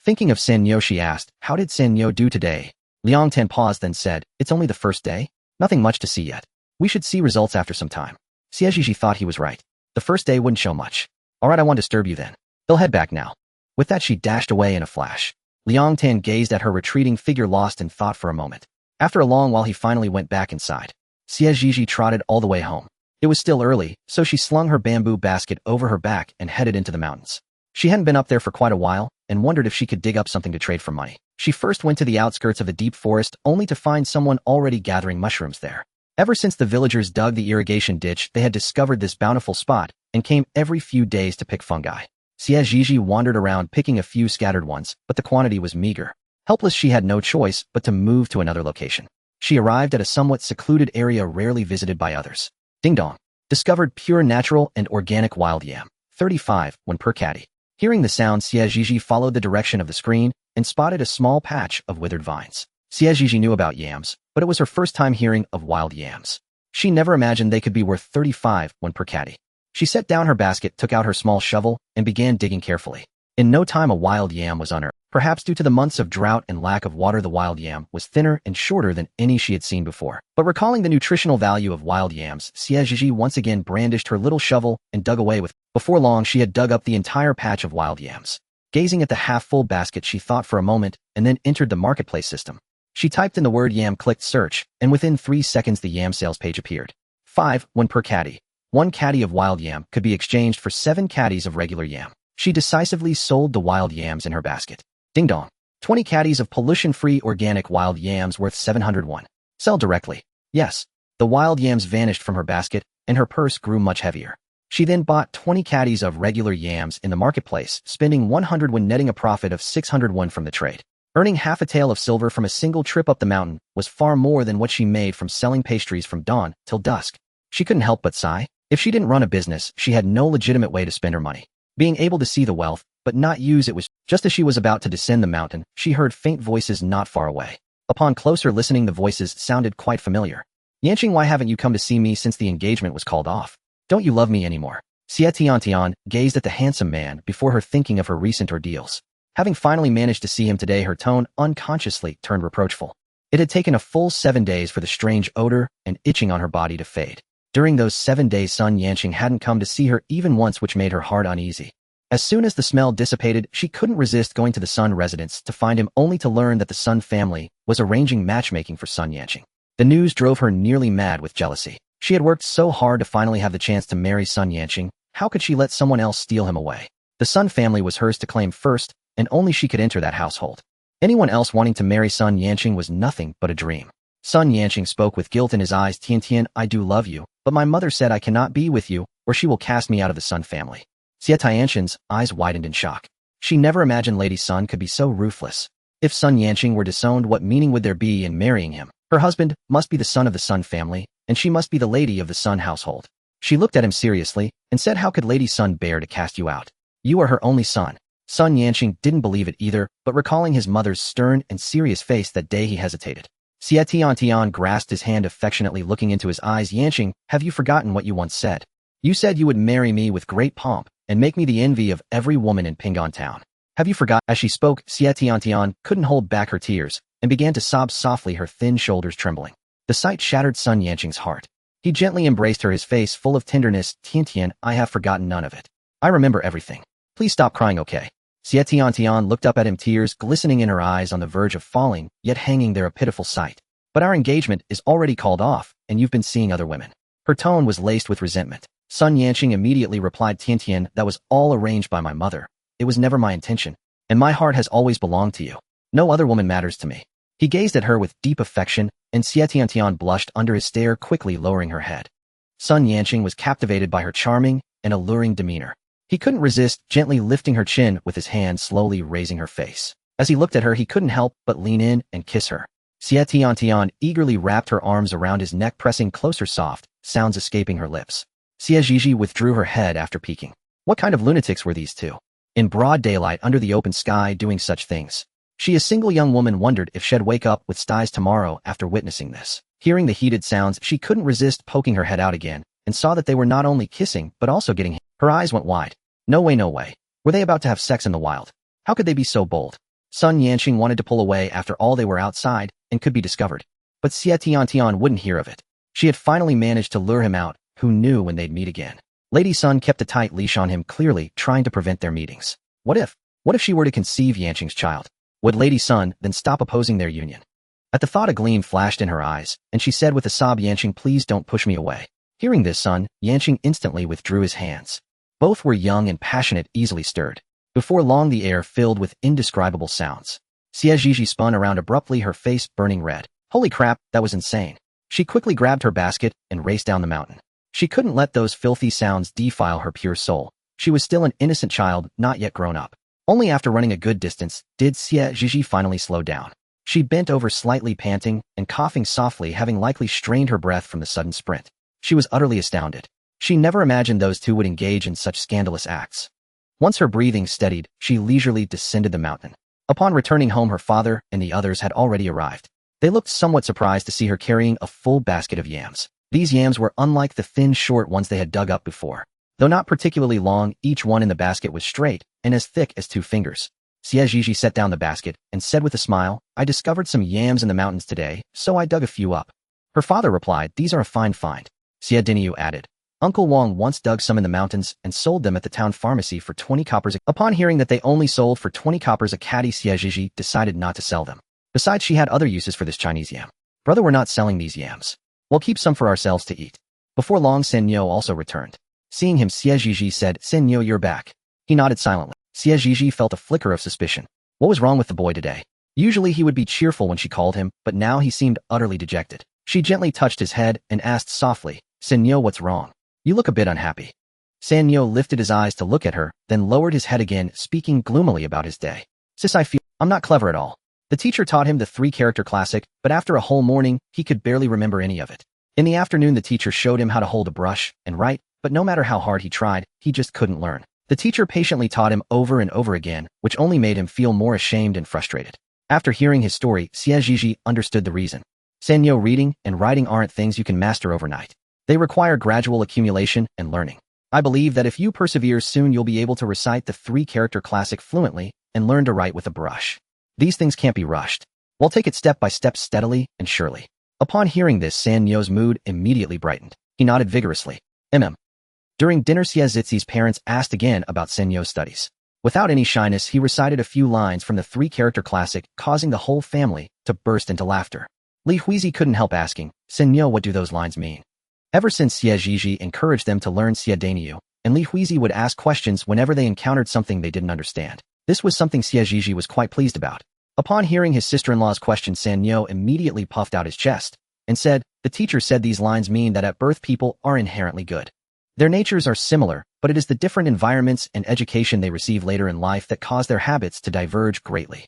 Thinking of San Nyo, she asked, "How did San Nyo do today?" Liang Tan paused, then said, "It's only the first day. Nothing much to see yet. We should see results after some time." Xie Zhizhi thought he was right. The first day wouldn't show much. "All right, I won't disturb you then. They'll head back now." With that, she dashed away in a flash. Liang Tan gazed at her retreating figure, lost in thought for a moment. After a long while, he finally went back inside. Xie Zhizhi trotted all the way home. It was still early, so she slung her bamboo basket over her back and headed into the mountains. She hadn't been up there for quite a while and wondered if she could dig up something to trade for money. She first went to the outskirts of a deep forest, only to find someone already gathering mushrooms there. Ever since the villagers dug the irrigation ditch, they had discovered this bountiful spot and came every few days to pick fungi. Xie Zhizhi wandered around picking a few scattered ones, but the quantity was meager. Helpless, she had no choice but to move to another location. She arrived at a somewhat secluded area rarely visited by others. Ding dong. Discovered pure, natural, and organic wild yam. 35, 1 per caddy. Hearing the sound, Xie Zhizhi followed the direction of the screen and spotted a small patch of withered vines. Xie Zhizhi knew about yams, but it was her first time hearing of wild yams. She never imagined they could be worth 35, 1 per caddy. She set down her basket, took out her small shovel, and began digging carefully. In no time, a wild yam was unearthed. Perhaps due to the months of drought and lack of water, the wild yam was thinner and shorter than any she had seen before. But recalling the nutritional value of wild yams, Xie Zhizhi once again brandished her little shovel and dug away with it. Before long, she had dug up the entire patch of wild yams. Gazing at the half-full basket, she thought for a moment and then entered the marketplace system. She typed in the word yam, clicked search, and within 3 seconds the yam sales page appeared. 1 per caddy. 1 caddy of wild yam could be exchanged for 7 caddies of regular yam. She decisively sold the wild yams in her basket. Ding dong. 20 caddies of pollution-free organic wild yams worth 701. Sell directly. Yes. The wild yams vanished from her basket, and her purse grew much heavier. She then bought 20 caddies of regular yams in the marketplace, spending 100 when netting a profit of 601 from the trade. Earning half a tael of silver from a single trip up the mountain was far more than what she made from selling pastries from dawn till dusk. She couldn't help but sigh. If she didn't run a business, she had no legitimate way to spend her money. Being able to see the wealth, but not use it was just as she was about to descend the mountain, she heard faint voices not far away. Upon closer listening, the voices sounded quite familiar. Yanqing, why haven't you come to see me since the engagement was called off? Don't you love me anymore? Xie Tian gazed at the handsome man before her, thinking of her recent ordeals. Having finally managed to see him today, her tone unconsciously turned reproachful. It had taken a full 7 days for the strange odor and itching on her body to fade. During those 7 days, Sun Yanqing hadn't come to see her even once, which made her heart uneasy. As soon as the smell dissipated, she couldn't resist going to the Sun residence to find him, only to learn that the Sun family was arranging matchmaking for Sun Yanqing. The news drove her nearly mad with jealousy. She had worked so hard to finally have the chance to marry Sun Yanqing. How could she let someone else steal him away? The Sun family was hers to claim first, and only she could enter that household. Anyone else wanting to marry Sun Yanqing was nothing but a dream. Sun Yanqing spoke with guilt in his eyes. Tian, I do love you, but my mother said I cannot be with you, or she will cast me out of the Sun family. Xie Tianxin's eyes widened in shock. She never imagined Lady Sun could be so ruthless. If Sun Yanqing were disowned, what meaning would there be in marrying him? Her husband must be the son of the Sun family, and she must be the lady of the Sun household. She looked at him seriously and said, how could Lady Sun bear to cast you out? You are her only son. Sun Yanqing didn't believe it either, but recalling his mother's stern and serious face that day, he hesitated. Xie Tian grasped his hand affectionately, looking into his eyes. Yanqing, have you forgotten what you once said? You said you would marry me with great pomp and make me the envy of every woman in Ping'an town. Have you forgotten? As she spoke, Xie Tian couldn't hold back her tears and began to sob softly, her thin shoulders trembling. The sight shattered Sun Yanqing's heart. He gently embraced her, his face full of tenderness. Tian, I have forgotten none of it. I remember everything. Please stop crying, okay? Xie Tian looked up at him, tears glistening in her eyes, on the verge of falling, yet hanging there, a pitiful sight. But our engagement is already called off, and you've been seeing other women. Her tone was laced with resentment. Sun Yanqing immediately replied, Tian, that was all arranged by my mother. It was never my intention, and my heart has always belonged to you. No other woman matters to me. He gazed at her with deep affection, and Xie Tian blushed under his stare, quickly lowering her head. Sun Yanqing was captivated by her charming and alluring demeanor. He couldn't resist gently lifting her chin with his hand, slowly raising her face. As he looked at her, he couldn't help but lean in and kiss her. Xie Tian eagerly wrapped her arms around his neck, pressing closer, soft sounds escaping her lips. Xie Zhizhi withdrew her head after peeking. What kind of lunatics were these two? In broad daylight, under the open sky, doing such things. She, a single young woman, wondered if she'd wake up with styes tomorrow after witnessing this. Hearing the heated sounds, she couldn't resist poking her head out again, and saw that they were not only kissing, but also getting hit. Her eyes went wide. No way, no way. Were they about to have sex in the wild? How could they be so bold? Sun Yanqing wanted to pull away after all they were outside and could be discovered. But Xie Tian wouldn't hear of it. She had finally managed to lure him out. Who knew when they'd meet again? Lady Sun kept a tight leash on him, clearly trying to prevent their meetings. What if she were to conceive Yanqing's child? Would Lady Sun then stop opposing their union? At the thought, a gleam flashed in her eyes, and she said with a sob, Yanqing, please don't push me away. Hearing this, Sun Yanqing instantly withdrew his hands. Both were young and passionate, easily stirred. Before long, the air filled with indescribable sounds. Xie Zhizhi spun around abruptly, her face burning red. Holy crap, that was insane. She quickly grabbed her basket and raced down the mountain. She couldn't let those filthy sounds defile her pure soul. She was still an innocent child, not yet grown up. Only after running a good distance did Xie Zhizhi finally slow down. She bent over, slightly panting and coughing softly, having likely strained her breath from the sudden sprint. She was utterly astounded. She never imagined those two would engage in such scandalous acts. Once her breathing steadied, she leisurely descended the mountain. Upon returning home, her father and the others had already arrived. They looked somewhat surprised to see her carrying a full basket of yams. These yams were unlike the thin, short ones they had dug up before. Though not particularly long, each one in the basket was straight and as thick as 2 fingers. Xie Zhizhi set down the basket and said with a smile, I discovered some yams in the mountains today, so I dug a few up. Her father replied, these are a fine find. Xie Dinyu added, Uncle Wang once dug some in the mountains and sold them at the town pharmacy for 20 coppers. Upon hearing that they only sold for 20 coppers a caddy, Xie Zhizhi decided not to sell them. Besides, she had other uses for this Chinese yam. Brother, we're not selling these yams. We'll keep some for ourselves to eat. Before long, Sen Yo also returned. Seeing him, Xie Zhizhi said, Sen Yo, you're back. He nodded silently. Xie Zhizhi felt a flicker of suspicion. What was wrong with the boy today? Usually he would be cheerful when she called him, but now he seemed utterly dejected. She gently touched his head and asked softly, Sen Yo, what's wrong? You look a bit unhappy. Sen Yo lifted his eyes to look at her, then lowered his head again, speaking gloomily about his day. Sis, I feel I'm not clever at all. The teacher taught him the 3-character classic, but after a whole morning, he could barely remember any of it. In the afternoon, the teacher showed him how to hold a brush and write, but no matter how hard he tried, he just couldn't learn. The teacher patiently taught him over and over again, which only made him feel more ashamed and frustrated. After hearing his story, Xie Zhizhi understood the reason. Sen Yo, reading and writing aren't things you can master overnight. They require gradual accumulation and learning. I believe that if you persevere, soon you'll be able to recite the 3-character classic fluently and learn to write with a brush. These things can't be rushed. We'll take it step by step, steadily and surely. Upon hearing this, Sen Yo's mood immediately brightened. He nodded vigorously. During dinner, Xie Zhizhi's parents asked again about Sen Yo's studies. Without any shyness, he recited a few lines from the 3-character classic, causing the whole family to burst into laughter. Li Huizi couldn't help asking, Sen Yo, what do those lines mean? Ever since Xie Zhizhi encouraged them to learn Xie Dinyu, and Li Huizi would ask questions whenever they encountered something they didn't understand. This was something Xie Zhizhi was quite pleased about. Upon hearing his sister-in-law's question, Sen Yo immediately puffed out his chest and said, the teacher said these lines mean that at birth people are inherently good. Their natures are similar, but it is the different environments and education they receive later in life that cause their habits to diverge greatly.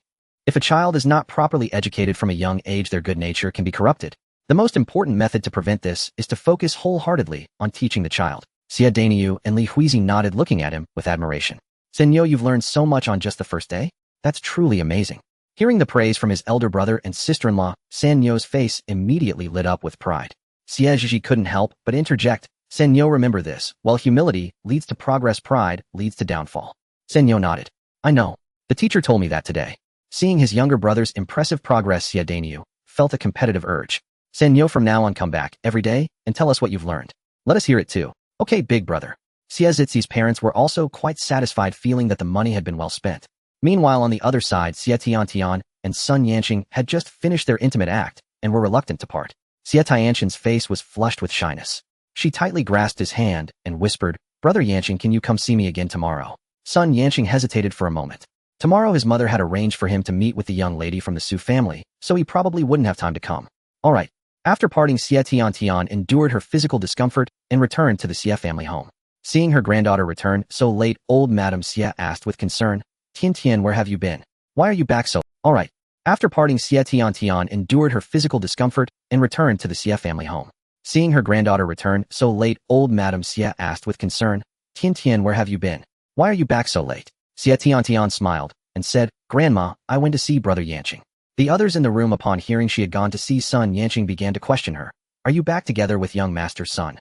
If a child is not properly educated from a young age, their good nature can be corrupted. The most important method to prevent this is to focus wholeheartedly on teaching the child. Xie Dinyu and Li Huizi nodded, looking at him with admiration. Sen Yo, you've learned so much on just the first day? That's truly amazing. Hearing the praise from his elder brother and sister-in-law, Sen Yo's face immediately lit up with pride. Xie Zhizhi couldn't help but interject, Sen Yo, remember this, while humility leads to progress, pride leads to downfall. Sen Yo nodded. I know. The teacher told me that today. Seeing his younger brother's impressive progress, Xie Dinyu felt a competitive urge. Sen Yo, from now on, come back every day and tell us what you've learned. Let us hear it too. Okay, big brother. Xie Zhizhi's parents were also quite satisfied, feeling that the money had been well spent. Meanwhile, on the other side, Xie Tiantian and Sun Yanqing had just finished their intimate act and were reluctant to part. Xie Tiantian's face was flushed with shyness. She tightly grasped his hand and whispered, Brother Yanqing, can you come see me again tomorrow? Sun Yanqing hesitated for a moment. Tomorrow his mother had arranged for him to meet with the young lady from the Su family, so he probably wouldn't have time to come. All right. After parting, Xie Tiantian endured her physical discomfort and returned to the Xie family home. Seeing her granddaughter return so late, old Madame Xie asked with concern, Tian, where have you been? Why are you back so? All right. After parting, Xie Tiantian endured her physical discomfort and returned to the Xie family home. Seeing her granddaughter return so late, old Madame Xie asked with concern, Tian, where have you been? Why are you back so late? Xie Tiantian smiled and said, Grandma, I went to see Brother Yanqing. The others in the room, upon hearing she had gone to see Sun Yanqing, began to question her. Are you back together with young Master's son?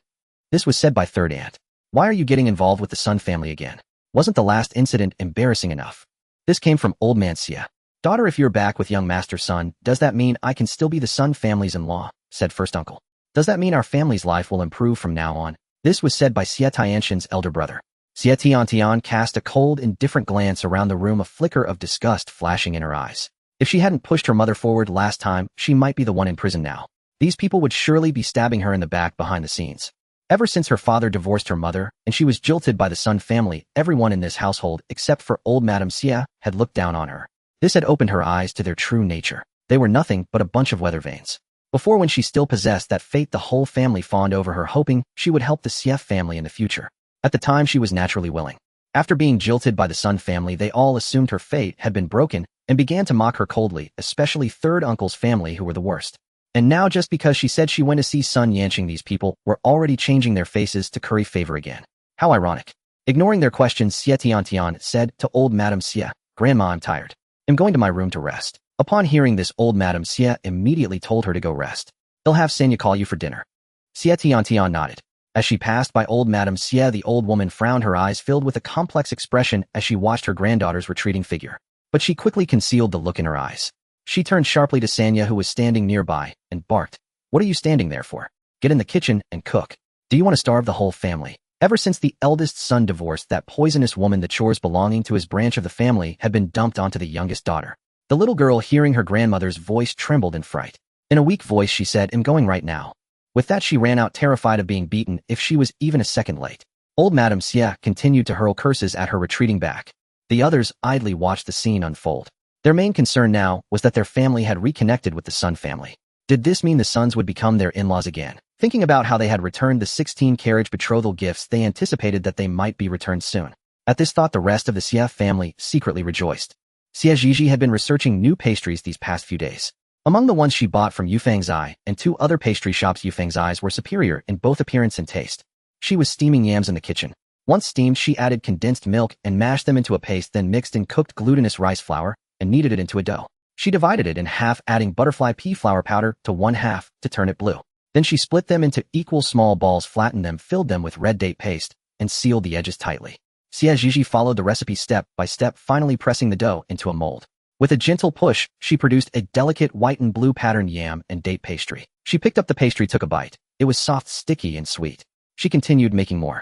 This was said by third aunt. Why are you getting involved with the Sun family again? Wasn't the last incident embarrassing enough? This came from old man Xie. Daughter, if you're back with young Master's son, does that mean I can still be the Sun family's in-law? Said first uncle. Does that mean our family's life will improve from now on? This was said by Xie Tiantian's elder brother. Xie Tiantian cast a cold, indifferent glance around the room, a flicker of disgust flashing in her eyes. If she hadn't pushed her mother forward last time, she might be the one in prison now. These people would surely be stabbing her in the back behind the scenes. Ever since her father divorced her mother and she was jilted by the Sun family, everyone in this household, except for old Madame Xie, had looked down on her. This had opened her eyes to their true nature. They were nothing but a bunch of weather vanes. Before, when she still possessed that fate, the whole family fawned over her, hoping she would help the Xie family in the future. At the time, she was naturally willing. After being jilted by the Sun family, they all assumed her fate had been broken and began to mock her coldly, especially third uncle's family, who were the worst. And now, just because she said she went to see Sun Yanqing, these people were already changing their faces to curry favor again. How ironic. Ignoring their questions, Xie Tiantian said to old Madame Xie, Grandma, I'm tired. I'm going to my room to rest. Upon hearing this, old Madame Xie immediately told her to go rest. He'll have Sanya call you for dinner. Xie Tiantian nodded. As she passed by old Madame Xie, the old woman frowned, her eyes filled with a complex expression as she watched her granddaughter's retreating figure. but she quickly concealed the look in her eyes. She turned sharply to Sanya, who was standing nearby, and barked, "What are you standing there for? Get in the kitchen and cook. Do you want to starve the whole family?" Ever since the eldest son divorced that poisonous woman, the chores belonging to his branch of the family had been dumped onto the youngest daughter. The little girl, hearing her grandmother's voice, trembled in fright. In a weak voice, she said, "I'm going right now." With that, she ran out, terrified of being beaten if she was even a second late. Old Madame Xie continued to hurl curses at her, retreating back. The others idly watched the scene unfold. Their main concern now was that their family had reconnected with the Sun family. Did this mean the Suns would become their in-laws again? Thinking about how they had returned the 16-carriage betrothal gifts, they anticipated that they might be returned soon. At this thought, the rest of the Xie family secretly rejoiced. Xie Zhizhi had been researching new pastries these past few days. Among the ones she bought from Yufeng's Eye and 2 other pastry shops, Yufeng's Eyes were superior in both appearance and taste. She was steaming yams in the kitchen. Once steamed, she added condensed milk and mashed them into a paste, then mixed in cooked glutinous rice flour and kneaded it into a dough. She divided it in half, adding butterfly pea flour powder to 1/2 to turn it blue. Then she split them into equal small balls, flattened them, filled them with red date paste, and sealed the edges tightly. Xie Zhizhi followed the recipe step by step, finally pressing the dough into a mold. With a gentle push, she produced a delicate white and blue patterned yam and date pastry. She picked up the pastry, took a bite. It was soft, sticky, and sweet. She continued making more.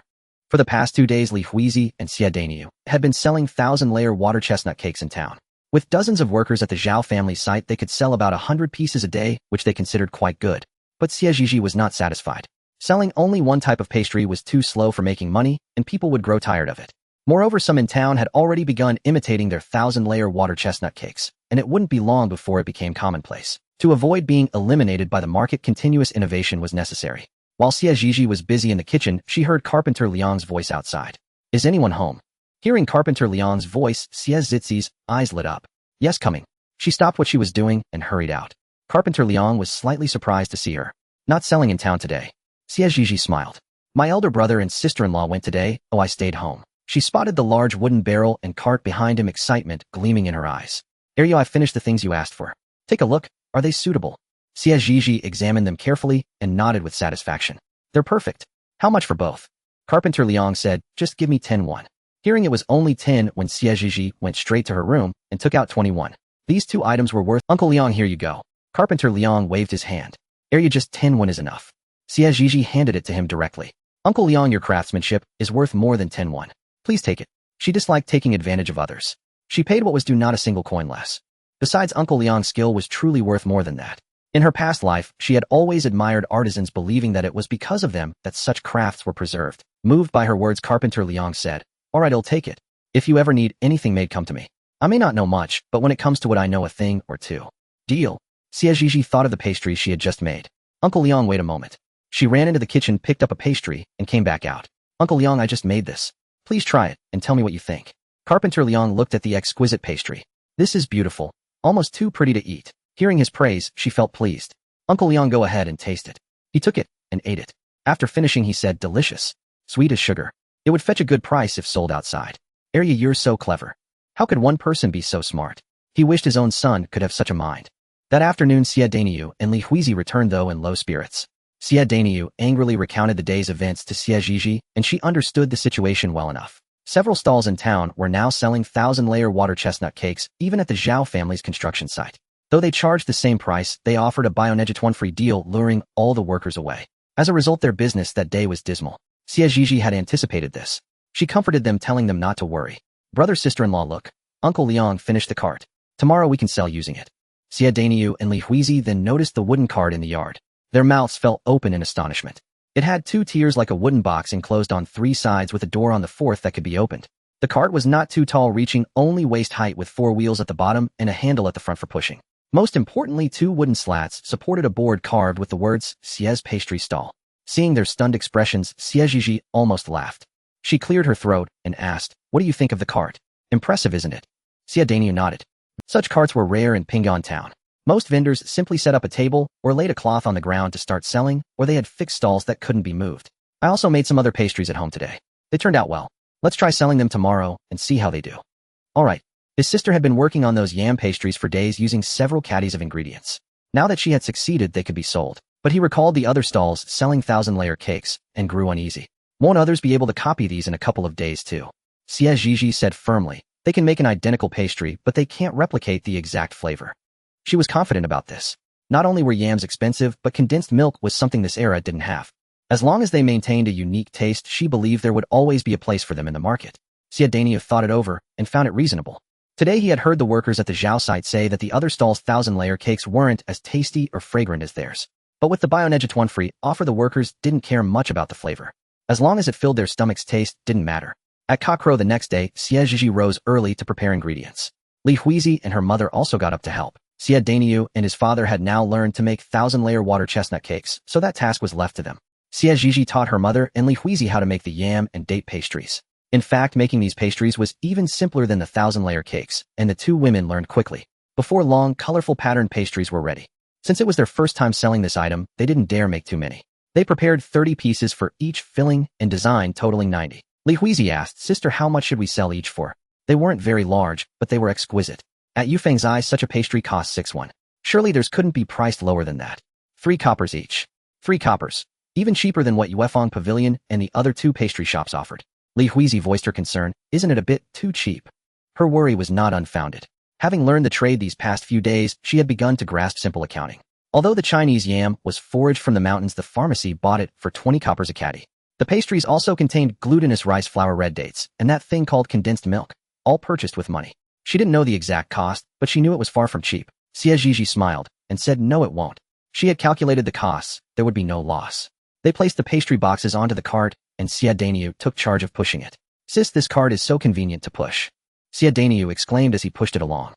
For the past 2 days, Li Huizi and Xie Daniu had been selling 1,000-layer water chestnut cakes in town. With dozens of workers at the Zhao family site, they could sell about 100 pieces a day, which they considered quite good. But Xie Zhizhi was not satisfied. Selling only one type of pastry was too slow for making money, and people would grow tired of it. Moreover, some in town had already begun imitating their 1,000-layer water chestnut cakes, and it wouldn't be long before it became commonplace. To avoid being eliminated by the market, continuous innovation was necessary. While Xie Zhizhi was busy in the kitchen, she heard Carpenter Liang's voice outside. "Is anyone home?" Hearing Carpenter Liang's voice, Xie Zhizhi's eyes lit up. "Yes, coming." She stopped what she was doing and hurried out. Carpenter Liang was slightly surprised to see her. "Not selling in town today?" Xie Zhizhi smiled. "My elder brother and sister-in-law went today. Oh, I stayed home." She spotted the large wooden barrel and cart behind him, excitement gleaming in her eyes. "Aryo, I finished the things you asked for. Take a look. Are they suitable?" Xie Zhizhi examined them carefully and nodded with satisfaction. "They're perfect. How much for both?" Carpenter Liang said, "Just give me 10 won." Hearing it was only 10 when Xie Zhizhi went straight to her room and took out 21. These 2 items were worth— "Uncle Liang, here you go." Carpenter Liang waved his hand. "Aryo, just 10 won is enough." Xie Zhizhi handed it to him directly. "Uncle Liang, your craftsmanship is worth more than 10 won. Please take it." She disliked taking advantage of others. She paid what was due, not a single coin less. Besides, Uncle Liang's skill was truly worth more than that. In her past life, she had always admired artisans, believing that it was because of them that such crafts were preserved. Moved by her words, Carpenter Liang said, "All right, I'll take it. If you ever need anything made, come to me. I may not know much, but when it comes to what I know, a thing or two." "Deal." Xie Zhizhi thought of the pastry she had just made. "Uncle Liang, wait a moment." She ran into the kitchen, picked up a pastry, and came back out. "Uncle Liang, I just made this. Please try it and tell me what you think." Carpenter Liang looked at the exquisite pastry. "This is beautiful, almost too pretty to eat." Hearing his praise, she felt pleased. "Uncle Liang, go ahead and taste it." He took it and ate it. After finishing, he said, "Delicious. Sweet as sugar. It would fetch a good price if sold outside." "Arya, you're so clever. How could one person be so smart?" He wished his own son could have such a mind. That afternoon, Xie Daniu and Li Huizi returned, though in low spirits. Xie Daniu angrily recounted the day's events to Xie Zhizhi, and she understood the situation well enough. Several stalls in town were now selling 1,000-layer water chestnut cakes, even at the Zhao family's construction site. Though they charged the same price, they offered a buy on edge 1 free deal, luring all the workers away. As a result, their business that day was dismal. Xie Zhizhi had anticipated this. She comforted them, telling them not to worry. "Brother, sister-in-law, look. Uncle Liang finished the cart. Tomorrow we can sell using it." Xie Daniu and Li Huizi then noticed the wooden cart in the yard. Their mouths fell open in astonishment. It had 2 tiers like a wooden box enclosed on 3 sides with a door on the 4th that could be opened. The cart was not too tall, reaching only waist height, with 4 wheels at the bottom and a handle at the front for pushing. Most importantly, 2 wooden slats supported a board carved with the words Xie's Pastry Stall. Seeing their stunned expressions, Xie Zhizhi almost laughed. She cleared her throat and asked, "What do you think of the cart? Impressive, isn't it?" Xie Daniu nodded. Such carts were rare in Ping'an town. Most vendors simply set up a table or laid a cloth on the ground to start selling, or they had fixed stalls that couldn't be moved. "I also made some other pastries at home today. They turned out well. Let's try selling them tomorrow and see how they do." All right. His sister had been working on those yam pastries for days, using several caddies of ingredients. Now that she had succeeded, they could be sold. But he recalled the other stalls selling 1,000-layer cakes and grew uneasy. Won't others be able to copy these in a couple of days too? Xie Zhizhi said firmly. They can make an identical pastry, but they can't replicate the exact flavor. She was confident about this. Not only were yams expensive, but condensed milk was something this era didn't have. As long as they maintained a unique taste, she believed there would always be a place for them in the market. Xie Zhizhi thought it over and found it reasonable. Today he had heard the workers at the Zhao site say that the other stall's 1,000-layer cakes weren't as tasty or fragrant as theirs. But with the Bionegituan free offer, the workers didn't care much about the flavor. As long as it filled their stomachs, taste didn't matter. At cockcrow the next day, Xie Zhizhi rose early to prepare ingredients. Li Huizi and her mother also got up to help. Xie Zhizhi and his father had now learned to make 1,000-layer water chestnut cakes, so that task was left to them. Xie Zhizhi taught her mother and Li Huizi how to make the yam and date pastries. In fact, making these pastries was even simpler than the 1,000-layer cakes, and the two women learned quickly. Before long, colorful patterned pastries were ready. Since it was their first time selling this item, they didn't dare make too many. They prepared 30 pieces for each filling and design, totaling 90. Li Huizi asked, "Sister, how much should we sell each for?" They weren't very large, but they were exquisite. At Yufeng's eyes, such a pastry cost 6 won. Surely theirs couldn't be priced lower than that. 3 coppers each. 3 coppers. Even cheaper than what Yuefeng Pavilion and the other 2 pastry shops offered. Li Huizi voiced her concern. Isn't it a bit too cheap? Her worry was not unfounded. Having learned the trade these past few days, she had begun to grasp simple accounting. Although the Chinese yam was foraged from the mountains, the pharmacy bought it for 20 coppers a caddy. The pastries also contained glutinous rice flour, red dates, and that thing called condensed milk, all purchased with money. She didn't know the exact cost, but she knew it was far from cheap. Xie Zhizhi smiled and said no, it won't. She had calculated the costs, there would be no loss. They placed the pastry boxes onto the cart, and Xie Zhizhi took charge of pushing it. "Sis, this cart is so convenient to push," Xie Zhizhi exclaimed as he pushed it along.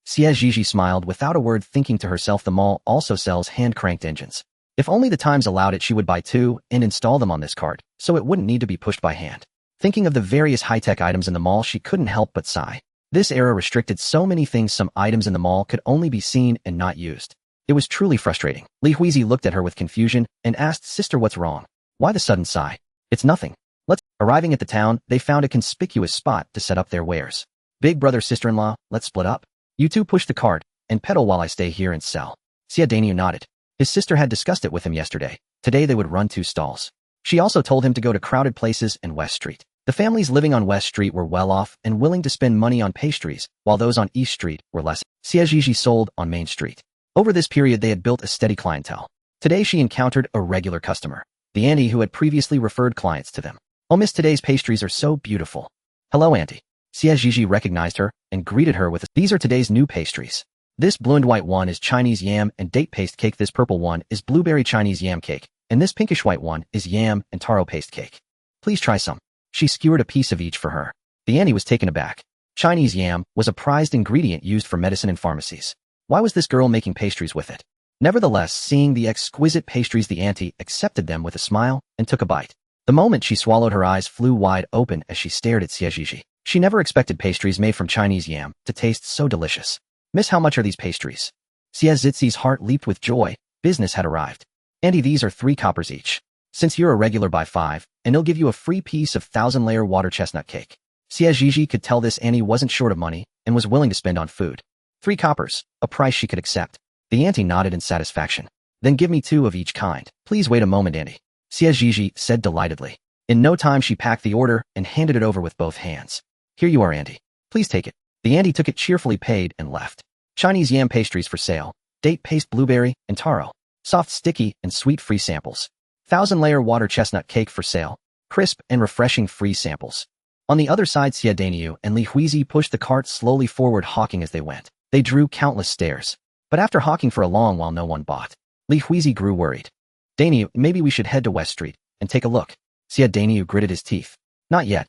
Xie Zhizhi smiled without a word, thinking to herself, the mall also sells hand-cranked engines. If only the times allowed it, she would buy 2 and install them on this cart, so it wouldn't need to be pushed by hand. Thinking of the various high-tech items in the mall, she couldn't help but sigh. This era restricted so many things. Some items in the mall could only be seen and not used. It was truly frustrating. Li Huizi looked at her with confusion and asked, "Sister, what's wrong? Why the sudden sigh?" "It's nothing. Arriving at the town, they found a conspicuous spot to set up their wares. "Big brother, sister-in-law, let's split up. You two push the cart and pedal while I stay here and sell." Xie Zhizhi nodded. His sister had discussed it with him yesterday. Today they would run 2 stalls. She also told him to go to crowded places and West Street. The families living on West Street were well off and willing to spend money on pastries, while those on East Street were less. Xie Zhizhi sold on Main Street. Over this period, they had built a steady clientele. Today she encountered a regular customer, the auntie who had previously referred clients to them. "Oh, miss, today's pastries are so beautiful." "Hello, auntie." Xie Zhizhi recognized her and greeted her with, "These are today's new pastries. This blue and white one is Chinese yam and date paste cake. This purple one is blueberry Chinese yam cake. And this pinkish white one is yam and taro paste cake. Please try some." She skewered a piece of each for her. The auntie was taken aback. Chinese yam was a prized ingredient used for medicine in pharmacies. Why was this girl making pastries with it? Nevertheless, seeing the exquisite pastries, the auntie accepted them with a smile and took a bite. The moment she swallowed, her eyes flew wide open as she stared at Xie Zhizhi. She never expected pastries made from Chinese yam to taste so delicious. "Miss, how much are these pastries?" Xie Zhizhi's heart leaped with joy. Business had arrived. "Auntie, these are 3 coppers each. Since you're a regular, buy 5, and he'll give you a free piece of 1,000-layer water chestnut cake." Xie Zhizhi could tell this auntie wasn't short of money and was willing to spend on food. 3 coppers, a price she could accept. The auntie nodded in satisfaction. "Then give me 2 of each kind." "Please wait a moment, auntie," Xie Zhizhi said delightedly. In no time, she packed the order and handed it over with both hands. "Here you are, auntie. Please take it." The auntie took it, cheerfully paid, and left. Chinese yam pastries for sale. Date paste, blueberry, and taro. Soft, sticky, and sweet, free samples. 1,000-layer water chestnut cake for sale. Crisp and refreshing, free samples. On the other side, Xie Zhizhi and Li Huizi pushed the cart slowly forward, hawking as they went. They drew countless stares. But after hawking for a long while, no one bought. Li Huizi grew worried. "Zhizhi, maybe we should head to West Street and take a look." Xie Zhizhi gritted his teeth. "Not yet.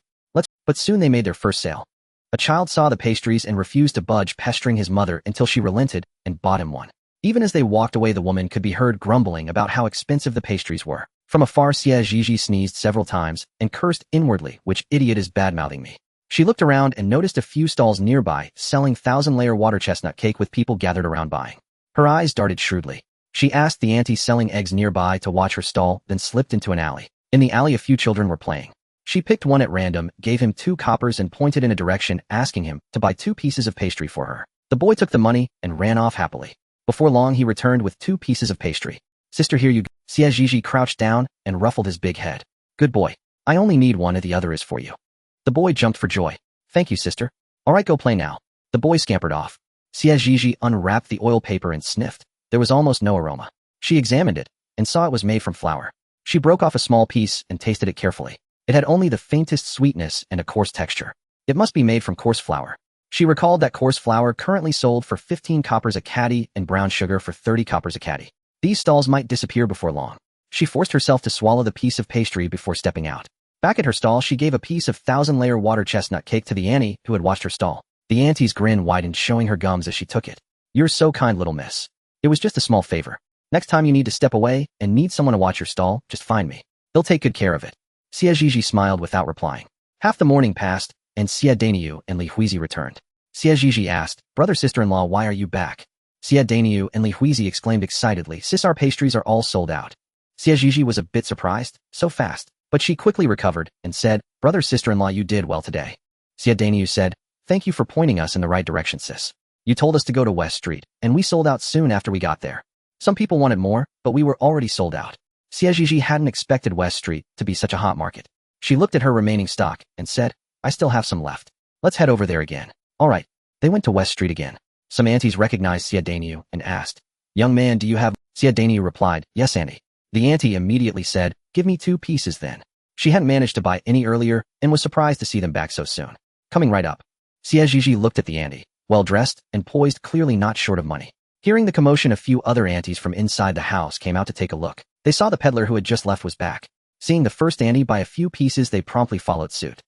But soon they made their first sale." A child saw the pastries and refused to budge, pestering his mother until she relented and bought him one. Even as they walked away, the woman could be heard grumbling about how expensive the pastries were. From afar, Xie Zhizhi sneezed several times and cursed inwardly, "Which idiot is bad-mouthing me?" She looked around and noticed a few stalls nearby selling 1,000-layer water chestnut cake with people gathered around buying. Her eyes darted shrewdly. She asked the auntie selling eggs nearby to watch her stall, then slipped into an alley. In the alley, a few children were playing. She picked one at random, gave him 2 coppers, and pointed in a direction, asking him to buy 2 pieces of pastry for her. The boy took the money and ran off happily. Before long, he returned with 2 pieces of pastry. "Sister, here you go." Xie Zhizhi crouched down and ruffled his big head. "Good boy. I only need one, and the other is for you." The boy jumped for joy. "Thank you, sister." All right, go play now. The boy scampered off. Xie Zhizhi unwrapped the oil paper and sniffed. There was almost no aroma. She examined it and saw it was made from flour. She broke off a small piece and tasted it carefully. It had only the faintest sweetness and a coarse texture. It must be made from coarse flour. She recalled that coarse flour currently sold for 15 coppers a caddy and brown sugar for 30 coppers a caddy. These stalls might disappear before long. She forced herself to swallow the piece of pastry before stepping out. Back at her stall, she gave a piece of 1,000-layer water chestnut cake to the auntie who had watched her stall. The auntie's grin widened, showing her gums as she took it. You're so kind, little miss. It was just a small favor. Next time you need to step away and need someone to watch your stall, just find me. They'll take good care of it. Xie Zhizhi smiled without replying. Half the morning passed, and Xie Danyu and Li Huizi returned. Xie Zhizhi asked, Brother sister-in-law, why are you back? Xie Danyu and Li Huizi exclaimed excitedly, Sis, our pastries are all sold out. Xie Zhizhi was a bit surprised, so fast, but she quickly recovered and said, Brother sister-in-law, you did well today. Xie Danyu said, Thank you for pointing us in the right direction, sis. You told us to go to West Street, and we sold out soon after we got there. Some people wanted more, but we were already sold out. Xie Zhizhi hadn't expected West Street to be such a hot market. She looked at her remaining stock and said, I still have some left. Let's head over there again. All right. They went to West Street again. Some aunties recognized Xie Danyu and asked, Young man, do you have? Xie Danyu replied, Yes, auntie. The auntie immediately said, Give me 2 pieces then. She hadn't managed to buy any earlier and was surprised to see them back so soon. Coming right up. Xie Zhizhi looked at the auntie, well-dressed and poised, clearly not short of money. Hearing the commotion, a few other aunties from inside the house came out to take a look. They saw the peddler who had just left was back. Seeing the first auntie buy a few pieces, they promptly followed suit.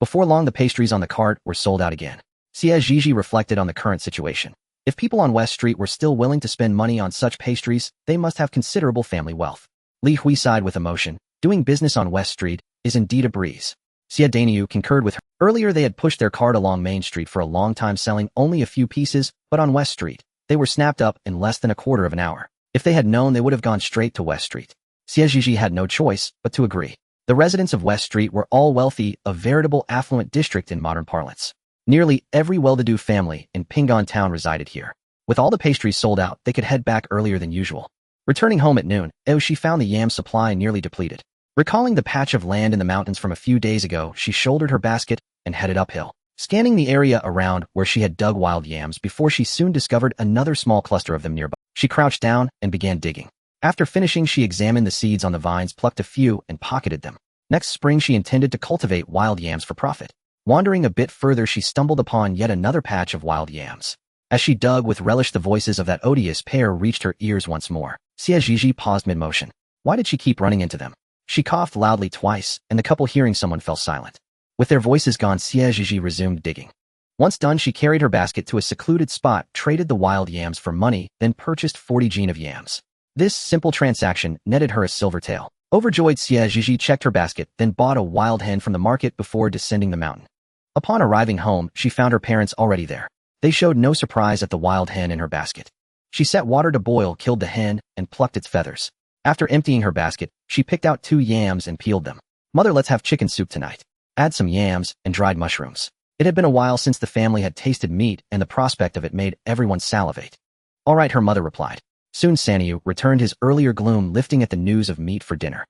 Before long, the pastries on the cart were sold out again. Xie Zhizhi reflected on the current situation. If people on West Street were still willing to spend money on such pastries, they must have considerable family wealth. Li Hui sighed with emotion. Doing business on West Street is indeed a breeze. Xie Danyu concurred with her. Earlier, they had pushed their cart along Main Street for a long time, selling only a few pieces, but on West Street, they were snapped up in less than a quarter of an hour. If they had known, they would have gone straight to West Street. Xie Zhizhi had no choice but to agree. The residents of West Street were all wealthy, a veritable affluent district in modern parlance. Nearly every well-to-do family in Ping'an Town resided here. With all the pastries sold out, they could head back earlier than usual. Returning home at noon, she found the yam supply nearly depleted. Recalling the patch of land in the mountains from a few days ago, she shouldered her basket and headed uphill, scanning the area around where she had dug wild yams before she soon discovered another small cluster of them nearby. She crouched down and began digging. After finishing, she examined the seeds on the vines, plucked a few, and pocketed them. Next spring, she intended to cultivate wild yams for profit. Wandering a bit further, she stumbled upon yet another patch of wild yams. As she dug with relish, the voices of that odious pair reached her ears once more. Xie Zhizhi paused mid-motion. Why did she keep running into them? She coughed loudly twice, and the couple, hearing someone, fell silent. With their voices gone, Xie Zhizhi resumed digging. Once done, she carried her basket to a secluded spot, traded the wild yams for money, then purchased 40 jin of yams. This simple transaction netted her a silver tael. Overjoyed, Xie Zhizhi checked her basket, then bought a wild hen from the market before descending the mountain. Upon arriving home, she found her parents already there. They showed no surprise at the wild hen in her basket. She set water to boil, killed the hen, and plucked its feathers. After emptying her basket, she picked out 2 yams and peeled them. Mother, let's have chicken soup tonight. Add some yams and dried mushrooms. It had been a while since the family had tasted meat, and the prospect of it made everyone salivate. All right, her mother replied. Soon Sanyu returned, his earlier gloom lifting at the news of meat for dinner.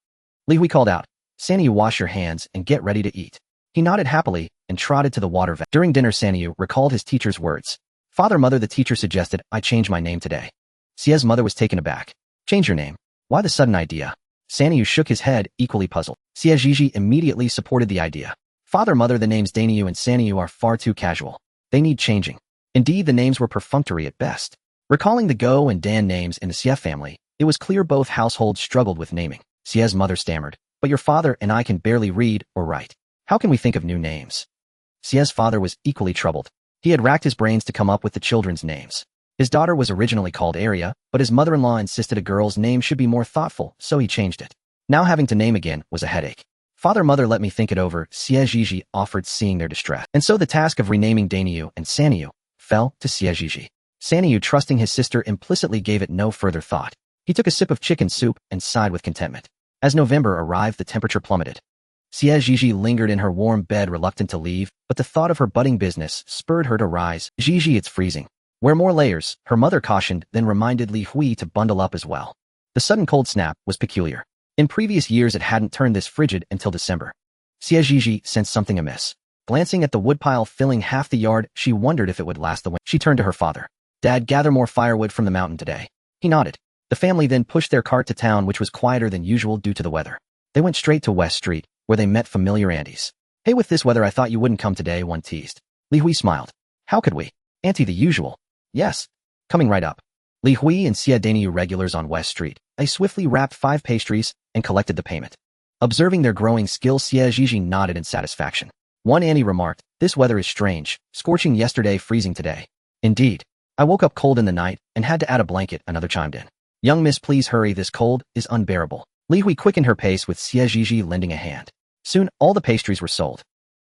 Li Hui called out, Sanyu, wash your hands and get ready to eat. He nodded happily and trotted to the water vat. During dinner, Sanyu recalled his teacher's words. Father, mother, the teacher suggested I change my name today. Xie's mother was taken aback. Change your name? Why the sudden idea? Sanyu shook his head, equally puzzled. Xie Zhizhi immediately supported the idea. Father, mother, the names Danyu and Sanyu are far too casual. They need changing. Indeed, the names were perfunctory at best. Recalling the Go and Dan names in the Xie family, it was clear both households struggled with naming. Xie's mother stammered, but your father and I can barely read or write. How can we think of new names? Xie's father was equally troubled. He had racked his brains to come up with the children's names. His daughter was originally called Arya, but his mother-in-law insisted a girl's name should be more thoughtful, so he changed it. Now having to name again was a headache. Father, mother, let me think it over, Xie Zhizhi offered, seeing their distress. And so the task of renaming Danyu and Sanyu fell to Xie Zhizhi. Sanyu, trusting his sister, implicitly gave it no further thought. He took a sip of chicken soup and sighed with contentment. As November arrived, the temperature plummeted. Xie Zhizhi lingered in her warm bed, reluctant to leave, but the thought of her budding business spurred her to rise. Zhizhi, it's freezing. Wear more layers, her mother cautioned, then reminded Li Hui to bundle up as well. The sudden cold snap was peculiar. In previous years, it hadn't turned this frigid until December. Xie Zhizhi sensed something amiss. Glancing at the woodpile filling half the yard, she wondered if it would last the winter. She turned to her father. Dad, gather more firewood from the mountain today. He nodded. The family then pushed their cart to town, which was quieter than usual due to the weather. They went straight to West Street, where they met familiar aunties. Hey, with this weather I thought you wouldn't come today, one teased. Li Hui smiled. How could we? Auntie, the usual. Yes. Coming right up. Li Hui and Xie Zhizhi regulars on West Street. They swiftly wrapped 5 pastries and collected the payment. Observing their growing skill, Xie Zhizhi nodded in satisfaction. One auntie remarked, this weather is strange, scorching yesterday, freezing today. Indeed. I woke up cold in the night and had to add a blanket, another chimed in. Young miss, please hurry, this cold is unbearable. Li Hui quickened her pace with Xie Zhizhi lending a hand. Soon, all the pastries were sold.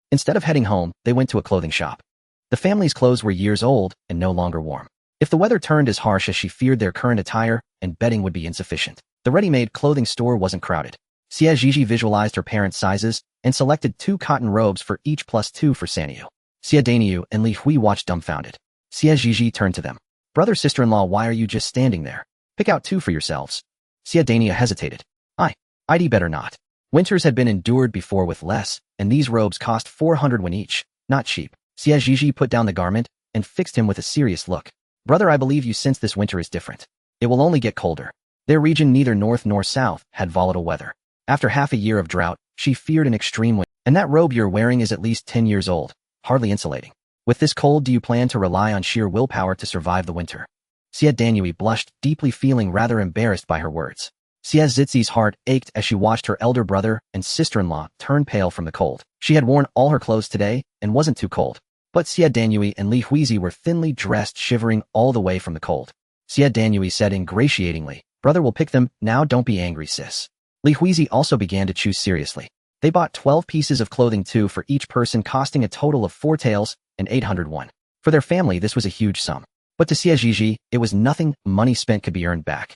Instead of heading home, they went to a clothing shop. The family's clothes were years old and no longer warm. If the weather turned as harsh as she feared, their current attire and bedding would be insufficient. The ready-made clothing store wasn't crowded. Xie Zhizhi visualized her parents' sizes and selected 2 cotton robes for each plus 2 for Sanyu. Xie Zhizhi and Li Hui watched dumbfounded. Xie Zhizhi turned to them. Brother, sister-in-law, why are you just standing there? Pick out 2 for yourselves. Xie Zhizhi hesitated. I'd better not. Winters had been endured before with less, and these robes cost 400 won each, not cheap. Xie Zhizhi put down the garment and fixed him with a serious look. Brother, I believe you since this winter is different. It will only get colder. Their region, neither north nor south, had volatile weather. After half a year of drought, she feared an extreme winter. And that robe you're wearing is at least 10 years old, hardly insulating. With this cold, do you plan to rely on sheer willpower to survive the winter? Xie Zhizhi blushed, deeply feeling rather embarrassed by her words. Xie Zhizhi's heart ached as she watched her elder brother and sister-in-law turn pale from the cold. She had worn all her clothes today and wasn't too cold. But Xie Zhizhi and Li Hui were thinly dressed, shivering all the way from the cold. Xie Zhizhi said ingratiatingly, brother will pick them, now don't be angry, sis. Li Hui also began to choose seriously. They bought 12 pieces of clothing, 2 for each person, costing a total of 4 taels and 800 won. For their family, this was a huge sum. But to Xie Zhizhi, it was nothing. Money spent could be earned back.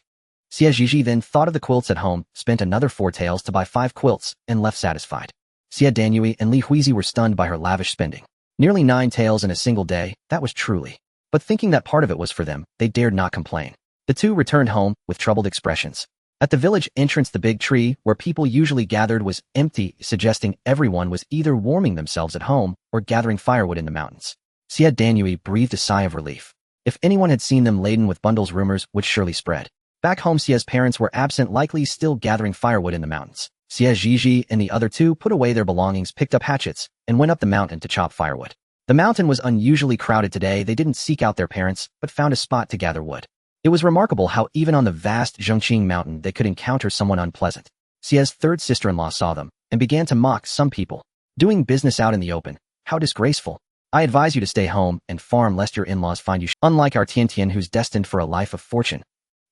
Xie Zhizhi then thought of the quilts at home, spent another 4 taels to buy 5 quilts, and left satisfied. Xie Zhizhi and Li Hui were stunned by her lavish spending. Nearly 9 taels in a single day, that was truly. But thinking that part of it was for them, they dared not complain. The 2 returned home with troubled expressions. At the village entrance, the big tree, where people usually gathered, was empty, suggesting everyone was either warming themselves at home or gathering firewood in the mountains. Xie Zhizhi breathed a sigh of relief. If anyone had seen them laden with bundles, rumors would surely spread. Back home, Xie's parents were absent, likely still gathering firewood in the mountains. Xie Zhizhi and the other 2 put away their belongings, picked up hatchets, and went up the mountain to chop firewood. The mountain was unusually crowded today. They didn't seek out their parents, but found a spot to gather wood. It was remarkable how even on the vast Zhongqing mountain they could encounter someone unpleasant. Xie's 3rd sister-in-law saw them and began to mock some people. Doing business out in the open, how disgraceful. I advise you to stay home and farm lest your in-laws find you unlike our Tian who's destined for a life of fortune.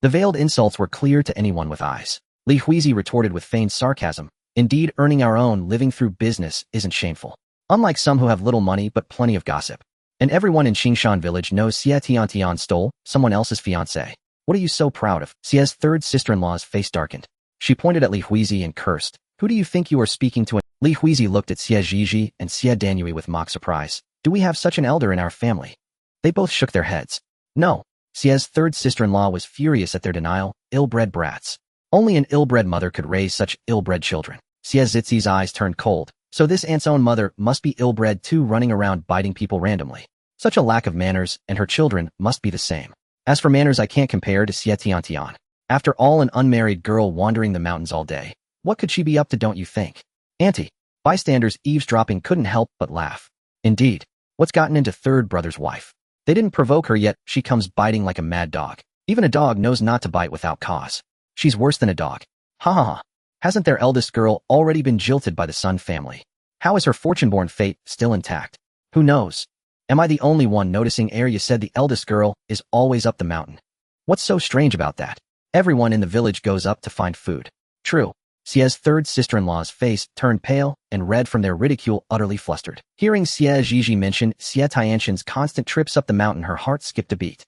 The veiled insults were clear to anyone with eyes. Li Hui retorted with feigned sarcasm. Indeed, earning our own living through business isn't shameful. Unlike some who have little money but plenty of gossip. And everyone in Qingshan village knows Xie Tian stole someone else's fiancé. What are you so proud of? Xie's 3rd sister-in-law's face darkened. She pointed at Li Hui and cursed. Who do you think you are speaking to? Li Hui looked at Xie Zhizhi and Xie Zhizhi with mock surprise. Do we have such an elder in our family? They both shook their heads. No. Xie's 3rd sister-in-law was furious at their denial. Ill-bred brats. Only an ill-bred mother could raise such ill-bred children. Xie Zhizhi's eyes turned cold. So this aunt's own mother must be ill-bred too, running around biting people randomly. Such a lack of manners, and her children must be the same. As for manners, I can't compare to Xie Tian. After all, an unmarried girl wandering the mountains all day. What could she be up to, don't you think? Auntie. Bystanders eavesdropping couldn't help but laugh. Indeed. What's gotten into 3rd brother's wife? They didn't provoke her yet, she comes biting like a mad dog. Even a dog knows not to bite without cause. She's worse than a dog. Ha ha ha. Hasn't their eldest girl already been jilted by the Sun family? How is her fortune-born fate still intact? Who knows? Am I the only one noticing? You said the eldest girl is always up the mountain. What's so strange about that? Everyone in the village goes up to find food. True. Xie's 3rd sister-in-law's face turned pale and red from their ridicule, utterly flustered. Hearing Xie Zhizhi mention Xie Tianxin's constant trips up the mountain, her heart skipped a beat.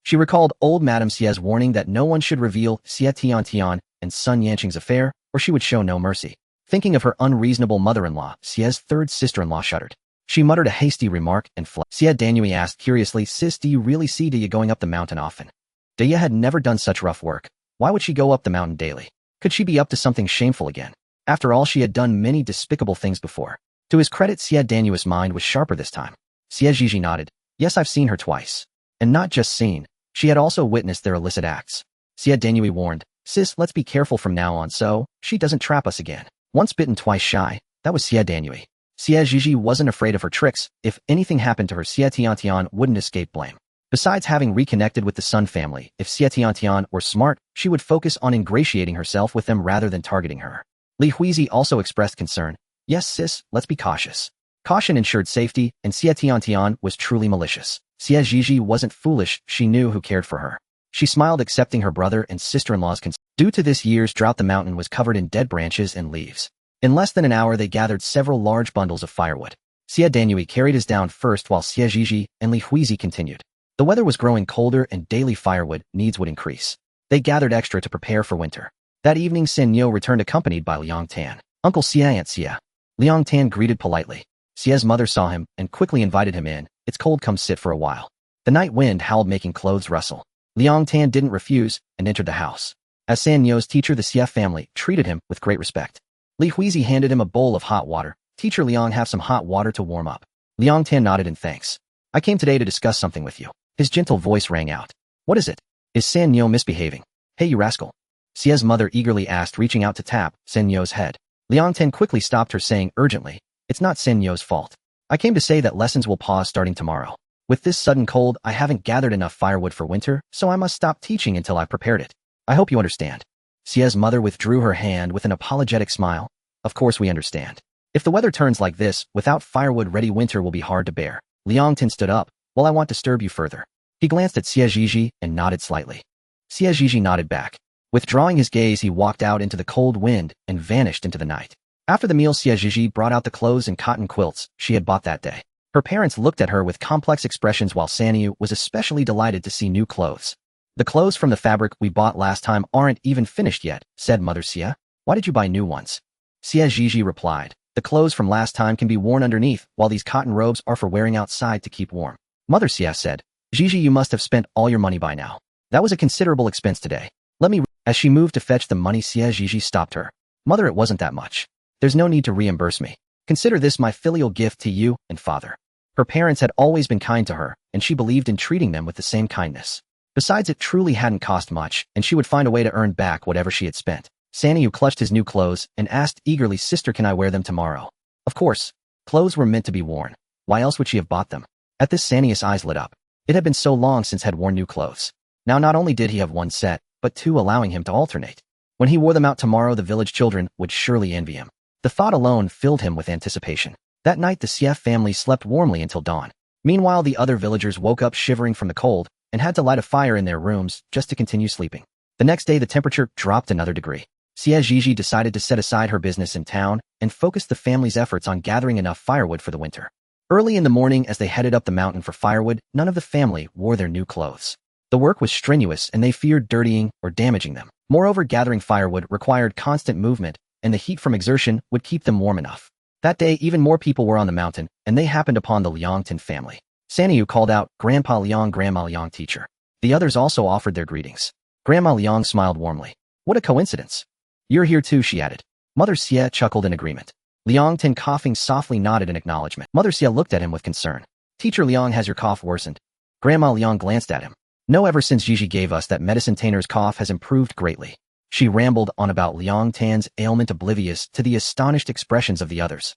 She recalled old Madame Xie's warning that no one should reveal Xie Tian and Sun Yanqing's affair, or she would show no mercy. Thinking of her unreasonable mother-in-law, Xie's 3rd sister-in-law shuddered. She muttered a hasty remark and fled. Xie Zhizhi asked curiously, sis, do you really see Dia going up the mountain often? Dia had never done such rough work. Why would she go up the mountain daily? Could she be up to something shameful again? After all, she had done many despicable things before. To his credit, Xie Danui's mind was sharper this time. Xie Zhizhi nodded. Yes, I've seen her twice. And not just seen, she had also witnessed their illicit acts. Xie Danui warned, sis, let's be careful from now on so she doesn't trap us again. Once bitten, twice shy. That was Xie Danui. Xie Zhizhi wasn't afraid of her tricks. If anything happened to her, Xie Tiantian wouldn't escape blame. Besides having reconnected with the Sun family, if Xie Tiantian were smart, she would focus on ingratiating herself with them rather than targeting her. Li Huizi also expressed concern. Yes, sis, let's be cautious. Caution ensured safety, and Xie Tiantian was truly malicious. Xie Zhizhi wasn't foolish, she knew who cared for her. She smiled, accepting her brother and sister-in-law's consent. Due to this year's drought, the mountain was covered in dead branches and leaves. In less than an hour, they gathered several large bundles of firewood. Xie Danui carried his down first while Xie Zhizhi and Li Huizi continued. The weather was growing colder and daily firewood needs would increase. They gathered extra to prepare for winter. That evening, Sen Yo returned accompanied by Liang Tan. Uncle Xie, Aunt Xie. Liang Tan greeted politely. Xie's mother saw him and quickly invited him in. It's cold, come sit for a while. The night wind howled, making clothes rustle. Liang Tan didn't refuse and entered the house. As San Yo's teacher, the Xie family treated him with great respect. Li Huizi handed him a bowl of hot water. Teacher Liang, have some hot water to warm up. Liang Tan nodded in thanks. I came today to discuss something with you. His gentle voice rang out. What is it? Is San Yo misbehaving? Hey, you rascal. Xie's mother eagerly asked, reaching out to tap San Yo's head. Liang Tan quickly stopped her, saying urgently, it's not San Yo's fault. I came to say that lessons will pause starting tomorrow. With this sudden cold, I haven't gathered enough firewood for winter, so I must stop teaching until I've prepared it. I hope you understand. Xie's mother withdrew her hand with an apologetic smile. Of course we understand. If the weather turns like this, without firewood ready, winter will be hard to bear. Liang Tan stood up. Well, I won't disturb you further. He glanced at Xie Zhizhi and nodded slightly. Xie Zhizhi nodded back. Withdrawing his gaze, he walked out into the cold wind and vanished into the night. After the meal, Xie Zhizhi brought out the clothes and cotton quilts she had bought that day. Her parents looked at her with complex expressions, while Sanyu was especially delighted to see new clothes. The clothes from the fabric we bought last time aren't even finished yet, said Mother Xie. Why did you buy new ones? Xie Zhizhi replied. The clothes from last time can be worn underneath, while these cotton robes are for wearing outside to keep warm. Mother Xie said. Zhizhi, you must have spent all your money by now. That was a considerable expense today. Let me. As she moved to fetch the money, Xie Zhizhi stopped her. Mother, it wasn't that much. There's no need to reimburse me. Consider this my filial gift to you and father. Her parents had always been kind to her, and she believed in treating them with the same kindness. Besides, it truly hadn't cost much, and she would find a way to earn back whatever she had spent. Sanyu clutched his new clothes and asked eagerly, Sister, can I wear them tomorrow? Of course. Clothes were meant to be worn. Why else would she have bought them? At this, Sanyu's eyes lit up. It had been so long since had worn new clothes. Now not only did he have one set, but two, allowing him to alternate. When he wore them out tomorrow, the village children would surely envy him. The thought alone filled him with anticipation. That night, the Xie family slept warmly until dawn. Meanwhile, the other villagers woke up shivering from the cold and had to light a fire in their rooms just to continue sleeping. The next day, the temperature dropped another degree. Xie Zhizhi decided to set aside her business in town and focus the family's efforts on gathering enough firewood for the winter. Early in the morning, as they headed up the mountain for firewood, none of the family wore their new clothes. The work was strenuous and they feared dirtying or damaging them. Moreover, gathering firewood required constant movement, and the heat from exertion would keep them warm enough. That day, even more people were on the mountain, and they happened upon the Liang Tan family. Sanyu called out, Grandpa Liang, Grandma Liang, teacher. The others also offered their greetings. Grandma Liang smiled warmly. What a coincidence. You're here too, she added. Mother Xie chuckled in agreement. Liang Tan, coughing softly, nodded in acknowledgement. Mother Xie looked at him with concern. Teacher Liang, has your cough worsened? Grandma Liang glanced at him. No, ever since Zhizhi gave us that medicine, Tainer's cough has improved greatly. She rambled on about Liang Tan's ailment, oblivious to the astonished expressions of the others.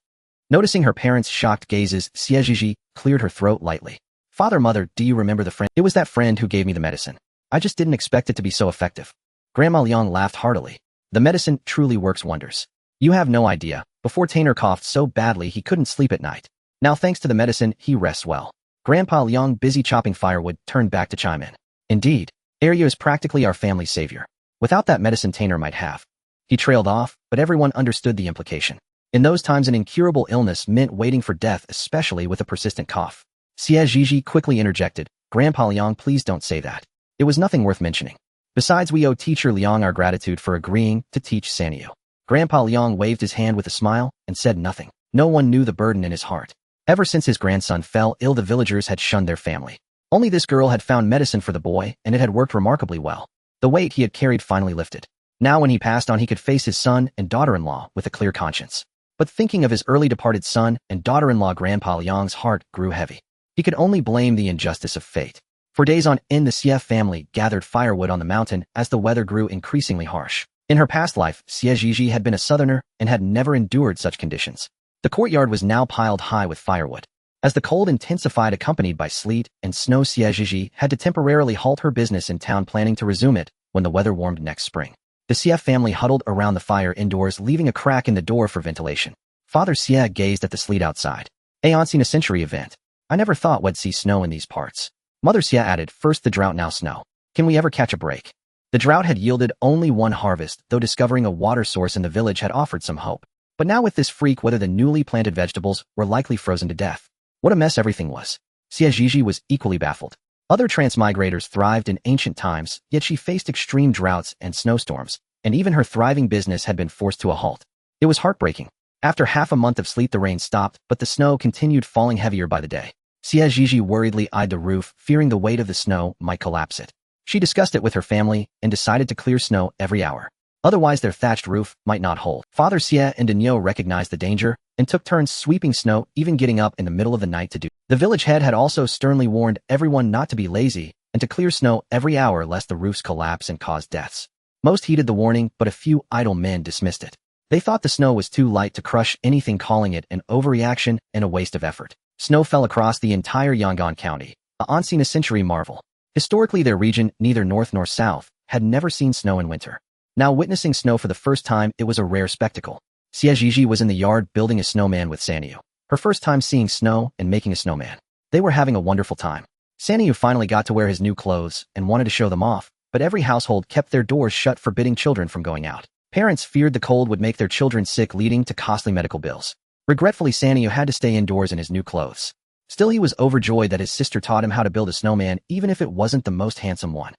Noticing her parents' shocked gazes, Xie Zhizhi cleared her throat lightly. Father, Mother, do you remember the friend? It was that friend who gave me the medicine. I just didn't expect it to be so effective. Grandma Liang laughed heartily. The medicine truly works wonders. You have no idea. Before, Tainer coughed so badly he couldn't sleep at night. Now, thanks to the medicine, he rests well. Grandpa Liang, busy chopping firewood, turned back to chime in. Indeed, Arya is practically our family's savior. Without that medicine, Tainer might have. He trailed off, but everyone understood the implication. In those times, an incurable illness meant waiting for death, especially with a persistent cough. Xie Zhizhi quickly interjected, Grandpa Liang, please don't say that. It was nothing worth mentioning. Besides, we owe teacher Liang our gratitude for agreeing to teach Sanyu. Grandpa Liang waved his hand with a smile and said nothing. No one knew the burden in his heart. Ever since his grandson fell ill, the villagers had shunned their family. Only this girl had found medicine for the boy, and it had worked remarkably well. The weight he had carried finally lifted. Now when he passed on, he could face his son and daughter-in-law with a clear conscience. But thinking of his early departed son and daughter-in-law Grandpa Liang's heart grew heavy. He could only blame the injustice of fate. For days on end, the Xie family gathered firewood on the mountain as the weather grew increasingly harsh. In her past life, Xie Zhizhi had been a southerner and had never endured such conditions. The courtyard was now piled high with firewood. As the cold intensified accompanied by sleet and snow, Xie Zhizhi had to temporarily halt her business in town, planning to resume it when the weather warmed next spring. The Xie family huddled around the fire indoors, leaving a crack in the door for ventilation. Father Xie gazed at the sleet outside. Once-in-a-century event. I never thought we'd see snow in these parts. Mother Xie added, first the drought, now snow. Can we ever catch a break? The drought had yielded only one harvest, though discovering a water source in the village had offered some hope. But now with this freak weather, the newly planted vegetables were likely frozen to death. What a mess everything was. Xie Zhizhi was equally baffled. Other transmigrators thrived in ancient times, yet she faced extreme droughts and snowstorms, and even her thriving business had been forced to a halt. It was heartbreaking. After half a month of sleet, the rain stopped, but the snow continued falling heavier by the day. Xie Zhizhi worriedly eyed the roof, fearing the weight of the snow might collapse it. She discussed it with her family and decided to clear snow every hour. Otherwise, their thatched roof might not hold. Father Xie and Daniel recognized the danger and took turns sweeping snow, even getting up in the middle of the night to do. The village head had also sternly warned everyone not to be lazy and to clear snow every hour lest the roofs collapse and cause deaths. Most heeded the warning, but a few idle men dismissed it. They thought the snow was too light to crush anything, calling it an overreaction and a waste of effort. Snow fell across the entire Yangon County, a once-in-a-century marvel. Historically, their region, neither north nor south, had never seen snow in winter. Now witnessing snow for the first time, it was a rare spectacle. Xie Zhizhi was in the yard building a snowman with Sanyu. Her first time seeing snow and making a snowman. They were having a wonderful time. Sanyu finally got to wear his new clothes and wanted to show them off, but every household kept their doors shut, forbidding children from going out. Parents feared the cold would make their children sick, leading to costly medical bills. Regretfully, Sanyu had to stay indoors in his new clothes. Still, he was overjoyed that his sister taught him how to build a snowman, even if it wasn't the most handsome one.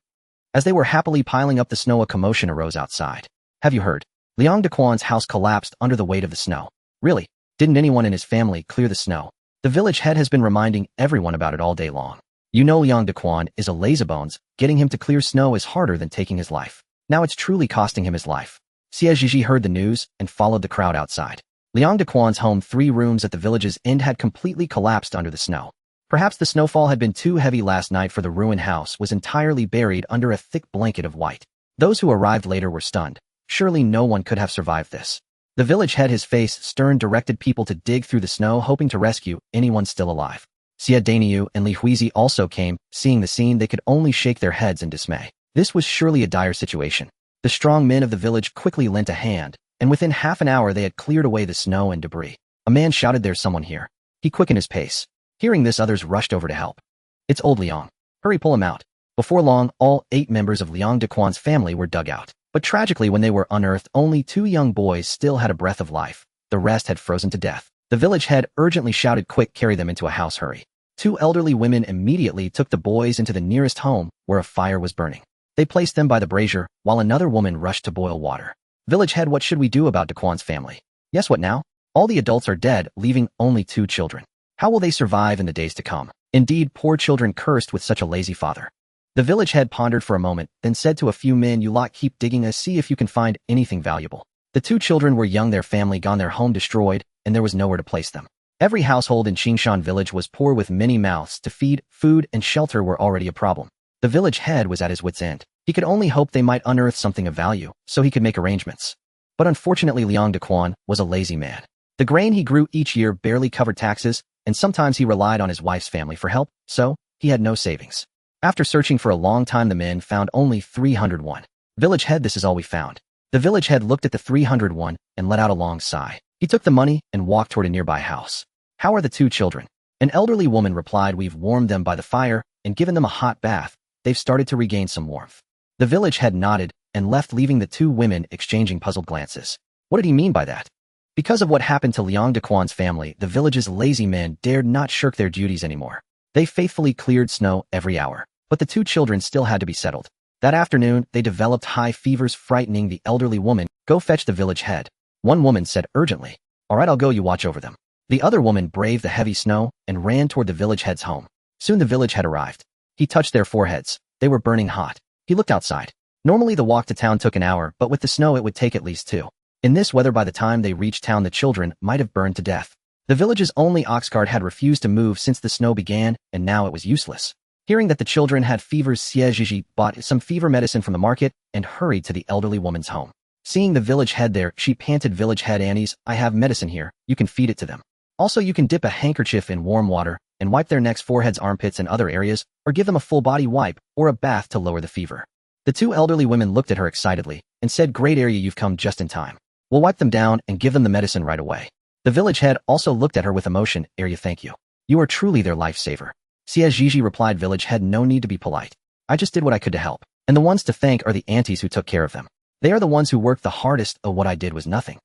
As they were happily piling up the snow, a commotion arose outside. Have you heard? Liang Dequan's house collapsed under the weight of the snow. Really? Didn't anyone in his family clear the snow? The village head has been reminding everyone about it all day long. You know Liang Dequan is a lazybones. Getting him to clear snow is harder than taking his life. Now it's truly costing him his life. Xie Zhizhi heard the news and followed the crowd outside. Liang Dequan's home, 3 rooms at the village's end, had completely collapsed under the snow. Perhaps the snowfall had been too heavy last night, for the ruined house was entirely buried under a thick blanket of white. Those who arrived later were stunned. Surely no one could have survived this. The village head, his face stern, directed people to dig through the snow, hoping to rescue anyone still alive. Xie Daniu and Li Huizi also came. Seeing the scene, they could only shake their heads in dismay. This was surely a dire situation. The strong men of the village quickly lent a hand, and within half an hour they had cleared away the snow and debris. A man shouted, "There's someone here." He quickened his pace. Hearing this, others rushed over to help. It's old Liang. Hurry, pull him out. Before long, all 8 members of Liang Dequan's family were dug out. But tragically, when they were unearthed, only 2 young boys still had a breath of life. The rest had frozen to death. The village head urgently shouted, "Quick, carry them into a house, hurry." 2 elderly women immediately took the boys into the nearest home, where a fire was burning. They placed them by the brazier, while another woman rushed to boil water. Village head, what should we do about Dequan's family? Yes, what now? All the adults are dead, leaving only 2 children. How will they survive in the days to come? Indeed, poor children cursed with such a lazy father. The village head pondered for a moment, then said to a few men, "You lot keep digging, see if you can find anything valuable." The 2 children were young, their family gone, their home destroyed, and there was nowhere to place them. Every household in Qingshan village was poor, with many mouths to feed. Food and shelter were already a problem. The village head was at his wit's end. He could only hope they might unearth something of value, so he could make arrangements. But unfortunately, Liang Dequan was a lazy man. The grain he grew each year barely covered taxes, and sometimes he relied on his wife's family for help, so he had no savings. After searching for a long time, the men found only 301. Village head, this is all we found. The village head looked at the 301 and let out a long sigh. He took the money and walked toward a nearby house. How are the 2 children? An elderly woman replied, "We've warmed them by the fire and given them a hot bath. They've started to regain some warmth." The village head nodded and left, leaving the 2 women exchanging puzzled glances. What did he mean by that? Because of what happened to Liang Dequan's family, the village's lazy men dared not shirk their duties anymore. They faithfully cleared snow every hour. But the 2 children still had to be settled. That afternoon, they developed high fevers, frightening the elderly woman. "Go fetch the village head," one woman said urgently. "All right, I'll go, you watch over them." The other woman braved the heavy snow and ran toward the village head's home. Soon the village head arrived. He touched their foreheads. They were burning hot. He looked outside. Normally the walk to town took an hour, but with the snow it would take at least 2. In this weather, by the time they reached town, the children might have burned to death. The village's only ox cart had refused to move since the snow began, and now it was useless. Hearing that the children had fevers, Xie Zhizhi bought some fever medicine from the market and hurried to the elderly woman's home. Seeing the village head there, she panted, "Village head Annie's, I have medicine here, you can feed it to them. Also, you can dip a handkerchief in warm water and wipe their necks, foreheads, armpits, and other areas, or give them a full body wipe or a bath to lower the fever." The two elderly women looked at her excitedly and said, "Great area, you've come just in time. We'll wipe them down and give them the medicine right away." The village head also looked at her with emotion. "Area, thank you. You are truly their lifesaver." Xie Zhizhi replied, "Village head, no need to be polite. I just did what I could to help. And the ones to thank are the aunties who took care of them. They are the ones who worked the hardest. Oh, what I did was nothing."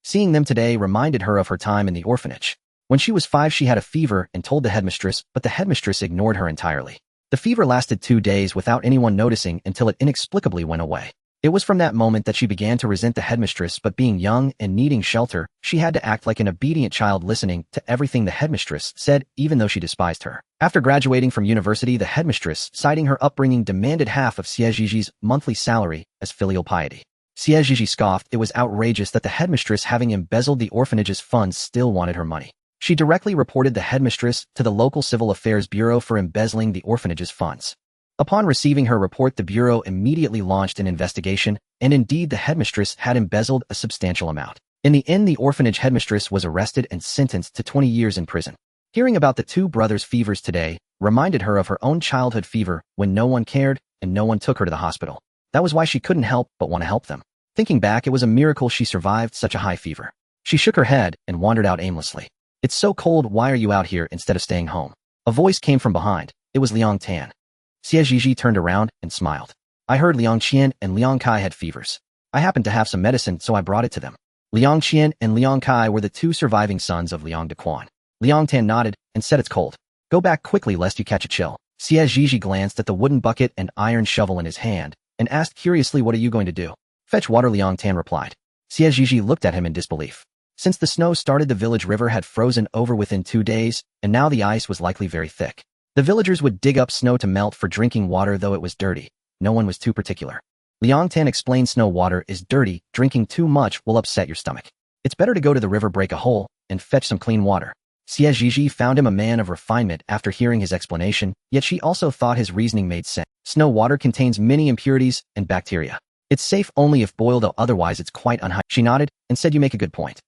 Seeing them today reminded her of her time in the orphanage. When she was 5, she had a fever and told the headmistress, but the headmistress ignored her entirely. The fever lasted 2 days without anyone noticing until it inexplicably went away. It was from that moment that she began to resent the headmistress, but being young and needing shelter, she had to act like an obedient child, listening to everything the headmistress said, even though she despised her. After graduating from university, the headmistress, citing her upbringing, demanded half of Xie Zhizhi's monthly salary as filial piety. Xie Zhizhi scoffed. It was outrageous that the headmistress, having embezzled the orphanage's funds, still wanted her money. She directly reported the headmistress to the local civil affairs bureau for embezzling the orphanage's funds. Upon receiving her report, the bureau immediately launched an investigation, and indeed the headmistress had embezzled a substantial amount. In the end, the orphanage headmistress was arrested and sentenced to 20 years in prison. Hearing about the two brothers' fevers today reminded her of her own childhood fever when no one cared and no one took her to the hospital. That was why she couldn't help but want to help them. Thinking back, it was a miracle she survived such a high fever. She shook her head and wandered out aimlessly. "It's so cold, why are you out here instead of staying home?" A voice came from behind. It was Liang Tan. Xie Zhizhi turned around and smiled. "I heard Liang Qian and Liang Kai had fevers. I happened to have some medicine, so I brought it to them." Liang Qian and Liang Kai were the two surviving sons of Liang Dequan. Liang Tan nodded and said, "It's cold. Go back quickly lest you catch a chill." Xie Zhizhi glanced at the wooden bucket and iron shovel in his hand and asked curiously, "What are you going to do?" "Fetch water," Liang Tan replied. Xie Zhizhi looked at him in disbelief. Since the snow started, the village river had frozen over within 2 days, and now the ice was likely very thick. The villagers would dig up snow to melt for drinking water, though it was dirty. No one was too particular. Liang Tan explained, "Snow water is dirty. Drinking too much will upset your stomach. It's better to go to the river, break a hole, and fetch some clean water." Xie Zhizhi found him a man of refinement after hearing his explanation, yet she also thought his reasoning made sense. Snow water contains many impurities and bacteria. It's safe only if boiled, though otherwise it's quite unhygienic. She nodded and said, "You make a good point."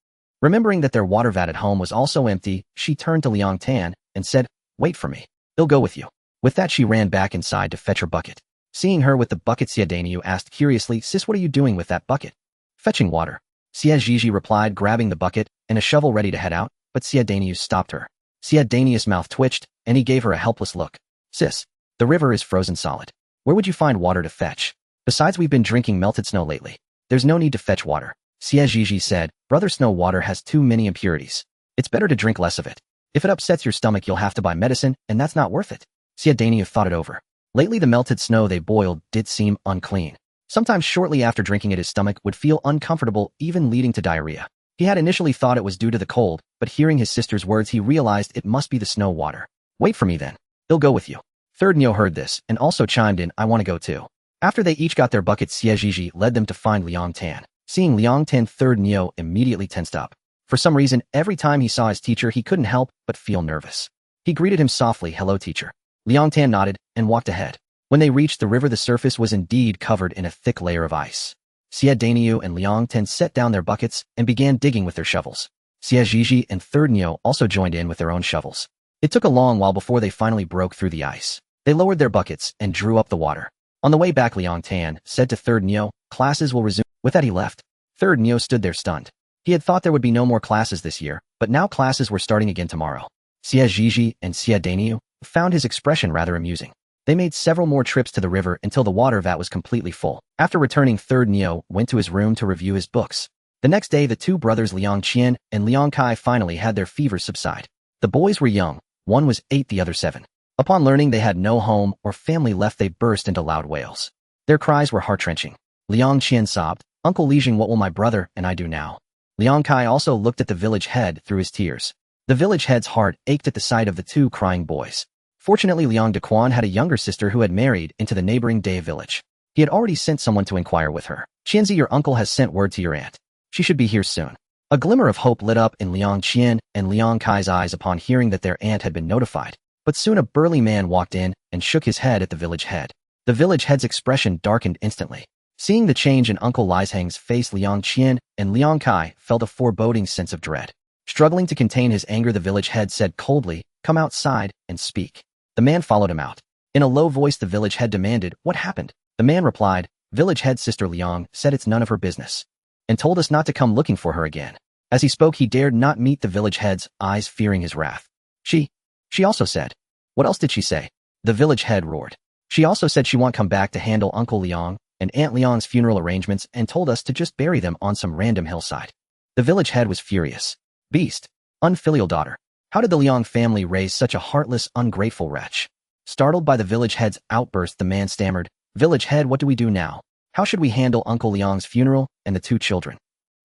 Remembering that their water vat at home was also empty, she turned to Liang Tan and said, "Wait for me. They'll go with you." With that, she ran back inside to fetch her bucket. Seeing her with the bucket, Xie Danyu asked curiously, "Sis, what are you doing with that bucket?" "Fetching water," Xie Zhizhi replied, grabbing the bucket and a shovel ready to head out, but Xie Danyu stopped her. Xie Danyu's mouth twitched, and he gave her a helpless look. "Sis, the river is frozen solid. Where would you find water to fetch? Besides, we've been drinking melted snow lately. There's no need to fetch water." Xie Zhizhi said, "Brother, snow water has too many impurities. It's better to drink less of it. If it upsets your stomach, you'll have to buy medicine, and that's not worth it." Xie Danyu thought it over. Lately, the melted snow they boiled did seem unclean. Sometimes shortly after drinking it, his stomach would feel uncomfortable, even leading to diarrhea. He had initially thought it was due to the cold, but hearing his sister's words, he realized it must be the snow water. "Wait for me then. They'll go with you." Third Nyo heard this and also chimed in, "I want to go too." After they each got their buckets, Xie Zhizhi led them to find Liang Tan. Seeing Liang Tan, Third Nyo immediately tensed up. For some reason, every time he saw his teacher, he couldn't help but feel nervous. He greeted him softly, "Hello, teacher." Liang Tan nodded and walked ahead. When they reached the river, the surface was indeed covered in a thick layer of ice. Xie Danyu and Liang Tan set down their buckets and began digging with their shovels. Xie Zhizhi and Third Nyo also joined in with their own shovels. It took a long while before they finally broke through the ice. They lowered their buckets and drew up the water. On the way back, Liang Tan said to Third Nyo, "Classes will resume." With that, he left. Third Nyo stood there stunned. He had thought there would be no more classes this year, but now classes were starting again tomorrow. Xie Zhizhi and Xie Danyu found his expression rather amusing. They made several more trips to the river until the water vat was completely full. After returning, Third Nyo went to his room to review his books. The next day, the two brothers Liang Qian and Liang Kai finally had their fevers subside. The boys were young. One was 8, the other 7. Upon learning they had no home or family left, they burst into loud wails. Their cries were heart-wrenching. Liang Qian sobbed, "Uncle Lijing, what will my brother and I do now?" Liang Kai also looked at the village head through his tears. The village head's heart ached at the sight of the two crying boys. Fortunately, Liang Dequan had a younger sister who had married into the neighboring Day village. He had already sent someone to inquire with her. "Qianzi, your uncle has sent word to your aunt. She should be here soon. A glimmer of hope lit up in Liang Qian and Liang Kai's eyes upon hearing that their aunt had been notified. But soon a burly man walked in and shook his head at the village head. The village head's expression darkened instantly. Seeing the change in Uncle Lishang's face, Liang Qian and Liang Kai felt a foreboding sense of dread. Struggling to contain his anger, the village head said coldly, "Come outside and speak." The man followed him out. In a low voice, the village head demanded, "What happened?" The man replied, "Village head Sister Liang said it's none of her business, and told us not to come looking for her again." As he spoke, he dared not meet the village head's eyes, fearing his wrath. She also said. What else did she say? The village head roared. She also said she won't come back to handle Uncle Liang and Aunt Liang's funeral arrangements and told us to just bury them on some random hillside. The village head was furious. Beast. Unfilial daughter. How did the Liang family raise such a heartless, ungrateful wretch? Startled by the village head's outburst, the man stammered, "Village head, what do we do now? How should we handle Uncle Liang's funeral and the two children?"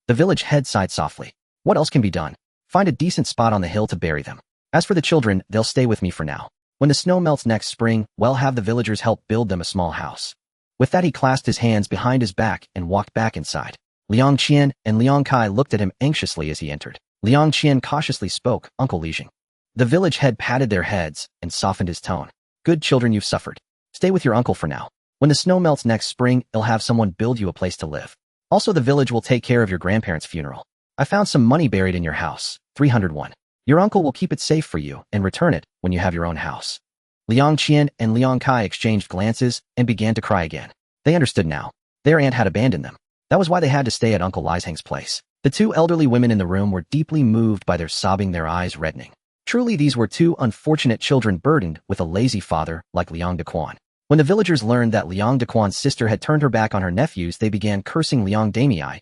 The village head sighed softly. "What else can be done? Find a decent spot on the hill to bury them. As for the children, they'll stay with me for now. When the snow melts next spring, we'll have the villagers help build them a small house." With that, he clasped his hands behind his back and walked back inside. Liang Qian and Liang Kai looked at him anxiously as he entered. Liang Qian cautiously spoke, "Uncle Lishang." The village head patted their heads and softened his tone. "Good children, you've suffered. Stay with your uncle for now. When the snow melts next spring, he'll have someone build you a place to live. Also, the village will take care of your grandparents' funeral. I found some money buried in your house, 301. Your uncle will keep it safe for you and return it when you have your own house." Liang Qian and Liang Kai exchanged glances and began to cry again. They understood now. Their aunt had abandoned them. That was why they had to stay at Uncle Lishang's place. The two elderly women in the room were deeply moved by their sobbing, their eyes reddening. Truly, these were two unfortunate children burdened with a lazy father like Liang Dequan. When the villagers learned that Liang Dequan's sister had turned her back on her nephews, they began cursing Liang Damei.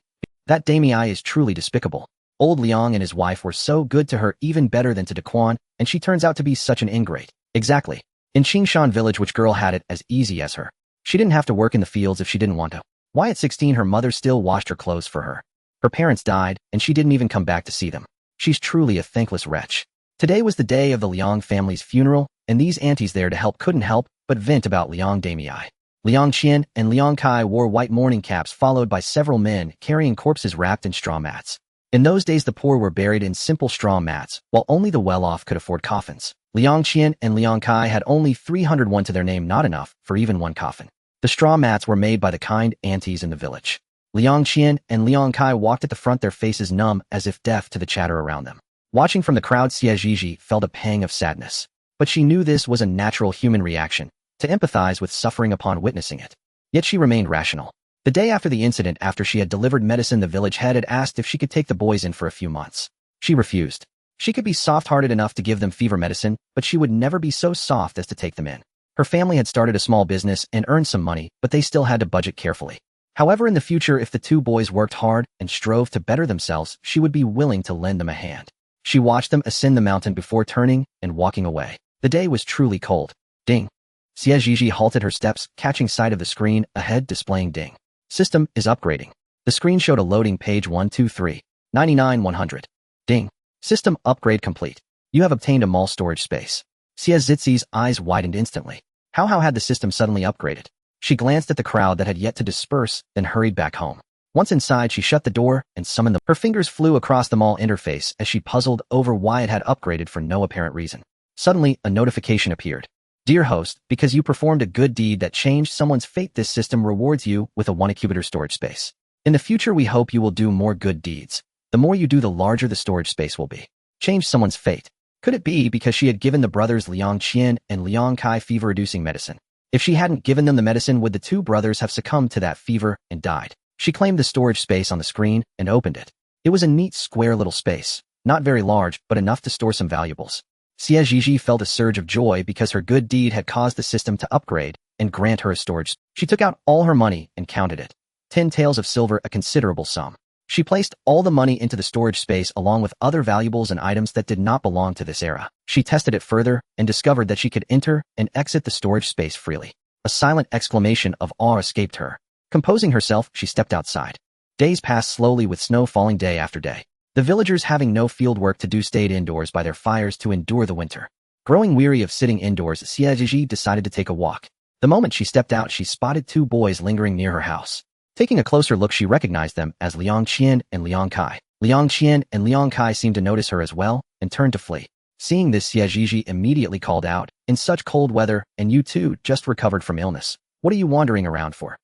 That Damei is truly despicable. Old Liang and his wife were so good to her, even better than to Dequan, and she turns out to be such an ingrate. Exactly. In Qingshan village, which girl had it as easy as her? She didn't have to work in the fields if she didn't want to. Why at 16 her mother still washed her clothes for her? Her parents died, and she didn't even come back to see them. She's truly a thankless wretch. Today was the day of the Liang family's funeral, and these aunties there to help couldn't help but vent about Liang Damei. Liang Qian and Liang Kai wore white mourning caps, followed by several men carrying corpses wrapped in straw mats. In those days, the poor were buried in simple straw mats, while only the well-off could afford coffins. Liang Qian and Liang Kai had only 301 to their name, not enough for even one coffin. The straw mats were made by the kind aunties in the village. Liang Qian and Liang Kai walked at the front, their faces numb as if deaf to the chatter around them. Watching from the crowd, Xie Zhizhi felt a pang of sadness. But she knew this was a natural human reaction, to empathize with suffering upon witnessing it. Yet she remained rational. The day after the incident, after she had delivered medicine, the village head had asked if she could take the boys in for a few months. She refused. She could be soft-hearted enough to give them fever medicine, but she would never be so soft as to take them in. Her family had started a small business and earned some money, but they still had to budget carefully. However, in the future, if the two boys worked hard and strove to better themselves, she would be willing to lend them a hand. She watched them ascend the mountain before turning and walking away. The day was truly cold. Ding. Xie Zhizhi halted her steps, catching sight of the screen ahead displaying ding. System is upgrading. The screen showed a loading page 123, 99 100. Ding. System upgrade complete. You have obtained a mall storage space. Xie Zhizhi's eyes widened instantly. How had the system suddenly upgraded? She glanced at the crowd that had yet to disperse, then hurried back home. Once inside, she shut the door and summoned them. Her fingers flew across the mall interface as she puzzled over why it had upgraded for no apparent reason. Suddenly, a notification appeared. Dear host, because you performed a good deed that changed someone's fate, this system rewards you with a 1-incubator storage space. In the future, we hope you will do more good deeds. The more you do, the larger the storage space will be. Change someone's fate. Could it be because she had given the brothers Liang Qian and Liang Kai fever-reducing medicine? If she hadn't given them the medicine, would the two brothers have succumbed to that fever and died? She claimed the storage space on the screen and opened it. It was a neat, square little space. Not very large, but enough to store some valuables. Xie Zhizhi felt a surge of joy because her good deed had caused the system to upgrade and grant her a storage. She took out all her money and counted it. 10 taels of silver, a considerable sum. She placed all the money into the storage space along with other valuables and items that did not belong to this era. She tested it further and discovered that she could enter and exit the storage space freely. A silent exclamation of awe escaped her. Composing herself, she stepped outside. Days passed slowly with snow falling day after day. The villagers, having no field work to do, stayed indoors by their fires to endure the winter. Growing weary of sitting indoors, Xie Zhizhi decided to take a walk. The moment she stepped out, she spotted two boys lingering near her house. Taking a closer look, she recognized them as Liang Qian and Liang Kai. Liang Qian and Liang Kai seemed to notice her as well and turned to flee. Seeing this, Xie Zhizhi immediately called out, "In such cold weather, and you too just recovered from illness. What are you wandering around for?"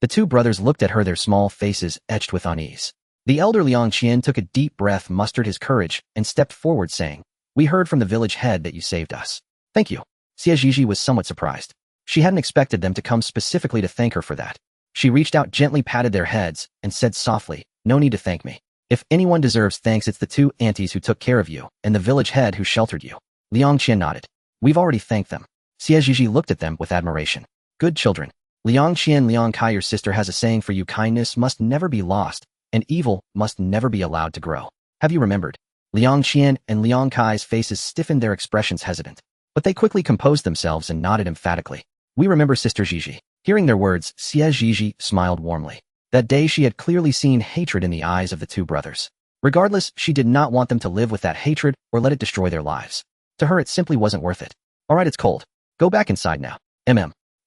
The two brothers looked at her, their small faces etched with unease. The elder Liang Qian took a deep breath, mustered his courage, and stepped forward saying, "We heard from the village head that you saved us." "Thank you." Xie Zhizhi was somewhat surprised. She hadn't expected them to come specifically to thank her for that. She reached out, gently patted their heads, and said softly, "No need to thank me. If anyone deserves thanks, it's the two aunties who took care of you and the village head who sheltered you." Liang Qian nodded. "We've already thanked them." Xie Zhizhi looked at them with admiration. "Good children. Liang Qian, Liang Kai, your sister has a saying for you: kindness must never be lost, and evil must never be allowed to grow. Have you remembered?" Liang Qian and Liang Kai's faces stiffened, their expressions hesitant. But they quickly composed themselves and nodded emphatically. "We remember, Sister Zhizhi." Hearing their words, Xie Zhizhi smiled warmly. That day she had clearly seen hatred in the eyes of the two brothers. Regardless, she did not want them to live with that hatred or let it destroy their lives. To her, it simply wasn't worth it. "All right, it's cold. Go back inside now."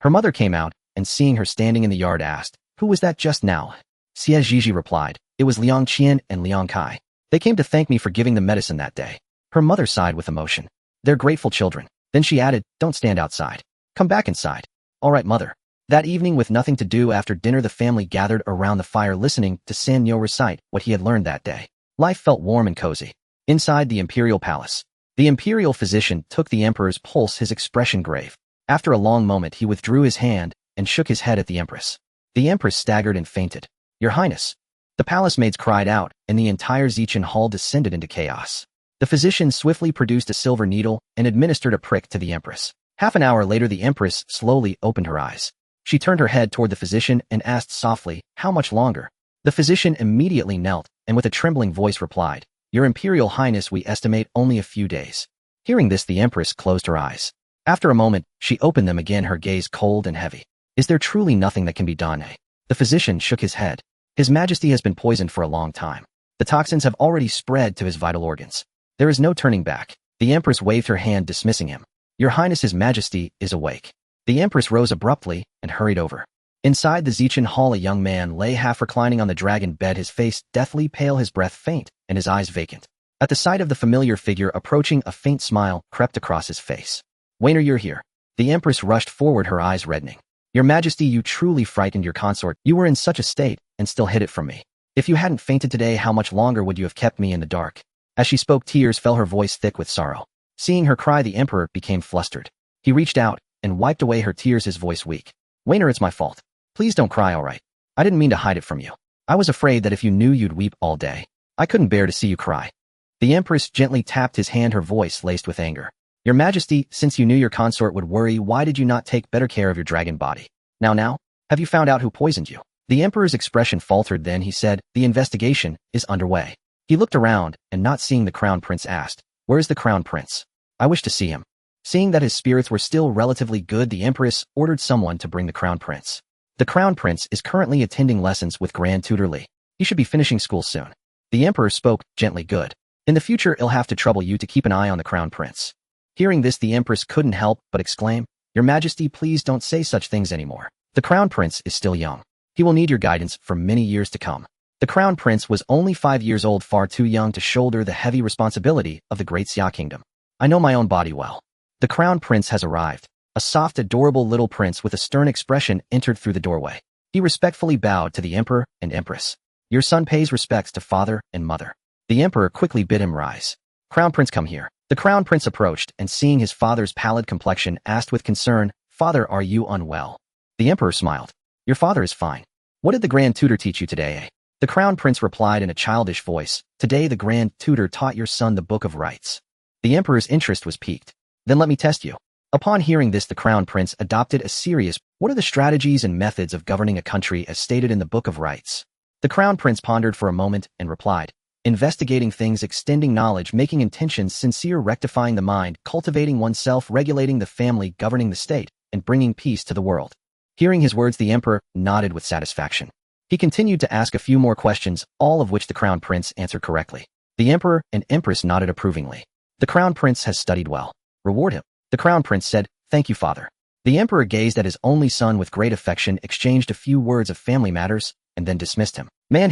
Her mother came out, and seeing her standing in the yard asked, "Who was that just now?" Xie Zhizhi replied, "It was Liang Qian and Liang Kai. They came to thank me for giving them medicine that day." Her mother sighed with emotion. "They're grateful children." Then she added, "Don't stand outside. Come back inside." "All right, mother." That evening, with nothing to do after dinner, the family gathered around the fire listening to Sanyo recite what he had learned that day. Life felt warm and cozy. Inside the imperial palace, the imperial physician took the emperor's pulse, his expression grave. After a long moment, he withdrew his hand and shook his head at the empress. The empress staggered and fainted. "Your Highness." The palace maids cried out, and the entire Xichen hall descended into chaos. The physician swiftly produced a silver needle and administered a prick to the empress. Half an hour later, the empress slowly opened her eyes. She turned her head toward the physician and asked softly, "How much longer?" The physician immediately knelt and with a trembling voice replied, "Your Imperial Highness, we estimate only a few days." Hearing this, the empress closed her eyes. After a moment, she opened them again, her gaze cold and heavy. "Is there truly nothing that can be done?" The physician shook his head. "His Majesty has been poisoned for a long time. The toxins have already spread to his vital organs. There is no turning back." The empress waved her hand, dismissing him. "Your Highness, His Majesty is awake." The empress rose abruptly and hurried over. Inside the Xichen hall, a young man lay half reclining on the dragon bed, his face deathly pale, his breath faint, and his eyes vacant. At the sight of the familiar figure approaching, a faint smile crept across his face. "Wainer, you're here." The empress rushed forward, her eyes reddening. "Your Majesty, you truly frightened your consort. You were in such a state and still hid it from me. If you hadn't fainted today, how much longer would you have kept me in the dark?" As she spoke, tears fell, her voice thick with sorrow. Seeing her cry, the emperor became flustered. He reached out and wiped away her tears, his voice weak. "Wainer, it's my fault. Please don't cry, all right? I didn't mean to hide it from you. I was afraid that if you knew, you'd weep all day. I couldn't bear to see you cry." The empress gently tapped his hand, her voice laced with anger. "Your Majesty, since you knew your consort would worry, why did you not take better care of your dragon body? Now, have you found out who poisoned you?" The emperor's expression faltered, then he said, "The investigation is underway." He looked around and, not seeing the crown prince, asked, "Where is the crown prince? I wish to see him." Seeing that his spirits were still relatively good, the empress ordered someone to bring the crown prince. "The crown prince is currently attending lessons with Grand Tutor Li. He should be finishing school soon." The emperor spoke gently. "Good. In the future, it'll have to trouble you to keep an eye on the crown prince." Hearing this, the empress couldn't help but exclaim, "Your Majesty, please don't say such things anymore. The crown prince is still young. He will need your guidance for many years to come." The crown prince was only 5 years old, far too young to shoulder the heavy responsibility of the great Xia kingdom. "I know my own body well." The crown prince has arrived. A soft, adorable little prince with a stern expression entered through the doorway. He respectfully bowed to the emperor and empress. "Your son pays respects to father and mother." The emperor quickly bid him rise. "Crown prince, come here." The crown prince approached and, seeing his father's pallid complexion, asked with concern, "Father, are you unwell?" The emperor smiled. "Your father is fine." "What did the grand tutor teach you today?" The crown prince replied in a childish voice, "Today the grand tutor taught your son the Book of Rights." The emperor's interest was piqued. "Then let me test you." Upon hearing this, the crown prince adopted a serious, "What are the strategies and methods of governing a country as stated in the Book of Rights?" The crown prince pondered for a moment and replied, "Investigating things, extending knowledge, making intentions sincere, rectifying the mind, cultivating oneself, regulating the family, governing the state, and bringing peace to the world." Hearing his words, the emperor nodded with satisfaction. He continued to ask a few more questions, all of which the crown prince answered correctly. The emperor and empress nodded approvingly. "The crown prince has studied well. Reward him." The crown prince said, "Thank you, father." The emperor gazed at his only son with great affection, exchanged a few words of family matters, and then dismissed him. Man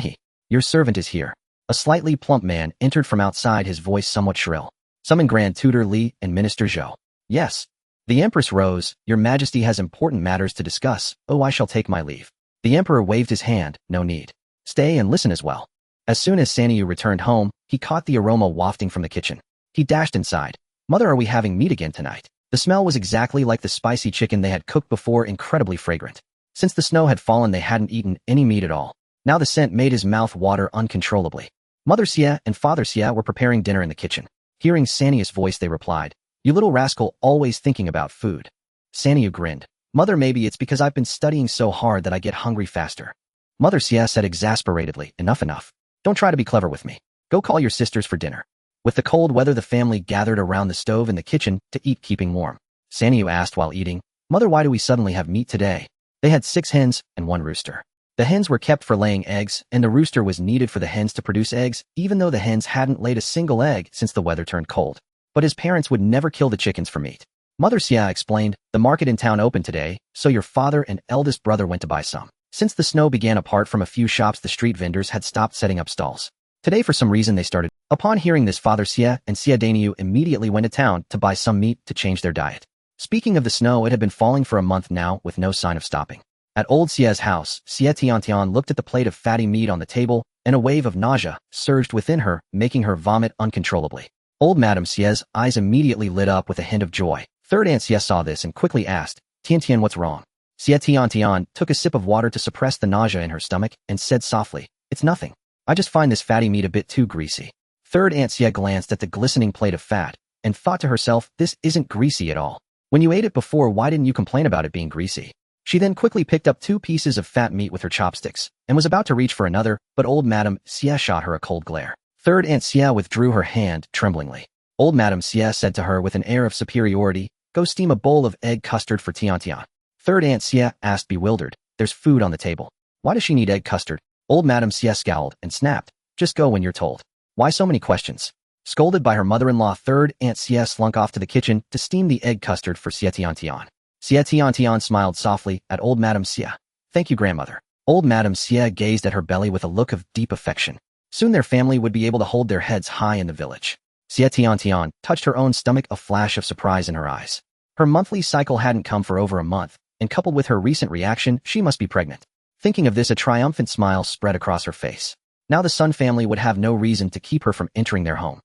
your servant is here. A slightly plump man entered from outside, his voice somewhat shrill. Summon Grand Tutor Li and Minister Zhou. Yes. The Empress rose. Your Majesty has important matters to discuss. Oh, I shall take my leave. The Emperor waved his hand. No need. Stay and listen as well. As soon as Sanyu returned home, he caught the aroma wafting from the kitchen. He dashed inside. Mother, are we having meat again tonight? The smell was exactly like the spicy chicken they had cooked before, incredibly fragrant. Since the snow had fallen, they hadn't eaten any meat at all. Now the scent made his mouth water uncontrollably. Mother Xie and Father Xie were preparing dinner in the kitchen. Hearing Sanyu's voice, they replied, You little rascal, always thinking about food. Sanyu grinned. Mother, maybe it's because I've been studying so hard that I get hungry faster. Mother Xie said exasperatedly, Enough. Don't try to be clever with me. Go call your sisters for dinner. With the cold weather, the family gathered around the stove in the kitchen to eat, keeping warm. Sanyu asked while eating, Mother, why do we suddenly have meat today? They had 6 hens and 1 rooster. The hens were kept for laying eggs, and the rooster was needed for the hens to produce eggs, even though the hens hadn't laid a single egg since the weather turned cold. But his parents would never kill the chickens for meat. Mother Xia explained, The market in town opened today, so your father and eldest brother went to buy some. Since the snow began, apart from a few shops, the street vendors had stopped setting up stalls. Today, for some reason, they started. Upon hearing this, Father Xie and Xie Dainiu immediately went to town to buy some meat to change their diet. Speaking of the snow, it had been falling for a month now with no sign of stopping. At old Xie's house, Xie Tiantian looked at the plate of fatty meat on the table, and a wave of nausea surged within her, making her vomit uncontrollably. Old Madame Xie's eyes immediately lit up with a hint of joy. Third Aunt Xie saw this and quickly asked, Tiantian, what's wrong? Xie Tiantian took a sip of water to suppress the nausea in her stomach and said softly, It's nothing. I just find this fatty meat a bit too greasy. Third Aunt Xie glanced at the glistening plate of fat and thought to herself, This isn't greasy at all. When you ate it before, why didn't you complain about it being greasy? She then quickly picked up 2 pieces of fat meat with her chopsticks and was about to reach for another, but old Madame Xie shot her a cold glare. Third Aunt Xie withdrew her hand tremblingly. Old Madame Xie said to her with an air of superiority, Go steam a bowl of egg custard for Tiantian. Third Aunt Xie asked, bewildered, There's food on the table. Why does she need egg custard? Old Madame Xie scowled and snapped, Just go when you're told. Why so many questions? Scolded by her mother-in-law, Third Aunt Xie slunk off to the kitchen to steam the egg custard for Xie Tiantian. Xie Tiantian smiled softly at old Madame Xie. Thank you, grandmother. Old Madame Xie gazed at her belly with a look of deep affection. Soon their family would be able to hold their heads high in the village. Xie Tiantian touched her own stomach, a flash of surprise in her eyes. Her monthly cycle hadn't come for over a month, and coupled with her recent reaction, she must be pregnant. Thinking of this, a triumphant smile spread across her face. Now the Sun family would have no reason to keep her from entering their home.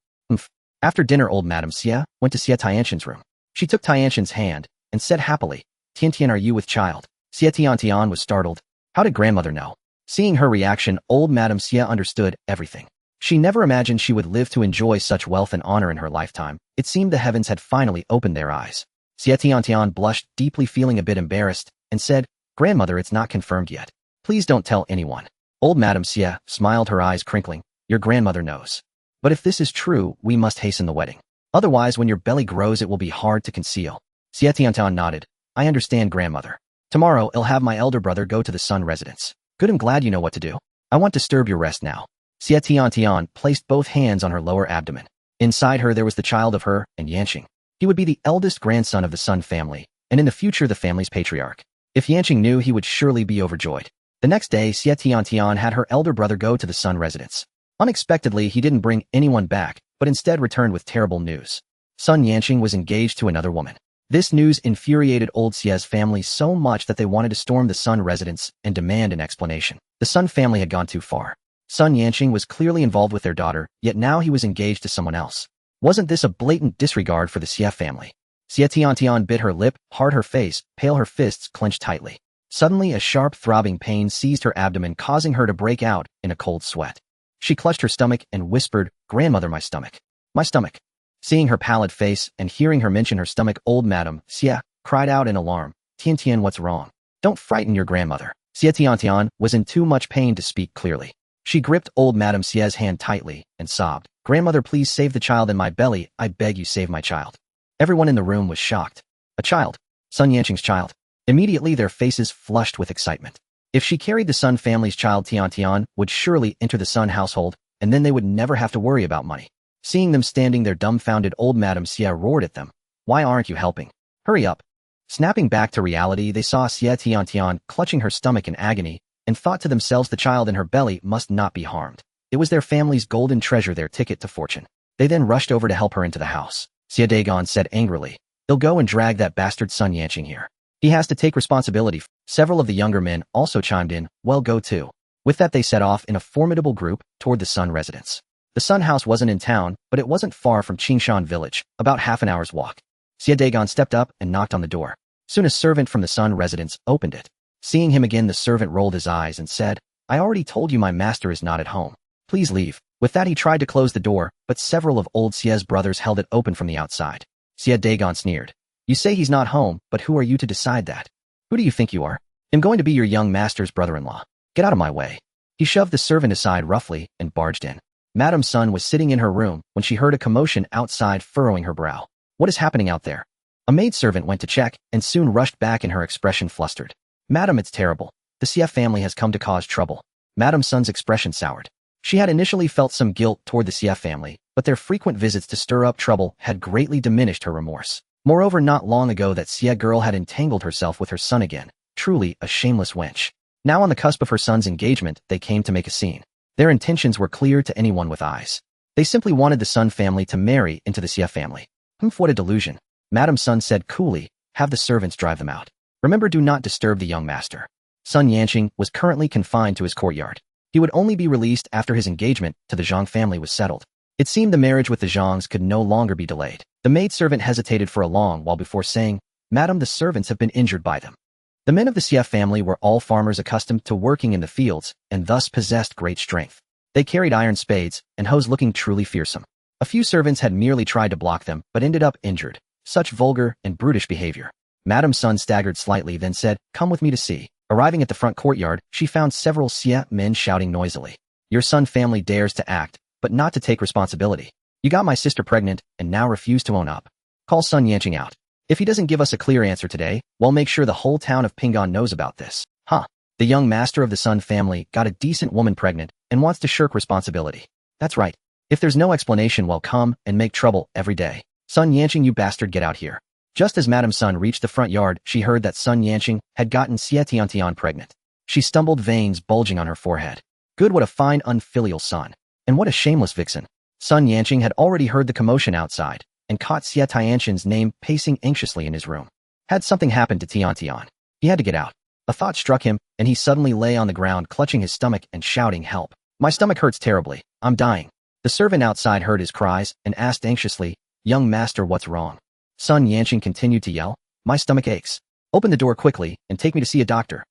After dinner, old Madame Xie went to Xie Tiantian's room. She took Tiantian's hand and said happily, Tiantian, are you with child? Xie Tiantian was startled. How did grandmother know? Seeing her reaction, old Madame Xie understood everything. She never imagined she would live to enjoy such wealth and honor in her lifetime. It seemed the heavens had finally opened their eyes. Xie Tiantian blushed deeply, feeling a bit embarrassed, and said, Grandmother, it's not confirmed yet. Please don't tell anyone. Old Madame Xie smiled, her eyes crinkling. Your grandmother knows. But if this is true, we must hasten the wedding. Otherwise, when your belly grows, it will be hard to conceal. Xie Tiantian nodded. I understand, grandmother. Tomorrow, I'll have my elder brother go to the Sun residence. Good, I'm glad you know what to do. I won't disturb your rest now. Xie Tiantian placed both hands on her lower abdomen. Inside her, there was the child of her and Yanqing. He would be the eldest grandson of the Sun family, and in the future, the family's patriarch. If Yanqing knew, he would surely be overjoyed. The next day, Xie Tiantian had her elder brother go to the Sun residence. Unexpectedly, he didn't bring anyone back, but instead returned with terrible news. Sun Yanqing was engaged to another woman. This news infuriated old Xie's family so much that they wanted to storm the Sun residence and demand an explanation. The Sun family had gone too far. Sun Yanqing was clearly involved with their daughter, yet now he was engaged to someone else. Wasn't this a blatant disregard for the Xie family? Xie Tiantian bit her lip, hard her face, pale, her fists clenched tightly. Suddenly, a sharp throbbing pain seized her abdomen, causing her to break out in a cold sweat. She clutched her stomach and whispered, Grandmother, my stomach. My stomach. Seeing her pallid face and hearing her mention her stomach, old Madame Xie cried out in alarm, Tiantian, what's wrong? Don't frighten your grandmother. Xie Tiantian was in too much pain to speak clearly. She gripped old Madame Xie's hand tightly and sobbed, Grandmother, please save the child in my belly. I beg you, save my child. Everyone in the room was shocked. A child? Sun Yanqing's child? Immediately, their faces flushed with excitement. If she carried the Sun family's child, Tiantian would surely enter the Sun household, and then they would never have to worry about money. Seeing them standing there dumbfounded, old Madame Xie roared at them. Why aren't you helping? Hurry up. Snapping back to reality, they saw Xie Tiantian clutching her stomach in agony, and thought to themselves the child in her belly must not be harmed. It was their family's golden treasure, their ticket to fortune. They then rushed over to help her into the house. Xie Zhizhi said angrily, "They'll go and drag that bastard Sun Yanqing here. He has to take responsibility." Several of the younger men also chimed in, "Well, go too." With that, they set off in a formidable group toward the Sun residence. The Sun house wasn't in town, but it wasn't far from Qingshan village, about half an hour's walk. Xie Zhizhi stepped up and knocked on the door. Soon a servant from the Sun residence opened it. Seeing him again, the servant rolled his eyes and said, "I already told you my master is not at home. Please leave." With that, he tried to close the door, but several of old Xie's brothers held it open from the outside. Xie Zhizhi sneered, "You say he's not home, but who are you to decide that? Who do you think you are? I'm going to be your young master's brother-in-law. Get out of my way." He shoved the servant aside roughly and barged in. Madame Sun was sitting in her room when she heard a commotion outside, furrowing her brow. "What is happening out there?" A maidservant went to check and soon rushed back in her expression flustered. "Madam, it's terrible. The Xie family has come to cause trouble." Madame Sun's expression soured. She had initially felt some guilt toward the Xie family, but their frequent visits to stir up trouble had greatly diminished her remorse. Moreover, not long ago that Xie girl had entangled herself with her son again. Truly a shameless wench. Now on the cusp of her son's engagement, they came to make a scene. Their intentions were clear to anyone with eyes. They simply wanted the Sun family to marry into the Xie family. Humph, what a delusion. Madame Sun said coolly, "Have the servants drive them out. Remember, do not disturb the young master." Sun Yanqing was currently confined to his courtyard. He would only be released after his engagement to the Zhang family was settled. It seemed the marriage with the Zhangs could no longer be delayed. The maidservant hesitated for a long while before saying, "Madam, the servants have been injured by them." The men of the Xie family were all farmers accustomed to working in the fields and thus possessed great strength. They carried iron spades and hoes looking truly fearsome. A few servants had merely tried to block them but ended up injured. Such vulgar and brutish behavior. Madame Sun staggered slightly, then said, "Come with me to see." Arriving at the front courtyard, she found several Xie men shouting noisily. "Your Sun family dares to act, but not to take responsibility. You got my sister pregnant and now refuse to own up. Call Sun Yanqing out. If he doesn't give us a clear answer today, we'll make sure the whole town of Ping'an knows about this." Huh. The young master of the Sun family got a decent woman pregnant and wants to shirk responsibility. That's right. If there's no explanation, well, come and make trouble every day. "Sun Yanqing, you bastard, get out here." Just as Madame Sun reached the front yard, she heard that Sun Yanqing had gotten Xie Tiantian pregnant. She stumbled, veins bulging on her forehead. Good, what a fine unfilial son. And what a shameless vixen. Sun Yanqing had already heard the commotion outside and caught Xie Tiantian's name pacing anxiously in his room. Had something happened to Tiantian? He had to get out. A thought struck him, and he suddenly lay on the ground clutching his stomach and shouting, "Help. My stomach hurts terribly. I'm dying." The servant outside heard his cries and asked anxiously, "Young master, what's wrong?" Sun Yanqing continued to yell, "My stomach aches. Open the door quickly and take me to see a doctor."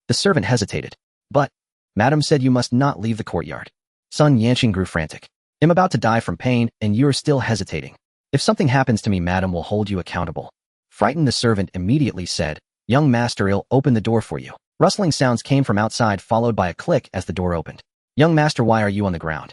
The servant hesitated. "But," Madam said, "you must not leave the courtyard." Sun Yanqing grew frantic. "I'm about to die from pain, and you're still hesitating. If something happens to me, Madam will hold you accountable." Frightened, the servant immediately said, "Young master, I'll open the door for you." Rustling sounds came from outside, followed by a click as the door opened. "Young master, why are you on the ground?"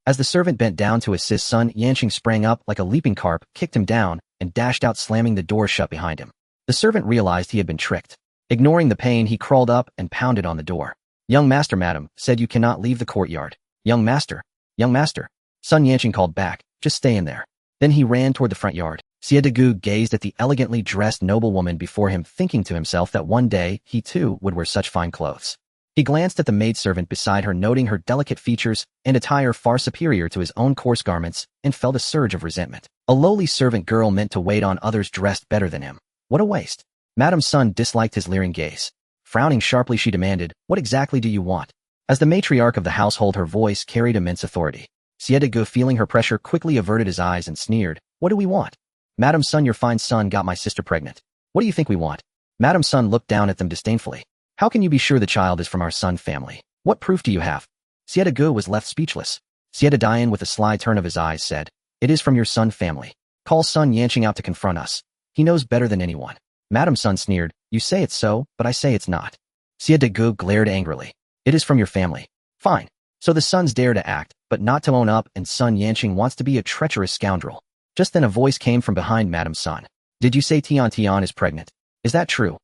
As the servant bent down to assist, Sun Yanqing sprang up like a leaping carp, kicked him down, and dashed out, slamming the door shut behind him. The servant realized he had been tricked. Ignoring the pain, he crawled up and pounded on the door. "Young master, Madam said you cannot leave the courtyard." Young master. Sun Yanqing called back, "Just stay in there." Then he ran toward the front yard. Xie Zhizhi gazed at the elegantly dressed noblewoman before him, thinking to himself that one day he too would wear such fine clothes. He glanced at the maidservant beside her, noting her delicate features and attire far superior to his own coarse garments, and felt a surge of resentment. A lowly servant girl meant to wait on others dressed better than him. What a waste. Madame Sun disliked his leering gaze. Frowning sharply, she demanded, "What exactly do you want?" As the matriarch of the household, her voice carried immense authority. Xie Zhizhi, feeling her pressure, quickly averted his eyes and sneered, "What do we want?" "Madame Sun, your fine son got my sister pregnant. What do you think we want?" Madame Sun looked down at them disdainfully. "How can you be sure the child is from our Sun family? What proof do you have?" Xie Zhizhi was left speechless. Xie Zhizhi, with a sly turn of his eyes, said, "It is from your Sun family. Call Sun Yanqing out to confront us. He knows better than anyone." Madame Sun sneered, "You say it's so, but I say it's not." Xie Zhizhi glared angrily. "It is from your family. Fine. So the sons dare to act, but not to own up, and Sun Yanqing wants to be a treacherous scoundrel." Just then a voice came from behind Madame Sun. "Did you say Tian is pregnant? Is that true?"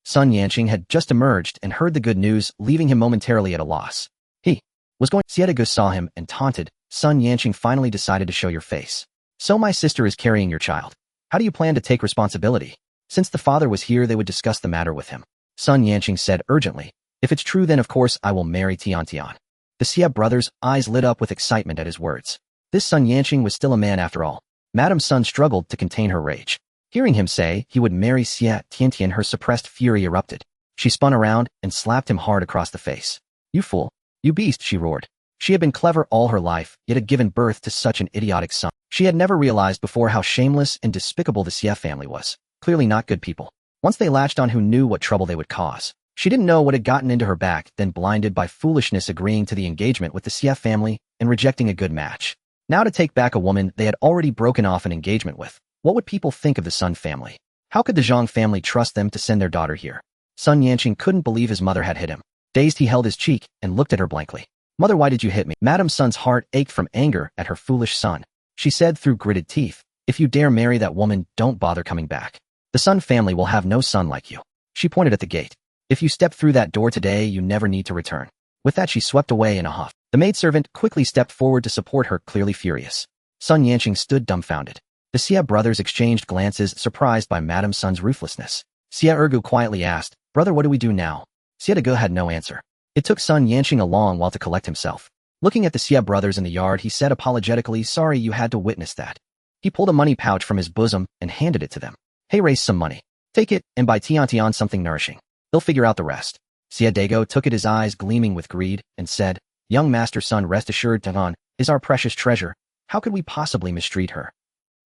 Sun Yanqing had just emerged and heard the good news, leaving him momentarily at a loss. He was going. Xie Zhizhi saw him and taunted, "Sun Yanqing finally decided to show your face. So my sister is carrying your child. How do you plan to take responsibility?" Since the father was here, they would discuss the matter with him. Sun Yanqing said urgently, If it's true, then of course I will marry Tian Tian. The Xie brothers' eyes lit up with excitement at his words. This Sun Yanqing was still a man after all. Madame Sun struggled to contain her rage. Hearing him say he would marry Xie Tiantian, her suppressed fury erupted. She spun around and slapped him hard across the face. You fool! You beast! She roared. She had been clever all her life, yet had given birth to such an idiotic son. She had never realized before how shameless and despicable the Xie family was. Clearly not good people. Once they latched on, who knew what trouble they would cause? She didn't know what had gotten into her back, then blinded by foolishness agreeing to the engagement with the Xie family and rejecting a good match. Now to take back a woman they had already broken off an engagement with. What would people think of the Sun family? How could the Zhang family trust them to send their daughter here? Sun Yanqing couldn't believe his mother had hit him. Dazed, he held his cheek and looked at her blankly. Mother, why did you hit me? Madame Sun's heart ached from anger at her foolish son. She said through gritted teeth, if you dare marry that woman, don't bother coming back. The Sun family will have no son like you. She pointed at the gate. If you step through that door today, you never need to return. With that, she swept away in a huff. The maidservant quickly stepped forward to support her, clearly furious. Sun Yanqing stood dumbfounded. The Xie brothers exchanged glances, surprised by Madame Sun's ruthlessness. Xie Zhizhi quietly asked, brother, what do we do now? Xie Zhizhi had no answer. It took Sun Yanqing a long while to collect himself. Looking at the Xie brothers in the yard, he said apologetically, sorry you had to witness that. He pulled a money pouch from his bosom and handed it to them. Hey, raise some money. Take it and buy Tian Tian something nourishing. They'll figure out the rest. Xie Zhizhi took it, his eyes gleaming with greed, and said, young master Sun, rest assured Tian is our precious treasure. How could we possibly mistreat her?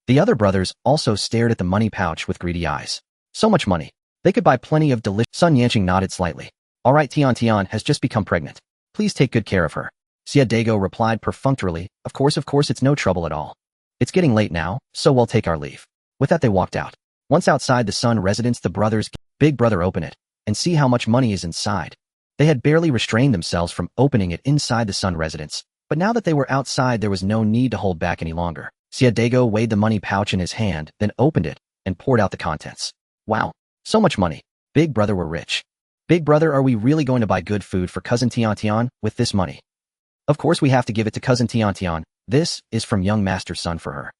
The other brothers also stared at the money pouch with greedy eyes. So much money. They could buy plenty of delicious. Sun Yanqing nodded slightly. All right, Tian Tian has just become pregnant. Please take good care of her. Xie Zhizhi replied perfunctorily, of course, it's no trouble at all. It's getting late now, so we'll take our leave. With that, they walked out. Once outside the Sun residence, the brothers, big brother, open it and see how much money is inside. They had barely restrained themselves from opening it inside the Sun residence, but now that they were outside, there was no need to hold back any longer. Xie Zhizhi weighed the money pouch in his hand, then opened it and poured out the contents. Wow, so much money. Big brother, we're rich. Big brother, are we really going to buy good food for cousin Tian Tian with this money? Of course we have to give it to cousin Tian Tian. This is from young master Sun for her.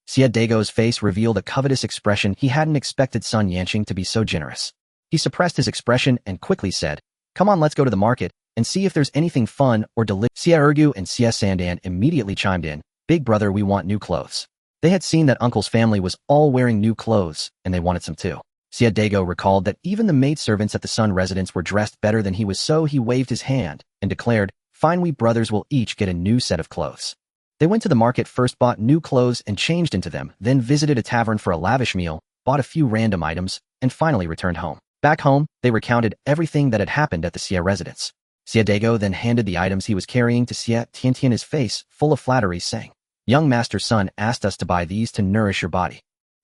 Xie Zhi's face revealed a covetous expression. He hadn't expected Sun Yanqing to be so generous. He suppressed his expression and quickly said, come on, let's go to the market and see if there's anything fun or delicious. Xie Zhizhi and Xie Sandan immediately chimed in, big brother, we want new clothes. They had seen that uncle's family was all wearing new clothes, and they wanted some too. Xie Zhizhi recalled that even the maidservants at the Sun residence were dressed better than he was, so he waved his hand and declared, fine, we brothers will each get a new set of clothes. They went to the market first, bought new clothes and changed into them, then visited a tavern for a lavish meal, bought a few random items, and finally returned home. Back home, they recounted everything that had happened at the Xie residence. Xie Zhizhi then handed the items he was carrying to Xie Tiantian, his face full of flattery, saying, young master Sun asked us to buy these to nourish your body.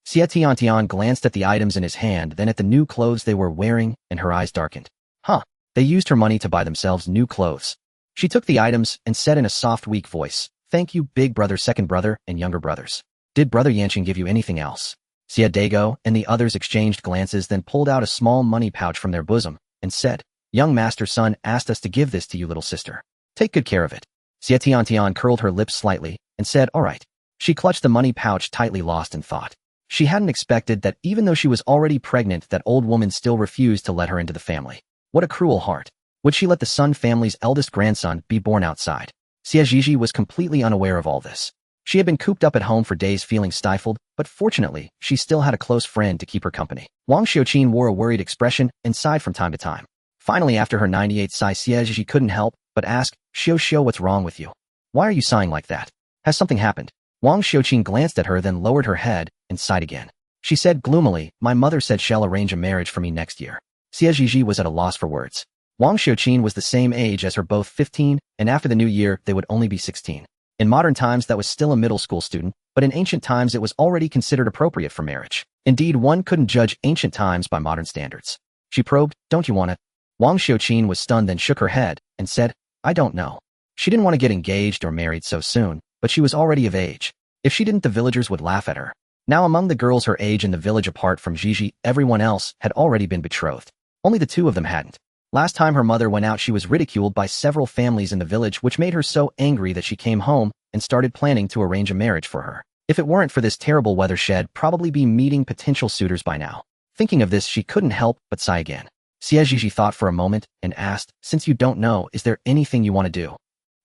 Xie Tiantian glanced at the items in his hand, then at the new clothes they were wearing, and her eyes darkened. Huh, they used her money to buy themselves new clothes. She took the items and said in a soft, weak voice, thank you, big brother, second brother, and younger brothers. Did brother Yanqing give you anything else? Xie Zhizhi and the others exchanged glances, then pulled out a small money pouch from their bosom and said, young master Sun asked us to give this to you, little sister. Take good care of it. Xie Tiantian curled her lips slightly and said, all right. She clutched the money pouch tightly, lost in thought. She hadn't expected that even though she was already pregnant, that old woman still refused to let her into the family. What a cruel heart. Would she let the Sun family's eldest grandson be born outside? Xie Zhizhi was completely unaware of all this. She had been cooped up at home for days feeling stifled, but fortunately, she still had a close friend to keep her company. Wang Xiuqin wore a worried expression and sighed from time to time. Finally, after her 98th sigh, Xie Zhizhi couldn't help but ask, Xiu, what's wrong with you? Why are you sighing like that? Has something happened? Wang Xiuqin glanced at her, then lowered her head and sighed again. She said gloomily, my mother said she'll arrange a marriage for me next year. Xie Zhizhi was at a loss for words. Wang Xiuqin was the same age as her, both 15, and after the new year, they would only be 16. In modern times, that was still a middle school student, but in ancient times, it was already considered appropriate for marriage. Indeed, one couldn't judge ancient times by modern standards. She probed, don't you want it? Wang Xiuqin was stunned, then shook her head and said, I don't know. She didn't want to get engaged or married so soon, but she was already of age. If she didn't, the villagers would laugh at her. Now, among the girls her age in the village, apart from Zhizhi, everyone else had already been betrothed. Only the two of them hadn't. Last time her mother went out, she was ridiculed by several families in the village, which made her so angry that she came home and started planning to arrange a marriage for her. If it weren't for this terrible weather, she'd probably be meeting potential suitors by now. Thinking of this, she couldn't help but sigh again. Xie Zhizhi thought for a moment and asked, since you don't know, is there anything you want to do?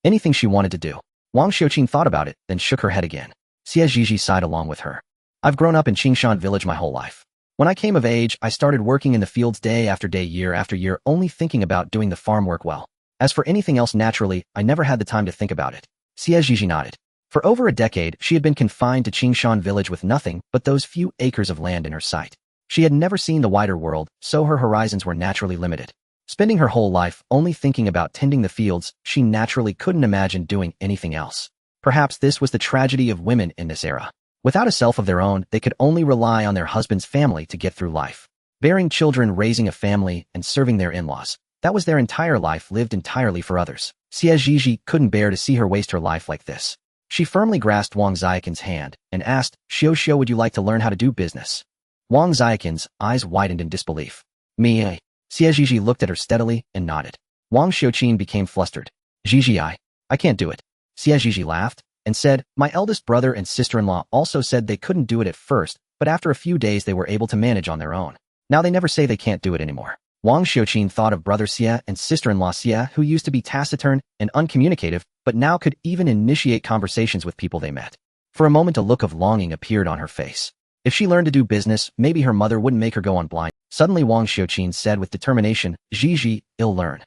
Anything she wanted to do. Wang Xiuqin thought about it, then shook her head again. Xie Zhizhi sighed along with her. I've grown up in Qingshan village my whole life. When I came of age, I started working in the fields day after day, year after year, only thinking about doing the farm work well. As for anything else, naturally, I never had the time to think about it. Xie Zhizhi nodded. For over a decade, she had been confined to Qingshan village with nothing but those few acres of land in her sight. She had never seen the wider world, so her horizons were naturally limited. Spending her whole life only thinking about tending the fields, she naturally couldn't imagine doing anything else. Perhaps this was the tragedy of women in this era. Without a self of their own, they could only rely on their husband's family to get through life. Bearing children, raising a family, and serving their in-laws. That was their entire life, lived entirely for others. Xie Zhizhi couldn't bear to see her waste her life like this. She firmly grasped Wang Xiaoqin's hand and asked, Xiao, would you like to learn how to do business? Wang Xiaoqin's eyes widened in disbelief. Me? Xie Zhizhi looked at her steadily and nodded. Wang Xiuqin became flustered. Zhizhi, I can't do it. Xie Zhizhi laughed and said, my eldest brother and sister-in-law also said they couldn't do it at first, but after a few days they were able to manage on their own. Now they never say they can't do it anymore. Wang Xiuqin thought of brother Xie and sister-in-law Xie, who used to be taciturn and uncommunicative, but now could even initiate conversations with people they met. For a moment a look of longing appeared on her face. If she learned to do business, maybe her mother wouldn't make her go on blind. Suddenly Wang Xiuqin said with determination, Zhizhi, I'll learn.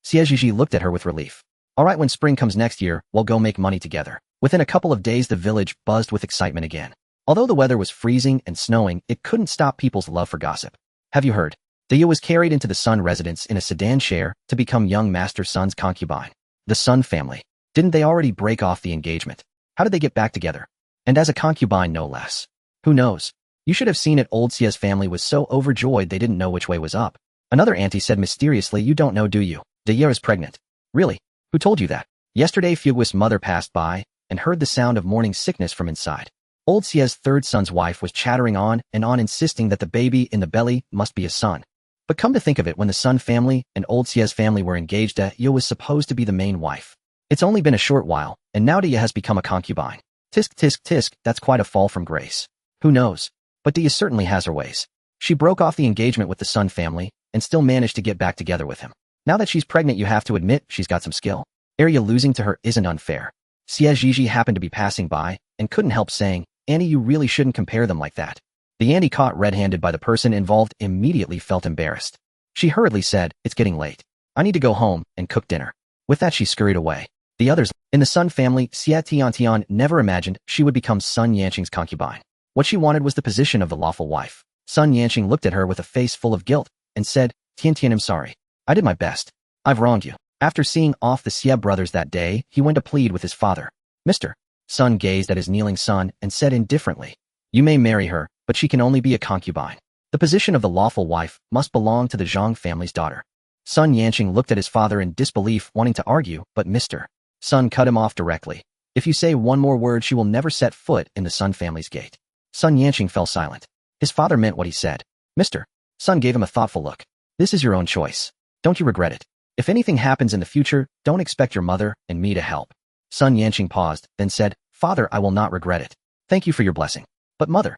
Xie Zhizhi looked at her with relief. All right, when spring comes next year, we'll go make money together. Within a couple of days the village buzzed with excitement again. Although the weather was freezing and snowing, it couldn't stop people's love for gossip. Have you heard? Taojia was carried into the Sun residence in a sedan chair to become young Master Sun's concubine. The Sun family. Didn't they already break off the engagement? How did they get back together? And as a concubine no less. Who knows? You should have seen it. Old Xie's family was so overjoyed they didn't know which way was up. Another auntie said mysteriously, you don't know, do you? Taojia is pregnant. Really? Who told you that? Yesterday Fugui's mother passed by and heard the sound of morning sickness from inside. Old Xie's third son's wife was chattering on and on, insisting that the baby in the belly must be a son. But come to think of it, when the Sun family and Old Xie's family were engaged, Taojia was supposed to be the main wife. It's only been a short while, and now Taojia has become a concubine. Tisk tisk tisk, that's quite a fall from grace. Who knows? But Taojia certainly has her ways. She broke off the engagement with the Sun family and still managed to get back together with him. Now that she's pregnant, you have to admit she's got some skill. Taojia losing to her isn't unfair. Xie Zhizhi happened to be passing by and couldn't help saying, Auntie, you really shouldn't compare them like that. The auntie, caught red-handed by the person involved, immediately felt embarrassed. She hurriedly said, it's getting late. I need to go home and cook dinner. With that she scurried away. The others in the Sun family, Xie Tiantian never imagined she would become Sun Yanqing's concubine. What she wanted was the position of the lawful wife. Sun Yanqing looked at her with a face full of guilt and said, Tiantian, I'm sorry. I did my best. I've wronged you. After seeing off the Xie brothers that day, he went to plead with his father. Mr. Sun gazed at his kneeling son and said indifferently, you may marry her, but she can only be a concubine. The position of the lawful wife must belong to the Zhang family's daughter. Sun Yanqing looked at his father in disbelief, wanting to argue, but Mr. Sun cut him off directly. If you say one more word, she will never set foot in the Sun family's gate. Sun Yanqing fell silent. His father meant what he said. Mr. Sun gave him a thoughtful look. This is your own choice. Don't you regret it? If anything happens in the future, don't expect your mother and me to help. Sun Yanqing paused, then said, Father, I will not regret it. Thank you for your blessing. But mother.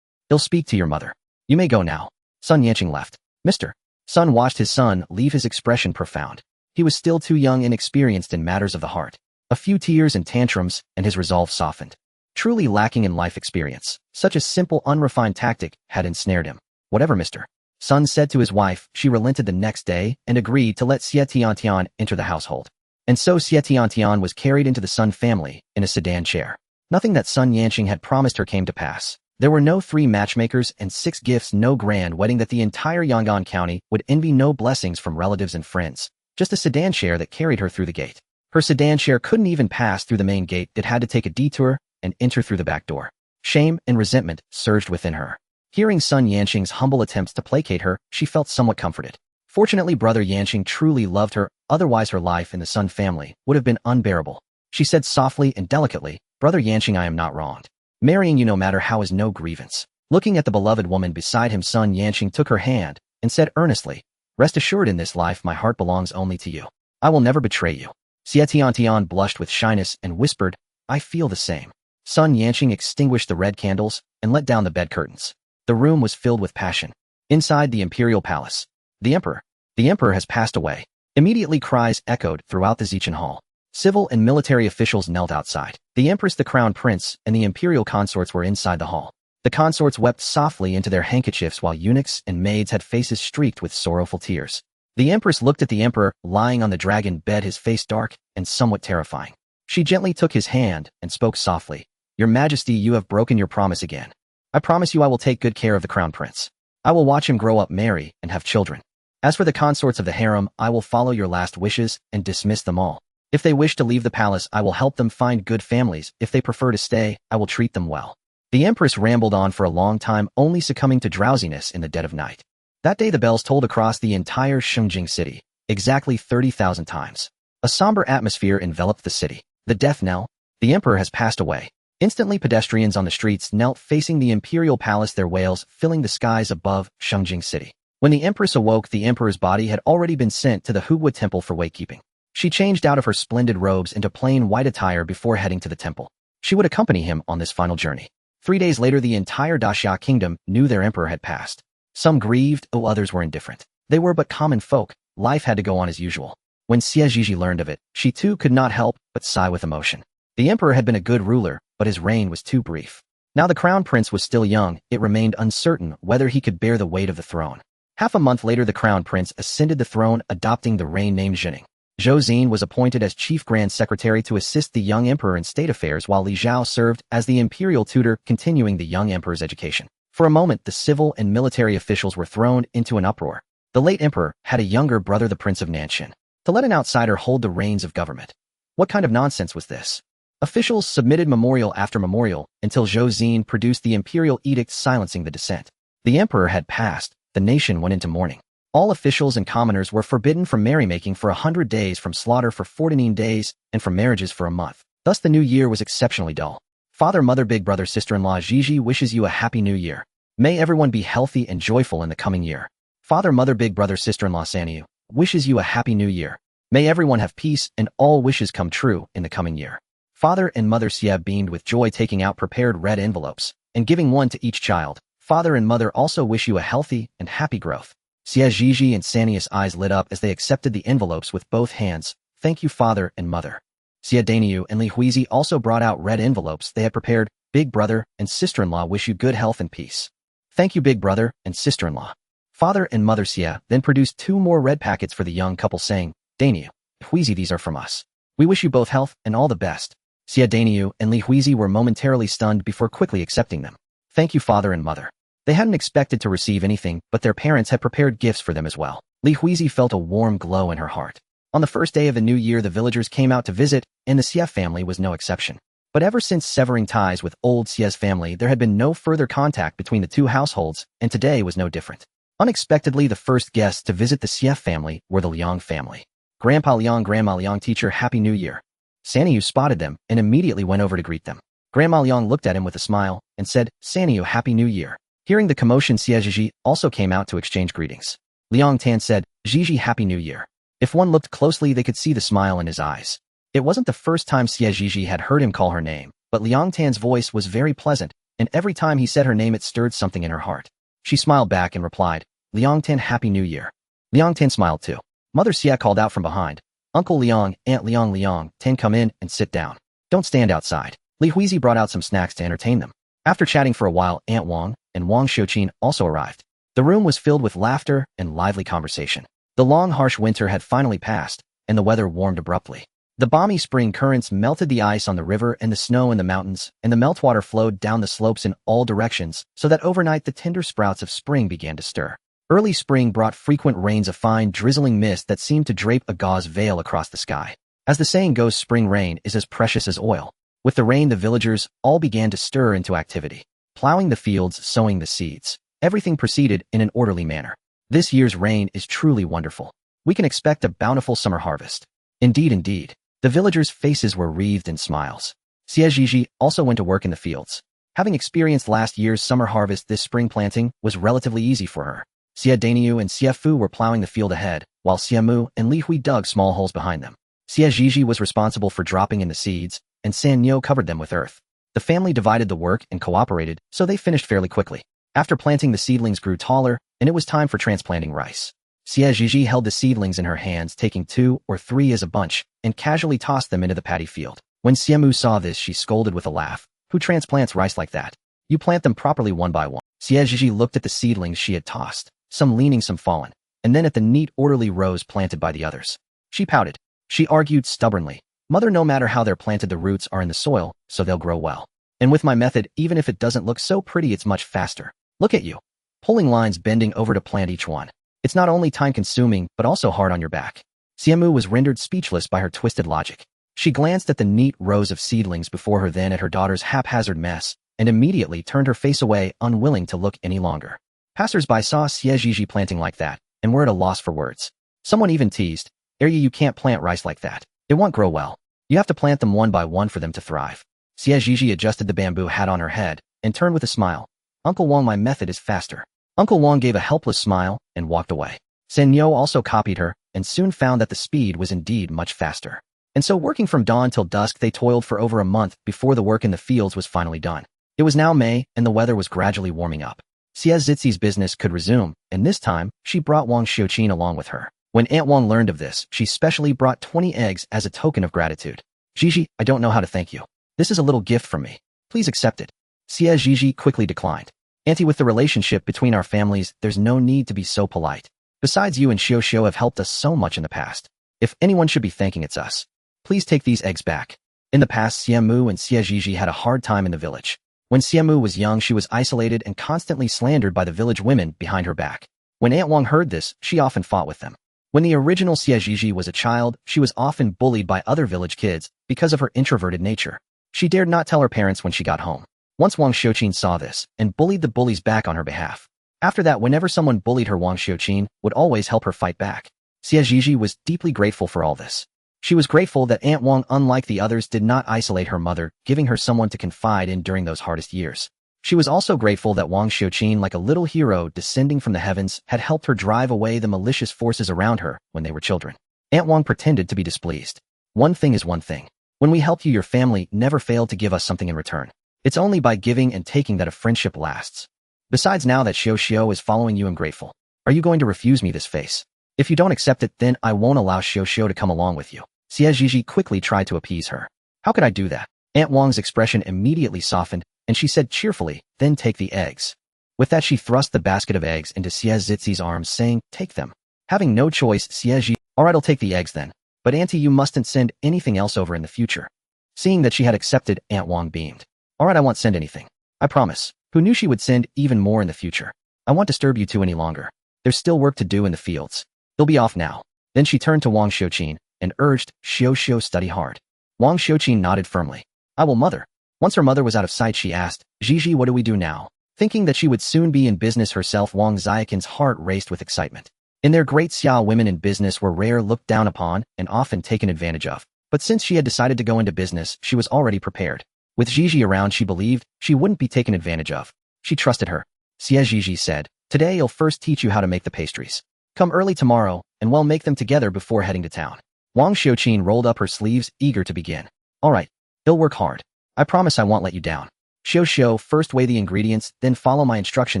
He'll speak to your mother. You may go now. Sun Yanqing left. Mr. Sun watched his son leave, his expression profound. He was still too young and inexperienced in matters of the heart. A few tears and tantrums, and his resolve softened. Truly lacking in life experience, such a simple, unrefined tactic had ensnared him. Whatever Mr. Sun said to his wife, she relented the next day and agreed to let Xie Tiantian enter the household. And so Xie Tiantian was carried into the Sun family in a sedan chair. Nothing that Sun Yanqing had promised her came to pass. There were no 3 matchmakers and 6 gifts, no grand wedding that the entire Yangon County would envy, no blessings from relatives and friends. Just a sedan chair that carried her through the gate. Her sedan chair couldn't even pass through the main gate. It had to take a detour and enter through the back door. Shame and resentment surged within her. Hearing Sun Yanqing's humble attempts to placate her, she felt somewhat comforted. Fortunately, brother Yanqing truly loved her, otherwise her life in the Sun family would have been unbearable. She said softly and delicately, Brother Yanqing, I am not wronged. Marrying you no matter how is no grievance. Looking at the beloved woman beside him, Sun Yanqing took her hand and said earnestly, Rest assured, in this life my heart belongs only to you. I will never betray you. Xie Tiantian blushed with shyness and whispered, I feel the same. Sun Yanqing extinguished the red candles and let down the bed curtains. The room was filled with passion. Inside the imperial palace, the emperor, The emperor has passed away. Immediately cries echoed throughout the Zichan Hall. Civil and military officials knelt outside. The empress, the crown prince, and the imperial consorts were inside the hall. The consorts wept softly into their handkerchiefs while eunuchs and maids had faces streaked with sorrowful tears. The empress looked at the emperor, lying on the dragon bed, his face dark and somewhat terrifying. She gently took his hand and spoke softly. Your Majesty, you have broken your promise again. I promise you I will take good care of the crown prince. I will watch him grow up, marry, and have children. As for the consorts of the harem, I will follow your last wishes and dismiss them all. If they wish to leave the palace, I will help them find good families. If they prefer to stay, I will treat them well. The empress rambled on for a long time, only succumbing to drowsiness in the dead of night. That day the bells tolled across the entire Shengjing city, exactly 30,000 times. A somber atmosphere enveloped the city. The death knell. The emperor has passed away. Instantly pedestrians on the streets knelt facing the imperial palace, their wails filling the skies above Shengjing city. When the empress awoke, the emperor's body had already been sent to the Hugua temple for wakekeeping. She changed out of her splendid robes into plain white attire before heading to the temple. She would accompany him on this final journey. 3 days later, the entire Daxia kingdom knew their emperor had passed. Some grieved, others were indifferent. They were but common folk. Life had to go on as usual. When Xie Zhizhi learned of it, she too could not help but sigh with emotion. The emperor had been a good ruler, but his reign was too brief. Now the crown prince was still young. It remained uncertain whether he could bear the weight of the throne. Half a month later, the crown prince ascended the throne, adopting the reign name Zhening. Zhou Xin was appointed as chief grand secretary to assist the young emperor in state affairs, while Li Zhao served as the imperial tutor, continuing the young emperor's education. For a moment, the civil and military officials were thrown into an uproar. The late emperor had a younger brother, the Prince of Nanshan. To let an outsider hold the reins of government. What kind of nonsense was this? Officials submitted memorial after memorial until Zhou Xin produced the imperial edict silencing the dissent. The emperor had passed. The nation went into mourning. All officials and commoners were forbidden from merrymaking for 100 days, from slaughter for 49 days, and from marriages for a month. Thus the new year was exceptionally dull. Father, mother, big brother, sister-in-law Zhizhi wishes you a happy new year. May everyone be healthy and joyful in the coming year. Father, mother, big brother, sister-in-law Sanyu wishes you a happy new year. May everyone have peace and all wishes come true in the coming year. Father and mother Xie beamed with joy, taking out prepared red envelopes and giving one to each child. Father and mother also wish you a healthy and happy growth. Xie Zhizhi and Sania's eyes lit up as they accepted the envelopes with both hands. Thank you, father and mother. Xie Daniu and Li Huizi also brought out red envelopes they had prepared. Big brother and sister-in-law wish you good health and peace. Thank you, big brother and sister-in-law. Father and mother Xie then produced 2 more red packets for the young couple, saying, Daniu, Huizi, these are from us. We wish you both health and all the best. Xie Daniu and Li Huizi were momentarily stunned before quickly accepting them. Thank you, father and mother. They hadn't expected to receive anything, but their parents had prepared gifts for them as well. Li Huizi felt a warm glow in her heart. On the first day of the new year, the villagers came out to visit, and the Xie family was no exception. But ever since severing ties with old Xie's family, there had been no further contact between the two households, and today was no different. Unexpectedly, the first guests to visit the Xie family were the Liang family. Grandpa Liang, Grandma Liang, teacher, Happy New Year. Sanyu spotted them and immediately went over to greet them. Grandma Liang looked at him with a smile and said, Sanyu, Happy New Year. Hearing the commotion, Xie Zhizhi also came out to exchange greetings. Liang Tan said, Zhizhi, Happy New Year. If one looked closely, they could see the smile in his eyes. It wasn't the first time Xie Zhizhi had heard him call her name, but Liang Tan's voice was very pleasant, and every time he said her name it stirred something in her heart. She smiled back and replied, Liang Tan, Happy New Year. Liang Tan smiled too. Mother Xie called out from behind, Uncle Liang, Aunt Liang Tan, come in and sit down. Don't stand outside. Li Huizi brought out some snacks to entertain them. After chatting for a while, Aunt Wang and Wang Xiuqin also arrived. The room was filled with laughter and lively conversation. The long, harsh winter had finally passed, and the weather warmed abruptly. The balmy spring currents melted the ice on the river and the snow in the mountains, and the meltwater flowed down the slopes in all directions, so that overnight the tender sprouts of spring began to stir. Early spring brought frequent rains of fine, drizzling mist that seemed to drape a gauze veil across the sky. As the saying goes, spring rain is as precious as oil. With the rain, the villagers all began to stir into activity. Plowing the fields, sowing the seeds. Everything proceeded in an orderly manner. This year's rain is truly wonderful. We can expect a bountiful summer harvest. Indeed. The villagers' faces were wreathed in smiles. Xie Zhizhi also went to work in the fields. Having experienced last year's summer harvest, this spring planting was relatively easy for her. Xie Daniu and Xie Fu were plowing the field ahead, while Xie Mu and Li Hui dug small holes behind them. Xie Zhizhi was responsible for dropping in the seeds, and San Niu covered them with earth. The family divided the work and cooperated, so they finished fairly quickly. After planting, the seedlings grew taller, and it was time for transplanting rice. Xie Zhizhi held the seedlings in her hands, taking 2 or 3 as a bunch, and casually tossed them into the paddy field. When Xiemu saw this, she scolded with a laugh. Who transplants rice like that? You plant them properly one by one. Xie Zhizhi looked at the seedlings she had tossed, some leaning, some fallen, and then at the neat, orderly rows planted by the others. She pouted. She argued stubbornly. Mother, no matter how they're planted, the roots are in the soil, so they'll grow well. And with my method, even if it doesn't look so pretty, it's much faster. Look at you. Pulling lines, bending over to plant each one. It's not only time-consuming, but also hard on your back. Xiemu was rendered speechless by her twisted logic. She glanced at the neat rows of seedlings before her, then at her daughter's haphazard mess, and immediately turned her face away, unwilling to look any longer. Passers-by saw Xie Zhizhi planting like that, and were at a loss for words. Someone even teased, You can't plant rice like that. It won't grow well. You have to plant them one by one for them to thrive. Xie Zhizhi adjusted the bamboo hat on her head, and turned with a smile. Uncle Wang, my method is faster. Uncle Wang gave a helpless smile, and walked away. Sen Yo also copied her, and soon found that the speed was indeed much faster. And so, working from dawn till dusk, they toiled for over a month before the work in the fields was finally done. It was now May, and the weather was gradually warming up. Xie Zhizhi's business could resume, and this time, she brought Wang Xiuqin along with her. When Aunt Wang learned of this, she specially brought 20 eggs as a token of gratitude. Zhizhi, I don't know how to thank you. This is a little gift from me. Please accept it. Xie Zhizhi quickly declined. Auntie, with the relationship between our families, there's no need to be so polite. Besides, you and Xiu Xiu have helped us so much in the past. If anyone should be thanking, it's us. Please take these eggs back. In the past, Xiemu and Xie Zhizhi had a hard time in the village. When Xiemu was young, she was isolated and constantly slandered by the village women behind her back. When Aunt Wang heard this, she often fought with them. When the original Xie Zhizhi was a child, she was often bullied by other village kids because of her introverted nature. She dared not tell her parents when she got home. Once Wang Xiuqin saw this, and bullied the bullies back on her behalf. After that, whenever someone bullied her, Wang Xiuqin would always help her fight back. Xie Zhizhi was deeply grateful for all this. She was grateful that Aunt Wang, unlike the others, did not isolate her mother, giving her someone to confide in during those hardest years. She was also grateful that Wang Xiuqin, like a little hero descending from the heavens, had helped her drive away the malicious forces around her when they were children. Aunt Wang pretended to be displeased. One thing is one thing. When we helped you, your family never failed to give us something in return. It's only by giving and taking that a friendship lasts. Besides, now that Xiu Xiu is following you, I'm grateful. Are you going to refuse me this face? If you don't accept it, then I won't allow Xiu Xiu to come along with you. Xie Zhizhi quickly tried to appease her. How could I do that? Aunt Wang's expression immediately softened, and she said cheerfully, then take the eggs. With that, she thrust the basket of eggs into Xie Zhizhi's arms, saying, take them. Having no choice, Xie Zhizhi, alright, I'll take the eggs then. But Auntie, you mustn't send anything else over in the future. Seeing that she had accepted, Aunt Wang beamed. Alright, I won't send anything. I promise. Who knew she would send even more in the future? I won't disturb you two any longer. There's still work to do in the fields. They'll be off now. Then she turned to Wang Xiuqin and urged, Xiu Xiu, study hard. Wang Xiuqin nodded firmly. I will, mother. Once her mother was out of sight, she asked, Zhizhi, what do we do now? Thinking that she would soon be in business herself, Wang Xiuqin's heart raced with excitement. In their great Xiao, women in business were rare, looked down upon, and often taken advantage of. But since she had decided to go into business, she was already prepared. With Zhizhi around, she believed she wouldn't be taken advantage of. She trusted her. Xie Zhizhi said, today I'll first teach you how to make the pastries. Come early tomorrow, and we'll make them together before heading to town. Wang Xiuqin rolled up her sleeves, eager to begin. All right, he'll work hard. I promise I won't let you down. Xiu Xiu, first weigh the ingredients, then follow my instruction.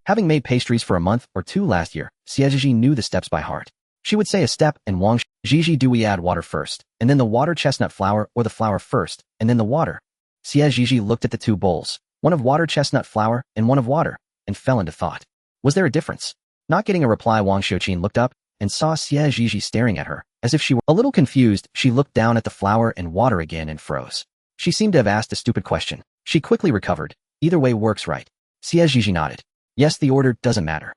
Having made pastries for a month or two last year, Xie Zhizhi knew the steps by heart. She would say a step, and Wang Zhizhi, do we add water first, and then the water chestnut flour, or the flour first, and then the water? Xie Zhizhi looked at the two bowls, one of water chestnut flour and one of water, and fell into thought. Was there a difference? Not getting a reply, Wang Xiuqin looked up and saw Xie Zhizhi staring at her, as if she were a little confused. She looked down at the flour and water again and froze. She seemed to have asked a stupid question. She quickly recovered. Either way works, right? Xie Zhizhi nodded. Yes, the order doesn't matter.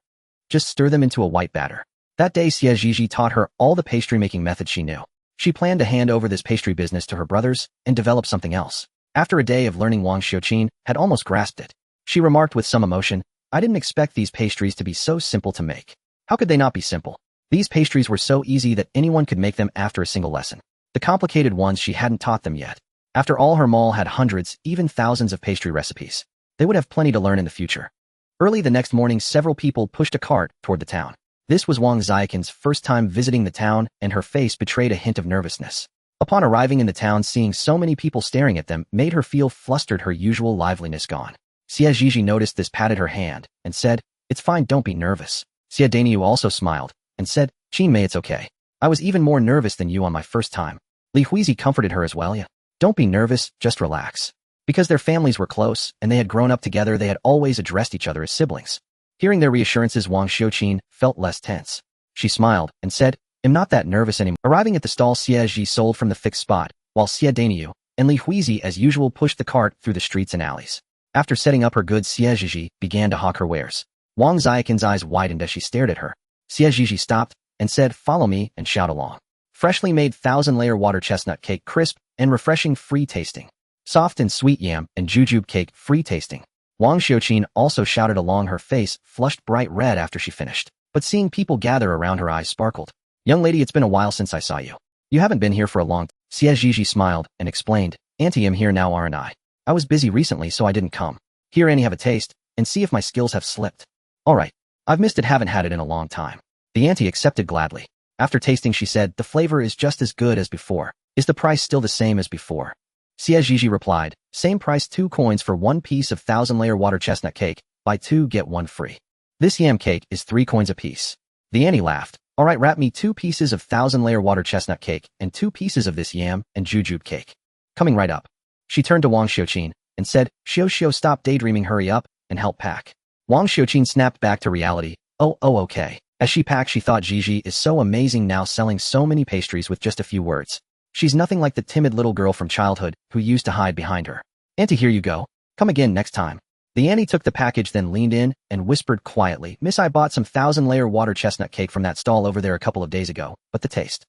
Just stir them into a white batter. That day, Xie Zhizhi taught her all the pastry-making methods she knew. She planned to hand over this pastry business to her brothers and develop something else. After a day of learning, Wang Xiuqin had almost grasped it. She remarked with some emotion, I didn't expect these pastries to be so simple to make. How could they not be simple? These pastries were so easy that anyone could make them after a single lesson. The complicated ones she hadn't taught them yet. After all, her mall had hundreds, even thousands of pastry recipes. They would have plenty to learn in the future. Early the next morning, several people pushed a cart toward the town. This was Wang Xiuqin's first time visiting the town, and her face betrayed a hint of nervousness. Upon arriving in the town, seeing so many people staring at them made her feel flustered, her usual liveliness gone. Xie Zhizhi noticed this, patted her hand, and said, it's fine, don't be nervous. Xie Danyu also smiled, and said, "Chime, it's okay. I was even more nervous than you on my first time." Li Huizi comforted her as well. "Yeah. Don't be nervous, just relax." Because their families were close, and they had grown up together, they had always addressed each other as siblings. Hearing their reassurances, Wang Xiuqin felt less tense. She smiled and said, "I'm not that nervous anymore." Arriving at the stall, Xie Zhizhi sold from the fixed spot, while Xie Daniu and Li Huizi as usual pushed the cart through the streets and alleys. After setting up her goods, Xie Zhizhi began to hawk her wares. Wang Xiaoqin's eyes widened as she stared at her. Xie Zhizhi stopped and said, "Follow me and shout along." Freshly made 1,000-layer water chestnut cake, crisp and refreshing, free tasting. Soft and sweet yam and jujube cake, free tasting. Wang Xiuqin also shouted along. Her face flushed bright red after she finished, but seeing people gather around, her eyes sparkled. "Young lady, it's been a while since I saw you. You haven't been here for a long time." Xie Zhizhi smiled and explained, "Auntie, I'm here now, aren't I? I was busy recently, so I didn't come. Here, Auntie, have a taste, and see if my skills have slipped." "All right. I've missed it, haven't had it in a long time." The auntie accepted gladly. After tasting, she said, "The flavor is just as good as before. Is the price still the same as before?" Xie Zhizhi replied, "Same price, 2 coins for 1 piece of 1,000-layer water chestnut cake. Buy 2, get 1 free. This yam cake is 3 coins apiece." The auntie laughed. "All right, wrap me 2 pieces of 1,000-layer water chestnut cake and 2 pieces of this yam and jujube cake. Coming right up." She turned to Wang Xiuqin and said, "Xiu, stop daydreaming, hurry up and help pack." Wang Xiuqin snapped back to reality. Oh, okay." As she packed, she thought, Zhizhi is so amazing now, selling so many pastries with just a few words. She's nothing like the timid little girl from childhood who used to hide behind her. "Auntie, here you go. Come again next time." The auntie took the package, then leaned in and whispered quietly, "Miss, I bought some 1,000-layer water chestnut cake from that stall over there a couple of days ago, but the taste,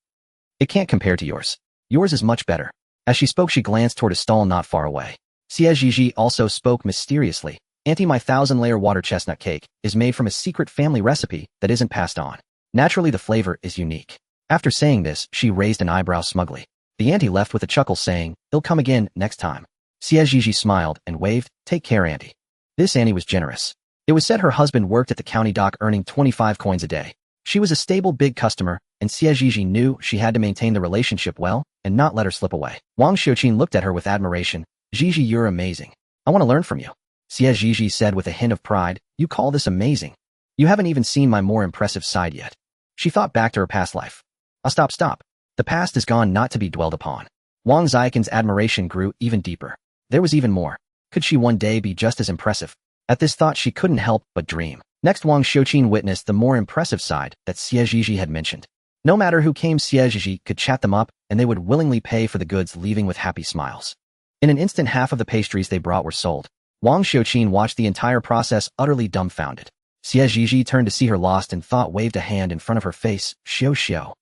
it can't compare to yours. Yours is much better." As she spoke, she glanced toward a stall not far away. Xie Zhizhi also spoke mysteriously, "Auntie, my 1,000-layer water chestnut cake is made from a secret family recipe that isn't passed on. Naturally, the flavor is unique." After saying this, she raised an eyebrow smugly. The auntie left with a chuckle, saying, "He'll come again next time." Xie Zhizhi smiled and waved, "Take care, auntie." This auntie was generous. It was said her husband worked at the county dock earning 25 coins a day. She was a stable big customer, and Xie Zhizhi knew she had to maintain the relationship well and not let her slip away. Wang Xiuqin looked at her with admiration. "Zhizhi, you're amazing. I want to learn from you." Xie Zhizhi said with a hint of pride, "You call this amazing? You haven't even seen my more impressive side yet." She thought back to her past life. Stop. The past is gone, not to be dwelled upon. Wang Xiaoqin's admiration grew even deeper. There was even more. Could she one day be just as impressive? At this thought, she couldn't help but dream. Next, Wang Xiuqin witnessed the more impressive side that Xie Zhizhi had mentioned. No matter who came, Xie Zhizhi could chat them up, and they would willingly pay for the goods, leaving with happy smiles. In an instant, half of the pastries they brought were sold. Wang Xiuqin watched the entire process, utterly dumbfounded. Xie Zhizhi turned to see her lost in thought, waved a hand in front of her face. Xiu.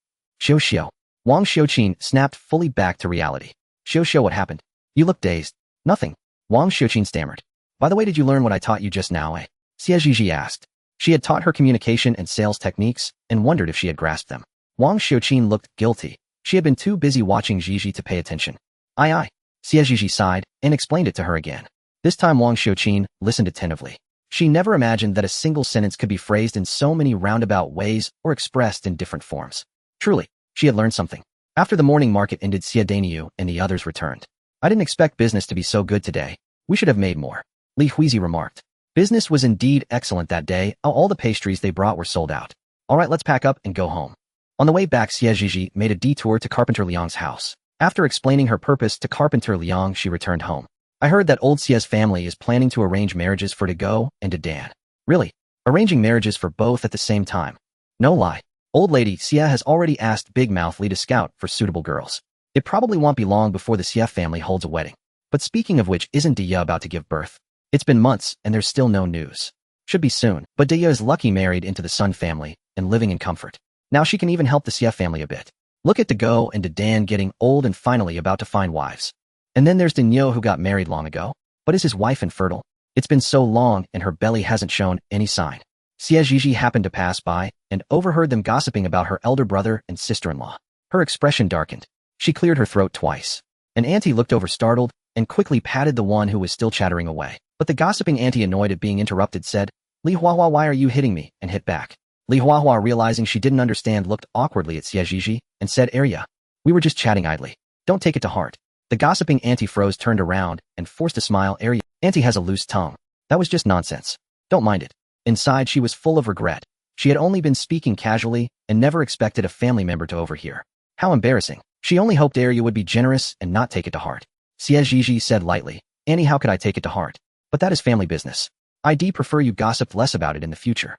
Wang Xiuqin snapped fully back to reality. "Xiu, what happened? You look dazed." "Nothing." Wang Xiuqin stammered. "By the way, did you learn what I taught you just now, eh?" Xie Zhizhi asked. She had taught her communication and sales techniques and wondered if she had grasped them. Wang Xiuqin looked guilty. She had been too busy watching Zhizhi to pay attention. Aye. Xie Zhizhi sighed and explained it to her again. This time Wang Xiuqin listened attentively. She never imagined that a single sentence could be phrased in so many roundabout ways or expressed in different forms. Truly, she had learned something. After the morning market ended, Xie Daniu and the others returned. "I didn't expect business to be so good today. We should have made more," Li Huizi remarked. Business was indeed excellent that day. All the pastries they brought were sold out. "All right, let's pack up and go home." On the way back, Xie Zhizhi made a detour to Carpenter Liang's house. After explaining her purpose to Carpenter Liang, she returned home. "I heard that old Xie's family is planning to arrange marriages for To Go and to Dan." "Really? Arranging marriages for both at the same time?" "No lie. Old lady Xie has already asked Big Mouth Li to scout for suitable girls. It probably won't be long before the Xie family holds a wedding. But speaking of which, isn't Dia about to give birth? It's been months and there's still no news. Should be soon. But Dia is lucky, married into the Sun family and living in comfort. Now she can even help the Xie family a bit. Look at To Go and to Dan getting old and finally about to find wives. And then there's Daniel, who got married long ago. But is his wife infertile? It's been so long and her belly hasn't shown any sign." Xie Zhizhi happened to pass by and overheard them gossiping about her elder brother and sister-in-law. Her expression darkened. She cleared her throat twice. An auntie looked over startled and quickly patted the one who was still chattering away. But the gossiping auntie, annoyed at being interrupted, said, "Li Huahua, why are you hitting me?" and hit back. Li Huahua, realizing she didn't understand, looked awkwardly at Xie Zhizhi and said, "Arya, we were just chatting idly. Don't take it to heart." The gossiping auntie froze, turned around, and forced a smile. "Arya, auntie has a loose tongue. That was just nonsense. Don't mind it." Inside, she was full of regret. She had only been speaking casually, and never expected a family member to overhear. How embarrassing. She only hoped Arya would be generous and not take it to heart. Xie Zhizhi said lightly, Annie, how could I take it to heart? But that is family business. I'd prefer you gossiped less about it in the future.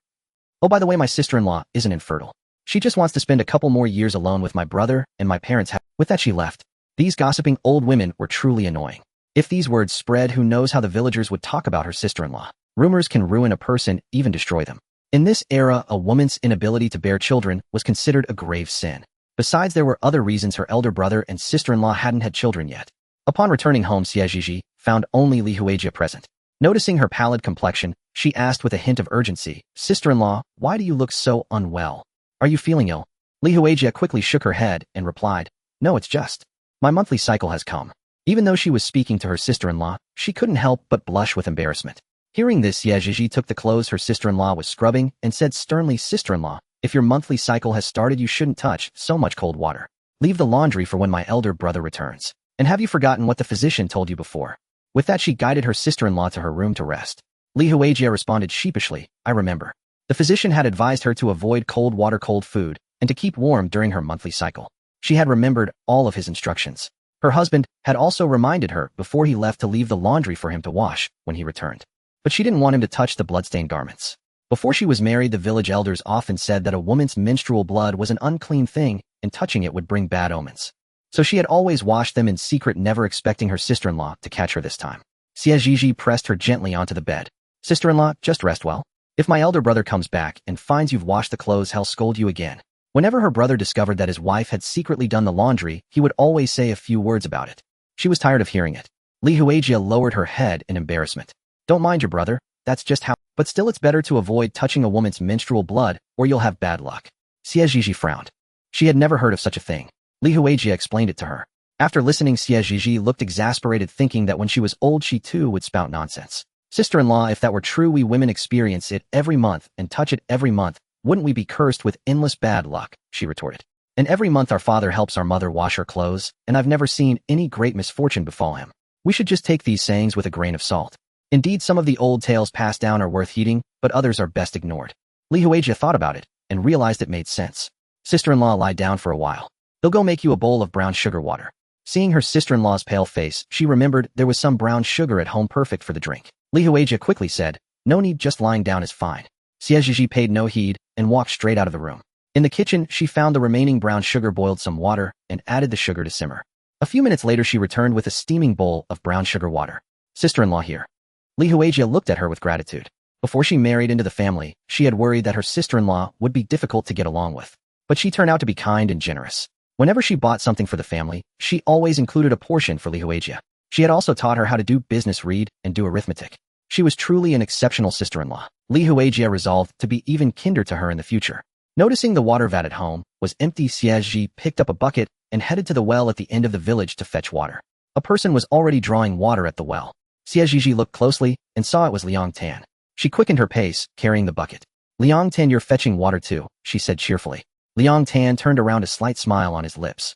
Oh, by the way, my sister-in-law isn't infertile. She just wants to spend a couple more years alone with my brother, and my parents have. With that she left. These gossiping old women were truly annoying. If these words spread, who knows how the villagers would talk about her sister-in-law. Rumors can ruin a person, even destroy them. In this era, a woman's inability to bear children was considered a grave sin. Besides, there were other reasons her elder brother and sister-in-law hadn't had children yet. Upon returning home, Xie Zhizhi found only Li Huijie present. Noticing her pallid complexion, she asked with a hint of urgency, Sister-in-law, why do you look so unwell? Are you feeling ill? Li Huijie quickly shook her head and replied, No, it's just. My monthly cycle has come. Even though she was speaking to her sister-in-law, she couldn't help but blush with embarrassment. Hearing this, Xie Zhizhi took the clothes her sister-in-law was scrubbing and said sternly, Sister-in-law, if your monthly cycle has started, you shouldn't touch so much cold water. Leave the laundry for when my elder brother returns. And have you forgotten what the physician told you before? With that, she guided her sister-in-law to her room to rest. Li Huijie responded sheepishly, I remember. The physician had advised her to avoid cold water, cold food, and to keep warm during her monthly cycle. She had remembered all of his instructions. Her husband had also reminded her before he left to leave the laundry for him to wash when he returned. But she didn't want him to touch the bloodstained garments. Before she was married, the village elders often said that a woman's menstrual blood was an unclean thing, and touching it would bring bad omens. So she had always washed them in secret, never expecting her sister-in-law to catch her this time. Xie Zhizhi pressed her gently onto the bed. Sister-in-law, just rest well. If my elder brother comes back and finds you've washed the clothes, he'll scold you again. Whenever her brother discovered that his wife had secretly done the laundry, he would always say a few words about it. She was tired of hearing it. Li Huijie lowered her head in embarrassment. Don't mind your brother, that's just how. But still, it's better to avoid touching a woman's menstrual blood, or you'll have bad luck. Xie Zhizhi frowned. She had never heard of such a thing. Li Huijie explained it to her. After listening, Xie Zhizhi looked exasperated, thinking that when she was old she too would spout nonsense. Sister-in-law, if that were true, we women experience it every month and touch it every month. Wouldn't we be cursed with endless bad luck? She retorted. And every month our father helps our mother wash her clothes, and I've never seen any great misfortune befall him. We should just take these sayings with a grain of salt. Indeed, some of the old tales passed down are worth heeding, but others are best ignored. Li Huijie thought about it and realized it made sense. Sister-in-law, lie down for a while. They'll go make you a bowl of brown sugar water. Seeing her sister-in-law's pale face, she remembered there was some brown sugar at home perfect for the drink. Li Huijie quickly said, No need, just lying down is fine. Xie Zhizhi paid no heed and walked straight out of the room. In the kitchen, she found the remaining brown sugar, boiled some water, and added the sugar to simmer. A few minutes later, she returned with a steaming bowl of brown sugar water. Sister-in-law here. Li Huijie looked at her with gratitude. Before she married into the family, she had worried that her sister-in-law would be difficult to get along with. But she turned out to be kind and generous. Whenever she bought something for the family, she always included a portion for Li Huijie. She had also taught her how to do business, read, and do arithmetic. She was truly an exceptional sister-in-law. Li Huijie resolved to be even kinder to her in the future. Noticing the water vat at home was empty, Xie Zhizhi picked up a bucket and headed to the well at the end of the village to fetch water. A person was already drawing water at the well. Xie Zhizhi looked closely and saw it was Liang Tan. She quickened her pace, carrying the bucket. Liang Tan, you're fetching water too, she said cheerfully. Liang Tan turned around, a slight smile on his lips.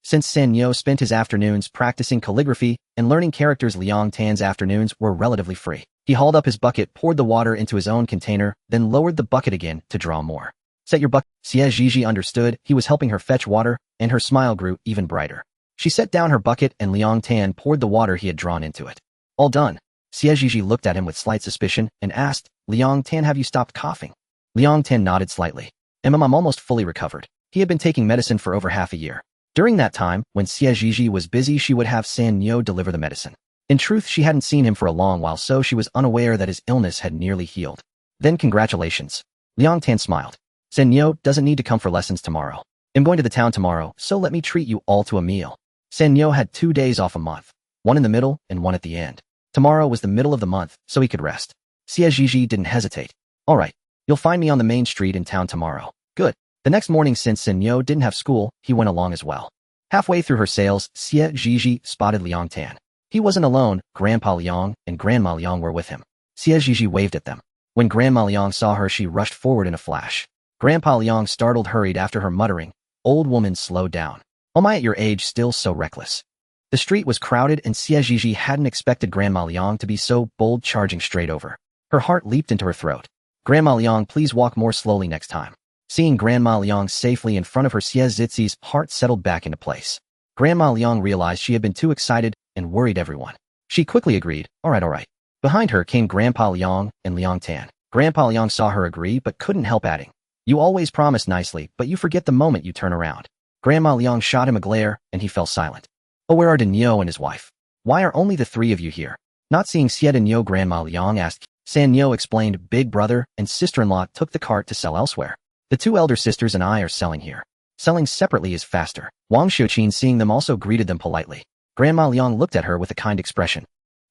Since San Yo spent his afternoons practicing calligraphy and learning characters, Liang Tan's afternoons were relatively free. He hauled up his bucket, poured the water into his own container, then lowered the bucket again to draw more. Set your bucket. Xie Zhizhi understood he was helping her fetch water, and her smile grew even brighter. She set down her bucket and Liang Tan poured the water he had drawn into it. All done. Xie Zhizhi looked at him with slight suspicion and asked, Liang Tan, have you stopped coughing? Liang Tan nodded slightly. I'm almost fully recovered. He had been taking medicine for over half a year. During that time, when Xie Zhizhi was busy, she would have San Yo deliver the medicine. In truth, she hadn't seen him for a long while, so she was unaware that his illness had nearly healed. Then congratulations. Liang Tan smiled. San Yo doesn't need to come for lessons tomorrow. I'm going to the town tomorrow, so let me treat you all to a meal. San Yo had 2 days off a month, one in the middle and one at the end. Tomorrow was the middle of the month, so he could rest. Xie Zhizhi didn't hesitate. All right, you'll find me on the main street in town tomorrow. Good. The next morning, since San Yo didn't have school, he went along as well. Halfway through her sales, Xie Zhizhi spotted Liang Tan. He wasn't alone. Grandpa Liang and Grandma Liang were with him. Xie Zhizhi waved at them. When Grandma Liang saw her, she rushed forward in a flash. Grandpa Liang startled, hurried after her, muttering, Old woman, slow down. Am I at your age still so reckless? The street was crowded, and Xie Zhizhi hadn't expected Grandma Liang to be so bold, charging straight over. Her heart leaped into her throat. Grandma Liang, please walk more slowly next time. Seeing Grandma Liang safely in front of her, Xie Zhizi's heart settled back into place. Grandma Liang realized she had been too excited and worried everyone. She quickly agreed, all right. Behind her came Grandpa Liang and Liang Tan. Grandpa Liang saw her agree but couldn't help adding, "You always promise nicely, but you forget the moment you turn around." Grandma Liang shot him a glare, and he fell silent. "Oh, where are Denyo and his wife? Why are only the three of you here?" Not seeing Xie Denyo, Grandma Liang asked. Sanyo explained, "Big brother and sister-in-law took the cart to sell elsewhere. The two elder sisters and I are selling here. Selling separately is faster." Wang Xiuqin, seeing them, also greeted them politely. Grandma Liang looked at her with a kind expression.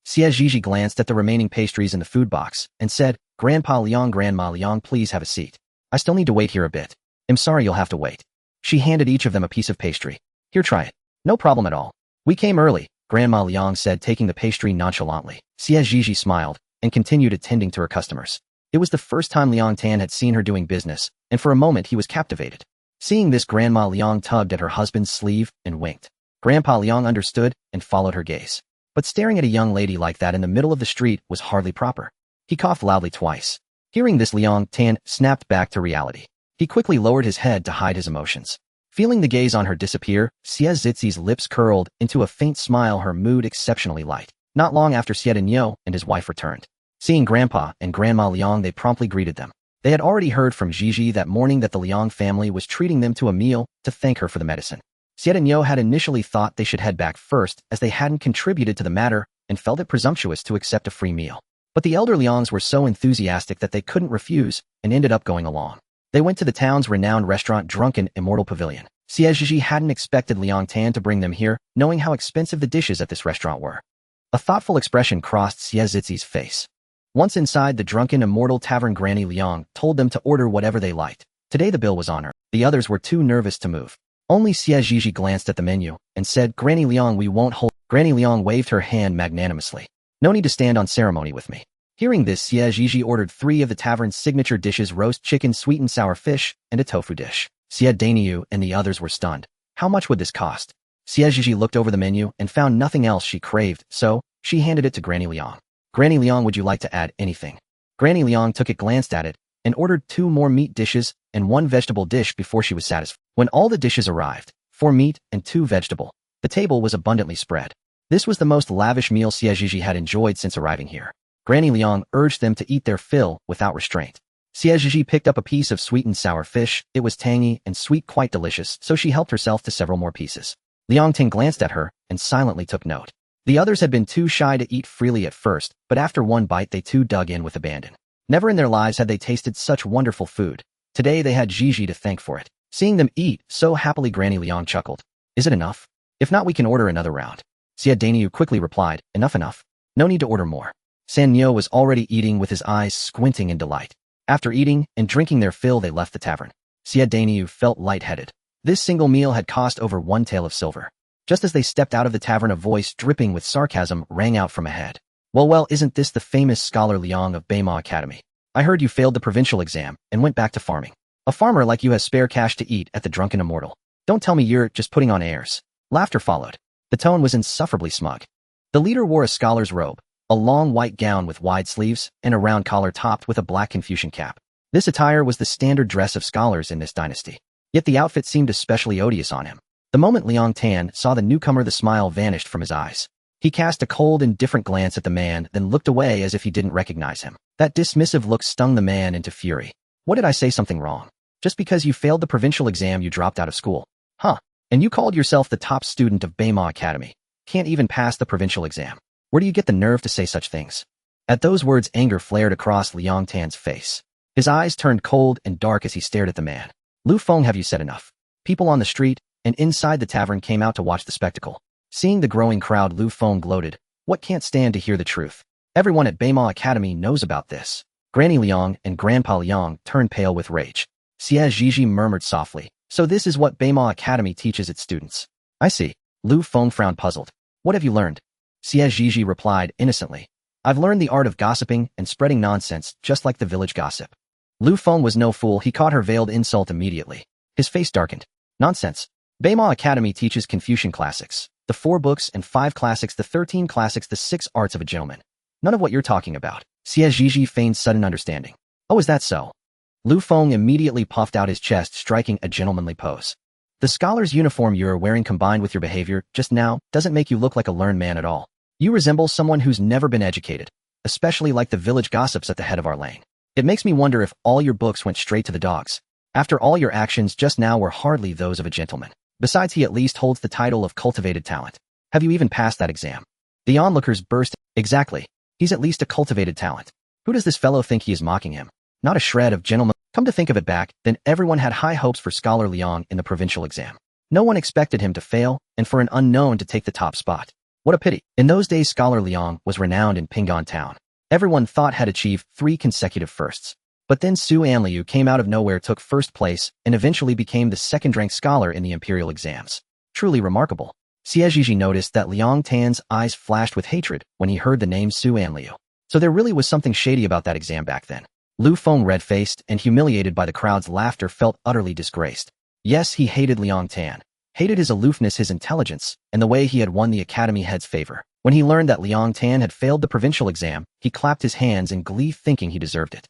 Xie Zhizhi glanced at the remaining pastries in the food box and said, "Grandpa Liang, Grandma Liang, please have a seat. I still need to wait here a bit." "I'm sorry, you'll have to wait." She handed each of them a piece of pastry. "Here, try it." "No problem at all. We came early," Grandma Liang said, taking the pastry nonchalantly. Xie Zhizhi smiled and continued attending to her customers. It was the first time Liang Tan had seen her doing business, and for a moment he was captivated. Seeing this, Grandma Liang tugged at her husband's sleeve and winked. Grandpa Liang understood and followed her gaze. But staring at a young lady like that in the middle of the street was hardly proper. He coughed loudly twice. Hearing this, Liang Tan snapped back to reality. He quickly lowered his head to hide his emotions. Feeling the gaze on her disappear, Xie Zhizi's lips curled into a faint smile, her mood exceptionally light. Not long after, Xie Denyo and his wife returned. Seeing Grandpa and Grandma Liang, they promptly greeted them. They had already heard from Zhizhi that morning that the Liang family was treating them to a meal to thank her for the medicine. Xie Denyo had initially thought they should head back first, as they hadn't contributed to the matter and felt it presumptuous to accept a free meal. But the elder Liangs were so enthusiastic that they couldn't refuse and ended up going along. They went to the town's renowned restaurant, Drunken Immortal Pavilion. Xie Zhizhi hadn't expected Liang Tan to bring them here, knowing how expensive the dishes at this restaurant were. A thoughtful expression crossed Xie Zhizi's face. Once inside the Drunken Immortal Tavern, Granny Liang told them to order whatever they liked. Today the bill was on her. The others were too nervous to move. Only Xie Zhizhi glanced at the menu and said, "Granny Liang, we won't hold." Granny Liang waved her hand magnanimously. "No need to stand on ceremony with me." Hearing this, Xie Zhizhi ordered 3 of the tavern's signature dishes: roast chicken, sweet and sour fish, and a tofu dish. Xie Denyu and the others were stunned. How much would this cost? Xie Zhizhi looked over the menu and found nothing else she craved, so she handed it to Granny Liang. "Granny Liang, would you like to add anything?" Granny Liang took it, glanced at it, and ordered 2 more meat dishes and 1 vegetable dish before she was satisfied. When all the dishes arrived, 4 meat and 2 vegetable, the table was abundantly spread. This was the most lavish meal Xie Zhizhi had enjoyed since arriving here. Granny Liang urged them to eat their fill without restraint. Xie Zhizhi picked up a piece of sweet and sour fish. It was tangy and sweet, quite delicious, so she helped herself to several more pieces. Liang Tan glanced at her and silently took note. The others had been too shy to eat freely at first, but after one bite they too dug in with abandon. Never in their lives had they tasted such wonderful food. Today they had Zhizhi to thank for it. Seeing them eat so happily, Granny Liang chuckled. "Is it enough? If not, we can order another round." Xie Denyu quickly replied, "Enough. No need to order more." Sanyo was already eating with his eyes squinting in delight. After eating and drinking their fill, they left the tavern. Xie Denyu felt lightheaded. This single meal had cost over 1 tael of silver. Just as they stepped out of the tavern, a voice dripping with sarcasm rang out from ahead. Well, isn't this the famous scholar Liang of Beima Academy? I heard you failed the provincial exam and went back to farming. A farmer like you has spare cash to eat at the Drunken Immortal. Don't tell me you're just putting on airs." Laughter followed. The tone was insufferably smug. The leader wore a scholar's robe, a long white gown with wide sleeves, and a round collar topped with a black Confucian cap. This attire was the standard dress of scholars in this dynasty. Yet the outfit seemed especially odious on him. The moment Liang Tan saw the newcomer, the smile vanished from his eyes. He cast a cold, indifferent glance at the man, then looked away as if he didn't recognize him. That dismissive look stung the man into fury. "What did I say something wrong? Just because you failed the provincial exam you dropped out of school? Huh? And you called yourself the top student of Beima Academy. Can't even pass the provincial exam. Where do you get the nerve to say such things?" At those words, anger flared across Liang Tan's face. His eyes turned cold and dark as he stared at the man. "Lu Feng, have you said enough?" People on the street and inside the tavern came out to watch the spectacle. Seeing the growing crowd, Lu Feng gloated. "What, can't stand to hear the truth? Everyone at Beima Academy knows about this." Granny Liang and Grandpa Liang turned pale with rage. Xie Zhizhi murmured softly, "So this is what Beima Academy teaches its students." "I see." Lu Feng frowned, puzzled. "What have you learned?" Xie Zhizhi replied innocently. "I've learned the art of gossiping and spreading nonsense, just like the village gossip." Lu Feng was no fool. He caught her veiled insult immediately. His face darkened. "Nonsense. Beima Academy teaches Confucian classics, the 4 books and 5 classics, the 13 classics, the 6 arts of a gentleman. None of what you're talking about." Xie Zhizhi feigned sudden understanding. "Oh, is that so? Lu Feng immediately puffed out his chest, striking a gentlemanly pose. The scholar's uniform you're wearing combined with your behavior just now doesn't make you look like a learned man at all. You resemble someone who's never been educated, especially like the village gossips at the head of our lane. It makes me wonder if all your books went straight to the dogs. After all, your actions just now were hardly those of a gentleman. Besides, he at least holds the title of cultivated talent. Have you even passed that exam? The onlookers burst. Exactly. He's at least a cultivated talent. Who does this fellow think he is mocking him? Not a shred of gentleman. Come to think of it back, then everyone had high hopes for Scholar Liang in the provincial exam. No one expected him to fail, and for an unknown to take the top spot. What a pity. In those days, Scholar Liang was renowned in Pinggan Town. Everyone thought had achieved 3 consecutive firsts. But then Su Anliu came out of nowhere, took first place, and eventually became the second-ranked scholar in the imperial exams. Truly remarkable. Xie Zhizhi noticed that Liang Tan's eyes flashed with hatred when he heard the name Su Anliu. So there really was something shady about that exam back then. Lu Feng, red-faced and humiliated by the crowd's laughter, felt utterly disgraced. Yes, he hated Liang Tan. Hated his aloofness, his intelligence, and the way he had won the academy head's favor. When he learned that Liang Tan had failed the provincial exam, he clapped his hands in glee, thinking he deserved it.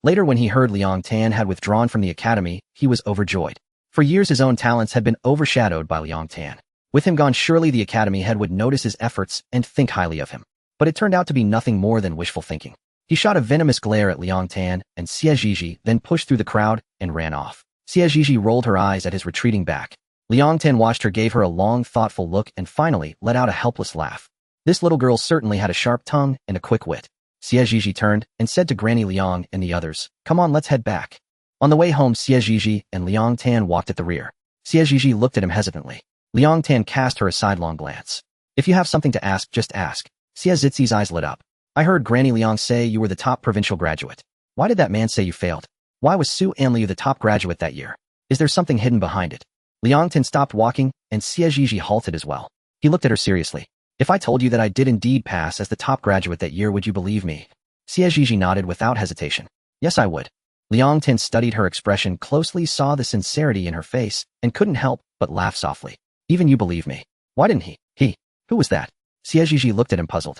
Later, when he heard Liang Tan had withdrawn from the academy, he was overjoyed. For years, his own talents had been overshadowed by Liang Tan. With him gone, surely the academy head would notice his efforts and think highly of him. But it turned out to be nothing more than wishful thinking. He shot a venomous glare at Liang Tan and Xie Zhizhi, then pushed through the crowd and ran off. Xie Zhizhi rolled her eyes at his retreating back. Liang Tan watched her, gave her a long, thoughtful look, and finally let out a helpless laugh. This little girl certainly had a sharp tongue and a quick wit. Xie Zhizhi turned and said to Granny Liang and the others, "Come on, let's head back." On the way home, Xie Zhizhi and Liang Tan walked at the rear. Xie Zhizhi looked at him hesitantly. Liang Tan cast her a sidelong glance. "If you have something to ask, just ask." Xie Zhizhi's eyes lit up. "I heard Granny Liang say you were the top provincial graduate. Why did that man say you failed? Why was Su Anliu the top graduate that year? Is there something hidden behind it?" Liang Tan stopped walking, and Xie Zhizhi halted as well. He looked at her seriously. "If I told you that I did indeed pass as the top graduate that year, would you believe me?" Xie Zhizhi nodded without hesitation. "Yes, I would." Liang Tan studied her expression closely, saw the sincerity in her face, and couldn't help but laugh softly. "Even you believe me. Why didn't he? Who was that?" Xie Zhizhi looked at him, puzzled.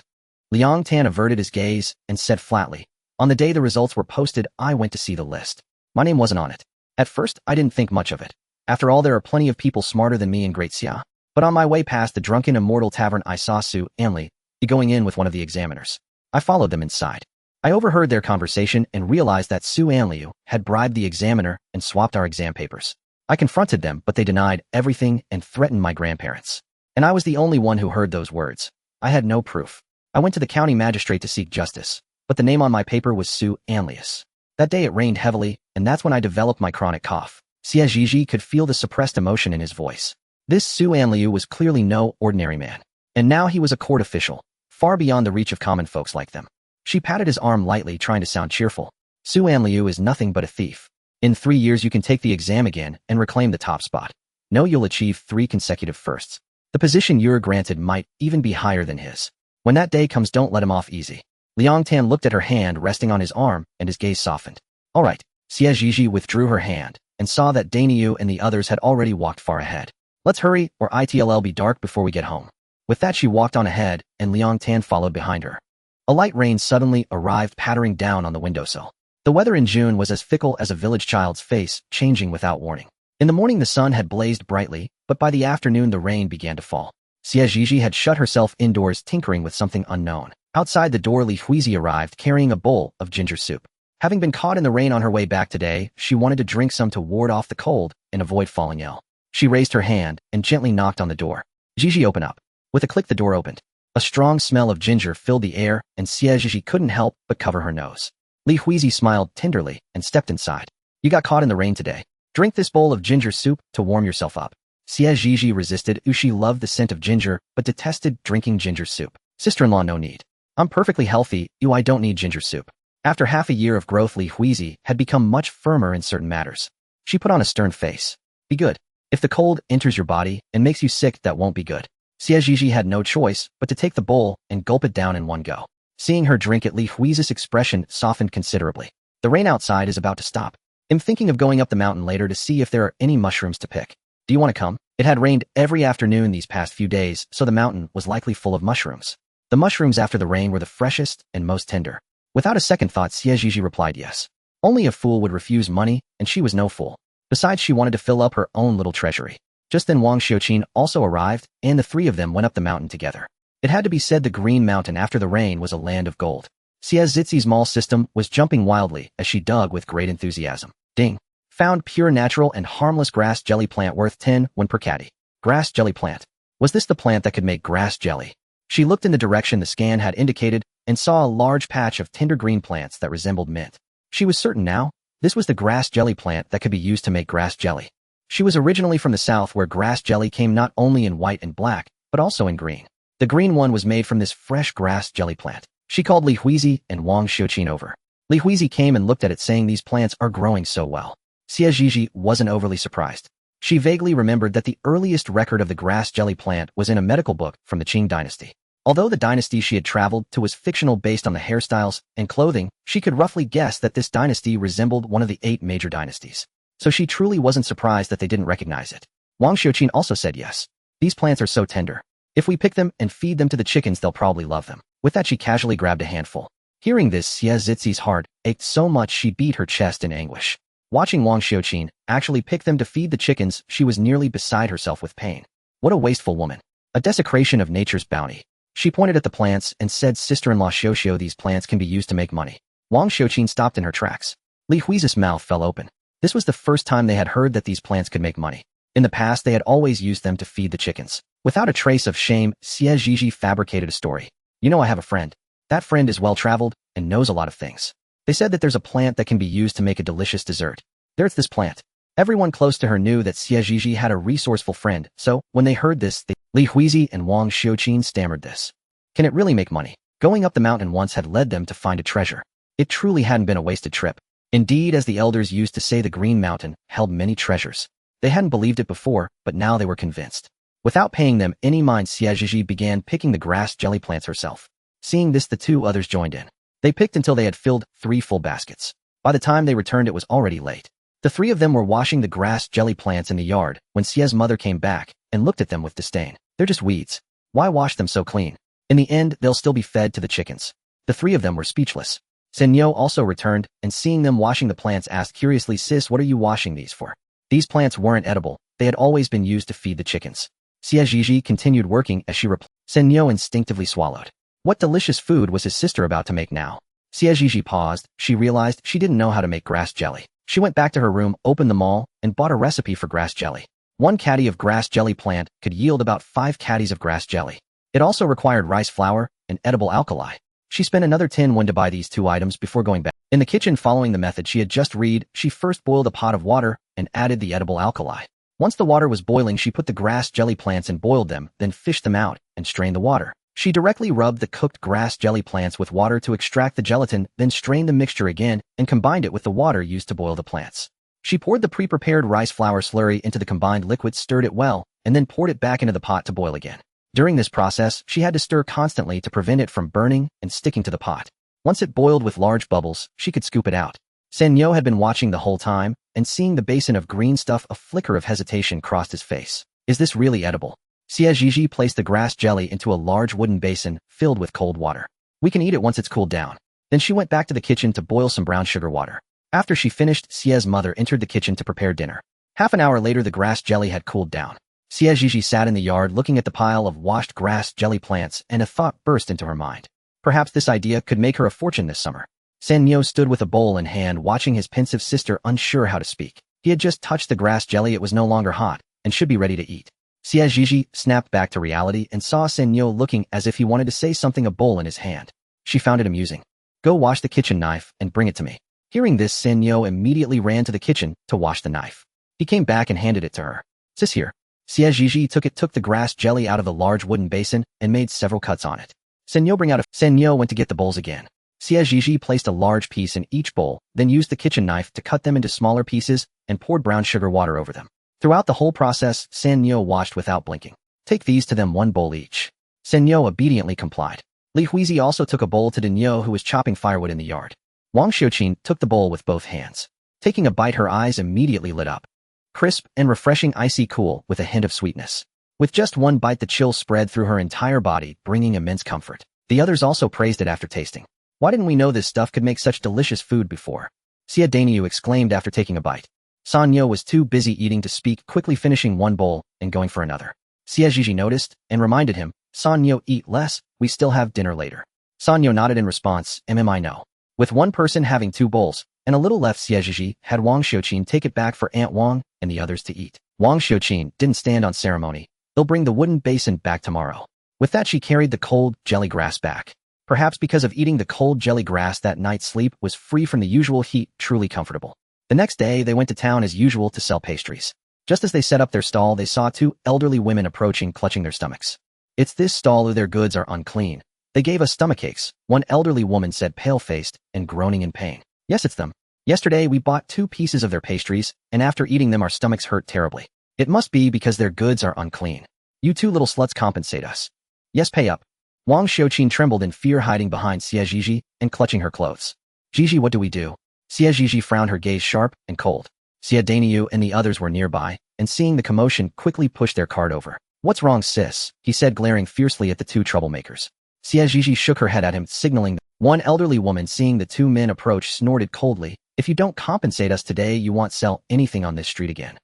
Liang Tan averted his gaze and said flatly, "On the day the results were posted, I went to see the list. My name wasn't on it. At first, I didn't think much of it. After all, there are plenty of people smarter than me in Great Xia. But on my way past the Drunken Immortal Tavern, I saw Su Anliu going in with one of the examiners. I followed them inside. I overheard their conversation and realized that Su Anliu had bribed the examiner and swapped our exam papers. I confronted them, but they denied everything and threatened my grandparents. And I was the only one who heard those words. I had no proof. I went to the county magistrate to seek justice, but the name on my paper was Su Anliu. That day it rained heavily, and that's when I developed my chronic cough." Xie Zhizhi could feel the suppressed emotion in his voice. This Su Anliu was clearly no ordinary man. And now he was a court official, far beyond the reach of common folks like them. She patted his arm lightly, trying to sound cheerful. "Su Anliu is nothing but a thief. In 3 years you can take the exam again and reclaim the top spot. No, you'll achieve 3 consecutive firsts. The position you're granted might even be higher than his. When that day comes, don't let him off easy." Liang Tan looked at her hand resting on his arm, and his gaze softened. "All right." Xie Zhizhi withdrew her hand and saw that Dainiu and the others had already walked far ahead. "Let's hurry, or it'll be dark before we get home." With that, she walked on ahead, and Liang Tan followed behind her. A light rain suddenly arrived, pattering down on the windowsill. The weather in June was as fickle as a village child's face, changing without warning. In the morning the sun had blazed brightly, but by the afternoon the rain began to fall. Xie Zhizhi had shut herself indoors, tinkering with something unknown. Outside the door, Li Huizi arrived, carrying a bowl of ginger soup. Having been caught in the rain on her way back today, she wanted to drink some to ward off the cold and avoid falling ill. She raised her hand and gently knocked on the door. "Zhizhi, open up." With a click, the door opened. A strong smell of ginger filled the air, and Xie Zhizhi couldn't help but cover her nose. Li Huizi smiled tenderly and stepped inside. "You got caught in the rain today. Drink this bowl of ginger soup to warm yourself up." Xie Zhizhi resisted. She loved the scent of ginger, but detested drinking ginger soup. "Sister-in-law, no need. I'm perfectly healthy. I don't need ginger soup." After half a year of growth, Li Huizi had become much firmer in certain matters. She put on a stern face. "Be good. If the cold enters your body and makes you sick, that won't be good." Xie Zhizhi had no choice but to take the bowl and gulp it down in one go. Seeing her drink it, Li Huizi's expression softened considerably. "The rain outside is about to stop. I'm thinking of going up the mountain later to see if there are any mushrooms to pick. Do you want to come?" It had rained every afternoon these past few days, so the mountain was likely full of mushrooms. The mushrooms after the rain were the freshest and most tender. Without a second thought, Xie Zhizhi replied yes. Only a fool would refuse money, and she was no fool. Besides, she wanted to fill up her own little treasury. Just then Wang Xiuqin also arrived, and the three of them went up the mountain together. It had to be said the Green Mountain after the rain was a land of gold. Xie Zhizhi's mall system was jumping wildly as she dug with great enthusiasm. Ding! Found pure natural and harmless grass jelly plant worth 10 won per caddy. Grass jelly plant. Was this the plant that could make grass jelly? She looked in the direction the scan had indicated and saw a large patch of tender green plants that resembled mint. She was certain now, this was the grass jelly plant that could be used to make grass jelly. She was originally from the south where grass jelly came not only in white and black, but also in green. The green one was made from this fresh grass jelly plant. She called Li Huizi and Wang Xiuqin over. Li Huizi came and looked at it saying these plants are growing so well. Xie Zhizhi wasn't overly surprised. She vaguely remembered that the earliest record of the grass jelly plant was in a medical book from the Qing dynasty. Although the dynasty she had traveled to was fictional based on the hairstyles and clothing, she could roughly guess that this dynasty resembled one of the 8 major dynasties. So she truly wasn't surprised that they didn't recognize it. Wang Xiuqin also said yes. These plants are so tender. If we pick them and feed them to the chickens, they'll probably love them. With that, she casually grabbed a handful. Hearing this, Xie Zhizhi's heart ached so much she beat her chest in anguish. Watching Wang Xiuqin actually pick them to feed the chickens, she was nearly beside herself with pain. What a wasteful woman. A desecration of nature's bounty. She pointed at the plants and said, "Sister-in-law Xiuxiu, these plants can be used to make money." Wang Xiuqin stopped in her tracks. Li Huizi's mouth fell open. This was the first time they had heard that these plants could make money. In the past, they had always used them to feed the chickens. Without a trace of shame, Xie Zhizhi fabricated a story. "You know, I have a friend. That friend is well-traveled and knows a lot of things. They said that there's a plant that can be used to make a delicious dessert. There's this plant." Everyone close to her knew that Xie Zhizhi had a resourceful friend, so when they heard this, Li Huizi and Wang Xiuqin stammered this. Can it really make money? Going up the mountain once had led them to find a treasure. It truly hadn't been a wasted trip. Indeed, as the elders used to say, the Green Mountain held many treasures. They hadn't believed it before, but now they were convinced. Without paying them any mind, Xie Zhizhi began picking the grass jelly plants herself. Seeing this, the 2 others joined in. They picked until they had filled 3 full baskets. By the time they returned, it was already late. The 3 of them were washing the grass jelly plants in the yard when Xie's mother came back and looked at them with disdain. "They're just weeds. Why wash them so clean? In the end, they'll still be fed to the chickens." The 3 of them were speechless. Senyo also returned, and seeing them washing the plants asked curiously, "Sis, what are you washing these for?" These plants weren't edible. They had always been used to feed the chickens. Xie Zhizhi continued working as she replied. Senyo instinctively swallowed. What delicious food was his sister about to make now? Xie Zhizhi paused. She realized she didn't know how to make grass jelly. She went back to her room, opened the mall, and bought a recipe for grass jelly. 1 caddy of grass jelly plant could yield about 5 caddies of grass jelly. It also required rice flour and edible alkali. She spent another 10 won to buy these 2 items before going back. In the kitchen, following the method she had just read, she first boiled a pot of water and added the edible alkali. Once the water was boiling, she put the grass jelly plants and boiled them, then fished them out and strained the water. She directly rubbed the cooked grass jelly plants with water to extract the gelatin, then strained the mixture again and combined it with the water used to boil the plants. She poured the pre-prepared rice flour slurry into the combined liquid, stirred it well, and then poured it back into the pot to boil again. During this process, she had to stir constantly to prevent it from burning and sticking to the pot. Once it boiled with large bubbles, she could scoop it out. Senyo had been watching the whole time, and seeing the basin of green stuff, a flicker of hesitation crossed his face. Is this really edible? Xie Zhizhi placed the grass jelly into a large wooden basin filled with cold water. We can eat it once it's cooled down. Then she went back to the kitchen to boil some brown sugar water. After she finished, Xie's mother entered the kitchen to prepare dinner. Half an hour later, the grass jelly had cooled down. Xie Zhizhi sat in the yard looking at the pile of washed grass jelly plants, and a thought burst into her mind. Perhaps this idea could make her a fortune this summer. Senyo stood with a bowl in hand, watching his pensive sister, unsure how to speak. He had just touched the grass jelly. It was no longer hot and should be ready to eat. Xie Zhizhi snapped back to reality and saw Senyo looking as if he wanted to say something, a bowl in his hand. She found it amusing. "Go wash the kitchen knife and bring it to me." Hearing this, Senyo immediately ran to the kitchen to wash the knife. He came back and handed it to her. "Sis, here." Xie Zhizhi took the grass jelly out of the large wooden basin and made several cuts on it. Senyo went to get the bowls again. Xie Zhizhi placed a large piece in each bowl, then used the kitchen knife to cut them into smaller pieces and poured brown sugar water over them. Throughout the whole process, Senyo watched without blinking. "Take these to them, 1 bowl each." Senyo obediently complied. Li Huizi also took a bowl to Denyo, who was chopping firewood in the yard. Wang Xiuqin took the bowl with both hands. Taking a bite, her eyes immediately lit up. Crisp and refreshing, icy cool with a hint of sweetness. With just 1 bite, the chill spread through her entire body, bringing immense comfort. The others also praised it after tasting. Why didn't we know this stuff could make such delicious food before? Xie Danyu exclaimed after taking a bite. San Yo was too busy eating to speak, quickly finishing one bowl and going for another. Xie Zhizhi noticed and reminded him, San Yo, eat less, we still have dinner later. San Yo nodded in response, I know. With one person having 2 bowls and a little left, Xie Zhizhi had Wang Xiuqin take it back for Aunt Wang and the others to eat. Wang Xiuqin didn't stand on ceremony. They'll bring the wooden basin back tomorrow. With that, she carried the cold jelly grass back. Perhaps because of eating the cold jelly grass that night, sleep was free from the usual heat, truly comfortable. The next day, they went to town as usual to sell pastries. Just as they set up their stall, they saw 2 elderly women approaching, clutching their stomachs. It's this stall, their goods are unclean. They gave us stomachaches, one elderly woman said, pale-faced and groaning in pain. Yes, it's them. Yesterday, we bought 2 pieces of their pastries, and after eating them, our stomachs hurt terribly. It must be because their goods are unclean. You 2 little sluts compensate us. Yes, pay up. Wang Xiuqin trembled in fear, hiding behind Xie Zhizhi and clutching her clothes. Zhizhi, what do we do? Xie Zhizhi frowned, her gaze sharp and cold. Xie Danyu and the others were nearby, and seeing the commotion, quickly pushed their cart over. What's wrong, sis? He said, glaring fiercely at the 2 troublemakers. Xie Zhizhi shook her head at him, signaling. One elderly woman, seeing the 2 men approach, snorted coldly, if you don't compensate us today, you won't sell anything on this street again.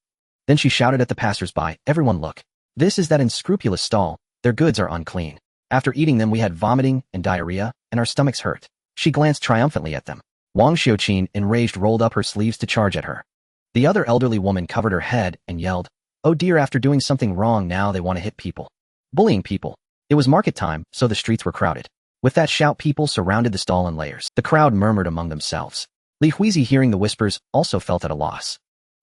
Then she shouted at the passers-by, everyone look. This is that unscrupulous stall. Their goods are unclean. After eating them, we had vomiting and diarrhea, and our stomachs hurt. She glanced triumphantly at them. Wang Xiuqin, enraged, rolled up her sleeves to charge at her. The other elderly woman covered her head and yelled, oh dear, after doing something wrong, now they want to hit people. Bullying people. It was market time, so the streets were crowded. With that shout, people surrounded the stall in layers. The crowd murmured among themselves. Li Huizi, hearing the whispers, also felt at a loss.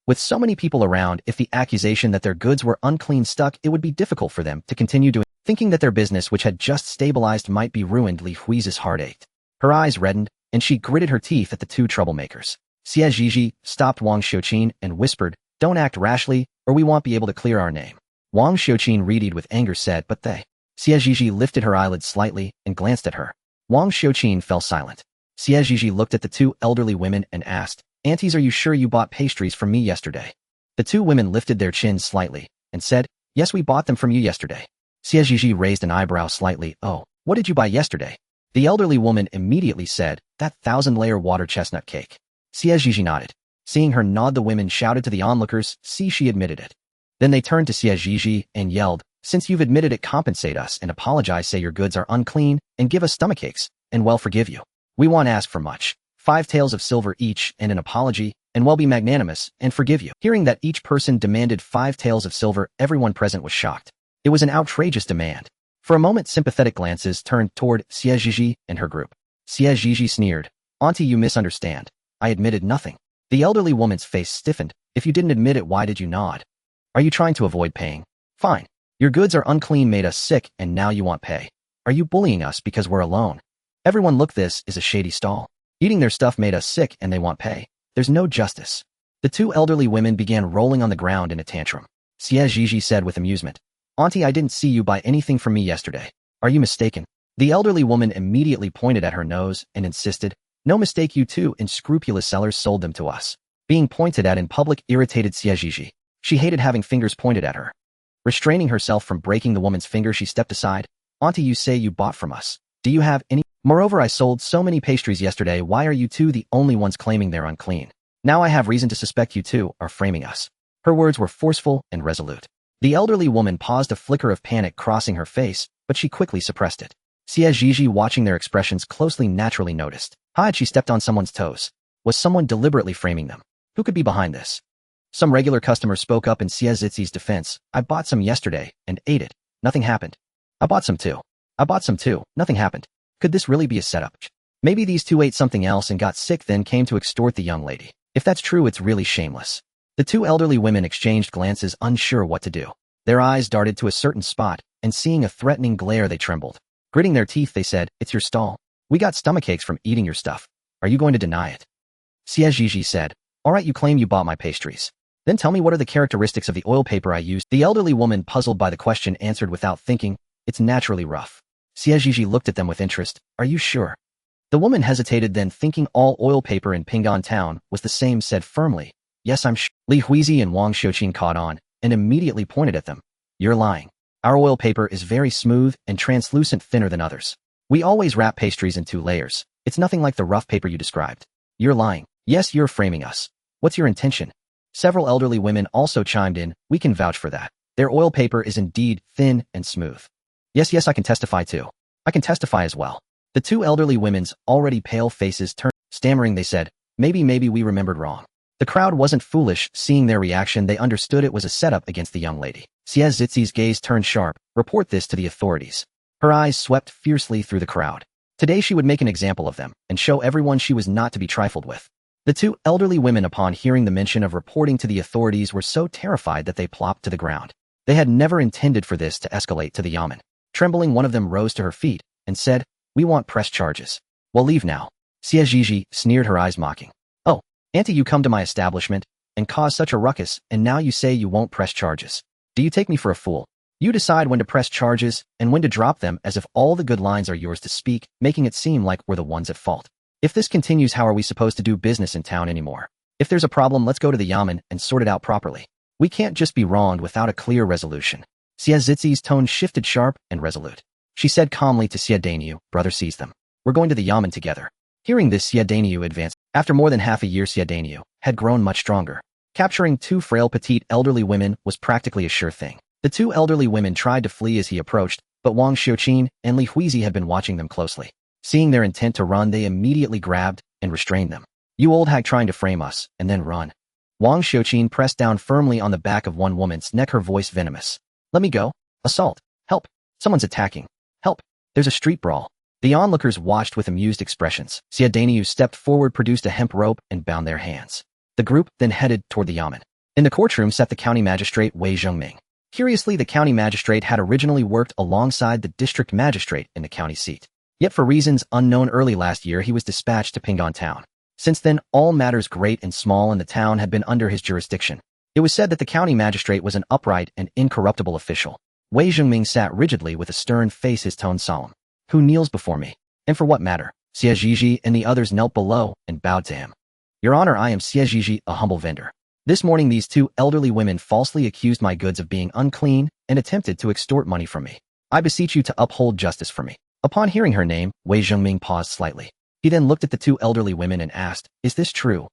With so many people around, if the accusation that their goods were unclean stuck, it would be difficult for them to continue doing. Thinking that their business, which had just stabilized, might be ruined, Li Huizi's heart ached. Her eyes reddened, and she gritted her teeth at the 2 troublemakers. Xie Zhizhi stopped Wang Xiuqin and whispered, don't act rashly, or we won't be able to clear our name. Wang Xiuqin, readied with anger, said, but they. Xie Zhizhi lifted her eyelids slightly and glanced at her. Wang Xiuqin fell silent. Xie Zhizhi looked at the 2 elderly women and asked, aunties, are you sure you bought pastries from me yesterday? The 2 women lifted their chins slightly and said, yes, we bought them from you yesterday. Xie Zhizhi raised an eyebrow slightly. Oh, what did you buy yesterday? The elderly woman immediately said, that 1,000-layer water chestnut cake. Xie Zhizhi nodded. Seeing her nod, the women shouted to the onlookers, see, she admitted it. Then they turned to Xie Zhizhi and yelled, since you've admitted it, compensate us and apologize, say your goods are unclean, and give us stomachaches, and we'll forgive you. We won't ask for much. 5 taels of silver each and an apology, and we'll be magnanimous and forgive you. Hearing that each person demanded 5 taels of silver, everyone present was shocked. It was an outrageous demand. For a moment, sympathetic glances turned toward Xie Zhizhi and her group. Xie Zhizhi sneered, auntie, you misunderstand. I admitted nothing. The elderly woman's face stiffened. If you didn't admit it, why did you nod? Are you trying to avoid paying? Fine. Your goods are unclean, made us sick, and now you want pay. Are you bullying us because we're alone? Everyone look, this is a shady stall. Eating their stuff made us sick and they want pay. There's no justice. The 2 elderly women began rolling on the ground in a tantrum. Xie Zhizhi said with amusement, auntie, I didn't see you buy anything from me yesterday. Are you mistaken? The elderly woman immediately pointed at her nose and insisted, no mistake, you 2 unscrupulous sellers sold them to us. Being pointed at in public irritated Xie Zhizhi. She hated having fingers pointed at her. Restraining herself from breaking the woman's finger, she stepped aside. Auntie, you say you bought from us. Do you have any? Moreover, I sold so many pastries yesterday. Why are you 2 the only ones claiming they're unclean? Now I have reason to suspect you 2 are framing us. Her words were forceful and resolute. The elderly woman paused, a flicker of panic crossing her face, but she quickly suppressed it. Xie Zhizhi, watching their expressions closely, naturally noticed. Had she stepped on someone's toes? Was someone deliberately framing them? Who could be behind this? Some regular customer spoke up in Xie Zhizhi's defense. I bought some yesterday and ate it. Nothing happened. I bought some too. Nothing happened. Could this really be a setup? Maybe these 2 ate something else and got sick, then came to extort the young lady. If that's true, it's really shameless. The 2 elderly women exchanged glances, unsure what to do. Their eyes darted to a certain spot, and seeing a threatening glare, they trembled. Gritting their teeth, they said, it's your stall. We got stomachaches from eating your stuff. Are you going to deny it? Xie Zhizhi said, all right, you claim you bought my pastries. Then tell me, what are the characteristics of the oil paper I used? The elderly woman, puzzled by the question, answered without thinking, it's naturally rough. Xie Zhizhi looked at them with interest. Are you sure? The woman hesitated, then thinking all oil paper in Ping'an town was the same, said firmly, yes, I'm sure. Li Huizi and Wang Xiuqin caught on and immediately pointed at them. You're lying. Our oil paper is very smooth and translucent, thinner than others. We always wrap pastries in 2 layers. It's nothing like the rough paper you described. You're lying. Yes, you're framing us. What's your intention? Several elderly women also chimed in. We can vouch for that. Their oil paper is indeed thin and smooth. Yes, I can testify too. I can testify as well. The two elderly women's already pale faces turned. Stammering, they said, maybe we remembered wrong. The crowd wasn't foolish. Seeing their reaction, they understood it was a setup against the young lady. Xie Zhizi's gaze turned sharp. Report this to the authorities. Her eyes swept fiercely through the crowd. Today she would make an example of them and show everyone she was not to be trifled with. The two elderly women, upon hearing the mention of reporting to the authorities, were so terrified that they plopped to the ground. They had never intended for this to escalate to the yamen. Trembling, one of them rose to her feet and said, we want press charges. Well, leave now. Xie Zhizhi sneered, her eyes mocking. Oh, auntie, you come to my establishment and cause such a ruckus, and now you say you won't press charges. Do you take me for a fool? You decide when to press charges and when to drop them, as if all the good lines are yours to speak, making it seem like we're the ones at fault. If this continues, how are we supposed to do business in town anymore? If there's a problem, let's go to the yamen and sort it out properly. We can't just be wronged without a clear resolution. Xie Zhizi's tone shifted, sharp and resolute. She said calmly to Xie Danyu, brother, seize them. We're going to the yamen together. Hearing this, Xie Danyu advanced. After more than half a year, Xie Danyu had grown much stronger. Capturing two frail, petite, elderly women was practically a sure thing. The two elderly women tried to flee as he approached, but Wang Xiuqin and Li Huizi had been watching them closely. Seeing their intent to run, they immediately grabbed and restrained them. You old hag, trying to frame us, and then run. Wang Xiuqin pressed down firmly on the back of one woman's neck, her voice venomous. Let me go. Assault. Help. Someone's attacking. Help. There's a street brawl. The onlookers watched with amused expressions. Xie Danyu stepped forward, produced a hemp rope, and bound their hands. The group then headed toward the yamen. In the courtroom sat the county magistrate Wei Zhongming. Curiously, the county magistrate had originally worked alongside the district magistrate in the county seat. Yet for reasons unknown, early last year he was dispatched to Pinggan town. Since then, all matters great and small in the town had been under his jurisdiction. It was said that the county magistrate was an upright and incorruptible official. Wei Zhongming sat rigidly with a stern face, his tone solemn. Who kneels before me? And for what matter? Xie Zhizhi and the others knelt below and bowed to him. Your Honor, I am Xie Zhizhi, a humble vendor. This morning these two elderly women falsely accused my goods of being unclean and attempted to extort money from me. I beseech you to uphold justice for me. Upon hearing her name, Wei Zhongming paused slightly. He then looked at the two elderly women and asked, is this true?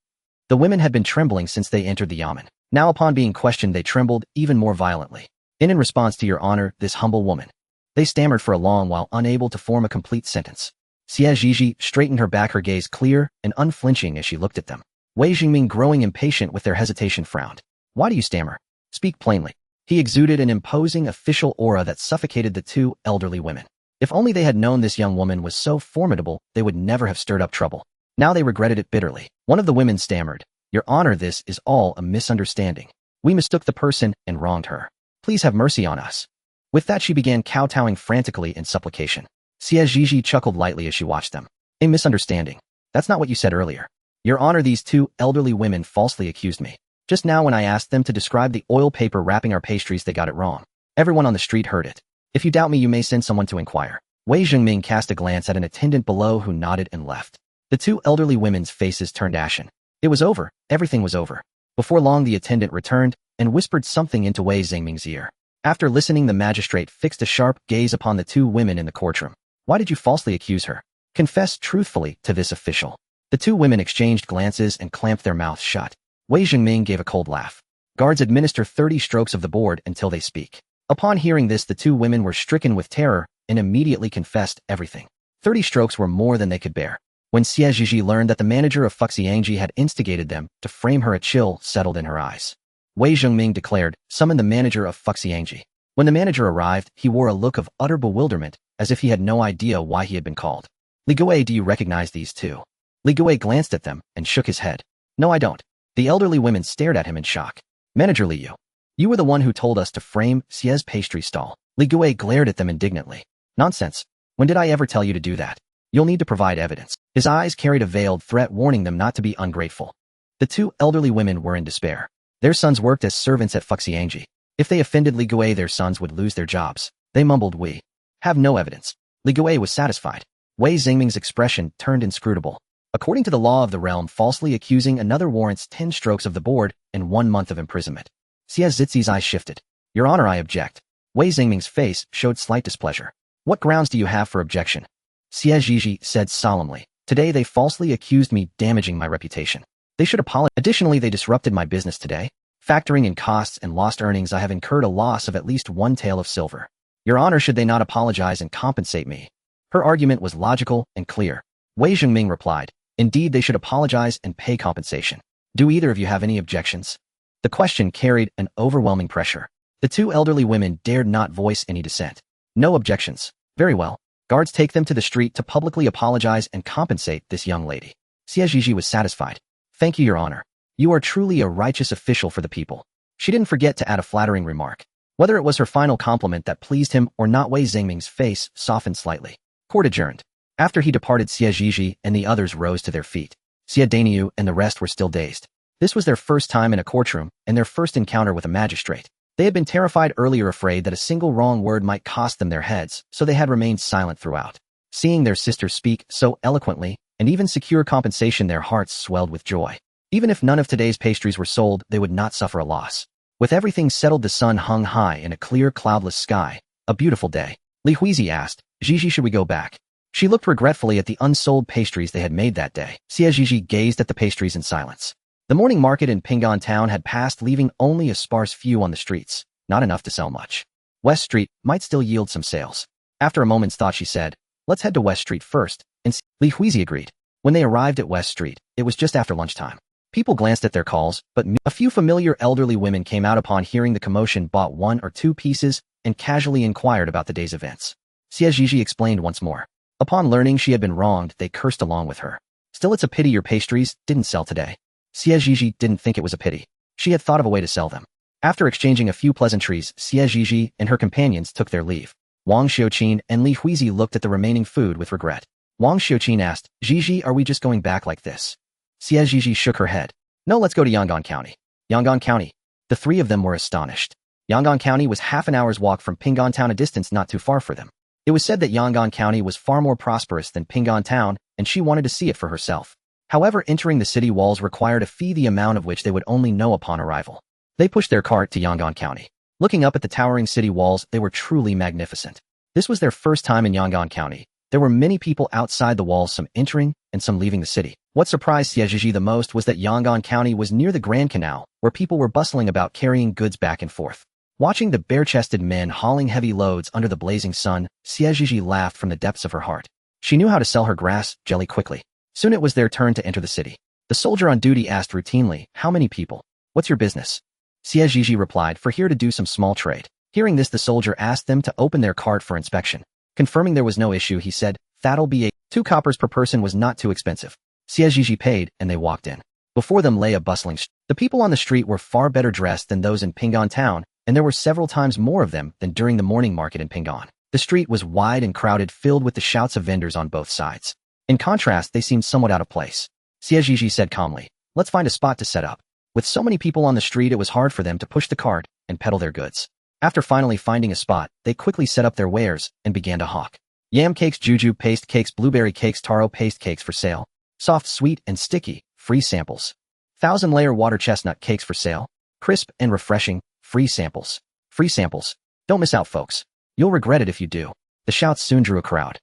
The women had been trembling since they entered the yamen. Now upon being questioned, they trembled even more violently. In response to your honor, this humble woman. They stammered for a long while, unable to form a complete sentence. Xie Zhizhi straightened her back, her gaze clear and unflinching as she looked at them. Wei Zhongming, growing impatient with their hesitation, frowned. Why do you stammer? Speak plainly. He exuded an imposing official aura that suffocated the two elderly women. If only they had known this young woman was so formidable, they would never have stirred up trouble. Now they regretted it bitterly. One of the women stammered, Your Honor, this is all a misunderstanding. We mistook the person and wronged her. Please have mercy on us. With that, she began kowtowing frantically in supplication. Xie Zhizhi chuckled lightly as she watched them. A misunderstanding. That's not what you said earlier. Your Honor, these two elderly women falsely accused me. Just now when I asked them to describe the oil paper wrapping our pastries, they got it wrong. Everyone on the street heard it. If you doubt me, you may send someone to inquire. Wei Zhongming cast a glance at an attendant below who nodded and left. The two elderly women's faces turned ashen. It was over. Everything was over. Before long, the attendant returned and whispered something into Wei Zhongming's ear. After listening, the magistrate fixed a sharp gaze upon the two women in the courtroom. Why did you falsely accuse her? Confess truthfully to this official. The two women exchanged glances and clamped their mouths shut. Wei Zhongming gave a cold laugh. Guards, administer 30 strokes of the board until they speak. Upon hearing this, the two women were stricken with terror and immediately confessed everything. 30 strokes were more than they could bear. When Xie Zhizhi learned that the manager of Fuxiangji had instigated them to frame her, a chill settled in her eyes. Wei Zhongming declared, summon the manager of Fuxiangji. When the manager arrived, he wore a look of utter bewilderment, as if he had no idea why he had been called. Li Gui, do you recognize these two? Li Gui glanced at them and shook his head. No, I don't. The elderly women stared at him in shock. Manager Liu, you were the one who told us to frame Xie's pastry stall. Li Gui glared at them indignantly. Nonsense. When did I ever tell you to do that? You'll need to provide evidence. His eyes carried a veiled threat, warning them not to be ungrateful. The two elderly women were in despair. Their sons worked as servants at Fuxiangji. If they offended Li Gui, their sons would lose their jobs. They mumbled, we have no evidence. Li Gui was satisfied. Wei Zhongming's expression turned inscrutable. According to the law of the realm, falsely accusing another warrants 10 strokes of the board and 1 month of imprisonment. Xie Zhizi's eyes shifted. Your Honor, I object. Wei Zhongming's face showed slight displeasure. What grounds do you have for objection? Xie Zhizhi said solemnly. Today they falsely accused me, damaging my reputation. They should apologize. Additionally, they disrupted my business today. Factoring in costs and lost earnings, I have incurred a loss of at least one tael of silver. Your Honor, should they not apologize and compensate me? Her argument was logical and clear. Wei Zhengming replied, indeed, they should apologize and pay compensation. Do either of you have any objections? The question carried an overwhelming pressure. The two elderly women dared not voice any dissent. No objections. Very well. Guards, take them to the street to publicly apologize and compensate this young lady. Xie Zhizhi was satisfied. Thank you, Your Honor. You are truly a righteous official for the people. She didn't forget to add a flattering remark. Whether it was her final compliment that pleased him or not, Wei Zhengming's face softened slightly. Court adjourned. After he departed, Xie Zhizhi and the others rose to their feet. Xie Daniu and the rest were still dazed. This was their first time in a courtroom and their first encounter with a magistrate. They had been terrified earlier, afraid that a single wrong word might cost them their heads, so they had remained silent throughout. Seeing their sister speak so eloquently and even secure compensation, their hearts swelled with joy. Even if none of today's pastries were sold, they would not suffer a loss. With everything settled, the sun hung high in a clear, cloudless sky. A beautiful day. Li Huizi asked, Zhizhi, should we go back? She looked regretfully at the unsold pastries they had made that day. Xie Zhizhi gazed at the pastries in silence. The morning market in Pinggan town had passed, leaving only a sparse few on the streets, not enough to sell much. West Street might still yield some sales. After a moment's thought, she said, let's head to West Street first, and see. Li Huizi agreed. When they arrived at West Street, it was just after lunchtime. People glanced at their calls, but a few familiar elderly women came out upon hearing the commotion, bought one or two pieces, and casually inquired about the day's events. Xie Zhizhi explained once more. Upon learning she had been wronged, they cursed along with her. Still, it's a pity your pastries didn't sell today. Xie Zhizhi didn't think it was a pity. She had thought of a way to sell them. After exchanging a few pleasantries, Xie Zhizhi and her companions took their leave. Wang Xiuqin and Li Huizi looked at the remaining food with regret. Wang Xiuqin asked, Zhizhi, are we just going back like this? Xie Zhizhi shook her head. No, let's go to Yangon County. Yangon County. The three of them were astonished. Yangon County was half an hour's walk from Pinggan town, a distance not too far for them. It was said that Yangon County was far more prosperous than Pinggan town, and she wanted to see it for herself. However, entering the city walls required a fee, the amount of which they would only know upon arrival. They pushed their cart to Yangon County. Looking up at the towering city walls, they were truly magnificent. This was their first time in Yangon County. There were many people outside the walls, some entering and some leaving the city. What surprised Xie Zhizhi the most was that Yangon County was near the Grand Canal, where people were bustling about carrying goods back and forth. Watching the bare-chested men hauling heavy loads under the blazing sun, Xie Zhizhi laughed from the depths of her heart. She knew how to sell her grass jelly quickly. Soon it was their turn to enter the city. The soldier on duty asked routinely, how many people? What's your business? Xie Zhizhi replied, for here to do some small trade. Hearing this, the soldier asked them to open their cart for inspection. Confirming there was no issue, he said, that'll be 2 coppers per person, was not too expensive. Xie Zhizhi paid, and they walked in. Before them lay a bustling street. The people on the street were far better dressed than those in Pinggan town, and there were several times more of them than during the morning market in Pinggan. The street was wide and crowded, filled with the shouts of vendors on both sides. In contrast, they seemed somewhat out of place. Xie Zhizhi said calmly, let's find a spot to set up. With so many people on the street, it was hard for them to push the cart and peddle their goods. After finally finding a spot, they quickly set up their wares and began to hawk. Yam cakes, juju paste cakes, blueberry cakes, taro paste cakes for sale. Soft, sweet, and sticky, free samples. 1,000-layer water chestnut cakes for sale. Crisp and refreshing, free samples. Free samples. Don't miss out, folks. You'll regret it if you do. The shouts soon drew a crowd.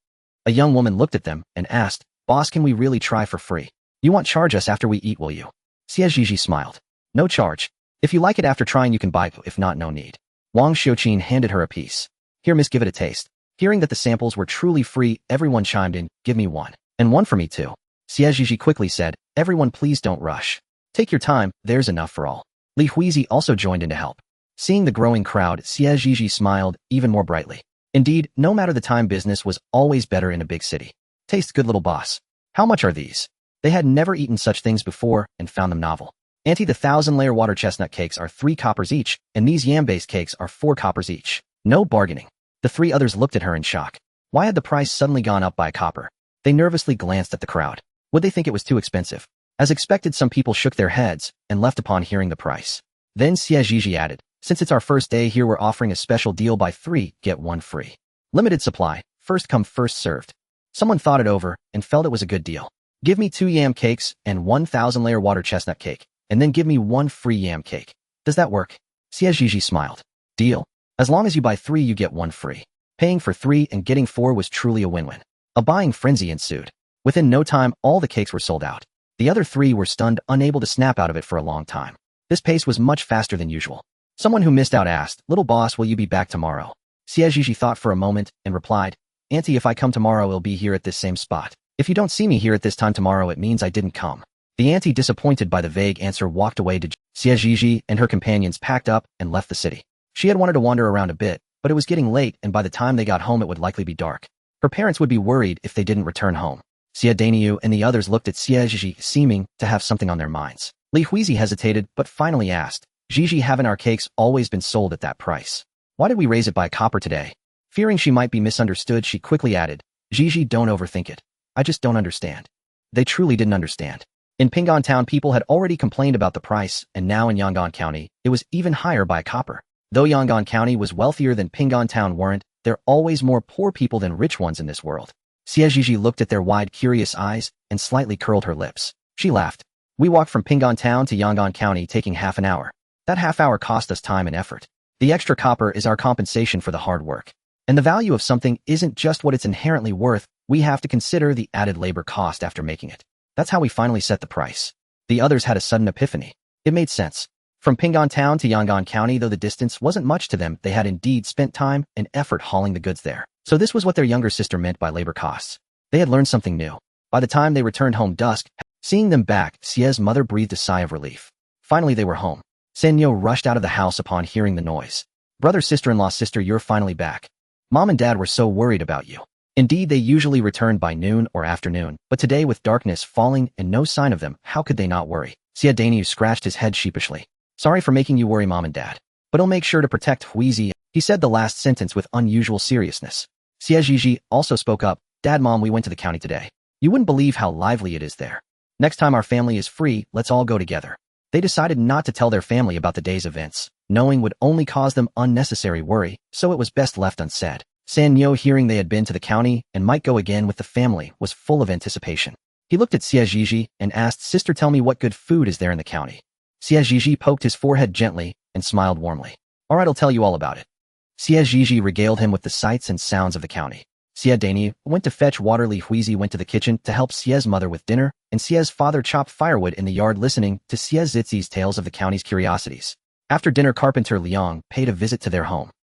A young woman looked at them and asked, boss, can we really try for free? You won't charge us after we eat, will you? Xie Zhizhi smiled. No charge. If you like it after trying, you can buy, if not, no need. Wang Xiuqin handed her a piece. Here, miss, give it a taste. Hearing that the samples were truly free, everyone chimed in, give me one. And one for me too. Xie Zhizhi quickly said, everyone please don't rush. Take your time, there's enough for all. Li Huizi also joined in to help. Seeing the growing crowd, Xie Zhizhi smiled even more brightly. Indeed, no matter the time, business was always better in a big city. Tastes good, little boss. How much are these? They had never eaten such things before and found them novel. Auntie, the 1,000-layer water chestnut cakes are 3 coppers each, and these yam-based cakes are 4 coppers each. No bargaining. The 3 others looked at her in shock. Why had the price suddenly gone up by a copper? They nervously glanced at the crowd. Would they think it was too expensive? As expected, some people shook their heads and left upon hearing the price. Then Xie Zhizhi added, since it's our first day here, we're offering a special deal, buy 3, get 1 free. Limited supply, first come, first served. Someone thought it over and felt it was a good deal. Give me 2 yam cakes and 1,000-layer water chestnut cake, and then give me 1 free yam cake. Does that work? Xie Zhizhi smiled. Deal. As long as you buy 3, you get 1 free. Paying for 3 and getting 4 was truly a win-win. A buying frenzy ensued. Within no time, all the cakes were sold out. The The other three were stunned, unable to snap out of it for a long time. This pace was much faster than usual. Someone who missed out asked, "Little boss, will you be back tomorrow?" Xie Zhizhi thought for a moment and replied, "Auntie, if I come tomorrow, I'll be here at this same spot. If you don't see me here at this time tomorrow, it means I didn't come." The auntie, disappointed by the vague answer, walked away to Xie Zhizhi, and her companions packed up and left the city. She had wanted to wander around a bit, but it was getting late, and by the time they got home it would likely be dark. Her parents would be worried if they didn't return home. Xie Danyu and the others looked at Xie Zhizhi, seeming to have something on their minds. Li Huizi hesitated, but finally asked, "Zhizhi, haven't our cakes always been sold at that price? Why did we raise it by a copper today?" Fearing she might be misunderstood, she quickly added, "Zhizhi, don't overthink it. I just don't understand." They truly didn't understand. In Ping'an Town, people had already complained about the price, and now in Yangon County, it was even higher by a copper. Though Yangon County was wealthier than Ping'an Town weren't, there are always more poor people than rich ones in this world. Xie Zhizhi looked at their wide, curious eyes and slightly curled her lips. She laughed. "We walked from Ping'an Town to Yangon County, taking half an hour. That half hour cost us time and effort. The extra copper is our compensation for the hard work. And the value of something isn't just what it's inherently worth, we have to consider the added labor cost after making it. That's how we finally set the price." The others had a sudden epiphany. It made sense. From Ping'an Town to Yangon County, though the distance wasn't much to them, they had indeed spent time and effort hauling the goods there. So this was what their younger sister meant by labor costs. They had learned something new. By the time they returned home dusk, seeing them back, Xie's mother breathed a sigh of relief. Finally they were home. Sanyo rushed out of the house upon hearing the noise. "Brother, sister-in-law, sister, you're finally back. Mom and Dad were so worried about you." Indeed, they usually returned by noon or afternoon, but today with darkness falling and no sign of them, how could they not worry? Xie Danyu scratched his head sheepishly. "Sorry for making you worry, Mom and Dad. But I'll make sure to protect Huizi." He said the last sentence with unusual seriousness. Xie Zhizhi also spoke up. "Dad, Mom, we went to the county today. You wouldn't believe how lively it is there. Next time our family is free, let's all go together." They decided not to tell their family about the day's events, knowing would only cause them unnecessary worry, so it was best left unsaid. Sanyo, hearing they had been to the county and might go again with the family, was full of anticipation. He looked at Xie Zhizhi and asked, "Sister, tell me what good food is there in the county?" Xie Zhizhi poked his forehead gently and smiled warmly. "All right, I'll tell you all about it." Xie Zhizhi regaled him with the sights and sounds of the county. Xie Danyu went to fetch water. Li Huizi went to the kitchen to help Xie's mother with dinner, and Xie's father chopped firewood in the yard listening to Xie Zhizi's tales of the county's curiosities. After dinner, Carpenter Liang paid a visit to their home.